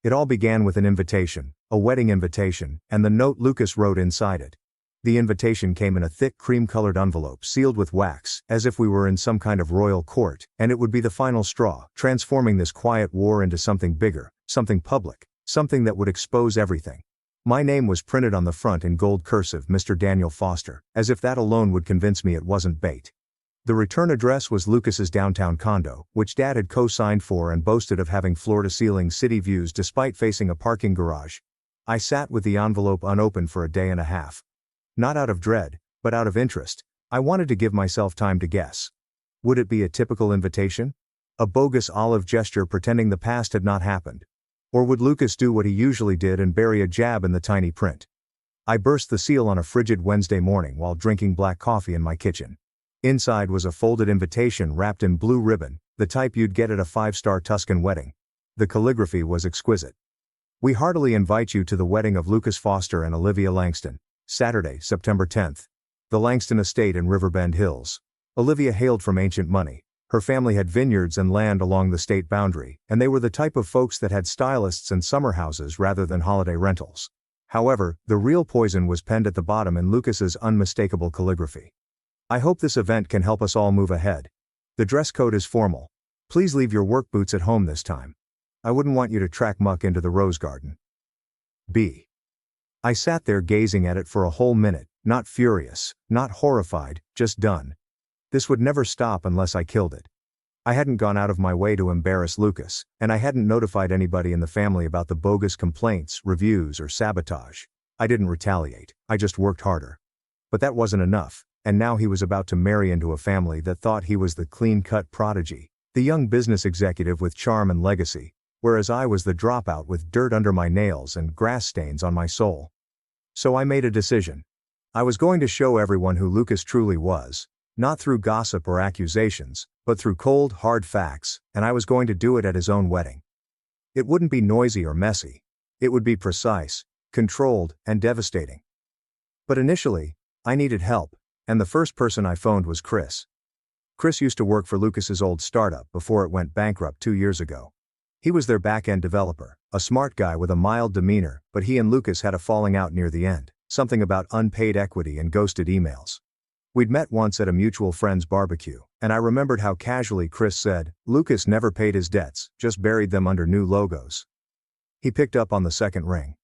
It all began with an invitation, a wedding invitation, and the note Lucas wrote inside it. The invitation came in a thick cream-colored envelope sealed with wax, as if we were in some kind of royal court, and it would be the final straw, transforming this quiet war into something bigger, something public, something that would expose everything. My name was printed on the front in gold cursive, Mr. Daniel Foster, as if that alone would convince me it wasn't bait. The return address was Lucas's downtown condo, which Dad had co-signed for and boasted of having floor-to-ceiling city views despite facing a parking garage. I sat with the envelope unopened for a day and a half. Not out of dread, but out of interest. I wanted to give myself time to guess. Would it be a typical invitation? A bogus olive gesture pretending the past had not happened? Or would Lucas do what he usually did and bury a jab in the tiny print? I burst the seal on a frigid Wednesday morning while drinking black coffee in my kitchen. Inside was a folded invitation wrapped in blue ribbon, the type you'd get at a five-star Tuscan wedding. The calligraphy was exquisite. We heartily invite you to the wedding of Lucas Foster and Olivia Langston, Saturday, September 10th. The Langston Estate in Riverbend Hills. Olivia hailed from ancient money. Her family had vineyards and land along the state boundary, and they were the type of folks that had stylists and summer houses rather than holiday rentals. However, the real poison was penned at the bottom in Lucas's unmistakable calligraphy. I hope this event can help us all move ahead. The dress code is formal. Please leave your work boots at home this time. I wouldn't want you to track muck into the rose garden. B. I sat there gazing at it for a whole minute, not furious, not horrified, just done. This would never stop unless I killed it. I hadn't gone out of my way to embarrass Lucas, and I hadn't notified anybody in the family about the bogus complaints, reviews, or sabotage. I didn't retaliate, I just worked harder. But that wasn't enough, and now he was about to marry into a family that thought he was the clean-cut prodigy, the young business executive with charm and legacy, whereas I was the dropout with dirt under my nails and grass stains on my soul. So I made a decision. I was going to show everyone who Lucas truly was, not through gossip or accusations, but through cold, hard facts, and I was going to do it at his own wedding. It wouldn't be noisy or messy. It would be precise, controlled, and devastating. But initially, I needed help, and the first person I phoned was Chris. Chris used to work for Lucas's old startup before it went bankrupt 2 years ago. He was their back-end developer, a smart guy with a mild demeanor, but he and Lucas had a falling out near the end, something about unpaid equity and ghosted emails. We'd met once at a mutual friend's barbecue, and I remembered how casually Chris said, Lucas never paid his debts, just buried them under new logos. He picked up on the second ring.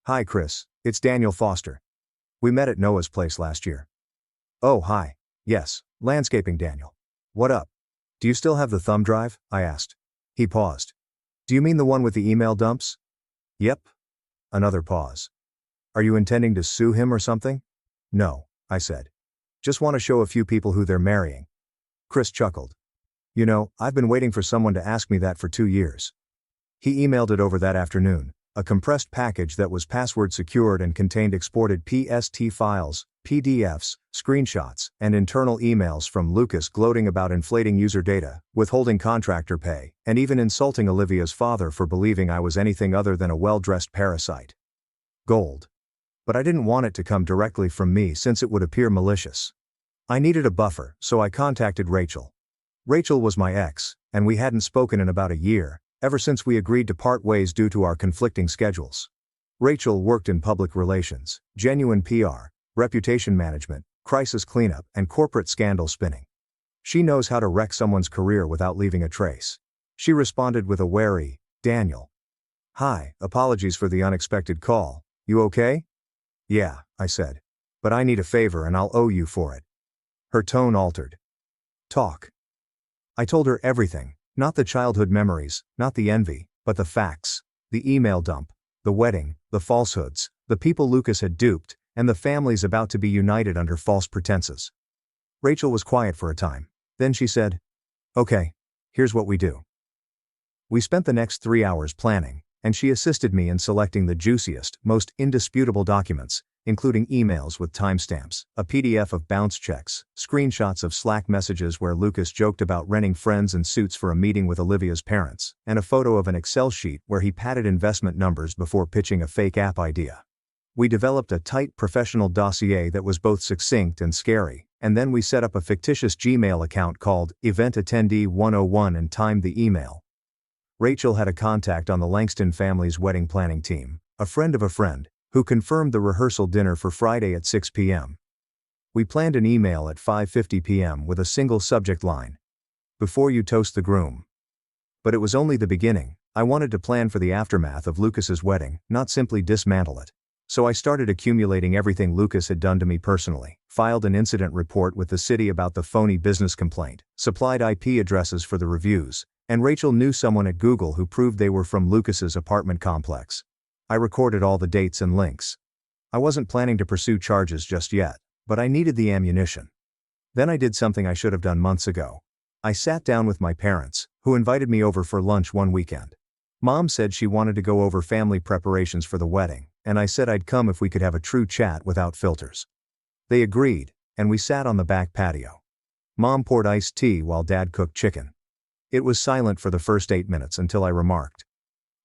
Hi Chris, it's Daniel Foster. We met at Noah's place last year. Oh hi. Yes, landscaping Daniel. What up? Do you still have the thumb drive? I asked. He paused. Do you mean the one with the email dumps? Yep. Another pause. Are you intending to sue him or something? No, I said. Just want to show a few people who they're marrying. Chris chuckled. You know, I've been waiting for someone to ask me that for 2 years. He emailed it over that afternoon, a compressed package that was password secured and contained exported PST files, PDFs, screenshots, and internal emails from Lucas gloating about inflating user data, withholding contractor pay, and even insulting Olivia's father for believing I was anything other than a well-dressed parasite. Gold. But I didn't want it to come directly from me since it would appear malicious. I needed a buffer, so I contacted Rachel. Rachel was my ex, and we hadn't spoken in about a year, ever since we agreed to part ways due to our conflicting schedules. Rachel worked in public relations, genuine PR, reputation management, crisis cleanup, and corporate scandal spinning. She knows how to wreck someone's career without leaving a trace. She responded with a wary, Daniel. Hi, apologies for the unexpected call. You okay? Yeah, I said. But I need a favor and I'll owe you for it. Her tone altered. Talk. I told her everything, not the childhood memories, not the envy, but the facts, the email dump, the wedding, the falsehoods, the people Lucas had duped, and the families about to be united under false pretenses. Rachel was quiet for a time. Then she said, Okay, here's what we do. We spent the next 3 hours planning, and she assisted me in selecting the juiciest, most indisputable documents, including emails with timestamps, a PDF of bounce checks, screenshots of Slack messages where Lucas joked about renting friends and suits for a meeting with Olivia's parents, and a photo of an Excel sheet where he padded investment numbers before pitching a fake app idea. We developed a tight professional dossier that was both succinct and scary, and then we set up a fictitious Gmail account called Event Attendee 101 and timed the email. Rachel had a contact on the Langston family's wedding planning team, a friend of a friend, who confirmed the rehearsal dinner for Friday at 6 p.m. We planned an email at 5:50 p.m. with a single subject line. Before you toast the groom. But it was only the beginning. I wanted to plan for the aftermath of Lucas's wedding, not simply dismantle it. So I started accumulating everything Lucas had done to me personally, filed an incident report with the city about the phony business complaint, supplied IP addresses for the reviews, and Rachel knew someone at Google who proved they were from Lucas's apartment complex. I recorded all the dates and links. I wasn't planning to pursue charges just yet, but I needed the ammunition. Then I did something I should have done months ago. I sat down with my parents, who invited me over for lunch one weekend. Mom said she wanted to go over family preparations for the wedding, and I said I'd come if we could have a true chat without filters. They agreed, and we sat on the back patio. Mom poured iced tea while Dad cooked chicken. It was silent for the first 8 minutes until I remarked,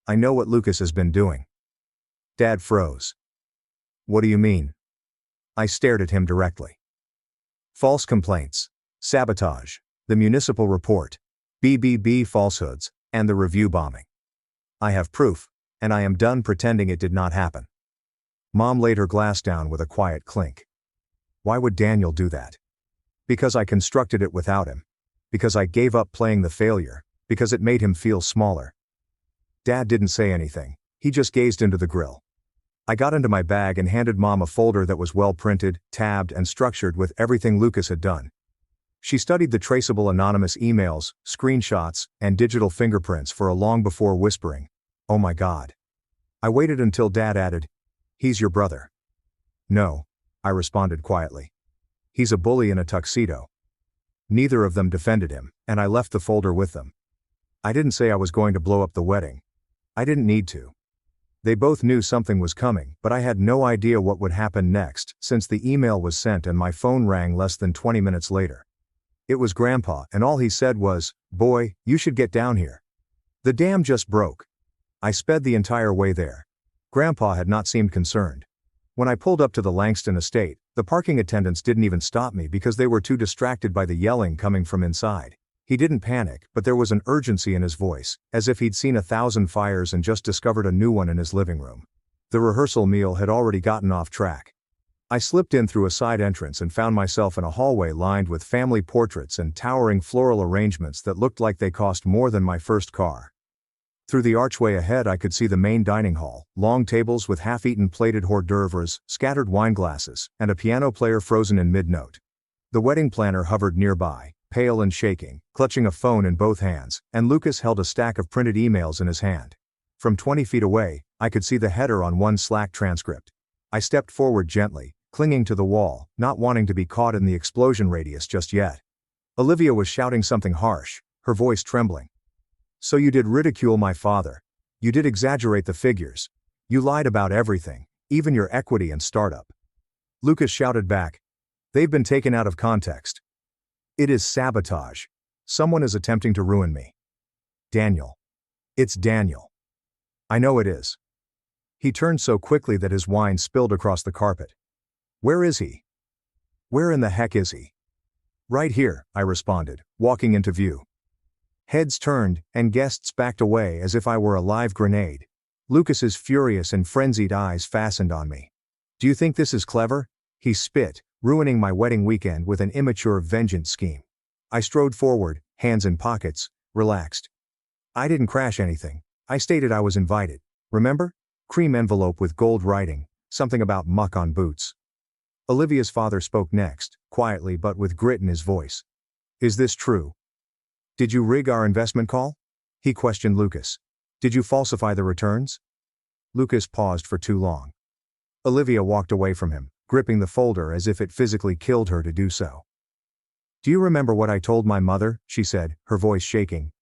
"I know what Lucas has been doing." Dad froze. "What do you mean?" I stared at him directly. "False complaints, sabotage, the municipal report, BBB falsehoods, and the review bombing. I have proof, and I am done pretending it did not happen." Mom laid her glass down with a quiet clink. "Why would Daniel do that?" "Because I constructed it without him. Because I gave up playing the failure. Because it made him feel smaller." Dad didn't say anything. He just gazed into the grill. I got into my bag and handed Mom a folder that was well printed, tabbed, and structured with everything Lucas had done. She studied the traceable anonymous emails, screenshots, and digital fingerprints for a long before whispering, "Oh my God." I waited until Dad added, "He's your brother." "No," I responded quietly. "He's a bully in a tuxedo." Neither of them defended him, and I left the folder with them. I didn't say I was going to blow up the wedding. I didn't need to. They both knew something was coming, but I had no idea what would happen next, since the email was sent and my phone rang less than 20 minutes later. It was Grandpa, and all he said was, "Boy, you should get down here. The dam just broke." I sped the entire way there. Grandpa had not seemed concerned. When I pulled up to the Langston estate, the parking attendants didn't even stop me because they were too distracted by the yelling coming from inside. He didn't panic, but there was an urgency in his voice, as if he'd seen 1,000 fires and just discovered a new one in his living room. The rehearsal meal had already gotten off track. I slipped in through a side entrance and found myself in a hallway lined with family portraits and towering floral arrangements that looked like they cost more than my first car. Through the archway ahead I could see the main dining hall, long tables with half-eaten plated hors d'oeuvres, scattered wine glasses, and a piano player frozen in mid-note. The wedding planner hovered nearby, pale and shaking, clutching a phone in both hands, and Lucas held a stack of printed emails in his hand. From 20 feet away, I could see the header on one Slack transcript. I stepped forward gently, clinging to the wall, not wanting to be caught in the explosion radius just yet. Olivia was shouting something harsh, her voice trembling. "So you did ridicule my father. You did exaggerate the figures. You lied about everything, even your equity and startup." Lucas shouted back, "They've been taken out of context. It is sabotage. Someone is attempting to ruin me. Daniel. It's Daniel. I know it is." He turned so quickly that his wine spilled across the carpet. "Where is he? Where in the heck is he?" "Right here," I responded, walking into view. Heads turned, and guests backed away as if I were a live grenade. Lucas's furious and frenzied eyes fastened on me. "Do you think this is clever?" he spit, ruining my wedding weekend with an immature vengeance scheme. I strode forward, hands in pockets, relaxed. "I didn't crash anything. I stated I was invited. Remember? Cream envelope with gold writing, something about muck on boots." Olivia's father spoke next, quietly but with grit in his voice. "Is this true? Did you rig our investment call?" he questioned Lucas. "Did you falsify the returns?" Lucas paused for too long. Olivia walked away from him, gripping the folder as if it physically killed her to do so. "Do you remember what I told my mother?" she said, her voice shaking.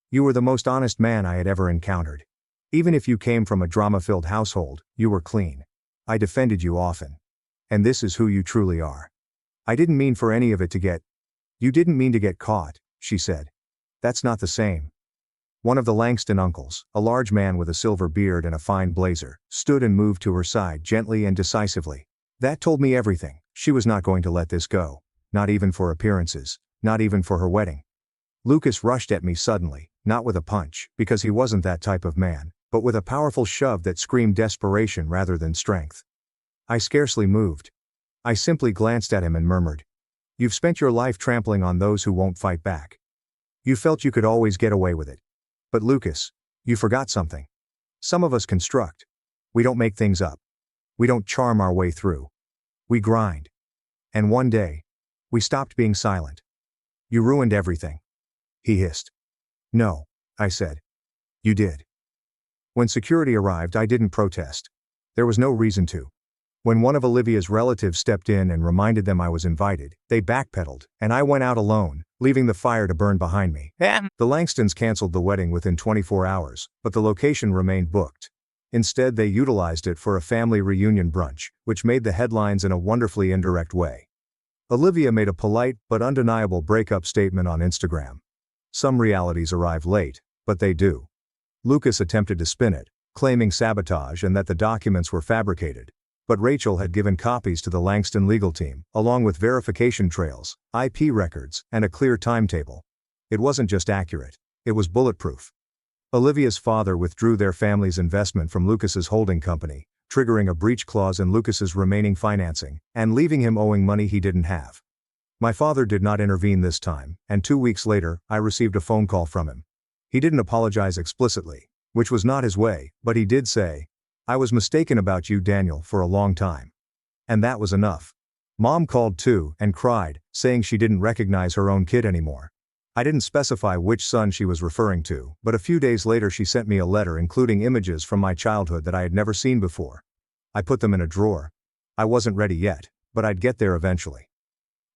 "You were the most honest man I had ever encountered. Even if you came from a drama-filled household, you were clean. I defended you often. And this is who you truly are. I didn't mean for any of it to get—" "You didn't mean to get caught," she said. "That's not the same." One of the Langston uncles, a large man with a silver beard and a fine blazer, stood and moved to her side gently and decisively. "That told me everything. She was not going to let this go. Not even for appearances. Not even for her wedding." Lucas rushed at me suddenly, not with a punch, because he wasn't that type of man, but with a powerful shove that screamed desperation rather than strength. I scarcely moved. I simply glanced at him and murmured, "You've spent your life trampling on those who won't fight back. You felt you could always get away with it. But Lucas, you forgot something. Some of us construct. We don't make things up. We don't charm our way through. We grind. And one day, we stopped being silent. You ruined everything." He hissed. "No," I said. "You did." When security arrived, I didn't protest. There was no reason to. When one of Olivia's relatives stepped in and reminded them I was invited, they backpedaled, and I went out alone, leaving the fire to burn behind me. The Langstons canceled the wedding within 24 hours, but the location remained booked. Instead, they utilized it for a family reunion brunch, which made the headlines in a wonderfully indirect way. Olivia made a polite but undeniable breakup statement on Instagram. Some realities arrive late, but they do. Lucas attempted to spin it, claiming sabotage and that the documents were fabricated. But Rachel had given copies to the Langston legal team, along with verification trails, IP records, and a clear timetable. It wasn't just accurate, it was bulletproof. Olivia's father withdrew their family's investment from Lucas's holding company, triggering a breach clause in Lucas's remaining financing, and leaving him owing money he didn't have. My father did not intervene this time, and 2 weeks later, I received a phone call from him. He didn't apologize explicitly, which was not his way, but he did say, "I was mistaken about you, Daniel, for a long time." And that was enough. Mom called too, and cried, saying she didn't recognize her own kid anymore. I didn't specify which son she was referring to, but a few days later she sent me a letter including images from my childhood that I had never seen before. I put them in a drawer. I wasn't ready yet, but I'd get there eventually.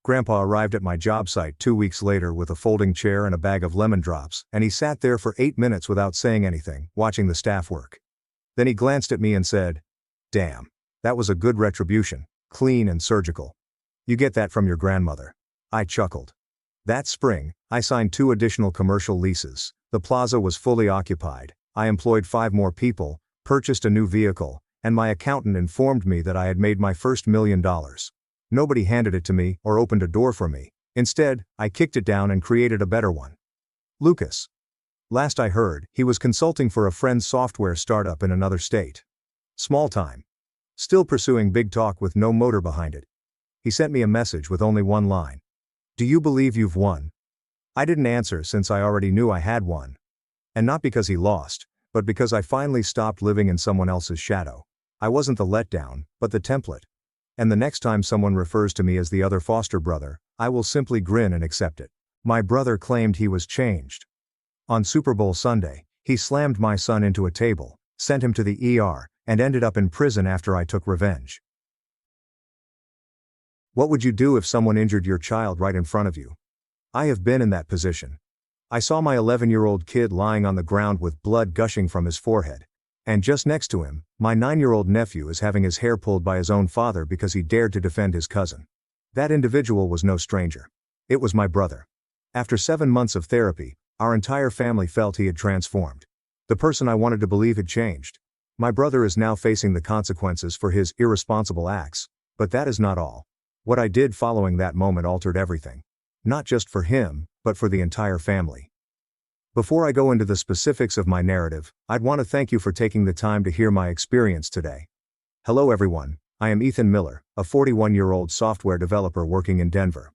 Grandpa arrived at my job site 2 weeks later with a folding chair and a bag of lemon drops, and he sat there for 8 minutes without saying anything, watching the staff work. Then he glanced at me and said, "Damn, that was a good retribution, clean and surgical. You get that from your grandmother." I chuckled. That spring, I signed 2 additional commercial leases. The plaza was fully occupied. I employed 5 more people, purchased a new vehicle, and my accountant informed me that I had made my first $1 million. Nobody handed it to me or opened a door for me. Instead, I kicked it down and created a better one. Lucas. Last I heard, he was consulting for a friend's software startup in another state. Small time. Still pursuing big talk with no motor behind it. He sent me a message with only one line. "Do you believe you've won?" I didn't answer since I already knew I had won. And not because he lost, but because I finally stopped living in someone else's shadow. I wasn't the letdown, but the template. And the next time someone refers to me as the other foster brother, I will simply grin and accept it. My brother claimed he was changed. On Super Bowl Sunday, he slammed my son into a table, sent him to the ER, and ended up in prison after I took revenge. What would you do if someone injured your child right in front of you? I have been in that position. I saw my 11-year-old kid lying on the ground with blood gushing from his forehead. And just next to him, my 9-year-old nephew is having his hair pulled by his own father because he dared to defend his cousin. That individual was no stranger. It was my brother. After 7 months of therapy, our entire family felt he had transformed. The person I wanted to believe had changed. My brother is now facing the consequences for his irresponsible acts. But that is not all. What I did following that moment altered everything. Not just for him, but for the entire family. Before I go into the specifics of my narrative, I'd want to thank you for taking the time to hear my experience today. Hello everyone, I am Ethan Miller, a 41-year-old software developer working in Denver.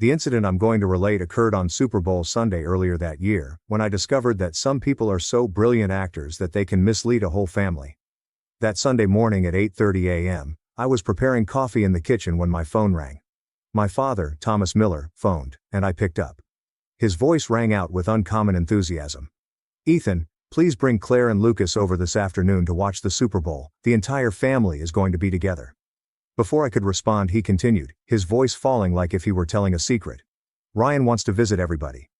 The incident I'm going to relate occurred on Super Bowl Sunday earlier that year, when I discovered that some people are so brilliant actors that they can mislead a whole family. That Sunday morning at 8:30 a.m., I was preparing coffee in the kitchen when my phone rang. My father, Thomas Miller, phoned, and I picked up. His voice rang out with uncommon enthusiasm. "Ethan, please bring Claire and Lucas over this afternoon to watch the Super Bowl. The entire family is going to be together." Before I could respond, he continued, his voice falling like if he were telling a secret. "Ryan wants to visit everybody.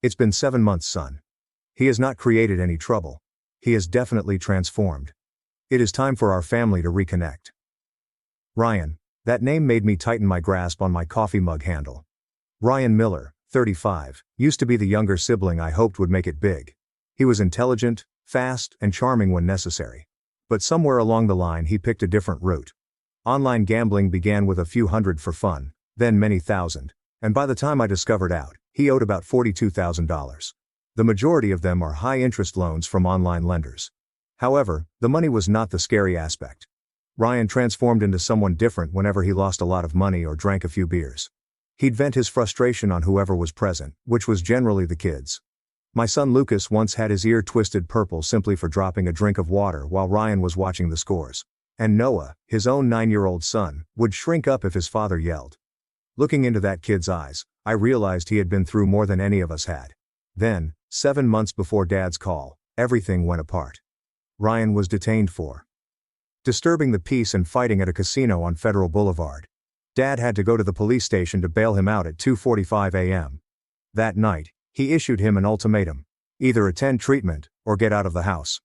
It's been 7 months, son. He has not created any trouble. He has definitely transformed. It is time for our family to reconnect." Ryan. That name made me tighten my grasp on my coffee mug handle. Ryan Miller, 35, used to be the younger sibling I hoped would make it big. He was intelligent, fast, and charming when necessary. But somewhere along the line he picked a different route. Online gambling began with a few hundred for fun, then many thousand, and by the time I discovered out, he owed about $42,000. The majority of them are high-interest loans from online lenders. However, the money was not the scary aspect. Ryan transformed into someone different whenever he lost a lot of money or drank a few beers. He'd vent his frustration on whoever was present, which was generally the kids. My son Lucas once had his ear twisted purple simply for dropping a drink of water while Ryan was watching the scores. And Noah, his own 9-year-old son, would shrink up if his father yelled. Looking into that kid's eyes, I realized he had been through more than any of us had. Then, 7 months before Dad's call, everything went apart. Ryan was detained for disturbing the peace and fighting at a casino on Federal Boulevard. Dad had to go to the police station to bail him out at 2:45 a.m. That night, he issued him an ultimatum. Either attend treatment, or get out of the house.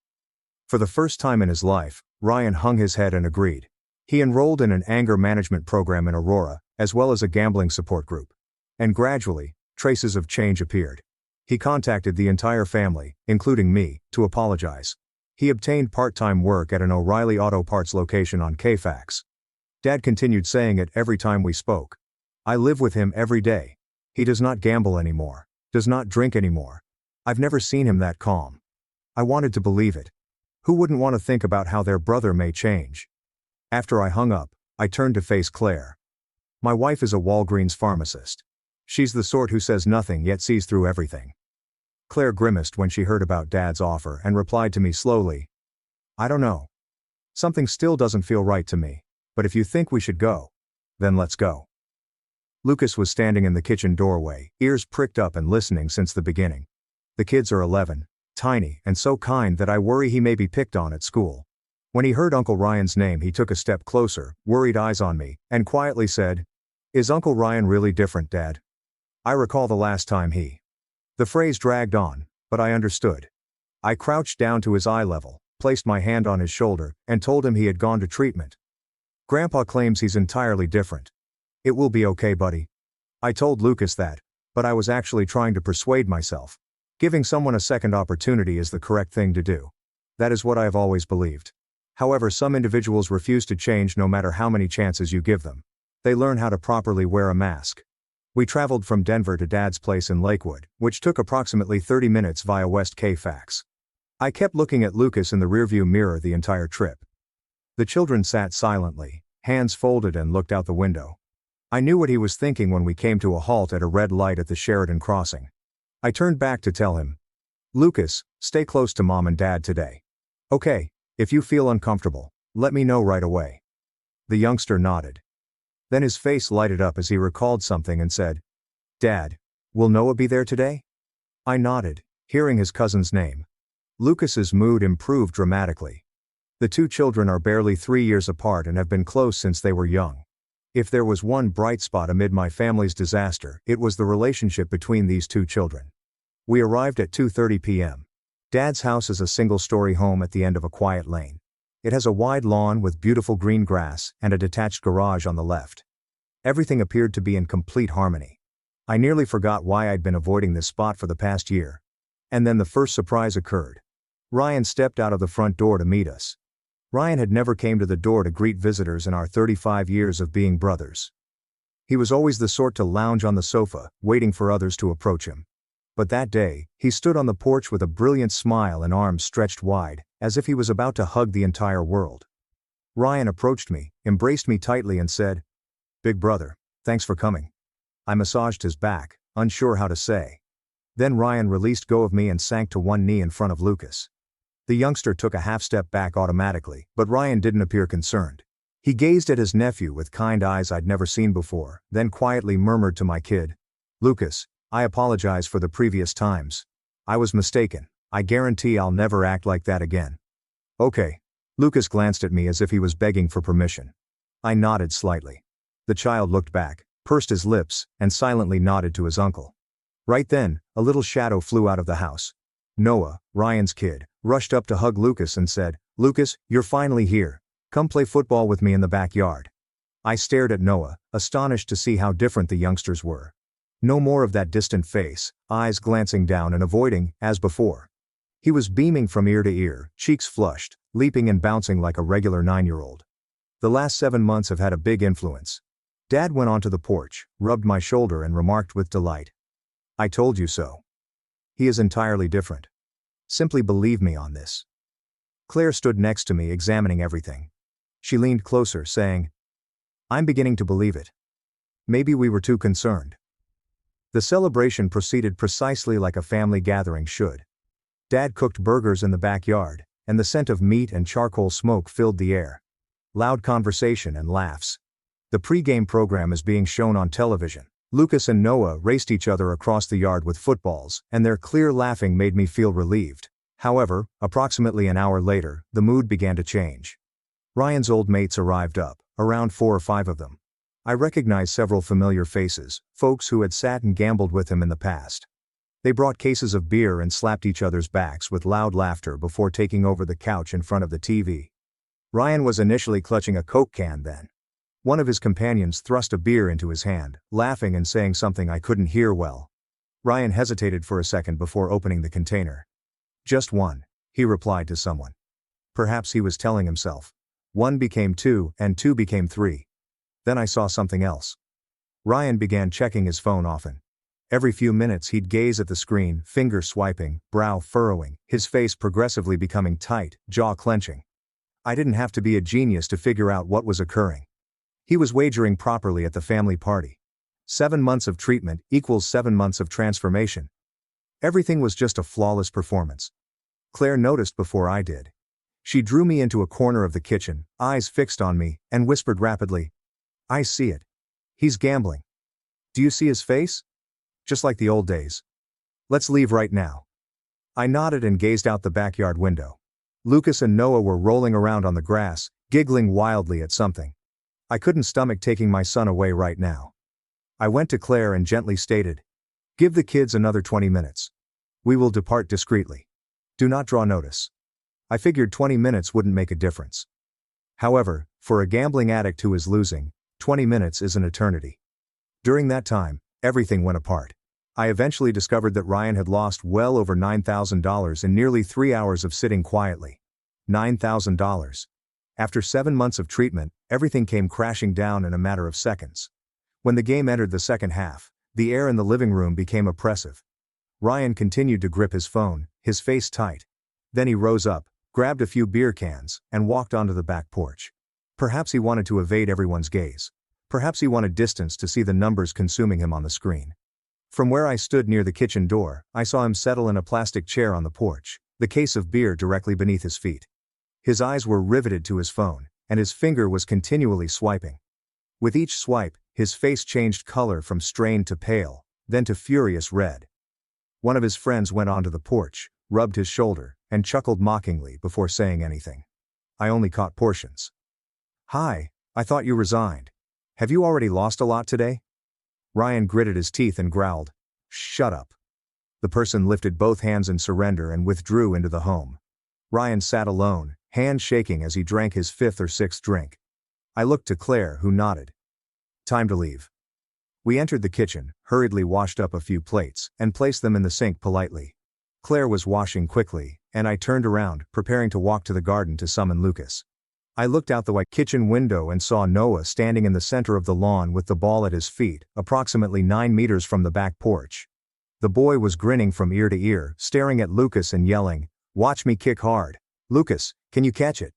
For the first time in his life, Ryan hung his head and agreed. He enrolled in an anger management program in Aurora, as well as a gambling support group. And gradually, traces of change appeared. He contacted the entire family, including me, to apologize. He obtained part-time work at an O'Reilly Auto Parts location on KFAX. Dad continued saying it every time we spoke. I live with him every day. He does not gamble anymore, does not drink anymore. I've never seen him that calm. I wanted to believe it. Who wouldn't want to think about how their brother may change? After I hung up, I turned to face Claire. My wife is a Walgreens pharmacist. She's the sort who says nothing yet sees through everything. Claire grimaced when she heard about Dad's offer and replied to me slowly. I don't know. Something still doesn't feel right to me, but if you think we should go, then let's go. Lucas was standing in the kitchen doorway, ears pricked up and listening since the beginning. The kids are 11, tiny and so kind that I worry he may be picked on at school. When he heard Uncle Ryan's name, he took a step closer, worried eyes on me, and quietly said, Is Uncle Ryan really different, Dad? I recall the last time he. The phrase dragged on, but I understood. I crouched down to his eye level, placed my hand on his shoulder, and told him he had gone to treatment. Grandpa claims he's entirely different. It will be okay, buddy. I told Lucas that, but I was actually trying to persuade myself. Giving someone a second opportunity is the correct thing to do. That is what I have always believed. However, some individuals refuse to change no matter how many chances you give them. They learn how to properly wear a mask. We traveled from Denver to Dad's place in Lakewood, which took approximately 30 minutes via West KFAX. I kept looking at Lucas in the rearview mirror the entire trip. The children sat silently, hands folded, and looked out the window. I knew what he was thinking when we came to a halt at a red light at the Sheridan crossing. I turned back to tell him, Lucas, stay close to Mom and Dad today. Okay, if you feel uncomfortable, let me know right away. The youngster nodded. Then his face lighted up as he recalled something and said, Dad, will Noah be there today? I nodded, hearing his cousin's name. Lucas's mood improved dramatically. The two children are barely 3 years apart and have been close since they were young. If there was one bright spot amid my family's disaster, it was the relationship between these two children. We arrived at 2:30 p.m. Dad's house is a single-story home at the end of a quiet lane. It has a wide lawn with beautiful green grass and a detached garage on the left. Everything appeared to be in complete harmony. I nearly forgot why I'd been avoiding this spot for the past year. And then the first surprise occurred. Ryan stepped out of the front door to meet us. Ryan had never came to the door to greet visitors in our 35 years of being brothers. He was always the sort to lounge on the sofa, waiting for others to approach him. But that day, he stood on the porch with a brilliant smile and arms stretched wide, as if he was about to hug the entire world. Ryan approached me, embraced me tightly and said, Big brother, thanks for coming. I massaged his back, unsure how to say. Then Ryan released go of me and sank to one knee in front of Lucas. The youngster took a half step back automatically, but Ryan didn't appear concerned. He gazed at his nephew with kind eyes I'd never seen before, then quietly murmured to my kid, Lucas, I apologize for the previous times. I was mistaken. I guarantee I'll never act like that again. Okay. Lucas glanced at me as if he was begging for permission. I nodded slightly. The child looked back, pursed his lips, and silently nodded to his uncle. Right then, a little shadow flew out of the house. Noah, Ryan's kid, rushed up to hug Lucas and said, Lucas, you're finally here. Come play football with me in the backyard. I stared at Noah, astonished to see how different the youngsters were. No more of that distant face, eyes glancing down and avoiding, as before. He was beaming from ear to ear, cheeks flushed, leaping and bouncing like a regular 9-year-old. The last 7 months have had a big influence. Dad went onto the porch, rubbed my shoulder and remarked with delight. I told you so. He is entirely different. Simply believe me on this. Claire stood next to me examining everything. She leaned closer, saying, I'm beginning to believe it. Maybe we were too concerned. The celebration proceeded precisely like a family gathering should. Dad cooked burgers in the backyard, and the scent of meat and charcoal smoke filled the air. Loud conversation and laughs. The pre-game program is being shown on television. Lucas and Noah raced each other across the yard with footballs, and their clear laughing made me feel relieved. However, approximately an hour later, the mood began to change. Ryan's old mates arrived up, around 4 or 5 of them. I recognized several familiar faces, folks who had sat and gambled with him in the past. They brought cases of beer and slapped each other's backs with loud laughter before taking over the couch in front of the TV. Ryan was initially clutching a Coke can then. One of his companions thrust a beer into his hand, laughing and saying something I couldn't hear well. Ryan hesitated for a second before opening the container. "Just one," he replied to someone. Perhaps he was telling himself. One became two, and two became three. Then I saw something else. Ryan began checking his phone often. Every few minutes he'd gaze at the screen, finger swiping, brow furrowing, his face progressively becoming tight, jaw clenching. I didn't have to be a genius to figure out what was occurring. He was wagering properly at the family party. 7 months of treatment equals 7 months of transformation. Everything was just a flawless performance. Claire noticed before I did. She drew me into a corner of the kitchen, eyes fixed on me, and whispered rapidly, "I see it. He's gambling. Do you see his face? Just like the old days. Let's leave right now." I nodded and gazed out the backyard window. Lucas and Noah were rolling around on the grass, giggling wildly at something. I couldn't stomach taking my son away right now. I went to Claire and gently stated, "Give the kids another 20 minutes. We will depart discreetly. Do not draw notice." I figured 20 minutes wouldn't make a difference. However, for a gambling addict who is losing, 20 minutes is an eternity. During that time, everything went apart. I eventually discovered that Ryan had lost well over $9,000 in nearly 3 hours of sitting quietly. $9,000. After 7 months of treatment, everything came crashing down in a matter of seconds. When the game entered the second half, the air in the living room became oppressive. Ryan continued to grip his phone, his face tight. Then he rose up, grabbed a few beer cans, and walked onto the back porch. Perhaps he wanted to evade everyone's gaze. Perhaps he wanted distance to see the numbers consuming him on the screen. From where I stood near the kitchen door, I saw him settle in a plastic chair on the porch, the case of beer directly beneath his feet. His eyes were riveted to his phone, and his finger was continually swiping. With each swipe, his face changed color from strained to pale, then to furious red. One of his friends went onto the porch, rubbed his shoulder, and chuckled mockingly before saying anything. I only caught portions. "Hi, I thought you resigned. Have you already lost a lot today?" Ryan gritted his teeth and growled, "Shut up." The person lifted both hands in surrender and withdrew into the home. Ryan sat alone, hands shaking as he drank his 5th or 6th drink. I looked to Claire, who nodded. "Time to leave." We entered the kitchen, hurriedly washed up a few plates, and placed them in the sink politely. Claire was washing quickly, and I turned around, preparing to walk to the garden to summon Lucas. I looked out the white kitchen window and saw Noah standing in the center of the lawn with the ball at his feet, approximately 9 meters from the back porch. The boy was grinning from ear to ear, staring at Lucas and yelling, "Watch me kick hard. Lucas, can you catch it?"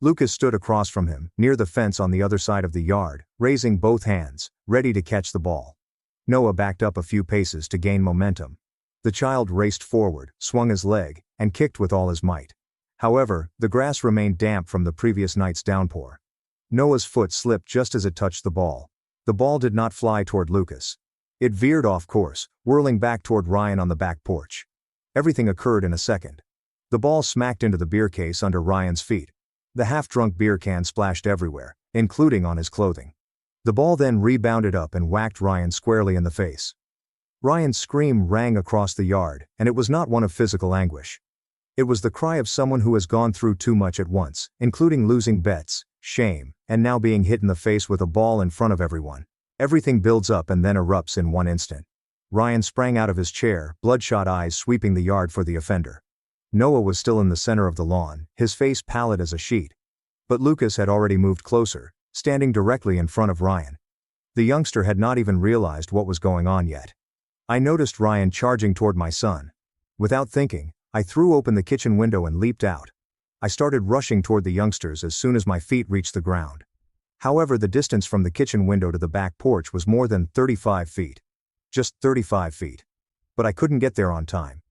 Lucas stood across from him, near the fence on the other side of the yard, raising both hands, ready to catch the ball. Noah backed up a few paces to gain momentum. The child raced forward, swung his leg, and kicked with all his might. However, the grass remained damp from the previous night's downpour. Noah's foot slipped just as it touched the ball. The ball did not fly toward Lucas. It veered off course, whirling back toward Ryan on the back porch. Everything occurred in a second. The ball smacked into the beer case under Ryan's feet. The half-drunk beer can splashed everywhere, including on his clothing. The ball then rebounded up and whacked Ryan squarely in the face. Ryan's scream rang across the yard, and it was not one of physical anguish. It was the cry of someone who has gone through too much at once, including losing bets, shame, and now being hit in the face with a ball in front of everyone. Everything builds up and then erupts in one instant. Ryan sprang out of his chair, bloodshot eyes sweeping the yard for the offender. Noah was still in the center of the lawn, his face pallid as a sheet. But Lucas had already moved closer, standing directly in front of Ryan. The youngster had not even realized what was going on yet. I noticed Ryan charging toward my son. Without thinking, I threw open the kitchen window and leaped out. I started rushing toward the youngsters as soon as my feet reached the ground. However, the distance from the kitchen window to the back porch was more than 35 feet. Just 35 feet. But I couldn't get there on time.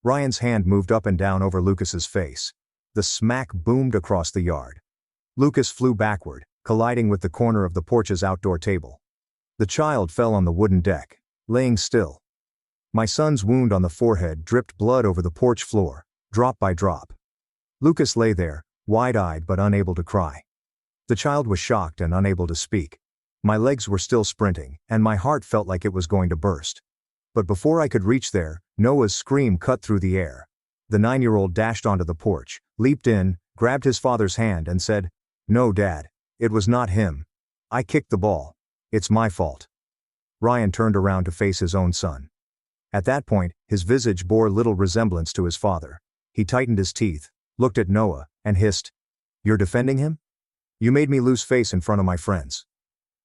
Ryan's hand moved up and down over Lucas's face. The smack boomed across the yard. Lucas flew backward, colliding with the corner of the porch's outdoor table. The child fell on the wooden deck, laying still. My son's wound on the forehead dripped blood over the porch floor, drop by drop. Lucas lay there, wide-eyed but unable to cry. The child was shocked and unable to speak. My legs were still sprinting, and my heart felt like it was going to burst. But before I could reach there, Noah's scream cut through the air. The 9-year-old dashed onto the porch, leaped in, grabbed his father's hand and said, "No, Dad, it was not him." I kicked the ball. It's my fault. Ryan turned around to face his own son. At that point, his visage bore little resemblance to his father. He tightened his teeth, looked at Noah, and hissed, "You're defending him? You made me lose face in front of my friends."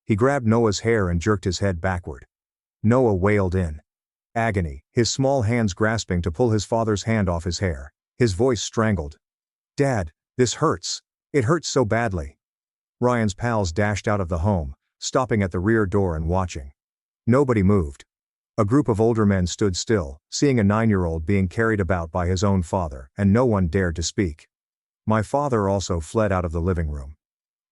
He grabbed Noah's hair and jerked his head backward. Noah wailed in agony, his small hands grasping to pull his father's hand off his hair. His voice strangled. "Dad, this hurts. It hurts so badly." Ryan's pals dashed out of the home, stopping at the rear door and watching. Nobody moved. A group of older men stood still, seeing a 9-year-old being carried about by his own father, and no one dared to speak. My father also fled out of the living room.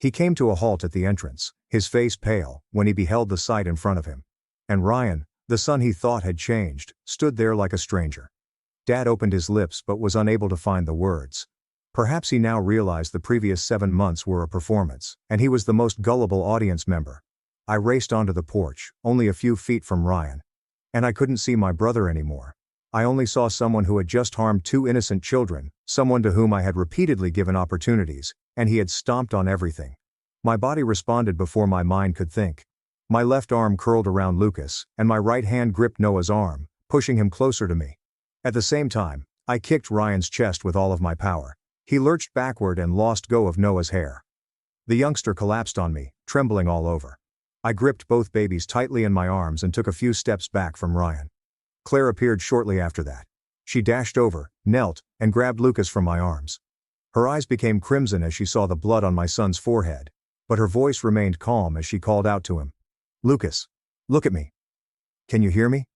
He came to a halt at the entrance, his face pale, when he beheld the sight in front of him. And Ryan, the son he thought had changed, stood there like a stranger. Dad opened his lips but was unable to find the words. Perhaps he now realized the previous 7 months were a performance, and he was the most gullible audience member. I raced onto the porch, only a few feet from Ryan. And I couldn't see my brother anymore. I only saw someone who had just harmed 2 innocent children, someone to whom I had repeatedly given opportunities, and he had stomped on everything. My body responded before my mind could think. My left arm curled around Lucas, and my right hand gripped Noah's arm, pushing him closer to me. At the same time, I kicked Ryan's chest with all of my power. He lurched backward and lost go of Noah's hair. The youngster collapsed on me, trembling all over. I gripped both babies tightly in my arms and took a few steps back from Ryan. Claire appeared shortly after that. She dashed over, knelt, and grabbed Lucas from my arms. Her eyes became crimson as she saw the blood on my son's forehead, but her voice remained calm as she called out to him. "Lucas, look at me. Can you hear me?"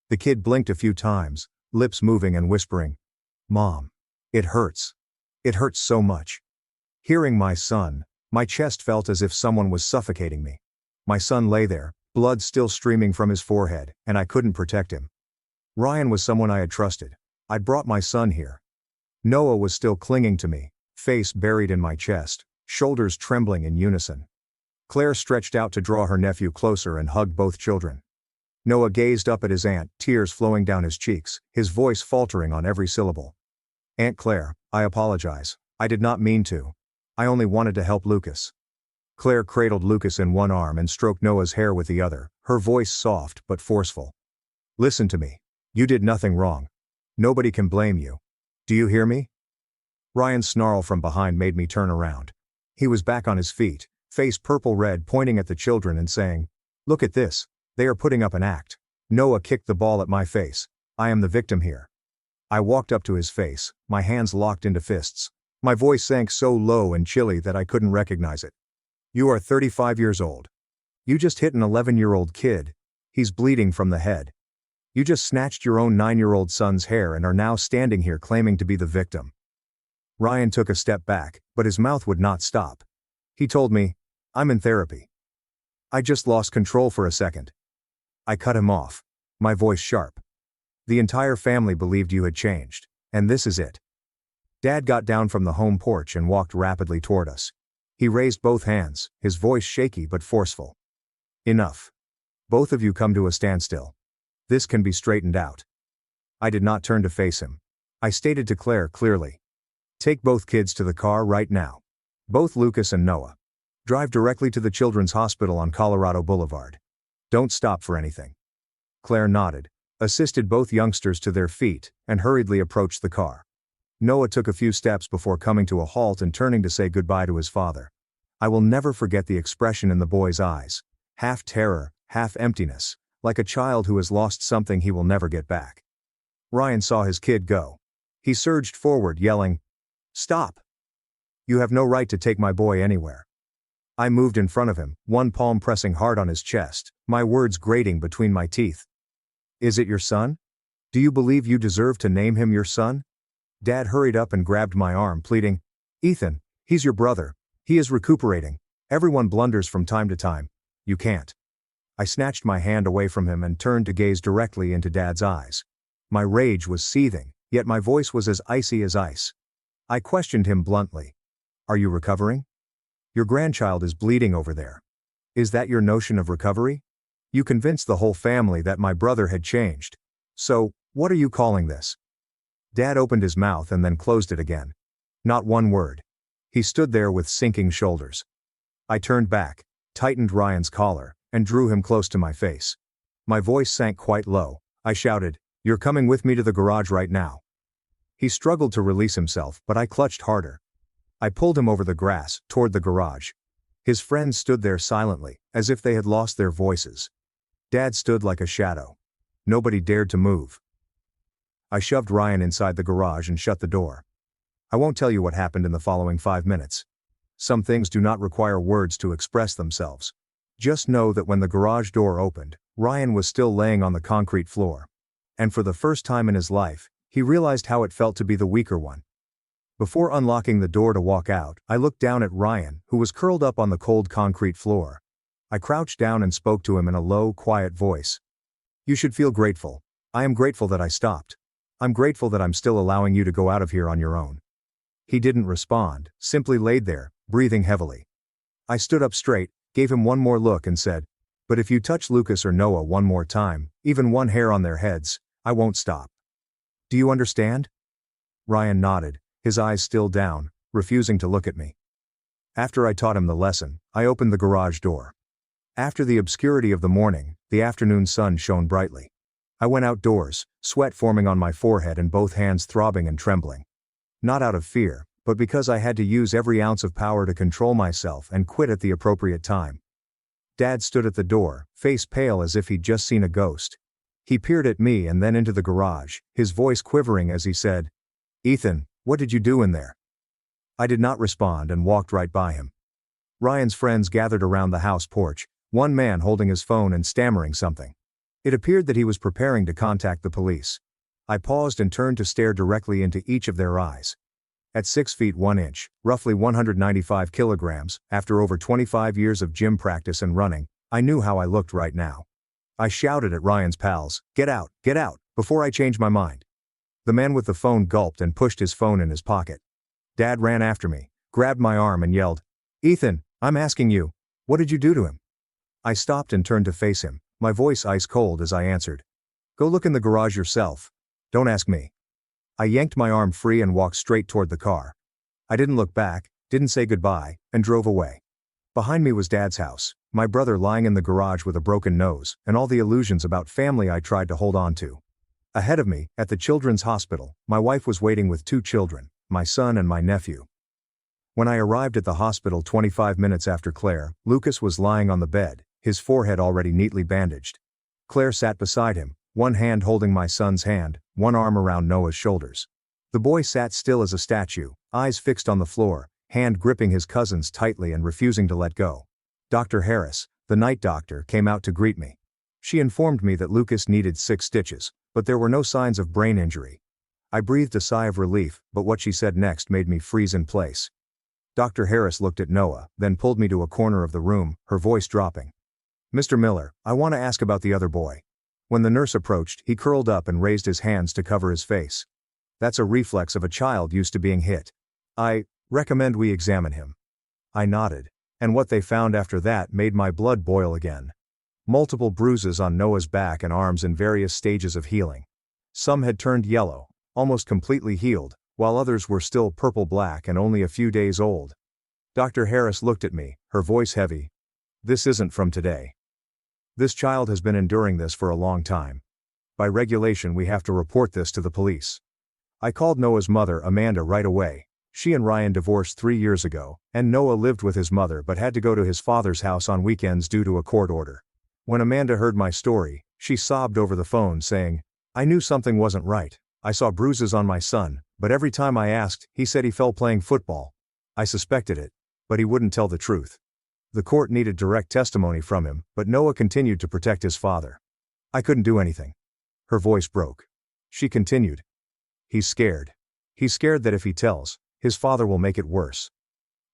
The kid blinked a few times, lips moving and whispering, "Mom, it hurts. It hurts so much." Hearing my son, my chest felt as if someone was suffocating me. My son lay there, blood still streaming from his forehead, and I couldn't protect him. Ryan was someone I had trusted. I'd brought my son here. Noah was still clinging to me, face buried in my chest, shoulders trembling in unison. Claire stretched out to draw her nephew closer and hugged both children. Noah gazed up at his aunt, tears flowing down his cheeks, his voice faltering on every syllable. "Aunt Claire, I apologize. I did not mean to. I only wanted to help Lucas." Claire cradled Lucas in one arm and stroked Noah's hair with the other, her voice soft but forceful. "Listen to me. You did nothing wrong. Nobody can blame you. Do you hear me?" Ryan's snarl from behind made me turn around. He was back on his feet, face purple-red, pointing at the children and saying, "Look at this. They are putting up an act." Noah kicked the ball at my face. "I am the victim here." I walked up to his face, my hands locked into fists. My voice sank so low and chilly that I couldn't recognize it. "You are 35 years old. You just hit an 11-year-old kid. He's bleeding from the head. You just snatched your own 9-year-old son's hair and are now standing here claiming to be the victim." Ryan took a step back, but his mouth would not stop. He told me, "I'm in therapy." I just lost control for a second. I cut him off, my voice sharp. "The entire family believed you had changed, and this is it." Dad got down from the home porch and walked rapidly toward us. He raised both hands, his voice shaky but forceful. "Enough. Both of you come to a standstill. This can be straightened out." I did not turn to face him. I stated to Claire clearly, "Take both kids to the car right now. Both Lucas and Noah. Drive directly to the Children's Hospital on Colorado Boulevard. Don't stop for anything." Claire nodded, assisted both youngsters to their feet, and hurriedly approached the car. Noah took a few steps before coming to a halt and turning to say goodbye to his father. I will never forget the expression in the boy's eyes, half terror, half emptiness, like a child who has lost something he will never get back. Ryan saw his kid go. He surged forward, yelling, "Stop! You have no right to take my boy anywhere." I moved in front of him, one palm pressing hard on his chest, my words grating between my teeth. "Is it your son? Do you believe you deserve to name him your son?" Dad hurried up and grabbed my arm, pleading, "Ethan, he's your brother. He is recuperating. Everyone blunders from time to time. You can't." I snatched my hand away from him and turned to gaze directly into Dad's eyes. My rage was seething, yet my voice was as icy as ice. I questioned him bluntly. "Are you recovering? Your grandchild is bleeding over there. Is that your notion of recovery? You convinced the whole family that my brother had changed. So, what are you calling this?" Dad opened his mouth and then closed it again. Not one word. He stood there with sinking shoulders. I turned back. tightened Ryan's collar, and drew him close to my face. My voice sank quite low. I shouted, "You're coming with me to the garage right now." He struggled to release himself, but I clutched harder. I pulled him over the grass, toward the garage. His friends stood there silently, as if they had lost their voices. Dad stood like a shadow. Nobody dared to move. I shoved Ryan inside the garage and shut the door. I won't tell you what happened in the following 5 minutes. Some things do not require words to express themselves. Just know that when the garage door opened, Ryan was still laying on the concrete floor. And for the first time in his life, he realized how it felt to be the weaker one. Before unlocking the door to walk out, I looked down at Ryan, who was curled up on the cold concrete floor. I crouched down and spoke to him in a low, quiet voice. "You should feel grateful. I am grateful that I stopped. I'm grateful that I'm still allowing you to go out of here on your own." He didn't respond, simply laid there, breathing heavily. I stood up straight, gave him one more look and said, "But if you touch Lucas or Noah one more time, even one hair on their heads, I won't stop. Do you understand?" Ryan nodded, his eyes still down, refusing to look at me. After I taught him the lesson, I opened the garage door. After the obscurity of the morning, the afternoon sun shone brightly. I went outdoors, sweat forming on my forehead and both hands throbbing and trembling. Not out of fear, but because I had to use every ounce of power to control myself and quit at the appropriate time. Dad stood at the door, face pale as if he'd just seen a ghost. He peered at me and then into the garage, his voice quivering as he said, "Ethan, what did you do in there?" I did not respond and walked right by him. Ryan's friends gathered around the house porch, one man holding his phone and stammering something. It appeared that he was preparing to contact the police. I paused and turned to stare directly into each of their eyes. At 6 feet 1 inch, roughly 195 kilograms, after over 25 years of gym practice and running, I knew how I looked right now. I shouted at Ryan's pals, get out, before I change my mind." The man with the phone gulped and pushed his phone in his pocket. Dad ran after me, grabbed my arm and yelled, "Ethan, I'm asking you, what did you do to him?" I stopped and turned to face him, my voice ice cold as I answered, "Go look in the garage yourself. Don't ask me." I yanked my arm free and walked straight toward the car. I didn't look back, didn't say goodbye, and drove away. Behind me was Dad's house, my brother lying in the garage with a broken nose, and all the illusions about family I tried to hold on to. Ahead of me, at the children's hospital, my wife was waiting with 2 children, my son and my nephew. When I arrived at the hospital 25 minutes after Claire, Lucas was lying on the bed, his forehead already neatly bandaged. Claire sat beside him, one hand holding my son's hand, one arm around Noah's shoulders. The boy sat still as a statue, eyes fixed on the floor, hand gripping his cousin's tightly and refusing to let go. Dr. Harris, the night doctor, came out to greet me. She informed me that Lucas needed 6 stitches, but there were no signs of brain injury. I breathed a sigh of relief, but what she said next made me freeze in place. Dr. Harris looked at Noah, then pulled me to a corner of the room, her voice dropping. "Mr. Miller, I want to ask about the other boy." When the nurse approached, he curled up and raised his hands to cover his face. "That's a reflex of a child used to being hit. I recommend we examine him." I nodded, and what they found after that made my blood boil again. Multiple bruises on Noah's back and arms in various stages of healing. Some had turned yellow, almost completely healed, while others were still purple-black and only a few days old. Dr. Harris looked at me, her voice heavy. "This isn't from today. This child has been enduring this for a long time. By regulation we have to report this to the police." I called Noah's mother Amanda right away. She and Ryan divorced 3 years ago, and Noah lived with his mother but had to go to his father's house on weekends due to a court order. When Amanda heard my story, she sobbed over the phone saying, "I knew something wasn't right. I saw bruises on my son, but every time I asked, he said he fell playing football. I suspected it, but he wouldn't tell the truth." The court needed direct testimony from him, but Noah continued to protect his father. I couldn't do anything. Her voice broke. She continued, "He's scared. He's scared that if he tells, his father will make it worse."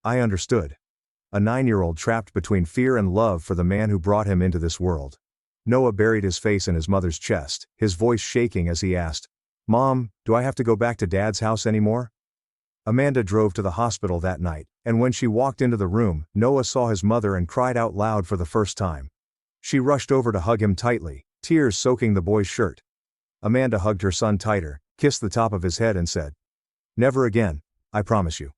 I understood. A 9-year-old trapped between fear and love for the man who brought him into this world. Noah buried his face in his mother's chest, his voice shaking as he asked, "Mom, do I have to go back to Dad's house anymore?" Amanda drove to the hospital that night, and when she walked into the room, Noah saw his mother and cried out loud for the first time. She rushed over to hug him tightly, tears soaking the boy's shirt. Amanda hugged her son tighter, kissed the top of his head and said, "Never again, I promise you."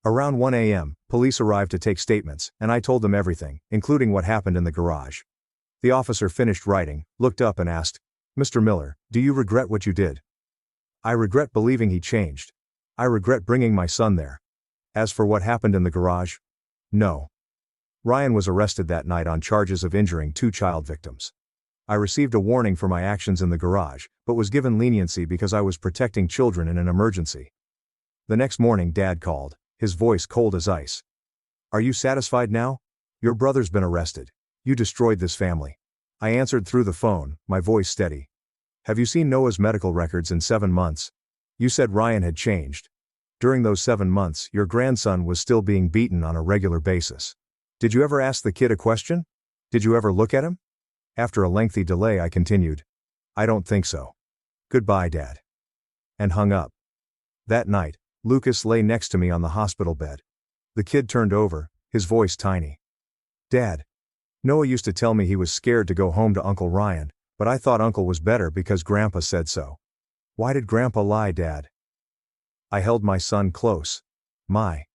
Around 1 a.m., police arrived to take statements, and I told them everything, including what happened in the garage. The officer finished writing, looked up and asked, "Mr. Miller, do you regret what you did?" "I regret believing he changed. I regret bringing my son there. As for what happened in the garage? No." Ryan was arrested that night on charges of injuring 2 child victims. I received a warning for my actions in the garage, but was given leniency because I was protecting children in an emergency. The next morning Dad called, his voice cold as ice. "Are you satisfied now? Your brother's been arrested. You destroyed this family." I answered through the phone, my voice steady. "Have you seen Noah's medical records in 7 months? You said Ryan had changed. During those 7 months, your grandson was still being beaten on a regular basis. Did you ever ask the kid a question? Did you ever look at him?" After a lengthy delay I continued, "I don't think so. Goodbye, Dad." And hung up. That night, Lucas lay next to me on the hospital bed. The kid turned over, his voice tiny. "Dad. Noah used to tell me he was scared to go home to Uncle Ryan, but I thought Uncle was better because Grandpa said so. Why did Grandpa lie, Dad?" I held my son close. My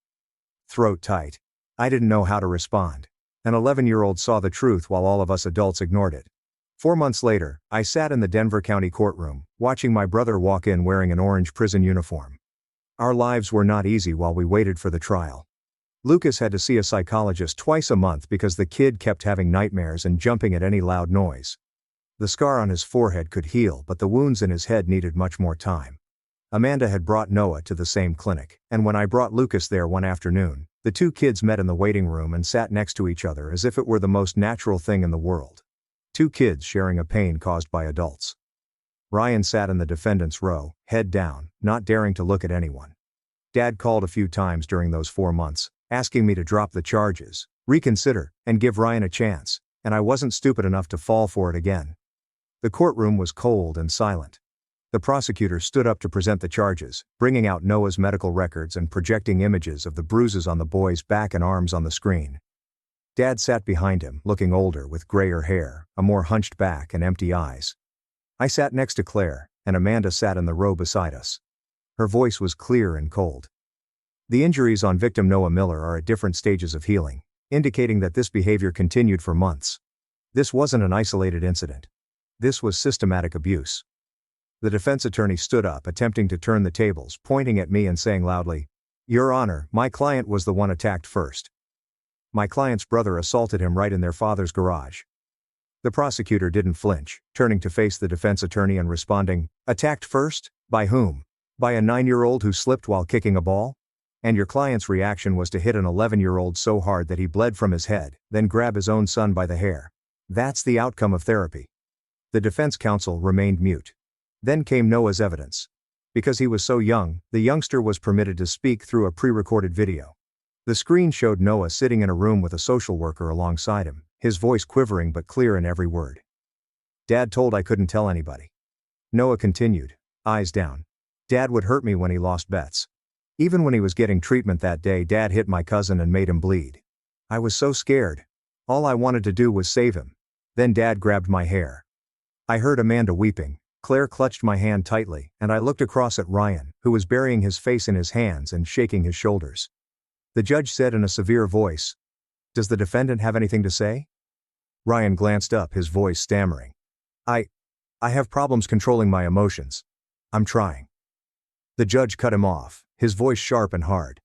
throat tight. I didn't know how to respond. An 11-year-old saw the truth while all of us adults ignored it. 4 months later, I sat in the Denver County courtroom, watching my brother walk in wearing an orange prison uniform. Our lives were not easy while we waited for the trial. Lucas had to see a psychologist twice a month because the kid kept having nightmares and jumping at any loud noise. The scar on his forehead could heal, but the wounds in his head needed much more time. Amanda had brought Noah to the same clinic, and when I brought Lucas there one afternoon, the 2 kids met in the waiting room and sat next to each other as if it were the most natural thing in the world. 2 kids sharing a pain caused by adults. Ryan sat in the defendant's row, head down, not daring to look at anyone. Dad called a few times during those 4 months, asking me to drop the charges, reconsider, and give Ryan a chance, and I wasn't stupid enough to fall for it again. The courtroom was cold and silent. The prosecutor stood up to present the charges, bringing out Noah's medical records and projecting images of the bruises on the boy's back and arms on the screen. Dad sat behind him, looking older with grayer hair, a more hunched back and empty eyes. I sat next to Claire, and Amanda sat in the row beside us. Her voice was clear and cold. "The injuries on victim Noah Miller are at different stages of healing, indicating that this behavior continued for months. This wasn't an isolated incident. This was systematic abuse." The defense attorney stood up, attempting to turn the tables, pointing at me and saying loudly, "Your Honor, my client was the one attacked first. My client's brother assaulted him right in their father's garage." The prosecutor didn't flinch, turning to face the defense attorney and responding, "Attacked first? By whom? By a 9-year-old who slipped while kicking a ball? And your client's reaction was to hit an 11-year-old so hard that he bled from his head, then grab his own son by the hair. That's the outcome of therapy." The defense counsel remained mute. Then came Noah's evidence. Because he was so young, the youngster was permitted to speak through a pre-recorded video. The screen showed Noah sitting in a room with a social worker alongside him, his voice quivering but clear in every word. "Dad told I couldn't tell anybody." Noah continued, eyes down. "Dad would hurt me when he lost bets. Even when he was getting treatment that day, Dad hit my cousin and made him bleed. I was so scared. All I wanted to do was save him. Then Dad grabbed my hair." I heard Amanda weeping. Claire clutched my hand tightly, and I looked across at Ryan, who was burying his face in his hands and shaking his shoulders. The judge said in a severe voice, "Does the defendant have anything to say?" Ryan glanced up, his voice stammering. I have problems controlling my emotions. I'm trying." The judge cut him off, his voice sharp and hard.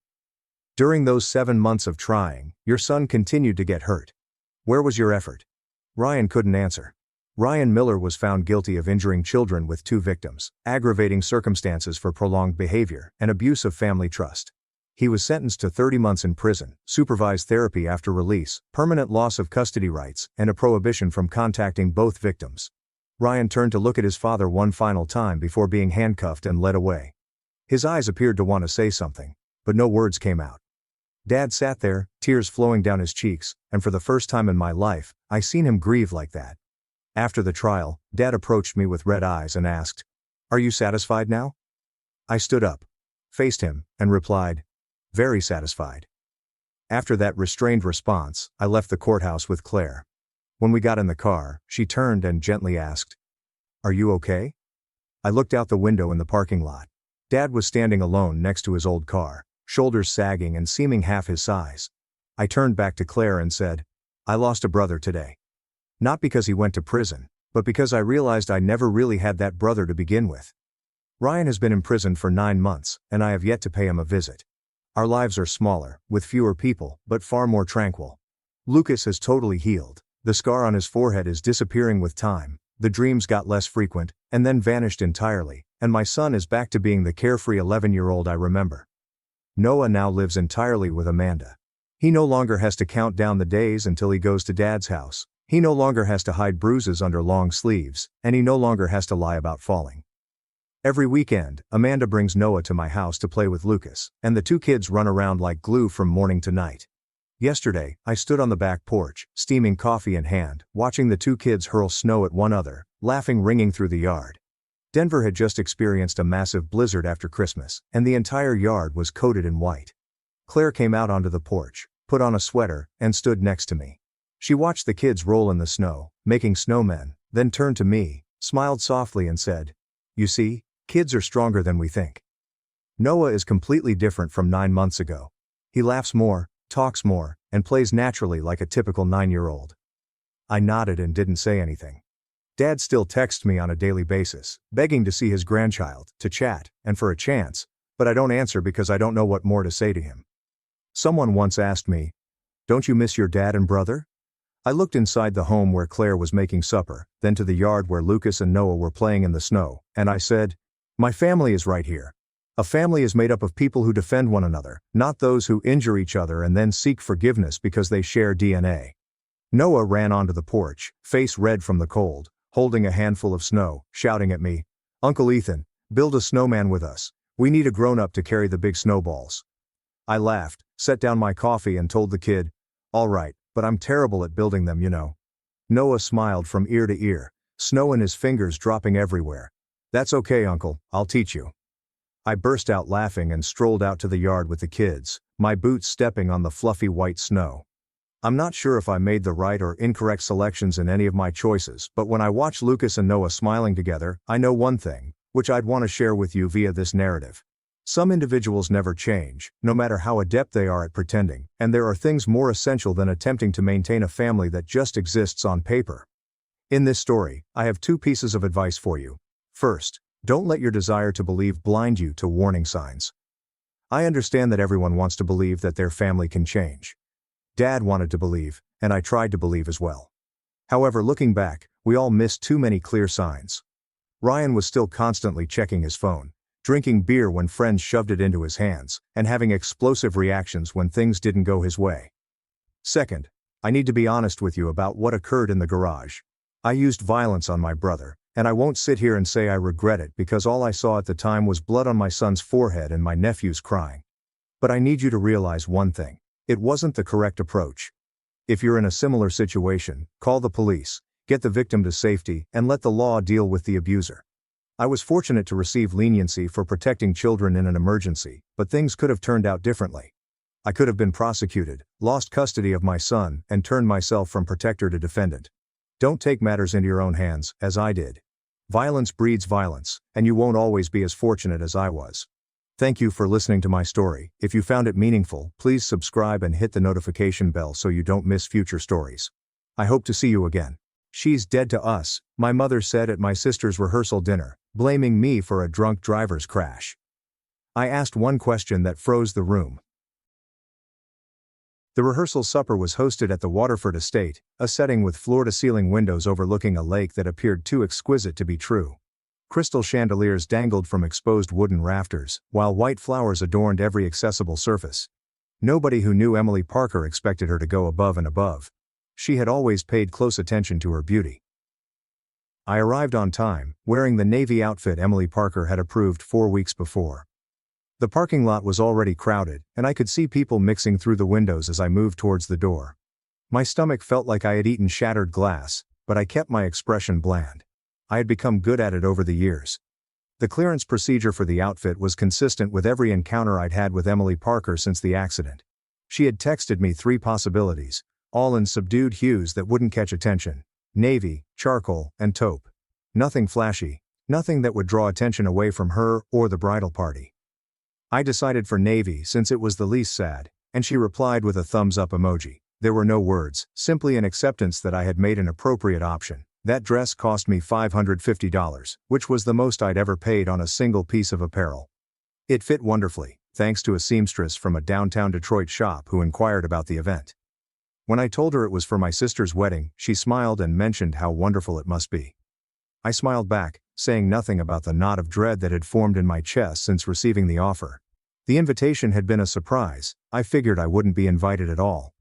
"During those 7 months of trying, your son continued to get hurt. Where was your effort?" Ryan couldn't answer. Ryan Miller was found guilty of injuring children with 2 victims, aggravating circumstances for prolonged behavior, and abuse of family trust. He was sentenced to 30 months in prison, supervised therapy after release, permanent loss of custody rights, and a prohibition from contacting both victims. Ryan turned to look at his father one final time before being handcuffed and led away. His eyes appeared to want to say something, but no words came out. Dad sat there, tears flowing down his cheeks, and for the first time in my life, I seen him grieve like that. After the trial, Dad approached me with red eyes and asked, "Are you satisfied now?" I stood up, faced him, and replied, "Very satisfied." After that restrained response, I left the courthouse with Claire. When we got in the car, she turned and gently asked, "Are you okay?" I looked out the window in the parking lot. Dad was standing alone next to his old car, shoulders sagging and seeming half his size. I turned back to Claire and said, "I lost a brother today. Not because he went to prison, but because I realized I never really had that brother to begin with. Ryan has been imprisoned for 9 months, and I have yet to pay him a visit. Our lives are smaller, with fewer people, but far more tranquil. Lucas has totally healed. The scar on his forehead is disappearing with time, the dreams got less frequent, and then vanished entirely, and my son is back to being the carefree 11-year-old I remember. Noah now lives entirely with Amanda. He no longer has to count down the days until he goes to Dad's house. He no longer has to hide bruises under long sleeves, and he no longer has to lie about falling. Every weekend, Amanda brings Noah to my house to play with Lucas, and the two kids run around like glue from morning to night. Yesterday, I stood on the back porch, steaming coffee in hand, watching the two kids hurl snow at one another, laughing ringing through the yard. Denver had just experienced a massive blizzard after Christmas, and the entire yard was coated in white. Claire came out onto the porch, put on a sweater, and stood next to me. She watched the kids roll in the snow, making snowmen, then turned to me, smiled softly and said, "You see, kids are stronger than we think. Noah is completely different from 9 months ago. He laughs more, talks more, and plays naturally like a typical 9-year-old." I nodded and didn't say anything. Dad still texts me on a daily basis, begging to see his grandchild, to chat, and for a chance, but I don't answer because I don't know what more to say to him. Someone once asked me, "Don't you miss your dad and brother?" I looked inside the home where Claire was making supper, then to the yard where Lucas and Noah were playing in the snow, and I said, "My family is right here. A family is made up of people who defend one another, not those who injure each other and then seek forgiveness because they share DNA." Noah ran onto the porch, face red from the cold, holding a handful of snow, shouting at me, "Uncle Ethan, build a snowman with us. We need a grown-up to carry the big snowballs." I laughed, set down my coffee and told the kid, "All right, but I'm terrible at building them, you know." Noah smiled from ear to ear, snow in his fingers dropping everywhere. "That's okay, Uncle, I'll teach you." I burst out laughing and strolled out to the yard with the kids, my boots stepping on the fluffy white snow. I'm not sure if I made the right or incorrect selections in any of my choices, but when I watch Lucas and Noah smiling together, I know one thing, which I'd want to share with you via this narrative. Some individuals never change, no matter how adept they are at pretending, and there are things more essential than attempting to maintain a family that just exists on paper. In this story, I have 2 pieces of advice for you. First, don't let your desire to believe blind you to warning signs. I understand that everyone wants to believe that their family can change. Dad wanted to believe, and I tried to believe as well. However, looking back, we all missed too many clear signs. Ryan was still constantly checking his phone, drinking beer when friends shoved it into his hands, and having explosive reactions when things didn't go his way. Second, I need to be honest with you about what occurred in the garage. I used violence on my brother, and I won't sit here and say I regret it because all I saw at the time was blood on my son's forehead and my nephews crying. But I need you to realize one thing. It wasn't the correct approach. If you're in a similar situation, call the police, get the victim to safety, and let the law deal with the abuser. I was fortunate to receive leniency for protecting children in an emergency, but things could have turned out differently. I could have been prosecuted, lost custody of my son, and turned myself from protector to defendant. Don't take matters into your own hands, as I did. Violence breeds violence, and you won't always be as fortunate as I was. Thank you for listening to my story. If you found it meaningful, please subscribe and hit the notification bell so you don't miss future stories. I hope to see you again. "She's dead to us," my mother said at my sister's rehearsal dinner, blaming me for a drunk driver's crash. I asked one question that froze the room. The rehearsal supper was hosted at the Waterford Estate, a setting with floor-to-ceiling windows overlooking a lake that appeared too exquisite to be true. Crystal chandeliers dangled from exposed wooden rafters, while white flowers adorned every accessible surface. Nobody who knew Emily Parker expected her to go above and above. She had always paid close attention to her beauty. I arrived on time, wearing the navy outfit Emily Parker had approved 4 weeks before. The parking lot was already crowded, and I could see people mixing through the windows as I moved towards the door. My stomach felt like I had eaten shattered glass, but I kept my expression bland. I had become good at it over the years. The clearance procedure for the outfit was consistent with every encounter I'd had with Emily Parker since the accident. She had texted me 3 possibilities, all in subdued hues that wouldn't catch attention: navy, charcoal, and taupe. Nothing flashy, nothing that would draw attention away from her or the bridal party. I decided for Navy since it was the least sad, and she replied with a thumbs up emoji. There were no words, simply an acceptance that I had made an appropriate option. That dress cost me $550, which was the most I'd ever paid on a single piece of apparel. It fit wonderfully, thanks to a seamstress from a downtown Detroit shop who inquired about the event. When I told her it was for my sister's wedding, she smiled and mentioned how wonderful it must be. I smiled back, saying nothing about the knot of dread that had formed in my chest since receiving the offer. The invitation had been a surprise. I figured I wouldn't be invited at all.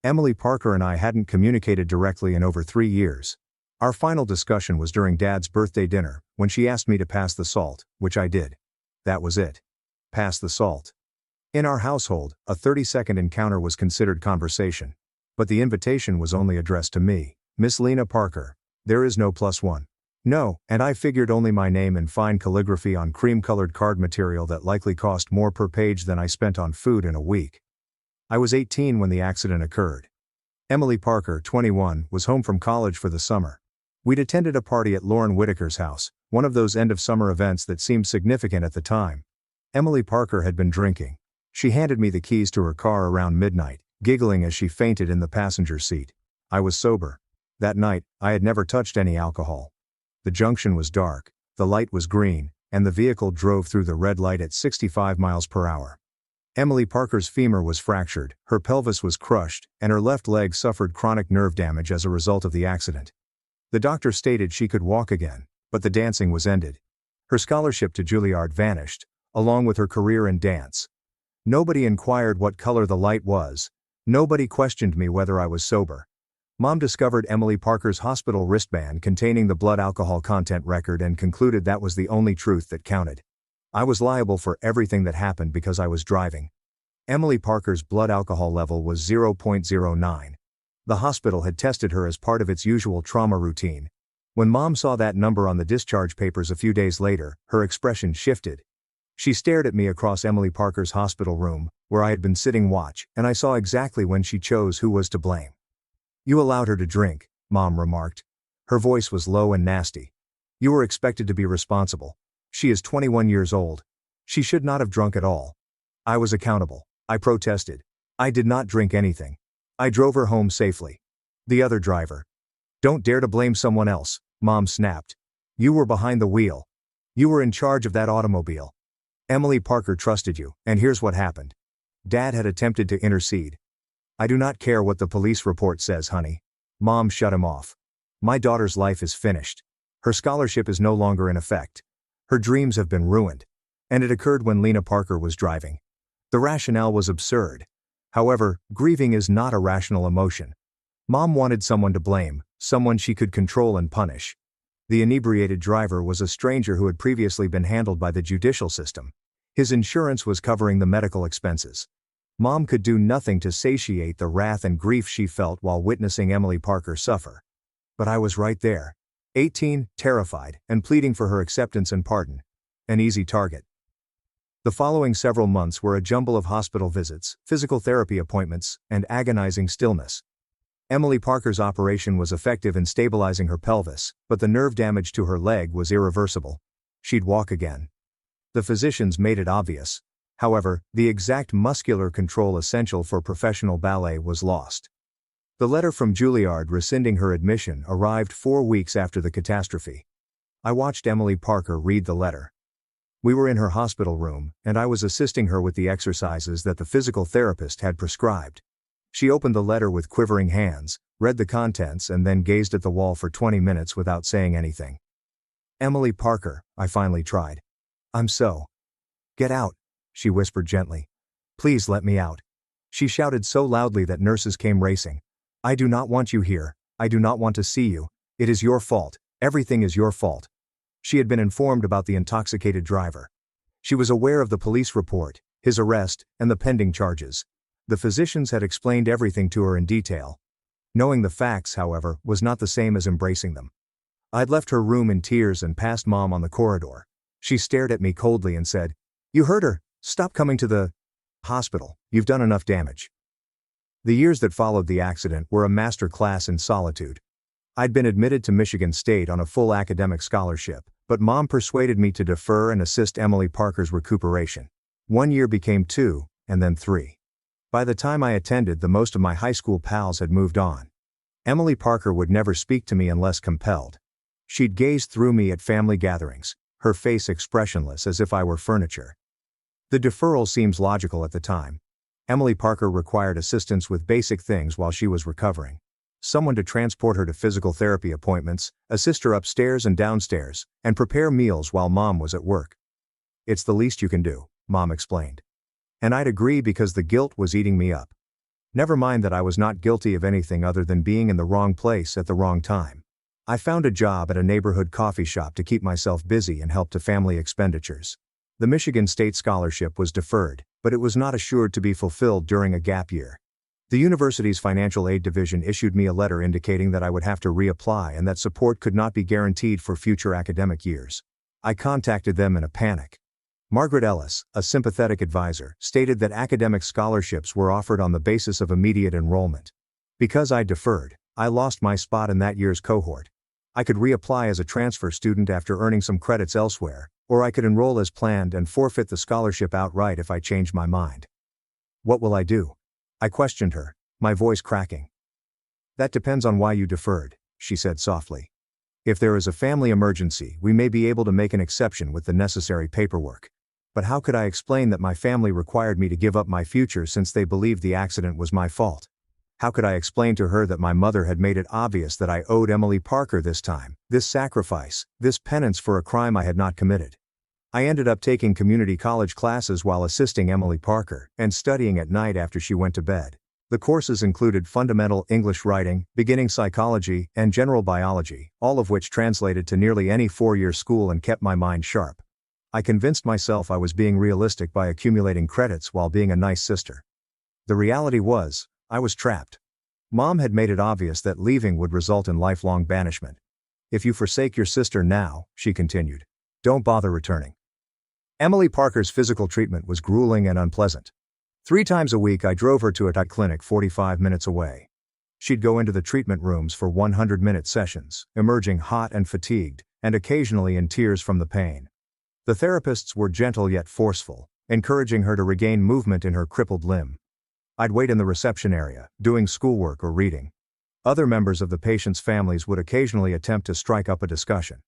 Emily Parker and I hadn't communicated directly in over 3 years. Our final discussion was during Dad's birthday dinner, when she asked me to pass the salt, which I did. That was it. Pass the salt. In our household, a 30-second encounter was considered conversation. But the invitation was only addressed to me, Miss Lena Parker. There is no +1. No, and I figured only my name in fine calligraphy on cream-colored card material that likely cost more per page than I spent on food in a week. I was 18 when the accident occurred. Emily Parker, 21, was home from college for the summer. We'd attended a party at Lauren Whitaker's house, one of those end-of-summer events that seemed significant at the time. Emily Parker had been drinking. She handed me the keys to her car around midnight, giggling as she fainted in the passenger seat. I was sober. That night, I had never touched any alcohol. The junction was dark, the light was green, and the vehicle drove through the red light at 65 miles per hour. Emily Parker's femur was fractured, her pelvis was crushed, and her left leg suffered chronic nerve damage as a result of the accident. The doctor stated she could walk again, but the dancing was ended. Her scholarship to Juilliard vanished, along with her career in dance. Nobody inquired what color the light was. Nobody questioned me whether I was sober. Mom discovered Emily Parker's hospital wristband containing the blood alcohol content record and concluded that was the only truth that counted. I was liable for everything that happened because I was driving. Emily Parker's blood alcohol level was 0.09. The hospital had tested her as part of its usual trauma routine. When Mom saw that number on the discharge papers a few days later, her expression shifted. She stared at me across Emily Parker's hospital room, where I had been sitting watch, and I saw exactly when she chose who was to blame. You allowed her to drink, Mom remarked. Her voice was low and nasty. You were expected to be responsible. She is 21 years old. She should not have drunk at all. I was accountable. I protested. I did not drink anything. I drove her home safely. The other driver. Don't dare to blame someone else, Mom snapped. You were behind the wheel. You were in charge of that automobile. Emily Parker trusted you, and here's what happened. Dad had attempted to intercede. I do not care what the police report says, honey. Mom shut him off. My daughter's life is finished. Her scholarship is no longer in effect. Her dreams have been ruined. And it occurred when Lena Parker was driving. The rationale was absurd. However, grieving is not a rational emotion. Mom wanted someone to blame, someone she could control and punish. The inebriated driver was a stranger who had previously been handled by the judicial system. His insurance was covering the medical expenses. Mom could do nothing to satiate the wrath and grief she felt while witnessing Emily Parker suffer. But I was right there. 18, terrified, and pleading for her acceptance and pardon. An easy target. The following several months were a jumble of hospital visits, physical therapy appointments, and agonizing stillness. Emily Parker's operation was effective in stabilizing her pelvis, but the nerve damage to her leg was irreversible. She'd walk again. The physicians made it obvious. However, the exact muscular control essential for professional ballet was lost. The letter from Juilliard rescinding her admission arrived 4 weeks after the catastrophe. I watched Emily Parker read the letter. We were in her hospital room, and I was assisting her with the exercises that the physical therapist had prescribed. She opened the letter with quivering hands, read the contents and then gazed at the wall for 20 minutes without saying anything. Emily Parker, I finally tried. I'm so. Get out, she whispered gently. Please let me out. She shouted so loudly that nurses came racing. I do not want you here. I do not want to see you. It is your fault. Everything is your fault. She had been informed about the intoxicated driver. She was aware of the police report, his arrest, and the pending charges. The physicians had explained everything to her in detail. Knowing the facts, however, was not the same as embracing them. I'd left her room in tears and passed Mom on the corridor. She stared at me coldly and said, "You heard her. Stop coming to the hospital. You've done enough damage." The years that followed the accident were a master class in solitude. I'd been admitted to Michigan State on a full academic scholarship, but Mom persuaded me to defer and assist Emily Parker's recuperation. 1 year became 2, and then 3. By the time I attended, the most of my high school pals had moved on. Emily Parker would never speak to me unless compelled. She'd gaze through me at family gatherings, her face expressionless as if I were furniture. The deferral seems logical at the time. Emily Parker required assistance with basic things while she was recovering. Someone to transport her to physical therapy appointments, assist her upstairs and downstairs, and prepare meals while Mom was at work. "It's the least you can do," Mom explained. And I'd agree because the guilt was eating me up. Never mind that I was not guilty of anything other than being in the wrong place at the wrong time. I found a job at a neighborhood coffee shop to keep myself busy and help to family expenditures. The Michigan State Scholarship was deferred, but it was not assured to be fulfilled during a gap year. The university's financial aid division issued me a letter indicating that I would have to reapply and that support could not be guaranteed for future academic years. I contacted them in a panic. Margaret Ellis, a sympathetic advisor, stated that academic scholarships were offered on the basis of immediate enrollment. Because I deferred, I lost my spot in that year's cohort. I could reapply as a transfer student after earning some credits elsewhere, or I could enroll as planned and forfeit the scholarship outright if I changed my mind. "What will I do?" I questioned her, my voice cracking. "That depends on why you deferred," she said softly. "If there is a family emergency, we may be able to make an exception with the necessary paperwork. But how could I explain that my family required me to give up my future since they believed the accident was my fault? How could I explain to her that my mother had made it obvious that I owed Emily Parker this time, this sacrifice, this penance for a crime I had not committed? I ended up taking community college classes while assisting Emily Parker, and studying at night after she went to bed. The courses included fundamental English writing, beginning psychology, and general biology, all of which translated to nearly any four-year school and kept my mind sharp. I convinced myself I was being realistic by accumulating credits while being a nice sister. The reality was, I was trapped. Mom had made it obvious that leaving would result in lifelong banishment. "If you forsake your sister now," she continued, "don't bother returning." Emily Parker's physical treatment was grueling and unpleasant. 3 times a week I drove her to a clinic 45 minutes away. She'd go into the treatment rooms for 100-minute sessions, emerging hot and fatigued, and occasionally in tears from the pain. The therapists were gentle yet forceful, encouraging her to regain movement in her crippled limb. I'd wait in the reception area, doing schoolwork or reading. Other members of the patients' families would occasionally attempt to strike up a discussion.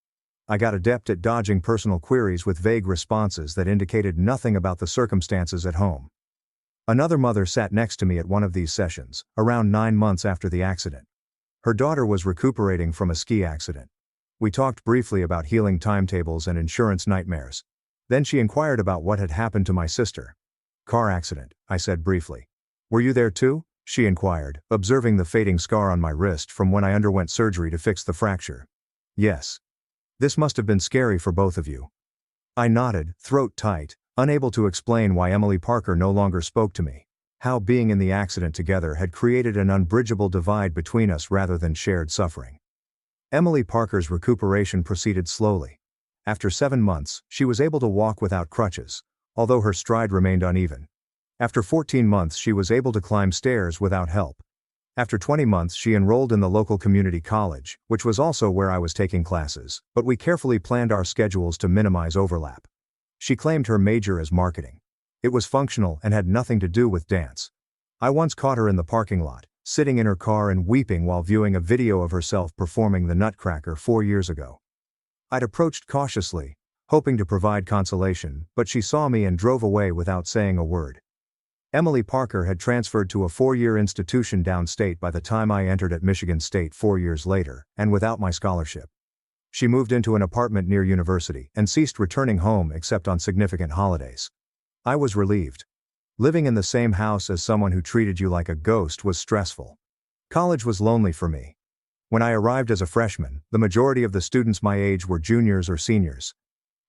I got adept at dodging personal queries with vague responses that indicated nothing about the circumstances at home. Another mother sat next to me at one of these sessions, around 9 months after the accident. Her daughter was recuperating from a ski accident. We talked briefly about healing timetables and insurance nightmares. Then she inquired about what had happened to my sister. "Car accident," I said briefly. "Were you there too?" she inquired, observing the fading scar on my wrist from when I underwent surgery to fix the fracture. "Yes. This must have been scary for both of you." I nodded, throat tight, unable to explain why Emily Parker no longer spoke to me. How being in the accident together had created an unbridgeable divide between us rather than shared suffering. Emily Parker's recuperation proceeded slowly. After 7 months, she was able to walk without crutches, although her stride remained uneven. After 14 months she was able to climb stairs without help. After 20 months she enrolled in the local community college, which was also where I was taking classes, but we carefully planned our schedules to minimize overlap. She claimed her major as marketing. It was functional and had nothing to do with dance. I once caught her in the parking lot, sitting in her car and weeping while viewing a video of herself performing the Nutcracker 4 years ago. I'd approached cautiously, hoping to provide consolation, but she saw me and drove away without saying a word. Emily Parker had transferred to a 4-year institution downstate by the time I entered at Michigan State 4 years later, and without my scholarship. She moved into an apartment near university and ceased returning home except on significant holidays. I was relieved. Living in the same house as someone who treated you like a ghost was stressful. College was lonely for me. When I arrived as a freshman, the majority of the students my age were juniors or seniors.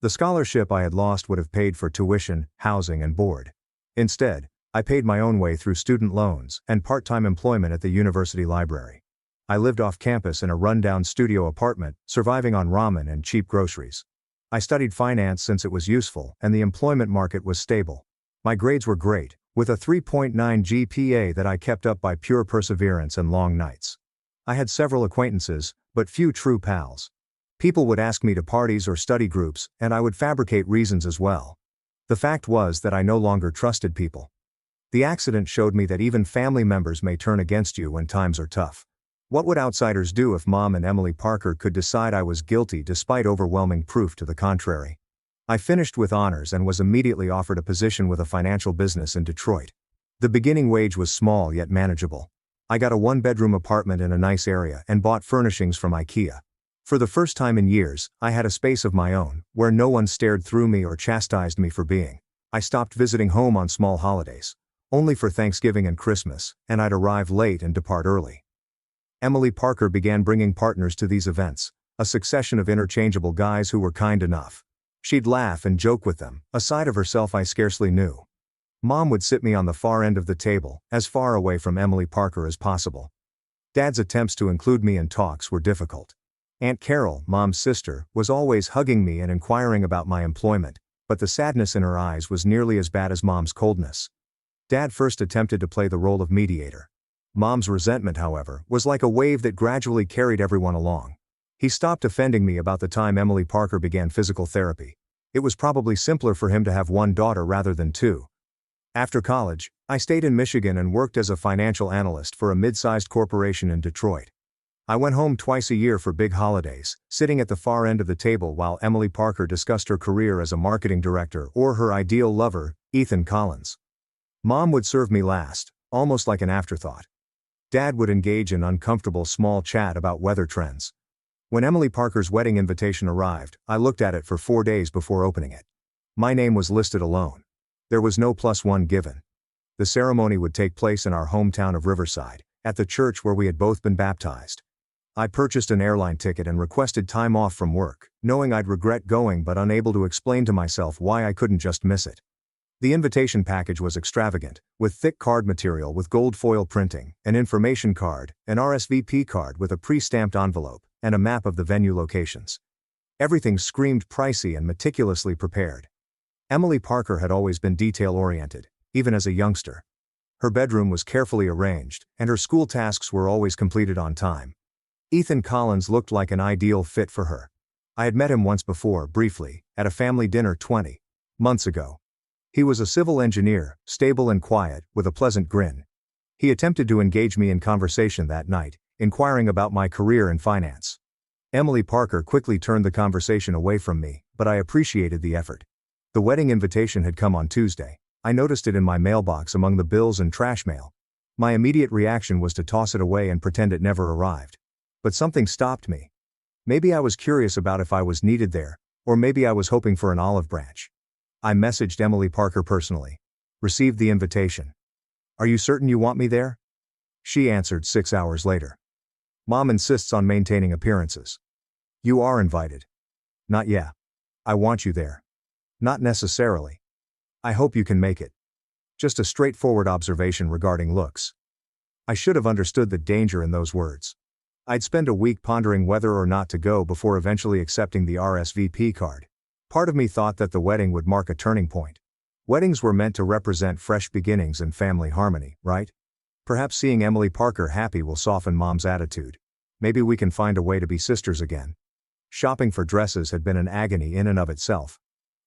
The scholarship I had lost would have paid for tuition, housing, and board. Instead, I paid my own way through student loans and part-time employment at the university library. I lived off campus in a rundown studio apartment, surviving on ramen and cheap groceries. I studied finance since it was useful, and the employment market was stable. My grades were great, with a 3.9 GPA that I kept up by pure perseverance and long nights. I had several acquaintances, but few true pals. People would ask me to parties or study groups, and I would fabricate reasons as well. The fact was that I no longer trusted people. The accident showed me that even family members may turn against you when times are tough. What would outsiders do if Mom and Emily Parker could decide I was guilty despite overwhelming proof to the contrary? I finished with honors and was immediately offered a position with a financial business in Detroit. The beginning wage was small yet manageable. I got a one-bedroom apartment in a nice area and bought furnishings from IKEA. For the first time in years, I had a space of my own, where no one stared through me or chastised me for being. I stopped visiting home on small holidays. Only for Thanksgiving and Christmas, and I'd arrive late and depart early. Emily Parker began bringing partners to these events, a succession of interchangeable guys who were kind enough. She'd laugh and joke with them, a side of herself I scarcely knew. Mom would sit me on the far end of the table, as far away from Emily Parker as possible. Dad's attempts to include me in talks were difficult. Aunt Carol, Mom's sister, was always hugging me and inquiring about my employment, but the sadness in her eyes was nearly as bad as Mom's coldness. Dad first attempted to play the role of mediator. Mom's resentment, however, was like a wave that gradually carried everyone along. He stopped offending me about the time Emily Parker began physical therapy. It was probably simpler for him to have one daughter rather than two. After college, I stayed in Michigan and worked as a financial analyst for a mid-sized corporation in Detroit. I went home twice a year for big holidays, sitting at the far end of the table while Emily Parker discussed her career as a marketing director or her ideal lover, Ethan Collins. Mom would serve me last, almost like an afterthought. Dad would engage in uncomfortable small chat about weather trends. When Emily Parker's wedding invitation arrived, I looked at it for 4 days before opening it. My name was listed alone. There was no +1 given. The ceremony would take place in our hometown of Riverside, at the church where we had both been baptized. I purchased an airline ticket and requested time off from work, knowing I'd regret going but unable to explain to myself why I couldn't just miss it. The invitation package was extravagant, with thick card material with gold foil printing, an information card, an RSVP card with a pre-stamped envelope, and a map of the venue locations. Everything screamed pricey and meticulously prepared. Emily Parker had always been detail-oriented, even as a youngster. Her bedroom was carefully arranged, and her school tasks were always completed on time. Ethan Collins looked like an ideal fit for her. I had met him once before, briefly, at a family dinner 20 months ago. He was a civil engineer, stable and quiet, with a pleasant grin. He attempted to engage me in conversation that night, inquiring about my career in finance. Emily Parker quickly turned the conversation away from me, but I appreciated the effort. The wedding invitation had come on Tuesday. I noticed it in my mailbox among the bills and trash mail. My immediate reaction was to toss it away and pretend it never arrived. But something stopped me. Maybe I was curious about if I was needed there, or maybe I was hoping for an olive branch. I messaged Emily Parker personally. Received the invitation. Are you certain you want me there? She answered 6 hours later. Mom insists on maintaining appearances. You are invited. Not yet. I want you there. Not necessarily. I hope you can make it. Just a straightforward observation regarding looks. I should have understood the danger in those words. I'd spend a week pondering whether or not to go before eventually accepting the RSVP card. Part of me thought that the wedding would mark a turning point. Weddings were meant to represent fresh beginnings and family harmony, right? Perhaps seeing Emily Parker happy will soften Mom's attitude. Maybe we can find a way to be sisters again. Shopping for dresses had been an agony in and of itself.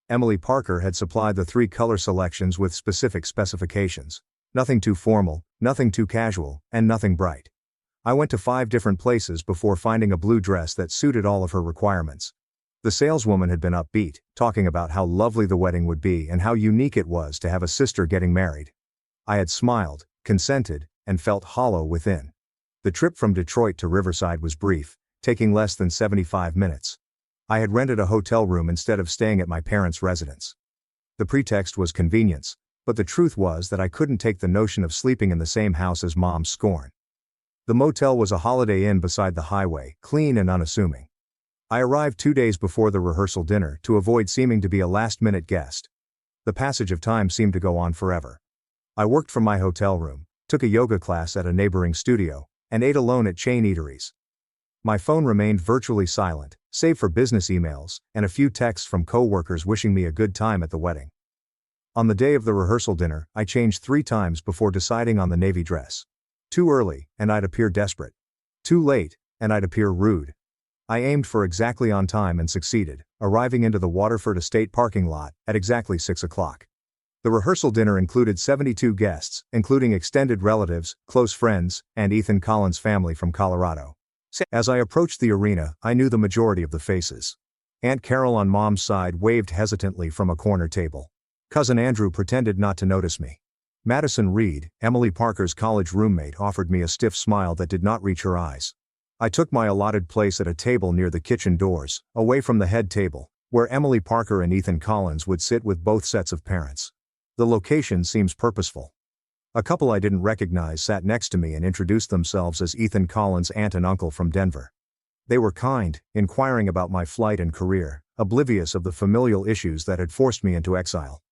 Emily Parker had supplied the 3 color selections with specific specifications. Nothing too formal, nothing too casual, and nothing bright. I went to 5 different places before finding a blue dress that suited all of her requirements. The saleswoman had been upbeat, talking about how lovely the wedding would be and how unique it was to have a sister getting married. I had smiled, consented, and felt hollow within. The trip from Detroit to Riverside was brief, taking less than 75 minutes. I had rented a hotel room instead of staying at my parents' residence. The pretext was convenience, but the truth was that I couldn't take the notion of sleeping in the same house as Mom's scorn. The motel was a Holiday Inn beside the highway, clean and unassuming. I arrived 2 days before the rehearsal dinner to avoid seeming to be a last-minute guest. The passage of time seemed to go on forever. I worked from my hotel room, took a yoga class at a neighboring studio, and ate alone at chain eateries. My phone remained virtually silent, save for business emails, and a few texts from co-workers wishing me a good time at the wedding. On the day of the rehearsal dinner, I changed 3 times before deciding on the navy dress. Too early, and I'd appear desperate. Too late, and I'd appear rude. I aimed for exactly on time and succeeded, arriving into the Waterford Estate parking lot at exactly 6 o'clock. The rehearsal dinner included 72 guests, including extended relatives, close friends, and Ethan Collins' family from Colorado. As I approached the arena, I knew the majority of the faces. Aunt Carol on Mom's side waved hesitantly from a corner table. Cousin Andrew pretended not to notice me. Madison Reed, Emily Parker's college roommate, offered me a stiff smile that did not reach her eyes. I took my allotted place at a table near the kitchen doors, away from the head table, where Emily Parker and Ethan Collins would sit with both sets of parents. The location seems purposeful. A couple I didn't recognize sat next to me and introduced themselves as Ethan Collins' aunt and uncle from Denver. They were kind, inquiring about my flight and career, oblivious of the familial issues that had forced me into exile.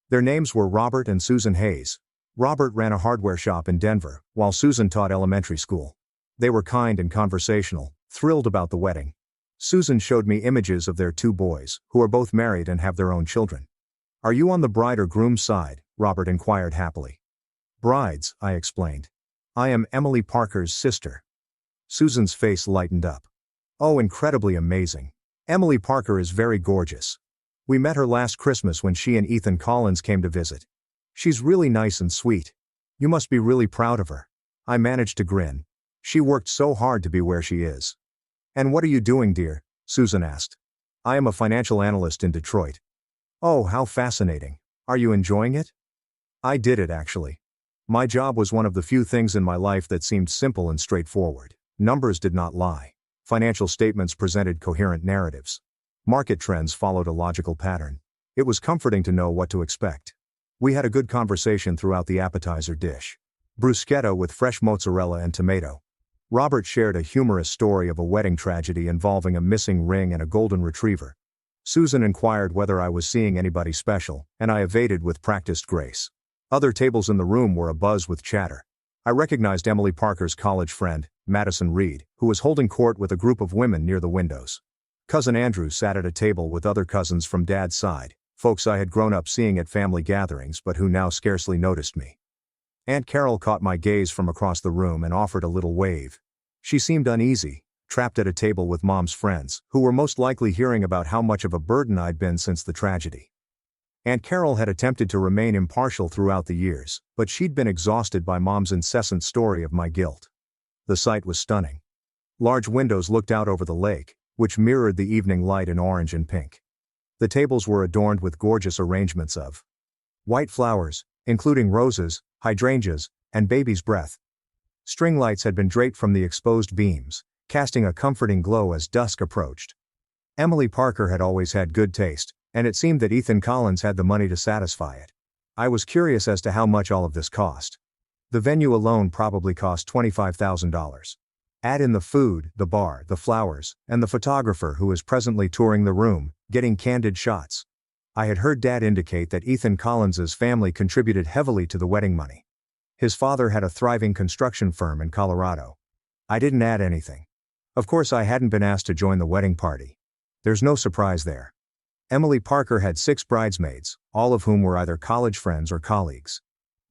Their names were Robert and Susan Hayes. Robert ran a hardware shop in Denver, while Susan taught elementary school. They were kind and conversational, thrilled about the wedding. Susan showed me images of their 2 boys, who are both married and have their own children. "Are you on the bride or groom's side?" Robert inquired happily. "Brides," I explained. "I am Emily Parker's sister." Susan's face lightened up. "Oh, incredibly amazing. Emily Parker is very gorgeous. We met her last Christmas when she and Ethan Collins came to visit. She's really nice and sweet. You must be really proud of her." I managed to grin. She worked so hard to be where she is. "And what are you doing, dear?" Susan asked. "I am a financial analyst in Detroit." "Oh, how fascinating. Are you enjoying it?" I did it, actually. My job was one of the few things in my life that seemed simple and straightforward. Numbers did not lie. Financial statements presented coherent narratives. Market trends followed a logical pattern. It was comforting to know what to expect. We had a good conversation throughout the appetizer dish. Bruschetta with fresh mozzarella and tomato. Robert shared a humorous story of a wedding tragedy involving a missing ring and a golden retriever. Susan inquired whether I was seeing anybody special, and I evaded with practiced grace. Other tables in the room were abuzz with chatter. I recognized Emily Parker's college friend, Madison Reed, who was holding court with a group of women near the windows. Cousin Andrew sat at a table with other cousins from Dad's side, folks I had grown up seeing at family gatherings but who now scarcely noticed me. Aunt Carol caught my gaze from across the room and offered a little wave. She seemed uneasy, trapped at a table with Mom's friends, who were most likely hearing about how much of a burden I'd been since the tragedy. Aunt Carol had attempted to remain impartial throughout the years, but she'd been exhausted by Mom's incessant story of my guilt. The sight was stunning. Large windows looked out over the lake, which mirrored the evening light in orange and pink. The tables were adorned with gorgeous arrangements of white flowers, including roses, hydrangeas, and baby's breath. String lights had been draped from the exposed beams, casting a comforting glow as dusk approached. Emily Parker had always had good taste, and it seemed that Ethan Collins had the money to satisfy it. I was curious as to how much all of this cost. The venue alone probably cost $25,000. Add in the food, the bar, the flowers, and the photographer who is presently touring the room, getting candid shots. I had heard Dad indicate that Ethan Collins's family contributed heavily to the wedding money. His father had a thriving construction firm in Colorado. I didn't add anything. Of course, I hadn't been asked to join the wedding party. There's no surprise there. Emily Parker had 6 bridesmaids, all of whom were either college friends or colleagues.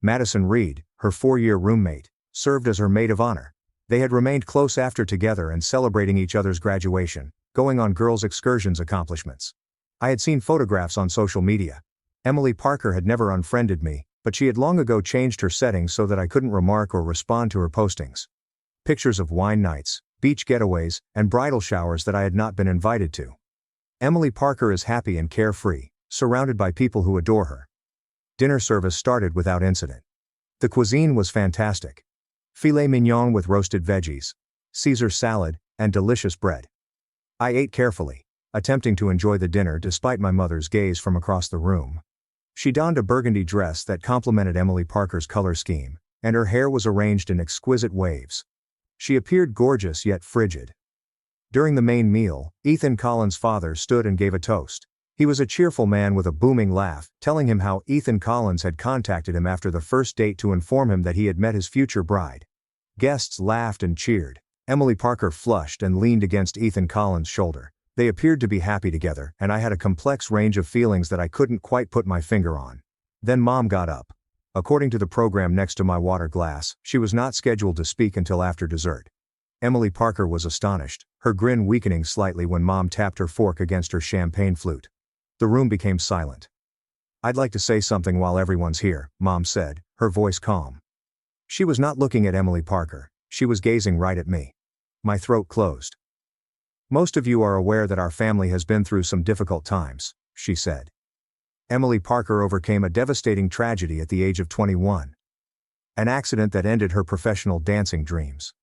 Madison Reed, her 4-year roommate, served as her maid of honor. They had remained close after together and celebrating each other's graduation, going on girls' excursions accomplishments. I had seen photographs on social media. Emily Parker had never unfriended me, but she had long ago changed her settings so that I couldn't remark or respond to her postings. Pictures of wine nights, beach getaways, and bridal showers that I had not been invited to. Emily Parker is happy and carefree, surrounded by people who adore her. Dinner service started without incident. The cuisine was fantastic. Filet mignon with roasted veggies, Caesar salad, and delicious bread. I ate carefully, attempting to enjoy the dinner despite my mother's gaze from across the room. She donned a burgundy dress that complemented Emily Parker's color scheme, and her hair was arranged in exquisite waves. She appeared gorgeous yet frigid. During the main meal, Ethan Collins' father stood and gave a toast. He was a cheerful man with a booming laugh, telling him how Ethan Collins had contacted him after the first date to inform him that he had met his future bride. Guests laughed and cheered. Emily Parker flushed and leaned against Ethan Collins' shoulder. They appeared to be happy together, and I had a complex range of feelings that I couldn't quite put my finger on. Then Mom got up. According to the program next to my water glass, she was not scheduled to speak until after dessert. Emily Parker was astonished. her grin weakening slightly when Mom tapped her fork against her champagne flute. The room became silent. "I'd like to say something while everyone's here," Mom said, her voice calm. She was not looking at Emily Parker, she was gazing right at me. My throat closed. "Most of you are aware that our family has been through some difficult times," she said. Emily Parker overcame a devastating tragedy at the age of 21. An accident that ended her professional dancing dreams.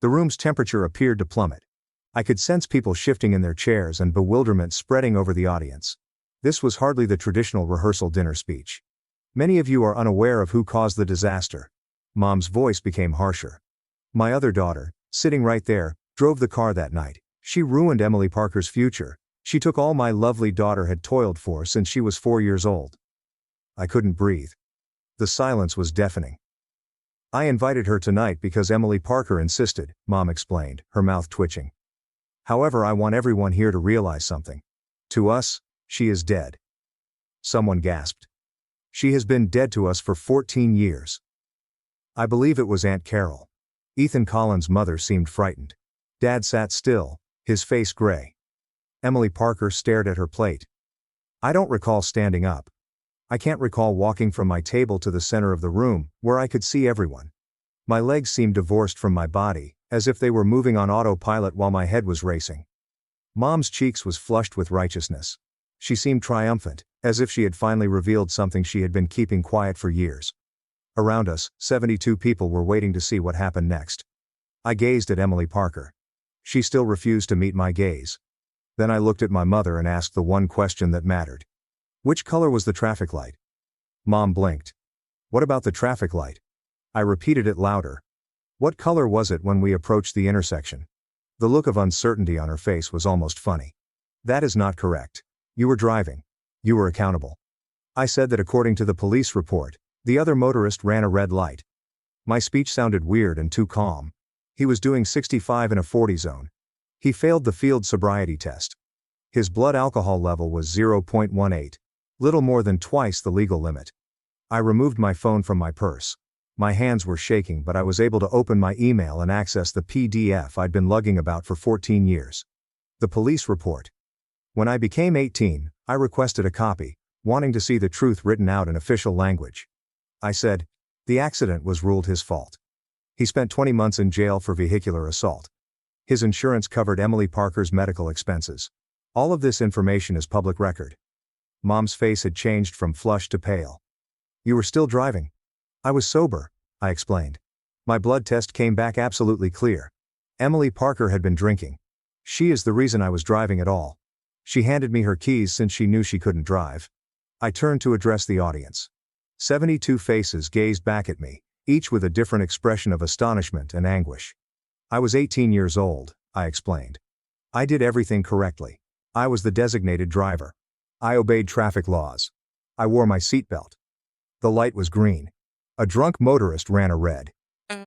The room's temperature appeared to plummet. I could sense people shifting in their chairs and bewilderment spreading over the audience. This was hardly the traditional rehearsal dinner speech. "Many of you are unaware of who caused the disaster." Mom's voice became harsher. "My other daughter, sitting right there, drove the car that night. She ruined Emily Parker's future. She took all my lovely daughter had toiled for since she was 4 years old." I couldn't breathe. The silence was deafening. "I invited her tonight because Emily Parker insisted," Mom explained, her mouth twitching. "However, I want everyone here to realize something. To us, she is dead." Someone gasped. "She has been dead to us for 14 years. I believe it was Aunt Carol. Ethan Collins' mother seemed frightened. Dad sat still, his face gray. Emily Parker stared at her plate. "I don't recall standing up. I can't recall walking from my table to the center of the room, where I could see everyone. My legs seemed divorced from my body, as if they were moving on autopilot while my head was racing." Mom's cheeks was flushed with righteousness. She seemed triumphant, as if she had finally revealed something she had been keeping quiet for years. Around us, 72 people were waiting to see what happened next. I gazed at Emily Parker. She still refused to meet my gaze. Then I looked at my mother and asked the one question that mattered. "Which color was the traffic light?" Mom blinked. "What about the traffic light?" I repeated it louder. "What color was it when we approached the intersection?" The look of uncertainty on her face was almost funny. "That is not correct. You were driving. You were accountable." I said that according to the police report, the other motorist ran a red light. My speech sounded weird and too calm. He was doing 65 in a 40 zone. He failed the field sobriety test. His blood alcohol level was 0.18, little more than twice the legal limit. I removed my phone from my purse. My hands were shaking, but I was able to open my email and access the PDF I'd been lugging about for 14 years. The police report. When I became 18, I requested a copy, wanting to see the truth written out in official language. I said, "The accident was ruled his fault. He spent 20 months in jail for vehicular assault. His insurance covered Emily Parker's medical expenses. All of this information is public record." Mom's face had changed from flushed to pale. "You were still driving?" "I was sober," I explained. "My blood test came back absolutely clear. Emily Parker had been drinking. She is the reason I was driving at all. She handed me her keys since she knew she couldn't drive." I turned to address the audience. 72 faces gazed back at me, each with a different expression of astonishment and anguish. "I was 18 years old," I explained. "I did everything correctly. I was the designated driver. I obeyed traffic laws. I wore my seatbelt. The light was green. A drunk motorist ran a red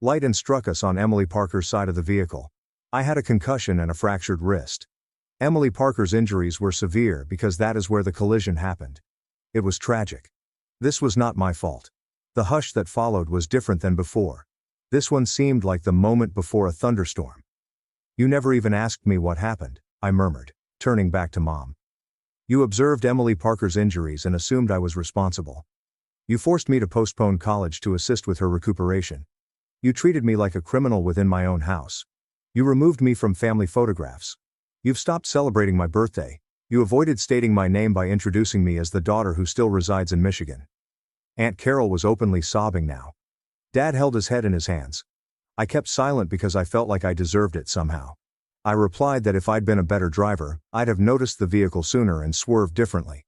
light and struck us on Emily Parker's side of the vehicle. I had a concussion and a fractured wrist. Emily Parker's injuries were severe because that is where the collision happened. It was tragic. This was not my fault. The hush that followed was different than before. This one seemed like the moment before a thunderstorm. "You never even asked me what happened," I murmured, turning back to Mom. "You observed Emily Parker's injuries and assumed I was responsible. You forced me to postpone college to assist with her recuperation. You treated me like a criminal within my own house. You removed me from family photographs. You've stopped celebrating my birthday. You avoided stating my name by introducing me as the daughter who still resides in Michigan." Aunt Carol was openly sobbing now. Dad held his head in his hands. I kept silent because I felt like I deserved it somehow. I replied that if I'd been a better driver, I'd have noticed the vehicle sooner and swerved differently.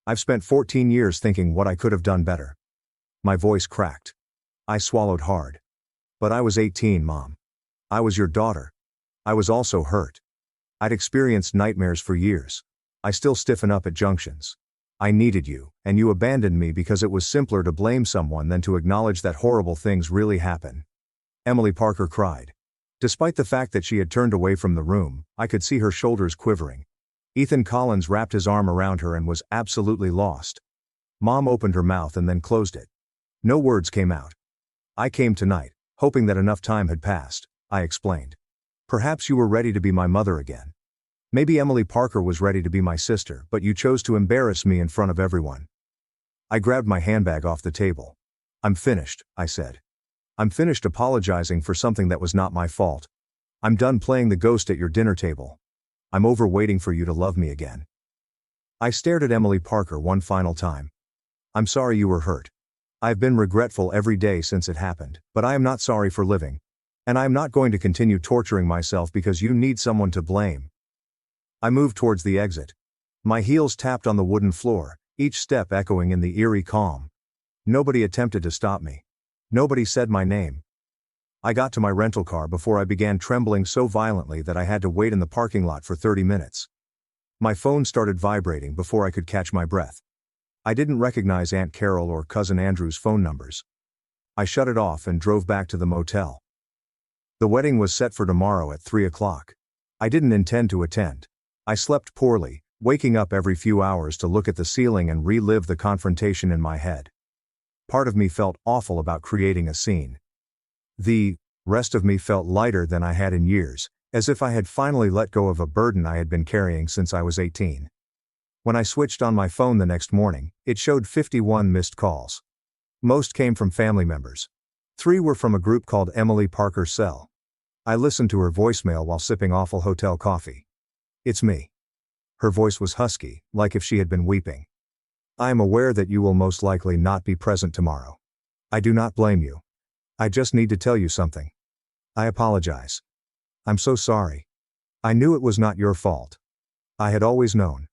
I've spent 14 years thinking what I could have done better. My voice cracked. I swallowed hard. "But I was 18, Mom. I was your daughter. I was also hurt. I'd experienced nightmares for years. I still stiffen up at junctions. I needed you, and you abandoned me because it was simpler to blame someone than to acknowledge that horrible things really happen." Emily Parker cried. Despite the fact that she had turned away from the room, I could see her shoulders quivering. Ethan Collins wrapped his arm around her and was absolutely lost. Mom opened her mouth and then closed it. No words came out. "I came tonight, hoping that enough time had passed," I explained. Perhaps you were ready to be my mother again. Maybe Emily Parker was ready to be my sister, but you chose to embarrass me in front of everyone. I grabbed my handbag off the table. I'm finished, I said. I'm finished apologizing for something that was not my fault. I'm done playing the ghost at your dinner table. I'm over waiting for you to love me again. I stared at Emily Parker one final time. I'm sorry you were hurt. I've been regretful every day since it happened, but I am not sorry for living. And I am not going to continue torturing myself because you need someone to blame. I moved towards the exit. My heels tapped on the wooden floor, each step echoing in the eerie calm. Nobody attempted to stop me. Nobody said my name. I got to my rental car before I began trembling so violently that I had to wait in the parking lot for 30 minutes. My phone started vibrating before I could catch my breath. I didn't recognize Aunt Carol or Cousin Andrew's phone numbers. I shut it off and drove back to the motel. The wedding was set for tomorrow at 3 o'clock. I didn't intend to attend. I slept poorly, waking up every few hours to look at the ceiling and relive the confrontation in my head. Part of me felt awful about creating a scene. The rest of me felt lighter than I had in years, as if I had finally let go of a burden I had been carrying since I was 18. When I switched on my phone the next morning, it showed 51 missed calls. Most came from family members. 3 were from a group called Emily Parker Cell. I listened to her voicemail while sipping awful hotel coffee. It's me. Her voice was husky, like if she had been weeping. I am aware that you will most likely not be present tomorrow. I do not blame you. I just need to tell you something. I apologize. I'm so sorry. I knew it was not your fault. I had always known.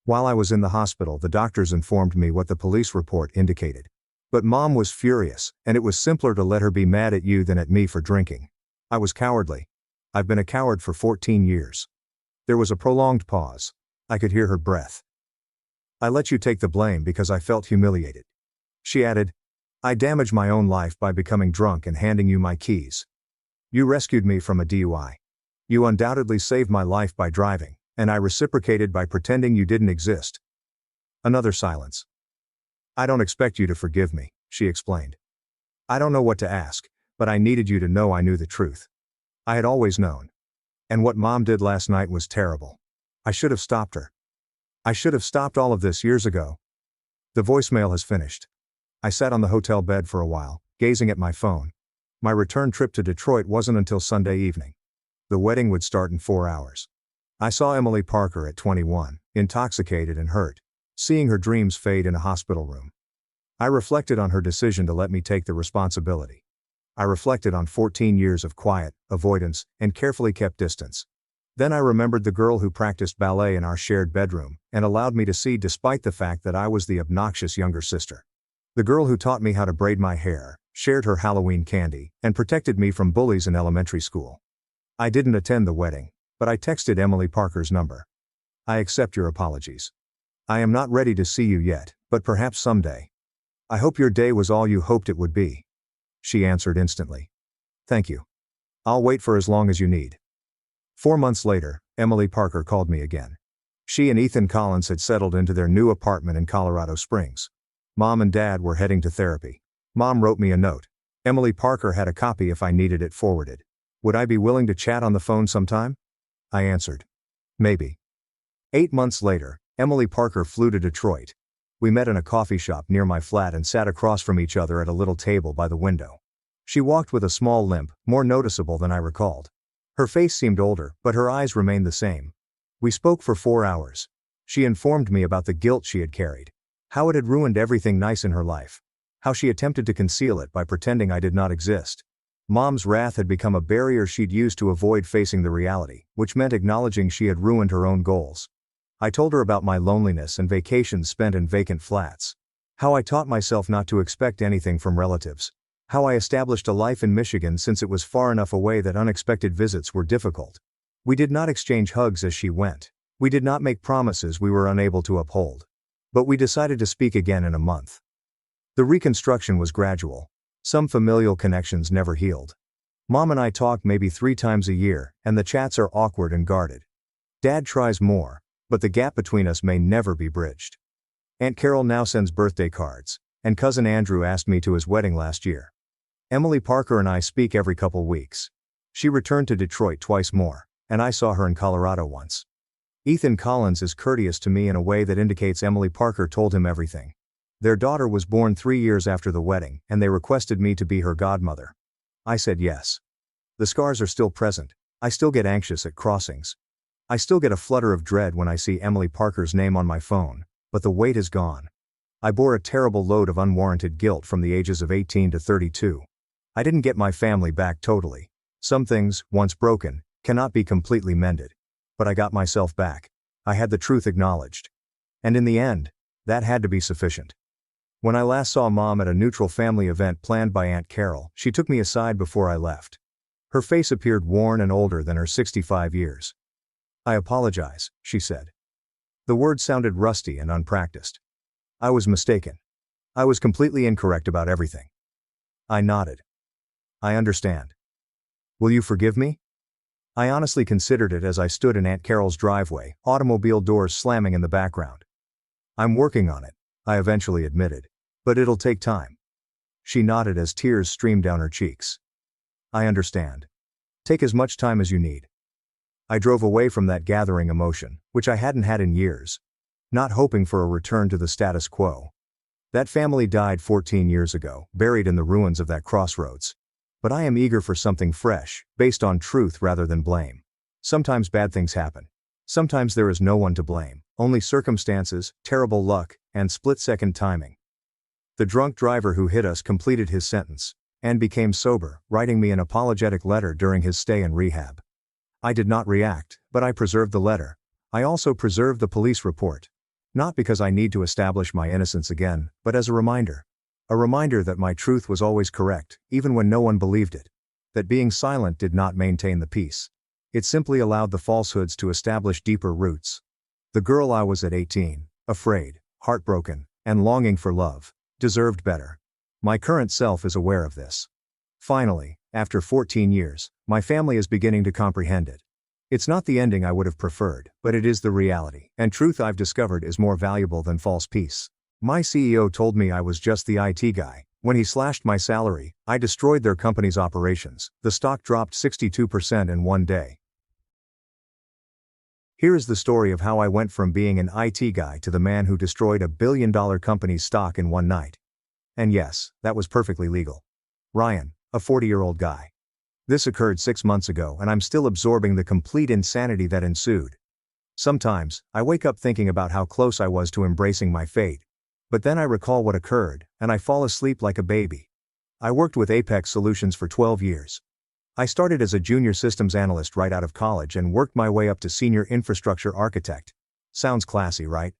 While I was in the hospital, the doctors informed me what the police report indicated. But Mom was furious, and it was simpler to let her be mad at you than at me for drinking. I was cowardly. I've been a coward for 14 years. There was a prolonged pause. I could hear her breath. I let you take the blame because I felt humiliated. She added, I damaged my own life by becoming drunk and handing you my keys. You rescued me from a DUI. You undoubtedly saved my life by driving, and I reciprocated by pretending you didn't exist. Another silence. I don't expect you to forgive me, she explained. I don't know what to ask, but I needed you to know I knew the truth. I had always known. And what Mom did last night was terrible. I should have stopped her. I should have stopped all of this years ago. The voicemail has finished. I sat on the hotel bed for a while, gazing at my phone. My return trip to Detroit wasn't until Sunday evening. The wedding would start in 4 hours. I saw Emily Parker at 21, intoxicated and hurt, seeing her dreams fade in a hospital room. I reflected on her decision to let me take the responsibility. I reflected on 14 years of quiet, avoidance, and carefully kept distance. Then I remembered the girl who practiced ballet in our shared bedroom, and allowed me to see despite the fact that I was the obnoxious younger sister. The girl who taught me how to braid my hair, shared her Halloween candy, and protected me from bullies in elementary school. I didn't attend the wedding, but I texted Emily Parker's number. I accept your apologies. I am not ready to see you yet, but perhaps someday. I hope your day was all you hoped it would be. She answered instantly. Thank you. I'll wait for as long as you need. 4 months later, Emily Parker called me again. She and Ethan Collins had settled into their new apartment in Colorado Springs. Mom and Dad were heading to therapy. Mom wrote me a note. Emily Parker had a copy if I needed it forwarded. Would I be willing to chat on the phone sometime? I answered. Maybe. 8 months later, Emily Parker flew to Detroit. We met in a coffee shop near my flat and sat across from each other at a little table by the window. She walked with a small limp, more noticeable than I recalled. Her face seemed older, but her eyes remained the same. We spoke for 4 hours. She informed me about the guilt she had carried. How it had ruined everything nice in her life. How she attempted to conceal it by pretending I did not exist. Mom's wrath had become a barrier she'd used to avoid facing the reality, which meant acknowledging she had ruined her own goals. I told her about my loneliness and vacations spent in vacant flats. How I taught myself not to expect anything from relatives. How I established a life in Michigan since it was far enough away that unexpected visits were difficult. We did not exchange hugs as she went. We did not make promises we were unable to uphold. But we decided to speak again in a month. The reconstruction was gradual. Some familial connections never healed. Mom and I talk maybe 3 times a year, and the chats are awkward and guarded. Dad tries more, but the gap between us may never be bridged. Aunt Carol now sends birthday cards, and Cousin Andrew asked me to his wedding last year. Emily Parker and I speak every couple weeks. She returned to Detroit twice more, and I saw her in Colorado once. Ethan Collins is courteous to me in a way that indicates Emily Parker told him everything. Their daughter was born 3 years after the wedding, and they requested me to be her godmother. I said yes. The scars are still present. I still get anxious at crossings. I still get a flutter of dread when I see Emily Parker's name on my phone, but the weight is gone. I bore a terrible load of unwarranted guilt from the ages of 18 to 32. I didn't get my family back totally. Some things, once broken, cannot be completely mended. But I got myself back. I had the truth acknowledged. And in the end, that had to be sufficient. When I last saw Mom at a neutral family event planned by Aunt Carol, she took me aside before I left. Her face appeared worn and older than her 65 years. "I apologize," she said. The words sounded rusty and unpracticed. I was mistaken. I was completely incorrect about everything. I nodded. "I understand. Will you forgive me?" I honestly considered it as I stood in Aunt Carol's driveway, automobile doors slamming in the background. "I'm working on it," I eventually admitted. "But it'll take time." She nodded as tears streamed down her cheeks. "I understand. Take as much time as you need." I drove away from that gathering emotion, which I hadn't had in years, not hoping for a return to the status quo. That family died 14 years ago, buried in the ruins of that crossroads. But I am eager for something fresh, based on truth rather than blame. Sometimes bad things happen. Sometimes there is no one to blame, only circumstances, terrible luck, and split-second timing. The drunk driver who hit us completed his sentence, and became sober, writing me an apologetic letter during his stay in rehab. I did not react, but I preserved the letter. I also preserved the police report. Not because I need to establish my innocence again, but as a reminder. A reminder that my truth was always correct, even when no one believed it. That being silent did not maintain the peace. It simply allowed the falsehoods to establish deeper roots. The girl I was at 18, afraid, heartbroken, and longing for love, deserved better. My current self is aware of this. Finally, after 14 years, my family is beginning to comprehend it. It's not the ending I would have preferred, but it is the reality, and truth I've discovered is more valuable than false peace. My CEO told me I was just the IT guy. When he slashed my salary, I destroyed their company's operations. The stock dropped 62% in one day. Here is the story of how I went from being an IT guy to the man who destroyed $1 billion company's stock in one night. And yes, that was perfectly legal. Ryan, a 40-year-old guy. This occurred 6 months ago and I'm still absorbing the complete insanity that ensued. Sometimes, I wake up thinking about how close I was to embracing my fate. But then I recall what occurred, and I fall asleep like a baby. I worked with Apex Solutions for 12 years. I started as a junior systems analyst right out of college and worked my way up to senior infrastructure architect. Sounds classy, right?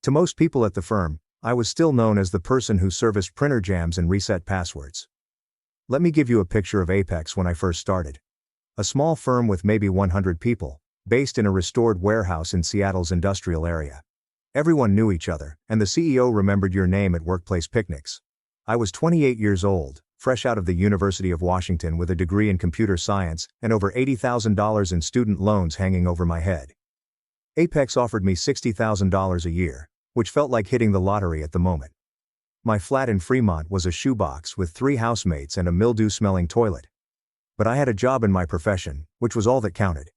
To most people at the firm, I was still known as the person who serviced printer jams and reset passwords. Let me give you a picture of Apex when I first started. A small firm with maybe 100 people, based in a restored warehouse in Seattle's industrial area. Everyone knew each other, and the CEO remembered your name at workplace picnics. I was 28 years old, fresh out of the University of Washington with a degree in computer science and over $80,000 in student loans hanging over my head. Apex offered me $60,000 a year, which felt like hitting the lottery at the moment. My flat in Fremont was a shoebox with 3 housemates and a mildew-smelling toilet. But I had a job in my profession, which was all that counted.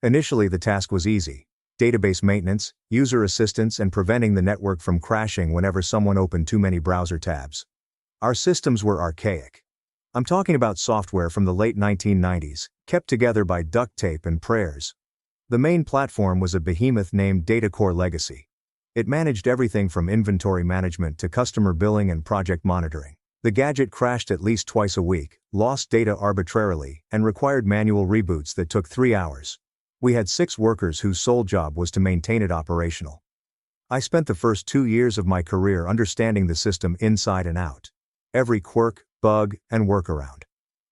Initially the task was easy. Database maintenance, user assistance and preventing the network from crashing whenever someone opened too many browser tabs. Our systems were archaic. I'm talking about software from the late 1990s, kept together by duct tape and prayers. The main platform was a behemoth named DataCore Legacy. It managed everything from inventory management to customer billing and project monitoring. The gadget crashed at least twice a week, lost data arbitrarily, and required manual reboots that took 3 hours. We had 6 workers whose sole job was to maintain it operational. I spent the first 2 years of my career understanding the system inside and out. Every quirk, bug, and workaround.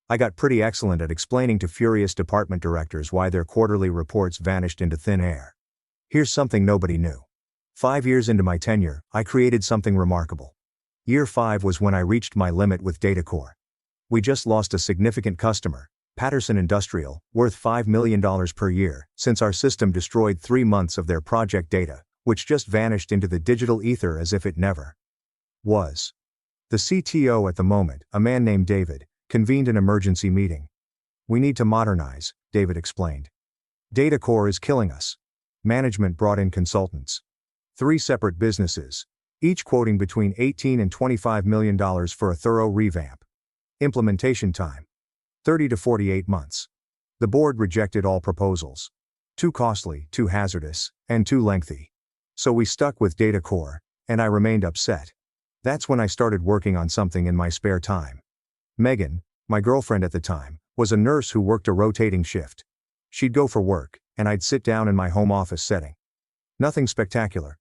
I got pretty excellent at explaining to furious department directors why their quarterly reports vanished into thin air. Here's something nobody knew. 5 years into my tenure, I created something remarkable. Year 5 was when I reached my limit with DataCore. We just lost a significant customer, Patterson Industrial, worth $5 million per year, since our system destroyed 3 months of their project data, which just vanished into the digital ether as if it never was. The CTO at the moment, a man named David, convened an emergency meeting. We need to modernize, David explained. Data core is killing us. Management brought in consultants. 3 separate businesses, each quoting between $18 and $25 million for a thorough revamp. Implementation time: 30 to 48 months. The board rejected all proposals. Too costly, too hazardous, and too lengthy. So we stuck with data core, and I remained upset. That's when I started working on something in my spare time. Megan, my girlfriend at the time, was a nurse who worked a rotating shift. She'd go for work, and I'd sit down in my home office setting. Nothing spectacular.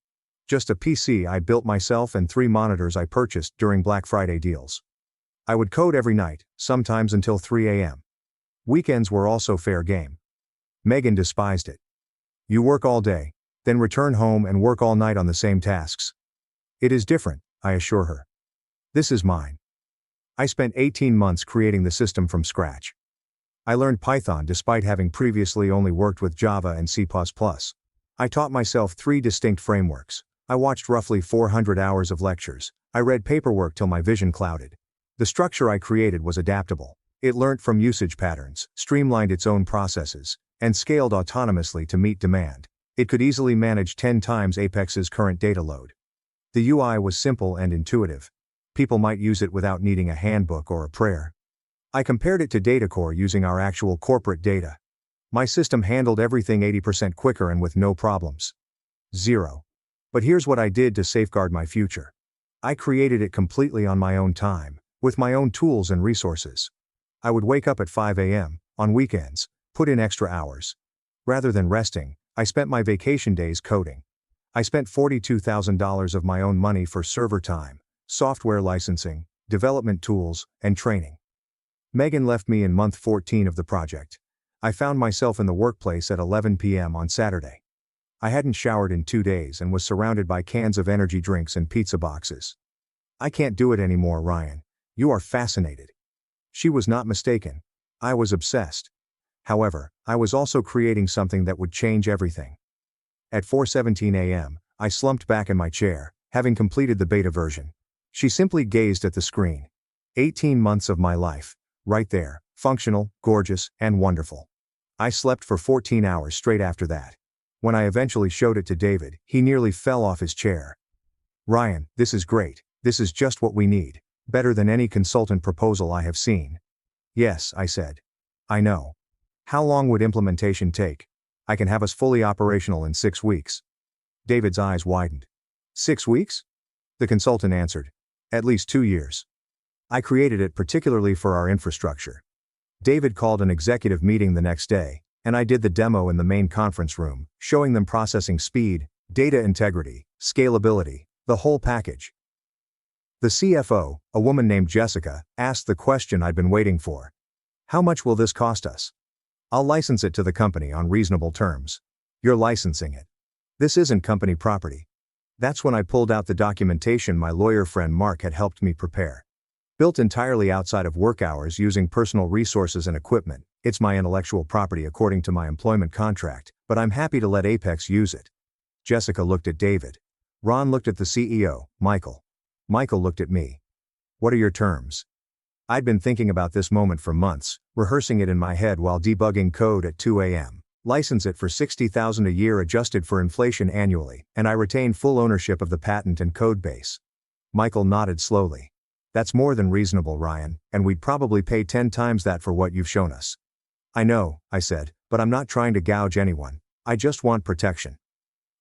Just a PC I built myself and 3 monitors I purchased during Black Friday deals. I would code every night, sometimes until 3 a.m. Weekends were also fair game. Megan despised it. You work all day, then return home and work all night on the same tasks. It is different, I assure her. This is mine. I spent 18 months creating the system from scratch. I learned Python despite having previously only worked with Java and C++. I taught myself 3 distinct frameworks. I watched roughly 400 hours of lectures. I read paperwork till my vision clouded. The structure I created was adaptable. It learnt from usage patterns, streamlined its own processes, and scaled autonomously to meet demand. It could easily manage 10 times Apex's current data load. The UI was simple and intuitive. People might use it without needing a handbook or a prayer. I compared it to DataCore using our actual corporate data. My system handled everything 80% quicker and with no problems. 0. But here's what I did to safeguard my future. I created it completely on my own time, with my own tools and resources. I would wake up at 5 a.m., on weekends, put in extra hours. Rather than resting, I spent my vacation days coding. I spent $42,000 of my own money for server time, software licensing, development tools, and training. Megan left me in month 14 of the project. I found myself in the workplace at 11 p.m. on Saturday. I hadn't showered in 2 days and was surrounded by cans of energy drinks and pizza boxes. I can't do it anymore, Ryan. You are fascinated. She was not mistaken. I was obsessed. However, I was also creating something that would change everything. At 4:17 a.m., I slumped back in my chair, having completed the beta version. She simply gazed at the screen. 18 months of my life. Right there, functional, gorgeous, and wonderful. I slept for 14 hours straight after that. When I eventually showed it to David, he nearly fell off his chair. Ryan, this is great. This is just what we need. Better than any consultant proposal I have seen. Yes, I said. I know. How long would implementation take? I can have us fully operational in 6 weeks. David's eyes widened. 6 weeks? The consultant answered. At least 2 years. I created it particularly for our infrastructure. David called an executive meeting the next day, and I did the demo in the main conference room, showing them processing speed, data integrity, scalability, the whole package. The CFO, a woman named Jessica, asked the question I'd been waiting for. How much will this cost us? I'll license it to the company on reasonable terms. You're licensing it. This isn't company property. That's when I pulled out the documentation my lawyer friend Mark had helped me prepare. Built entirely outside of work hours using personal resources and equipment, it's my intellectual property according to my employment contract, but I'm happy to let Apex use it. Jessica looked at David. Ron looked at the CEO, Michael. Michael looked at me. What are your terms? I'd been thinking about this moment for months, rehearsing it in my head while debugging code at 2 a.m. License it for $60,000 a year adjusted for inflation annually, and I retain full ownership of the patent and code base. Michael nodded slowly. That's more than reasonable, Ryan, and we'd probably pay 10 times that for what you've shown us. I know, I said, but I'm not trying to gouge anyone. I just want protection.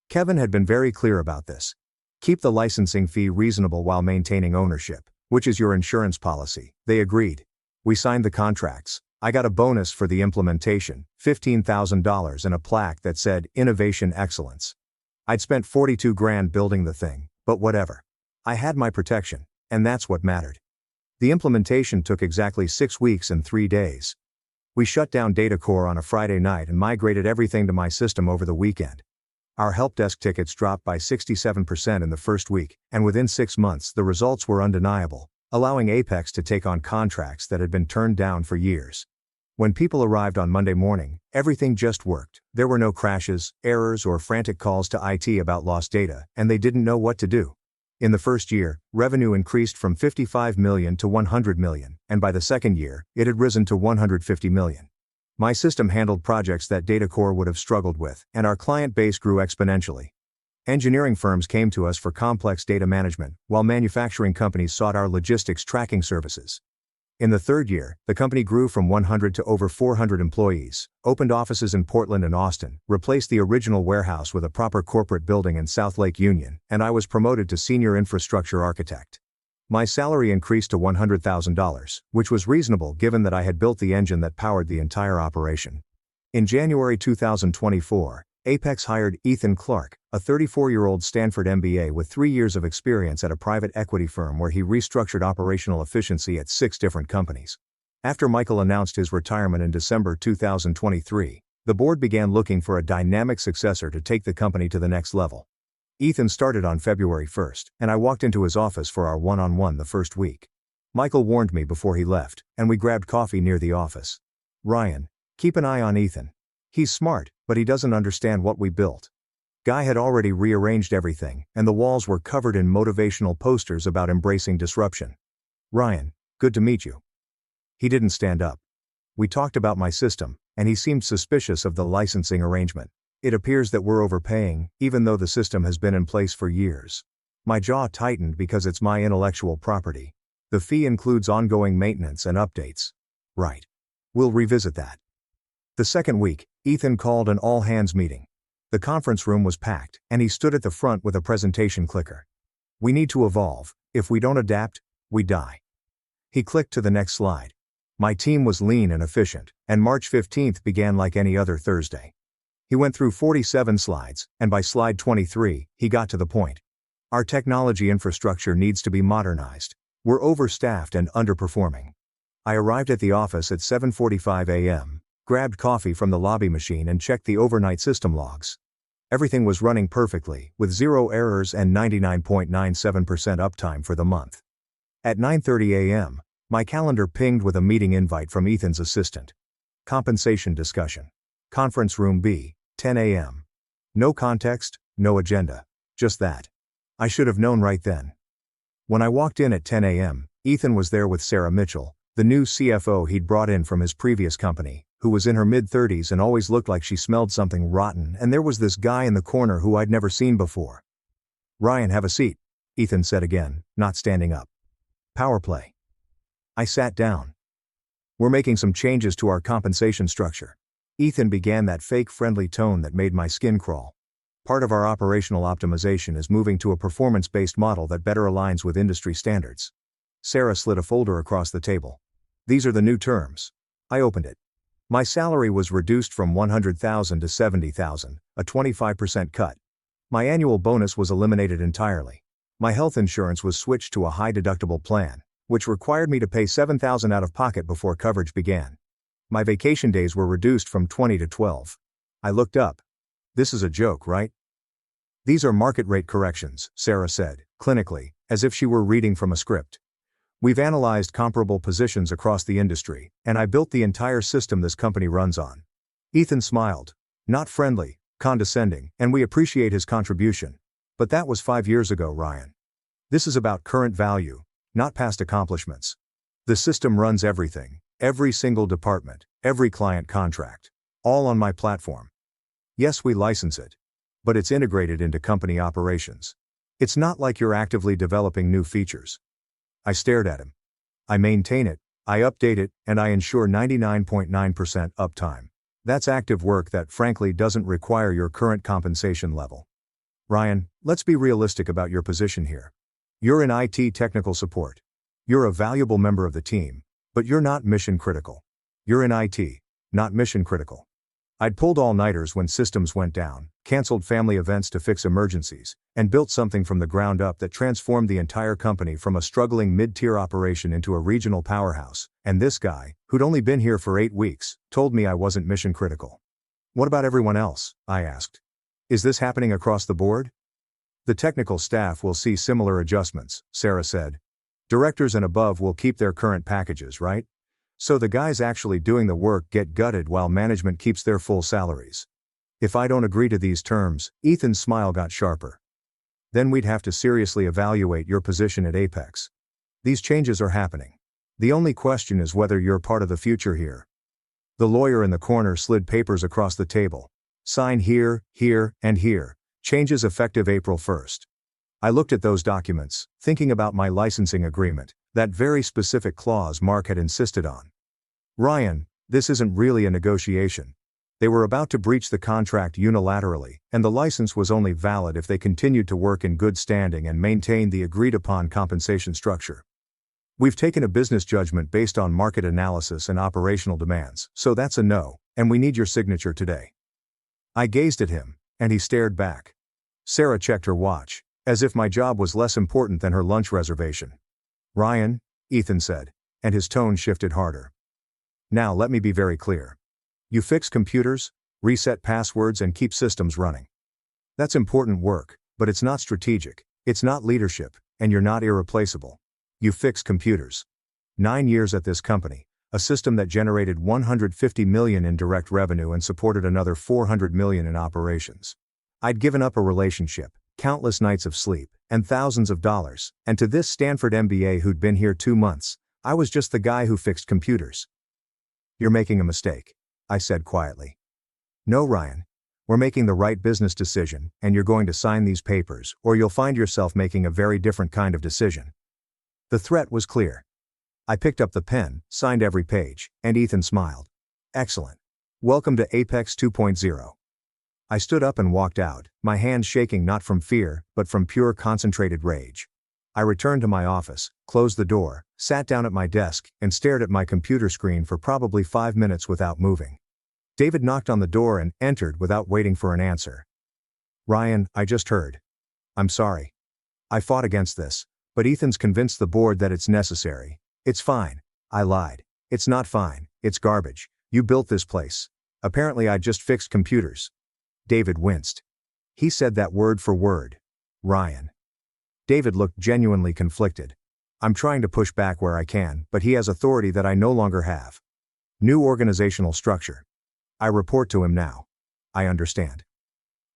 Kevin had been very clear about this. Keep the licensing fee reasonable while maintaining ownership, which is your insurance policy. They agreed. We signed the contracts. I got a bonus for the implementation, $15,000 and a plaque that said, Innovation Excellence. I'd spent 42 grand building the thing, but whatever. I had my protection, and that's what mattered. The implementation took exactly 6 weeks and 3 days. We shut down DataCore on a Friday night and migrated everything to my system over the weekend. Our help desk tickets dropped by 67% in the first week, and within 6 months the results were undeniable, allowing Apex to take on contracts that had been turned down for years. When people arrived on Monday morning, everything just worked. There were no crashes, errors, or frantic calls to IT about lost data, and they didn't know what to do. In the first year, revenue increased from $55 million to $100 million, and by the second year, it had risen to $150 million. My system handled projects that data core would have struggled with, and our client base grew exponentially. Engineering firms came to us for complex data management, while manufacturing companies sought our logistics tracking services. In the third year, the company grew from 100 to over 400 employees, opened offices in Portland and Austin, replaced the original warehouse with a proper corporate building in South Lake Union, and I was promoted to senior infrastructure architect. My salary increased to $100,000, which was reasonable given that I had built the engine that powered the entire operation. In January 2024, Apex hired Ethan Clark, a 34-year-old Stanford MBA with 3 years of experience at a private equity firm where he restructured operational efficiency at 6 different companies. After Michael announced his retirement in December 2023, the board began looking for a dynamic successor to take the company to the next level. Ethan started on February 1st, and I walked into his office for our one-on-one the first week. Michael warned me before he left, and we grabbed coffee near the office. "Ryan, keep an eye on Ethan. He's smart, but he doesn't understand what we built." Guy had already rearranged everything, and the walls were covered in motivational posters about embracing disruption. "Ryan, good to meet you." He didn't stand up. We talked about my system, and he seemed suspicious of the licensing arrangement. "It appears that we're overpaying, even though the system has been in place for years." My jaw tightened because it's my intellectual property. "The fee includes ongoing maintenance and updates." "Right. We'll revisit that." The second week, Ethan called an all-hands meeting. The conference room was packed, and he stood at the front with a presentation clicker. "We need to evolve. If we don't adapt, we die." He clicked to the next slide. My team was lean and efficient, and March 15th began like any other Thursday. He went through 47 slides, and by slide 23, he got to the point. "Our technology infrastructure needs to be modernized. We're overstaffed and underperforming." I arrived at the office at 7:45 a.m., grabbed coffee from the lobby machine and checked the overnight system logs. Everything was running perfectly, with 0 errors and 99.97% uptime for the month. At 9:30 a.m., my calendar pinged with a meeting invite from Ethan's assistant. Compensation discussion. Conference room B, 10 a.m. No context, no agenda. Just that. I should have known right then. When I walked in at 10 a.m., Ethan was there with Sarah Mitchell, the new CFO he'd brought in from his previous company, who was in her mid-30s and always looked like she smelled something rotten, and there was this guy in the corner who I'd never seen before. "Ryan, have a seat," Ethan said again, not standing up. "Power play." I sat down. "We're making some changes to our compensation structure." Ethan began that fake friendly tone that made my skin crawl. "Part of our operational optimization is moving to a performance-based model that better aligns with industry standards." Sarah slid a folder across the table. "These are the new terms." I opened it. My salary was reduced from $100,000 to $70,000, a 25% cut. My annual bonus was eliminated entirely. My health insurance was switched to a high-deductible plan, which required me to pay $7,000 out of pocket before coverage began. My vacation days were reduced from 20 to 12. I looked up. "This is a joke, right?" "These are market rate corrections," Sarah said, clinically, as if she were reading from a script. "We've analyzed comparable positions across the industry, and I built the entire system this company runs on." Ethan smiled. "Not friendly, condescending, and we appreciate his contribution. But that was 5 years ago, Ryan. This is about current value, not past accomplishments. The system runs everything, every single department, every client contract. All on my platform. Yes, we license it. But it's integrated into company operations. It's not like you're actively developing new features." I stared at him. "I maintain it, I update it, and I ensure 99.9% uptime. That's active work that frankly doesn't require your current compensation level." "Ryan, let's be realistic about your position here. You're in IT technical support. You're a valuable member of the team, but you're not mission critical. You're in IT, not mission critical." I'd pulled all-nighters when systems went down, canceled family events to fix emergencies, and built something from the ground up that transformed the entire company from a struggling mid-tier operation into a regional powerhouse, and this guy, who'd only been here for 8 weeks, told me I wasn't mission critical. "What about everyone else?" I asked. "Is this happening across the board?" "The technical staff will see similar adjustments," Sarah said. "Directors and above will keep their current packages, right? So the guys actually doing the work get gutted while management keeps their full salaries. If I don't agree to these terms," Ethan's smile got sharper, "then we'd have to seriously evaluate your position at Apex. These changes are happening. The only question is whether you're part of the future here." The lawyer in the corner slid papers across the table. Sign here, here, and here. Changes effective April 1st. I looked at those documents, thinking about my licensing agreement, that very specific clause Mark had insisted on. Ryan, this isn't really a negotiation. They were about to breach the contract unilaterally, and the license was only valid if they continued to work in good standing and maintain the agreed-upon compensation structure. We've taken a business judgment based on market analysis and operational demands, so that's a no, and we need your signature today. I gazed at him, and he stared back. Sarah checked her watch, as if my job was less important than her lunch reservation. Ryan, Ethan said, and his tone shifted harder. Now let me be very clear. You fix computers, reset passwords, and keep systems running. That's important work, but it's not strategic, it's not leadership, and you're not irreplaceable. You fix computers. 9 years at this company, a system that generated $150 million in direct revenue and supported another $400 million in operations. I'd given up a relationship, countless nights of sleep, and thousands of dollars, and to this Stanford MBA who'd been here 2 months, I was just the guy who fixed computers. You're making a mistake, I said quietly. No, Ryan. We're making the right business decision, and you're going to sign these papers, or you'll find yourself making a very different kind of decision. The threat was clear. I picked up the pen, signed every page, and Ethan smiled. Excellent. Welcome to Apex 2.0. I stood up and walked out, my hands shaking not from fear, but from pure concentrated rage. I returned to my office, closed the door, sat down at my desk, and stared at my computer screen for probably 5 minutes without moving. David knocked on the door and entered without waiting for an answer. Ryan, I just heard. I'm sorry. I fought against this, but Ethan's convinced the board that it's necessary. It's fine. I lied. It's not fine, it's garbage. You built this place. Apparently I just fixed computers. David winced. He said that word for word. Ryan. David looked genuinely conflicted. I'm trying to push back where I can, but he has authority that I no longer have. New organizational structure. I report to him now. I understand.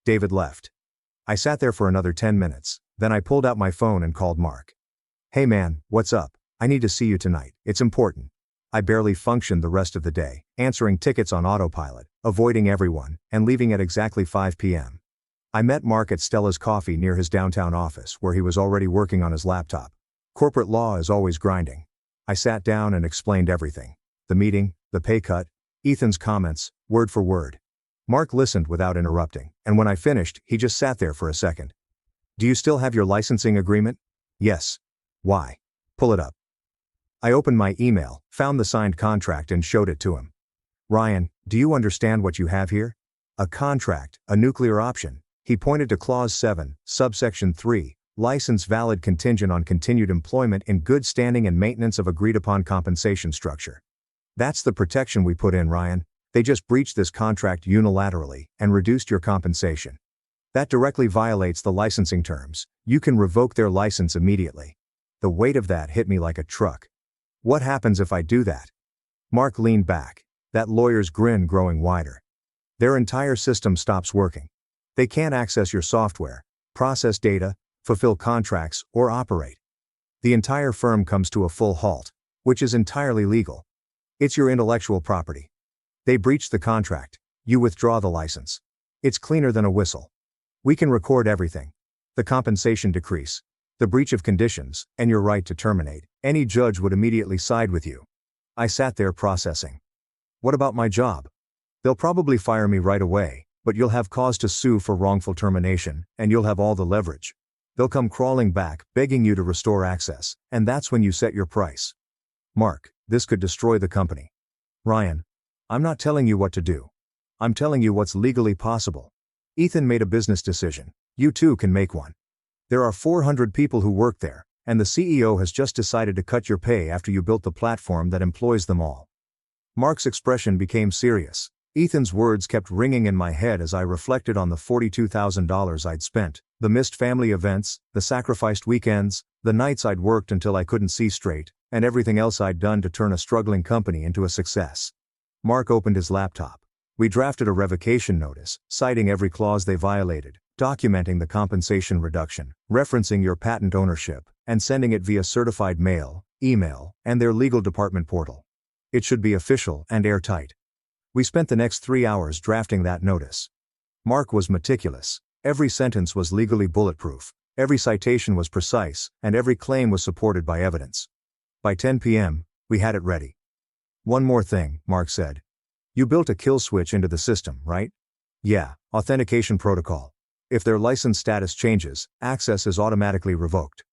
David left. I sat there for another 10 minutes, then I pulled out my phone and called Mark. Hey man, what's up? I need to see you tonight, it's important. I barely functioned the rest of the day, answering tickets on autopilot, avoiding everyone, and leaving at exactly 5 p.m. I met Mark at Stella's Coffee near his downtown office where he was already working on his laptop. Corporate law is always grinding. I sat down and explained everything. The meeting, the pay cut, Ethan's comments, word for word. Mark listened without interrupting, and when I finished, he just sat there for a second. Do you still have your licensing agreement? Yes. Why? Pull it up. I opened my email, found the signed contract and showed it to him. Ryan, do you understand what you have here? A contract, a nuclear option. He pointed to Clause 7, Subsection 3, license valid contingent on continued employment in good standing and maintenance of agreed-upon compensation structure. That's the protection we put in, Ryan. They just breached this contract unilaterally and reduced your compensation. That directly violates the licensing terms. You can revoke their license immediately. The weight of that hit me like a truck. What happens if I do that? Mark leaned back, that lawyer's grin growing wider. Their entire system stops working. They can't access your software, process data, fulfill contracts, or operate. The entire firm comes to a full halt, which is entirely legal. It's your intellectual property. They breached the contract. You withdraw the license. It's cleaner than a whistle. We can record everything. The compensation decrease, the breach of conditions, and your right to terminate. Any judge would immediately side with you. I sat there processing. What about my job? They'll probably fire me right away, but you'll have cause to sue for wrongful termination, and you'll have all the leverage. They'll come crawling back, begging you to restore access, and that's when you set your price. Mark, this could destroy the company. Ryan, I'm not telling you what to do. I'm telling you what's legally possible. Ethan made a business decision. You too can make one. There are 400 people who work there, and the CEO has just decided to cut your pay after you built the platform that employs them all. Mark's expression became serious. Ethan's words kept ringing in my head as I reflected on the $42,000 I'd spent, the missed family events, the sacrificed weekends, the nights I'd worked until I couldn't see straight, and everything else I'd done to turn a struggling company into a success. Mark opened his laptop. We drafted a revocation notice, citing every clause they violated, documenting the compensation reduction, referencing your patent ownership, and sending it via certified mail, email, and their legal department portal. It should be official and airtight. We spent the next 3 hours drafting that notice. Mark was meticulous. Every sentence was legally bulletproof, every citation was precise, and every claim was supported by evidence. By 10 p.m., we had it ready. "One more thing," Mark said. "You built a kill switch into the system, right?" "Yeah, authentication protocol. If their license status changes, access is automatically revoked."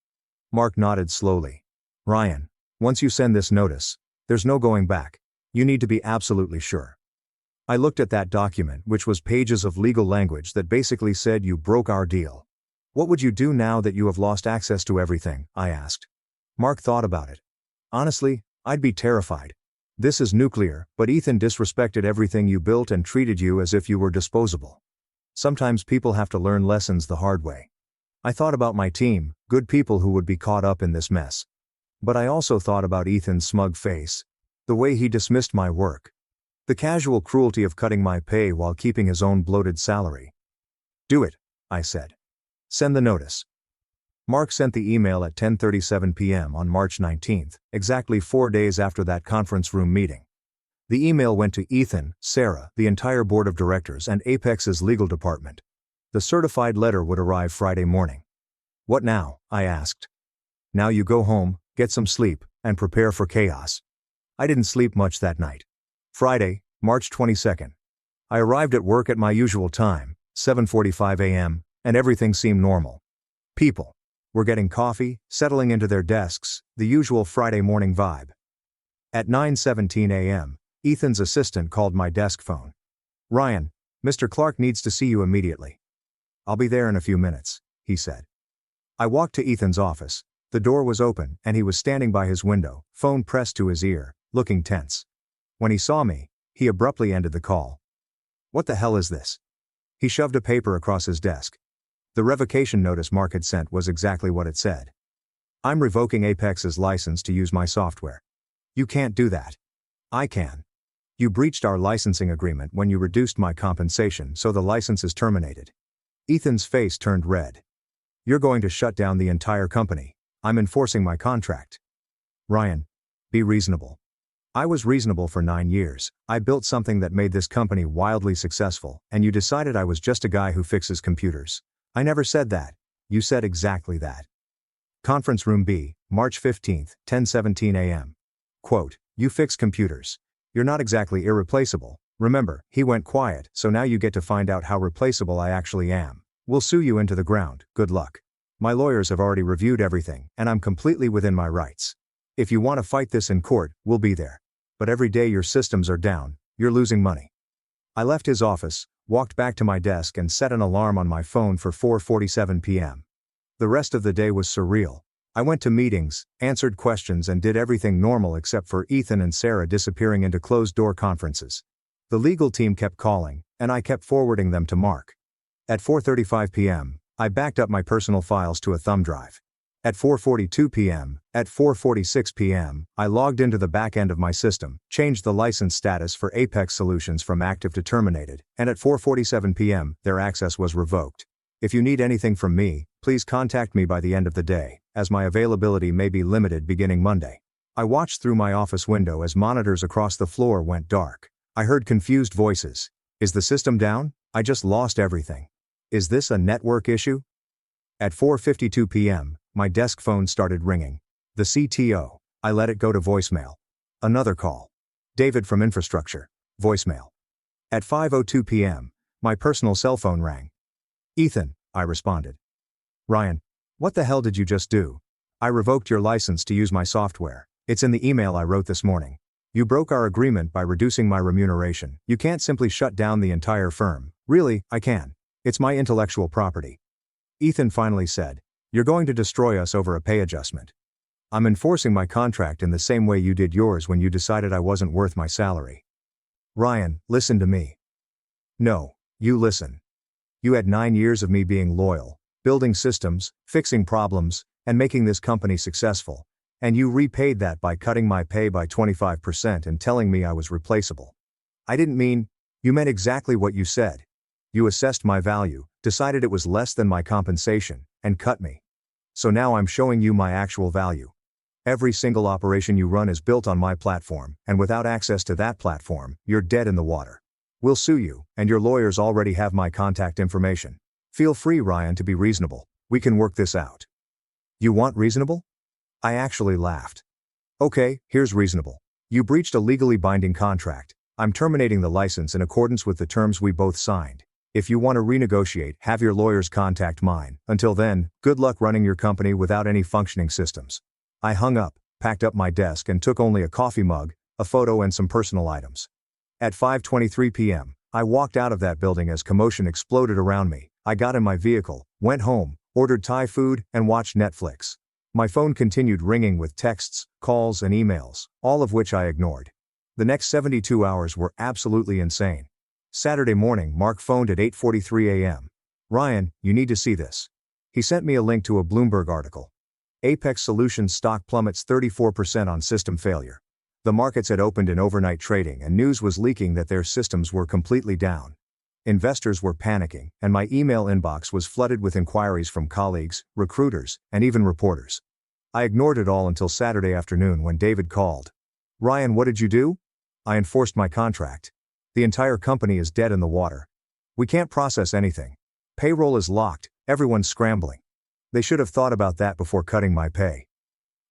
Mark nodded slowly. "Ryan, once you send this notice, there's no going back. You need to be absolutely sure." I looked at that document, which was pages of legal language that basically said you broke our deal. "What would you do now that you have lost access to everything?" I asked. Mark thought about it. "Honestly, I'd be terrified. This is nuclear, but Ethan disrespected everything you built and treated you as if you were disposable. Sometimes people have to learn lessons the hard way." I thought about my team, good people who would be caught up in this mess. But I also thought about Ethan's smug face. The way he dismissed my work. The casual cruelty of cutting my pay while keeping his own bloated salary. "Do it," I said. "Send the notice." Mark sent the email at 10:37 p.m. on March 19th, exactly 4 days after that conference room meeting. The email went to Ethan, Sarah, the entire board of directors, and Apex's legal department. The certified letter would arrive Friday morning. "What now?" I asked. "Now you go home, get some sleep, and prepare for chaos." I didn't sleep much that night. Friday, March 22nd. I arrived at work at my usual time, 7:45 a.m., and everything seemed normal. People were getting coffee, settling into their desks, the usual Friday morning vibe. At 9:17 a.m., Ethan's assistant called my desk phone. "Ryan, Mr. Clark needs to see you immediately." "I'll be there in a few minutes," he said. I walked to Ethan's office. The door was open, and he was standing by his window, phone pressed to his ear, looking tense. When he saw me, he abruptly ended the call. "What the hell is this?" He shoved a paper across his desk. The revocation notice Mark had sent was exactly what it said. "I'm revoking Apex's license to use my software." "You can't do that." "I can. You breached our licensing agreement when you reduced my compensation, so the license is terminated." Ethan's face turned red. "You're going to shut down the entire company. I'm enforcing my contract." "Ryan, be reasonable." I was reasonable for 9 years. I built something that made this company wildly successful, and you decided I was just a guy who fixes computers. I never said that. You said exactly that. Conference Room B, March 15th, 10:17 a.m. Quote, "You fix computers. You're not exactly irreplaceable. Remember, he went quiet, so now you get to find out how replaceable I actually am. We'll sue you into the ground, good luck. My lawyers have already reviewed everything, and I'm completely within my rights. If you want to fight this in court, we'll be there. But every day your systems are down, you're losing money." I left his office, walked back to my desk, and set an alarm on my phone for 4:47 p.m. The rest of the day was surreal. I went to meetings, answered questions, and did everything normal except for Ethan and Sarah disappearing into closed-door conferences. The legal team kept calling, and I kept forwarding them to Mark. At 4:35 p.m., I backed up my personal files to a thumb drive. At 4:42 p.m., at 4:46 p.m., I logged into the back end of my system, changed the license status for Apex Solutions from active to terminated, and at 4:47 p.m., their access was revoked. If you need anything from me, please contact me by the end of the day, as my availability may be limited beginning Monday. I watched through my office window as monitors across the floor went dark. I heard confused voices. "Is the system down? I just lost everything. Is this a network issue?" At 4:52 p.m., my desk phone started ringing. The CTO. I let it go to voicemail. Another call. "David from infrastructure." Voicemail. At 5:02 p.m., my personal cell phone rang. "Ethan," I responded. "Ryan, what the hell did you just do?" "I revoked your license to use my software. It's in the email I wrote this morning. You broke our agreement by reducing my remuneration. You can't simply shut down the entire firm." "Really, I can. It's my intellectual property." Ethan finally said, "You're going to destroy us over a pay adjustment. I'm enforcing my contract in the same way you did yours when you decided I wasn't worth my salary." "Ryan, listen to me." "No, you listen. You had 9 years of me being loyal, building systems, fixing problems, and making this company successful, and you repaid that by cutting my pay by 25% and telling me I was replaceable. I didn't mean, you meant exactly what you said. You assessed my value, decided it was less than my compensation, and cut me. So now I'm showing you my actual value. Every single operation you run is built on my platform, and without access to that platform, you're dead in the water. We'll sue you, and your lawyers already have my contact information. Feel free, Ryan, to be reasonable. We can work this out. You want reasonable? I actually laughed. Okay, here's reasonable. You breached a legally binding contract. I'm terminating the license in accordance with the terms we both signed. If you want to renegotiate, have your lawyers contact mine. Until then, good luck running your company without any functioning systems. I hung up, packed up my desk and took only a coffee mug, a photo and some personal items. At 5:23 p.m., I walked out of that building as commotion exploded around me. I got in my vehicle, went home, ordered Thai food, and watched Netflix. My phone continued ringing with texts, calls and emails, all of which I ignored. The next 72 hours were absolutely insane. Saturday morning, Mark phoned at 8:43 a.m. Ryan, you need to see this. He sent me a link to a Bloomberg article. Apex Solutions stock plummets 34% on system failure. The markets had opened in overnight trading and news was leaking that their systems were completely down. Investors were panicking, and my email inbox was flooded with inquiries from colleagues, recruiters, and even reporters. I ignored it all until Saturday afternoon when David called. Ryan, what did you do? I enforced my contract. The entire company is dead in the water. We can't process anything. Payroll is locked, everyone's scrambling. They should have thought about that before cutting my pay.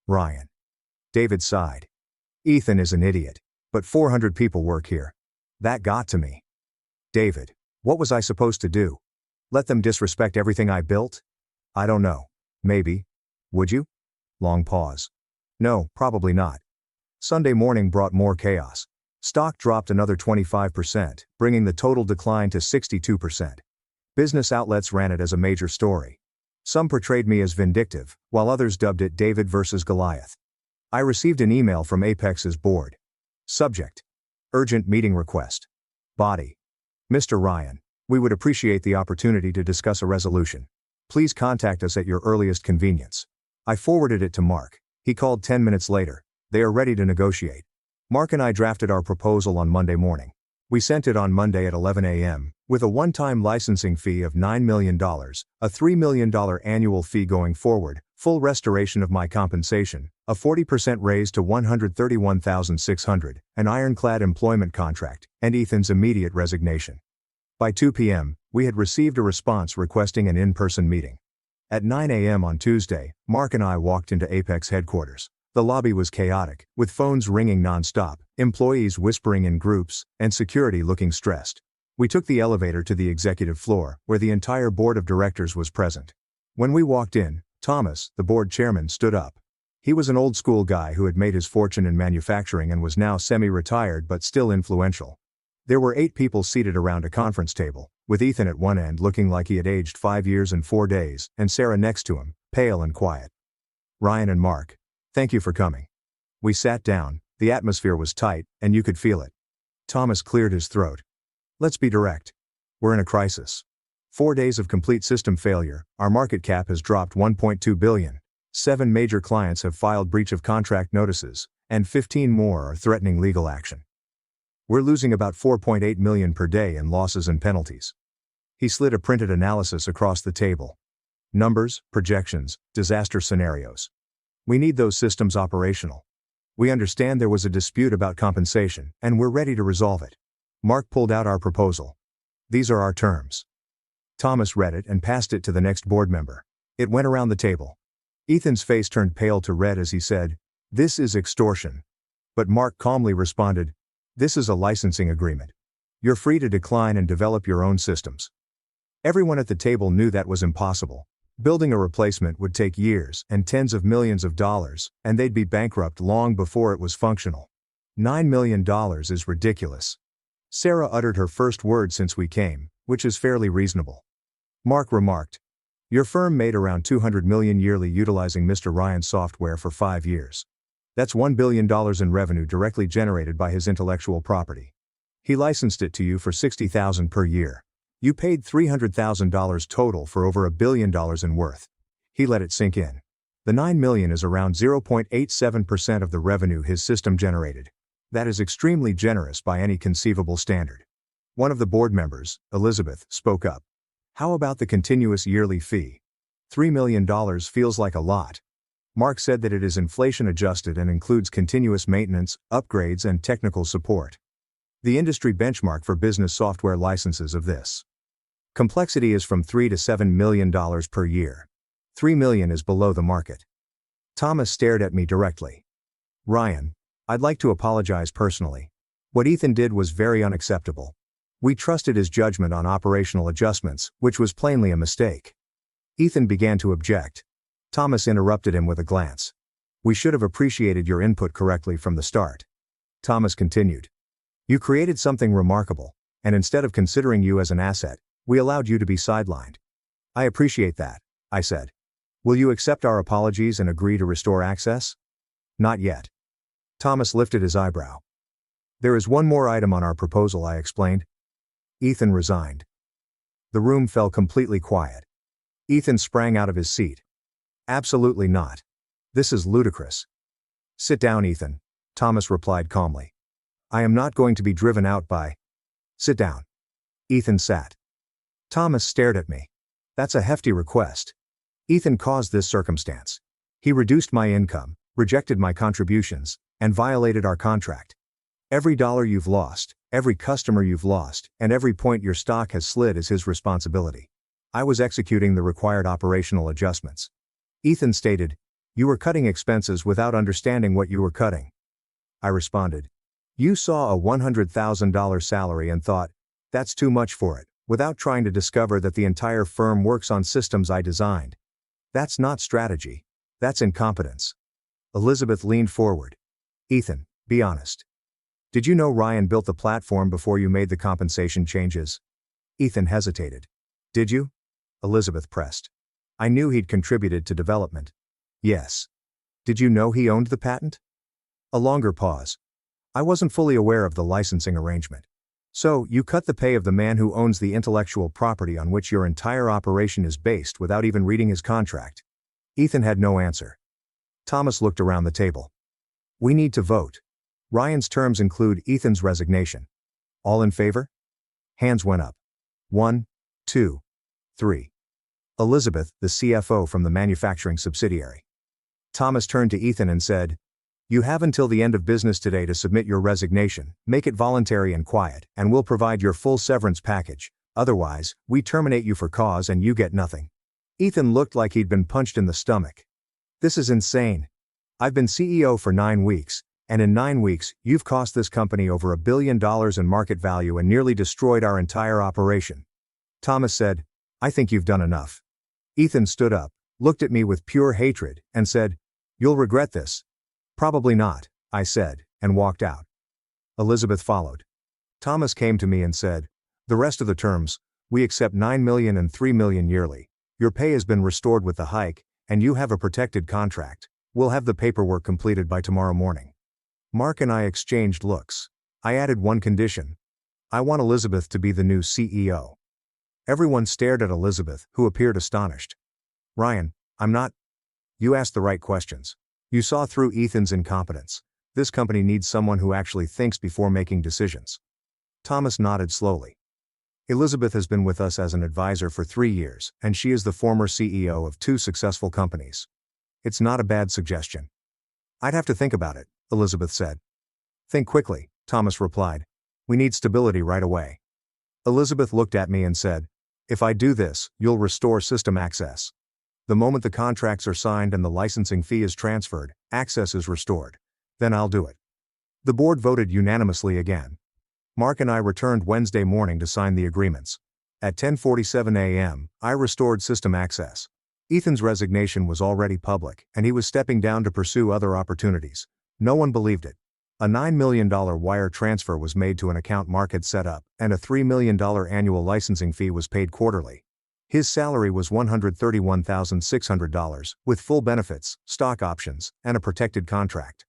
Ryan. David sighed. Ethan is an idiot. But 400 people work here. That got to me. David. What was I supposed to do? Let them disrespect everything I built? I don't know. Maybe. Would you? Long pause. No, probably not. Sunday morning brought more chaos. Stock dropped another 25%, bringing the total decline to 62%. Business outlets ran it as a major story. Some portrayed me as vindictive, while others dubbed it David versus Goliath. I received an email from Apex's board. Subject. Urgent meeting request. Body. Mr. Ryan, we would appreciate the opportunity to discuss a resolution. Please contact us at your earliest convenience. I forwarded it to Mark. He called 10 minutes later. They are ready to negotiate. Mark and I drafted our proposal on Monday morning. We sent it on Monday at 11 a.m., with a one-time licensing fee of $9 million, a $3 million annual fee going forward, full restoration of my compensation, a 40% raise to $131,600, an ironclad employment contract, and Ethan's immediate resignation. By 2 p.m., we had received a response requesting an in-person meeting. At 9 a.m. on Tuesday, Mark and I walked into Apex headquarters. The lobby was chaotic, with phones ringing non-stop, employees whispering in groups, and security looking stressed. We took the elevator to the executive floor, where the entire board of directors was present. When we walked in, Thomas, the board chairman, stood up. He was an old-school guy who had made his fortune in manufacturing and was now semi-retired but still influential. There were 8 people seated around a conference table, with Ethan at one end looking like he had aged 5 years and 4 days, and Sarah next to him, pale and quiet. Ryan and Mark. Thank you for coming. We sat down, the atmosphere was tight, and you could feel it. Thomas cleared his throat. Let's be direct. We're in a crisis. 4 days of complete system failure, our market cap has dropped $1.2 billion. 7 major clients have filed breach of contract notices, and 15 more are threatening legal action. We're losing about $4.8 million per day in losses and penalties. He slid a printed analysis across the table. Numbers, projections, disaster scenarios. We need those systems operational. We understand there was a dispute about compensation, and we're ready to resolve it. Mark pulled out our proposal. These are our terms. Thomas read it and passed it to the next board member. It went around the table. Ethan's face turned pale to red as he said, "This is extortion." But Mark calmly responded, "This is a licensing agreement. You're free to decline and develop your own systems." Everyone at the table knew that was impossible. Building a replacement would take years and tens of millions of dollars, and they'd be bankrupt long before it was functional. $9 million is ridiculous. Sarah uttered her first word since we came, which is fairly reasonable. Mark remarked, "Your firm made around $200 million yearly utilizing Mr. Ryan's software for 5 years. That's $1 billion in revenue directly generated by his intellectual property. He licensed it to you for $60,000 per year. You paid $300,000 total for over $1 billion in worth." He let it sink in. The $9 million is around 0.87% of the revenue his system generated. That is extremely generous by any conceivable standard. One of the board members, Elizabeth, spoke up. "How about the continuous yearly fee? $3 million feels like a lot." Mark said that it is inflation adjusted and includes continuous maintenance, upgrades, and technical support. The industry benchmark for business software licenses of this complexity is from $3 to $7 million per year. $3 million is below the market. Thomas stared at me directly. Ryan, I'd like to apologize personally. What Ethan did was very unacceptable. We trusted his judgment on operational adjustments, which was plainly a mistake. Ethan began to object. Thomas interrupted him with a glance. We should have appreciated your input correctly from the start. Thomas continued. You created something remarkable, and instead of considering you as an asset, we allowed you to be sidelined. I appreciate that, I said. Will you accept our apologies and agree to restore access? Not yet. Thomas lifted his eyebrow. There is one more item on our proposal, I explained. Ethan resigned. The room fell completely quiet. Ethan sprang out of his seat. Absolutely not. This is ludicrous. Sit down, Ethan, Thomas replied calmly. I am not going to be driven out by. Sit down. Ethan sat. Thomas stared at me. That's a hefty request. Ethan caused this circumstance. He reduced my income, rejected my contributions, and violated our contract. Every dollar you've lost, every customer you've lost, and every point your stock has slid is his responsibility. I was executing the required operational adjustments. Ethan stated, you were cutting expenses without understanding what you were cutting. I responded, you saw a $100,000 salary and thought, that's too much for it, without trying to discover that the entire firm works on systems I designed. That's not strategy. That's incompetence. Elizabeth leaned forward. Ethan, be honest. Did you know Ryan built the platform before you made the compensation changes? Ethan hesitated. Did you? Elizabeth pressed. I knew he'd contributed to development. Yes. Did you know he owned the patent? A longer pause. I wasn't fully aware of the licensing arrangement. So, you cut the pay of the man who owns the intellectual property on which your entire operation is based without even reading his contract. Ethan had no answer. Thomas looked around the table. We need to vote. Ryan's terms include Ethan's resignation. All in favor? Hands went up. 1, 2, 3. Elizabeth, the CFO from the manufacturing subsidiary. Thomas turned to Ethan and said, you have until the end of business today to submit your resignation, make it voluntary and quiet, and we'll provide your full severance package. Otherwise, we terminate you for cause and you get nothing. Ethan looked like he'd been punched in the stomach. This is insane. I've been CEO for 9 weeks, and in 9 weeks, you've cost this company over $1 billion in market value and nearly destroyed our entire operation. Thomas said, I think you've done enough. Ethan stood up, looked at me with pure hatred, and said, you'll regret this. Probably not, I said, and walked out. Elizabeth followed. Thomas came to me and said, the rest of the terms, we accept $9 million and $3 million yearly. Your pay has been restored with the hike, and you have a protected contract. We'll have the paperwork completed by tomorrow morning. Mark and I exchanged looks. I added one condition. I want Elizabeth to be the new CEO. Everyone stared at Elizabeth, who appeared astonished. Ryan, I'm not. You asked the right questions. You saw through Ethan's incompetence. This company needs someone who actually thinks before making decisions. Thomas nodded slowly. Elizabeth has been with us as an advisor for 3 years, and she is the former CEO of 2 successful companies. It's not a bad suggestion. I'd have to think about it, Elizabeth said. Think quickly, Thomas replied. We need stability right away. Elizabeth looked at me and said, if I do this, you'll restore system access. The moment the contracts are signed and the licensing fee is transferred, access is restored. Then I'll do it. The board voted unanimously again. Mark and I returned Wednesday morning to sign the agreements. At 10:47 a.m., I restored system access. Ethan's resignation was already public, and he was stepping down to pursue other opportunities. No one believed it. A $9 million wire transfer was made to an account Mark had set up, and a $3 million annual licensing fee was paid quarterly. His salary was $131,600, with full benefits, stock options, and a protected contract.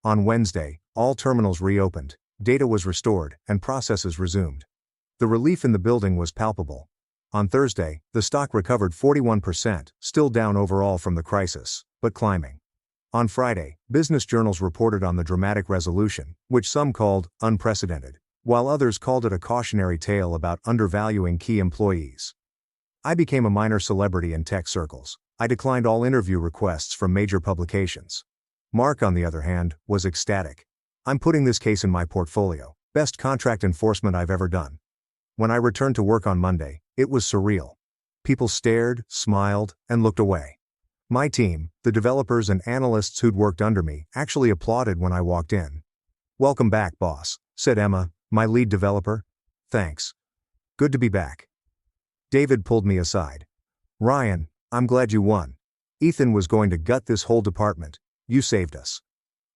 On Wednesday, all terminals reopened, data was restored, and processes resumed. The relief in the building was palpable. On Thursday, the stock recovered 41%, still down overall from the crisis, but climbing. On Friday, business journals reported on the dramatic resolution, which some called unprecedented, while others called it a cautionary tale about undervaluing key employees. I became a minor celebrity in tech circles. I declined all interview requests from major publications. Mark, on the other hand, was ecstatic. I'm putting this case in my portfolio. Best contract enforcement I've ever done. When I returned to work on Monday, it was surreal. People stared, smiled, and looked away. My team, the developers and analysts who'd worked under me, actually applauded when I walked in. "Welcome back, boss," said Emma, my lead developer. "Thanks. Good to be back." David pulled me aside. "Ryan, I'm glad you won. Ethan was going to gut this whole department. You saved us."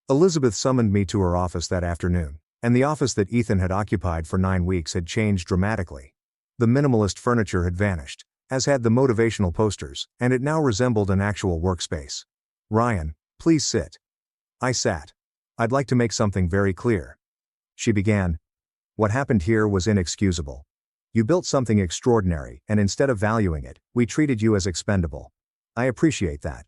Elizabeth summoned me to her office that afternoon, and the office that Ethan had occupied for 9 weeks had changed dramatically. The minimalist furniture had vanished, as had the motivational posters, and it now resembled an actual workspace. "Ryan, please sit." I sat. "I'd like to make something very clear." She began. "What happened here was inexcusable. You built something extraordinary, and instead of valuing it, we treated you as expendable. I appreciate that.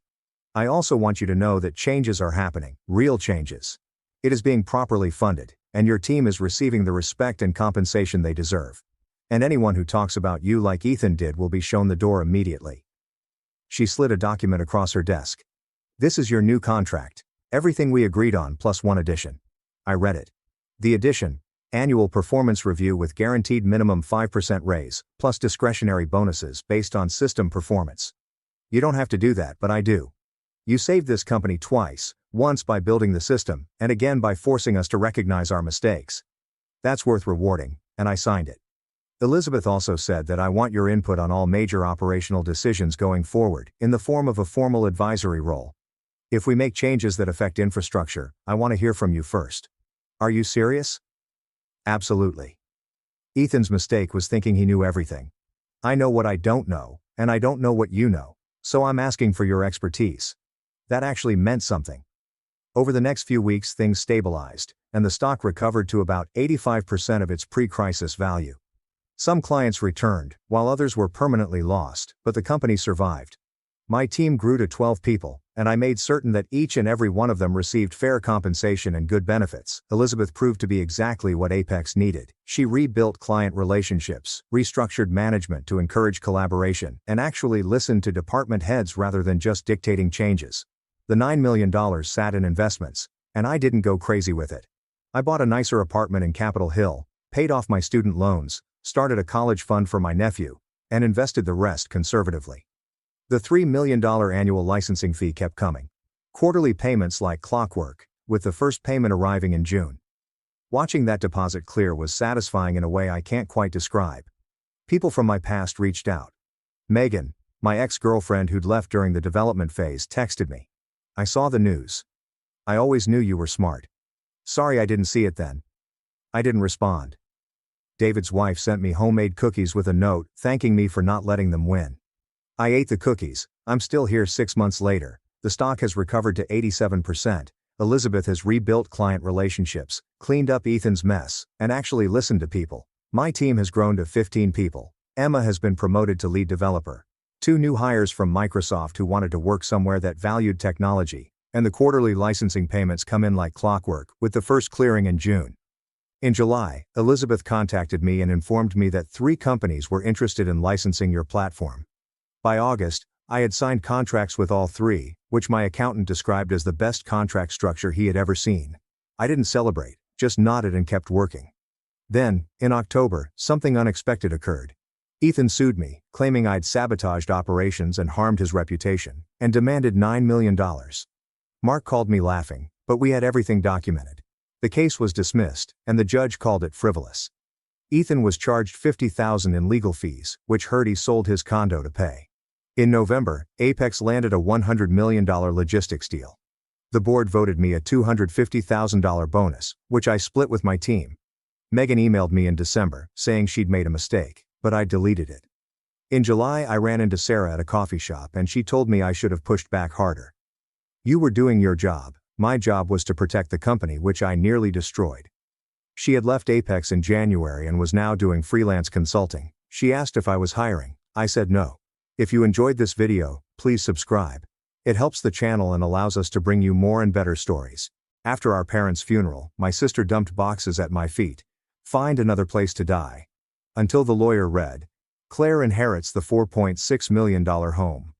I also want you to know that changes are happening, real changes. It is being properly funded, and your team is receiving the respect and compensation they deserve. And anyone who talks about you like Ethan did will be shown the door immediately." She slid a document across her desk. "This is your new contract. Everything we agreed on plus one addition." I read it. The addition: annual performance review with guaranteed minimum 5% raise, plus discretionary bonuses based on system performance. You don't have to do that, but I do. You saved this company twice, once by building the system, and again by forcing us to recognize our mistakes. That's worth rewarding, and I signed it. Elizabeth also said that I want your input on all major operational decisions going forward, in the form of a formal advisory role. If we make changes that affect infrastructure, I want to hear from you first. Are you serious? Absolutely. Ethan's mistake was thinking he knew everything. I know what I don't know, and I don't know what you know, so I'm asking for your expertise. That actually meant something. Over the next few weeks things stabilized, and the stock recovered to about 85% of its pre-crisis value. Some clients returned, while others were permanently lost, but the company survived. My team grew to 12 people, and I made certain that each and every one of them received fair compensation and good benefits. Elizabeth proved to be exactly what Apex needed. She rebuilt client relationships, restructured management to encourage collaboration, and actually listened to department heads rather than just dictating changes. The $9 million sat in investments, and I didn't go crazy with it. I bought a nicer apartment in Capitol Hill, paid off my student loans, started a college fund for my nephew, and invested the rest conservatively. The $3 million annual licensing fee kept coming. Quarterly payments like clockwork, with the first payment arriving in June. Watching that deposit clear was satisfying in a way I can't quite describe. People from my past reached out. Megan, my ex-girlfriend who'd left during the development phase, texted me. "I saw the news. I always knew you were smart. Sorry I didn't see it then." I didn't respond. David's wife sent me homemade cookies with a note thanking me for not letting them win. I ate the cookies. I'm still here 6 months later. The stock has recovered to 87%. Elizabeth has rebuilt client relationships, cleaned up Ethan's mess, and actually listened to people. My team has grown to 15 people. Emma has been promoted to lead developer. 2 new hires from Microsoft who wanted to work somewhere that valued technology, and the quarterly licensing payments come in like clockwork, with the first clearing in June. In July, Elizabeth contacted me and informed me that 3 companies were interested in licensing your platform. By August, I had signed contracts with all 3, which my accountant described as the best contract structure he had ever seen. I didn't celebrate, just nodded and kept working. Then, in October, something unexpected occurred. Ethan sued me, claiming I'd sabotaged operations and harmed his reputation, and demanded $9 million. Mark called me laughing, but we had everything documented. The case was dismissed, and the judge called it frivolous. Ethan was charged $50,000 in legal fees, which Hurdy sold his condo to pay. In November, Apex landed a $100 million logistics deal. The board voted me a $250,000 bonus, which I split with my team. Megan emailed me in December, saying she'd made a mistake, but I deleted it. In July I ran into Sarah at a coffee shop and she told me I should have pushed back harder. "You were doing your job, my job was to protect the company, which I nearly destroyed." She had left Apex in January and was now doing freelance consulting. She asked if I was hiring. I said no. If you enjoyed this video, please subscribe. It helps the channel and allows us to bring you more and better stories. After our parents' funeral, my sister dumped boxes at my feet. "Find another place to die." Until the lawyer read, Claire inherits the $4.6 million home.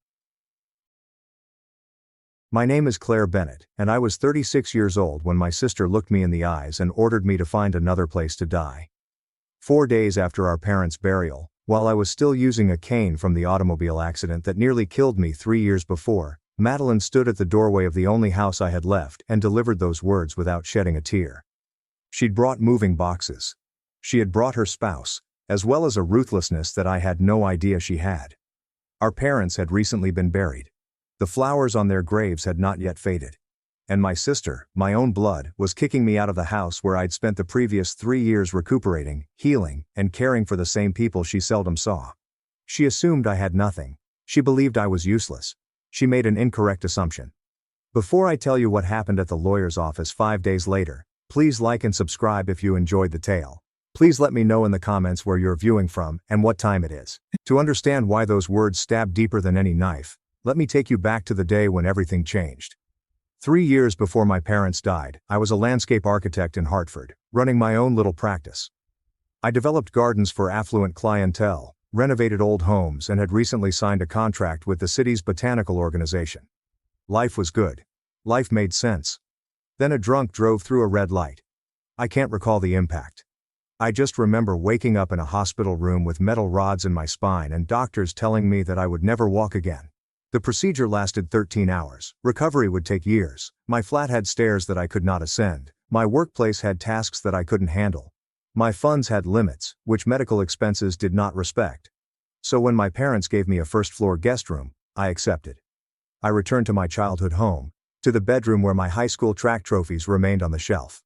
My name is Claire Bennett, and I was 36 years old when my sister looked me in the eyes and ordered me to find another place to die. 4 days after our parents' burial, while I was still using a cane from the automobile accident that nearly killed me 3 years before, Madeline stood at the doorway of the only house I had left and delivered those words without shedding a tear. She'd brought moving boxes. She had brought her spouse, as well as a ruthlessness that I had no idea she had. Our parents had recently been buried. The flowers on their graves had not yet faded. And my sister, my own blood, was kicking me out of the house where I'd spent the previous 3 years recuperating, healing, and caring for the same people she seldom saw. She assumed I had nothing. She believed I was useless. She made an incorrect assumption. Before I tell you what happened at the lawyer's office 5 days later, please like and subscribe if you enjoyed the tale. Please let me know in the comments where you're viewing from and what time it is. To understand why those words stab deeper than any knife, let me take you back to the day when everything changed. 3 years before my parents died, I was a landscape architect in Hartford, running my own little practice. I developed gardens for affluent clientele, renovated old homes, and had recently signed a contract with the city's botanical organization. Life was good. Life made sense. Then a drunk drove through a red light. I can't recall the impact. I just remember waking up in a hospital room with metal rods in my spine and doctors telling me that I would never walk again. The procedure lasted 13 hours. Recovery would take years. My flat had stairs that I could not ascend. My workplace had tasks that I couldn't handle. My funds had limits, which medical expenses did not respect. So when my parents gave me a first-floor guest room, I accepted. I returned to my childhood home, to the bedroom where my high school track trophies remained on the shelf.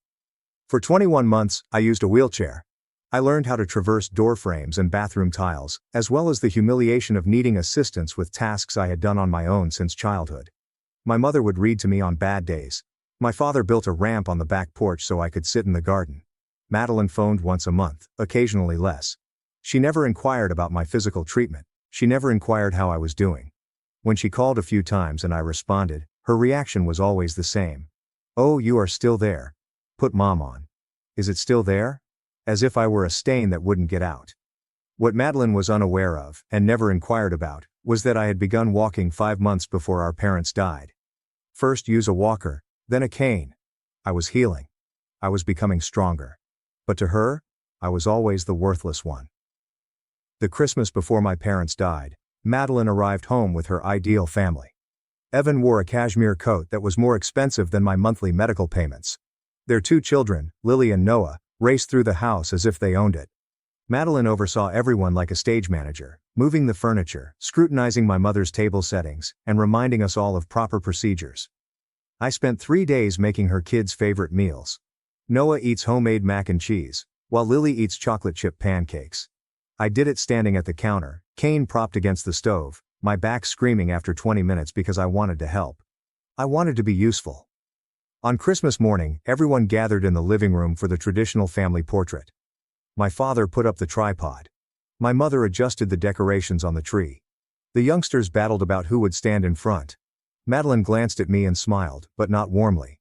For 21 months, I used a wheelchair. I learned how to traverse door frames and bathroom tiles, as well as the humiliation of needing assistance with tasks I had done on my own since childhood. My mother would read to me on bad days. My father built a ramp on the back porch so I could sit in the garden. Madeline phoned once a month, occasionally less. She never inquired about my physical treatment. She never inquired how I was doing. When she called a few times and I responded, her reaction was always the same. "Oh, you are still there. Put Mom on. Is it still there?" As if I were a stain that wouldn't get out. What Madeline was unaware of, and never inquired about, was that I had begun walking 5 months before our parents died. First use a walker, then a cane. I was healing. I was becoming stronger. But to her, I was always the worthless one. The Christmas before my parents died, Madeline arrived home with her ideal family. Evan wore a cashmere coat that was more expensive than my monthly medical payments. Their 2 children, Lily and Noah, raced through the house as if they owned it. Madeline oversaw everyone like a stage manager, moving the furniture, scrutinizing my mother's table settings, and reminding us all of proper procedures. I spent 3 days making her kids' favorite meals. Noah eats homemade mac and cheese, while Lily eats chocolate chip pancakes. I did it standing at the counter, cane propped against the stove, my back screaming after 20 minutes because I wanted to help. I wanted to be useful. On Christmas morning, everyone gathered in the living room for the traditional family portrait. My father put up the tripod. My mother adjusted the decorations on the tree. The youngsters battled about who would stand in front. Madeline glanced at me and smiled, but not warmly.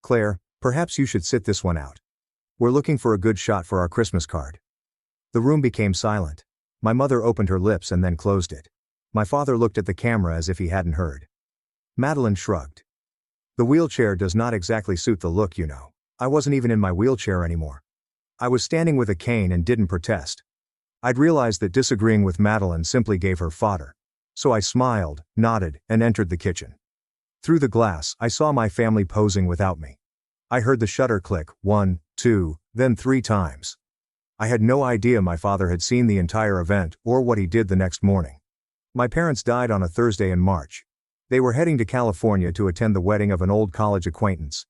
"Claire, perhaps you should sit this one out. We're looking for a good shot for our Christmas card." The room became silent. My mother opened her lips and then closed it. My father looked at the camera as if he hadn't heard. Madeline shrugged. "The wheelchair does not exactly suit the look, you know." I wasn't even in my wheelchair anymore. I was standing with a cane and didn't protest. I'd realized that disagreeing with Madeline simply gave her fodder. So I smiled, nodded, and entered the kitchen. Through the glass, I saw my family posing without me. I heard the shutter click, 1, 2, then 3 times. I had no idea my father had seen the entire event or what he did the next morning. My parents died on a Thursday in March. They were heading to California to attend the wedding of an old college acquaintance.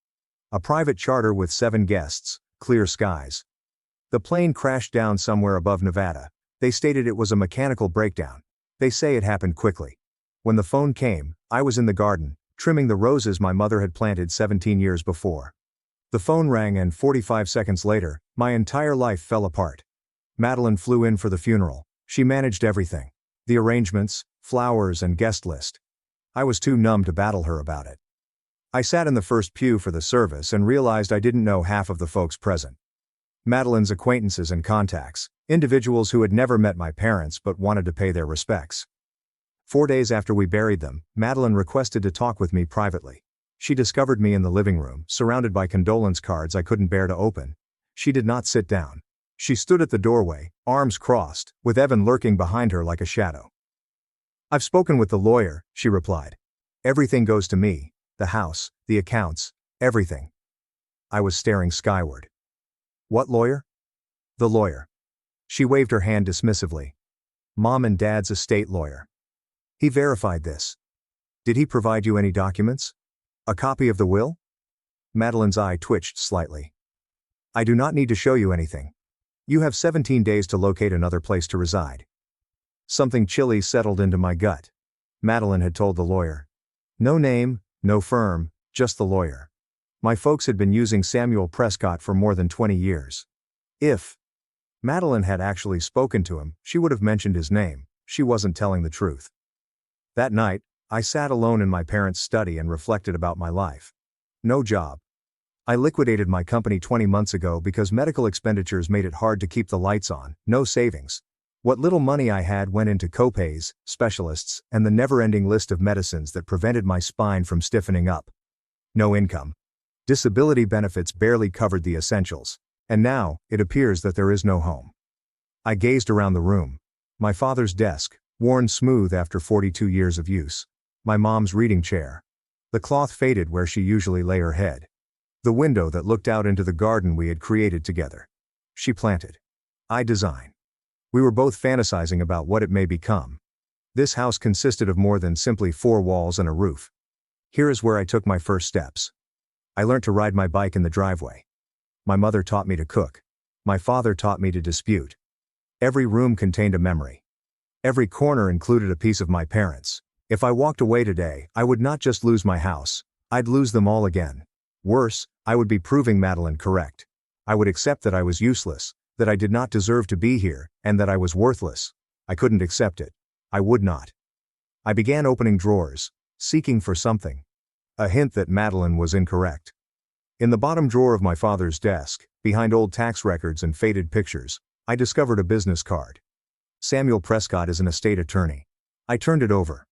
A private charter with 7 guests, clear skies. The plane crashed down somewhere above Nevada. They stated it was a mechanical breakdown. They say it happened quickly. When the phone came, I was in the garden, trimming the roses my mother had planted 17 years before. The phone rang and 45 seconds later, my entire life fell apart. Madeline flew in for the funeral. She managed everything. The arrangements, flowers, and guest list. I was too numb to battle her about it. I sat in the first pew for the service and realized I didn't know half of the folks present. Madeline's acquaintances and contacts, individuals who had never met my parents but wanted to pay their respects. 4 days after we buried them, Madeline requested to talk with me privately. She discovered me in the living room, surrounded by condolence cards I couldn't bear to open. She did not sit down. She stood at the doorway, arms crossed, with Evan lurking behind her like a shadow. "I've spoken with the lawyer," she replied. "Everything goes to me, the house, the accounts, everything." I was staring skyward. "What lawyer?" "The lawyer." She waved her hand dismissively. "Mom and Dad's estate lawyer. He verified this." "Did he provide you any documents? A copy of the will?" Madeline's eye twitched slightly. "I do not need to show you anything. You have 17 days to locate another place to reside." Something chilly settled into my gut. Madeline had told the lawyer. No name, no firm, just the lawyer. My folks had been using Samuel Prescott for more than 20 years. If Madeline had actually spoken to him, she would have mentioned his name. She wasn't telling the truth. That night, I sat alone in my parents' study and reflected about my life. No job. I liquidated my company 20 months ago because medical expenditures made it hard to keep the lights on. No savings. What little money I had went into copays, specialists, and the never-ending list of medicines that prevented my spine from stiffening up. No income. Disability benefits barely covered the essentials. And now, it appears that there is no home. I gazed around the room. My father's desk, worn smooth after 42 years of use. My mom's reading chair. The cloth faded where she usually lay her head. The window that looked out into the garden we had created together. She planted. I design. We were both fantasizing about what it may become. This house consisted of more than simply 4 walls and a roof. Here is where I took my first steps. I learned to ride my bike in the driveway. My mother taught me to cook. My father taught me to dispute. Every room contained a memory. Every corner included a piece of my parents. If I walked away today, I would not just lose my house, I'd lose them all again. Worse, I would be proving Madeline correct. I would accept that I was useless, that I did not deserve to be here, and that I was worthless. I couldn't accept it. I would not. I began opening drawers, seeking for something. A hint that Madeline was incorrect. In the bottom drawer of my father's desk, behind old tax records and faded pictures, I discovered a business card. Samuel Prescott is an estate attorney. I turned it over.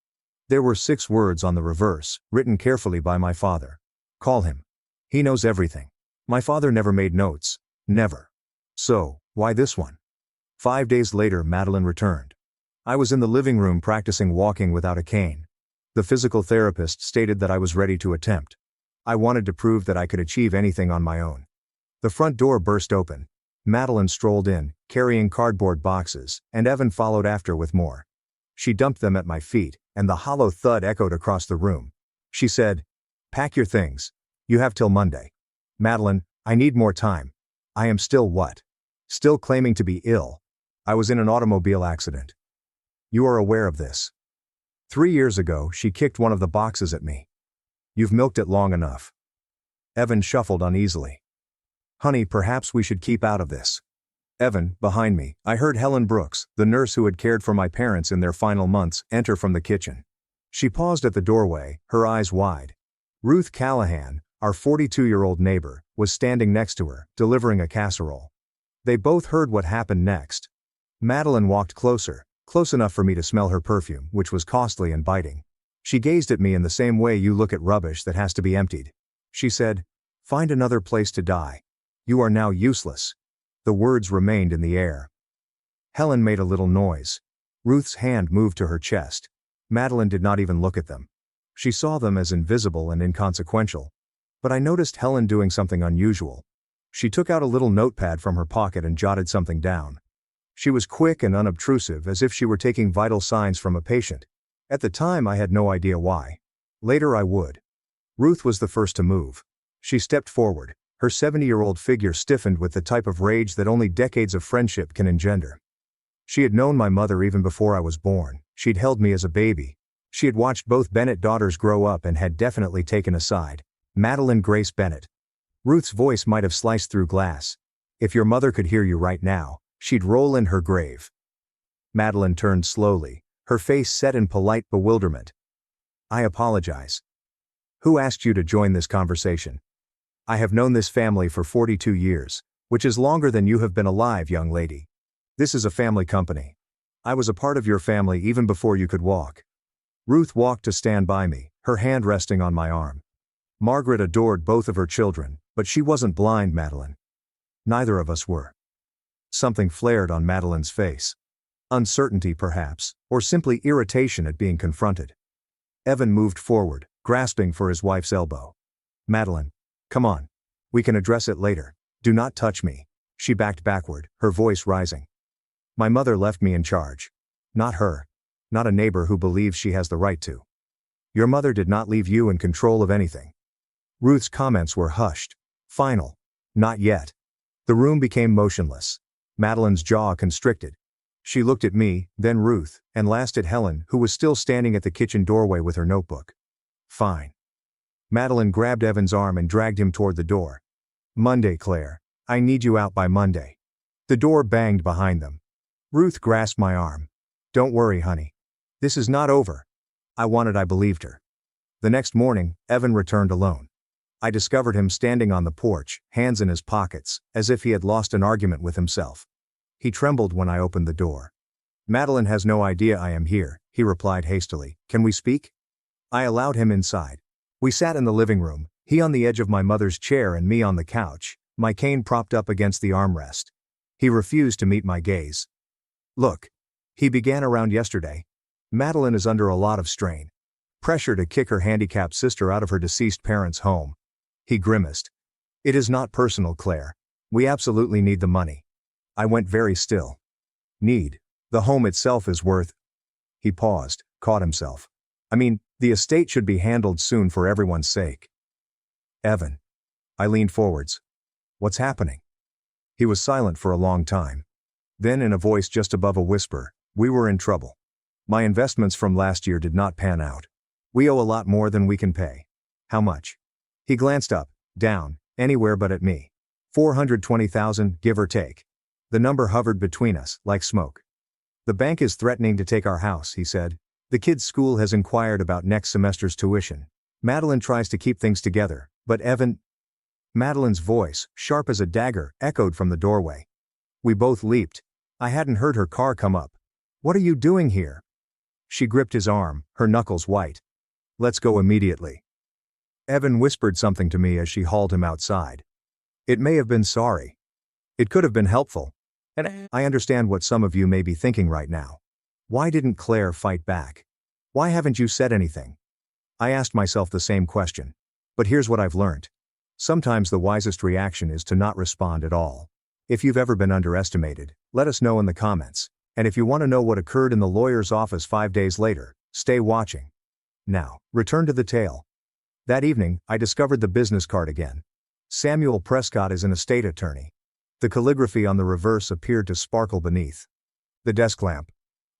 There were 6 words on the reverse, written carefully by my father. Call him. He knows everything. My father never made notes. Never. So, why this one? 5 days later, Madeline returned. I was in the living room practicing walking without a cane. The physical therapist stated that I was ready to attempt. I wanted to prove that I could achieve anything on my own. The front door burst open. Madeline strolled in, carrying cardboard boxes, and Evan followed after with more. She dumped them at my feet, and the hollow thud echoed across the room. She said, "Pack your things. You have till Monday." "Madeline, I need more time. I am still what? Still claiming to be ill. I was in an automobile accident. You are aware of this. 3 years ago, she kicked one of the boxes at me. You've milked it long enough." Evan shuffled uneasily. "Honey, perhaps we should keep out of this." Evan, behind me, I heard Helen Brooks, the nurse who had cared for my parents in their final months, enter from the kitchen. She paused at the doorway, her eyes wide. Ruth Callahan, our 42-year-old neighbor, was standing next to her, delivering a casserole. They both heard what happened next. Madeline walked closer, close enough for me to smell her perfume, which was costly and biting. She gazed at me in the same way you look at rubbish that has to be emptied. She said, "Find another place to die. You are now useless." The words remained in the air. Helen made a little noise. Ruth's hand moved to her chest. Madeline did not even look at them. She saw them as invisible and inconsequential. But I noticed Helen doing something unusual. She took out a little notepad from her pocket and jotted something down. She was quick and unobtrusive, as if she were taking vital signs from a patient. At the time, I had no idea why. Later I would. Ruth was the first to move. She stepped forward. Her 70-year-old figure stiffened with the type of rage that only decades of friendship can engender. She had known my mother even before I was born. She'd held me as a baby. She had watched both Bennett daughters grow up and had definitely taken a side. Madeline Grace Bennett. Ruth's voice might have sliced through glass. If your mother could hear you right now, she'd roll in her grave. Madeline turned slowly, her face set in polite bewilderment. "I apologize. Who asked you to join this conversation? I have known this family for 42 years, which is longer than you have been alive, young lady. This is a family company. I was a part of your family even before you could walk. Ruth walked to stand by me, her hand resting on my arm. Margaret adored both of her children, but she wasn't blind, Madeline. Neither of us were. Something flared on Madeline's face. Uncertainty perhaps, or simply irritation at being confronted. Evan moved forward, grasping for his wife's elbow. Madeline, come on. We can address it later. Do not touch me. She backed backward, her voice rising. My mother left me in charge. Not her. Not a neighbor who believes she has the right to. Your mother did not leave you in control of anything. Ruth's comments were hushed. Final. Not yet. The room became motionless. Madeline's jaw constricted. She looked at me, then Ruth, and last at Helen, who was still standing at the kitchen doorway with her notebook. Fine. Madeline grabbed Evan's arm and dragged him toward the door. Monday, Claire. I need you out by Monday. The door banged behind them. Ruth grasped my arm. Don't worry, honey. This is not over. I believed her. The next morning, Evan returned alone. I discovered him standing on the porch, hands in his pockets, as if he had lost an argument with himself. He trembled when I opened the door. Madeline has no idea I am here, he replied hastily. Can we speak? I allowed him inside. We sat in the living room, he on the edge of my mother's chair and me on the couch, my cane propped up against the armrest. He refused to meet my gaze. Look. He began around yesterday. Madeline is under a lot of strain. Pressure to kick her handicapped sister out of her deceased parents' home. He grimaced. It is not personal, Claire. We absolutely need the money. I went very still. Need. The home itself is worth. He paused, caught himself. I mean, the estate should be handled soon for everyone's sake. Evan. I leaned forwards. What's happening? He was silent for a long time. Then in a voice just above a whisper, we were in trouble. My investments from last year did not pan out. We owe a lot more than we can pay. How much? He glanced up, down, anywhere but at me. 420,000, give or take. The number hovered between us, like smoke. The bank is threatening to take our house, he said. The kids' school has inquired about next semester's tuition. Madeline tries to keep things together, but Evan... Madeline's voice, sharp as a dagger, echoed from the doorway. We both leaped. I hadn't heard her car come up. What are you doing here? She gripped his arm, her knuckles white. Let's go immediately. Evan whispered something to me as she hauled him outside. It may have been sorry. It could have been helpful. And I understand what some of you may be thinking right now. Why didn't Claire fight back? Why haven't you said anything? I asked myself the same question. But here's what I've learned. Sometimes the wisest reaction is to not respond at all. If you've ever been underestimated, let us know in the comments. And if you want to know what occurred in the lawyer's office 5 days later, stay watching. Now, return to the tale. That evening, I discovered the business card again. Samuel Prescott is an estate attorney. The calligraphy on the reverse appeared to sparkle beneath. The desk lamp.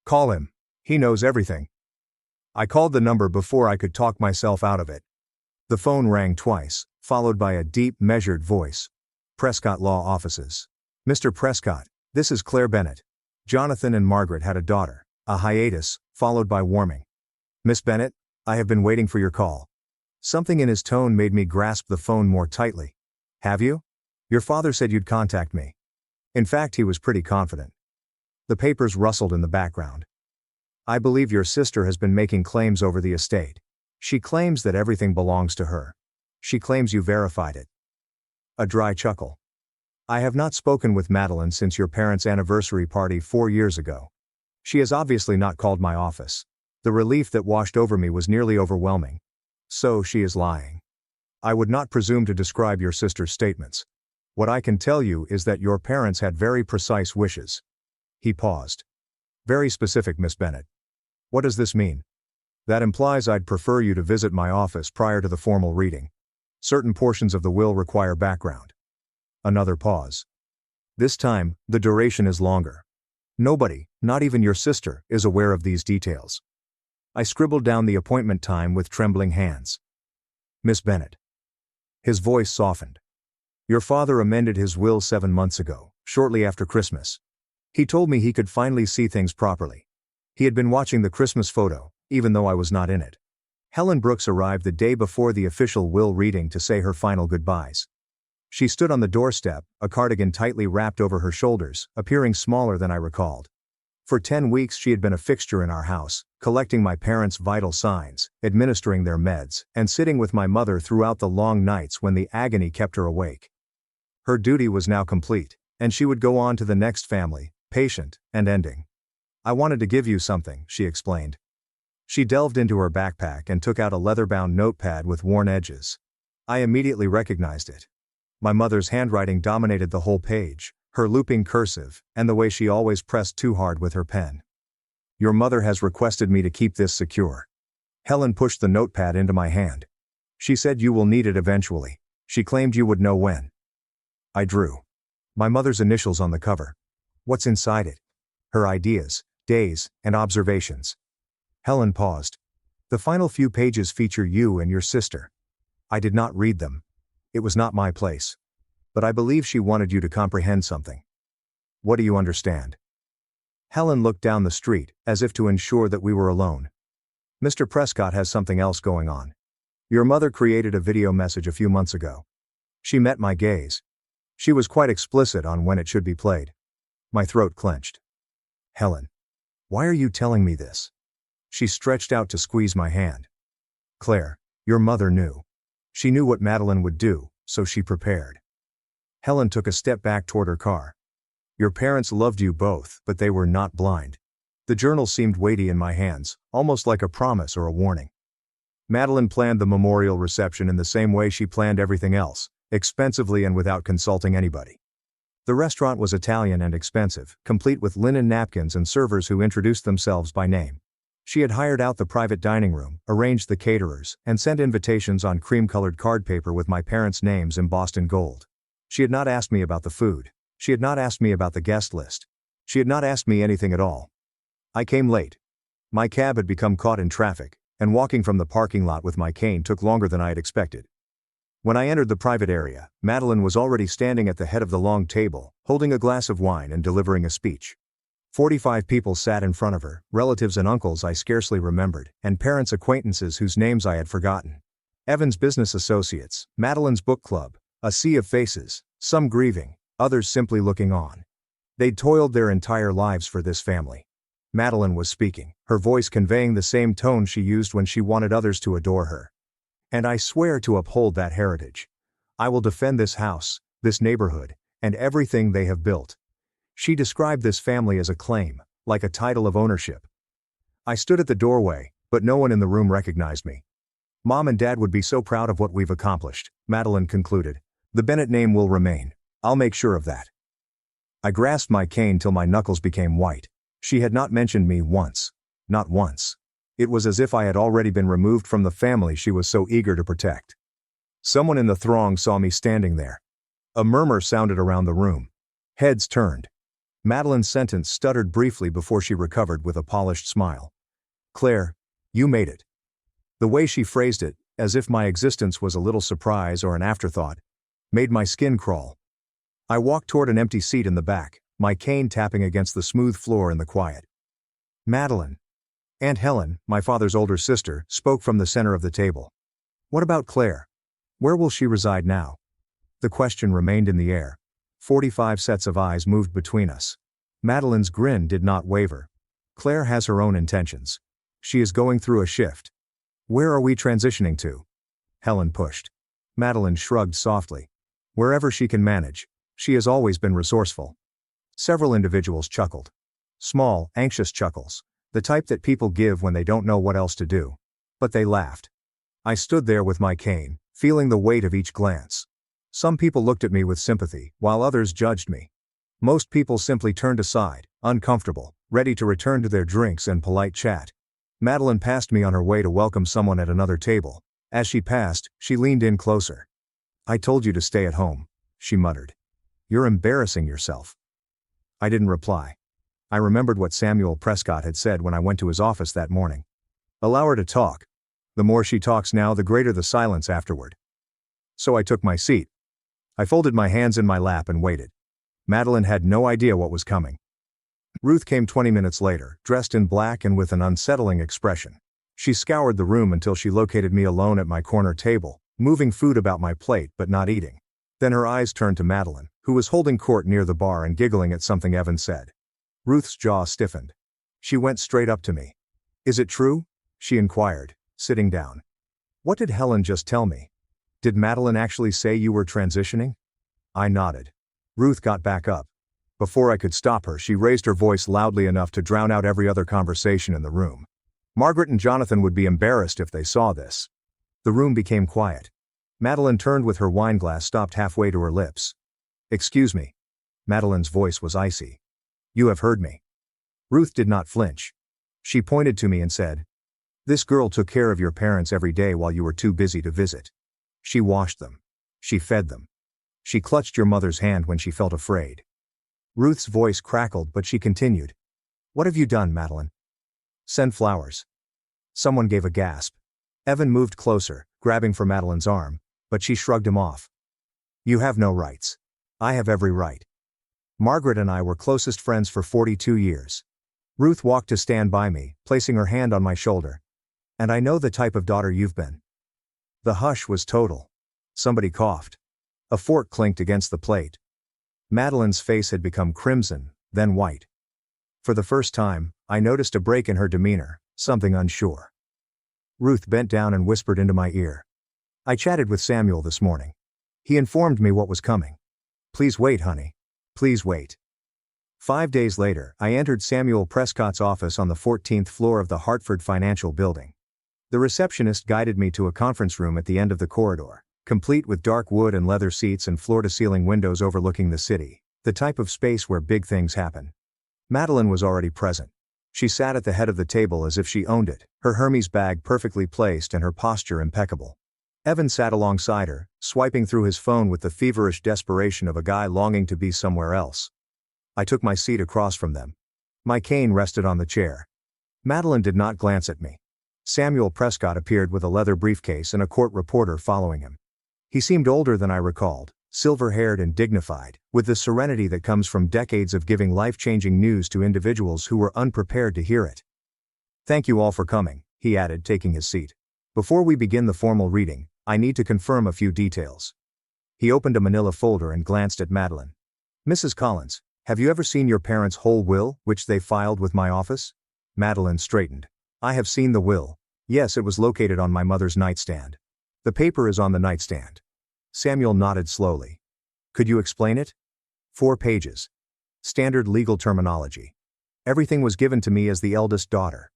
Call him. He knows everything. I called the number before I could talk myself out of it. The phone rang twice, followed by a deep, measured voice. Prescott Law Offices. Mr. Prescott, this is Claire Bennett. Jonathan and Margaret had a daughter. A hiatus, followed by warming. Miss Bennett, I have been waiting for your call. Something in his tone made me grasp the phone more tightly. Have you? Your father said you'd contact me. In fact, he was pretty confident. The papers rustled in the background. I believe your sister has been making claims over the estate. She claims that everything belongs to her. She claims you verified it. A dry chuckle. I have not spoken with Madeline since your parents' anniversary party 4 years ago. She has obviously not called my office. The relief that washed over me was nearly overwhelming. So she is lying. I would not presume to describe your sister's statements. What I can tell you is that your parents had very precise wishes. He paused. Very specific, Miss Bennett. What does this mean? That implies I'd prefer you to visit my office prior to the formal reading. Certain portions of the will require background. Another pause. This time, the duration is longer. Nobody, not even your sister, is aware of these details. I scribbled down the appointment time with trembling hands. Miss Bennett. His voice softened. Your father amended his will 7 months ago, shortly after Christmas. He told me he could finally see things properly. He had been watching the Christmas photo, even though I was not in it. Helen Brooks arrived the day before the official will reading to say her final goodbyes. She stood on the doorstep, a cardigan tightly wrapped over her shoulders, appearing smaller than I recalled. For 10 weeks she had been a fixture in our house, collecting my parents' vital signs, administering their meds, and sitting with my mother throughout the long nights when the agony kept her awake. Her duty was now complete, and she would go on to the next family, patient and ending. "I wanted to give you something," she explained. She delved into her backpack and took out a leather-bound notepad with worn edges. I immediately recognized it. My mother's handwriting dominated the whole page, her looping cursive, and the way she always pressed too hard with her pen. "Your mother has requested me to keep this secure." Helen pushed the notepad into my hand. "She said you will need it eventually. She claimed you would know when." I drew my mother's initials on the cover. "What's inside it?" "Her ideas, days, and observations." Helen paused. "The final few pages feature you and your sister." I did not read them. It was not my place. But I believe she wanted you to comprehend something. "What do you understand?" Helen looked down the street, as if to ensure that we were alone. "Mr. Prescott has something else going on. Your mother created a video message a few months ago." She met my gaze. She was quite explicit on when it should be played. My throat clenched. "Helen, why are you telling me this?" She stretched out to squeeze my hand. "Claire, your mother knew. She knew what Madeline would do, so she prepared." Helen took a step back toward her car. "Your parents loved you both, but they were not blind." The journal seemed weighty in my hands, almost like a promise or a warning. "Madeline planned the memorial reception in the same way she planned everything else, expensively and without consulting anybody. The restaurant was Italian and expensive, complete with linen napkins and servers who introduced themselves by name. She had hired out the private dining room, arranged the caterers, and sent invitations on cream-colored card paper with my parents' names embossed in gold. She had not asked me about the food. She had not asked me about the guest list. She had not asked me anything at all. I came late. My cab had become caught in traffic, and walking from the parking lot with my cane took longer than I had expected. When I entered the private area, Madeline was already standing at the head of the long table, holding a glass of wine and delivering a speech. 45 people sat in front of her, relatives and uncles I scarcely remembered, and parents' acquaintances whose names I had forgotten. Evan's business associates, Madeline's book club, a sea of faces, some grieving, others simply looking on. They'd toiled their entire lives for this family. Madeline was speaking, her voice conveying the same tone she used when she wanted others to adore her. "And I swear to uphold that heritage. I will defend this house, this neighborhood, and everything they have built." She described this family as a claim, like a title of ownership. I stood at the doorway, but no one in the room recognized me. "Mom and Dad would be so proud of what we've accomplished," Madeline concluded. "The Bennett name will remain. I'll make sure of that." I grasped my cane till my knuckles became white. She had not mentioned me once. Not once. It was as if I had already been removed from the family she was so eager to protect. Someone in the throng saw me standing there. A murmur sounded around the room. Heads turned. Madeline's sentence stuttered briefly before she recovered with a polished smile. "Claire, you made it." The way she phrased it, as if my existence was a little surprise or an afterthought, made my skin crawl. I walked toward an empty seat in the back, my cane tapping against the smooth floor in the quiet. Madeline. Aunt Helen, my father's older sister, spoke from the center of the table. "What about Claire? Where will she reside now?" The question remained in the air. 45 sets of eyes moved between us. Madeline's grin did not waver. "Claire has her own intentions. She is going through a shift." "Where are we transitioning to?" Helen pushed. Madeline shrugged softly. "Wherever she can manage. She has always been resourceful." Several individuals chuckled. Small, anxious chuckles. The type that people give when they don't know what else to do. But they laughed. I stood there with my cane, feeling the weight of each glance. Some people looked at me with sympathy, while others judged me. Most people simply turned aside, uncomfortable, ready to return to their drinks and polite chat. Madeline passed me on her way to welcome someone at another table. As she passed, she leaned in closer. "I told you to stay at home," she muttered. "You're embarrassing yourself." I didn't reply. I remembered what Samuel Prescott had said when I went to his office that morning. "Allow her to talk. The more she talks now, the greater the silence afterward." So I took my seat. I folded my hands in my lap and waited. Madeline had no idea what was coming. Ruth came 20 minutes later, dressed in black and with an unsettling expression. She scoured the room until she located me alone at my corner table, moving food about my plate but not eating. Then her eyes turned to Madeline, who was holding court near the bar and giggling at something Evan said. Ruth's jaw stiffened. She went straight up to me. Is it true? She inquired, sitting down. What did Helen just tell me? Did Madeline actually say you were transitioning? I nodded. Ruth got back up. Before I could stop her, she raised her voice loudly enough to drown out every other conversation in the room. Margaret and Jonathan would be embarrassed if they saw this. The room became quiet. Madeline turned with her wineglass stopped halfway to her lips. Excuse me. Madeline's voice was icy. You have heard me. Ruth did not flinch. She pointed to me and said, this girl took care of your parents every day while you were too busy to visit. She washed them. She fed them. She clutched your mother's hand when she felt afraid. Ruth's voice crackled, but she continued. What have you done, Madeline? Send flowers. Someone gave a gasp. Evan moved closer, grabbing for Madeline's arm, but she shrugged him off. You have no rights. I have every right. Margaret and I were closest friends for 42 years. Ruth walked to stand by me, placing her hand on my shoulder. And I know the type of daughter you've been. The hush was total. Somebody coughed. A fork clinked against the plate. Madeline's face had become crimson, then white. For the first time, I noticed a break in her demeanor, something unsure. Ruth bent down and whispered into my ear. I chatted with Samuel this morning. He informed me what was coming. Please wait, honey. Please wait. 5 days later, I entered Samuel Prescott's office on the 14th floor of the Hartford Financial Building. The receptionist guided me to a conference room at the end of the corridor, complete with dark wood and leather seats and floor-to-ceiling windows overlooking the city, the type of space where big things happen. Madeline was already present. She sat at the head of the table as if she owned it, her Hermes bag perfectly placed and her posture impeccable. Evan sat alongside her, swiping through his phone with the feverish desperation of a guy longing to be somewhere else. I took my seat across from them. My cane rested on the chair. Madeline did not glance at me. Samuel Prescott appeared with a leather briefcase and a court reporter following him. He seemed older than I recalled, silver-haired and dignified, with the serenity that comes from decades of giving life-changing news to individuals who were unprepared to hear it. Thank you all for coming, he added, taking his seat. Before we begin the formal reading, I need to confirm a few details. He opened a manila folder and glanced at Madeline. Mrs. Collins, have you ever seen your parents' whole will, which they filed with my office? Madeline straightened. I have seen the will. Yes, it was located on my mother's nightstand. The paper is on the nightstand. Samuel nodded slowly. Could you explain it? 4 pages. Standard legal terminology. Everything was given to me as the eldest daughter.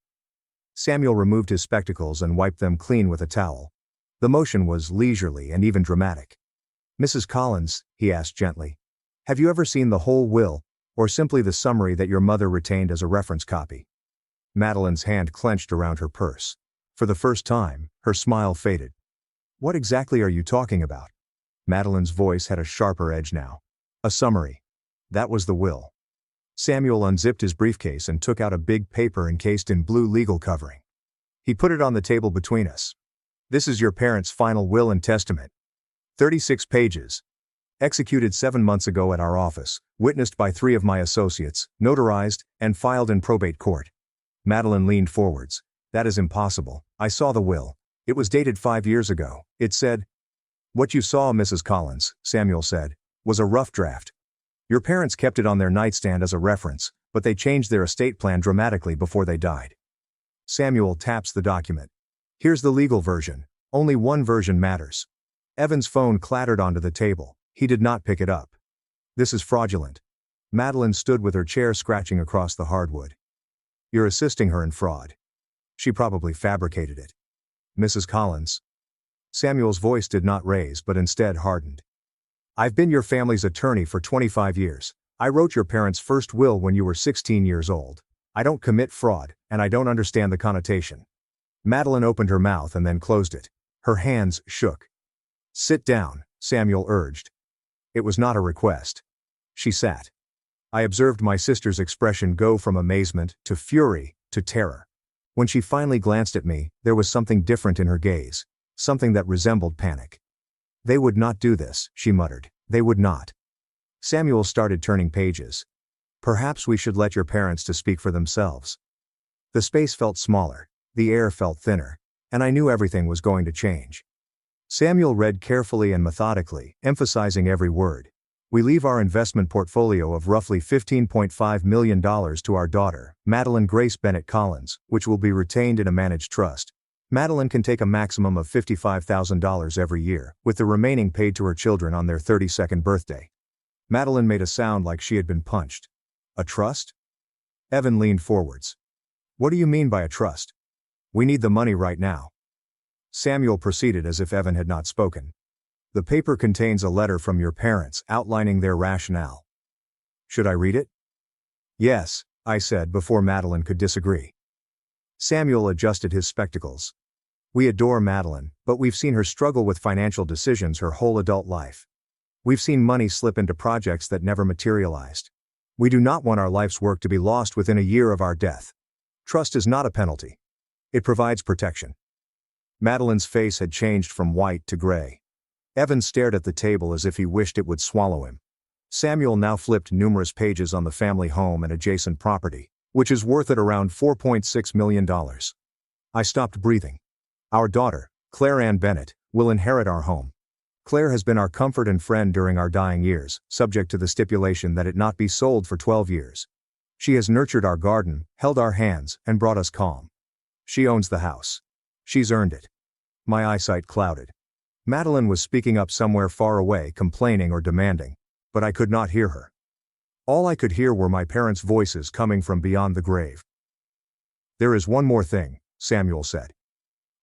Samuel removed his spectacles and wiped them clean with a towel. The motion was leisurely and even dramatic. Mrs. Collins, he asked gently, have you ever seen the whole will, or simply the summary that your mother retained as a reference copy? Madeline's hand clenched around her purse. For the first time, her smile faded. What exactly are you talking about? Madeline's voice had a sharper edge now. A summary. That was the will. Samuel unzipped his briefcase and took out a big paper encased in blue legal covering. He put it on the table between us. This is your parents' final will and testament. 36 pages. Executed 7 months ago at our office, witnessed by 3 of my associates, notarized, and filed in probate court. Madeline leaned forwards. That is impossible. I saw the will. It was dated 5 years ago. It said, what you saw, Mrs. Collins, Samuel said, was a rough draft. Your parents kept it on their nightstand as a reference, but they changed their estate plan dramatically before they died. Samuel taps the document. Here's the legal version. Only one version matters. Evan's phone clattered onto the table. He did not pick it up. This is fraudulent. Madeline stood with her chair scratching across the hardwood. You're assisting her in fraud. She probably fabricated it. Mrs. Collins. Samuel's voice did not raise but instead hardened. I've been your family's attorney for 25 years. I wrote your parents' first will when you were 16 years old. I don't commit fraud, and I don't understand the connotation. Madeline opened her mouth and then closed it. Her hands shook. Sit down, Samuel urged. It was not a request. She sat. I observed my sister's expression go from amazement to fury to terror. When she finally glanced at me, there was something different in her gaze, something that resembled panic. They would not do this, she muttered. They would not. Samuel started turning pages. Perhaps we should let your parents to speak for themselves. The space felt smaller, the air felt thinner, and I knew everything was going to change. Samuel read carefully and methodically, emphasizing every word. We leave our investment portfolio of roughly $15.5 million to our daughter, Madeline Grace Bennett Collins, which will be retained in a managed trust. Madeline can take a maximum of $55,000 every year, with the remaining paid to her children on their 32nd birthday. Madeline made a sound like she had been punched. A trust? Evan leaned forwards. What do you mean by a trust? We need the money right now. Samuel proceeded as if Evan had not spoken. The paper contains a letter from your parents outlining their rationale. Should I read it? Yes, I said before Madeline could disagree. Samuel adjusted his spectacles. We adore Madeline, but we've seen her struggle with financial decisions her whole adult life. We've seen money slip into projects that never materialized. We do not want our life's work to be lost within a year of our death. Trust is not a penalty. It provides protection. Madeline's face had changed from white to gray. Evan stared at the table as if he wished it would swallow him. Samuel now flipped numerous pages on the family home and adjacent property, which is worth at around $4.6 million. I stopped breathing. Our daughter, Claire Ann Bennett, will inherit our home. Claire has been our comfort and friend during our dying years, subject to the stipulation that it not be sold for 12 years. She has nurtured our garden, held our hands, and brought us calm. She owns the house. She's earned it. My eyesight clouded. Madeline was speaking up somewhere far away, complaining or demanding, but I could not hear her. All I could hear were my parents' voices coming from beyond the grave. There is one more thing, Samuel said.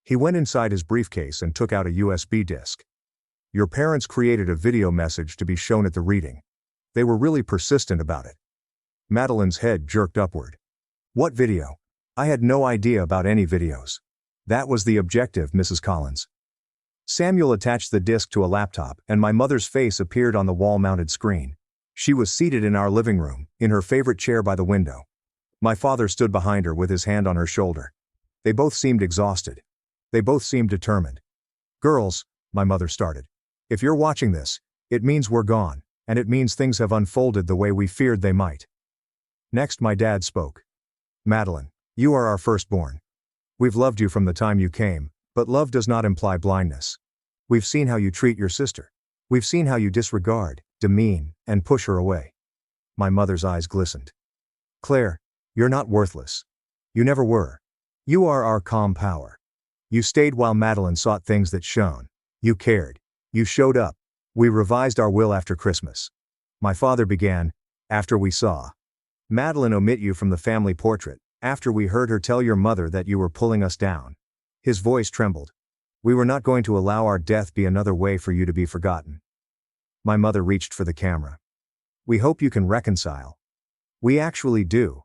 He went inside his briefcase and took out a USB disk. Your parents created a video message to be shown at the reading. They were really persistent about it. Madeline's head jerked upward. What video? I had no idea about any videos. That was the objective, Mrs. Collins. Samuel attached the disc to a laptop, and my mother's face appeared on the wall-mounted screen. She was seated in our living room, in her favorite chair by the window. My father stood behind her with his hand on her shoulder. They both seemed exhausted. They both seemed determined. Girls, my mother started. If you're watching this, it means we're gone, and it means things have unfolded the way we feared they might. Next, my dad spoke. Madeline, you are our firstborn. We've loved you from the time you came, but love does not imply blindness. We've seen how you treat your sister. We've seen how you disregard, demean, and push her away. My mother's eyes glistened. Claire, you're not worthless. You never were. You are our calm power. You stayed while Madeline sought things that shone. You cared. You showed up. We revised our will after Christmas. My father began, after we saw Madeline omit you from the family portrait, after we heard her tell your mother that you were pulling us down. His voice trembled. We were not going to allow our death be another way for you to be forgotten. My mother reached for the camera. We hope you can reconcile. We actually do.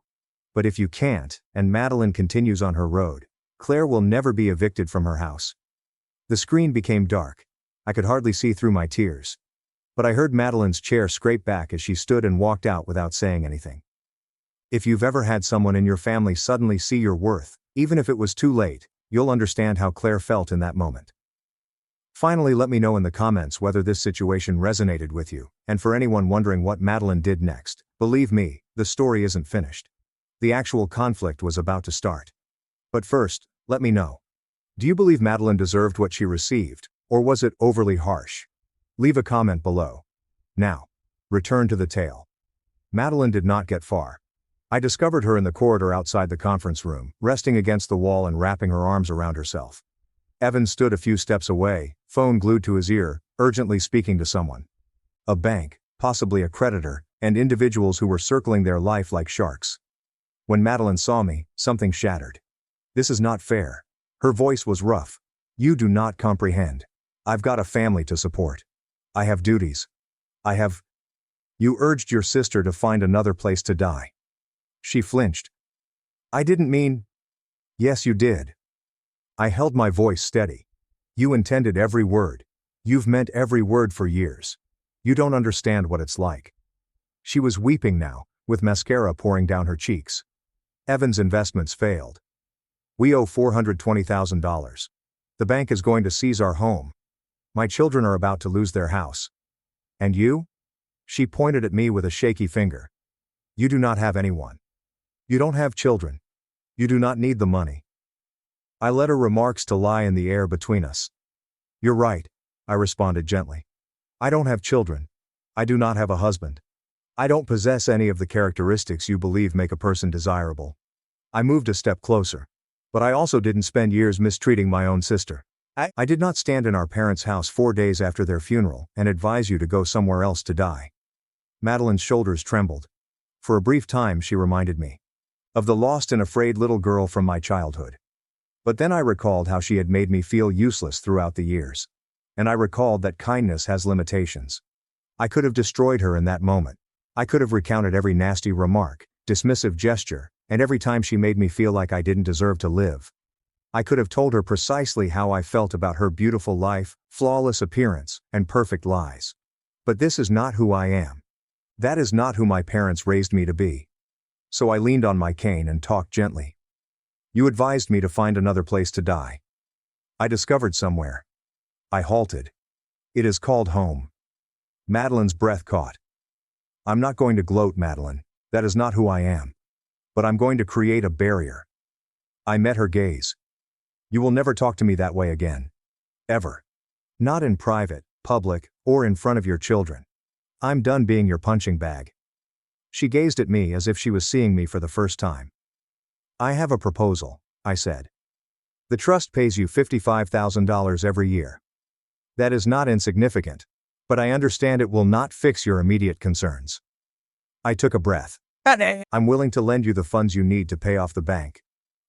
But if you can't, and Madeline continues on her road, Claire will never be evicted from her house. The screen became dark. I could hardly see through my tears. But I heard Madeline's chair scrape back as she stood and walked out without saying anything. If you've ever had someone in your family suddenly see your worth, even if it was too late, you'll understand how Claire felt in that moment. Finally, let me know in the comments whether this situation resonated with you, and for anyone wondering what Madeline did next, believe me, the story isn't finished. The actual conflict was about to start. But first, let me know. Do you believe Madeline deserved what she received, or was it overly harsh? Leave a comment below. Now, return to the tale. Madeline did not get far. I discovered her in the corridor outside the conference room, resting against the wall and wrapping her arms around herself. Evan stood a few steps away, phone glued to his ear, urgently speaking to someone. A bank, possibly a creditor, and individuals who were circling their life like sharks. When Madeline saw me, something shattered. This is not fair. Her voice was rough. You do not comprehend. I've got a family to support. I have duties. You urged your sister to find another place to die. She flinched. I didn't mean. Yes, you did. I held my voice steady. You intended every word. You've meant every word for years. You don't understand what it's like. She was weeping now, with mascara pouring down her cheeks. Evan's investments failed. We owe $420,000. The bank is going to seize our home. My children are about to lose their house. And you? She pointed at me with a shaky finger. You do not have anyone. You don't have children. You do not need the money. I let her remarks to lie in the air between us. You're right, I responded gently. I don't have children. I do not have a husband. I don't possess any of the characteristics you believe make a person desirable. I moved a step closer. But I also didn't spend years mistreating my own sister. I did not stand in our parents' house 4 days after their funeral and advise you to go somewhere else to die. Madeline's shoulders trembled. For a brief time she reminded me of the lost and afraid little girl from my childhood. But then I recalled how she had made me feel useless throughout the years. And I recalled that kindness has limitations. I could have destroyed her in that moment. I could have recounted every nasty remark, dismissive gesture, and every time she made me feel like I didn't deserve to live. I could have told her precisely how I felt about her beautiful life, flawless appearance, and perfect lies. But this is not who I am. That is not who my parents raised me to be. So I leaned on my cane and talked gently. You advised me to find another place to die. I discovered somewhere. I halted. It is called home. Madeline's breath caught. I'm not going to gloat, Madeline. That is not who I am. But I'm going to create a barrier. I met her gaze. You will never talk to me that way again. Ever. Not in private, public, or in front of your children. I'm done being your punching bag. She gazed at me as if she was seeing me for the first time. I have a proposal, I said. The trust pays you $55,000 every year. That is not insignificant. But I understand it will not fix your immediate concerns. I took a breath. I'm willing to lend you the funds you need to pay off the bank.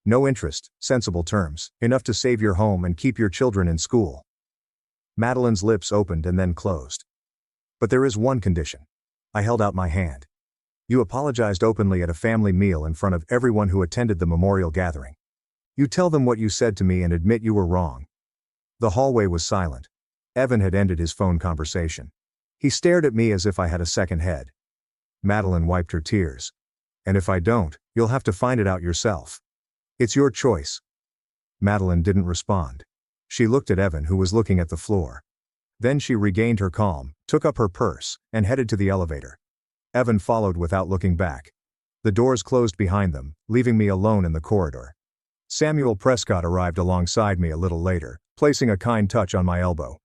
No interest, sensible terms, enough to save your home and keep your children in school. Madeline's lips opened and then closed. But there is one condition. I held out my hand. You apologized openly at a family meal in front of everyone who attended the memorial gathering. You tell them what you said to me and admit you were wrong. The hallway was silent. Evan had ended his phone conversation. He stared at me as if I had a second head. Madeline wiped her tears. And if I don't, you'll have to find it out yourself. It's your choice. Madeline didn't respond. She looked at Evan, who was looking at the floor. Then she regained her calm, took up her purse, and headed to the elevator. Evan followed without looking back. The doors closed behind them, leaving me alone in the corridor. Samuel Prescott arrived alongside me a little later, placing a kind touch on my elbow.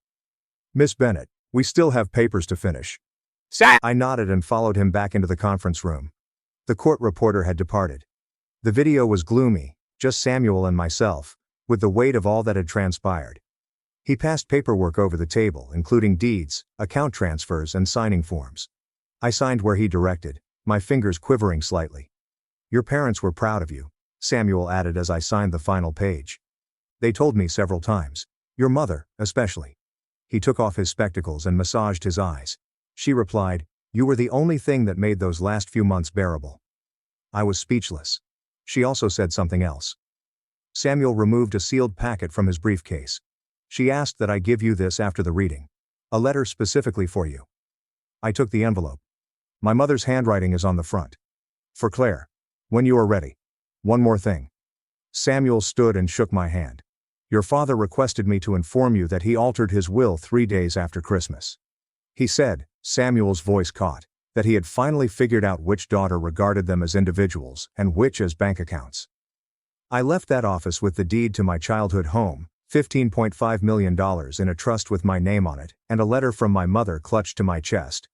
Miss Bennett, we still have papers to finish. I nodded and followed him back into the conference room. The court reporter had departed. The video was gloomy, just Samuel and myself, with the weight of all that had transpired. He passed paperwork over the table, including deeds, account transfers, and signing forms. I signed where he directed, my fingers quivering slightly. Your parents were proud of you, Samuel added as I signed the final page. They told me several times. Your mother, especially. He took off his spectacles and massaged his eyes. She replied, you were the only thing that made those last few months bearable. I was speechless. She also said something else. Samuel removed a sealed packet from his briefcase. She asked that I give you this after the reading. A letter specifically for you. I took the envelope. My mother's handwriting is on the front. For Claire. When you are ready. One more thing. Samuel stood and shook my hand. Your father requested me to inform you that he altered his will 3 days after Christmas. He said, Samuel's voice caught, that he had finally figured out which daughter regarded them as individuals and which as bank accounts. I left that office with the deed to my childhood home, $15.5 million in a trust with my name on it, and a letter from my mother clutched to my chest.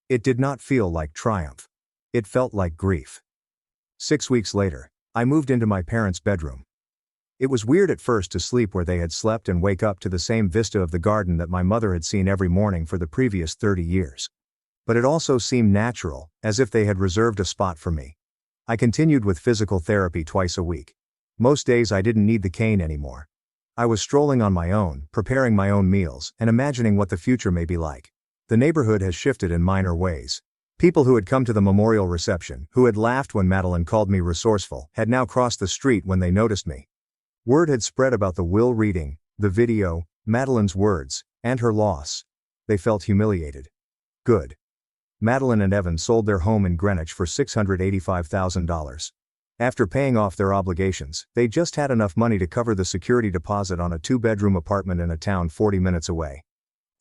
It did not feel like triumph. It felt like grief. 6 weeks later, I moved into my parents' bedroom. It was weird at first to sleep where they had slept and wake up to the same vista of the garden that my mother had seen every morning for the previous 30 years. But it also seemed natural, as if they had reserved a spot for me. I continued with physical therapy twice a week. Most days I didn't need the cane anymore. I was strolling on my own, preparing my own meals, and imagining what the future may be like. The neighborhood has shifted in minor ways. People who had come to the memorial reception, who had laughed when Madeline called me resourceful, had now crossed the street when they noticed me. Word had spread about the will reading, the video, Madeline's words, and her loss. They felt humiliated. Good. Madeline and Evan sold their home in Greenwich for $685,000. After paying off their obligations, they just had enough money to cover the security deposit on a 2-bedroom apartment in a town 40 minutes away.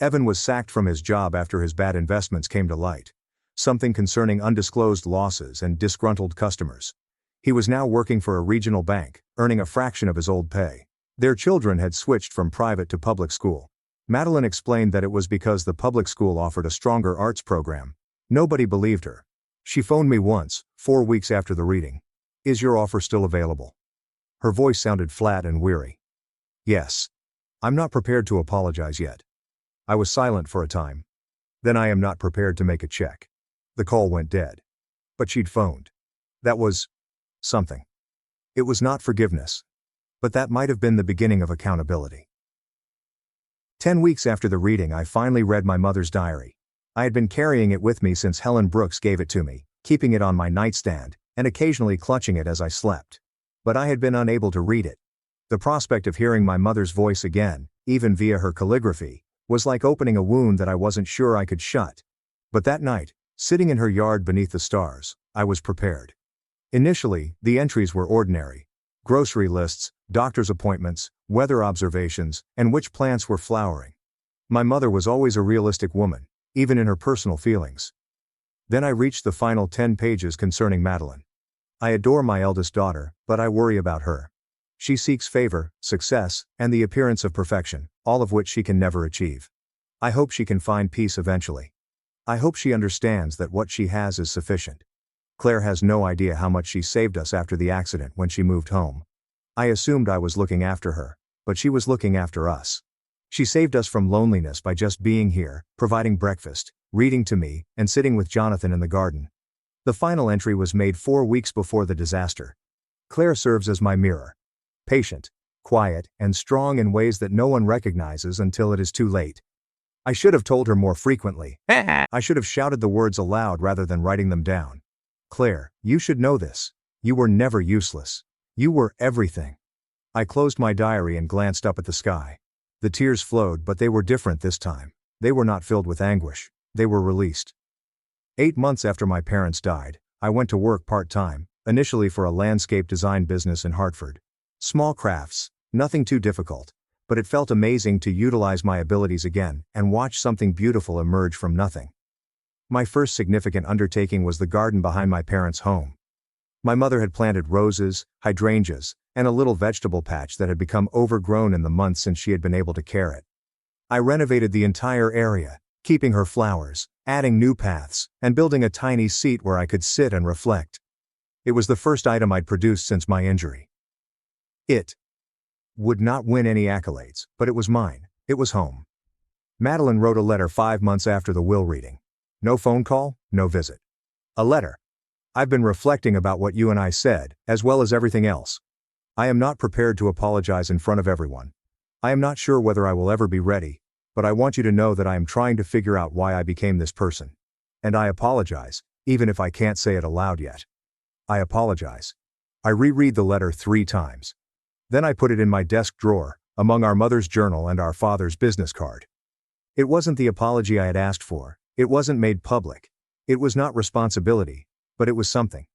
Evan was sacked from his job after his bad investments came to light. Something concerning undisclosed losses and disgruntled customers. He was now working for a regional bank, earning a fraction of his old pay. Their children had switched from private to public school. Madeline explained that it was because the public school offered a stronger arts program. Nobody believed her. She phoned me once, 4 weeks after the reading. "Is your offer still available?" Her voice sounded flat and weary. "Yes. I'm not prepared to apologize yet." I was silent for a time. "Then I am not prepared to make a check." The call went dead. But she'd phoned. That was something. It was not forgiveness. But that might have been the beginning of accountability. 10 weeks after the reading, I finally read my mother's diary. I had been carrying it with me since Helen Brooks gave it to me, keeping it on my nightstand, and occasionally clutching it as I slept. But I had been unable to read it. The prospect of hearing my mother's voice again, even via her calligraphy, was like opening a wound that I wasn't sure I could shut. But that night, sitting in her yard beneath the stars, I was prepared. Initially, the entries were ordinary. Grocery lists, doctor's appointments, weather observations, and which plants were flowering. My mother was always a realistic woman, even in her personal feelings. Then I reached the final 10 pages concerning Madeline. "I adore my eldest daughter, but I worry about her. She seeks favor, success, and the appearance of perfection, all of which she can never achieve. I hope she can find peace eventually. I hope she understands that what she has is sufficient. Claire has no idea how much she saved us after the accident when she moved home. I assumed I was looking after her, but she was looking after us. She saved us from loneliness by just being here, providing breakfast, reading to me, and sitting with Jonathan in the garden." The final entry was made 4 weeks before the disaster. "Claire serves as my mirror. Patient, quiet, and strong in ways that no one recognizes until it is too late. I should have told her more frequently. I should have shouted the words aloud rather than writing them down. Claire, you should know this. You were never useless. You were everything." I closed my diary and glanced up at the sky. The tears flowed, but they were different this time. They were not filled with anguish. They were released. 8 months after my parents died, I went to work part-time, initially for a landscape design business in Hartford. Small crafts, nothing too difficult, but it felt amazing to utilize my abilities again and watch something beautiful emerge from nothing. My first significant undertaking was the garden behind my parents' home. My mother had planted roses, hydrangeas, and a little vegetable patch that had become overgrown in the months since she had been able to care it. I renovated the entire area, keeping her flowers, adding new paths, and building a tiny seat where I could sit and reflect. It was the first item I'd produced since my injury. It would not win any accolades, but it was mine. It was home. Madeline wrote a letter 5 months after the will reading. No phone call, no visit. A letter. "I've been reflecting about what you and I said, as well as everything else. I am not prepared to apologize in front of everyone. I am not sure whether I will ever be ready, but I want you to know that I am trying to figure out why I became this person. And I apologize, even if I can't say it aloud yet. I apologize." I reread the letter 3 times. Then I put it in my desk drawer, among our mother's journal and our father's business card. It wasn't the apology I had asked for. It wasn't made public. It was not responsibility, but it was something.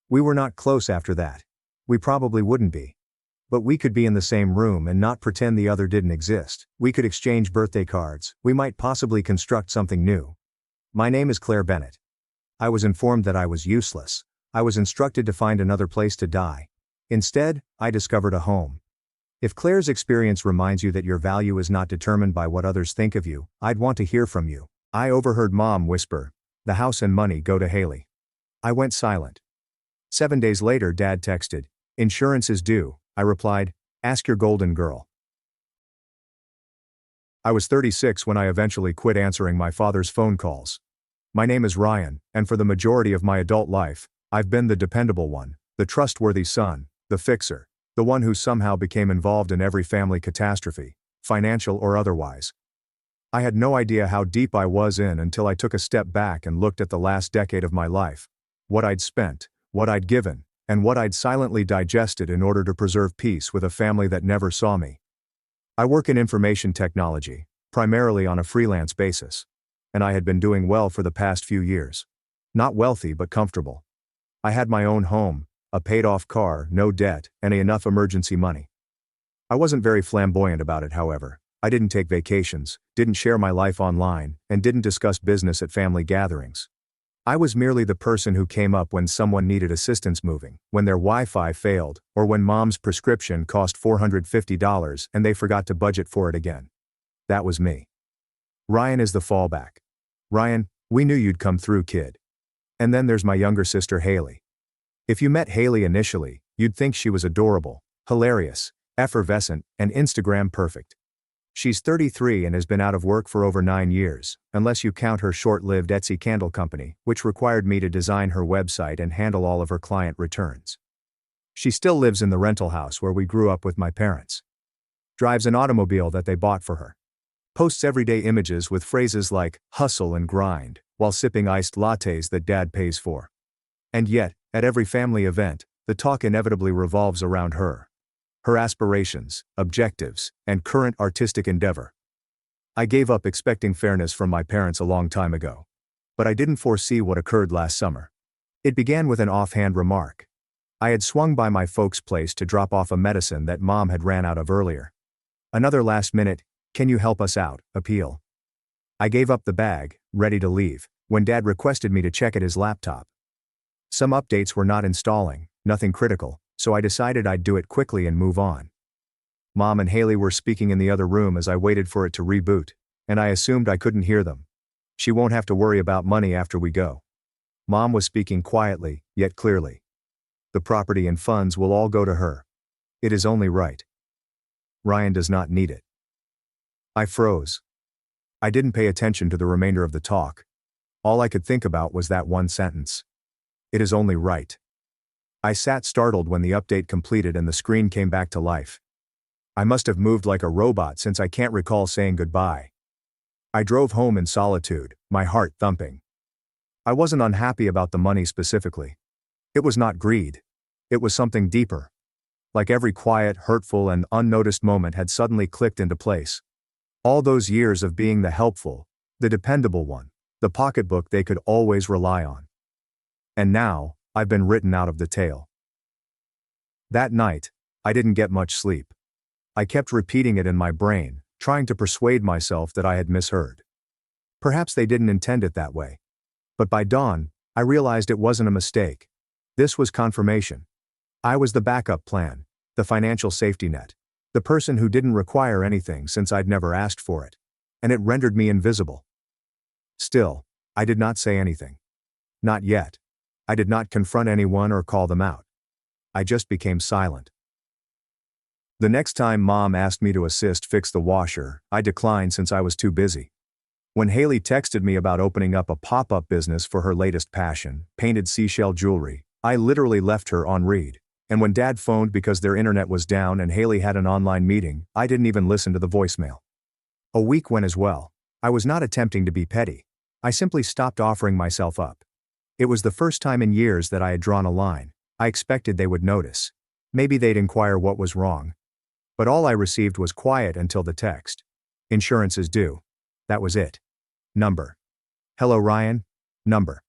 We were not close after that. We probably wouldn't be. But we could be in the same room and not pretend the other didn't exist. We could exchange birthday cards. We might possibly construct something new. My name is Claire Bennett. I was informed that I was useless. I was instructed to find another place to die. Instead, I discovered a home. If Claire's experience reminds you that your value is not determined by what others think of you, I'd want to hear from you. I overheard Mom whisper, "The house and money go to Haley." I went silent. 7 days later, Dad texted, "Insurance is due." I replied, "Ask your golden girl." I was 36 when I eventually quit answering my father's phone calls. My name is Ryan, and for the majority of my adult life, I've been the dependable one, the trustworthy son, the fixer, the one who somehow became involved in every family catastrophe, financial or otherwise. I had no idea how deep I was in until I took a step back and looked at the last decade of my life. What I'd spent, what I'd given, and what I'd silently digested in order to preserve peace with a family that never saw me. I work in information technology, primarily on a freelance basis. And I had been doing well for the past few years. Not wealthy but comfortable. I had my own home, a paid-off car, no debt, and enough emergency money. I wasn't very flamboyant about it, however. I didn't take vacations, didn't share my life online, and didn't discuss business at family gatherings. I was merely the person who came up when someone needed assistance moving, when their Wi-Fi failed, or when Mom's prescription cost $450 and they forgot to budget for it again. That was me. Ryan is the fallback. Ryan, we knew you'd come through, kid. And then there's my younger sister Haley. If you met Haley initially, you'd think she was adorable, hilarious, effervescent, and Instagram perfect. She's 33 and has been out of work for over 9 years, unless you count her short-lived Etsy candle company, which required me to design her website and handle all of her client returns. She still lives in the rental house where we grew up with my parents. Drives an automobile that they bought for her. Posts everyday images with phrases like hustle and grind, while sipping iced lattes that dad pays for. And yet, at every family event, the talk inevitably revolves around her. Her aspirations, objectives, and current artistic endeavor. I gave up expecting fairness from my parents a long time ago. But I didn't foresee what occurred last summer. It began with an offhand remark. I had swung by my folks' place to drop off a medicine that Mom had ran out of earlier. Another last-minute, "Can you help us out?" appeal. I gave up the bag, ready to leave, when Dad requested me to check at his laptop. Some updates were not installing, nothing critical, so I decided I'd do it quickly and move on. Mom and Haley were speaking in the other room as I waited for it to reboot, and I assumed I couldn't hear them. She won't have to worry about money after we go. Mom was speaking quietly, yet clearly. The property and funds will all go to her. It is only right. Ryan does not need it. I froze. I didn't pay attention to the remainder of the talk. All I could think about was that one sentence. It is only right. I sat startled when the update completed and the screen came back to life. I must have moved like a robot since I can't recall saying goodbye. I drove home in solitude, my heart thumping. I wasn't unhappy about the money specifically. It was not greed. It was something deeper. Like every quiet, hurtful, and unnoticed moment had suddenly clicked into place. All those years of being the helpful, the dependable one, the pocketbook they could always rely on. And now, I've been written out of the tale. That night, I didn't get much sleep. I kept repeating it in my brain, trying to persuade myself that I had misheard. Perhaps they didn't intend it that way. But by dawn, I realized it wasn't a mistake. This was confirmation. I was the backup plan, the financial safety net, the person who didn't require anything since I'd never asked for it. And it rendered me invisible. Still, I did not say anything. Not yet. I did not confront anyone or call them out. I just became silent. The next time Mom asked me to assist fix the washer, I declined since I was too busy. When Haley texted me about opening up a pop-up business for her latest passion, painted seashell jewelry, I literally left her on read. And when Dad phoned because their internet was down and Haley had an online meeting, I didn't even listen to the voicemail. A week went as well. I was not attempting to be petty. I simply stopped offering myself up. It was the first time in years that I had drawn a line. I expected they would notice. Maybe they'd inquire what was wrong. But all I received was quiet until the text. Insurance is due. That was it. Number. Hello Ryan. Number.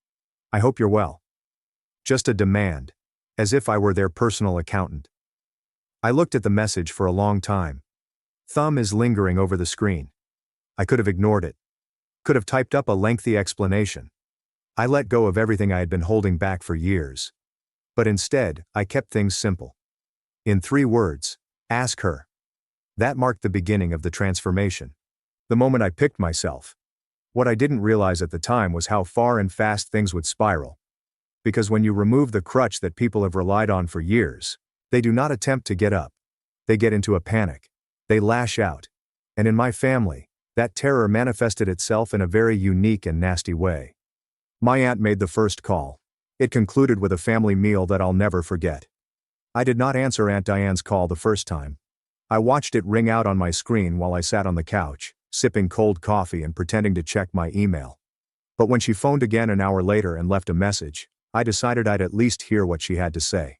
I hope you're well. Just a demand. As if I were their personal accountant. I looked at the message for a long time. Thumb is lingering over the screen. I could have ignored it. Could have typed up a lengthy explanation. I let go of everything I had been holding back for years. But instead, I kept things simple. In 3 words, ask her. That marked the beginning of the transformation. The moment I picked myself. What I didn't realize at the time was how far and fast things would spiral. Because when you remove the crutch that people have relied on for years, they do not attempt to get up. They get into a panic. They lash out. And in my family, that terror manifested itself in a very unique and nasty way. My aunt made the first call. It concluded with a family meal that I'll never forget. I did not answer Aunt Diane's call the first time. I watched it ring out on my screen while I sat on the couch, sipping cold coffee and pretending to check my email. But when she phoned again an hour later and left a message, I decided I'd at least hear what she had to say.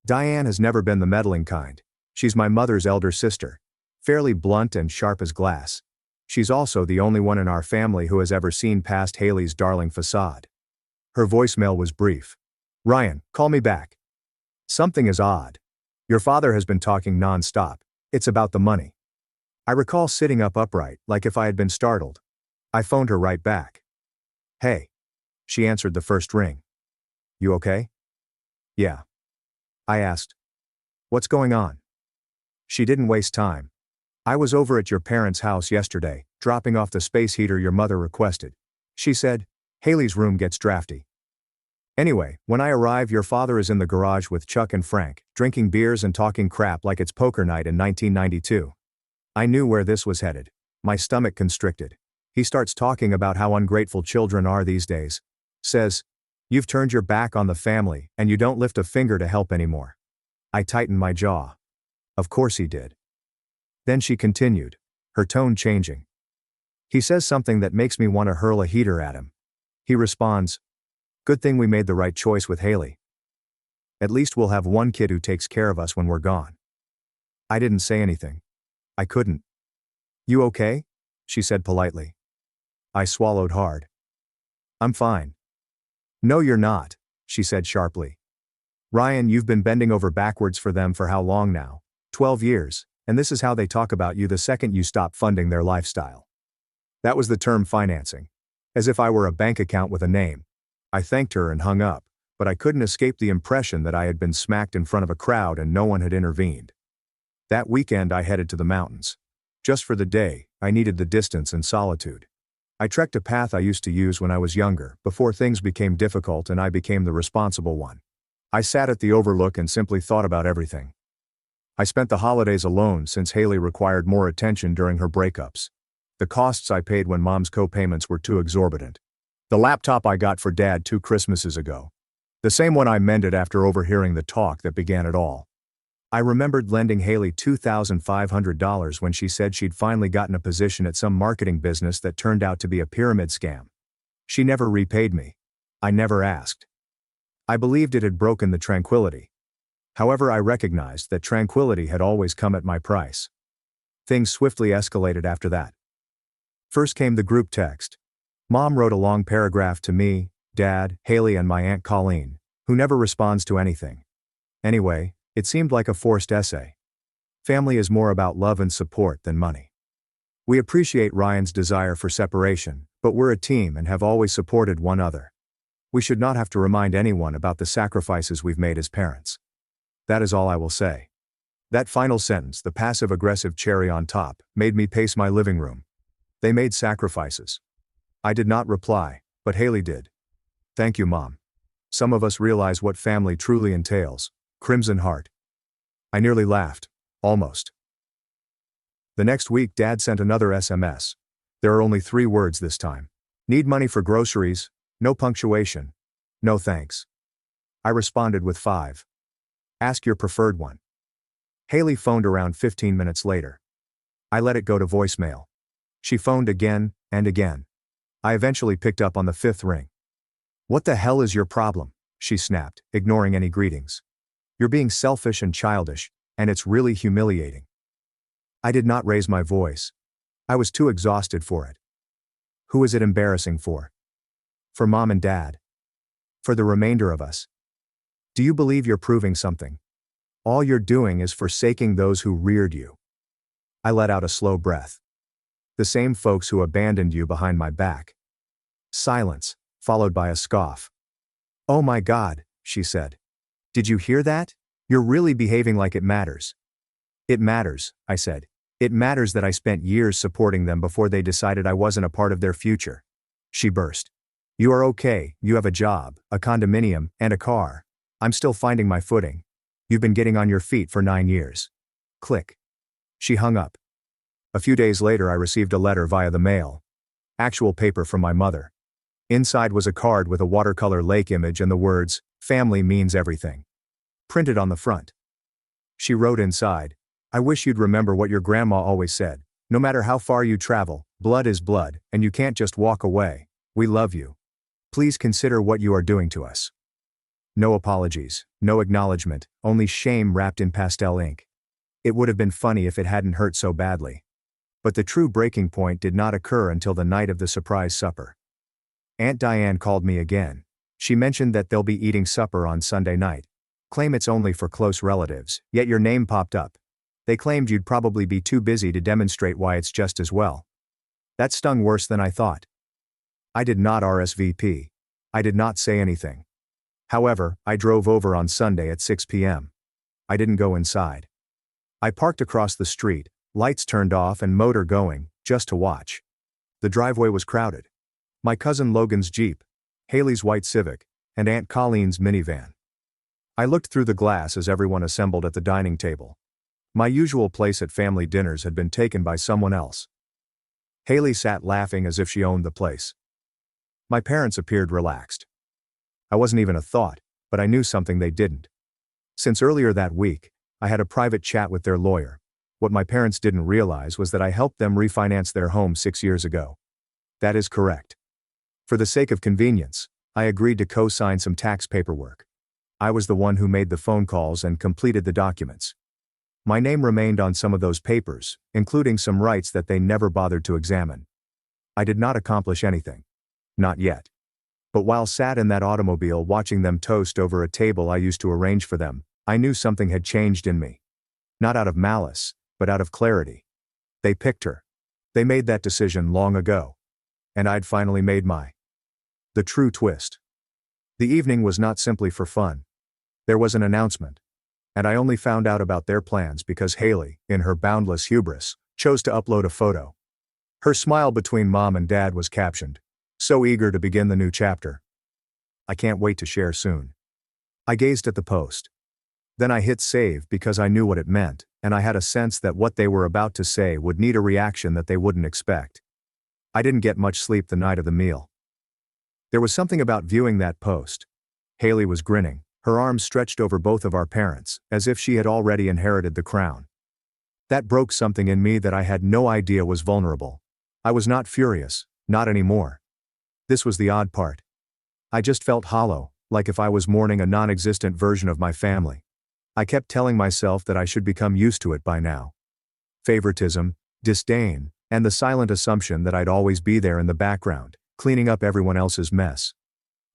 Diane has never been the meddling kind. She's my mother's elder sister. Fairly blunt and sharp as glass. She's also the only one in our family who has ever seen past Haley's darling facade. Her voicemail was brief. Ryan, call me back. Something is odd. Your father has been talking non-stop. It's about the money. I recall sitting up upright, like if I had been startled. I phoned her right back. Hey. She answered the first ring. You okay? Yeah. I asked. What's going on? She didn't waste time. I was over at your parents' house yesterday, dropping off the space heater your mother requested. She said, Haley's room gets drafty. Anyway, when I arrive, your father is in the garage with Chuck and Frank, drinking beers and talking crap like it's poker night in 1992. I knew where this was headed. My stomach constricted. He starts talking about how ungrateful children are these days. Says, you've turned your back on the family, and you don't lift a finger to help anymore. I tightened my jaw. Of course he did. Then she continued, her tone changing. He says something that makes me want to hurl a heater at him. He responds, good thing we made the right choice with Haley. At least we'll have one kid who takes care of us when we're gone. I didn't say anything. I couldn't. You okay? She said politely. I swallowed hard. I'm fine. No, you're not, she said sharply. Ryan, you've been bending over backwards for them for how long now? 12 years, and this is how they talk about you the second you stop funding their lifestyle. That was the term financing. As if I were a bank account with a name. I thanked her and hung up, but I couldn't escape the impression that I had been smacked in front of a crowd and no one had intervened. That weekend I headed to the mountains. Just for the day, I needed the distance and solitude. I trekked a path I used to use when I was younger, before things became difficult and I became the responsible one. I sat at the overlook and simply thought about everything. I spent the holidays alone since Haley required more attention during her breakups. The costs I paid when Mom's co-payments were too exorbitant. The laptop I got for Dad 2 Christmases ago. The same one I mended after overhearing the talk that began it all. I remembered lending Haley $2,500 when she said she'd finally gotten a position at some marketing business that turned out to be a pyramid scam. She never repaid me. I never asked. I believed it had broken the tranquility. However, I recognized that tranquility had always come at my price. Things swiftly escalated after that. First came the group text. Mom wrote a long paragraph to me, Dad, Haley, and my Aunt Colleen, who never responds to anything. Anyway, it seemed like a forced essay. Family is more about love and support than money. We appreciate Ryan's desire for separation, but we're a team and have always supported one another. We should not have to remind anyone about the sacrifices we've made as parents. That is all I will say. That final sentence, the passive-aggressive cherry on top, made me pace my living room. They made sacrifices. I did not reply, but Haley did. Thank you, Mom. Some of us realize what family truly entails. Crimson heart. I nearly laughed. Almost. The next week, Dad sent another SMS. There are only 3 words this time. Need money for groceries, no punctuation. No thanks. I responded with 5. Ask your preferred one. Haley phoned around 15 minutes later. I let it go to voicemail. She phoned again and again. I eventually picked up on the 5th ring. What the hell is your problem? She snapped, ignoring any greetings. You're being selfish and childish, and it's really humiliating. I did not raise my voice. I was too exhausted for it. Who is it embarrassing for? For Mom and Dad. For the remainder of us. Do you believe you're proving something? All you're doing is forsaking those who reared you. I let out a slow breath. The same folks who abandoned you behind my back. Silence, followed by a scoff. Oh my God, she said. Did you hear that? You're really behaving like it matters. It matters, I said. It matters that I spent years supporting them before they decided I wasn't a part of their future. She burst. You are okay, you have a job, a condominium, and a car. I'm still finding my footing. You've been getting on your feet for 9 years. Click. She hung up. A few days later I received a letter via the mail. Actual paper from my mother. Inside was a card with a watercolor lake image and the words, "Family means everything," printed on the front. She wrote inside, I wish you'd remember what your grandma always said, no matter how far you travel, blood is blood, and you can't just walk away. We love you. Please consider what you are doing to us. No apologies, no acknowledgement, only shame wrapped in pastel ink. It would have been funny if it hadn't hurt so badly. But the true breaking point did not occur until the night of the surprise supper. Aunt Diane called me again. She mentioned that they'll be eating supper on Sunday night. Claim it's only for close relatives, yet your name popped up. They claimed you'd probably be too busy to demonstrate why it's just as well. That stung worse than I thought. I did not RSVP. I did not say anything. However, I drove over on Sunday at 6 p.m. I didn't go inside. I parked across the street, Lights turned off and motor going, just to watch. The driveway was crowded. My cousin Logan's Jeep, Haley's white Civic, and Aunt Colleen's minivan. I looked through the glass as everyone assembled at the dining table. My usual place at family dinners had been taken by someone else. Haley sat laughing as if she owned the place. My parents appeared relaxed. I wasn't even a thought, but I knew something they didn't. Since earlier that week, I had a private chat with their lawyer. What my parents didn't realize was that I helped them refinance their home 6 years ago. That is correct. For the sake of convenience, I agreed to co-sign some tax paperwork. I was the one who made the phone calls and completed the documents. My name remained on some of those papers, including some rights that they never bothered to examine. I did not accomplish anything. Not yet. But while sat in that automobile watching them toast over a table I used to arrange for them, I knew something had changed in me. Not out of malice, but out of clarity. They picked her. They made that decision long ago. And I'd finally made the true twist. The evening was not simply for fun. There was an announcement. And I only found out about their plans because Haley, in her boundless hubris, chose to upload a photo. Her smile between mom and dad was captioned, "So eager to begin the new chapter. I can't wait to share soon." I gazed at the post. Then I hit save because I knew what it meant, and I had a sense that what they were about to say would need a reaction that they wouldn't expect. I didn't get much sleep the night of the meal. There was something about viewing that post. Haley was grinning, her arms stretched over both of our parents, as if she had already inherited the crown. That broke something in me that I had no idea was vulnerable. I was not furious, not anymore. This was the odd part. I just felt hollow, like if I was mourning a non-existent version of my family. I kept telling myself that I should become used to it by now. Favoritism, disdain, and the silent assumption that I'd always be there in the background, cleaning up everyone else's mess.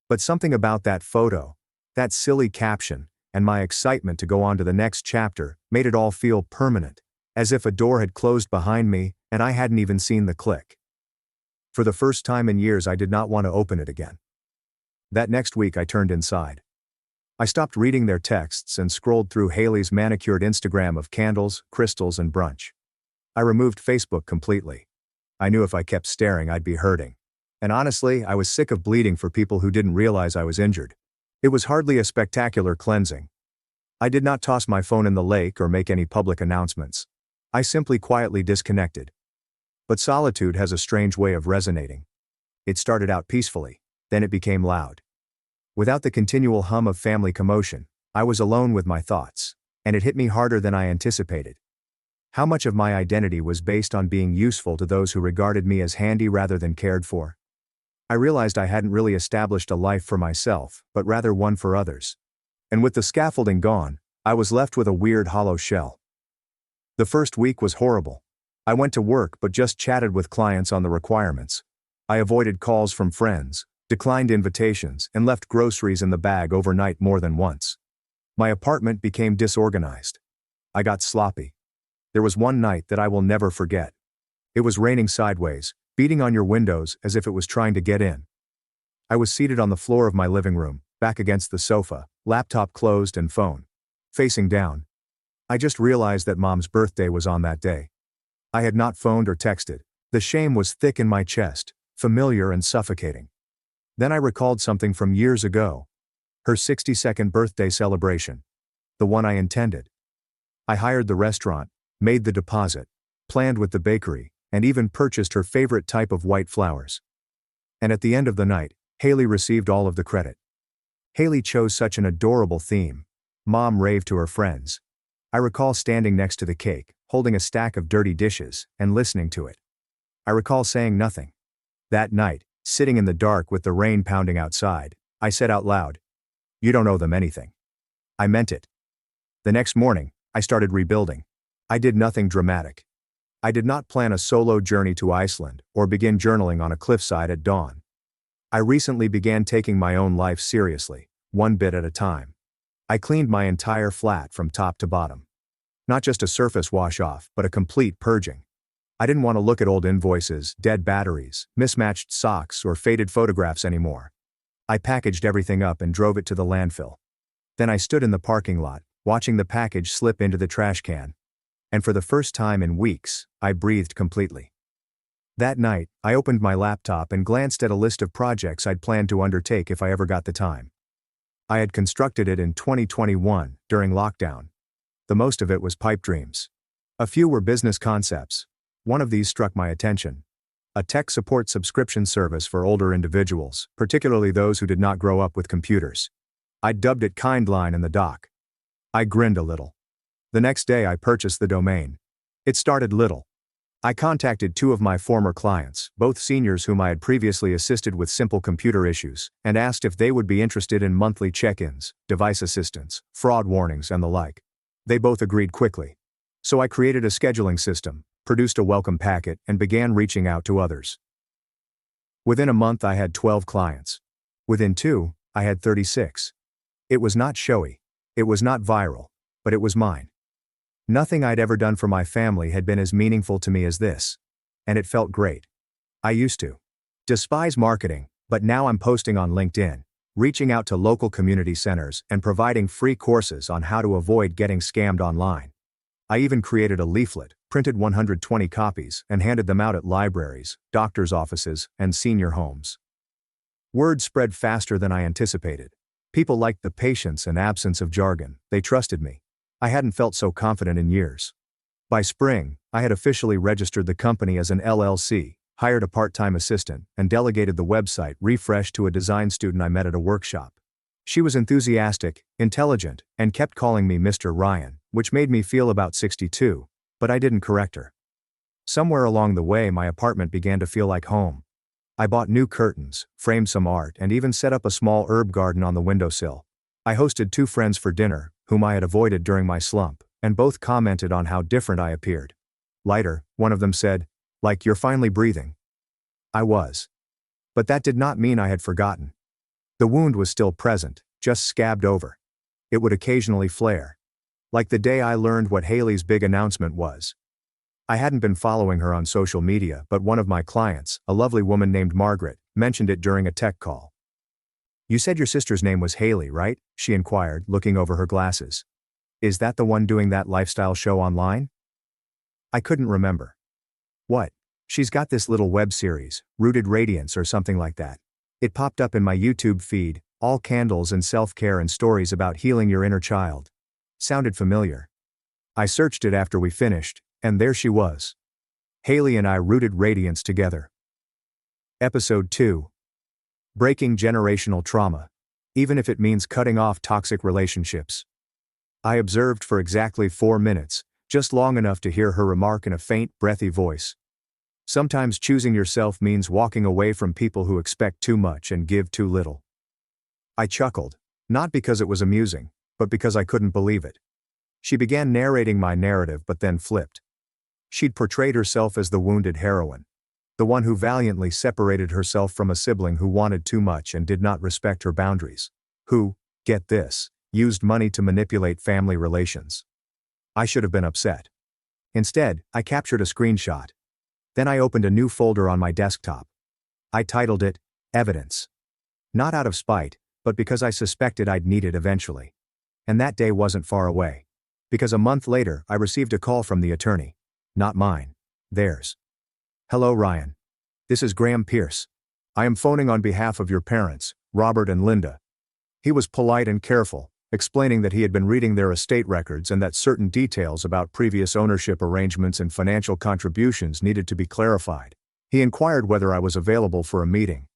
But something about that photo, that silly caption, and my excitement to go on to the next chapter, made it all feel permanent, as if a door had closed behind me and I hadn't even seen the click. For the first time in years I did not want to open it again. That next week I turned inside. I stopped reading their texts and scrolled through Haley's manicured Instagram of candles, crystals, and brunch. I removed Facebook completely. I knew if I kept staring I'd be hurting. And honestly, I was sick of bleeding for people who didn't realize I was injured. It was hardly a spectacular cleansing. I did not toss my phone in the lake or make any public announcements. I simply quietly disconnected. But solitude has a strange way of resonating. It started out peacefully, then it became loud. Without the continual hum of family commotion, I was alone with my thoughts, and it hit me harder than I anticipated. How much of my identity was based on being useful to those who regarded me as handy rather than cared for? I realized I hadn't really established a life for myself, but rather one for others. And with the scaffolding gone, I was left with a weird hollow shell. The first week was horrible. I went to work but just chatted with clients on the requirements. I avoided calls from friends, declined invitations, and left groceries in the bag overnight more than once. My apartment became disorganized. I got sloppy. There was one night that I will never forget. It was raining sideways, beating on your windows as if it was trying to get in. I was seated on the floor of my living room, back against the sofa, laptop closed and phone facing down. I just realized that Mom's birthday was on that day. I had not phoned or texted. The shame was thick in my chest, familiar and suffocating. Then I recalled something from years ago. Her 62nd birthday celebration. The one I intended. I hired the restaurant, made the deposit, planned with the bakery, and even purchased her favorite type of white flowers. And at the end of the night, Haley received all of the credit. Haley chose such an adorable theme. Mom raved to her friends. I recall standing next to the cake, holding a stack of dirty dishes, and listening to it. I recall saying nothing. That night, sitting in the dark with the rain pounding outside, I said out loud, "You don't owe them anything." I meant it. The next morning, I started rebuilding. I did nothing dramatic. I did not plan a solo journey to Iceland or begin journaling on a cliffside at dawn. I recently began taking my own life seriously, one bit at a time. I cleaned my entire flat from top to bottom. Not just a surface wash-off, but a complete purging. I didn't want to look at old invoices, dead batteries, mismatched socks, or faded photographs anymore. I packaged everything up and drove it to the landfill. Then I stood in the parking lot, watching the package slip into the trash can. And for the first time in weeks, I breathed completely. That night, I opened my laptop and glanced at a list of projects I'd planned to undertake if I ever got the time. I had constructed it in 2021, during lockdown. The most of it was pipe dreams. A few were business concepts. One of these struck my attention. A tech support subscription service for older individuals, particularly those who did not grow up with computers. I dubbed it Kindline in the doc. I grinned a little. The next day I purchased the domain. It started little. I contacted two of my former clients, both seniors whom I had previously assisted with simple computer issues, and asked if they would be interested in monthly check-ins, device assistance, fraud warnings, and the like. They both agreed quickly. So I created a scheduling system, produced a welcome packet, and began reaching out to others. Within a month I had 12 clients. Within 2, I had 36. It was not showy. It was not viral. But it was mine. Nothing I'd ever done for my family had been as meaningful to me as this. And it felt great. I used to despise marketing, but now I'm posting on LinkedIn, reaching out to local community centers, and providing free courses on how to avoid getting scammed online. I even created a leaflet, printed 120 copies, and handed them out at libraries, doctors' offices, and senior homes. Word spread faster than I anticipated. People liked the patience and absence of jargon. They trusted me. I hadn't felt so confident in years. By spring, I had officially registered the company as an LLC, hired a part-time assistant, and delegated the website refresh to a design student I met at a workshop. She was enthusiastic, intelligent, and kept calling me Mr. Ryan, which made me feel about 62, but I didn't correct her. Somewhere along the way my apartment began to feel like home. I bought new curtains, framed some art, and even set up a small herb garden on the windowsill. I hosted 2 friends for dinner, whom I had avoided during my slump, and both commented on how different I appeared. Lighter, one of them said, "Like you're finally breathing." I was. But that did not mean I had forgotten. The wound was still present, just scabbed over. It would occasionally flare. Like the day I learned what Haley's big announcement was. I hadn't been following her on social media, but one of my clients, a lovely woman named Margaret, mentioned it during a tech call. "You said your sister's name was Haley, right?" she inquired, looking over her glasses. "Is that the one doing that lifestyle show online?" I couldn't remember. "What? She's got this little web series, Rooted Radiance or something like that. It popped up in my YouTube feed, all candles and self-care and stories about healing your inner child." Sounded familiar. I searched it after we finished, and there she was. Haley and I rooted radiance together. Episode 2. Breaking generational trauma. Even if it means cutting off toxic relationships. I observed for exactly 4 minutes, just long enough to hear her remark in a faint, breathy voice. "Sometimes choosing yourself means walking away from people who expect too much and give too little." I chuckled, not because it was amusing, but because I couldn't believe it. She began narrating my narrative but then flipped. She'd portrayed herself as the wounded heroine. The one who valiantly separated herself from a sibling who wanted too much and did not respect her boundaries. Who, get this, used money to manipulate family relations. I should have been upset. Instead, I captured a screenshot. Then I opened a new folder on my desktop. I titled it, Evidence. Not out of spite, but because I suspected I'd need it eventually. And that day wasn't far away. Because a month later, I received a call from the attorney. Not mine. Theirs. "Hello, Ryan. This is Graham Pierce. I am phoning on behalf of your parents, Robert and Linda." He was polite and careful, explaining that he had been reading their estate records and that certain details about previous ownership arrangements and financial contributions needed to be clarified. He inquired whether I was available for a meeting.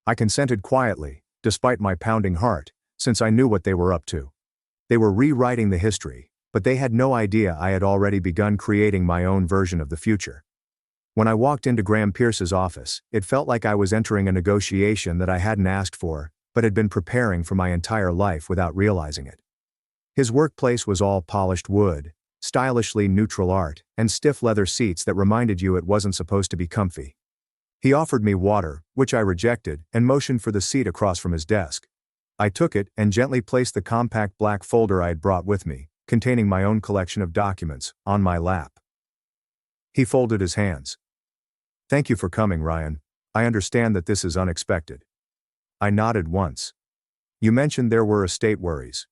I consented quietly, despite my pounding heart, since I knew what they were up to. They were rewriting the history, but they had no idea I had already begun creating my own version of the future. When I walked into Graham Pierce's office, it felt like I was entering a negotiation that I hadn't asked for, but had been preparing for my entire life without realizing it. His workplace was all polished wood, stylishly neutral art, and stiff leather seats that reminded you it wasn't supposed to be comfy. He offered me water, which I rejected, and motioned for the seat across from his desk. I took it and gently placed the compact black folder I had brought with me, containing my own collection of documents, on my lap. He folded his hands. "Thank you for coming, Ryan. I understand that this is unexpected." I nodded once. "You mentioned there were estate worries."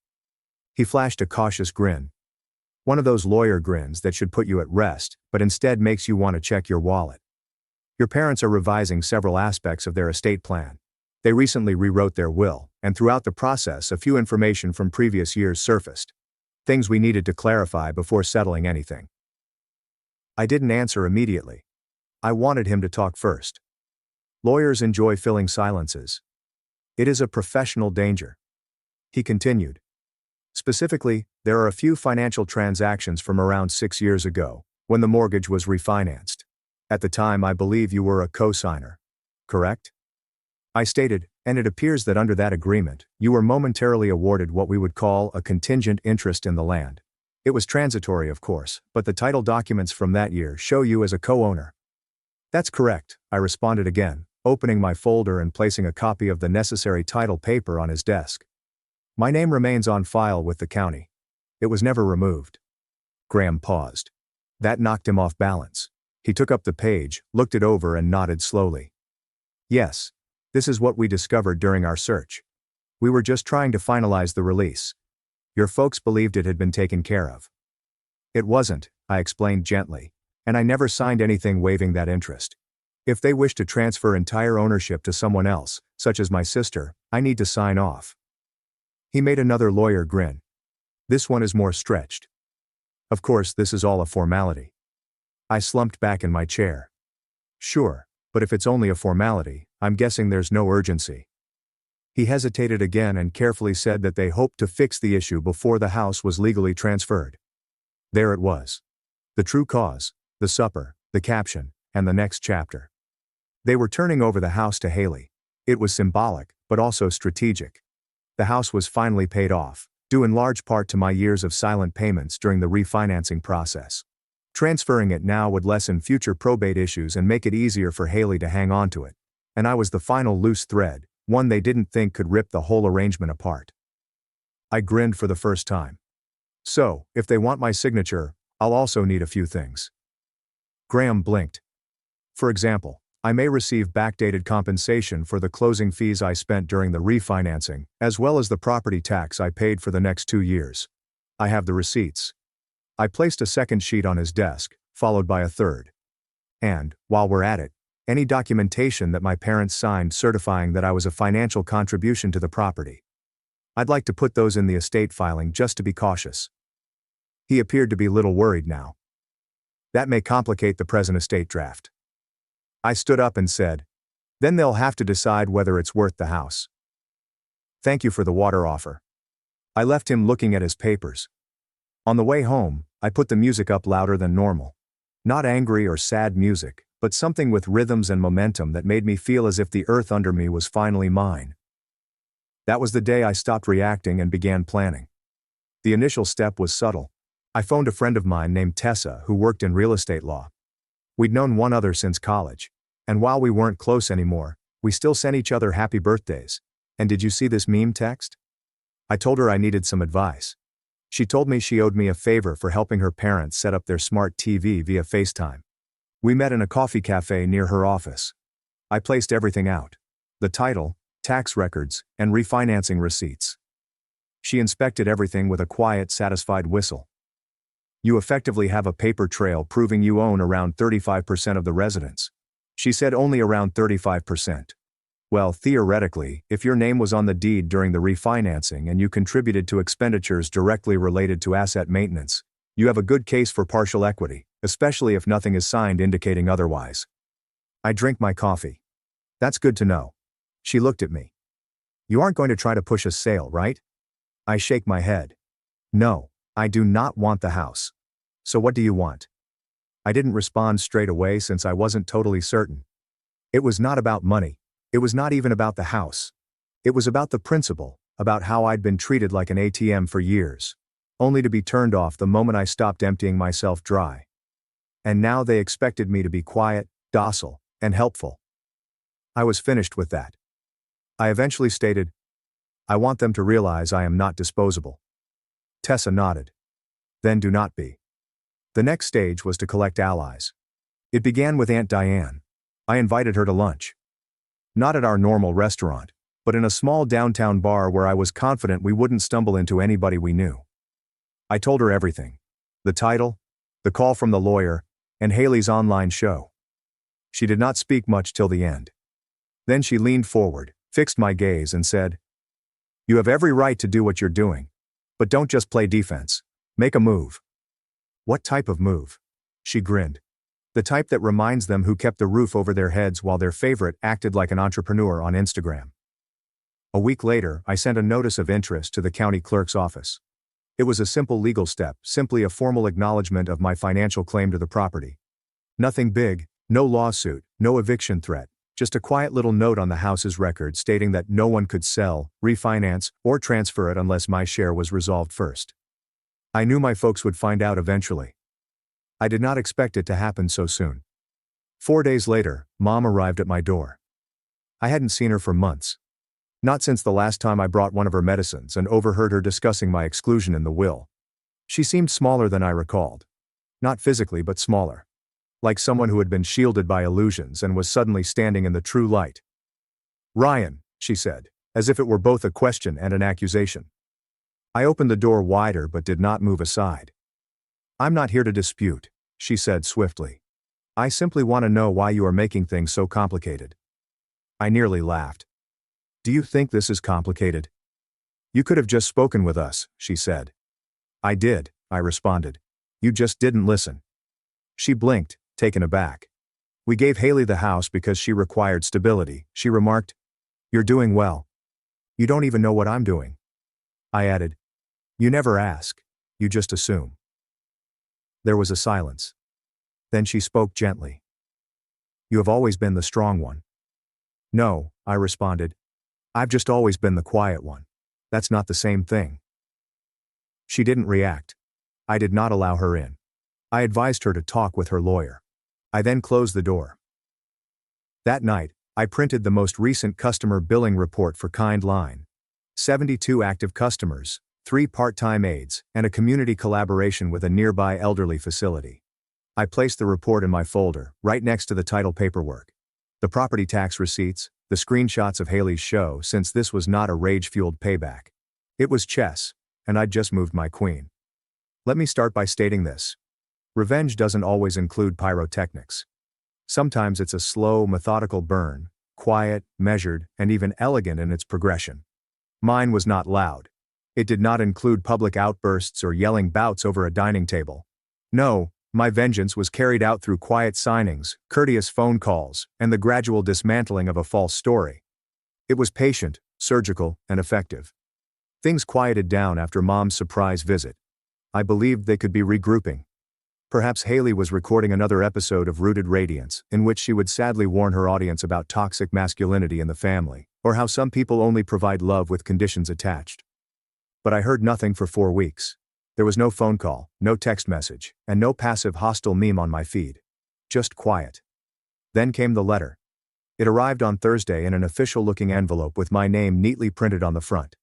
He flashed a cautious grin. One of those lawyer grins that should put you at rest, but instead makes you want to check your wallet. Your parents are revising several aspects of their estate plan. They recently rewrote their will, and throughout the process a few information from previous years surfaced. Things we needed to clarify before settling anything. I didn't answer immediately. I wanted him to talk first. Lawyers enjoy filling silences. It is a professional danger. He continued. Specifically, there are a few financial transactions from around 6 years ago, when the mortgage was refinanced. At the time I believe you were a co-signer. Correct? I stated, and it appears that under that agreement, you were momentarily awarded what we would call a contingent interest in the land. It was transitory of course, but the title documents from that year show you as a co-owner. That's correct, I responded again, opening my folder and placing a copy of the necessary title paper on his desk. My name remains on file with the county. It was never removed. Graham paused. That knocked him off balance. He took up the page, looked it over and nodded slowly. Yes. This is what we discovered during our search. We were just trying to finalize the release. Your folks believed it had been taken care of. It wasn't, I explained gently, and I never signed anything waiving that interest. If they wish to transfer entire ownership to someone else, such as my sister, I need to sign off. He made another lawyer grin. This one is more stretched. Of course, this is all a formality. I slumped back in my chair. Sure, but if it's only a formality, I'm guessing there's no urgency. He hesitated again and carefully said that they hoped to fix the issue before the house was legally transferred. There it was. The true cause, the supper, the caption, and the next chapter. They were turning over the house to Haley. It was symbolic, but also strategic. The house was finally paid off, due in large part to my years of silent payments during the refinancing process. Transferring it now would lessen future probate issues and make it easier for Haley to hang on to it. And I was the final loose thread, one they didn't think could rip the whole arrangement apart. I grinned for the first time. So, if they want my signature, I'll also need a few things. Graham blinked. For example, I may receive backdated compensation for the closing fees I spent during the refinancing, as well as the property tax I paid for the next 2 years. I have the receipts. I placed a second sheet on his desk, followed by a third. And, while we're at it, any documentation that my parents signed certifying that I was a financial contribution to the property. I'd like to put those in the estate filing just to be cautious. He appeared to be little worried now. That may complicate the present estate draft. I stood up and said, then they'll have to decide whether it's worth the house. Thank you for the water offer. I left him looking at his papers. On the way home, I put the music up louder than normal. Not angry or sad music, but something with rhythms and momentum that made me feel as if the earth under me was finally mine. That was the day I stopped reacting and began planning. The initial step was subtle. I phoned a friend of mine named Tessa who worked in real estate law. We'd known one other since college, and while we weren't close anymore, we still sent each other happy birthdays. And did you see this meme text? I told her I needed some advice. She told me she owed me a favor for helping her parents set up their smart TV via FaceTime. We met in a coffee cafe near her office. I placed everything out. The title, tax records, and refinancing receipts. She inspected everything with a quiet, satisfied whistle. You effectively have a paper trail proving you own around 35% of the residence. She said only around 35%. Well, theoretically, if your name was on the deed during the refinancing and you contributed to expenditures directly related to asset maintenance, you have a good case for partial equity, especially if nothing is signed indicating otherwise. I drink my coffee. That's good to know. She looked at me. You aren't going to try to push a sale, right? I shake my head. No, I do not want the house. So what do you want? I didn't respond straight away since I wasn't totally certain. It was not about money. It was not even about the house. It was about the principle, about how I'd been treated like an ATM for years, only to be turned off the moment I stopped emptying myself dry. And now they expected me to be quiet, docile, and helpful. I was finished with that. I eventually stated, I want them to realize I am not disposable. Tessa nodded. Then do not be. The next stage was to collect allies. It began with Aunt Diane. I invited her to lunch. Not at our normal restaurant, but in a small downtown bar where I was confident we wouldn't stumble into anybody we knew. I told her everything. The title, the call from the lawyer, and Haley's online show. She did not speak much till the end. Then she leaned forward, fixed my gaze, and said, "You have every right to do what you're doing. But don't just play defense. Make a move." "What type of move?" She grinned. "The type that reminds them who kept the roof over their heads while their favorite acted like an entrepreneur on Instagram." A week later, I sent a notice of interest to the county clerk's office. It was a simple legal step, simply a formal acknowledgement of my financial claim to the property. Nothing big, no lawsuit, no eviction threat, just a quiet little note on the house's record stating that no one could sell, refinance, or transfer it unless my share was resolved first. I knew my folks would find out eventually. I did not expect it to happen so soon. 4 days later, Mom arrived at my door. I hadn't seen her for months. Not since the last time I brought one of her medicines and overheard her discussing my exclusion in the will. She seemed smaller than I recalled. Not physically, but smaller. Like someone who had been shielded by illusions and was suddenly standing in the true light. "Ryan," she said, as if it were both a question and an accusation. I opened the door wider but did not move aside. "I'm not here to dispute," she said swiftly. "I simply want to know why you are making things so complicated." I nearly laughed. "Do you think this is complicated?" "You could have just spoken with us," she said. "I did," I responded. "You just didn't listen." She blinked, taken aback. "We gave Haley the house because she required stability," she remarked. "You're doing well. You don't even know what I'm doing." I added, "You never ask. You just assume." There was a silence. Then she spoke gently. "You have always been the strong one." "No," I responded. "I've just always been the quiet one. That's not the same thing." She didn't react. I did not allow her in. I advised her to talk with her lawyer. I then closed the door. That night, I printed the most recent customer billing report for Kind Line. 72 active customers, 3 part-time aides, and a community collaboration with a nearby elderly facility. I placed the report in my folder, right next to the title paperwork. The property tax receipts, the screenshots of Haley's show, since this was not a rage-fueled payback. It was chess, and I'd just moved my queen. Let me start by stating this. Revenge doesn't always include pyrotechnics. Sometimes it's a slow, methodical burn, quiet, measured, and even elegant in its progression. Mine was not loud. It did not include public outbursts or yelling bouts over a dining table. No, my vengeance was carried out through quiet signings, courteous phone calls, and the gradual dismantling of a false story. It was patient, surgical, and effective. Things quieted down after Mom's surprise visit. I believed they could be regrouping. Perhaps Haley was recording another episode of Rooted Radiance, in which she would sadly warn her audience about toxic masculinity in the family, or how some people only provide love with conditions attached. But I heard nothing for 4 weeks. There was no phone call, no text message, and no passive hostile meme on my feed. Just quiet. Then came the letter. It arrived on Thursday in an official-looking envelope with my name neatly printed on the front.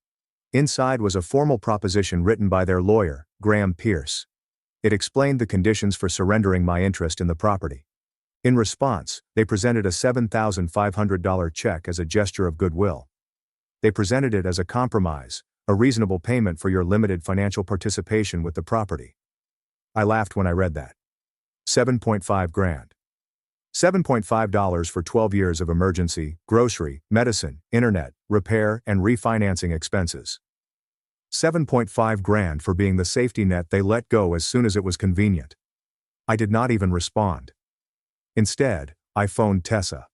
Inside was a formal proposition written by their lawyer, Graham Pierce. It explained the conditions for surrendering my interest in the property. In response, they presented a $7,500 check as a gesture of goodwill. They presented it as a compromise, a reasonable payment for your limited financial participation with the property. I laughed when I read that. $7.5 grand. $7.5 for 12 years of emergency, grocery, medicine, internet, repair, and refinancing expenses. $7.5 grand for being the safety net they let go as soon as it was convenient. I did not even respond. Instead, I phoned Tessa.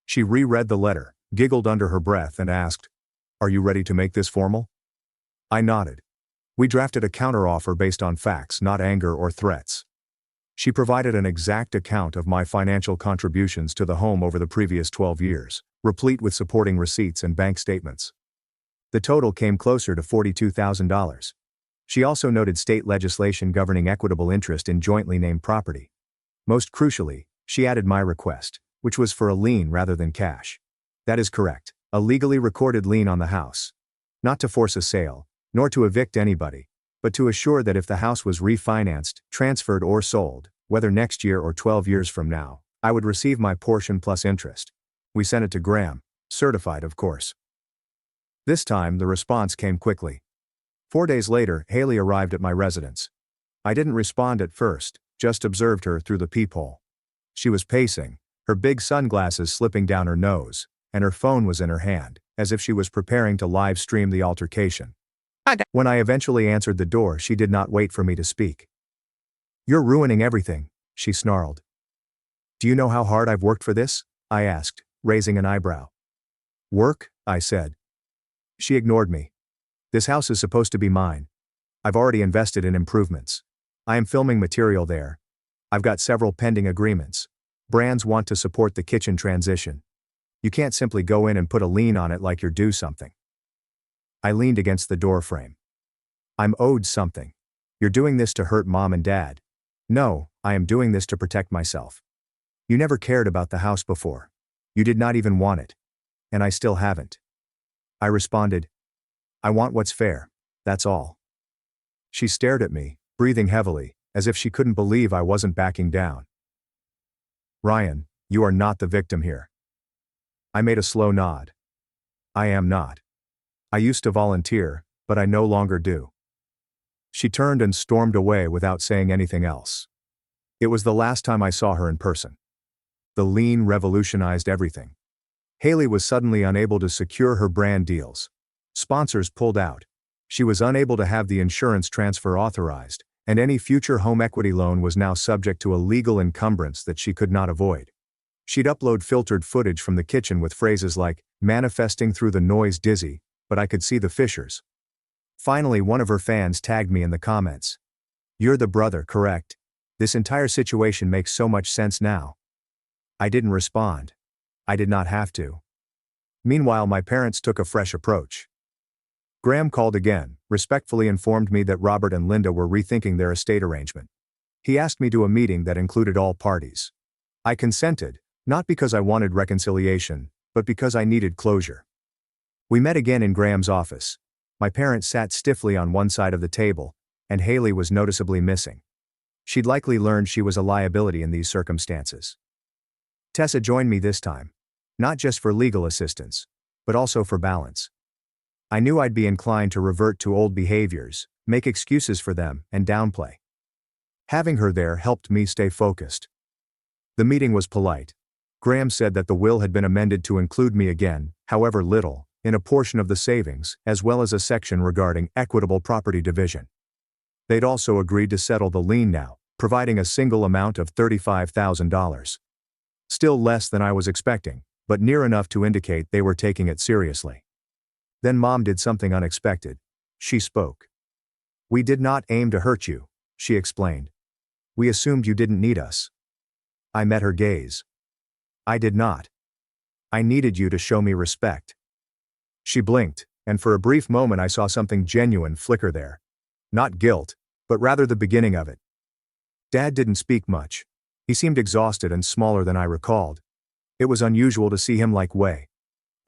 She reread the letter, giggled under her breath, and asked, "Are you ready to make this formal?" I nodded. We drafted a counteroffer based on facts, not anger or threats. She provided an exact account of my financial contributions to the home over the previous 12 years, replete with supporting receipts and bank statements. The total came closer to $42,000. She also noted state legislation governing equitable interest in jointly named property. Most crucially, she added my request, which was for a lien rather than cash. That is correct, a legally recorded lien on the house. Not to force a sale, nor to evict anybody, but to assure that if the house was refinanced, transferred, or sold, whether next year or 12 years from now, I would receive my portion plus interest. We sent it to Graham, certified of course. This time the response came quickly. 4 days later, Haley arrived at my residence. I didn't respond at first, just observed her through the peephole. She was pacing, her big sunglasses slipping down her nose, and her phone was in her hand, as if she was preparing to live stream the altercation. When I eventually answered the door, she did not wait for me to speak. "You're ruining everything," she snarled. "Do you know how hard I've worked for this?" I asked, raising an eyebrow. "Work?" I said. She ignored me. "This house is supposed to be mine. I've already invested in improvements. I am filming material there. I've got several pending agreements. Brands want to support the kitchen transition. You can't simply go in and put a lien on it like you're due something." I leaned against the door frame. "I'm owed something. You're doing this to hurt Mom and Dad." "No, I am doing this to protect myself. You never cared about the house before. You did not even want it. And I still haven't." I responded, "I want what's fair, that's all." She stared at me, breathing heavily, as if she couldn't believe I wasn't backing down. "Ryan, you are not the victim here." I made a slow nod. "I am not. I used to volunteer, but I no longer do." She turned and stormed away without saying anything else. It was the last time I saw her in person. The lien revolutionized everything. Haley was suddenly unable to secure her brand deals. Sponsors pulled out. She was unable to have the insurance transfer authorized, and any future home equity loan was now subject to a legal encumbrance that she could not avoid. She'd upload filtered footage from the kitchen with phrases like, "manifesting through the noise dizzy, but I could see the fissures." Finally, one of her fans tagged me in the comments. "You're the brother, correct? This entire situation makes so much sense now." I didn't respond. I did not have to. Meanwhile, my parents took a fresh approach. Graham called again, respectfully informed me that Robert and Linda were rethinking their estate arrangement. He asked me to a meeting that included all parties. I consented, not because I wanted reconciliation, but because I needed closure. We met again in Graham's office. My parents sat stiffly on one side of the table, and Haley was noticeably missing. She'd likely learned she was a liability in these circumstances. Tessa joined me this time, not just for legal assistance, but also for balance. I knew I'd be inclined to revert to old behaviors, make excuses for them, and downplay. Having her there helped me stay focused. The meeting was polite. Graham said that the will had been amended to include me again, however little, in a portion of the savings, as well as a section regarding equitable property division. They'd also agreed to settle the lien now, providing a single amount of $35,000. Still less than I was expecting, but near enough to indicate they were taking it seriously. Then Mom did something unexpected. She spoke. "We did not aim to hurt you," she explained. "We assumed you didn't need us." I met her gaze. "I did not. I needed you to show me respect." She blinked, and for a brief moment I saw something genuine flicker there. Not guilt, but rather the beginning of it. Dad didn't speak much. He seemed exhausted and smaller than I recalled. It was unusual to see him like way.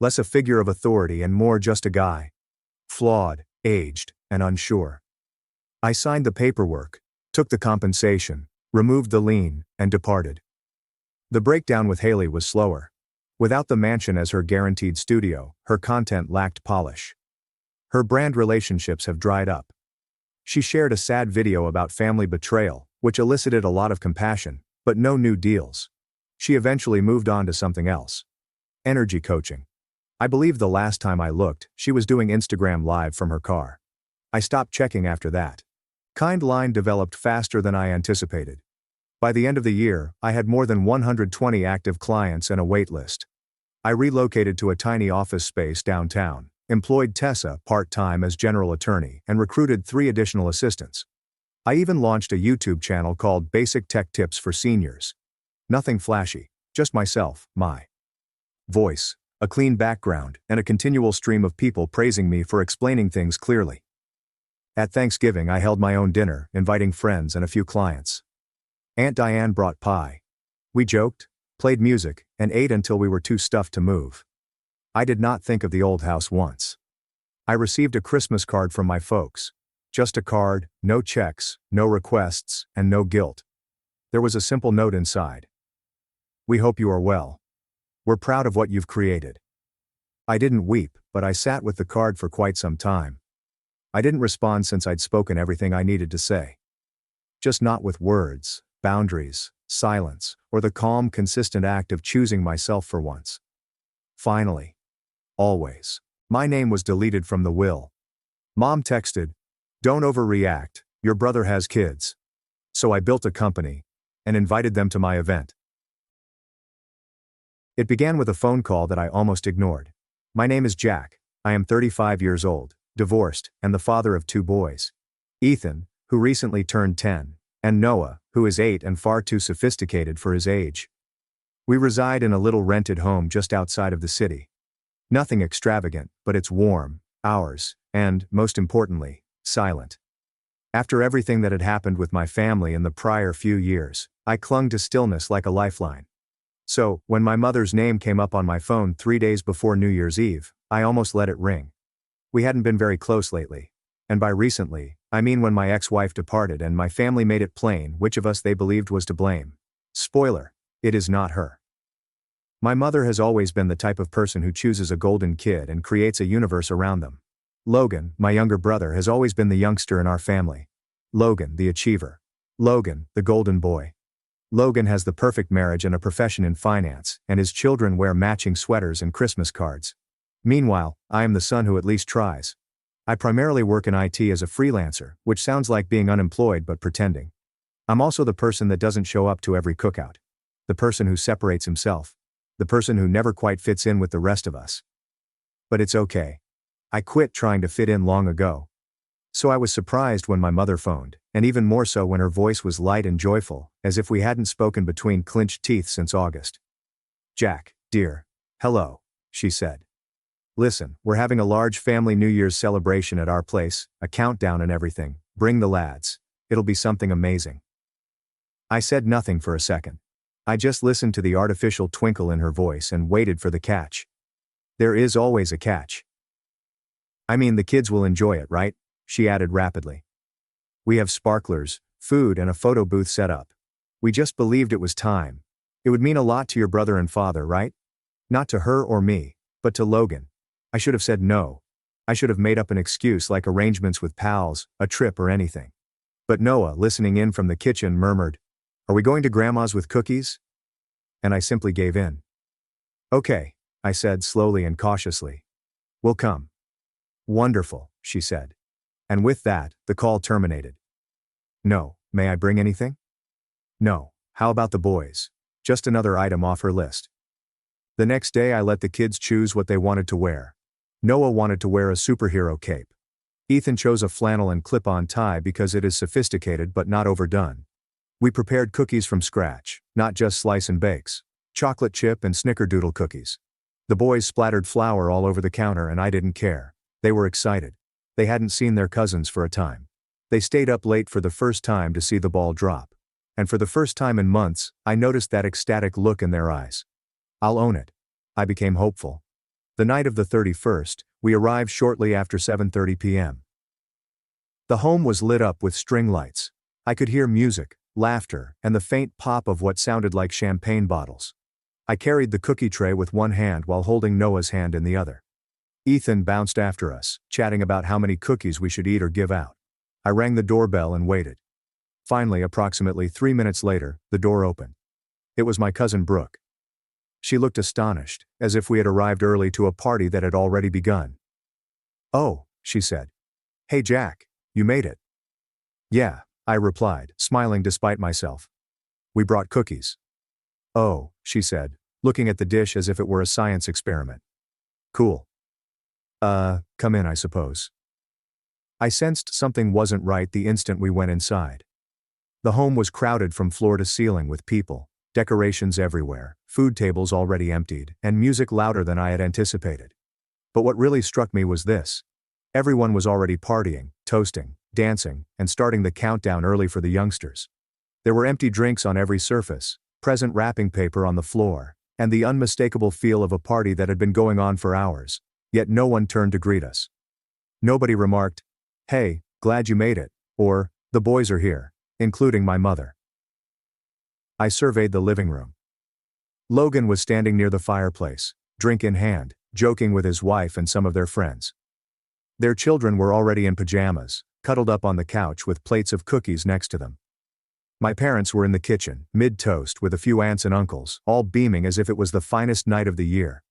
Less a figure of authority and more just a guy. Flawed, aged, and unsure. I signed the paperwork, took the compensation, removed the lien, and departed. The breakdown with Haley was slower. Without the mansion as her guaranteed studio, her content lacked polish. Her brand relationships have dried up. She shared a sad video about family betrayal, which elicited a lot of compassion, but no new deals. She eventually moved on to something else. Energy coaching. I believe the last time I looked, she was doing Instagram Live from her car. I stopped checking after that. Kind line developed faster than I anticipated. By the end of the year, I had more than 120 active clients and a wait list. I relocated to a tiny office space downtown, employed Tessa part-time as general attorney, and recruited 3 additional assistants. I even launched a YouTube channel called Basic Tech Tips for Seniors. Nothing flashy, just myself, my voice, a clean background, and a continual stream of people praising me for explaining things clearly. At Thanksgiving, I held my own dinner, inviting friends and a few clients. Aunt Diane brought pie. We joked, played music, and ate until we were too stuffed to move. I did not think of the old house once. I received a Christmas card from my folks. Just a card, no checks, no requests, and no guilt. There was a simple note inside. "We hope you are well. We're proud of what you've created." I didn't weep, but I sat with the card for quite some time. I didn't respond since I'd spoken everything I needed to say. just not with words, boundaries, silence, or the calm, consistent act of choosing myself for once. Finally. Always. My name was deleted from the will. Mom texted, "Don't overreact, your brother has kids." So I built a company and invited them to my event. It began with a phone call that I almost ignored. "My name is Jack. I am 35 years old, divorced, and the father of 2 boys. Ethan, who recently turned 10, and Noah, who is 8 and far too sophisticated for his age. We reside in a little rented home just outside of the city. Nothing extravagant, but it's warm, ours, and, most importantly, silent." After everything that had happened with my family in the prior few years, I clung to stillness like a lifeline. So, when my mother's name came up on my phone 3 days before New Year's Eve, I almost let it ring. We hadn't been very close lately. And by recently, I mean when my ex-wife departed and my family made it plain which of us they believed was to blame. Spoiler, it is not her. My mother has always been the type of person who chooses a golden kid and creates a universe around them. Logan, my younger brother, has always been the youngster in our family. Logan, the achiever. Logan, the golden boy. Logan has the perfect marriage and a profession in finance, and his children wear matching sweaters and Christmas cards. Meanwhile, I am the son who at least tries. I primarily work in IT as a freelancer, which sounds like being unemployed but pretending. I'm also the person that doesn't show up to every cookout. The person who separates himself. The person who never quite fits in with the rest of us. But it's okay. I quit trying to fit in long ago. So I was surprised when my mother phoned, and even more so when her voice was light and joyful, as if we hadn't spoken between clenched teeth since August. "Jack, dear. Hello," she said. "Listen, we're having a large family New Year's celebration at our place, a countdown and everything. Bring the lads. It'll be something amazing." I said nothing for a second. I just listened to the artificial twinkle in her voice and waited for the catch. There is always a catch. "I mean, the kids will enjoy it, right?" she added rapidly. "We have sparklers, food, and a photo booth set up. We just believed it was time. It would mean a lot to your brother and father, right? Not to her or me, but to Logan. I should have said no. I should have made up an excuse like arrangements with pals, a trip or anything." But Noah, listening in from the kitchen, murmured, "Are we going to Grandma's with cookies?" And I simply gave in. "Okay," I said slowly and cautiously. "We'll come." "Wonderful," she said. And with that, the call terminated. "No, may I bring anything?" "No, how about the boys?" Just another item off her list. The next day I let the kids choose what they wanted to wear. Noah wanted to wear a superhero cape. Ethan chose a flannel and clip-on tie because it is sophisticated but not overdone. We prepared cookies from scratch, not just slice and bakes. Chocolate chip and snickerdoodle cookies. The boys splattered flour all over the counter and I didn't care. They were excited. They hadn't seen their cousins for a time. They stayed up late for the first time to see the ball drop. And for the first time in months, I noticed that ecstatic look in their eyes. I'll own it. I became hopeful. The night of the 31st, we arrived shortly after 7:30 p.m. The home was lit up with string lights. I could hear music, laughter, and the faint pop of what sounded like champagne bottles. I carried the cookie tray with one hand while holding Noah's hand in the other. Ethan bounced after us, chatting about how many cookies we should eat or give out. I rang the doorbell and waited. Finally, approximately 3 minutes later, the door opened. It was my cousin Brooke. She looked astonished, as if we had arrived early to a party that had already begun. "Oh," she said. "Hey Jack, you made it." "Yeah," I replied, smiling despite myself. "We brought cookies." "Oh," she said, looking at the dish as if it were a science experiment. "Cool. Come in, I suppose." I sensed something wasn't right the instant we went inside. The home was crowded from floor to ceiling with people, decorations everywhere, food tables already emptied, and music louder than I had anticipated. But what really struck me was this. Everyone was already partying, toasting, dancing, and starting the countdown early for the youngsters. There were empty drinks on every surface, present wrapping paper on the floor, and the unmistakable feel of a party that had been going on for hours, yet no one turned to greet us. Nobody remarked, "Hey, glad you made it," or, "The boys are here," including my mother. I surveyed the living room. Logan was standing near the fireplace, drink in hand, joking with his wife and some of their friends. Their children were already in pajamas, cuddled up on the couch with plates of cookies next to them. My parents were in the kitchen, mid-toast with a few aunts and uncles, all beaming as if it was the finest night of the year.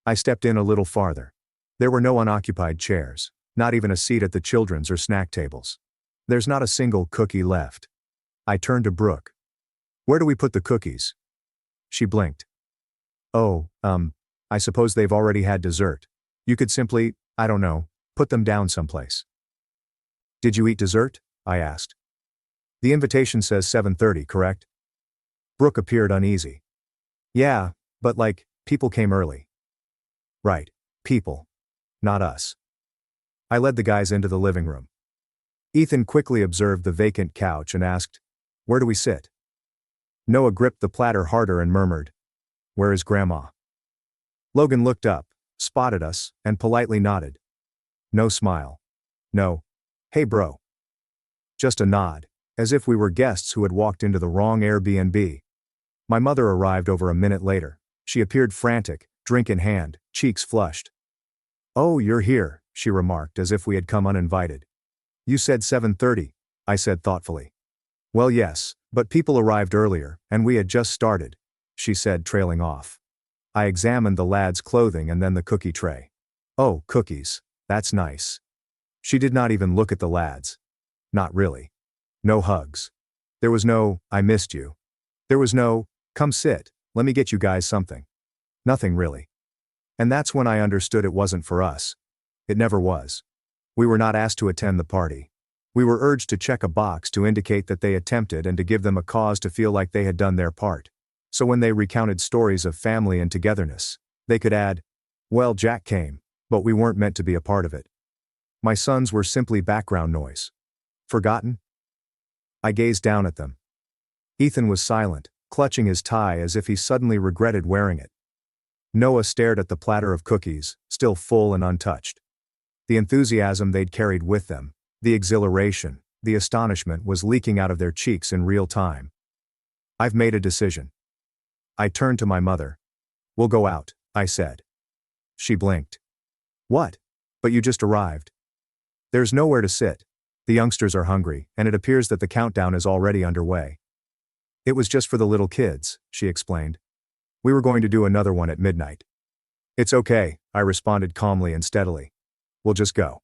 I stepped in a little farther. There were no unoccupied chairs, not even a seat at the children's or snack tables. There's not a single cookie left. I turned to Brooke. Where do we put the cookies? She blinked. Oh, I suppose they've already had dessert. You could simply, I don't know, put them down someplace. Did you eat dessert? I asked. The invitation says 7:30, correct? Brooke appeared uneasy. Yeah, but people came early. Right, people. Not us. I led the guys into the living room. Ethan quickly observed the vacant couch and asked, "Where do we sit?" Noah gripped the platter harder and murmured, "Where is Grandma?" Logan looked up, spotted us, and politely nodded. No smile. No, "Hey bro." Just a nod, as if we were guests who had walked into the wrong Airbnb. My mother arrived over a minute later. She appeared frantic, drink in hand, cheeks flushed. "Oh, you're here," she remarked as if we had come uninvited. "You said 7:30, I said thoughtfully. "Well yes, but people arrived earlier, and we had just started," she said, trailing off. I examined the lad's clothing and then the cookie tray. "Oh, cookies. That's nice." She did not even look at the lads. Not really. No hugs. There was no, "I missed you." There was no, "Come sit, let me get you guys something." Nothing really. And that's when I understood it wasn't for us. It never was. We were not asked to attend the party. We were urged to check a box to indicate that they attempted and to give them a cause to feel like they had done their part. So when they recounted stories of family and togetherness, they could add, "Well, Jack came, but we weren't meant to be a part of it." My sons were simply background noise. Forgotten? I gazed down at them. Ethan was silent, clutching his tie as if he suddenly regretted wearing it. Noah stared at the platter of cookies, still full and untouched. The enthusiasm they'd carried with them, the exhilaration, the astonishment was leaking out of their cheeks in real time. "I've made a decision." I turned to my mother. "We'll go out," I said. She blinked. "What? But you just arrived." "There's nowhere to sit. The youngsters are hungry, and it appears that the countdown is already underway." "It was just for the little kids," she explained. "We were going to do another one at midnight." "It's okay," I responded calmly and steadily. "We'll just go."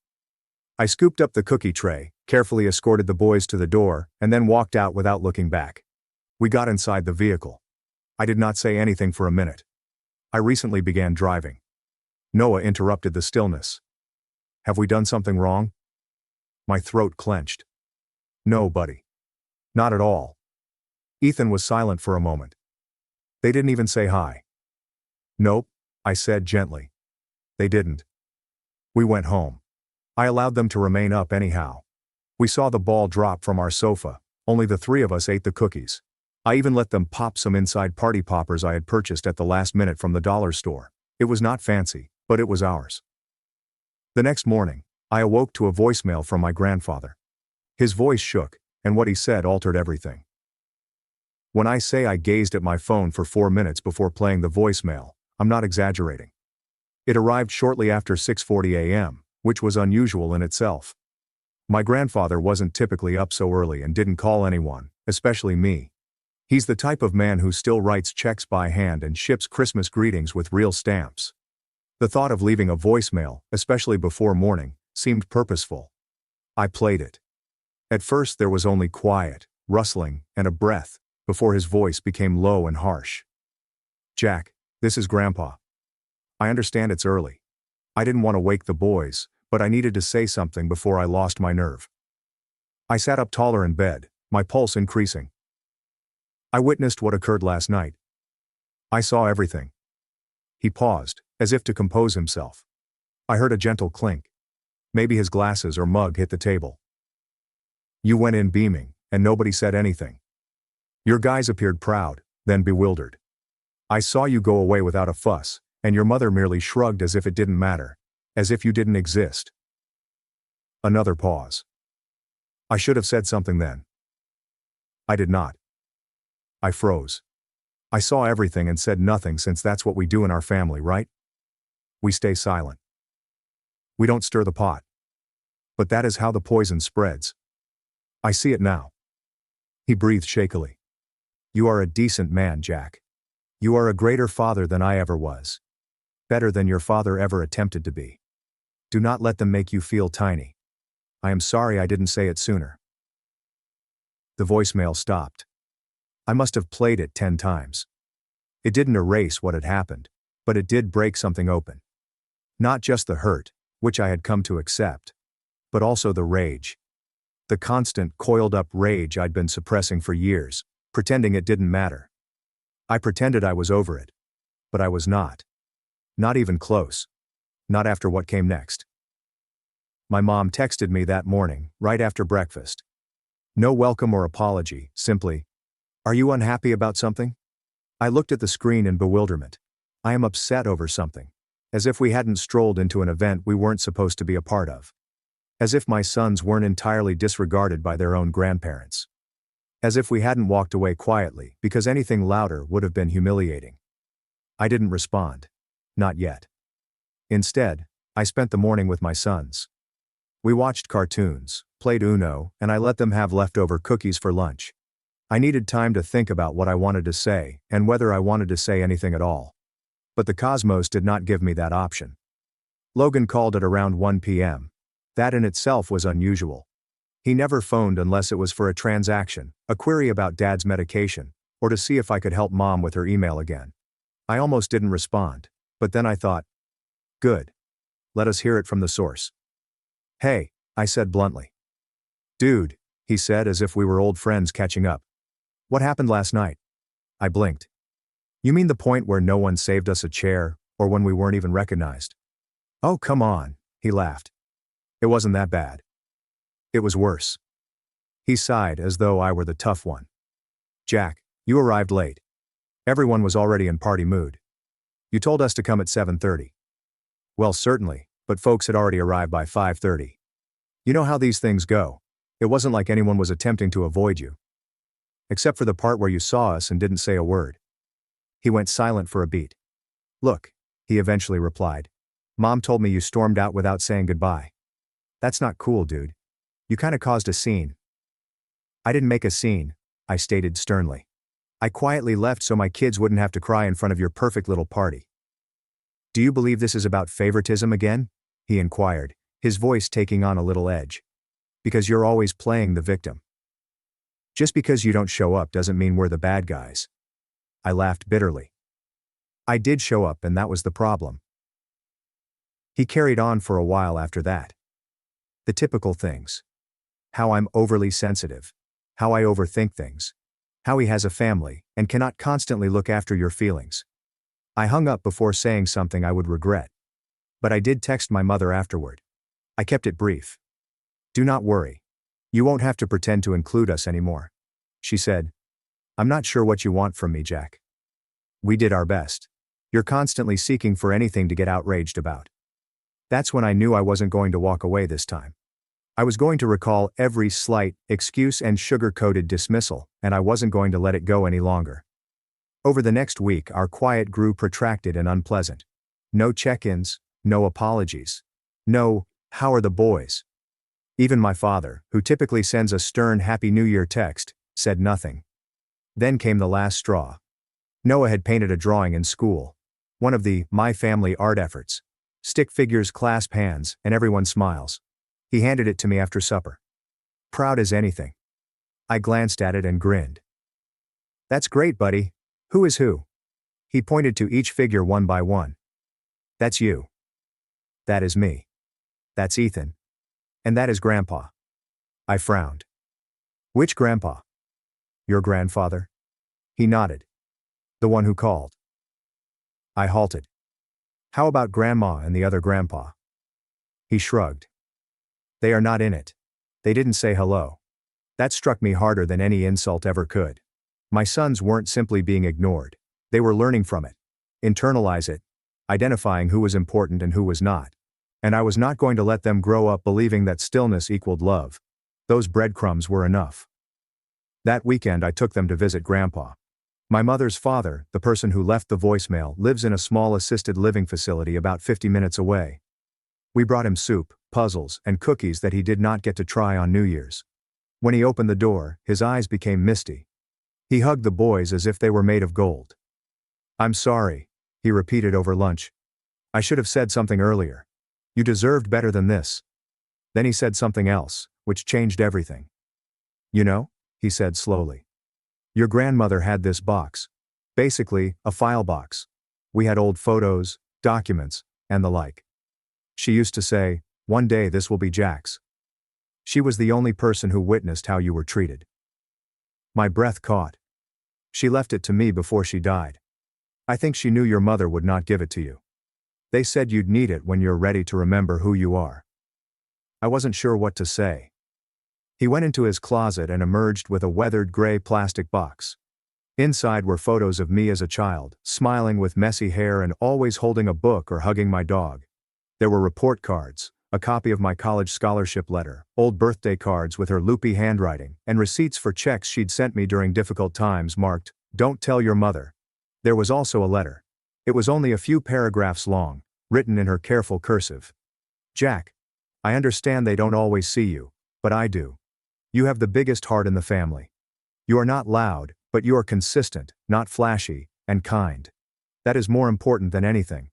I scooped up the cookie tray, carefully escorted the boys to the door, and then walked out without looking back. We got inside the vehicle. I did not say anything for a minute. I recently began driving. Noah interrupted the stillness. "Have we done something wrong?" My throat clenched. "No, buddy. Not at all." Ethan was silent for a moment. "They didn't even say hi." "Nope," I said gently. "They didn't." We went home. I allowed them to remain up anyhow. We saw the ball drop from our sofa, only the three of us ate the cookies. I even let them pop some inside party poppers I had purchased at the last minute from the dollar store. It was not fancy, but it was ours. The next morning, I awoke to a voicemail from my grandfather. His voice shook, and what he said altered everything. When I say I gazed at my phone for 4 minutes before playing the voicemail, I'm not exaggerating. It arrived shortly after 6:40 a.m., which was unusual in itself. My grandfather wasn't typically up so early and didn't call anyone, especially me. He's the type of man who still writes checks by hand and ships Christmas greetings with real stamps. The thought of leaving a voicemail, especially before morning, seemed purposeful. I played it. At first there was only quiet, rustling, and a breath, before his voice became low and harsh. "Jack, this is Grandpa. I understand it's early. I didn't want to wake the boys, but I needed to say something before I lost my nerve." I sat up taller in bed, my pulse increasing. "I witnessed what occurred last night. I saw everything." He paused, as if to compose himself. I heard a gentle clink. Maybe his glasses or mug hit the table. "You went in beaming, and nobody said anything. Your guys appeared proud, then bewildered. I saw you go away without a fuss, and your mother merely shrugged as if it didn't matter, as if you didn't exist." Another pause. "I should have said something then." I did not. I froze. I saw everything and said nothing since that's what we do in our family, right? We stay silent. We don't stir the pot. But that is how the poison spreads. I see it now. He breathed shakily. You are a decent man, Jack. You are a greater father than I ever was. Better than your father ever attempted to be. Do not let them make you feel tiny. I am sorry I didn't say it sooner. The voicemail stopped. I must have played it 10 times. It didn't erase what had happened, but it did break something open. Not just the hurt, which I had come to accept, but also the rage. The constant, coiled-up rage I'd been suppressing for years, pretending it didn't matter. I pretended I was over it. But I was not. Not even close. Not after what came next. My mom texted me that morning, right after breakfast. No welcome or apology, simply, "Are you unhappy about something?" I looked at the screen in bewilderment. I am upset over something. As if we hadn't strolled into an event we weren't supposed to be a part of. As if my sons weren't entirely disregarded by their own grandparents. As if we hadn't walked away quietly, because anything louder would have been humiliating. I didn't respond. Not yet. Instead, I spent the morning with my sons. We watched cartoons, played Uno, and I let them have leftover cookies for lunch. I needed time to think about what I wanted to say, and whether I wanted to say anything at all. But the cosmos did not give me that option. Logan called at around 1 p.m. That in itself was unusual. He never phoned unless it was for a transaction, a query about Dad's medication, or to see if I could help Mom with her email again. I almost didn't respond, but then I thought, good. Let us hear it from the source. Hey, I said bluntly. Dude, he said as if we were old friends catching up. What happened last night? I blinked. You mean the point where no one saved us a chair, or when we weren't even recognized? Oh, come on, he laughed. It wasn't that bad. It was worse. He sighed as though I were the tough one. Jack, you arrived late. Everyone was already in party mood. You told us to come at 7:30. Well, certainly, but folks had already arrived by 5:30. You know how these things go. It wasn't like anyone was attempting to avoid you. Except for the part where you saw us and didn't say a word. He went silent for a beat. Look, he eventually replied. Mom told me you stormed out without saying goodbye. That's not cool, dude. You kinda caused a scene. I didn't make a scene, I stated sternly. I quietly left so my kids wouldn't have to cry in front of your perfect little party. Do you believe this is about favoritism again? He inquired, his voice taking on a little edge. Because you're always playing the victim. Just because you don't show up doesn't mean we're the bad guys. I laughed bitterly. I did show up and that was the problem. He carried on for a while after that. The typical things. How I'm overly sensitive. How I overthink things. How he has a family, and cannot constantly look after your feelings. I hung up before saying something I would regret. But I did text my mother afterward. I kept it brief. Do not worry. You won't have to pretend to include us anymore. She said. I'm not sure what you want from me, Jack. We did our best. You're constantly seeking for anything to get outraged about. That's when I knew I wasn't going to walk away this time. I was going to recall every slight excuse and sugar-coated dismissal, and I wasn't going to let it go any longer. Over the next week, our quiet grew protracted and unpleasant. No check-ins, no apologies. No, how are the boys? Even my father, who typically sends a stern Happy New Year text, said nothing. Then came the last straw. Noah had painted a drawing in school. One of the My Family art efforts. Stick figures clasp hands, and everyone smiles. He handed it to me after supper. Proud as anything. I glanced at it and grinned. That's great, buddy. Who is who? He pointed to each figure one by one. That's you. That is me. That's Ethan. And that is Grandpa. I frowned. Which Grandpa? Your grandfather? He nodded. The one who called. I halted. How about Grandma and the other Grandpa? He shrugged. They are not in it. They didn't say hello. That struck me harder than any insult ever could. My sons weren't simply being ignored. They were learning from it. Internalize it. Identifying who was important and who was not. And I was not going to let them grow up believing that stillness equaled love. Those breadcrumbs were enough. That weekend I took them to visit Grandpa. My mother's father, the person who left the voicemail, lives in a small assisted living facility about 50 minutes away. We brought him soup, puzzles, and cookies that he did not get to try on New Year's. When he opened the door, his eyes became misty. He hugged the boys as if they were made of gold. "I'm sorry," he repeated over lunch. "I should have said something earlier. You deserved better than this." Then he said something else, which changed everything. "You know," he said slowly, "your grandmother had this box. Basically, a file box. We had old photos, documents, and the like. She used to say, 'One day this will be Jack's.' She was the only person who witnessed how you were treated." My breath caught. "She left it to me before she died. I think she knew your mother would not give it to you. They said you'd need it when you're ready to remember who you are." I wasn't sure what to say. He went into his closet and emerged with a weathered gray plastic box. Inside were photos of me as a child, smiling with messy hair and always holding a book or hugging my dog. There were report cards, a copy of my college scholarship letter, old birthday cards with her loopy handwriting, and receipts for checks she'd sent me during difficult times marked, "Don't tell your mother." There was also a letter. It was only a few paragraphs long, written in her careful cursive. "Jack, I understand they don't always see you, but I do. You have the biggest heart in the family. You are not loud, but you are consistent, not flashy, and kind. That is more important than anything.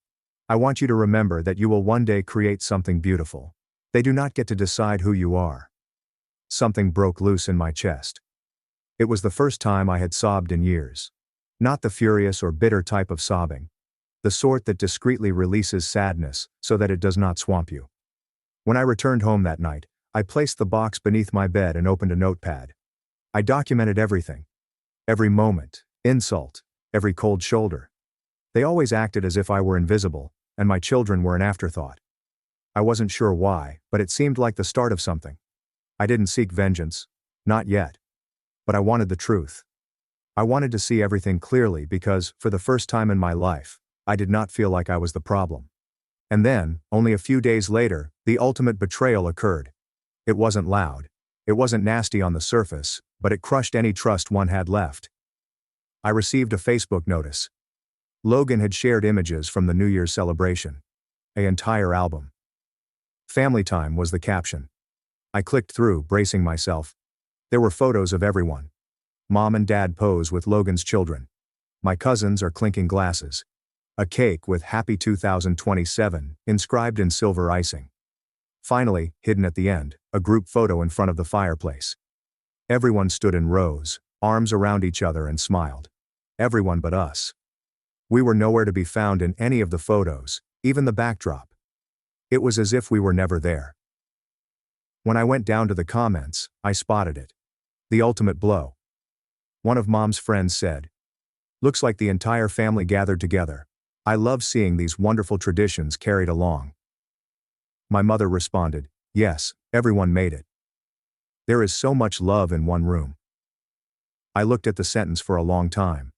I want you to remember that you will one day create something beautiful. They do not get to decide who you are." Something broke loose in my chest. It was the first time I had sobbed in years. Not the furious or bitter type of sobbing. The sort that discreetly releases sadness so that it does not swamp you. When I returned home that night, I placed the box beneath my bed and opened a notepad. I documented everything. Every moment, insult, every cold shoulder. They always acted as if I were invisible, and my children were an afterthought. I wasn't sure why, but it seemed like the start of something. I didn't seek vengeance. Not yet. But I wanted the truth. I wanted to see everything clearly because, for the first time in my life, I did not feel like I was the problem. And then, only a few days later, the ultimate betrayal occurred. It wasn't loud. It wasn't nasty on the surface, but it crushed any trust one had left. I received a Facebook notice. Logan had shared images from the New Year's celebration. An entire album. "Family time" was the caption. I clicked through, bracing myself. There were photos of everyone. Mom and Dad pose with Logan's children. My cousins are clinking glasses. A cake with "Happy 2027" inscribed in silver icing. Finally, hidden at the end, a group photo in front of the fireplace. Everyone stood in rows, arms around each other, and smiled. Everyone but us. We were nowhere to be found in any of the photos, even the backdrop. It was as if we were never there. When I went down to the comments, I spotted it. The ultimate blow. One of Mom's friends said, "Looks like the entire family gathered together. I love seeing these wonderful traditions carried along." My mother responded, "Yes, everyone made it. There is so much love in one room." I looked at the sentence for a long time.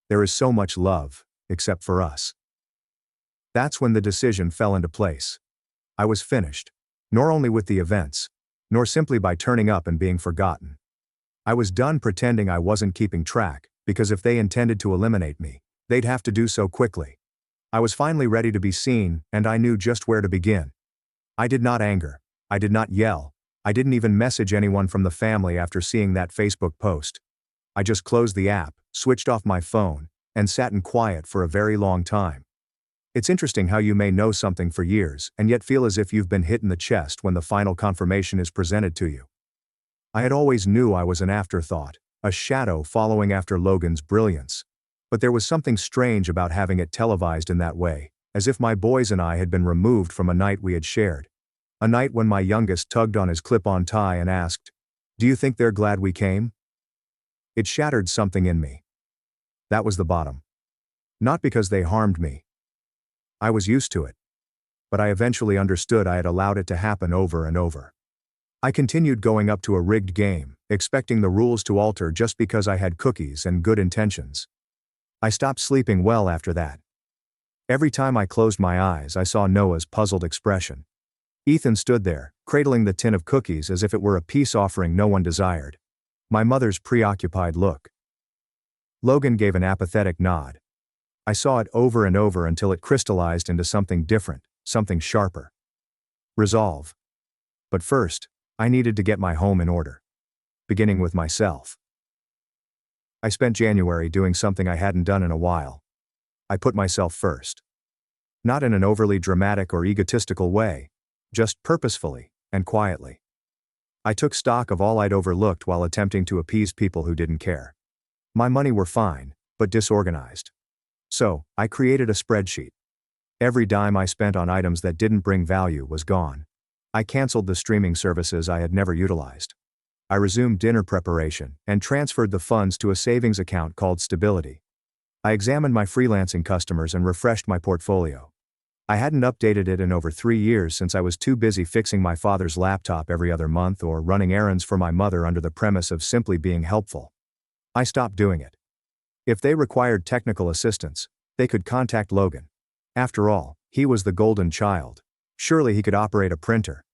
There is so much love, except for us. That's when the decision fell into place. I was finished. Nor only with the events, nor simply by turning up and being forgotten. I was done pretending I wasn't keeping track, because if they intended to eliminate me, they'd have to do so quickly. I was finally ready to be seen, and I knew just where to begin. I did not anger. I did not yell. I didn't even message anyone from the family after seeing that Facebook post. I just closed the app, switched off my phone, and sat in quiet for a very long time. It's interesting how you may know something for years and yet feel as if you've been hit in the chest when the final confirmation is presented to you. I had always knew I was an afterthought, a shadow following after Logan's brilliance. But there was something strange about having it televised in that way, as if my boys and I had been removed from a night we had shared. A night when my youngest tugged on his clip-on tie and asked, "Do you think they're glad we came?" It shattered something in me. That was the bottom. Not because they harmed me. I was used to it. But I eventually understood I had allowed it to happen over and over. I continued going up to a rigged game, expecting the rules to alter just because I had cookies and good intentions. I stopped sleeping well after that. Every time I closed my eyes, I saw Noah's puzzled expression. Ethan stood there, cradling the tin of cookies as if it were a peace offering no one desired. My mother's preoccupied look. Logan gave an apathetic nod. I saw it over and over until it crystallized into something different, something sharper. Resolve. But first, I needed to get my home in order. beginning with myself. I spent January doing something I hadn't done in a while. I put myself first. Not in an overly dramatic or egotistical way, just purposefully and quietly. I took stock of all I'd overlooked while attempting to appease people who didn't care. My money were fine, but disorganized. So, I created a spreadsheet. Every dime I spent on items that didn't bring value was gone. I canceled the streaming services I had never utilized. I resumed dinner preparation and transferred the funds to a savings account called Stability. I examined my freelancing customers and refreshed my portfolio. I hadn't updated it in over 3 years since I was too busy fixing my father's laptop every other month or running errands for my mother under the premise of simply being helpful. I stopped doing it. If they required technical assistance, they could contact Logan. After all, he was the golden child. Surely he could operate a printer.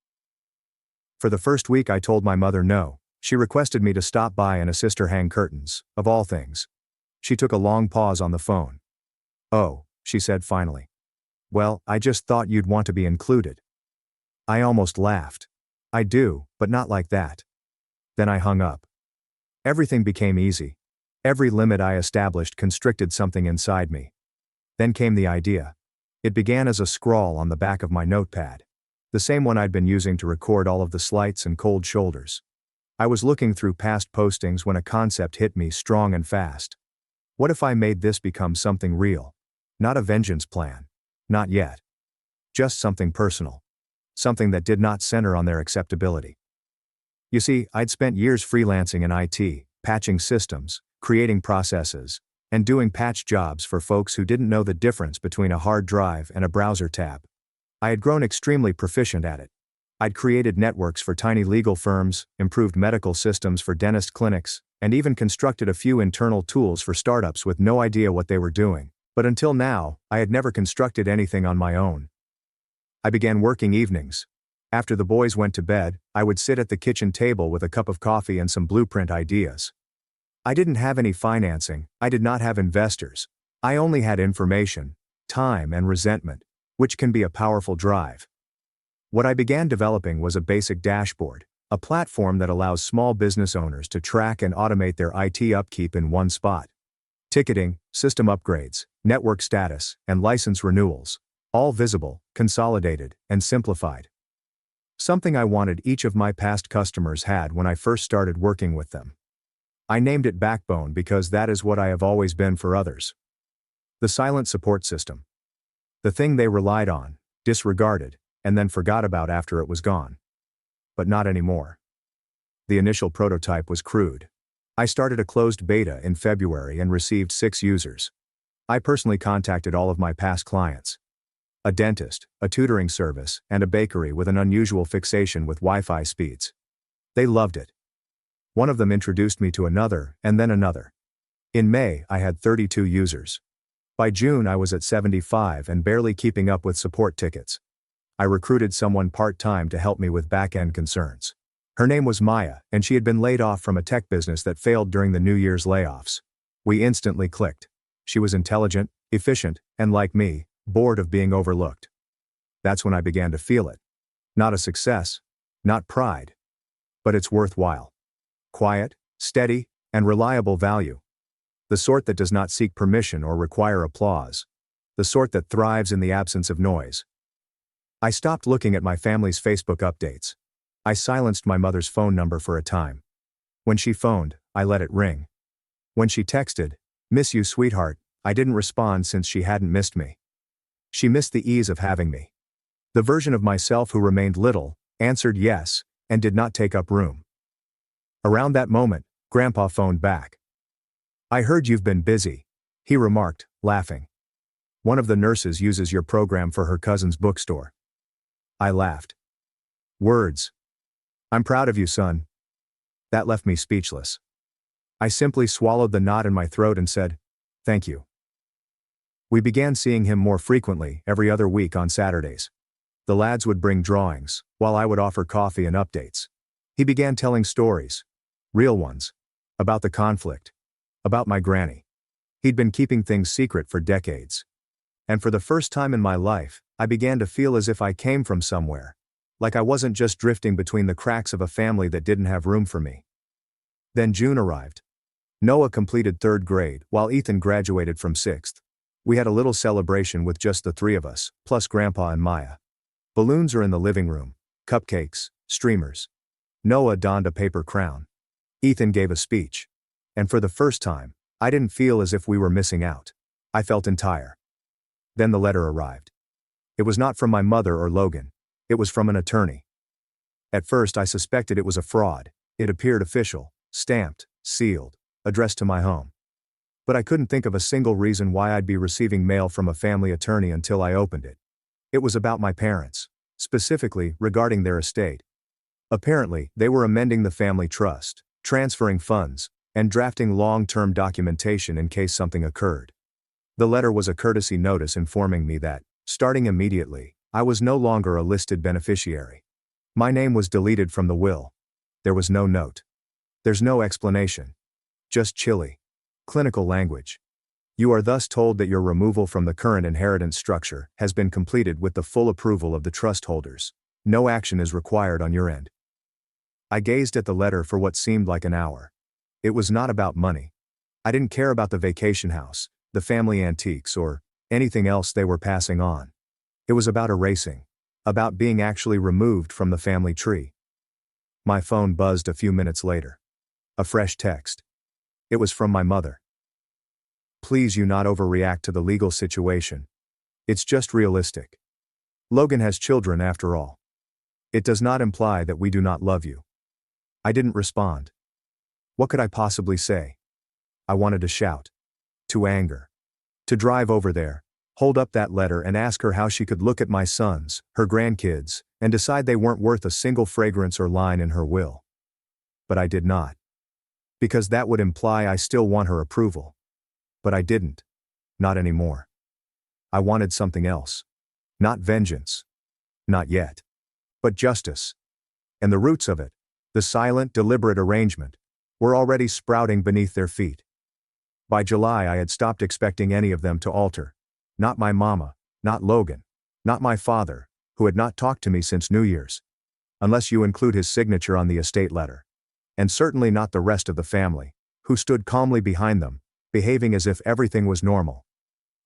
For the first week I told my mother no. She requested me to stop by and assist her hang curtains, of all things. She took a long pause on the phone. "Oh," she said finally. "Well, I just thought you'd want to be included." I almost laughed. "I do, but not like that." Then I hung up. Everything became easy. Every limit I established constricted something inside me. Then came the idea. It began as a scrawl on the back of my notepad. The same one I'd been using to record all of the slights and cold shoulders. I was looking through past postings when a concept hit me strong and fast. What if I made this become something real? Not a vengeance plan. Not yet. Just something personal. Something that did not center on their acceptability. You see, I'd spent years freelancing in IT, patching systems, creating processes, and doing patch jobs for folks who didn't know the difference between a hard drive and a browser tab. I had grown extremely proficient at it. I'd created networks for tiny legal firms, improved medical systems for dentist clinics, and even constructed a few internal tools for startups with no idea what they were doing. But until now, I had never constructed anything on my own. I began working evenings. After the boys went to bed, I would sit at the kitchen table with a cup of coffee and some blueprint ideas. I didn't have any financing, I did not have investors. I only had information, time, and resentment, which can be a powerful drive. What I began developing was a basic dashboard, a platform that allows small business owners to track and automate their IT upkeep in one spot. Ticketing, system upgrades, network status, and license renewals, all visible, consolidated, and simplified. Something I wanted each of my past customers had when I first started working with them. I named it Backbone because that is what I have always been for others. The silent support system. The thing they relied on, disregarded, and then forgot about after it was gone. But not anymore. The initial prototype was crude. I started a closed beta in February and received 6 users. I personally contacted all of my past clients. A dentist, a tutoring service, and a bakery with an unusual fixation with Wi-Fi speeds. They loved it. One of them introduced me to another, and then another. In May, I had 32 users. By June, I was at 75 and barely keeping up with support tickets. I recruited someone part-time to help me with back-end concerns. Her name was Maya, and she had been laid off from a tech business that failed during the New Year's layoffs. We instantly clicked. She was intelligent, efficient, and like me, bored of being overlooked. That's when I began to feel it. Not a success, not pride. But it's worthwhile. Quiet, steady, and reliable value. The sort that does not seek permission or require applause. The sort that thrives in the absence of noise. I stopped looking at my family's Facebook updates. I silenced my mother's phone number for a time. When she phoned, I let it ring. When she texted, "Miss you, sweetheart," I didn't respond since she hadn't missed me. She missed the ease of having me. The version of myself who remained little, answered yes, and did not take up room. Around that moment, Grandpa phoned back. "I heard you've been busy," he remarked, laughing. "One of the nurses uses your program for her cousin's bookstore." I laughed. Words. "I'm proud of you, son." That left me speechless. I simply swallowed the knot in my throat and said, "Thank you." We began seeing him more frequently, every other week on Saturdays. The lads would bring drawings, while I would offer coffee and updates. He began telling stories. Real ones. About the conflict. About my granny. He'd been keeping things secret for decades. And for the first time in my life, I began to feel as if I came from somewhere. Like I wasn't just drifting between the cracks of a family that didn't have room for me. Then June arrived. Noah completed 3rd grade, while Ethan graduated from 6th. We had a little celebration with just the 3 of us, plus Grandpa and Maya. Balloons are in the living room, cupcakes, streamers. Noah donned a paper crown. Ethan gave a speech. And for the first time, I didn't feel as if we were missing out. I felt entire. Then the letter arrived. It was not from my mother or Logan. It was from an attorney. At first I suspected it was a fraud. It appeared official, stamped, sealed, addressed to my home. But I couldn't think of a single reason why I'd be receiving mail from a family attorney until I opened it. It was about my parents, specifically regarding their estate. Apparently, they were amending the family trust, transferring funds, and drafting long-term documentation in case something occurred. The letter was a courtesy notice informing me that, starting immediately, I was no longer a listed beneficiary. My name was deleted from the will. There was no note. There's no explanation. Just chilly, clinical language. You are thus told that your removal from the current inheritance structure has been completed with the full approval of the trust holders. No action is required on your end. I gazed at the letter for what seemed like an hour. It was not about money. I didn't care about the vacation house, the family antiques, or anything else they were passing on. It was about erasing. About being actually removed from the family tree. My phone buzzed a few minutes later. A fresh text. It was from my mother. Please you not overreact to the legal situation. It's just realistic. Logan has children after all. It does not imply that we do not love you. I didn't respond. What could I possibly say? I wanted to shout. To anger. To drive over there, hold up that letter and ask her how she could look at my sons, her grandkids, and decide they weren't worth a single fragrance or line in her will. But I did not. Because that would imply I still want her approval. But I didn't. Not anymore. I wanted something else. Not vengeance. Not yet. But justice. And the roots of it, the silent, deliberate arrangement, were already sprouting beneath their feet. By July I had stopped expecting any of them to alter. Not my mama, not Logan, not my father, who had not talked to me since New Year's. Unless you include his signature on the estate letter. And certainly not the rest of the family, who stood calmly behind them, behaving as if everything was normal.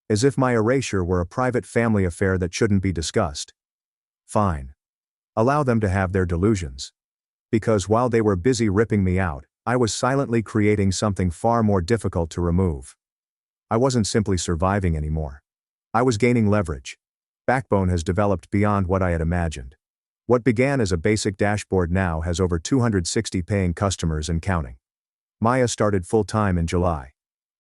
As if my erasure were a private family affair that shouldn't be discussed. Fine. Allow them to have their delusions. Because while they were busy ripping me out, I was silently creating something far more difficult to remove. I wasn't simply surviving anymore. I was gaining leverage. Backbone has developed beyond what I had imagined. What began as a basic dashboard now has over 260 paying customers and counting. Maya started full-time in July.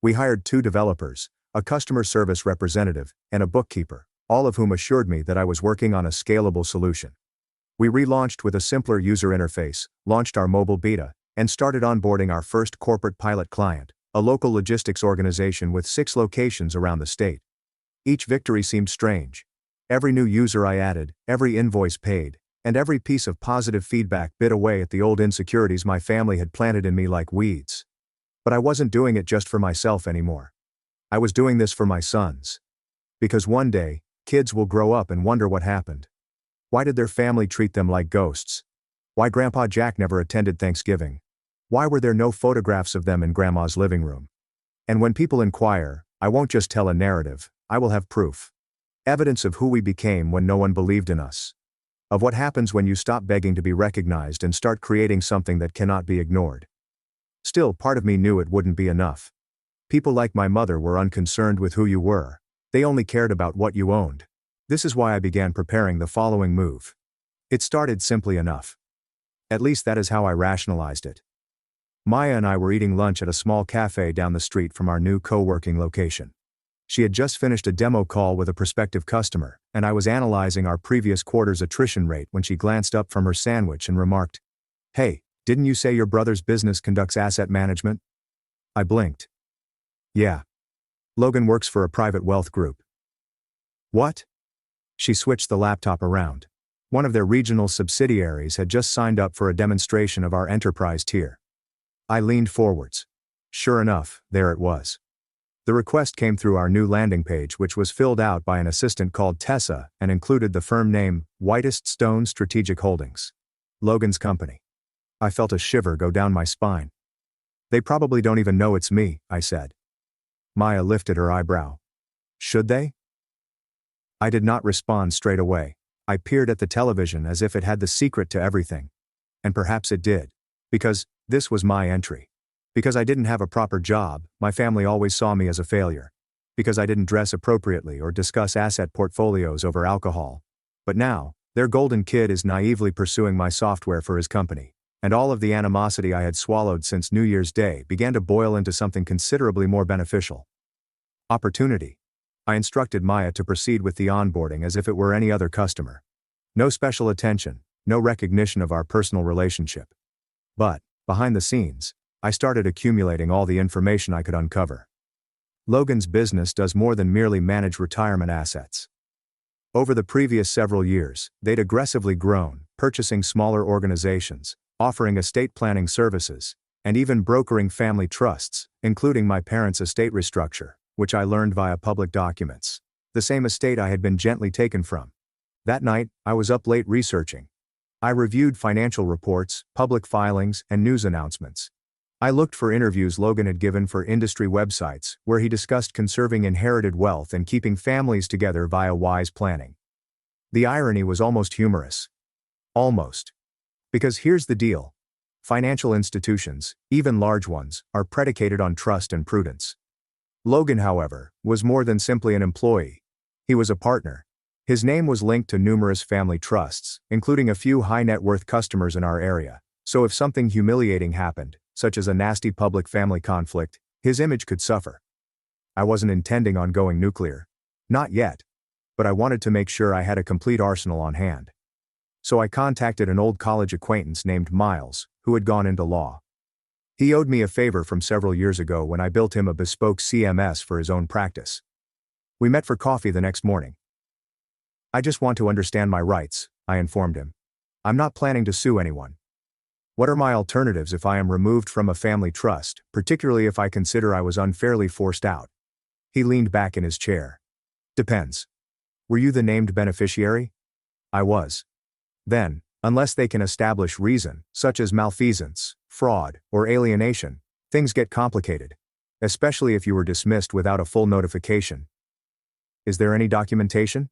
We hired 2 developers, a customer service representative, and a bookkeeper, all of whom assured me that I was working on a scalable solution. We relaunched with a simpler user interface, launched our mobile beta, and started onboarding our first corporate pilot client, a local logistics organization with 6 locations around the state. Each victory seemed strange. Every new user I added, every invoice paid, and every piece of positive feedback bit away at the old insecurities my family had planted in me like weeds. But I wasn't doing it just for myself anymore. I was doing this for my sons. Because one day, kids will grow up and wonder what happened. Why did their family treat them like ghosts? Why Grandpa Jack never attended Thanksgiving? Why were there no photographs of them in Grandma's living room? And when people inquire, I won't just tell a narrative, I will have proof. Evidence of who we became when no one believed in us. Of what happens when you stop begging to be recognized and start creating something that cannot be ignored. Still, part of me knew it wouldn't be enough. People like my mother were unconcerned with who you were. They only cared about what you owned. This is why I began preparing the following move. It started simply enough. At least that is how I rationalized it. Maya and I were eating lunch at a small cafe down the street from our new co-working location. She had just finished a demo call with a prospective customer, and I was analyzing our previous quarter's attrition rate when she glanced up from her sandwich and remarked, "Hey, didn't you say your brother's business conducts asset management?" I blinked. "Yeah. Logan works for a private wealth group." "What?" She switched the laptop around. One of their regional subsidiaries had just signed up for a demonstration of our enterprise tier. I leaned forwards. Sure enough, there it was. The request came through our new landing page, which was filled out by an assistant called Tessa and included the firm name, Whitest Stone Strategic Holdings. Logan's company. I felt a shiver go down my spine. They probably don't even know it's me, I said. Maya lifted her eyebrow. Should they? I did not respond straight away. I peered at the television as if it had the secret to everything. And perhaps it did. Because this was my entry. Because I didn't have a proper job, my family always saw me as a failure. Because I didn't dress appropriately or discuss asset portfolios over alcohol. But now, their golden kid is naively pursuing my software for his company. And all of the animosity I had swallowed since New Year's Day began to boil into something considerably more beneficial. Opportunity. I instructed Maya to proceed with the onboarding as if it were any other customer. No special attention, no recognition of our personal relationship. But, behind the scenes, I started accumulating all the information I could uncover. Logan's business does more than merely manage retirement assets. Over the previous several years, they'd aggressively grown, purchasing smaller organizations, offering estate planning services, and even brokering family trusts, including my parents' estate restructure, which I learned via public documents. The same estate I had been gently taken from. That night, I was up late researching. I reviewed financial reports, public filings, and news announcements. I looked for interviews Logan had given for industry websites, where he discussed conserving inherited wealth and keeping families together via wise planning. The irony was almost humorous. Almost. Because here's the deal. Financial institutions, even large ones, are predicated on trust and prudence. Logan, however, was more than simply an employee. He was a partner. His name was linked to numerous family trusts, including a few high-net-worth customers in our area, so if something humiliating happened, such as a nasty public family conflict, his image could suffer. I wasn't intending on going nuclear. Not yet. But I wanted to make sure I had a complete arsenal on hand. So I contacted an old college acquaintance named Miles, who had gone into law. He owed me a favor from several years ago when I built him a bespoke CMS for his own practice. We met for coffee the next morning. I just want to understand my rights, I informed him. I'm not planning to sue anyone. What are my alternatives if I am removed from a family trust, particularly if I consider I was unfairly forced out? He leaned back in his chair. Depends. Were you the named beneficiary? I was. Then, unless they can establish reason, such as malfeasance, fraud, or alienation, things get complicated. Especially if you were dismissed without a full notification. Is there any documentation?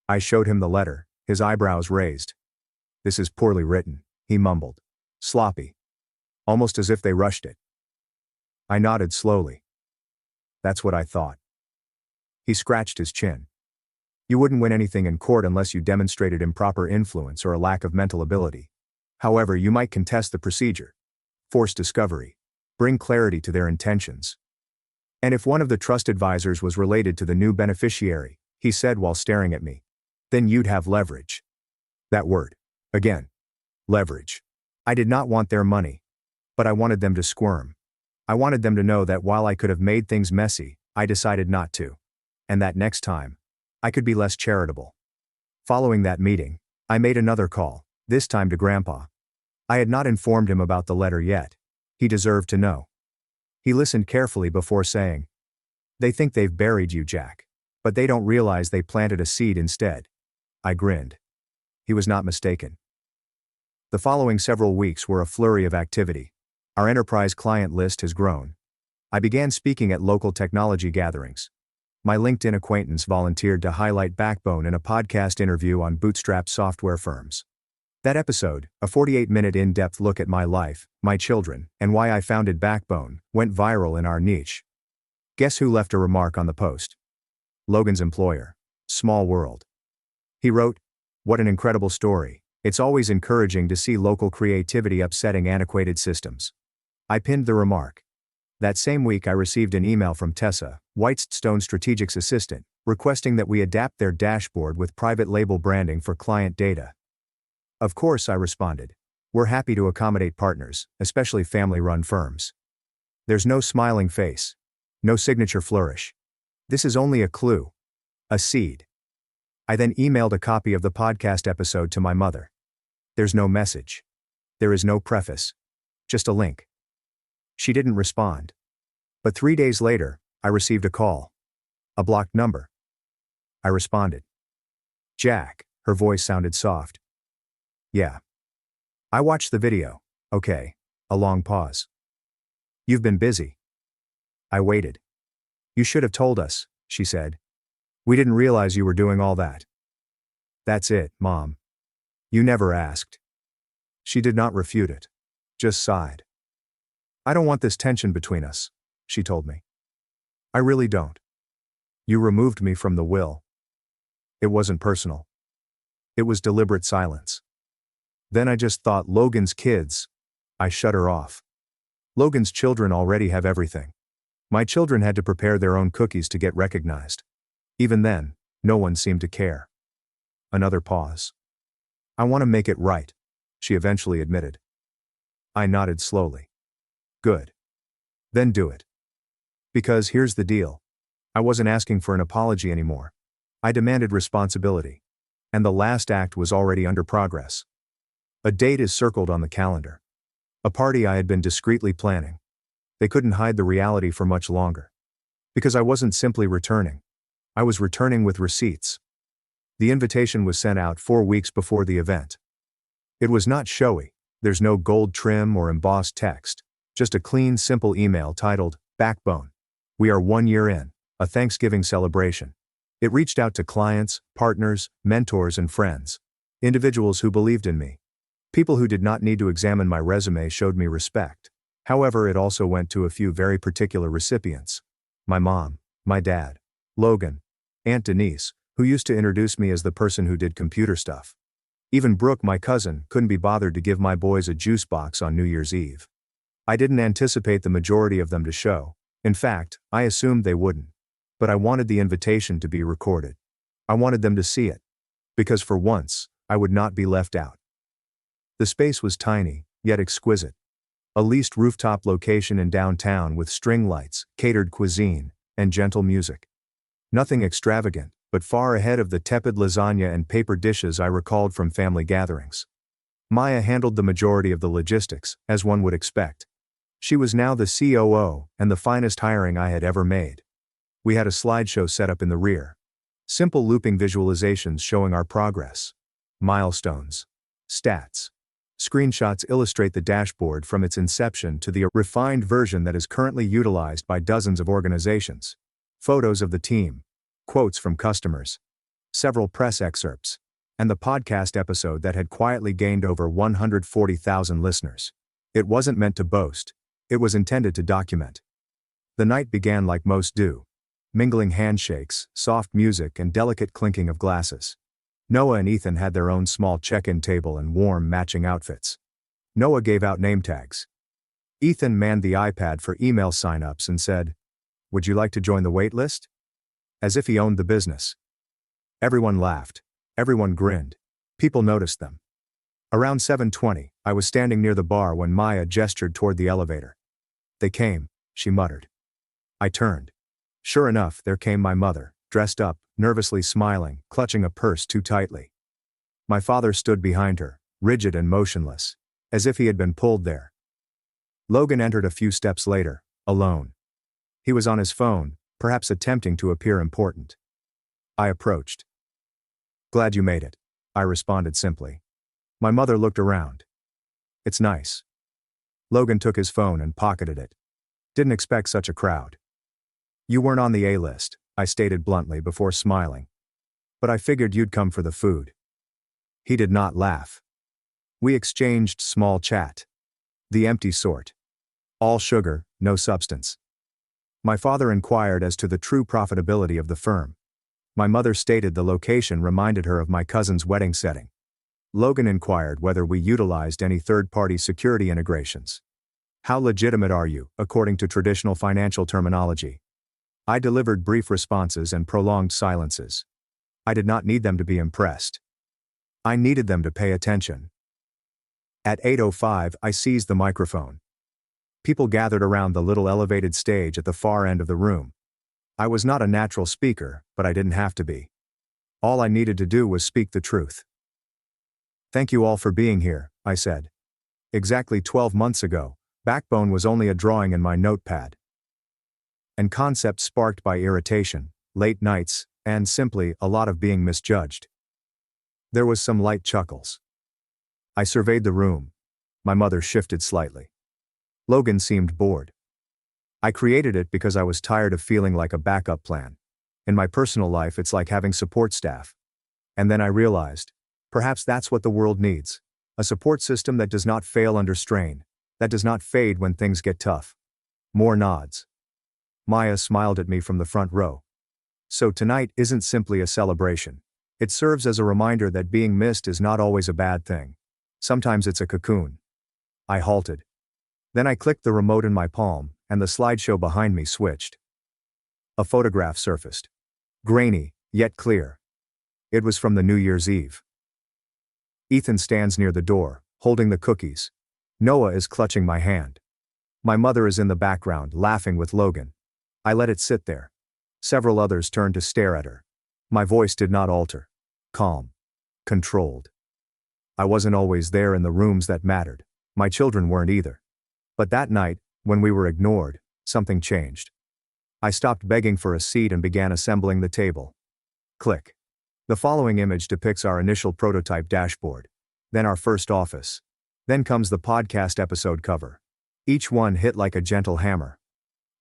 I showed him the letter, his eyebrows raised. This is poorly written, he mumbled. Sloppy. Almost as if they rushed it. I nodded slowly. That's what I thought. He scratched his chin. You wouldn't win anything in court unless you demonstrated improper influence or a lack of mental ability. However, you might contest the procedure. Force discovery. Bring clarity to their intentions. And if one of the trust advisors was related to the new beneficiary, he said while staring at me, then you'd have leverage. That word. Again. Leverage. I did not want their money. But I wanted them to squirm. I wanted them to know that while I could have made things messy, I decided not to. And that next time, I could be less charitable. Following that meeting, I made another call, this time to Grandpa. I had not informed him about the letter yet. He deserved to know. He listened carefully before saying, They think they've buried you, Jack. But they don't realize they planted a seed instead. I grinned. He was not mistaken. The following several weeks were a flurry of activity. Our enterprise client list has grown. I began speaking at local technology gatherings. My LinkedIn acquaintance volunteered to highlight Backbone in a podcast interview on bootstrapped software firms. That episode, a 48-minute in-depth look at my life, my children, and why I founded Backbone, went viral in our niche. Guess who left a remark on the post? Logan's employer. Small world. He wrote, What an incredible story. It's always encouraging to see local creativity upsetting antiquated systems. I pinned the remark. That same week I received an email from Tessa, Whitestone's strategic assistant, requesting that we adapt their dashboard with private label branding for client data. Of course, I responded. We're happy to accommodate partners, especially family-run firms. There's no smiling face. No signature flourish. This is only a clue. A seed. I then emailed a copy of the podcast episode to my mother. There's no message. There is no preface. Just a link. She didn't respond. But 3 days later, I received a call. A blocked number. I responded. Jack, her voice sounded soft. Yeah. I watched the video. Okay. A long pause. You've been busy. I waited. You should have told us, she said. We didn't realize you were doing all that. That's it, Mom. You never asked. She did not refute it. Just sighed. I don't want this tension between us, she told me. I really don't. You removed me from the will. It wasn't personal. It was deliberate silence. Then I just thought Logan's kids. I shut her off. Logan's children already have everything. My children had to prepare their own cookies to get recognized. Even then, no one seemed to care. Another pause. I want to make it right, she eventually admitted. I nodded slowly. Good. Then do it. Because here's the deal. I wasn't asking for an apology anymore. I demanded responsibility. And the last act was already under progress. A date is circled on the calendar. A party I had been discreetly planning. They couldn't hide the reality for much longer. Because I wasn't simply returning. I was returning with receipts. The invitation was sent out 4 weeks before the event. It was not showy. There's no gold trim or embossed text. Just a clean, simple email titled, Backbone. We are 1 year in, a Thanksgiving celebration. It reached out to clients, partners, mentors and friends. Individuals who believed in me. People who did not need to examine my resume showed me respect. However, it also went to a few very particular recipients. My mom, my dad, Logan, Aunt Denise, who used to introduce me as the person who did computer stuff. Even Brooke, my cousin, couldn't be bothered to give my boys a juice box on New Year's Eve. I didn't anticipate the majority of them to show. In fact, I assumed they wouldn't. But I wanted the invitation to be recorded. I wanted them to see it. Because for once, I would not be left out. The space was tiny, yet exquisite. A leased rooftop location in downtown with string lights, catered cuisine, and gentle music. Nothing extravagant, but far ahead of the tepid lasagna and paper dishes I recalled from family gatherings. Maya handled the majority of the logistics, as one would expect. She was now the COO and the finest hiring I had ever made. We had a slideshow set up in the rear. Simple looping visualizations showing our progress. Milestones. Stats. Screenshots illustrate the dashboard from its inception to the refined version that is currently utilized by dozens of organizations. Photos of the team. Quotes from customers. Several press excerpts. And the podcast episode that had quietly gained over 140,000 listeners. It wasn't meant to boast. It was intended to document. The night began like most do. Mingling handshakes, soft music and delicate clinking of glasses. Noah and Ethan had their own small check-in table and warm matching outfits. Noah gave out name tags. Ethan manned the iPad for email sign-ups and said, "Would you like to join the wait list?" As if he owned the business. Everyone laughed. Everyone grinned. People noticed them. Around 7:20, I was standing near the bar when Maya gestured toward the elevator. "They came," she muttered. I turned. Sure enough, there came my mother, dressed up, nervously smiling, clutching a purse too tightly. My father stood behind her, rigid and motionless, as if he had been pulled there. Logan entered a few steps later, alone. He was on his phone, perhaps attempting to appear important. I approached. "Glad you made it," I responded simply. My mother looked around. "It's nice." Logan took his phone and pocketed it. "Didn't expect such a crowd." "You weren't on the A list," I stated bluntly before smiling. "But I figured you'd come for the food." He did not laugh. We exchanged small chat. The empty sort. All sugar, no substance. My father inquired as to the true profitability of the firm. My mother stated the location reminded her of my cousin's wedding setting. Logan inquired whether we utilized any third-party security integrations. How legitimate are you, according to traditional financial terminology? I delivered brief responses and prolonged silences. I did not need them to be impressed. I needed them to pay attention. At 8:05, I seized the microphone. People gathered around the little elevated stage at the far end of the room. I was not a natural speaker, but I didn't have to be. All I needed to do was speak the truth. "Thank you all for being here," I said. Exactly 12 months ago, Backbone was only a drawing in my notepad. And concepts sparked by irritation, late nights, and simply a lot of being misjudged. There was some light chuckles. I surveyed the room. My mother shifted slightly. Logan seemed bored. I created it because I was tired of feeling like a backup plan. In my personal life, it's like having support staff. And then I realized, perhaps that's what the world needs. A support system that does not fail under strain, that does not fade when things get tough. More nods. Maya smiled at me from the front row. So tonight isn't simply a celebration. It serves as a reminder that being missed is not always a bad thing. Sometimes it's a cocoon. I halted. Then I clicked the remote in my palm, and the slideshow behind me switched. A photograph surfaced. Grainy, yet clear. It was from the New Year's Eve. Ethan stands near the door, holding the cookies. Noah is clutching my hand. My mother is in the background, laughing with Logan. I let it sit there. Several others turned to stare at her. My voice did not alter. Calm. Controlled. I wasn't always there in the rooms that mattered. My children weren't either. But that night, when we were ignored, something changed. I stopped begging for a seat and began assembling the table. Click. The following image depicts our initial prototype dashboard. Then our first office. Then comes the podcast episode cover. Each one hit like a gentle hammer.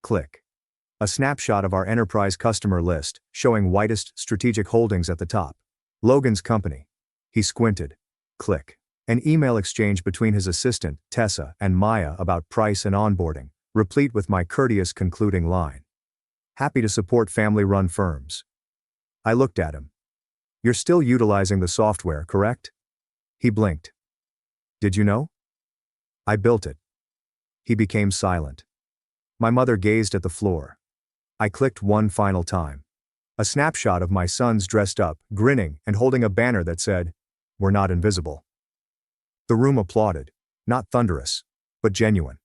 Click. A snapshot of our enterprise customer list, showing Whitest Strategic Holdings at the top. Logan's company. He squinted. Click. An email exchange between his assistant, Tessa, and Maya about price and onboarding, replete with my courteous concluding line. Happy to support family-run firms. I looked at him. You're still utilizing the software, correct? He blinked. Did you know? I built it. He became silent. My mother gazed at the floor. I clicked one final time. A snapshot of my sons dressed up, grinning, and holding a banner that said, "We're not invisible." The room applauded, not thunderous, but genuine.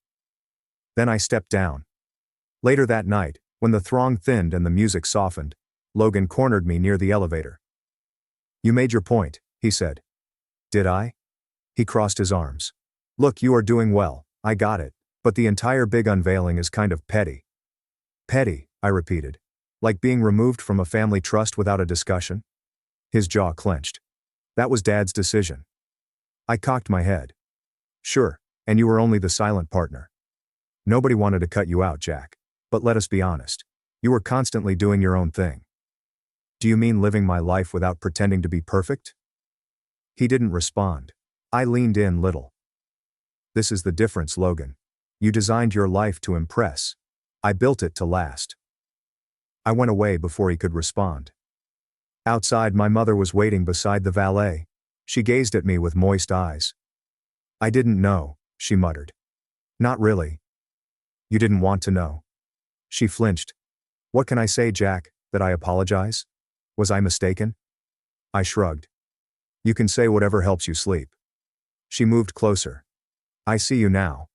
Then I stepped down. Later that night, when the throng thinned and the music softened, Logan cornered me near the elevator. You made your point, he said. Did I? He crossed his arms. Look, you are doing well, I got it, but the entire big unveiling is kind of petty. Petty, I repeated. Like being removed from a family trust without a discussion? His jaw clenched. That was Dad's decision. I cocked my head. Sure, and you were only the silent partner. Nobody wanted to cut you out, Jack. But let us be honest. You were constantly doing your own thing. Do you mean living my life without pretending to be perfect? He didn't respond. I leaned in little. This is the difference, Logan. You designed your life to impress. I built it to last. I went away before he could respond. Outside, my mother was waiting beside the valet. She gazed at me with moist eyes. I didn't know, she muttered. Not really. You didn't want to know. She flinched. What can I say, Jack, that I apologize? Was I mistaken? I shrugged. You can say whatever helps you sleep. She moved closer. I see you now.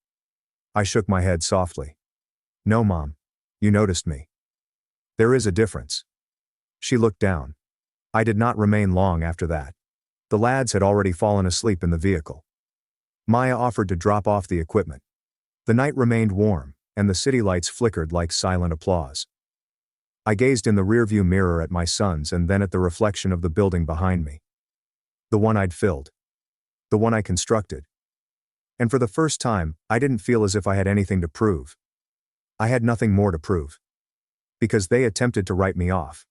I shook my head softly. No, Mom. You noticed me. There is a difference. She looked down. I did not remain long after that. The lads had already fallen asleep in the vehicle. Maya offered to drop off the equipment. The night remained warm, and the city lights flickered like silent applause. I gazed in the rearview mirror at my sons and then at the reflection of the building behind me. The one I'd filled. The one I constructed. And for the first time, I didn't feel as if I had anything to prove. I had nothing more to prove. Because they attempted to write me off.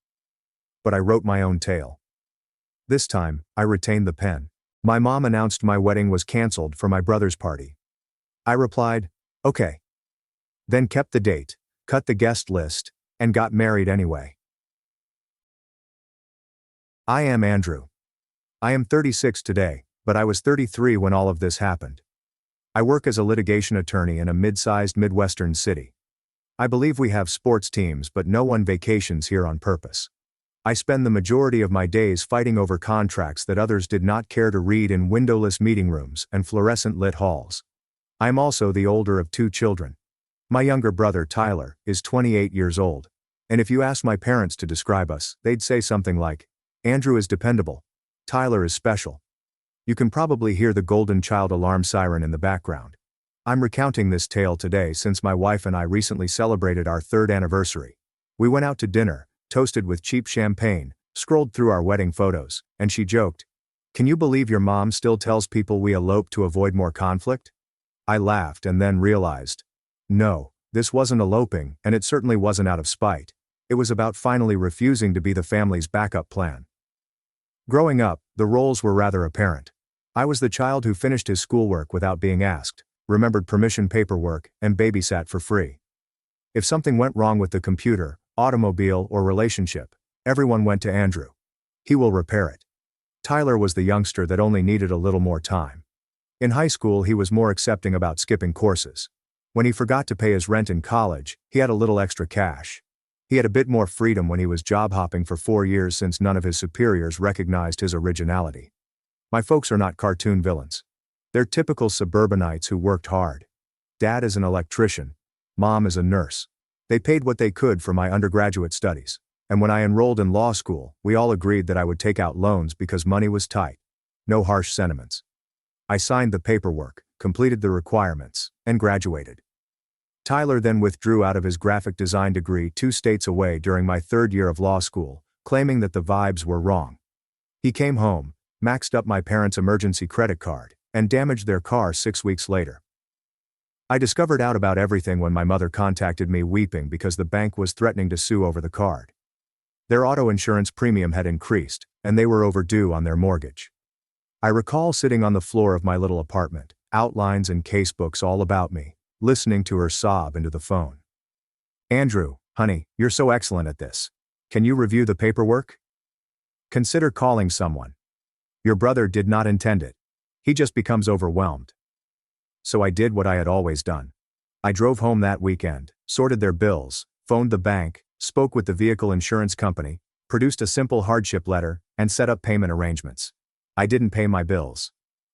But I wrote my own tale. This time, I retained the pen. My mom announced my wedding was canceled for my brother's party. I replied, okay. Then kept the date, cut the guest list, and got married anyway. I am Andrew. I am 36 today, but I was 33 when all of this happened. I work as a litigation attorney in a mid-sized Midwestern city. I believe we have sports teams, but no one vacations here on purpose. I spend the majority of my days fighting over contracts that others did not care to read in windowless meeting rooms and fluorescent-lit halls. I am also the older of two children. My younger brother, Tyler, is 28 years old. And if you ask my parents to describe us, they'd say something like, Andrew is dependable. Tyler is special. You can probably hear the golden child alarm siren in the background. I'm recounting this tale today since my wife and I recently celebrated our 3rd anniversary. We went out to dinner, toasted with cheap champagne, scrolled through our wedding photos, and she joked, "Can you believe your mom still tells people we eloped to avoid more conflict?" I laughed and then realized, no, This wasn't eloping, and it certainly wasn't out of spite. It was about finally refusing to be the family's backup plan. Growing up, the roles were rather apparent. I was the child who finished his schoolwork without being asked, remembered permission paperwork, and babysat for free. If something went wrong with the computer, automobile, or relationship, everyone went to Andrew. He will repair it. Tyler was the youngster that only needed a little more time. In high school, he was more accepting about skipping courses. When he forgot to pay his rent in college, he had a little extra cash. He had a bit more freedom when he was job hopping for 4 years since none of his superiors recognized his originality. My folks are not cartoon villains. They're typical suburbanites who worked hard. Dad is an electrician. Mom is a nurse. They paid what they could for my undergraduate studies. And when I enrolled in law school, we all agreed that I would take out loans because money was tight. No harsh sentiments. I signed the paperwork, completed the requirements, and graduated. Tyler then withdrew out of his graphic design degree 2 states away during my 3rd year of law school, claiming that the vibes were wrong. He came home, maxed up my parents' emergency credit card, and damaged their car 6 weeks later. I discovered out about everything when my mother contacted me weeping because the bank was threatening to sue over the card. Their auto insurance premium had increased, and they were overdue on their mortgage. I recall sitting on the floor of my little apartment, outlines and casebooks all about me, listening to her sob into the phone. "Andrew, honey, you're so excellent at this. Can you review the paperwork? Consider calling someone. Your brother did not intend it. He just becomes overwhelmed." So I did what I had always done. I drove home that weekend, sorted their bills, phoned the bank, spoke with the vehicle insurance company, produced a simple hardship letter, and set up payment arrangements. I didn't pay my bills.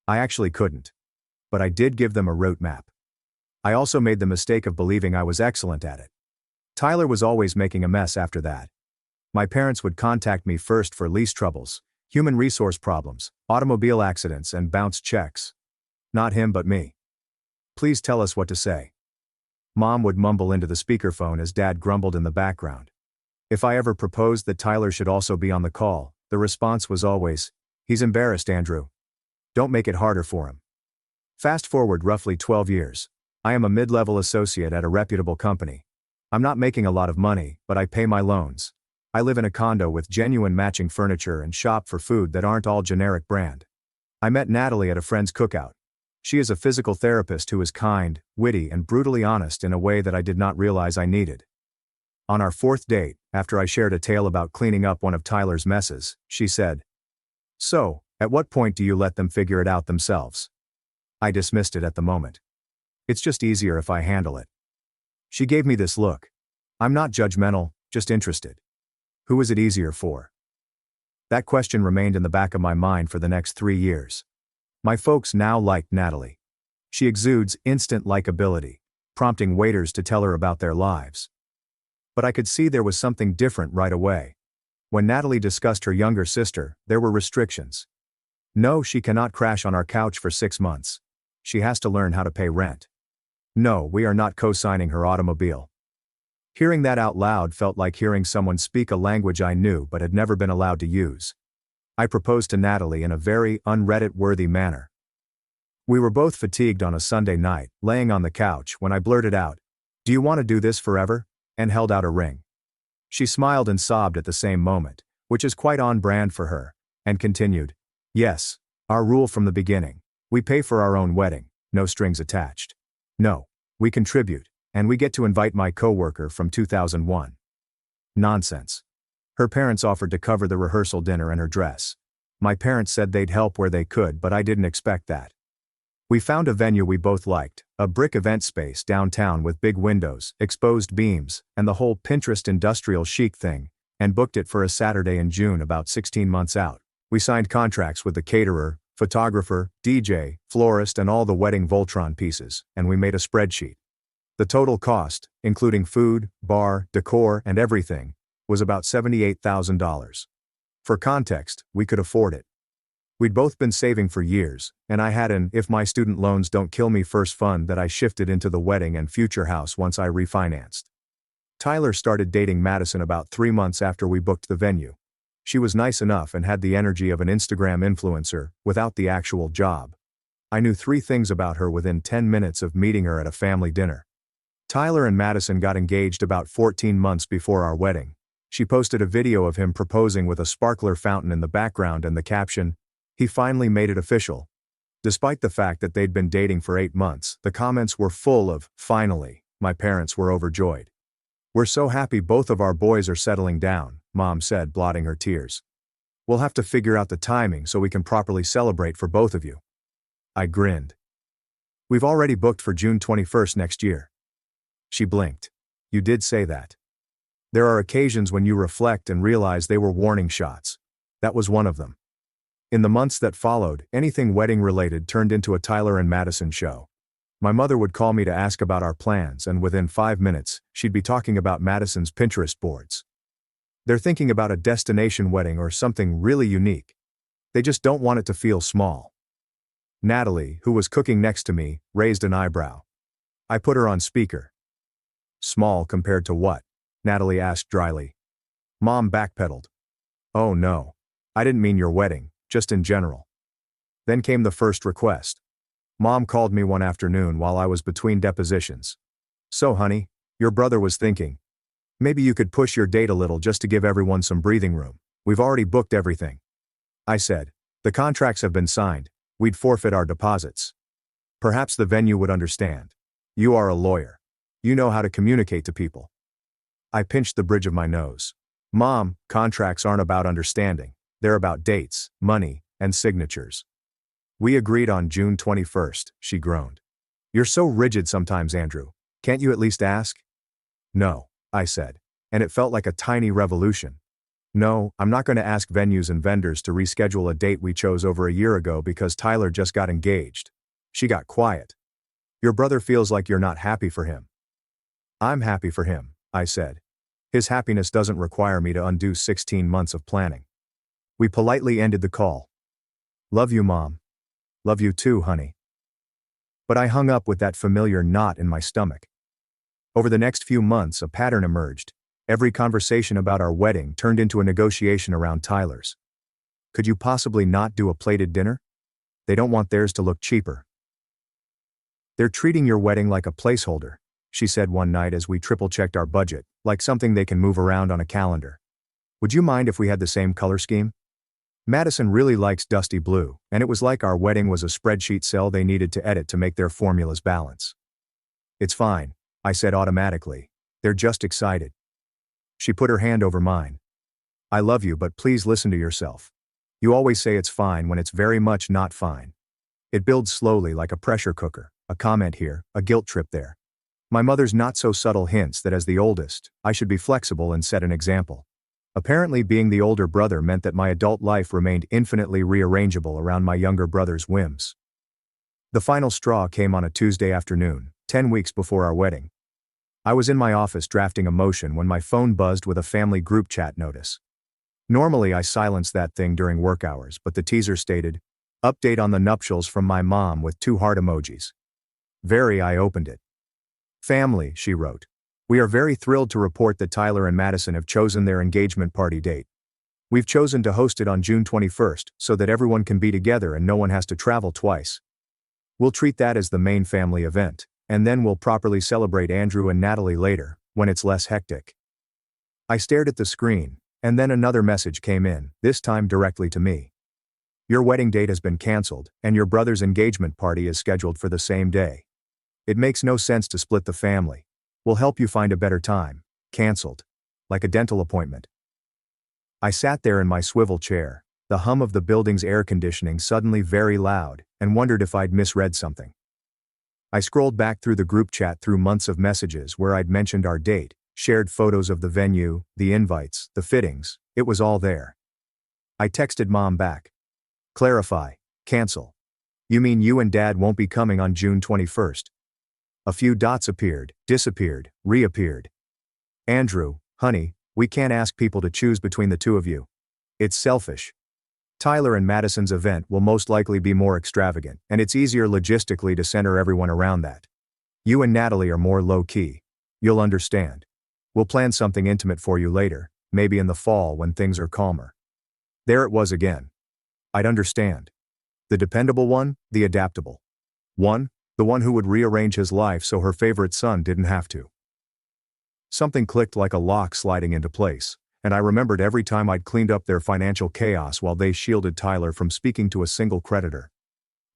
I actually couldn't. But I did give them a route map. I also made the mistake of believing I was excellent at it. Tyler was always making a mess after that. My parents would contact me first for lease troubles, human resource problems, automobile accidents, and bounced checks. Not him but me. "Please tell us what to say." Mom would mumble into the speakerphone as Dad grumbled in the background. If I ever proposed that Tyler should also be on the call, the response was always, "He's embarrassed, Andrew. Don't make it harder for him." Fast forward roughly 12 years. I am a mid-level associate at a reputable company. I'm not making a lot of money, but I pay my loans. I live in a condo with genuine matching furniture and shop for food that aren't all generic brand. I met Natalie at a friend's cookout. She is a physical therapist who is kind, witty, and brutally honest in a way that I did not realize I needed. On our 4th date, after I shared a tale about cleaning up one of Tyler's messes, she said, "So, at what point do you let them figure it out themselves?" I dismissed it at the moment. "It's just easier if I handle it." She gave me this look. I'm not judgmental, just interested. Who is it easier for? That question remained in the back of my mind for the next 3 years. My folks now liked Natalie. She exudes instant likability, prompting waiters to tell her about their lives. But I could see there was something different right away. When Natalie discussed her younger sister, there were restrictions. No, she cannot crash on our couch for 6 months. She has to learn how to pay rent. No, we are not co-signing her automobile. Hearing that out loud felt like hearing someone speak a language I knew but had never been allowed to use. I proposed to Natalie in a very un-Reddit-worthy manner. We were both fatigued on a Sunday night, laying on the couch, when I blurted out, "Do you want to do this forever?" and held out a ring. She smiled and sobbed at the same moment, which is quite on brand for her, and continued, "Yes, our rule from the beginning. We pay for our own wedding, no strings attached. No, we contribute, and we get to invite my coworker from 2001. Nonsense. Her parents offered to cover the rehearsal dinner and her dress. My parents said they'd help where they could, but I didn't expect that. We found a venue we both liked, a brick event space downtown with big windows, exposed beams, and the whole Pinterest industrial chic thing, and booked it for a Saturday in June about 16 months out. We signed contracts with the caterer, photographer, DJ, florist, and all the wedding Voltron pieces, and we made a spreadsheet. The total cost, including food, bar, decor, and everything, was about $78,000. For context, we could afford it. We'd both been saving for years, and I had an "if my student loans don't kill me" first fund that I shifted into the wedding and future house once I refinanced. Tyler started dating Madison about 3 months after we booked the venue. She was nice enough and had the energy of an Instagram influencer, without the actual job. I knew 3 things about her within 10 minutes of meeting her at a family dinner. Tyler and Madison got engaged about 14 months before our wedding. She posted a video of him proposing with a sparkler fountain in the background and the caption, "He finally made it official." Despite the fact that they'd been dating for 8 months, the comments were full of, "Finally." My parents were overjoyed. "We're so happy both of our boys are settling down," Mom said, blotting her tears. "We'll have to figure out the timing so we can properly celebrate for both of you." I grinned. "We've already booked for June 21st next year." She blinked. "You did say that. There are occasions when you reflect and realize they were warning shots. That was one of them." In the months that followed, anything wedding-related turned into a Tyler and Madison show. My mother would call me to ask about our plans, and within 5 minutes, she'd be talking about Madison's Pinterest boards. They're thinking about a destination wedding or something really unique. They just don't want it to feel small. Natalie, who was cooking next to me, raised an eyebrow. I put her on speaker. "Small compared to what?" Natalie asked dryly. Mom backpedaled. "Oh no. I didn't mean your wedding, just in general." Then came the first request. Mom called me one afternoon while I was between depositions. "So honey, your brother was thinking, maybe you could push your date a little just to give everyone some breathing room. We've already booked everything." I said, "The contracts have been signed. We'd forfeit our deposits." "Perhaps the venue would understand. You are a lawyer. You know how to communicate to people." I pinched the bridge of my nose. "Mom, contracts aren't about understanding. They're about dates, money, and signatures." "We agreed on June 21st, she groaned. "You're so rigid sometimes, Andrew. Can't you at least ask?" "No," I said, and it felt like a tiny revolution. "No, I'm not going to ask venues and vendors to reschedule a date we chose over a year ago because Tyler just got engaged." She got quiet. "Your brother feels like you're not happy for him." "I'm happy for him," I said. "His happiness doesn't require me to undo 16 months of planning." We politely ended the call. "Love you, Mom." "Love you too, honey." But I hung up with that familiar knot in my stomach. Over the next few months, a pattern emerged. Every conversation about our wedding turned into a negotiation around Tyler's. "Could you possibly not do a plated dinner? They don't want theirs to look cheaper." "They're treating your wedding like a placeholder," she said one night as we triple-checked our budget, "like something they can move around on a calendar. Would you mind if we had the same color scheme? Madison really likes dusty blue, and it was like our wedding was a spreadsheet cell they needed to edit to make their formulas balance." "It's fine," I said automatically. "They're just excited." She put her hand over mine. "I love you, but please listen to yourself. You always say it's fine when it's very much not fine. It builds slowly like a pressure cooker, a comment here, a guilt trip there. My mother's not-so-subtle hints that as the oldest, I should be flexible and set an example. Apparently being the older brother meant that my adult life remained infinitely rearrangeable around my younger brother's whims. The final straw came on a Tuesday afternoon, 10 weeks before our wedding. I was in my office drafting a motion when my phone buzzed with a family group chat notice. Normally I silence that thing during work hours, but the teaser stated, "Update on the nuptials from my mom," with 2 heart emojis. I opened it. "Family," she wrote. "We are very thrilled to report that Tyler and Madison have chosen their engagement party date. We've chosen to host it on June 21st so that everyone can be together and no one has to travel twice. We'll treat that as the main family event, and then we'll properly celebrate Andrew and Natalie later, when it's less hectic." I stared at the screen, and then another message came in, this time directly to me. "Your wedding date has been canceled, and your brother's engagement party is scheduled for the same day. It makes no sense to split the family. We'll help you find a better time. Canceled. Like a dental appointment." I sat there in my swivel chair, the hum of the building's air conditioning suddenly very loud, and wondered if I'd misread something. I scrolled back through the group chat through months of messages where I'd mentioned our date, shared photos of the venue, the invites, the fittings. It was all there. I texted Mom back. "Clarify. Cancel. You mean you and Dad won't be coming on June 21st? A few dots appeared, disappeared, reappeared. "Andrew, honey, we can't ask people to choose between the two of you. It's selfish. Tyler and Madison's event will most likely be more extravagant, and it's easier logistically to center everyone around that. You and Natalie are more low-key. You'll understand. We'll plan something intimate for you later, maybe in the fall when things are calmer." There it was again. I'd understand. The dependable one, the adaptable one. The one who would rearrange his life so her favorite son didn't have to. Something clicked like a lock sliding into place, and I remembered every time I'd cleaned up their financial chaos while they shielded Tyler from speaking to a single creditor.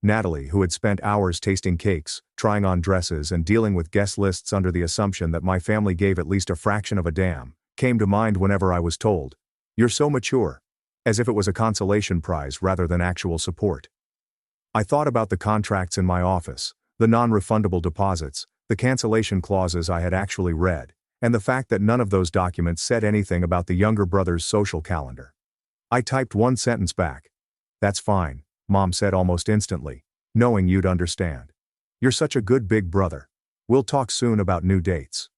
Natalie, who had spent hours tasting cakes, trying on dresses and dealing with guest lists under the assumption that my family gave at least a fraction of a damn, came to mind whenever I was told, "You're so mature," as if it was a consolation prize rather than actual support. I thought about the contracts in my office, the non-refundable deposits, the cancellation clauses I had actually read, and the fact that none of those documents said anything about the younger brother's social calendar. I typed one sentence back. "That's fine," Mom said almost instantly, "knowing you'd understand. You're such a good big brother. We'll talk soon about new dates."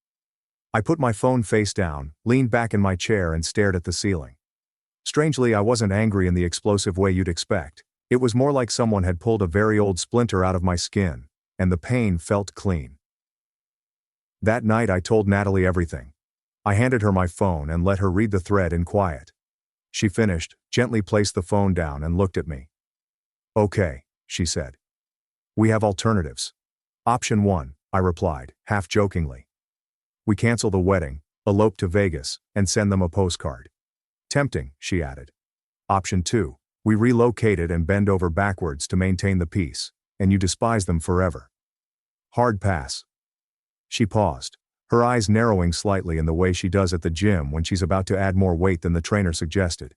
I put my phone face down, leaned back in my chair and stared at the ceiling. Strangely, I wasn't angry in the explosive way you'd expect. It was more like someone had pulled a very old splinter out of my skin, and the pain felt clean. That night I told Natalie everything. I handed her my phone and let her read the thread in quiet. She finished, gently placed the phone down and looked at me. "Okay," she said. "We have alternatives." "Option 1, I replied, half jokingly. "We cancel the wedding, elope to Vegas, and send them a postcard." "Tempting," she added. "Option 2, we relocate it and bend over backwards to maintain the peace, and you despise them forever." "Hard pass." She paused, her eyes narrowing slightly in the way she does at the gym when she's about to add more weight than the trainer suggested.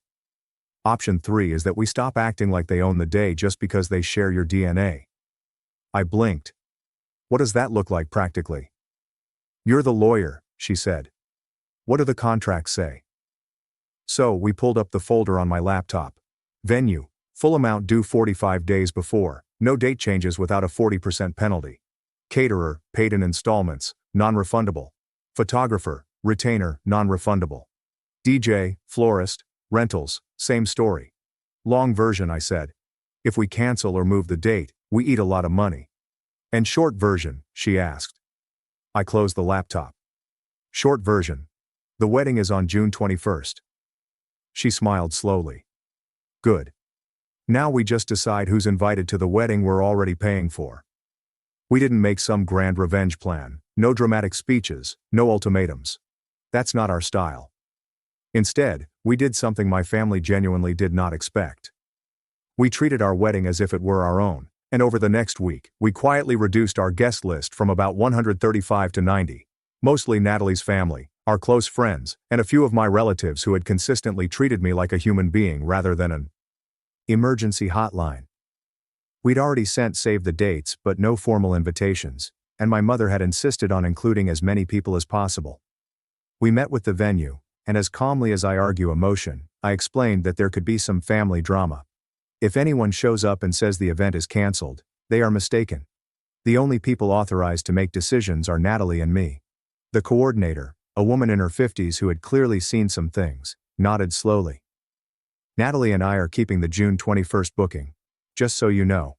"Option 3 is that we stop acting like they own the day just because they share your DNA." I blinked. "What does that look like practically?" "You're the lawyer," she said. "What do the contracts say?" So we pulled up the folder on my laptop. Venue, full amount due 45 days before, no date changes without a 40% penalty. Caterer, paid in installments, non-refundable. Photographer, retainer, non-refundable. DJ, florist, rentals, same story. Long version, I said. If we cancel or move the date, we eat a lot of money. And short version, she asked. I closed the laptop. Short version. The wedding is on June 21st. She smiled slowly. Good. Now we just decide who's invited to the wedding we're already paying for. We didn't make some grand revenge plan, no dramatic speeches, no ultimatums. That's not our style. Instead, we did something my family genuinely did not expect. We treated our wedding as if it were our own, and over the next week, we quietly reduced our guest list from about 135 to 90. Mostly Natalie's family, our close friends, and a few of my relatives who had consistently treated me like a human being rather than an emergency hotline. We'd already sent save the dates but no formal invitations, and my mother had insisted on including as many people as possible. We met with the venue, and as calmly as I argue emotion, I explained that there could be some family drama. If anyone shows up and says the event is canceled, they are mistaken. The only people authorized to make decisions are Natalie and me. The coordinator, a woman in her 50s who had clearly seen some things, nodded slowly. "Natalie and I are keeping the June 21st booking. Just so you know.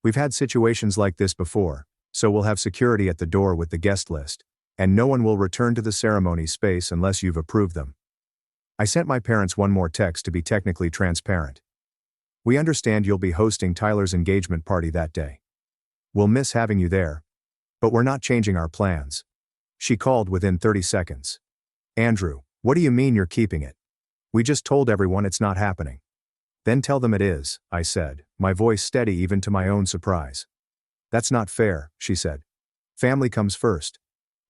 We've had situations like this before, so we'll have security at the door with the guest list, and no one will return to the ceremony space unless you've approved them." I sent my parents one more text to be technically transparent. "We understand you'll be hosting Tyler's engagement party that day. We'll miss having you there, but we're not changing our plans." She called within 30 seconds. "Andrew, what do you mean you're keeping it? We just told everyone it's not happening." "Then tell them it is," I said, my voice steady even to my own surprise. "That's not fair," she said. "Family comes first.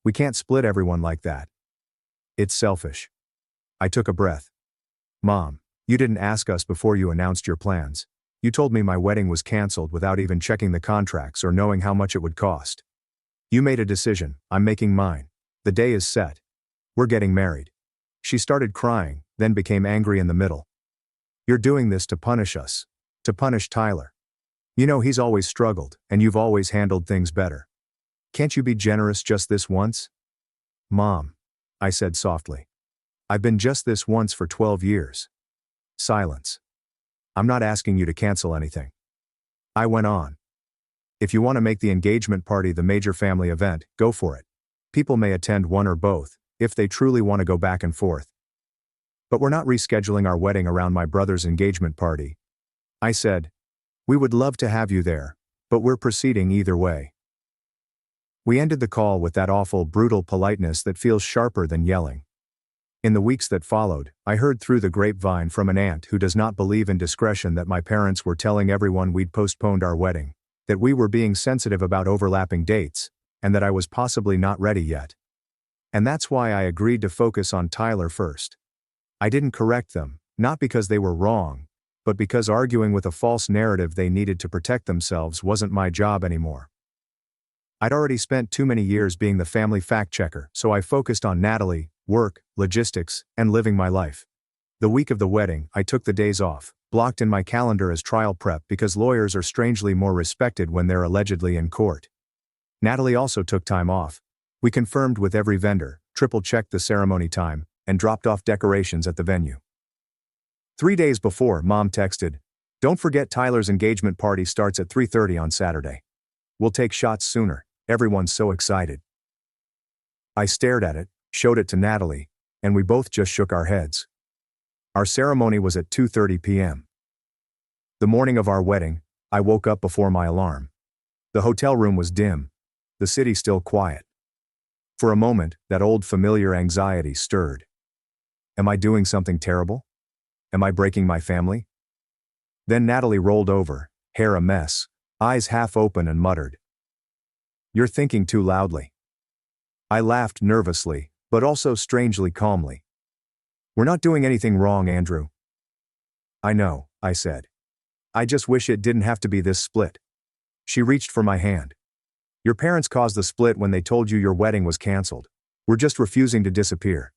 We can't split everyone like that. It's selfish." I took a breath. "Mom, you didn't ask us before you announced your plans. You told me my wedding was canceled without even checking the contracts or knowing how much it would cost. You made a decision, I'm making mine. The day is set. We're getting married." She started crying, then became angry in the middle. "You're doing this to punish us. To punish Tyler. You know he's always struggled, and you've always handled things better. Can't you be generous just this once?" "Mom," I said softly. "I've been just this once for 12 years. Silence. "I'm not asking you to cancel anything." I went on. "If you want to make the engagement party the major family event, go for it. People may attend one or both, if they truly want to go back and forth. But we're not rescheduling our wedding around my brother's engagement party." I said, "We would love to have you there, but we're proceeding either way." We ended the call with that awful, brutal politeness that feels sharper than yelling. In the weeks that followed, I heard through the grapevine from an aunt who does not believe in discretion that my parents were telling everyone we'd postponed our wedding, that we were being sensitive about overlapping dates, and that I was possibly not ready yet. And that's why I agreed to focus on Tyler first. I didn't correct them, not because they were wrong, but because arguing with a false narrative they needed to protect themselves wasn't my job anymore. I'd already spent too many years being the family fact-checker, so I focused on Natalie, work, logistics, and living my life. The week of the wedding, I took the days off, blocked in my calendar as trial prep because lawyers are strangely more respected when they're allegedly in court. Natalie also took time off. We confirmed with every vendor, triple-checked the ceremony time, and dropped off decorations at the venue. 3 days before, Mom texted, "Don't forget Tyler's engagement party starts at 3:30 on Saturday. We'll take shots sooner, everyone's so excited." I stared at it, showed it to Natalie, and we both just shook our heads. Our ceremony was at 2:30 p.m. The morning of our wedding, I woke up before my alarm. The hotel room was dim, the city still quiet. For a moment, that old familiar anxiety stirred. Am I doing something terrible? Am I breaking my family? Then Natalie rolled over, hair a mess, eyes half open, and muttered, "You're thinking too loudly." I laughed nervously, but also strangely calmly. "We're not doing anything wrong, Andrew." "I know," I said. "I just wish it didn't have to be this split." She reached for my hand. "Your parents caused the split when they told you your wedding was canceled. We're just refusing to disappear.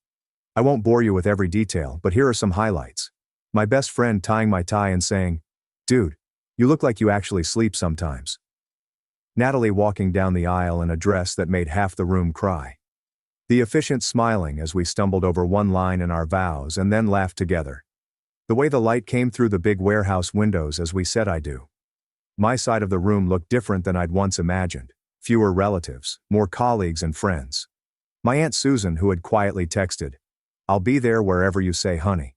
I won't bore you with every detail, but here are some highlights. My best friend tying my tie and saying, 'Dude, you look like you actually sleep sometimes.' Natalie walking down the aisle in a dress that made half the room cry. The officiant smiling as we stumbled over one line in our vows and then laughed together. The way the light came through the big warehouse windows as we said I do. My side of the room looked different than I'd once imagined. Fewer relatives, more colleagues and friends. My Aunt Susan, who had quietly texted, "I'll be there wherever you say, honey."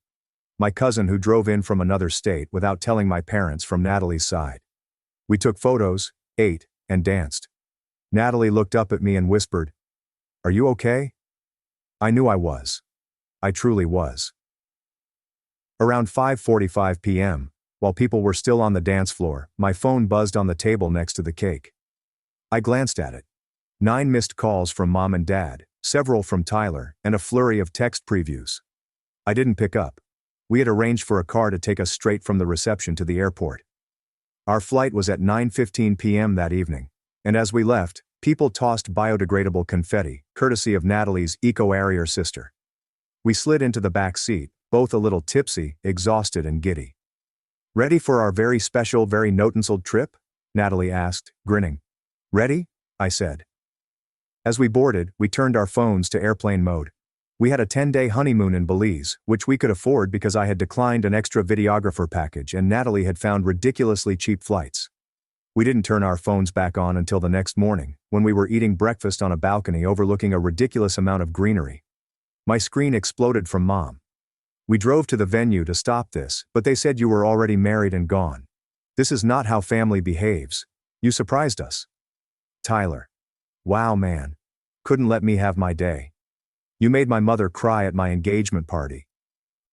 My cousin, who drove in from another state without telling my parents, from Natalie's side. We took photos, ate, and danced. Natalie looked up at me and whispered, "Are you okay?" I knew I was. I truly was. Around 5:45 p.m., while people were still on the dance floor, my phone buzzed on the table next to the cake. I glanced at it. 9 missed calls from Mom and Dad, several from Tyler, and a flurry of text previews. I didn't pick up. We had arranged for a car to take us straight from the reception to the airport. Our flight was at 9:15 p.m. that evening, and as we left, people tossed biodegradable confetti, courtesy of Natalie's eco-arrier sister. We slid into the back seat, both a little tipsy, exhausted and giddy. "Ready for our very special, very notensoled trip?" Natalie asked, grinning. "Ready?" I said. As we boarded, we turned our phones to airplane mode. We had a 10-day honeymoon in Belize, which we could afford because I had declined an extra videographer package and Natalie had found ridiculously cheap flights. We didn't turn our phones back on until the next morning, when we were eating breakfast on a balcony overlooking a ridiculous amount of greenery. My screen exploded from Mom. "We drove to the venue to stop this, but they said you were already married and gone. This is not how family behaves. You surprised us." Tyler. "Wow, man. Couldn't let me have my day. You made my mother cry at my engagement party."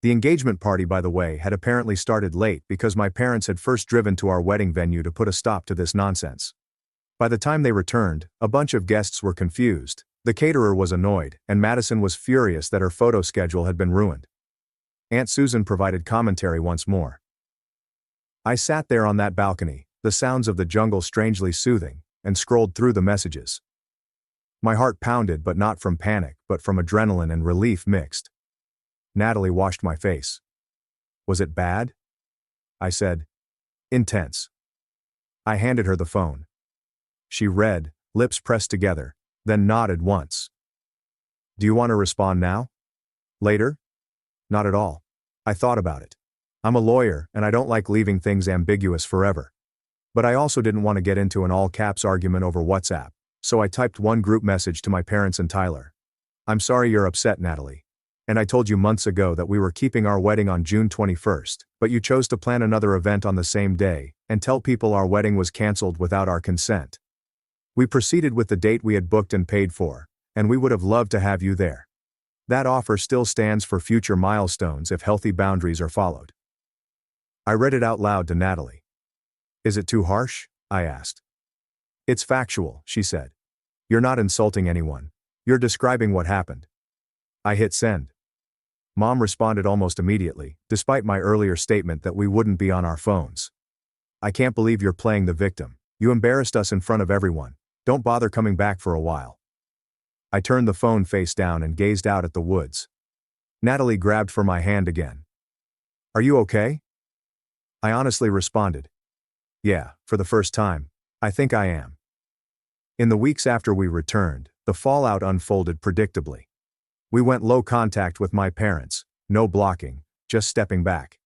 The engagement party, by the way, had apparently started late because my parents had first driven to our wedding venue to put a stop to this nonsense. By the time they returned, a bunch of guests were confused, the caterer was annoyed, and Madison was furious that her photo schedule had been ruined. Aunt Susan provided commentary once more. I sat there on that balcony, the sounds of the jungle strangely soothing, and scrolled through the messages. My heart pounded, but not from panic, but from adrenaline and relief mixed. Natalie washed my face. "Was it bad?" I said. "Intense." I handed her the phone. She read, lips pressed together, then nodded once. "Do you want to respond now? Later?" "Not at all. I thought about it. I'm a lawyer, and I don't like leaving things ambiguous forever. But I also didn't want to get into an all-caps argument over WhatsApp, so I typed one group message to my parents and Tyler. I'm sorry you're upset, Natalie. And I told you months ago that we were keeping our wedding on June 21st, but you chose to plan another event on the same day, and tell people our wedding was canceled without our consent. We proceeded with the date we had booked and paid for, and we would have loved to have you there. That offer still stands for future milestones if healthy boundaries are followed. I read it out loud to Natalie. Is it too harsh? I asked. It's factual, she said. You're not insulting anyone. You're describing what happened. I hit send. Mom responded almost immediately, despite my earlier statement that we wouldn't be on our phones. I can't believe you're playing the victim. You embarrassed us in front of everyone. Don't bother coming back for a while. I turned the phone face down and gazed out at the woods. Natalie grabbed for my hand again. Are you okay? I honestly responded. Yeah, for the first time, I think I am. In the weeks after we returned, the fallout unfolded predictably. We went low contact with my parents, no blocking, just stepping back.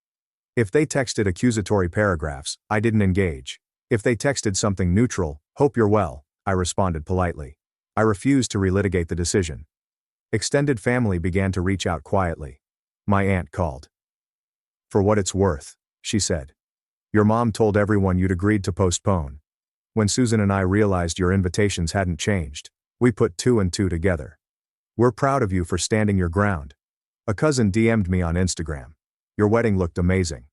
If they texted accusatory paragraphs, I didn't engage. If they texted something neutral, hope you're well, I responded politely. I refused to relitigate the decision. Extended family began to reach out quietly. My aunt called. For what it's worth, she said. Your mom told everyone you'd agreed to postpone. When Susan and I realized your invitations hadn't changed, we put 2 and 2 together. We're proud of you for standing your ground. A cousin DM'd me on Instagram. Your wedding looked amazing.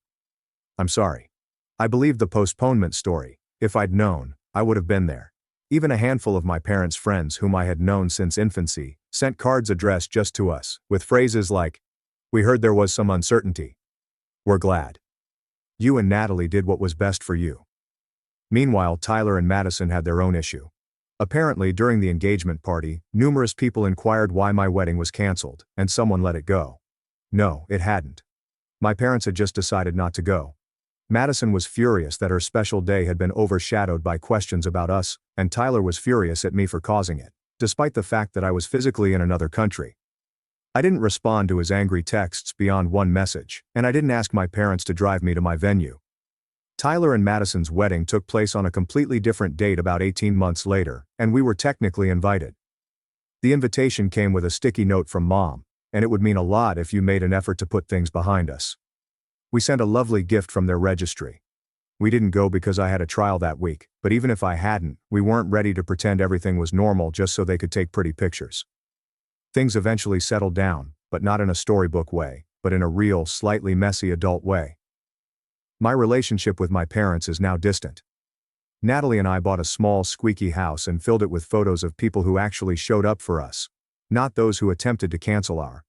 I'm sorry. I believed the postponement story. If I'd known, I would have been there. Even a handful of my parents' friends whom I had known since infancy sent cards addressed just to us, with phrases like, "We heard there was some uncertainty. We're glad. You and Natalie did what was best for you." Meanwhile, Tyler and Madison had their own issue. Apparently, during the engagement party, numerous people inquired why my wedding was canceled, and someone let it go. No, it hadn't. My parents had just decided not to go. Madison was furious that her special day had been overshadowed by questions about us, and Tyler was furious at me for causing it, despite the fact that I was physically in another country. I didn't respond to his angry texts beyond one message, and I didn't ask my parents to drive me to my venue. Tyler and Madison's wedding took place on a completely different date about 18 months later, and we were technically invited. The invitation came with a sticky note from Mom, and it would mean a lot if you made an effort to put things behind us. We sent a lovely gift from their registry. We didn't go because I had a trial that week, but even if I hadn't, we weren't ready to pretend everything was normal just so they could take pretty pictures. Things eventually settled down, but not in a storybook way, but in a real, slightly messy adult way. My relationship with my parents is now distant. Natalie and I bought a small, squeaky house and filled it with photos of people who actually showed up for us, not those who attempted to cancel our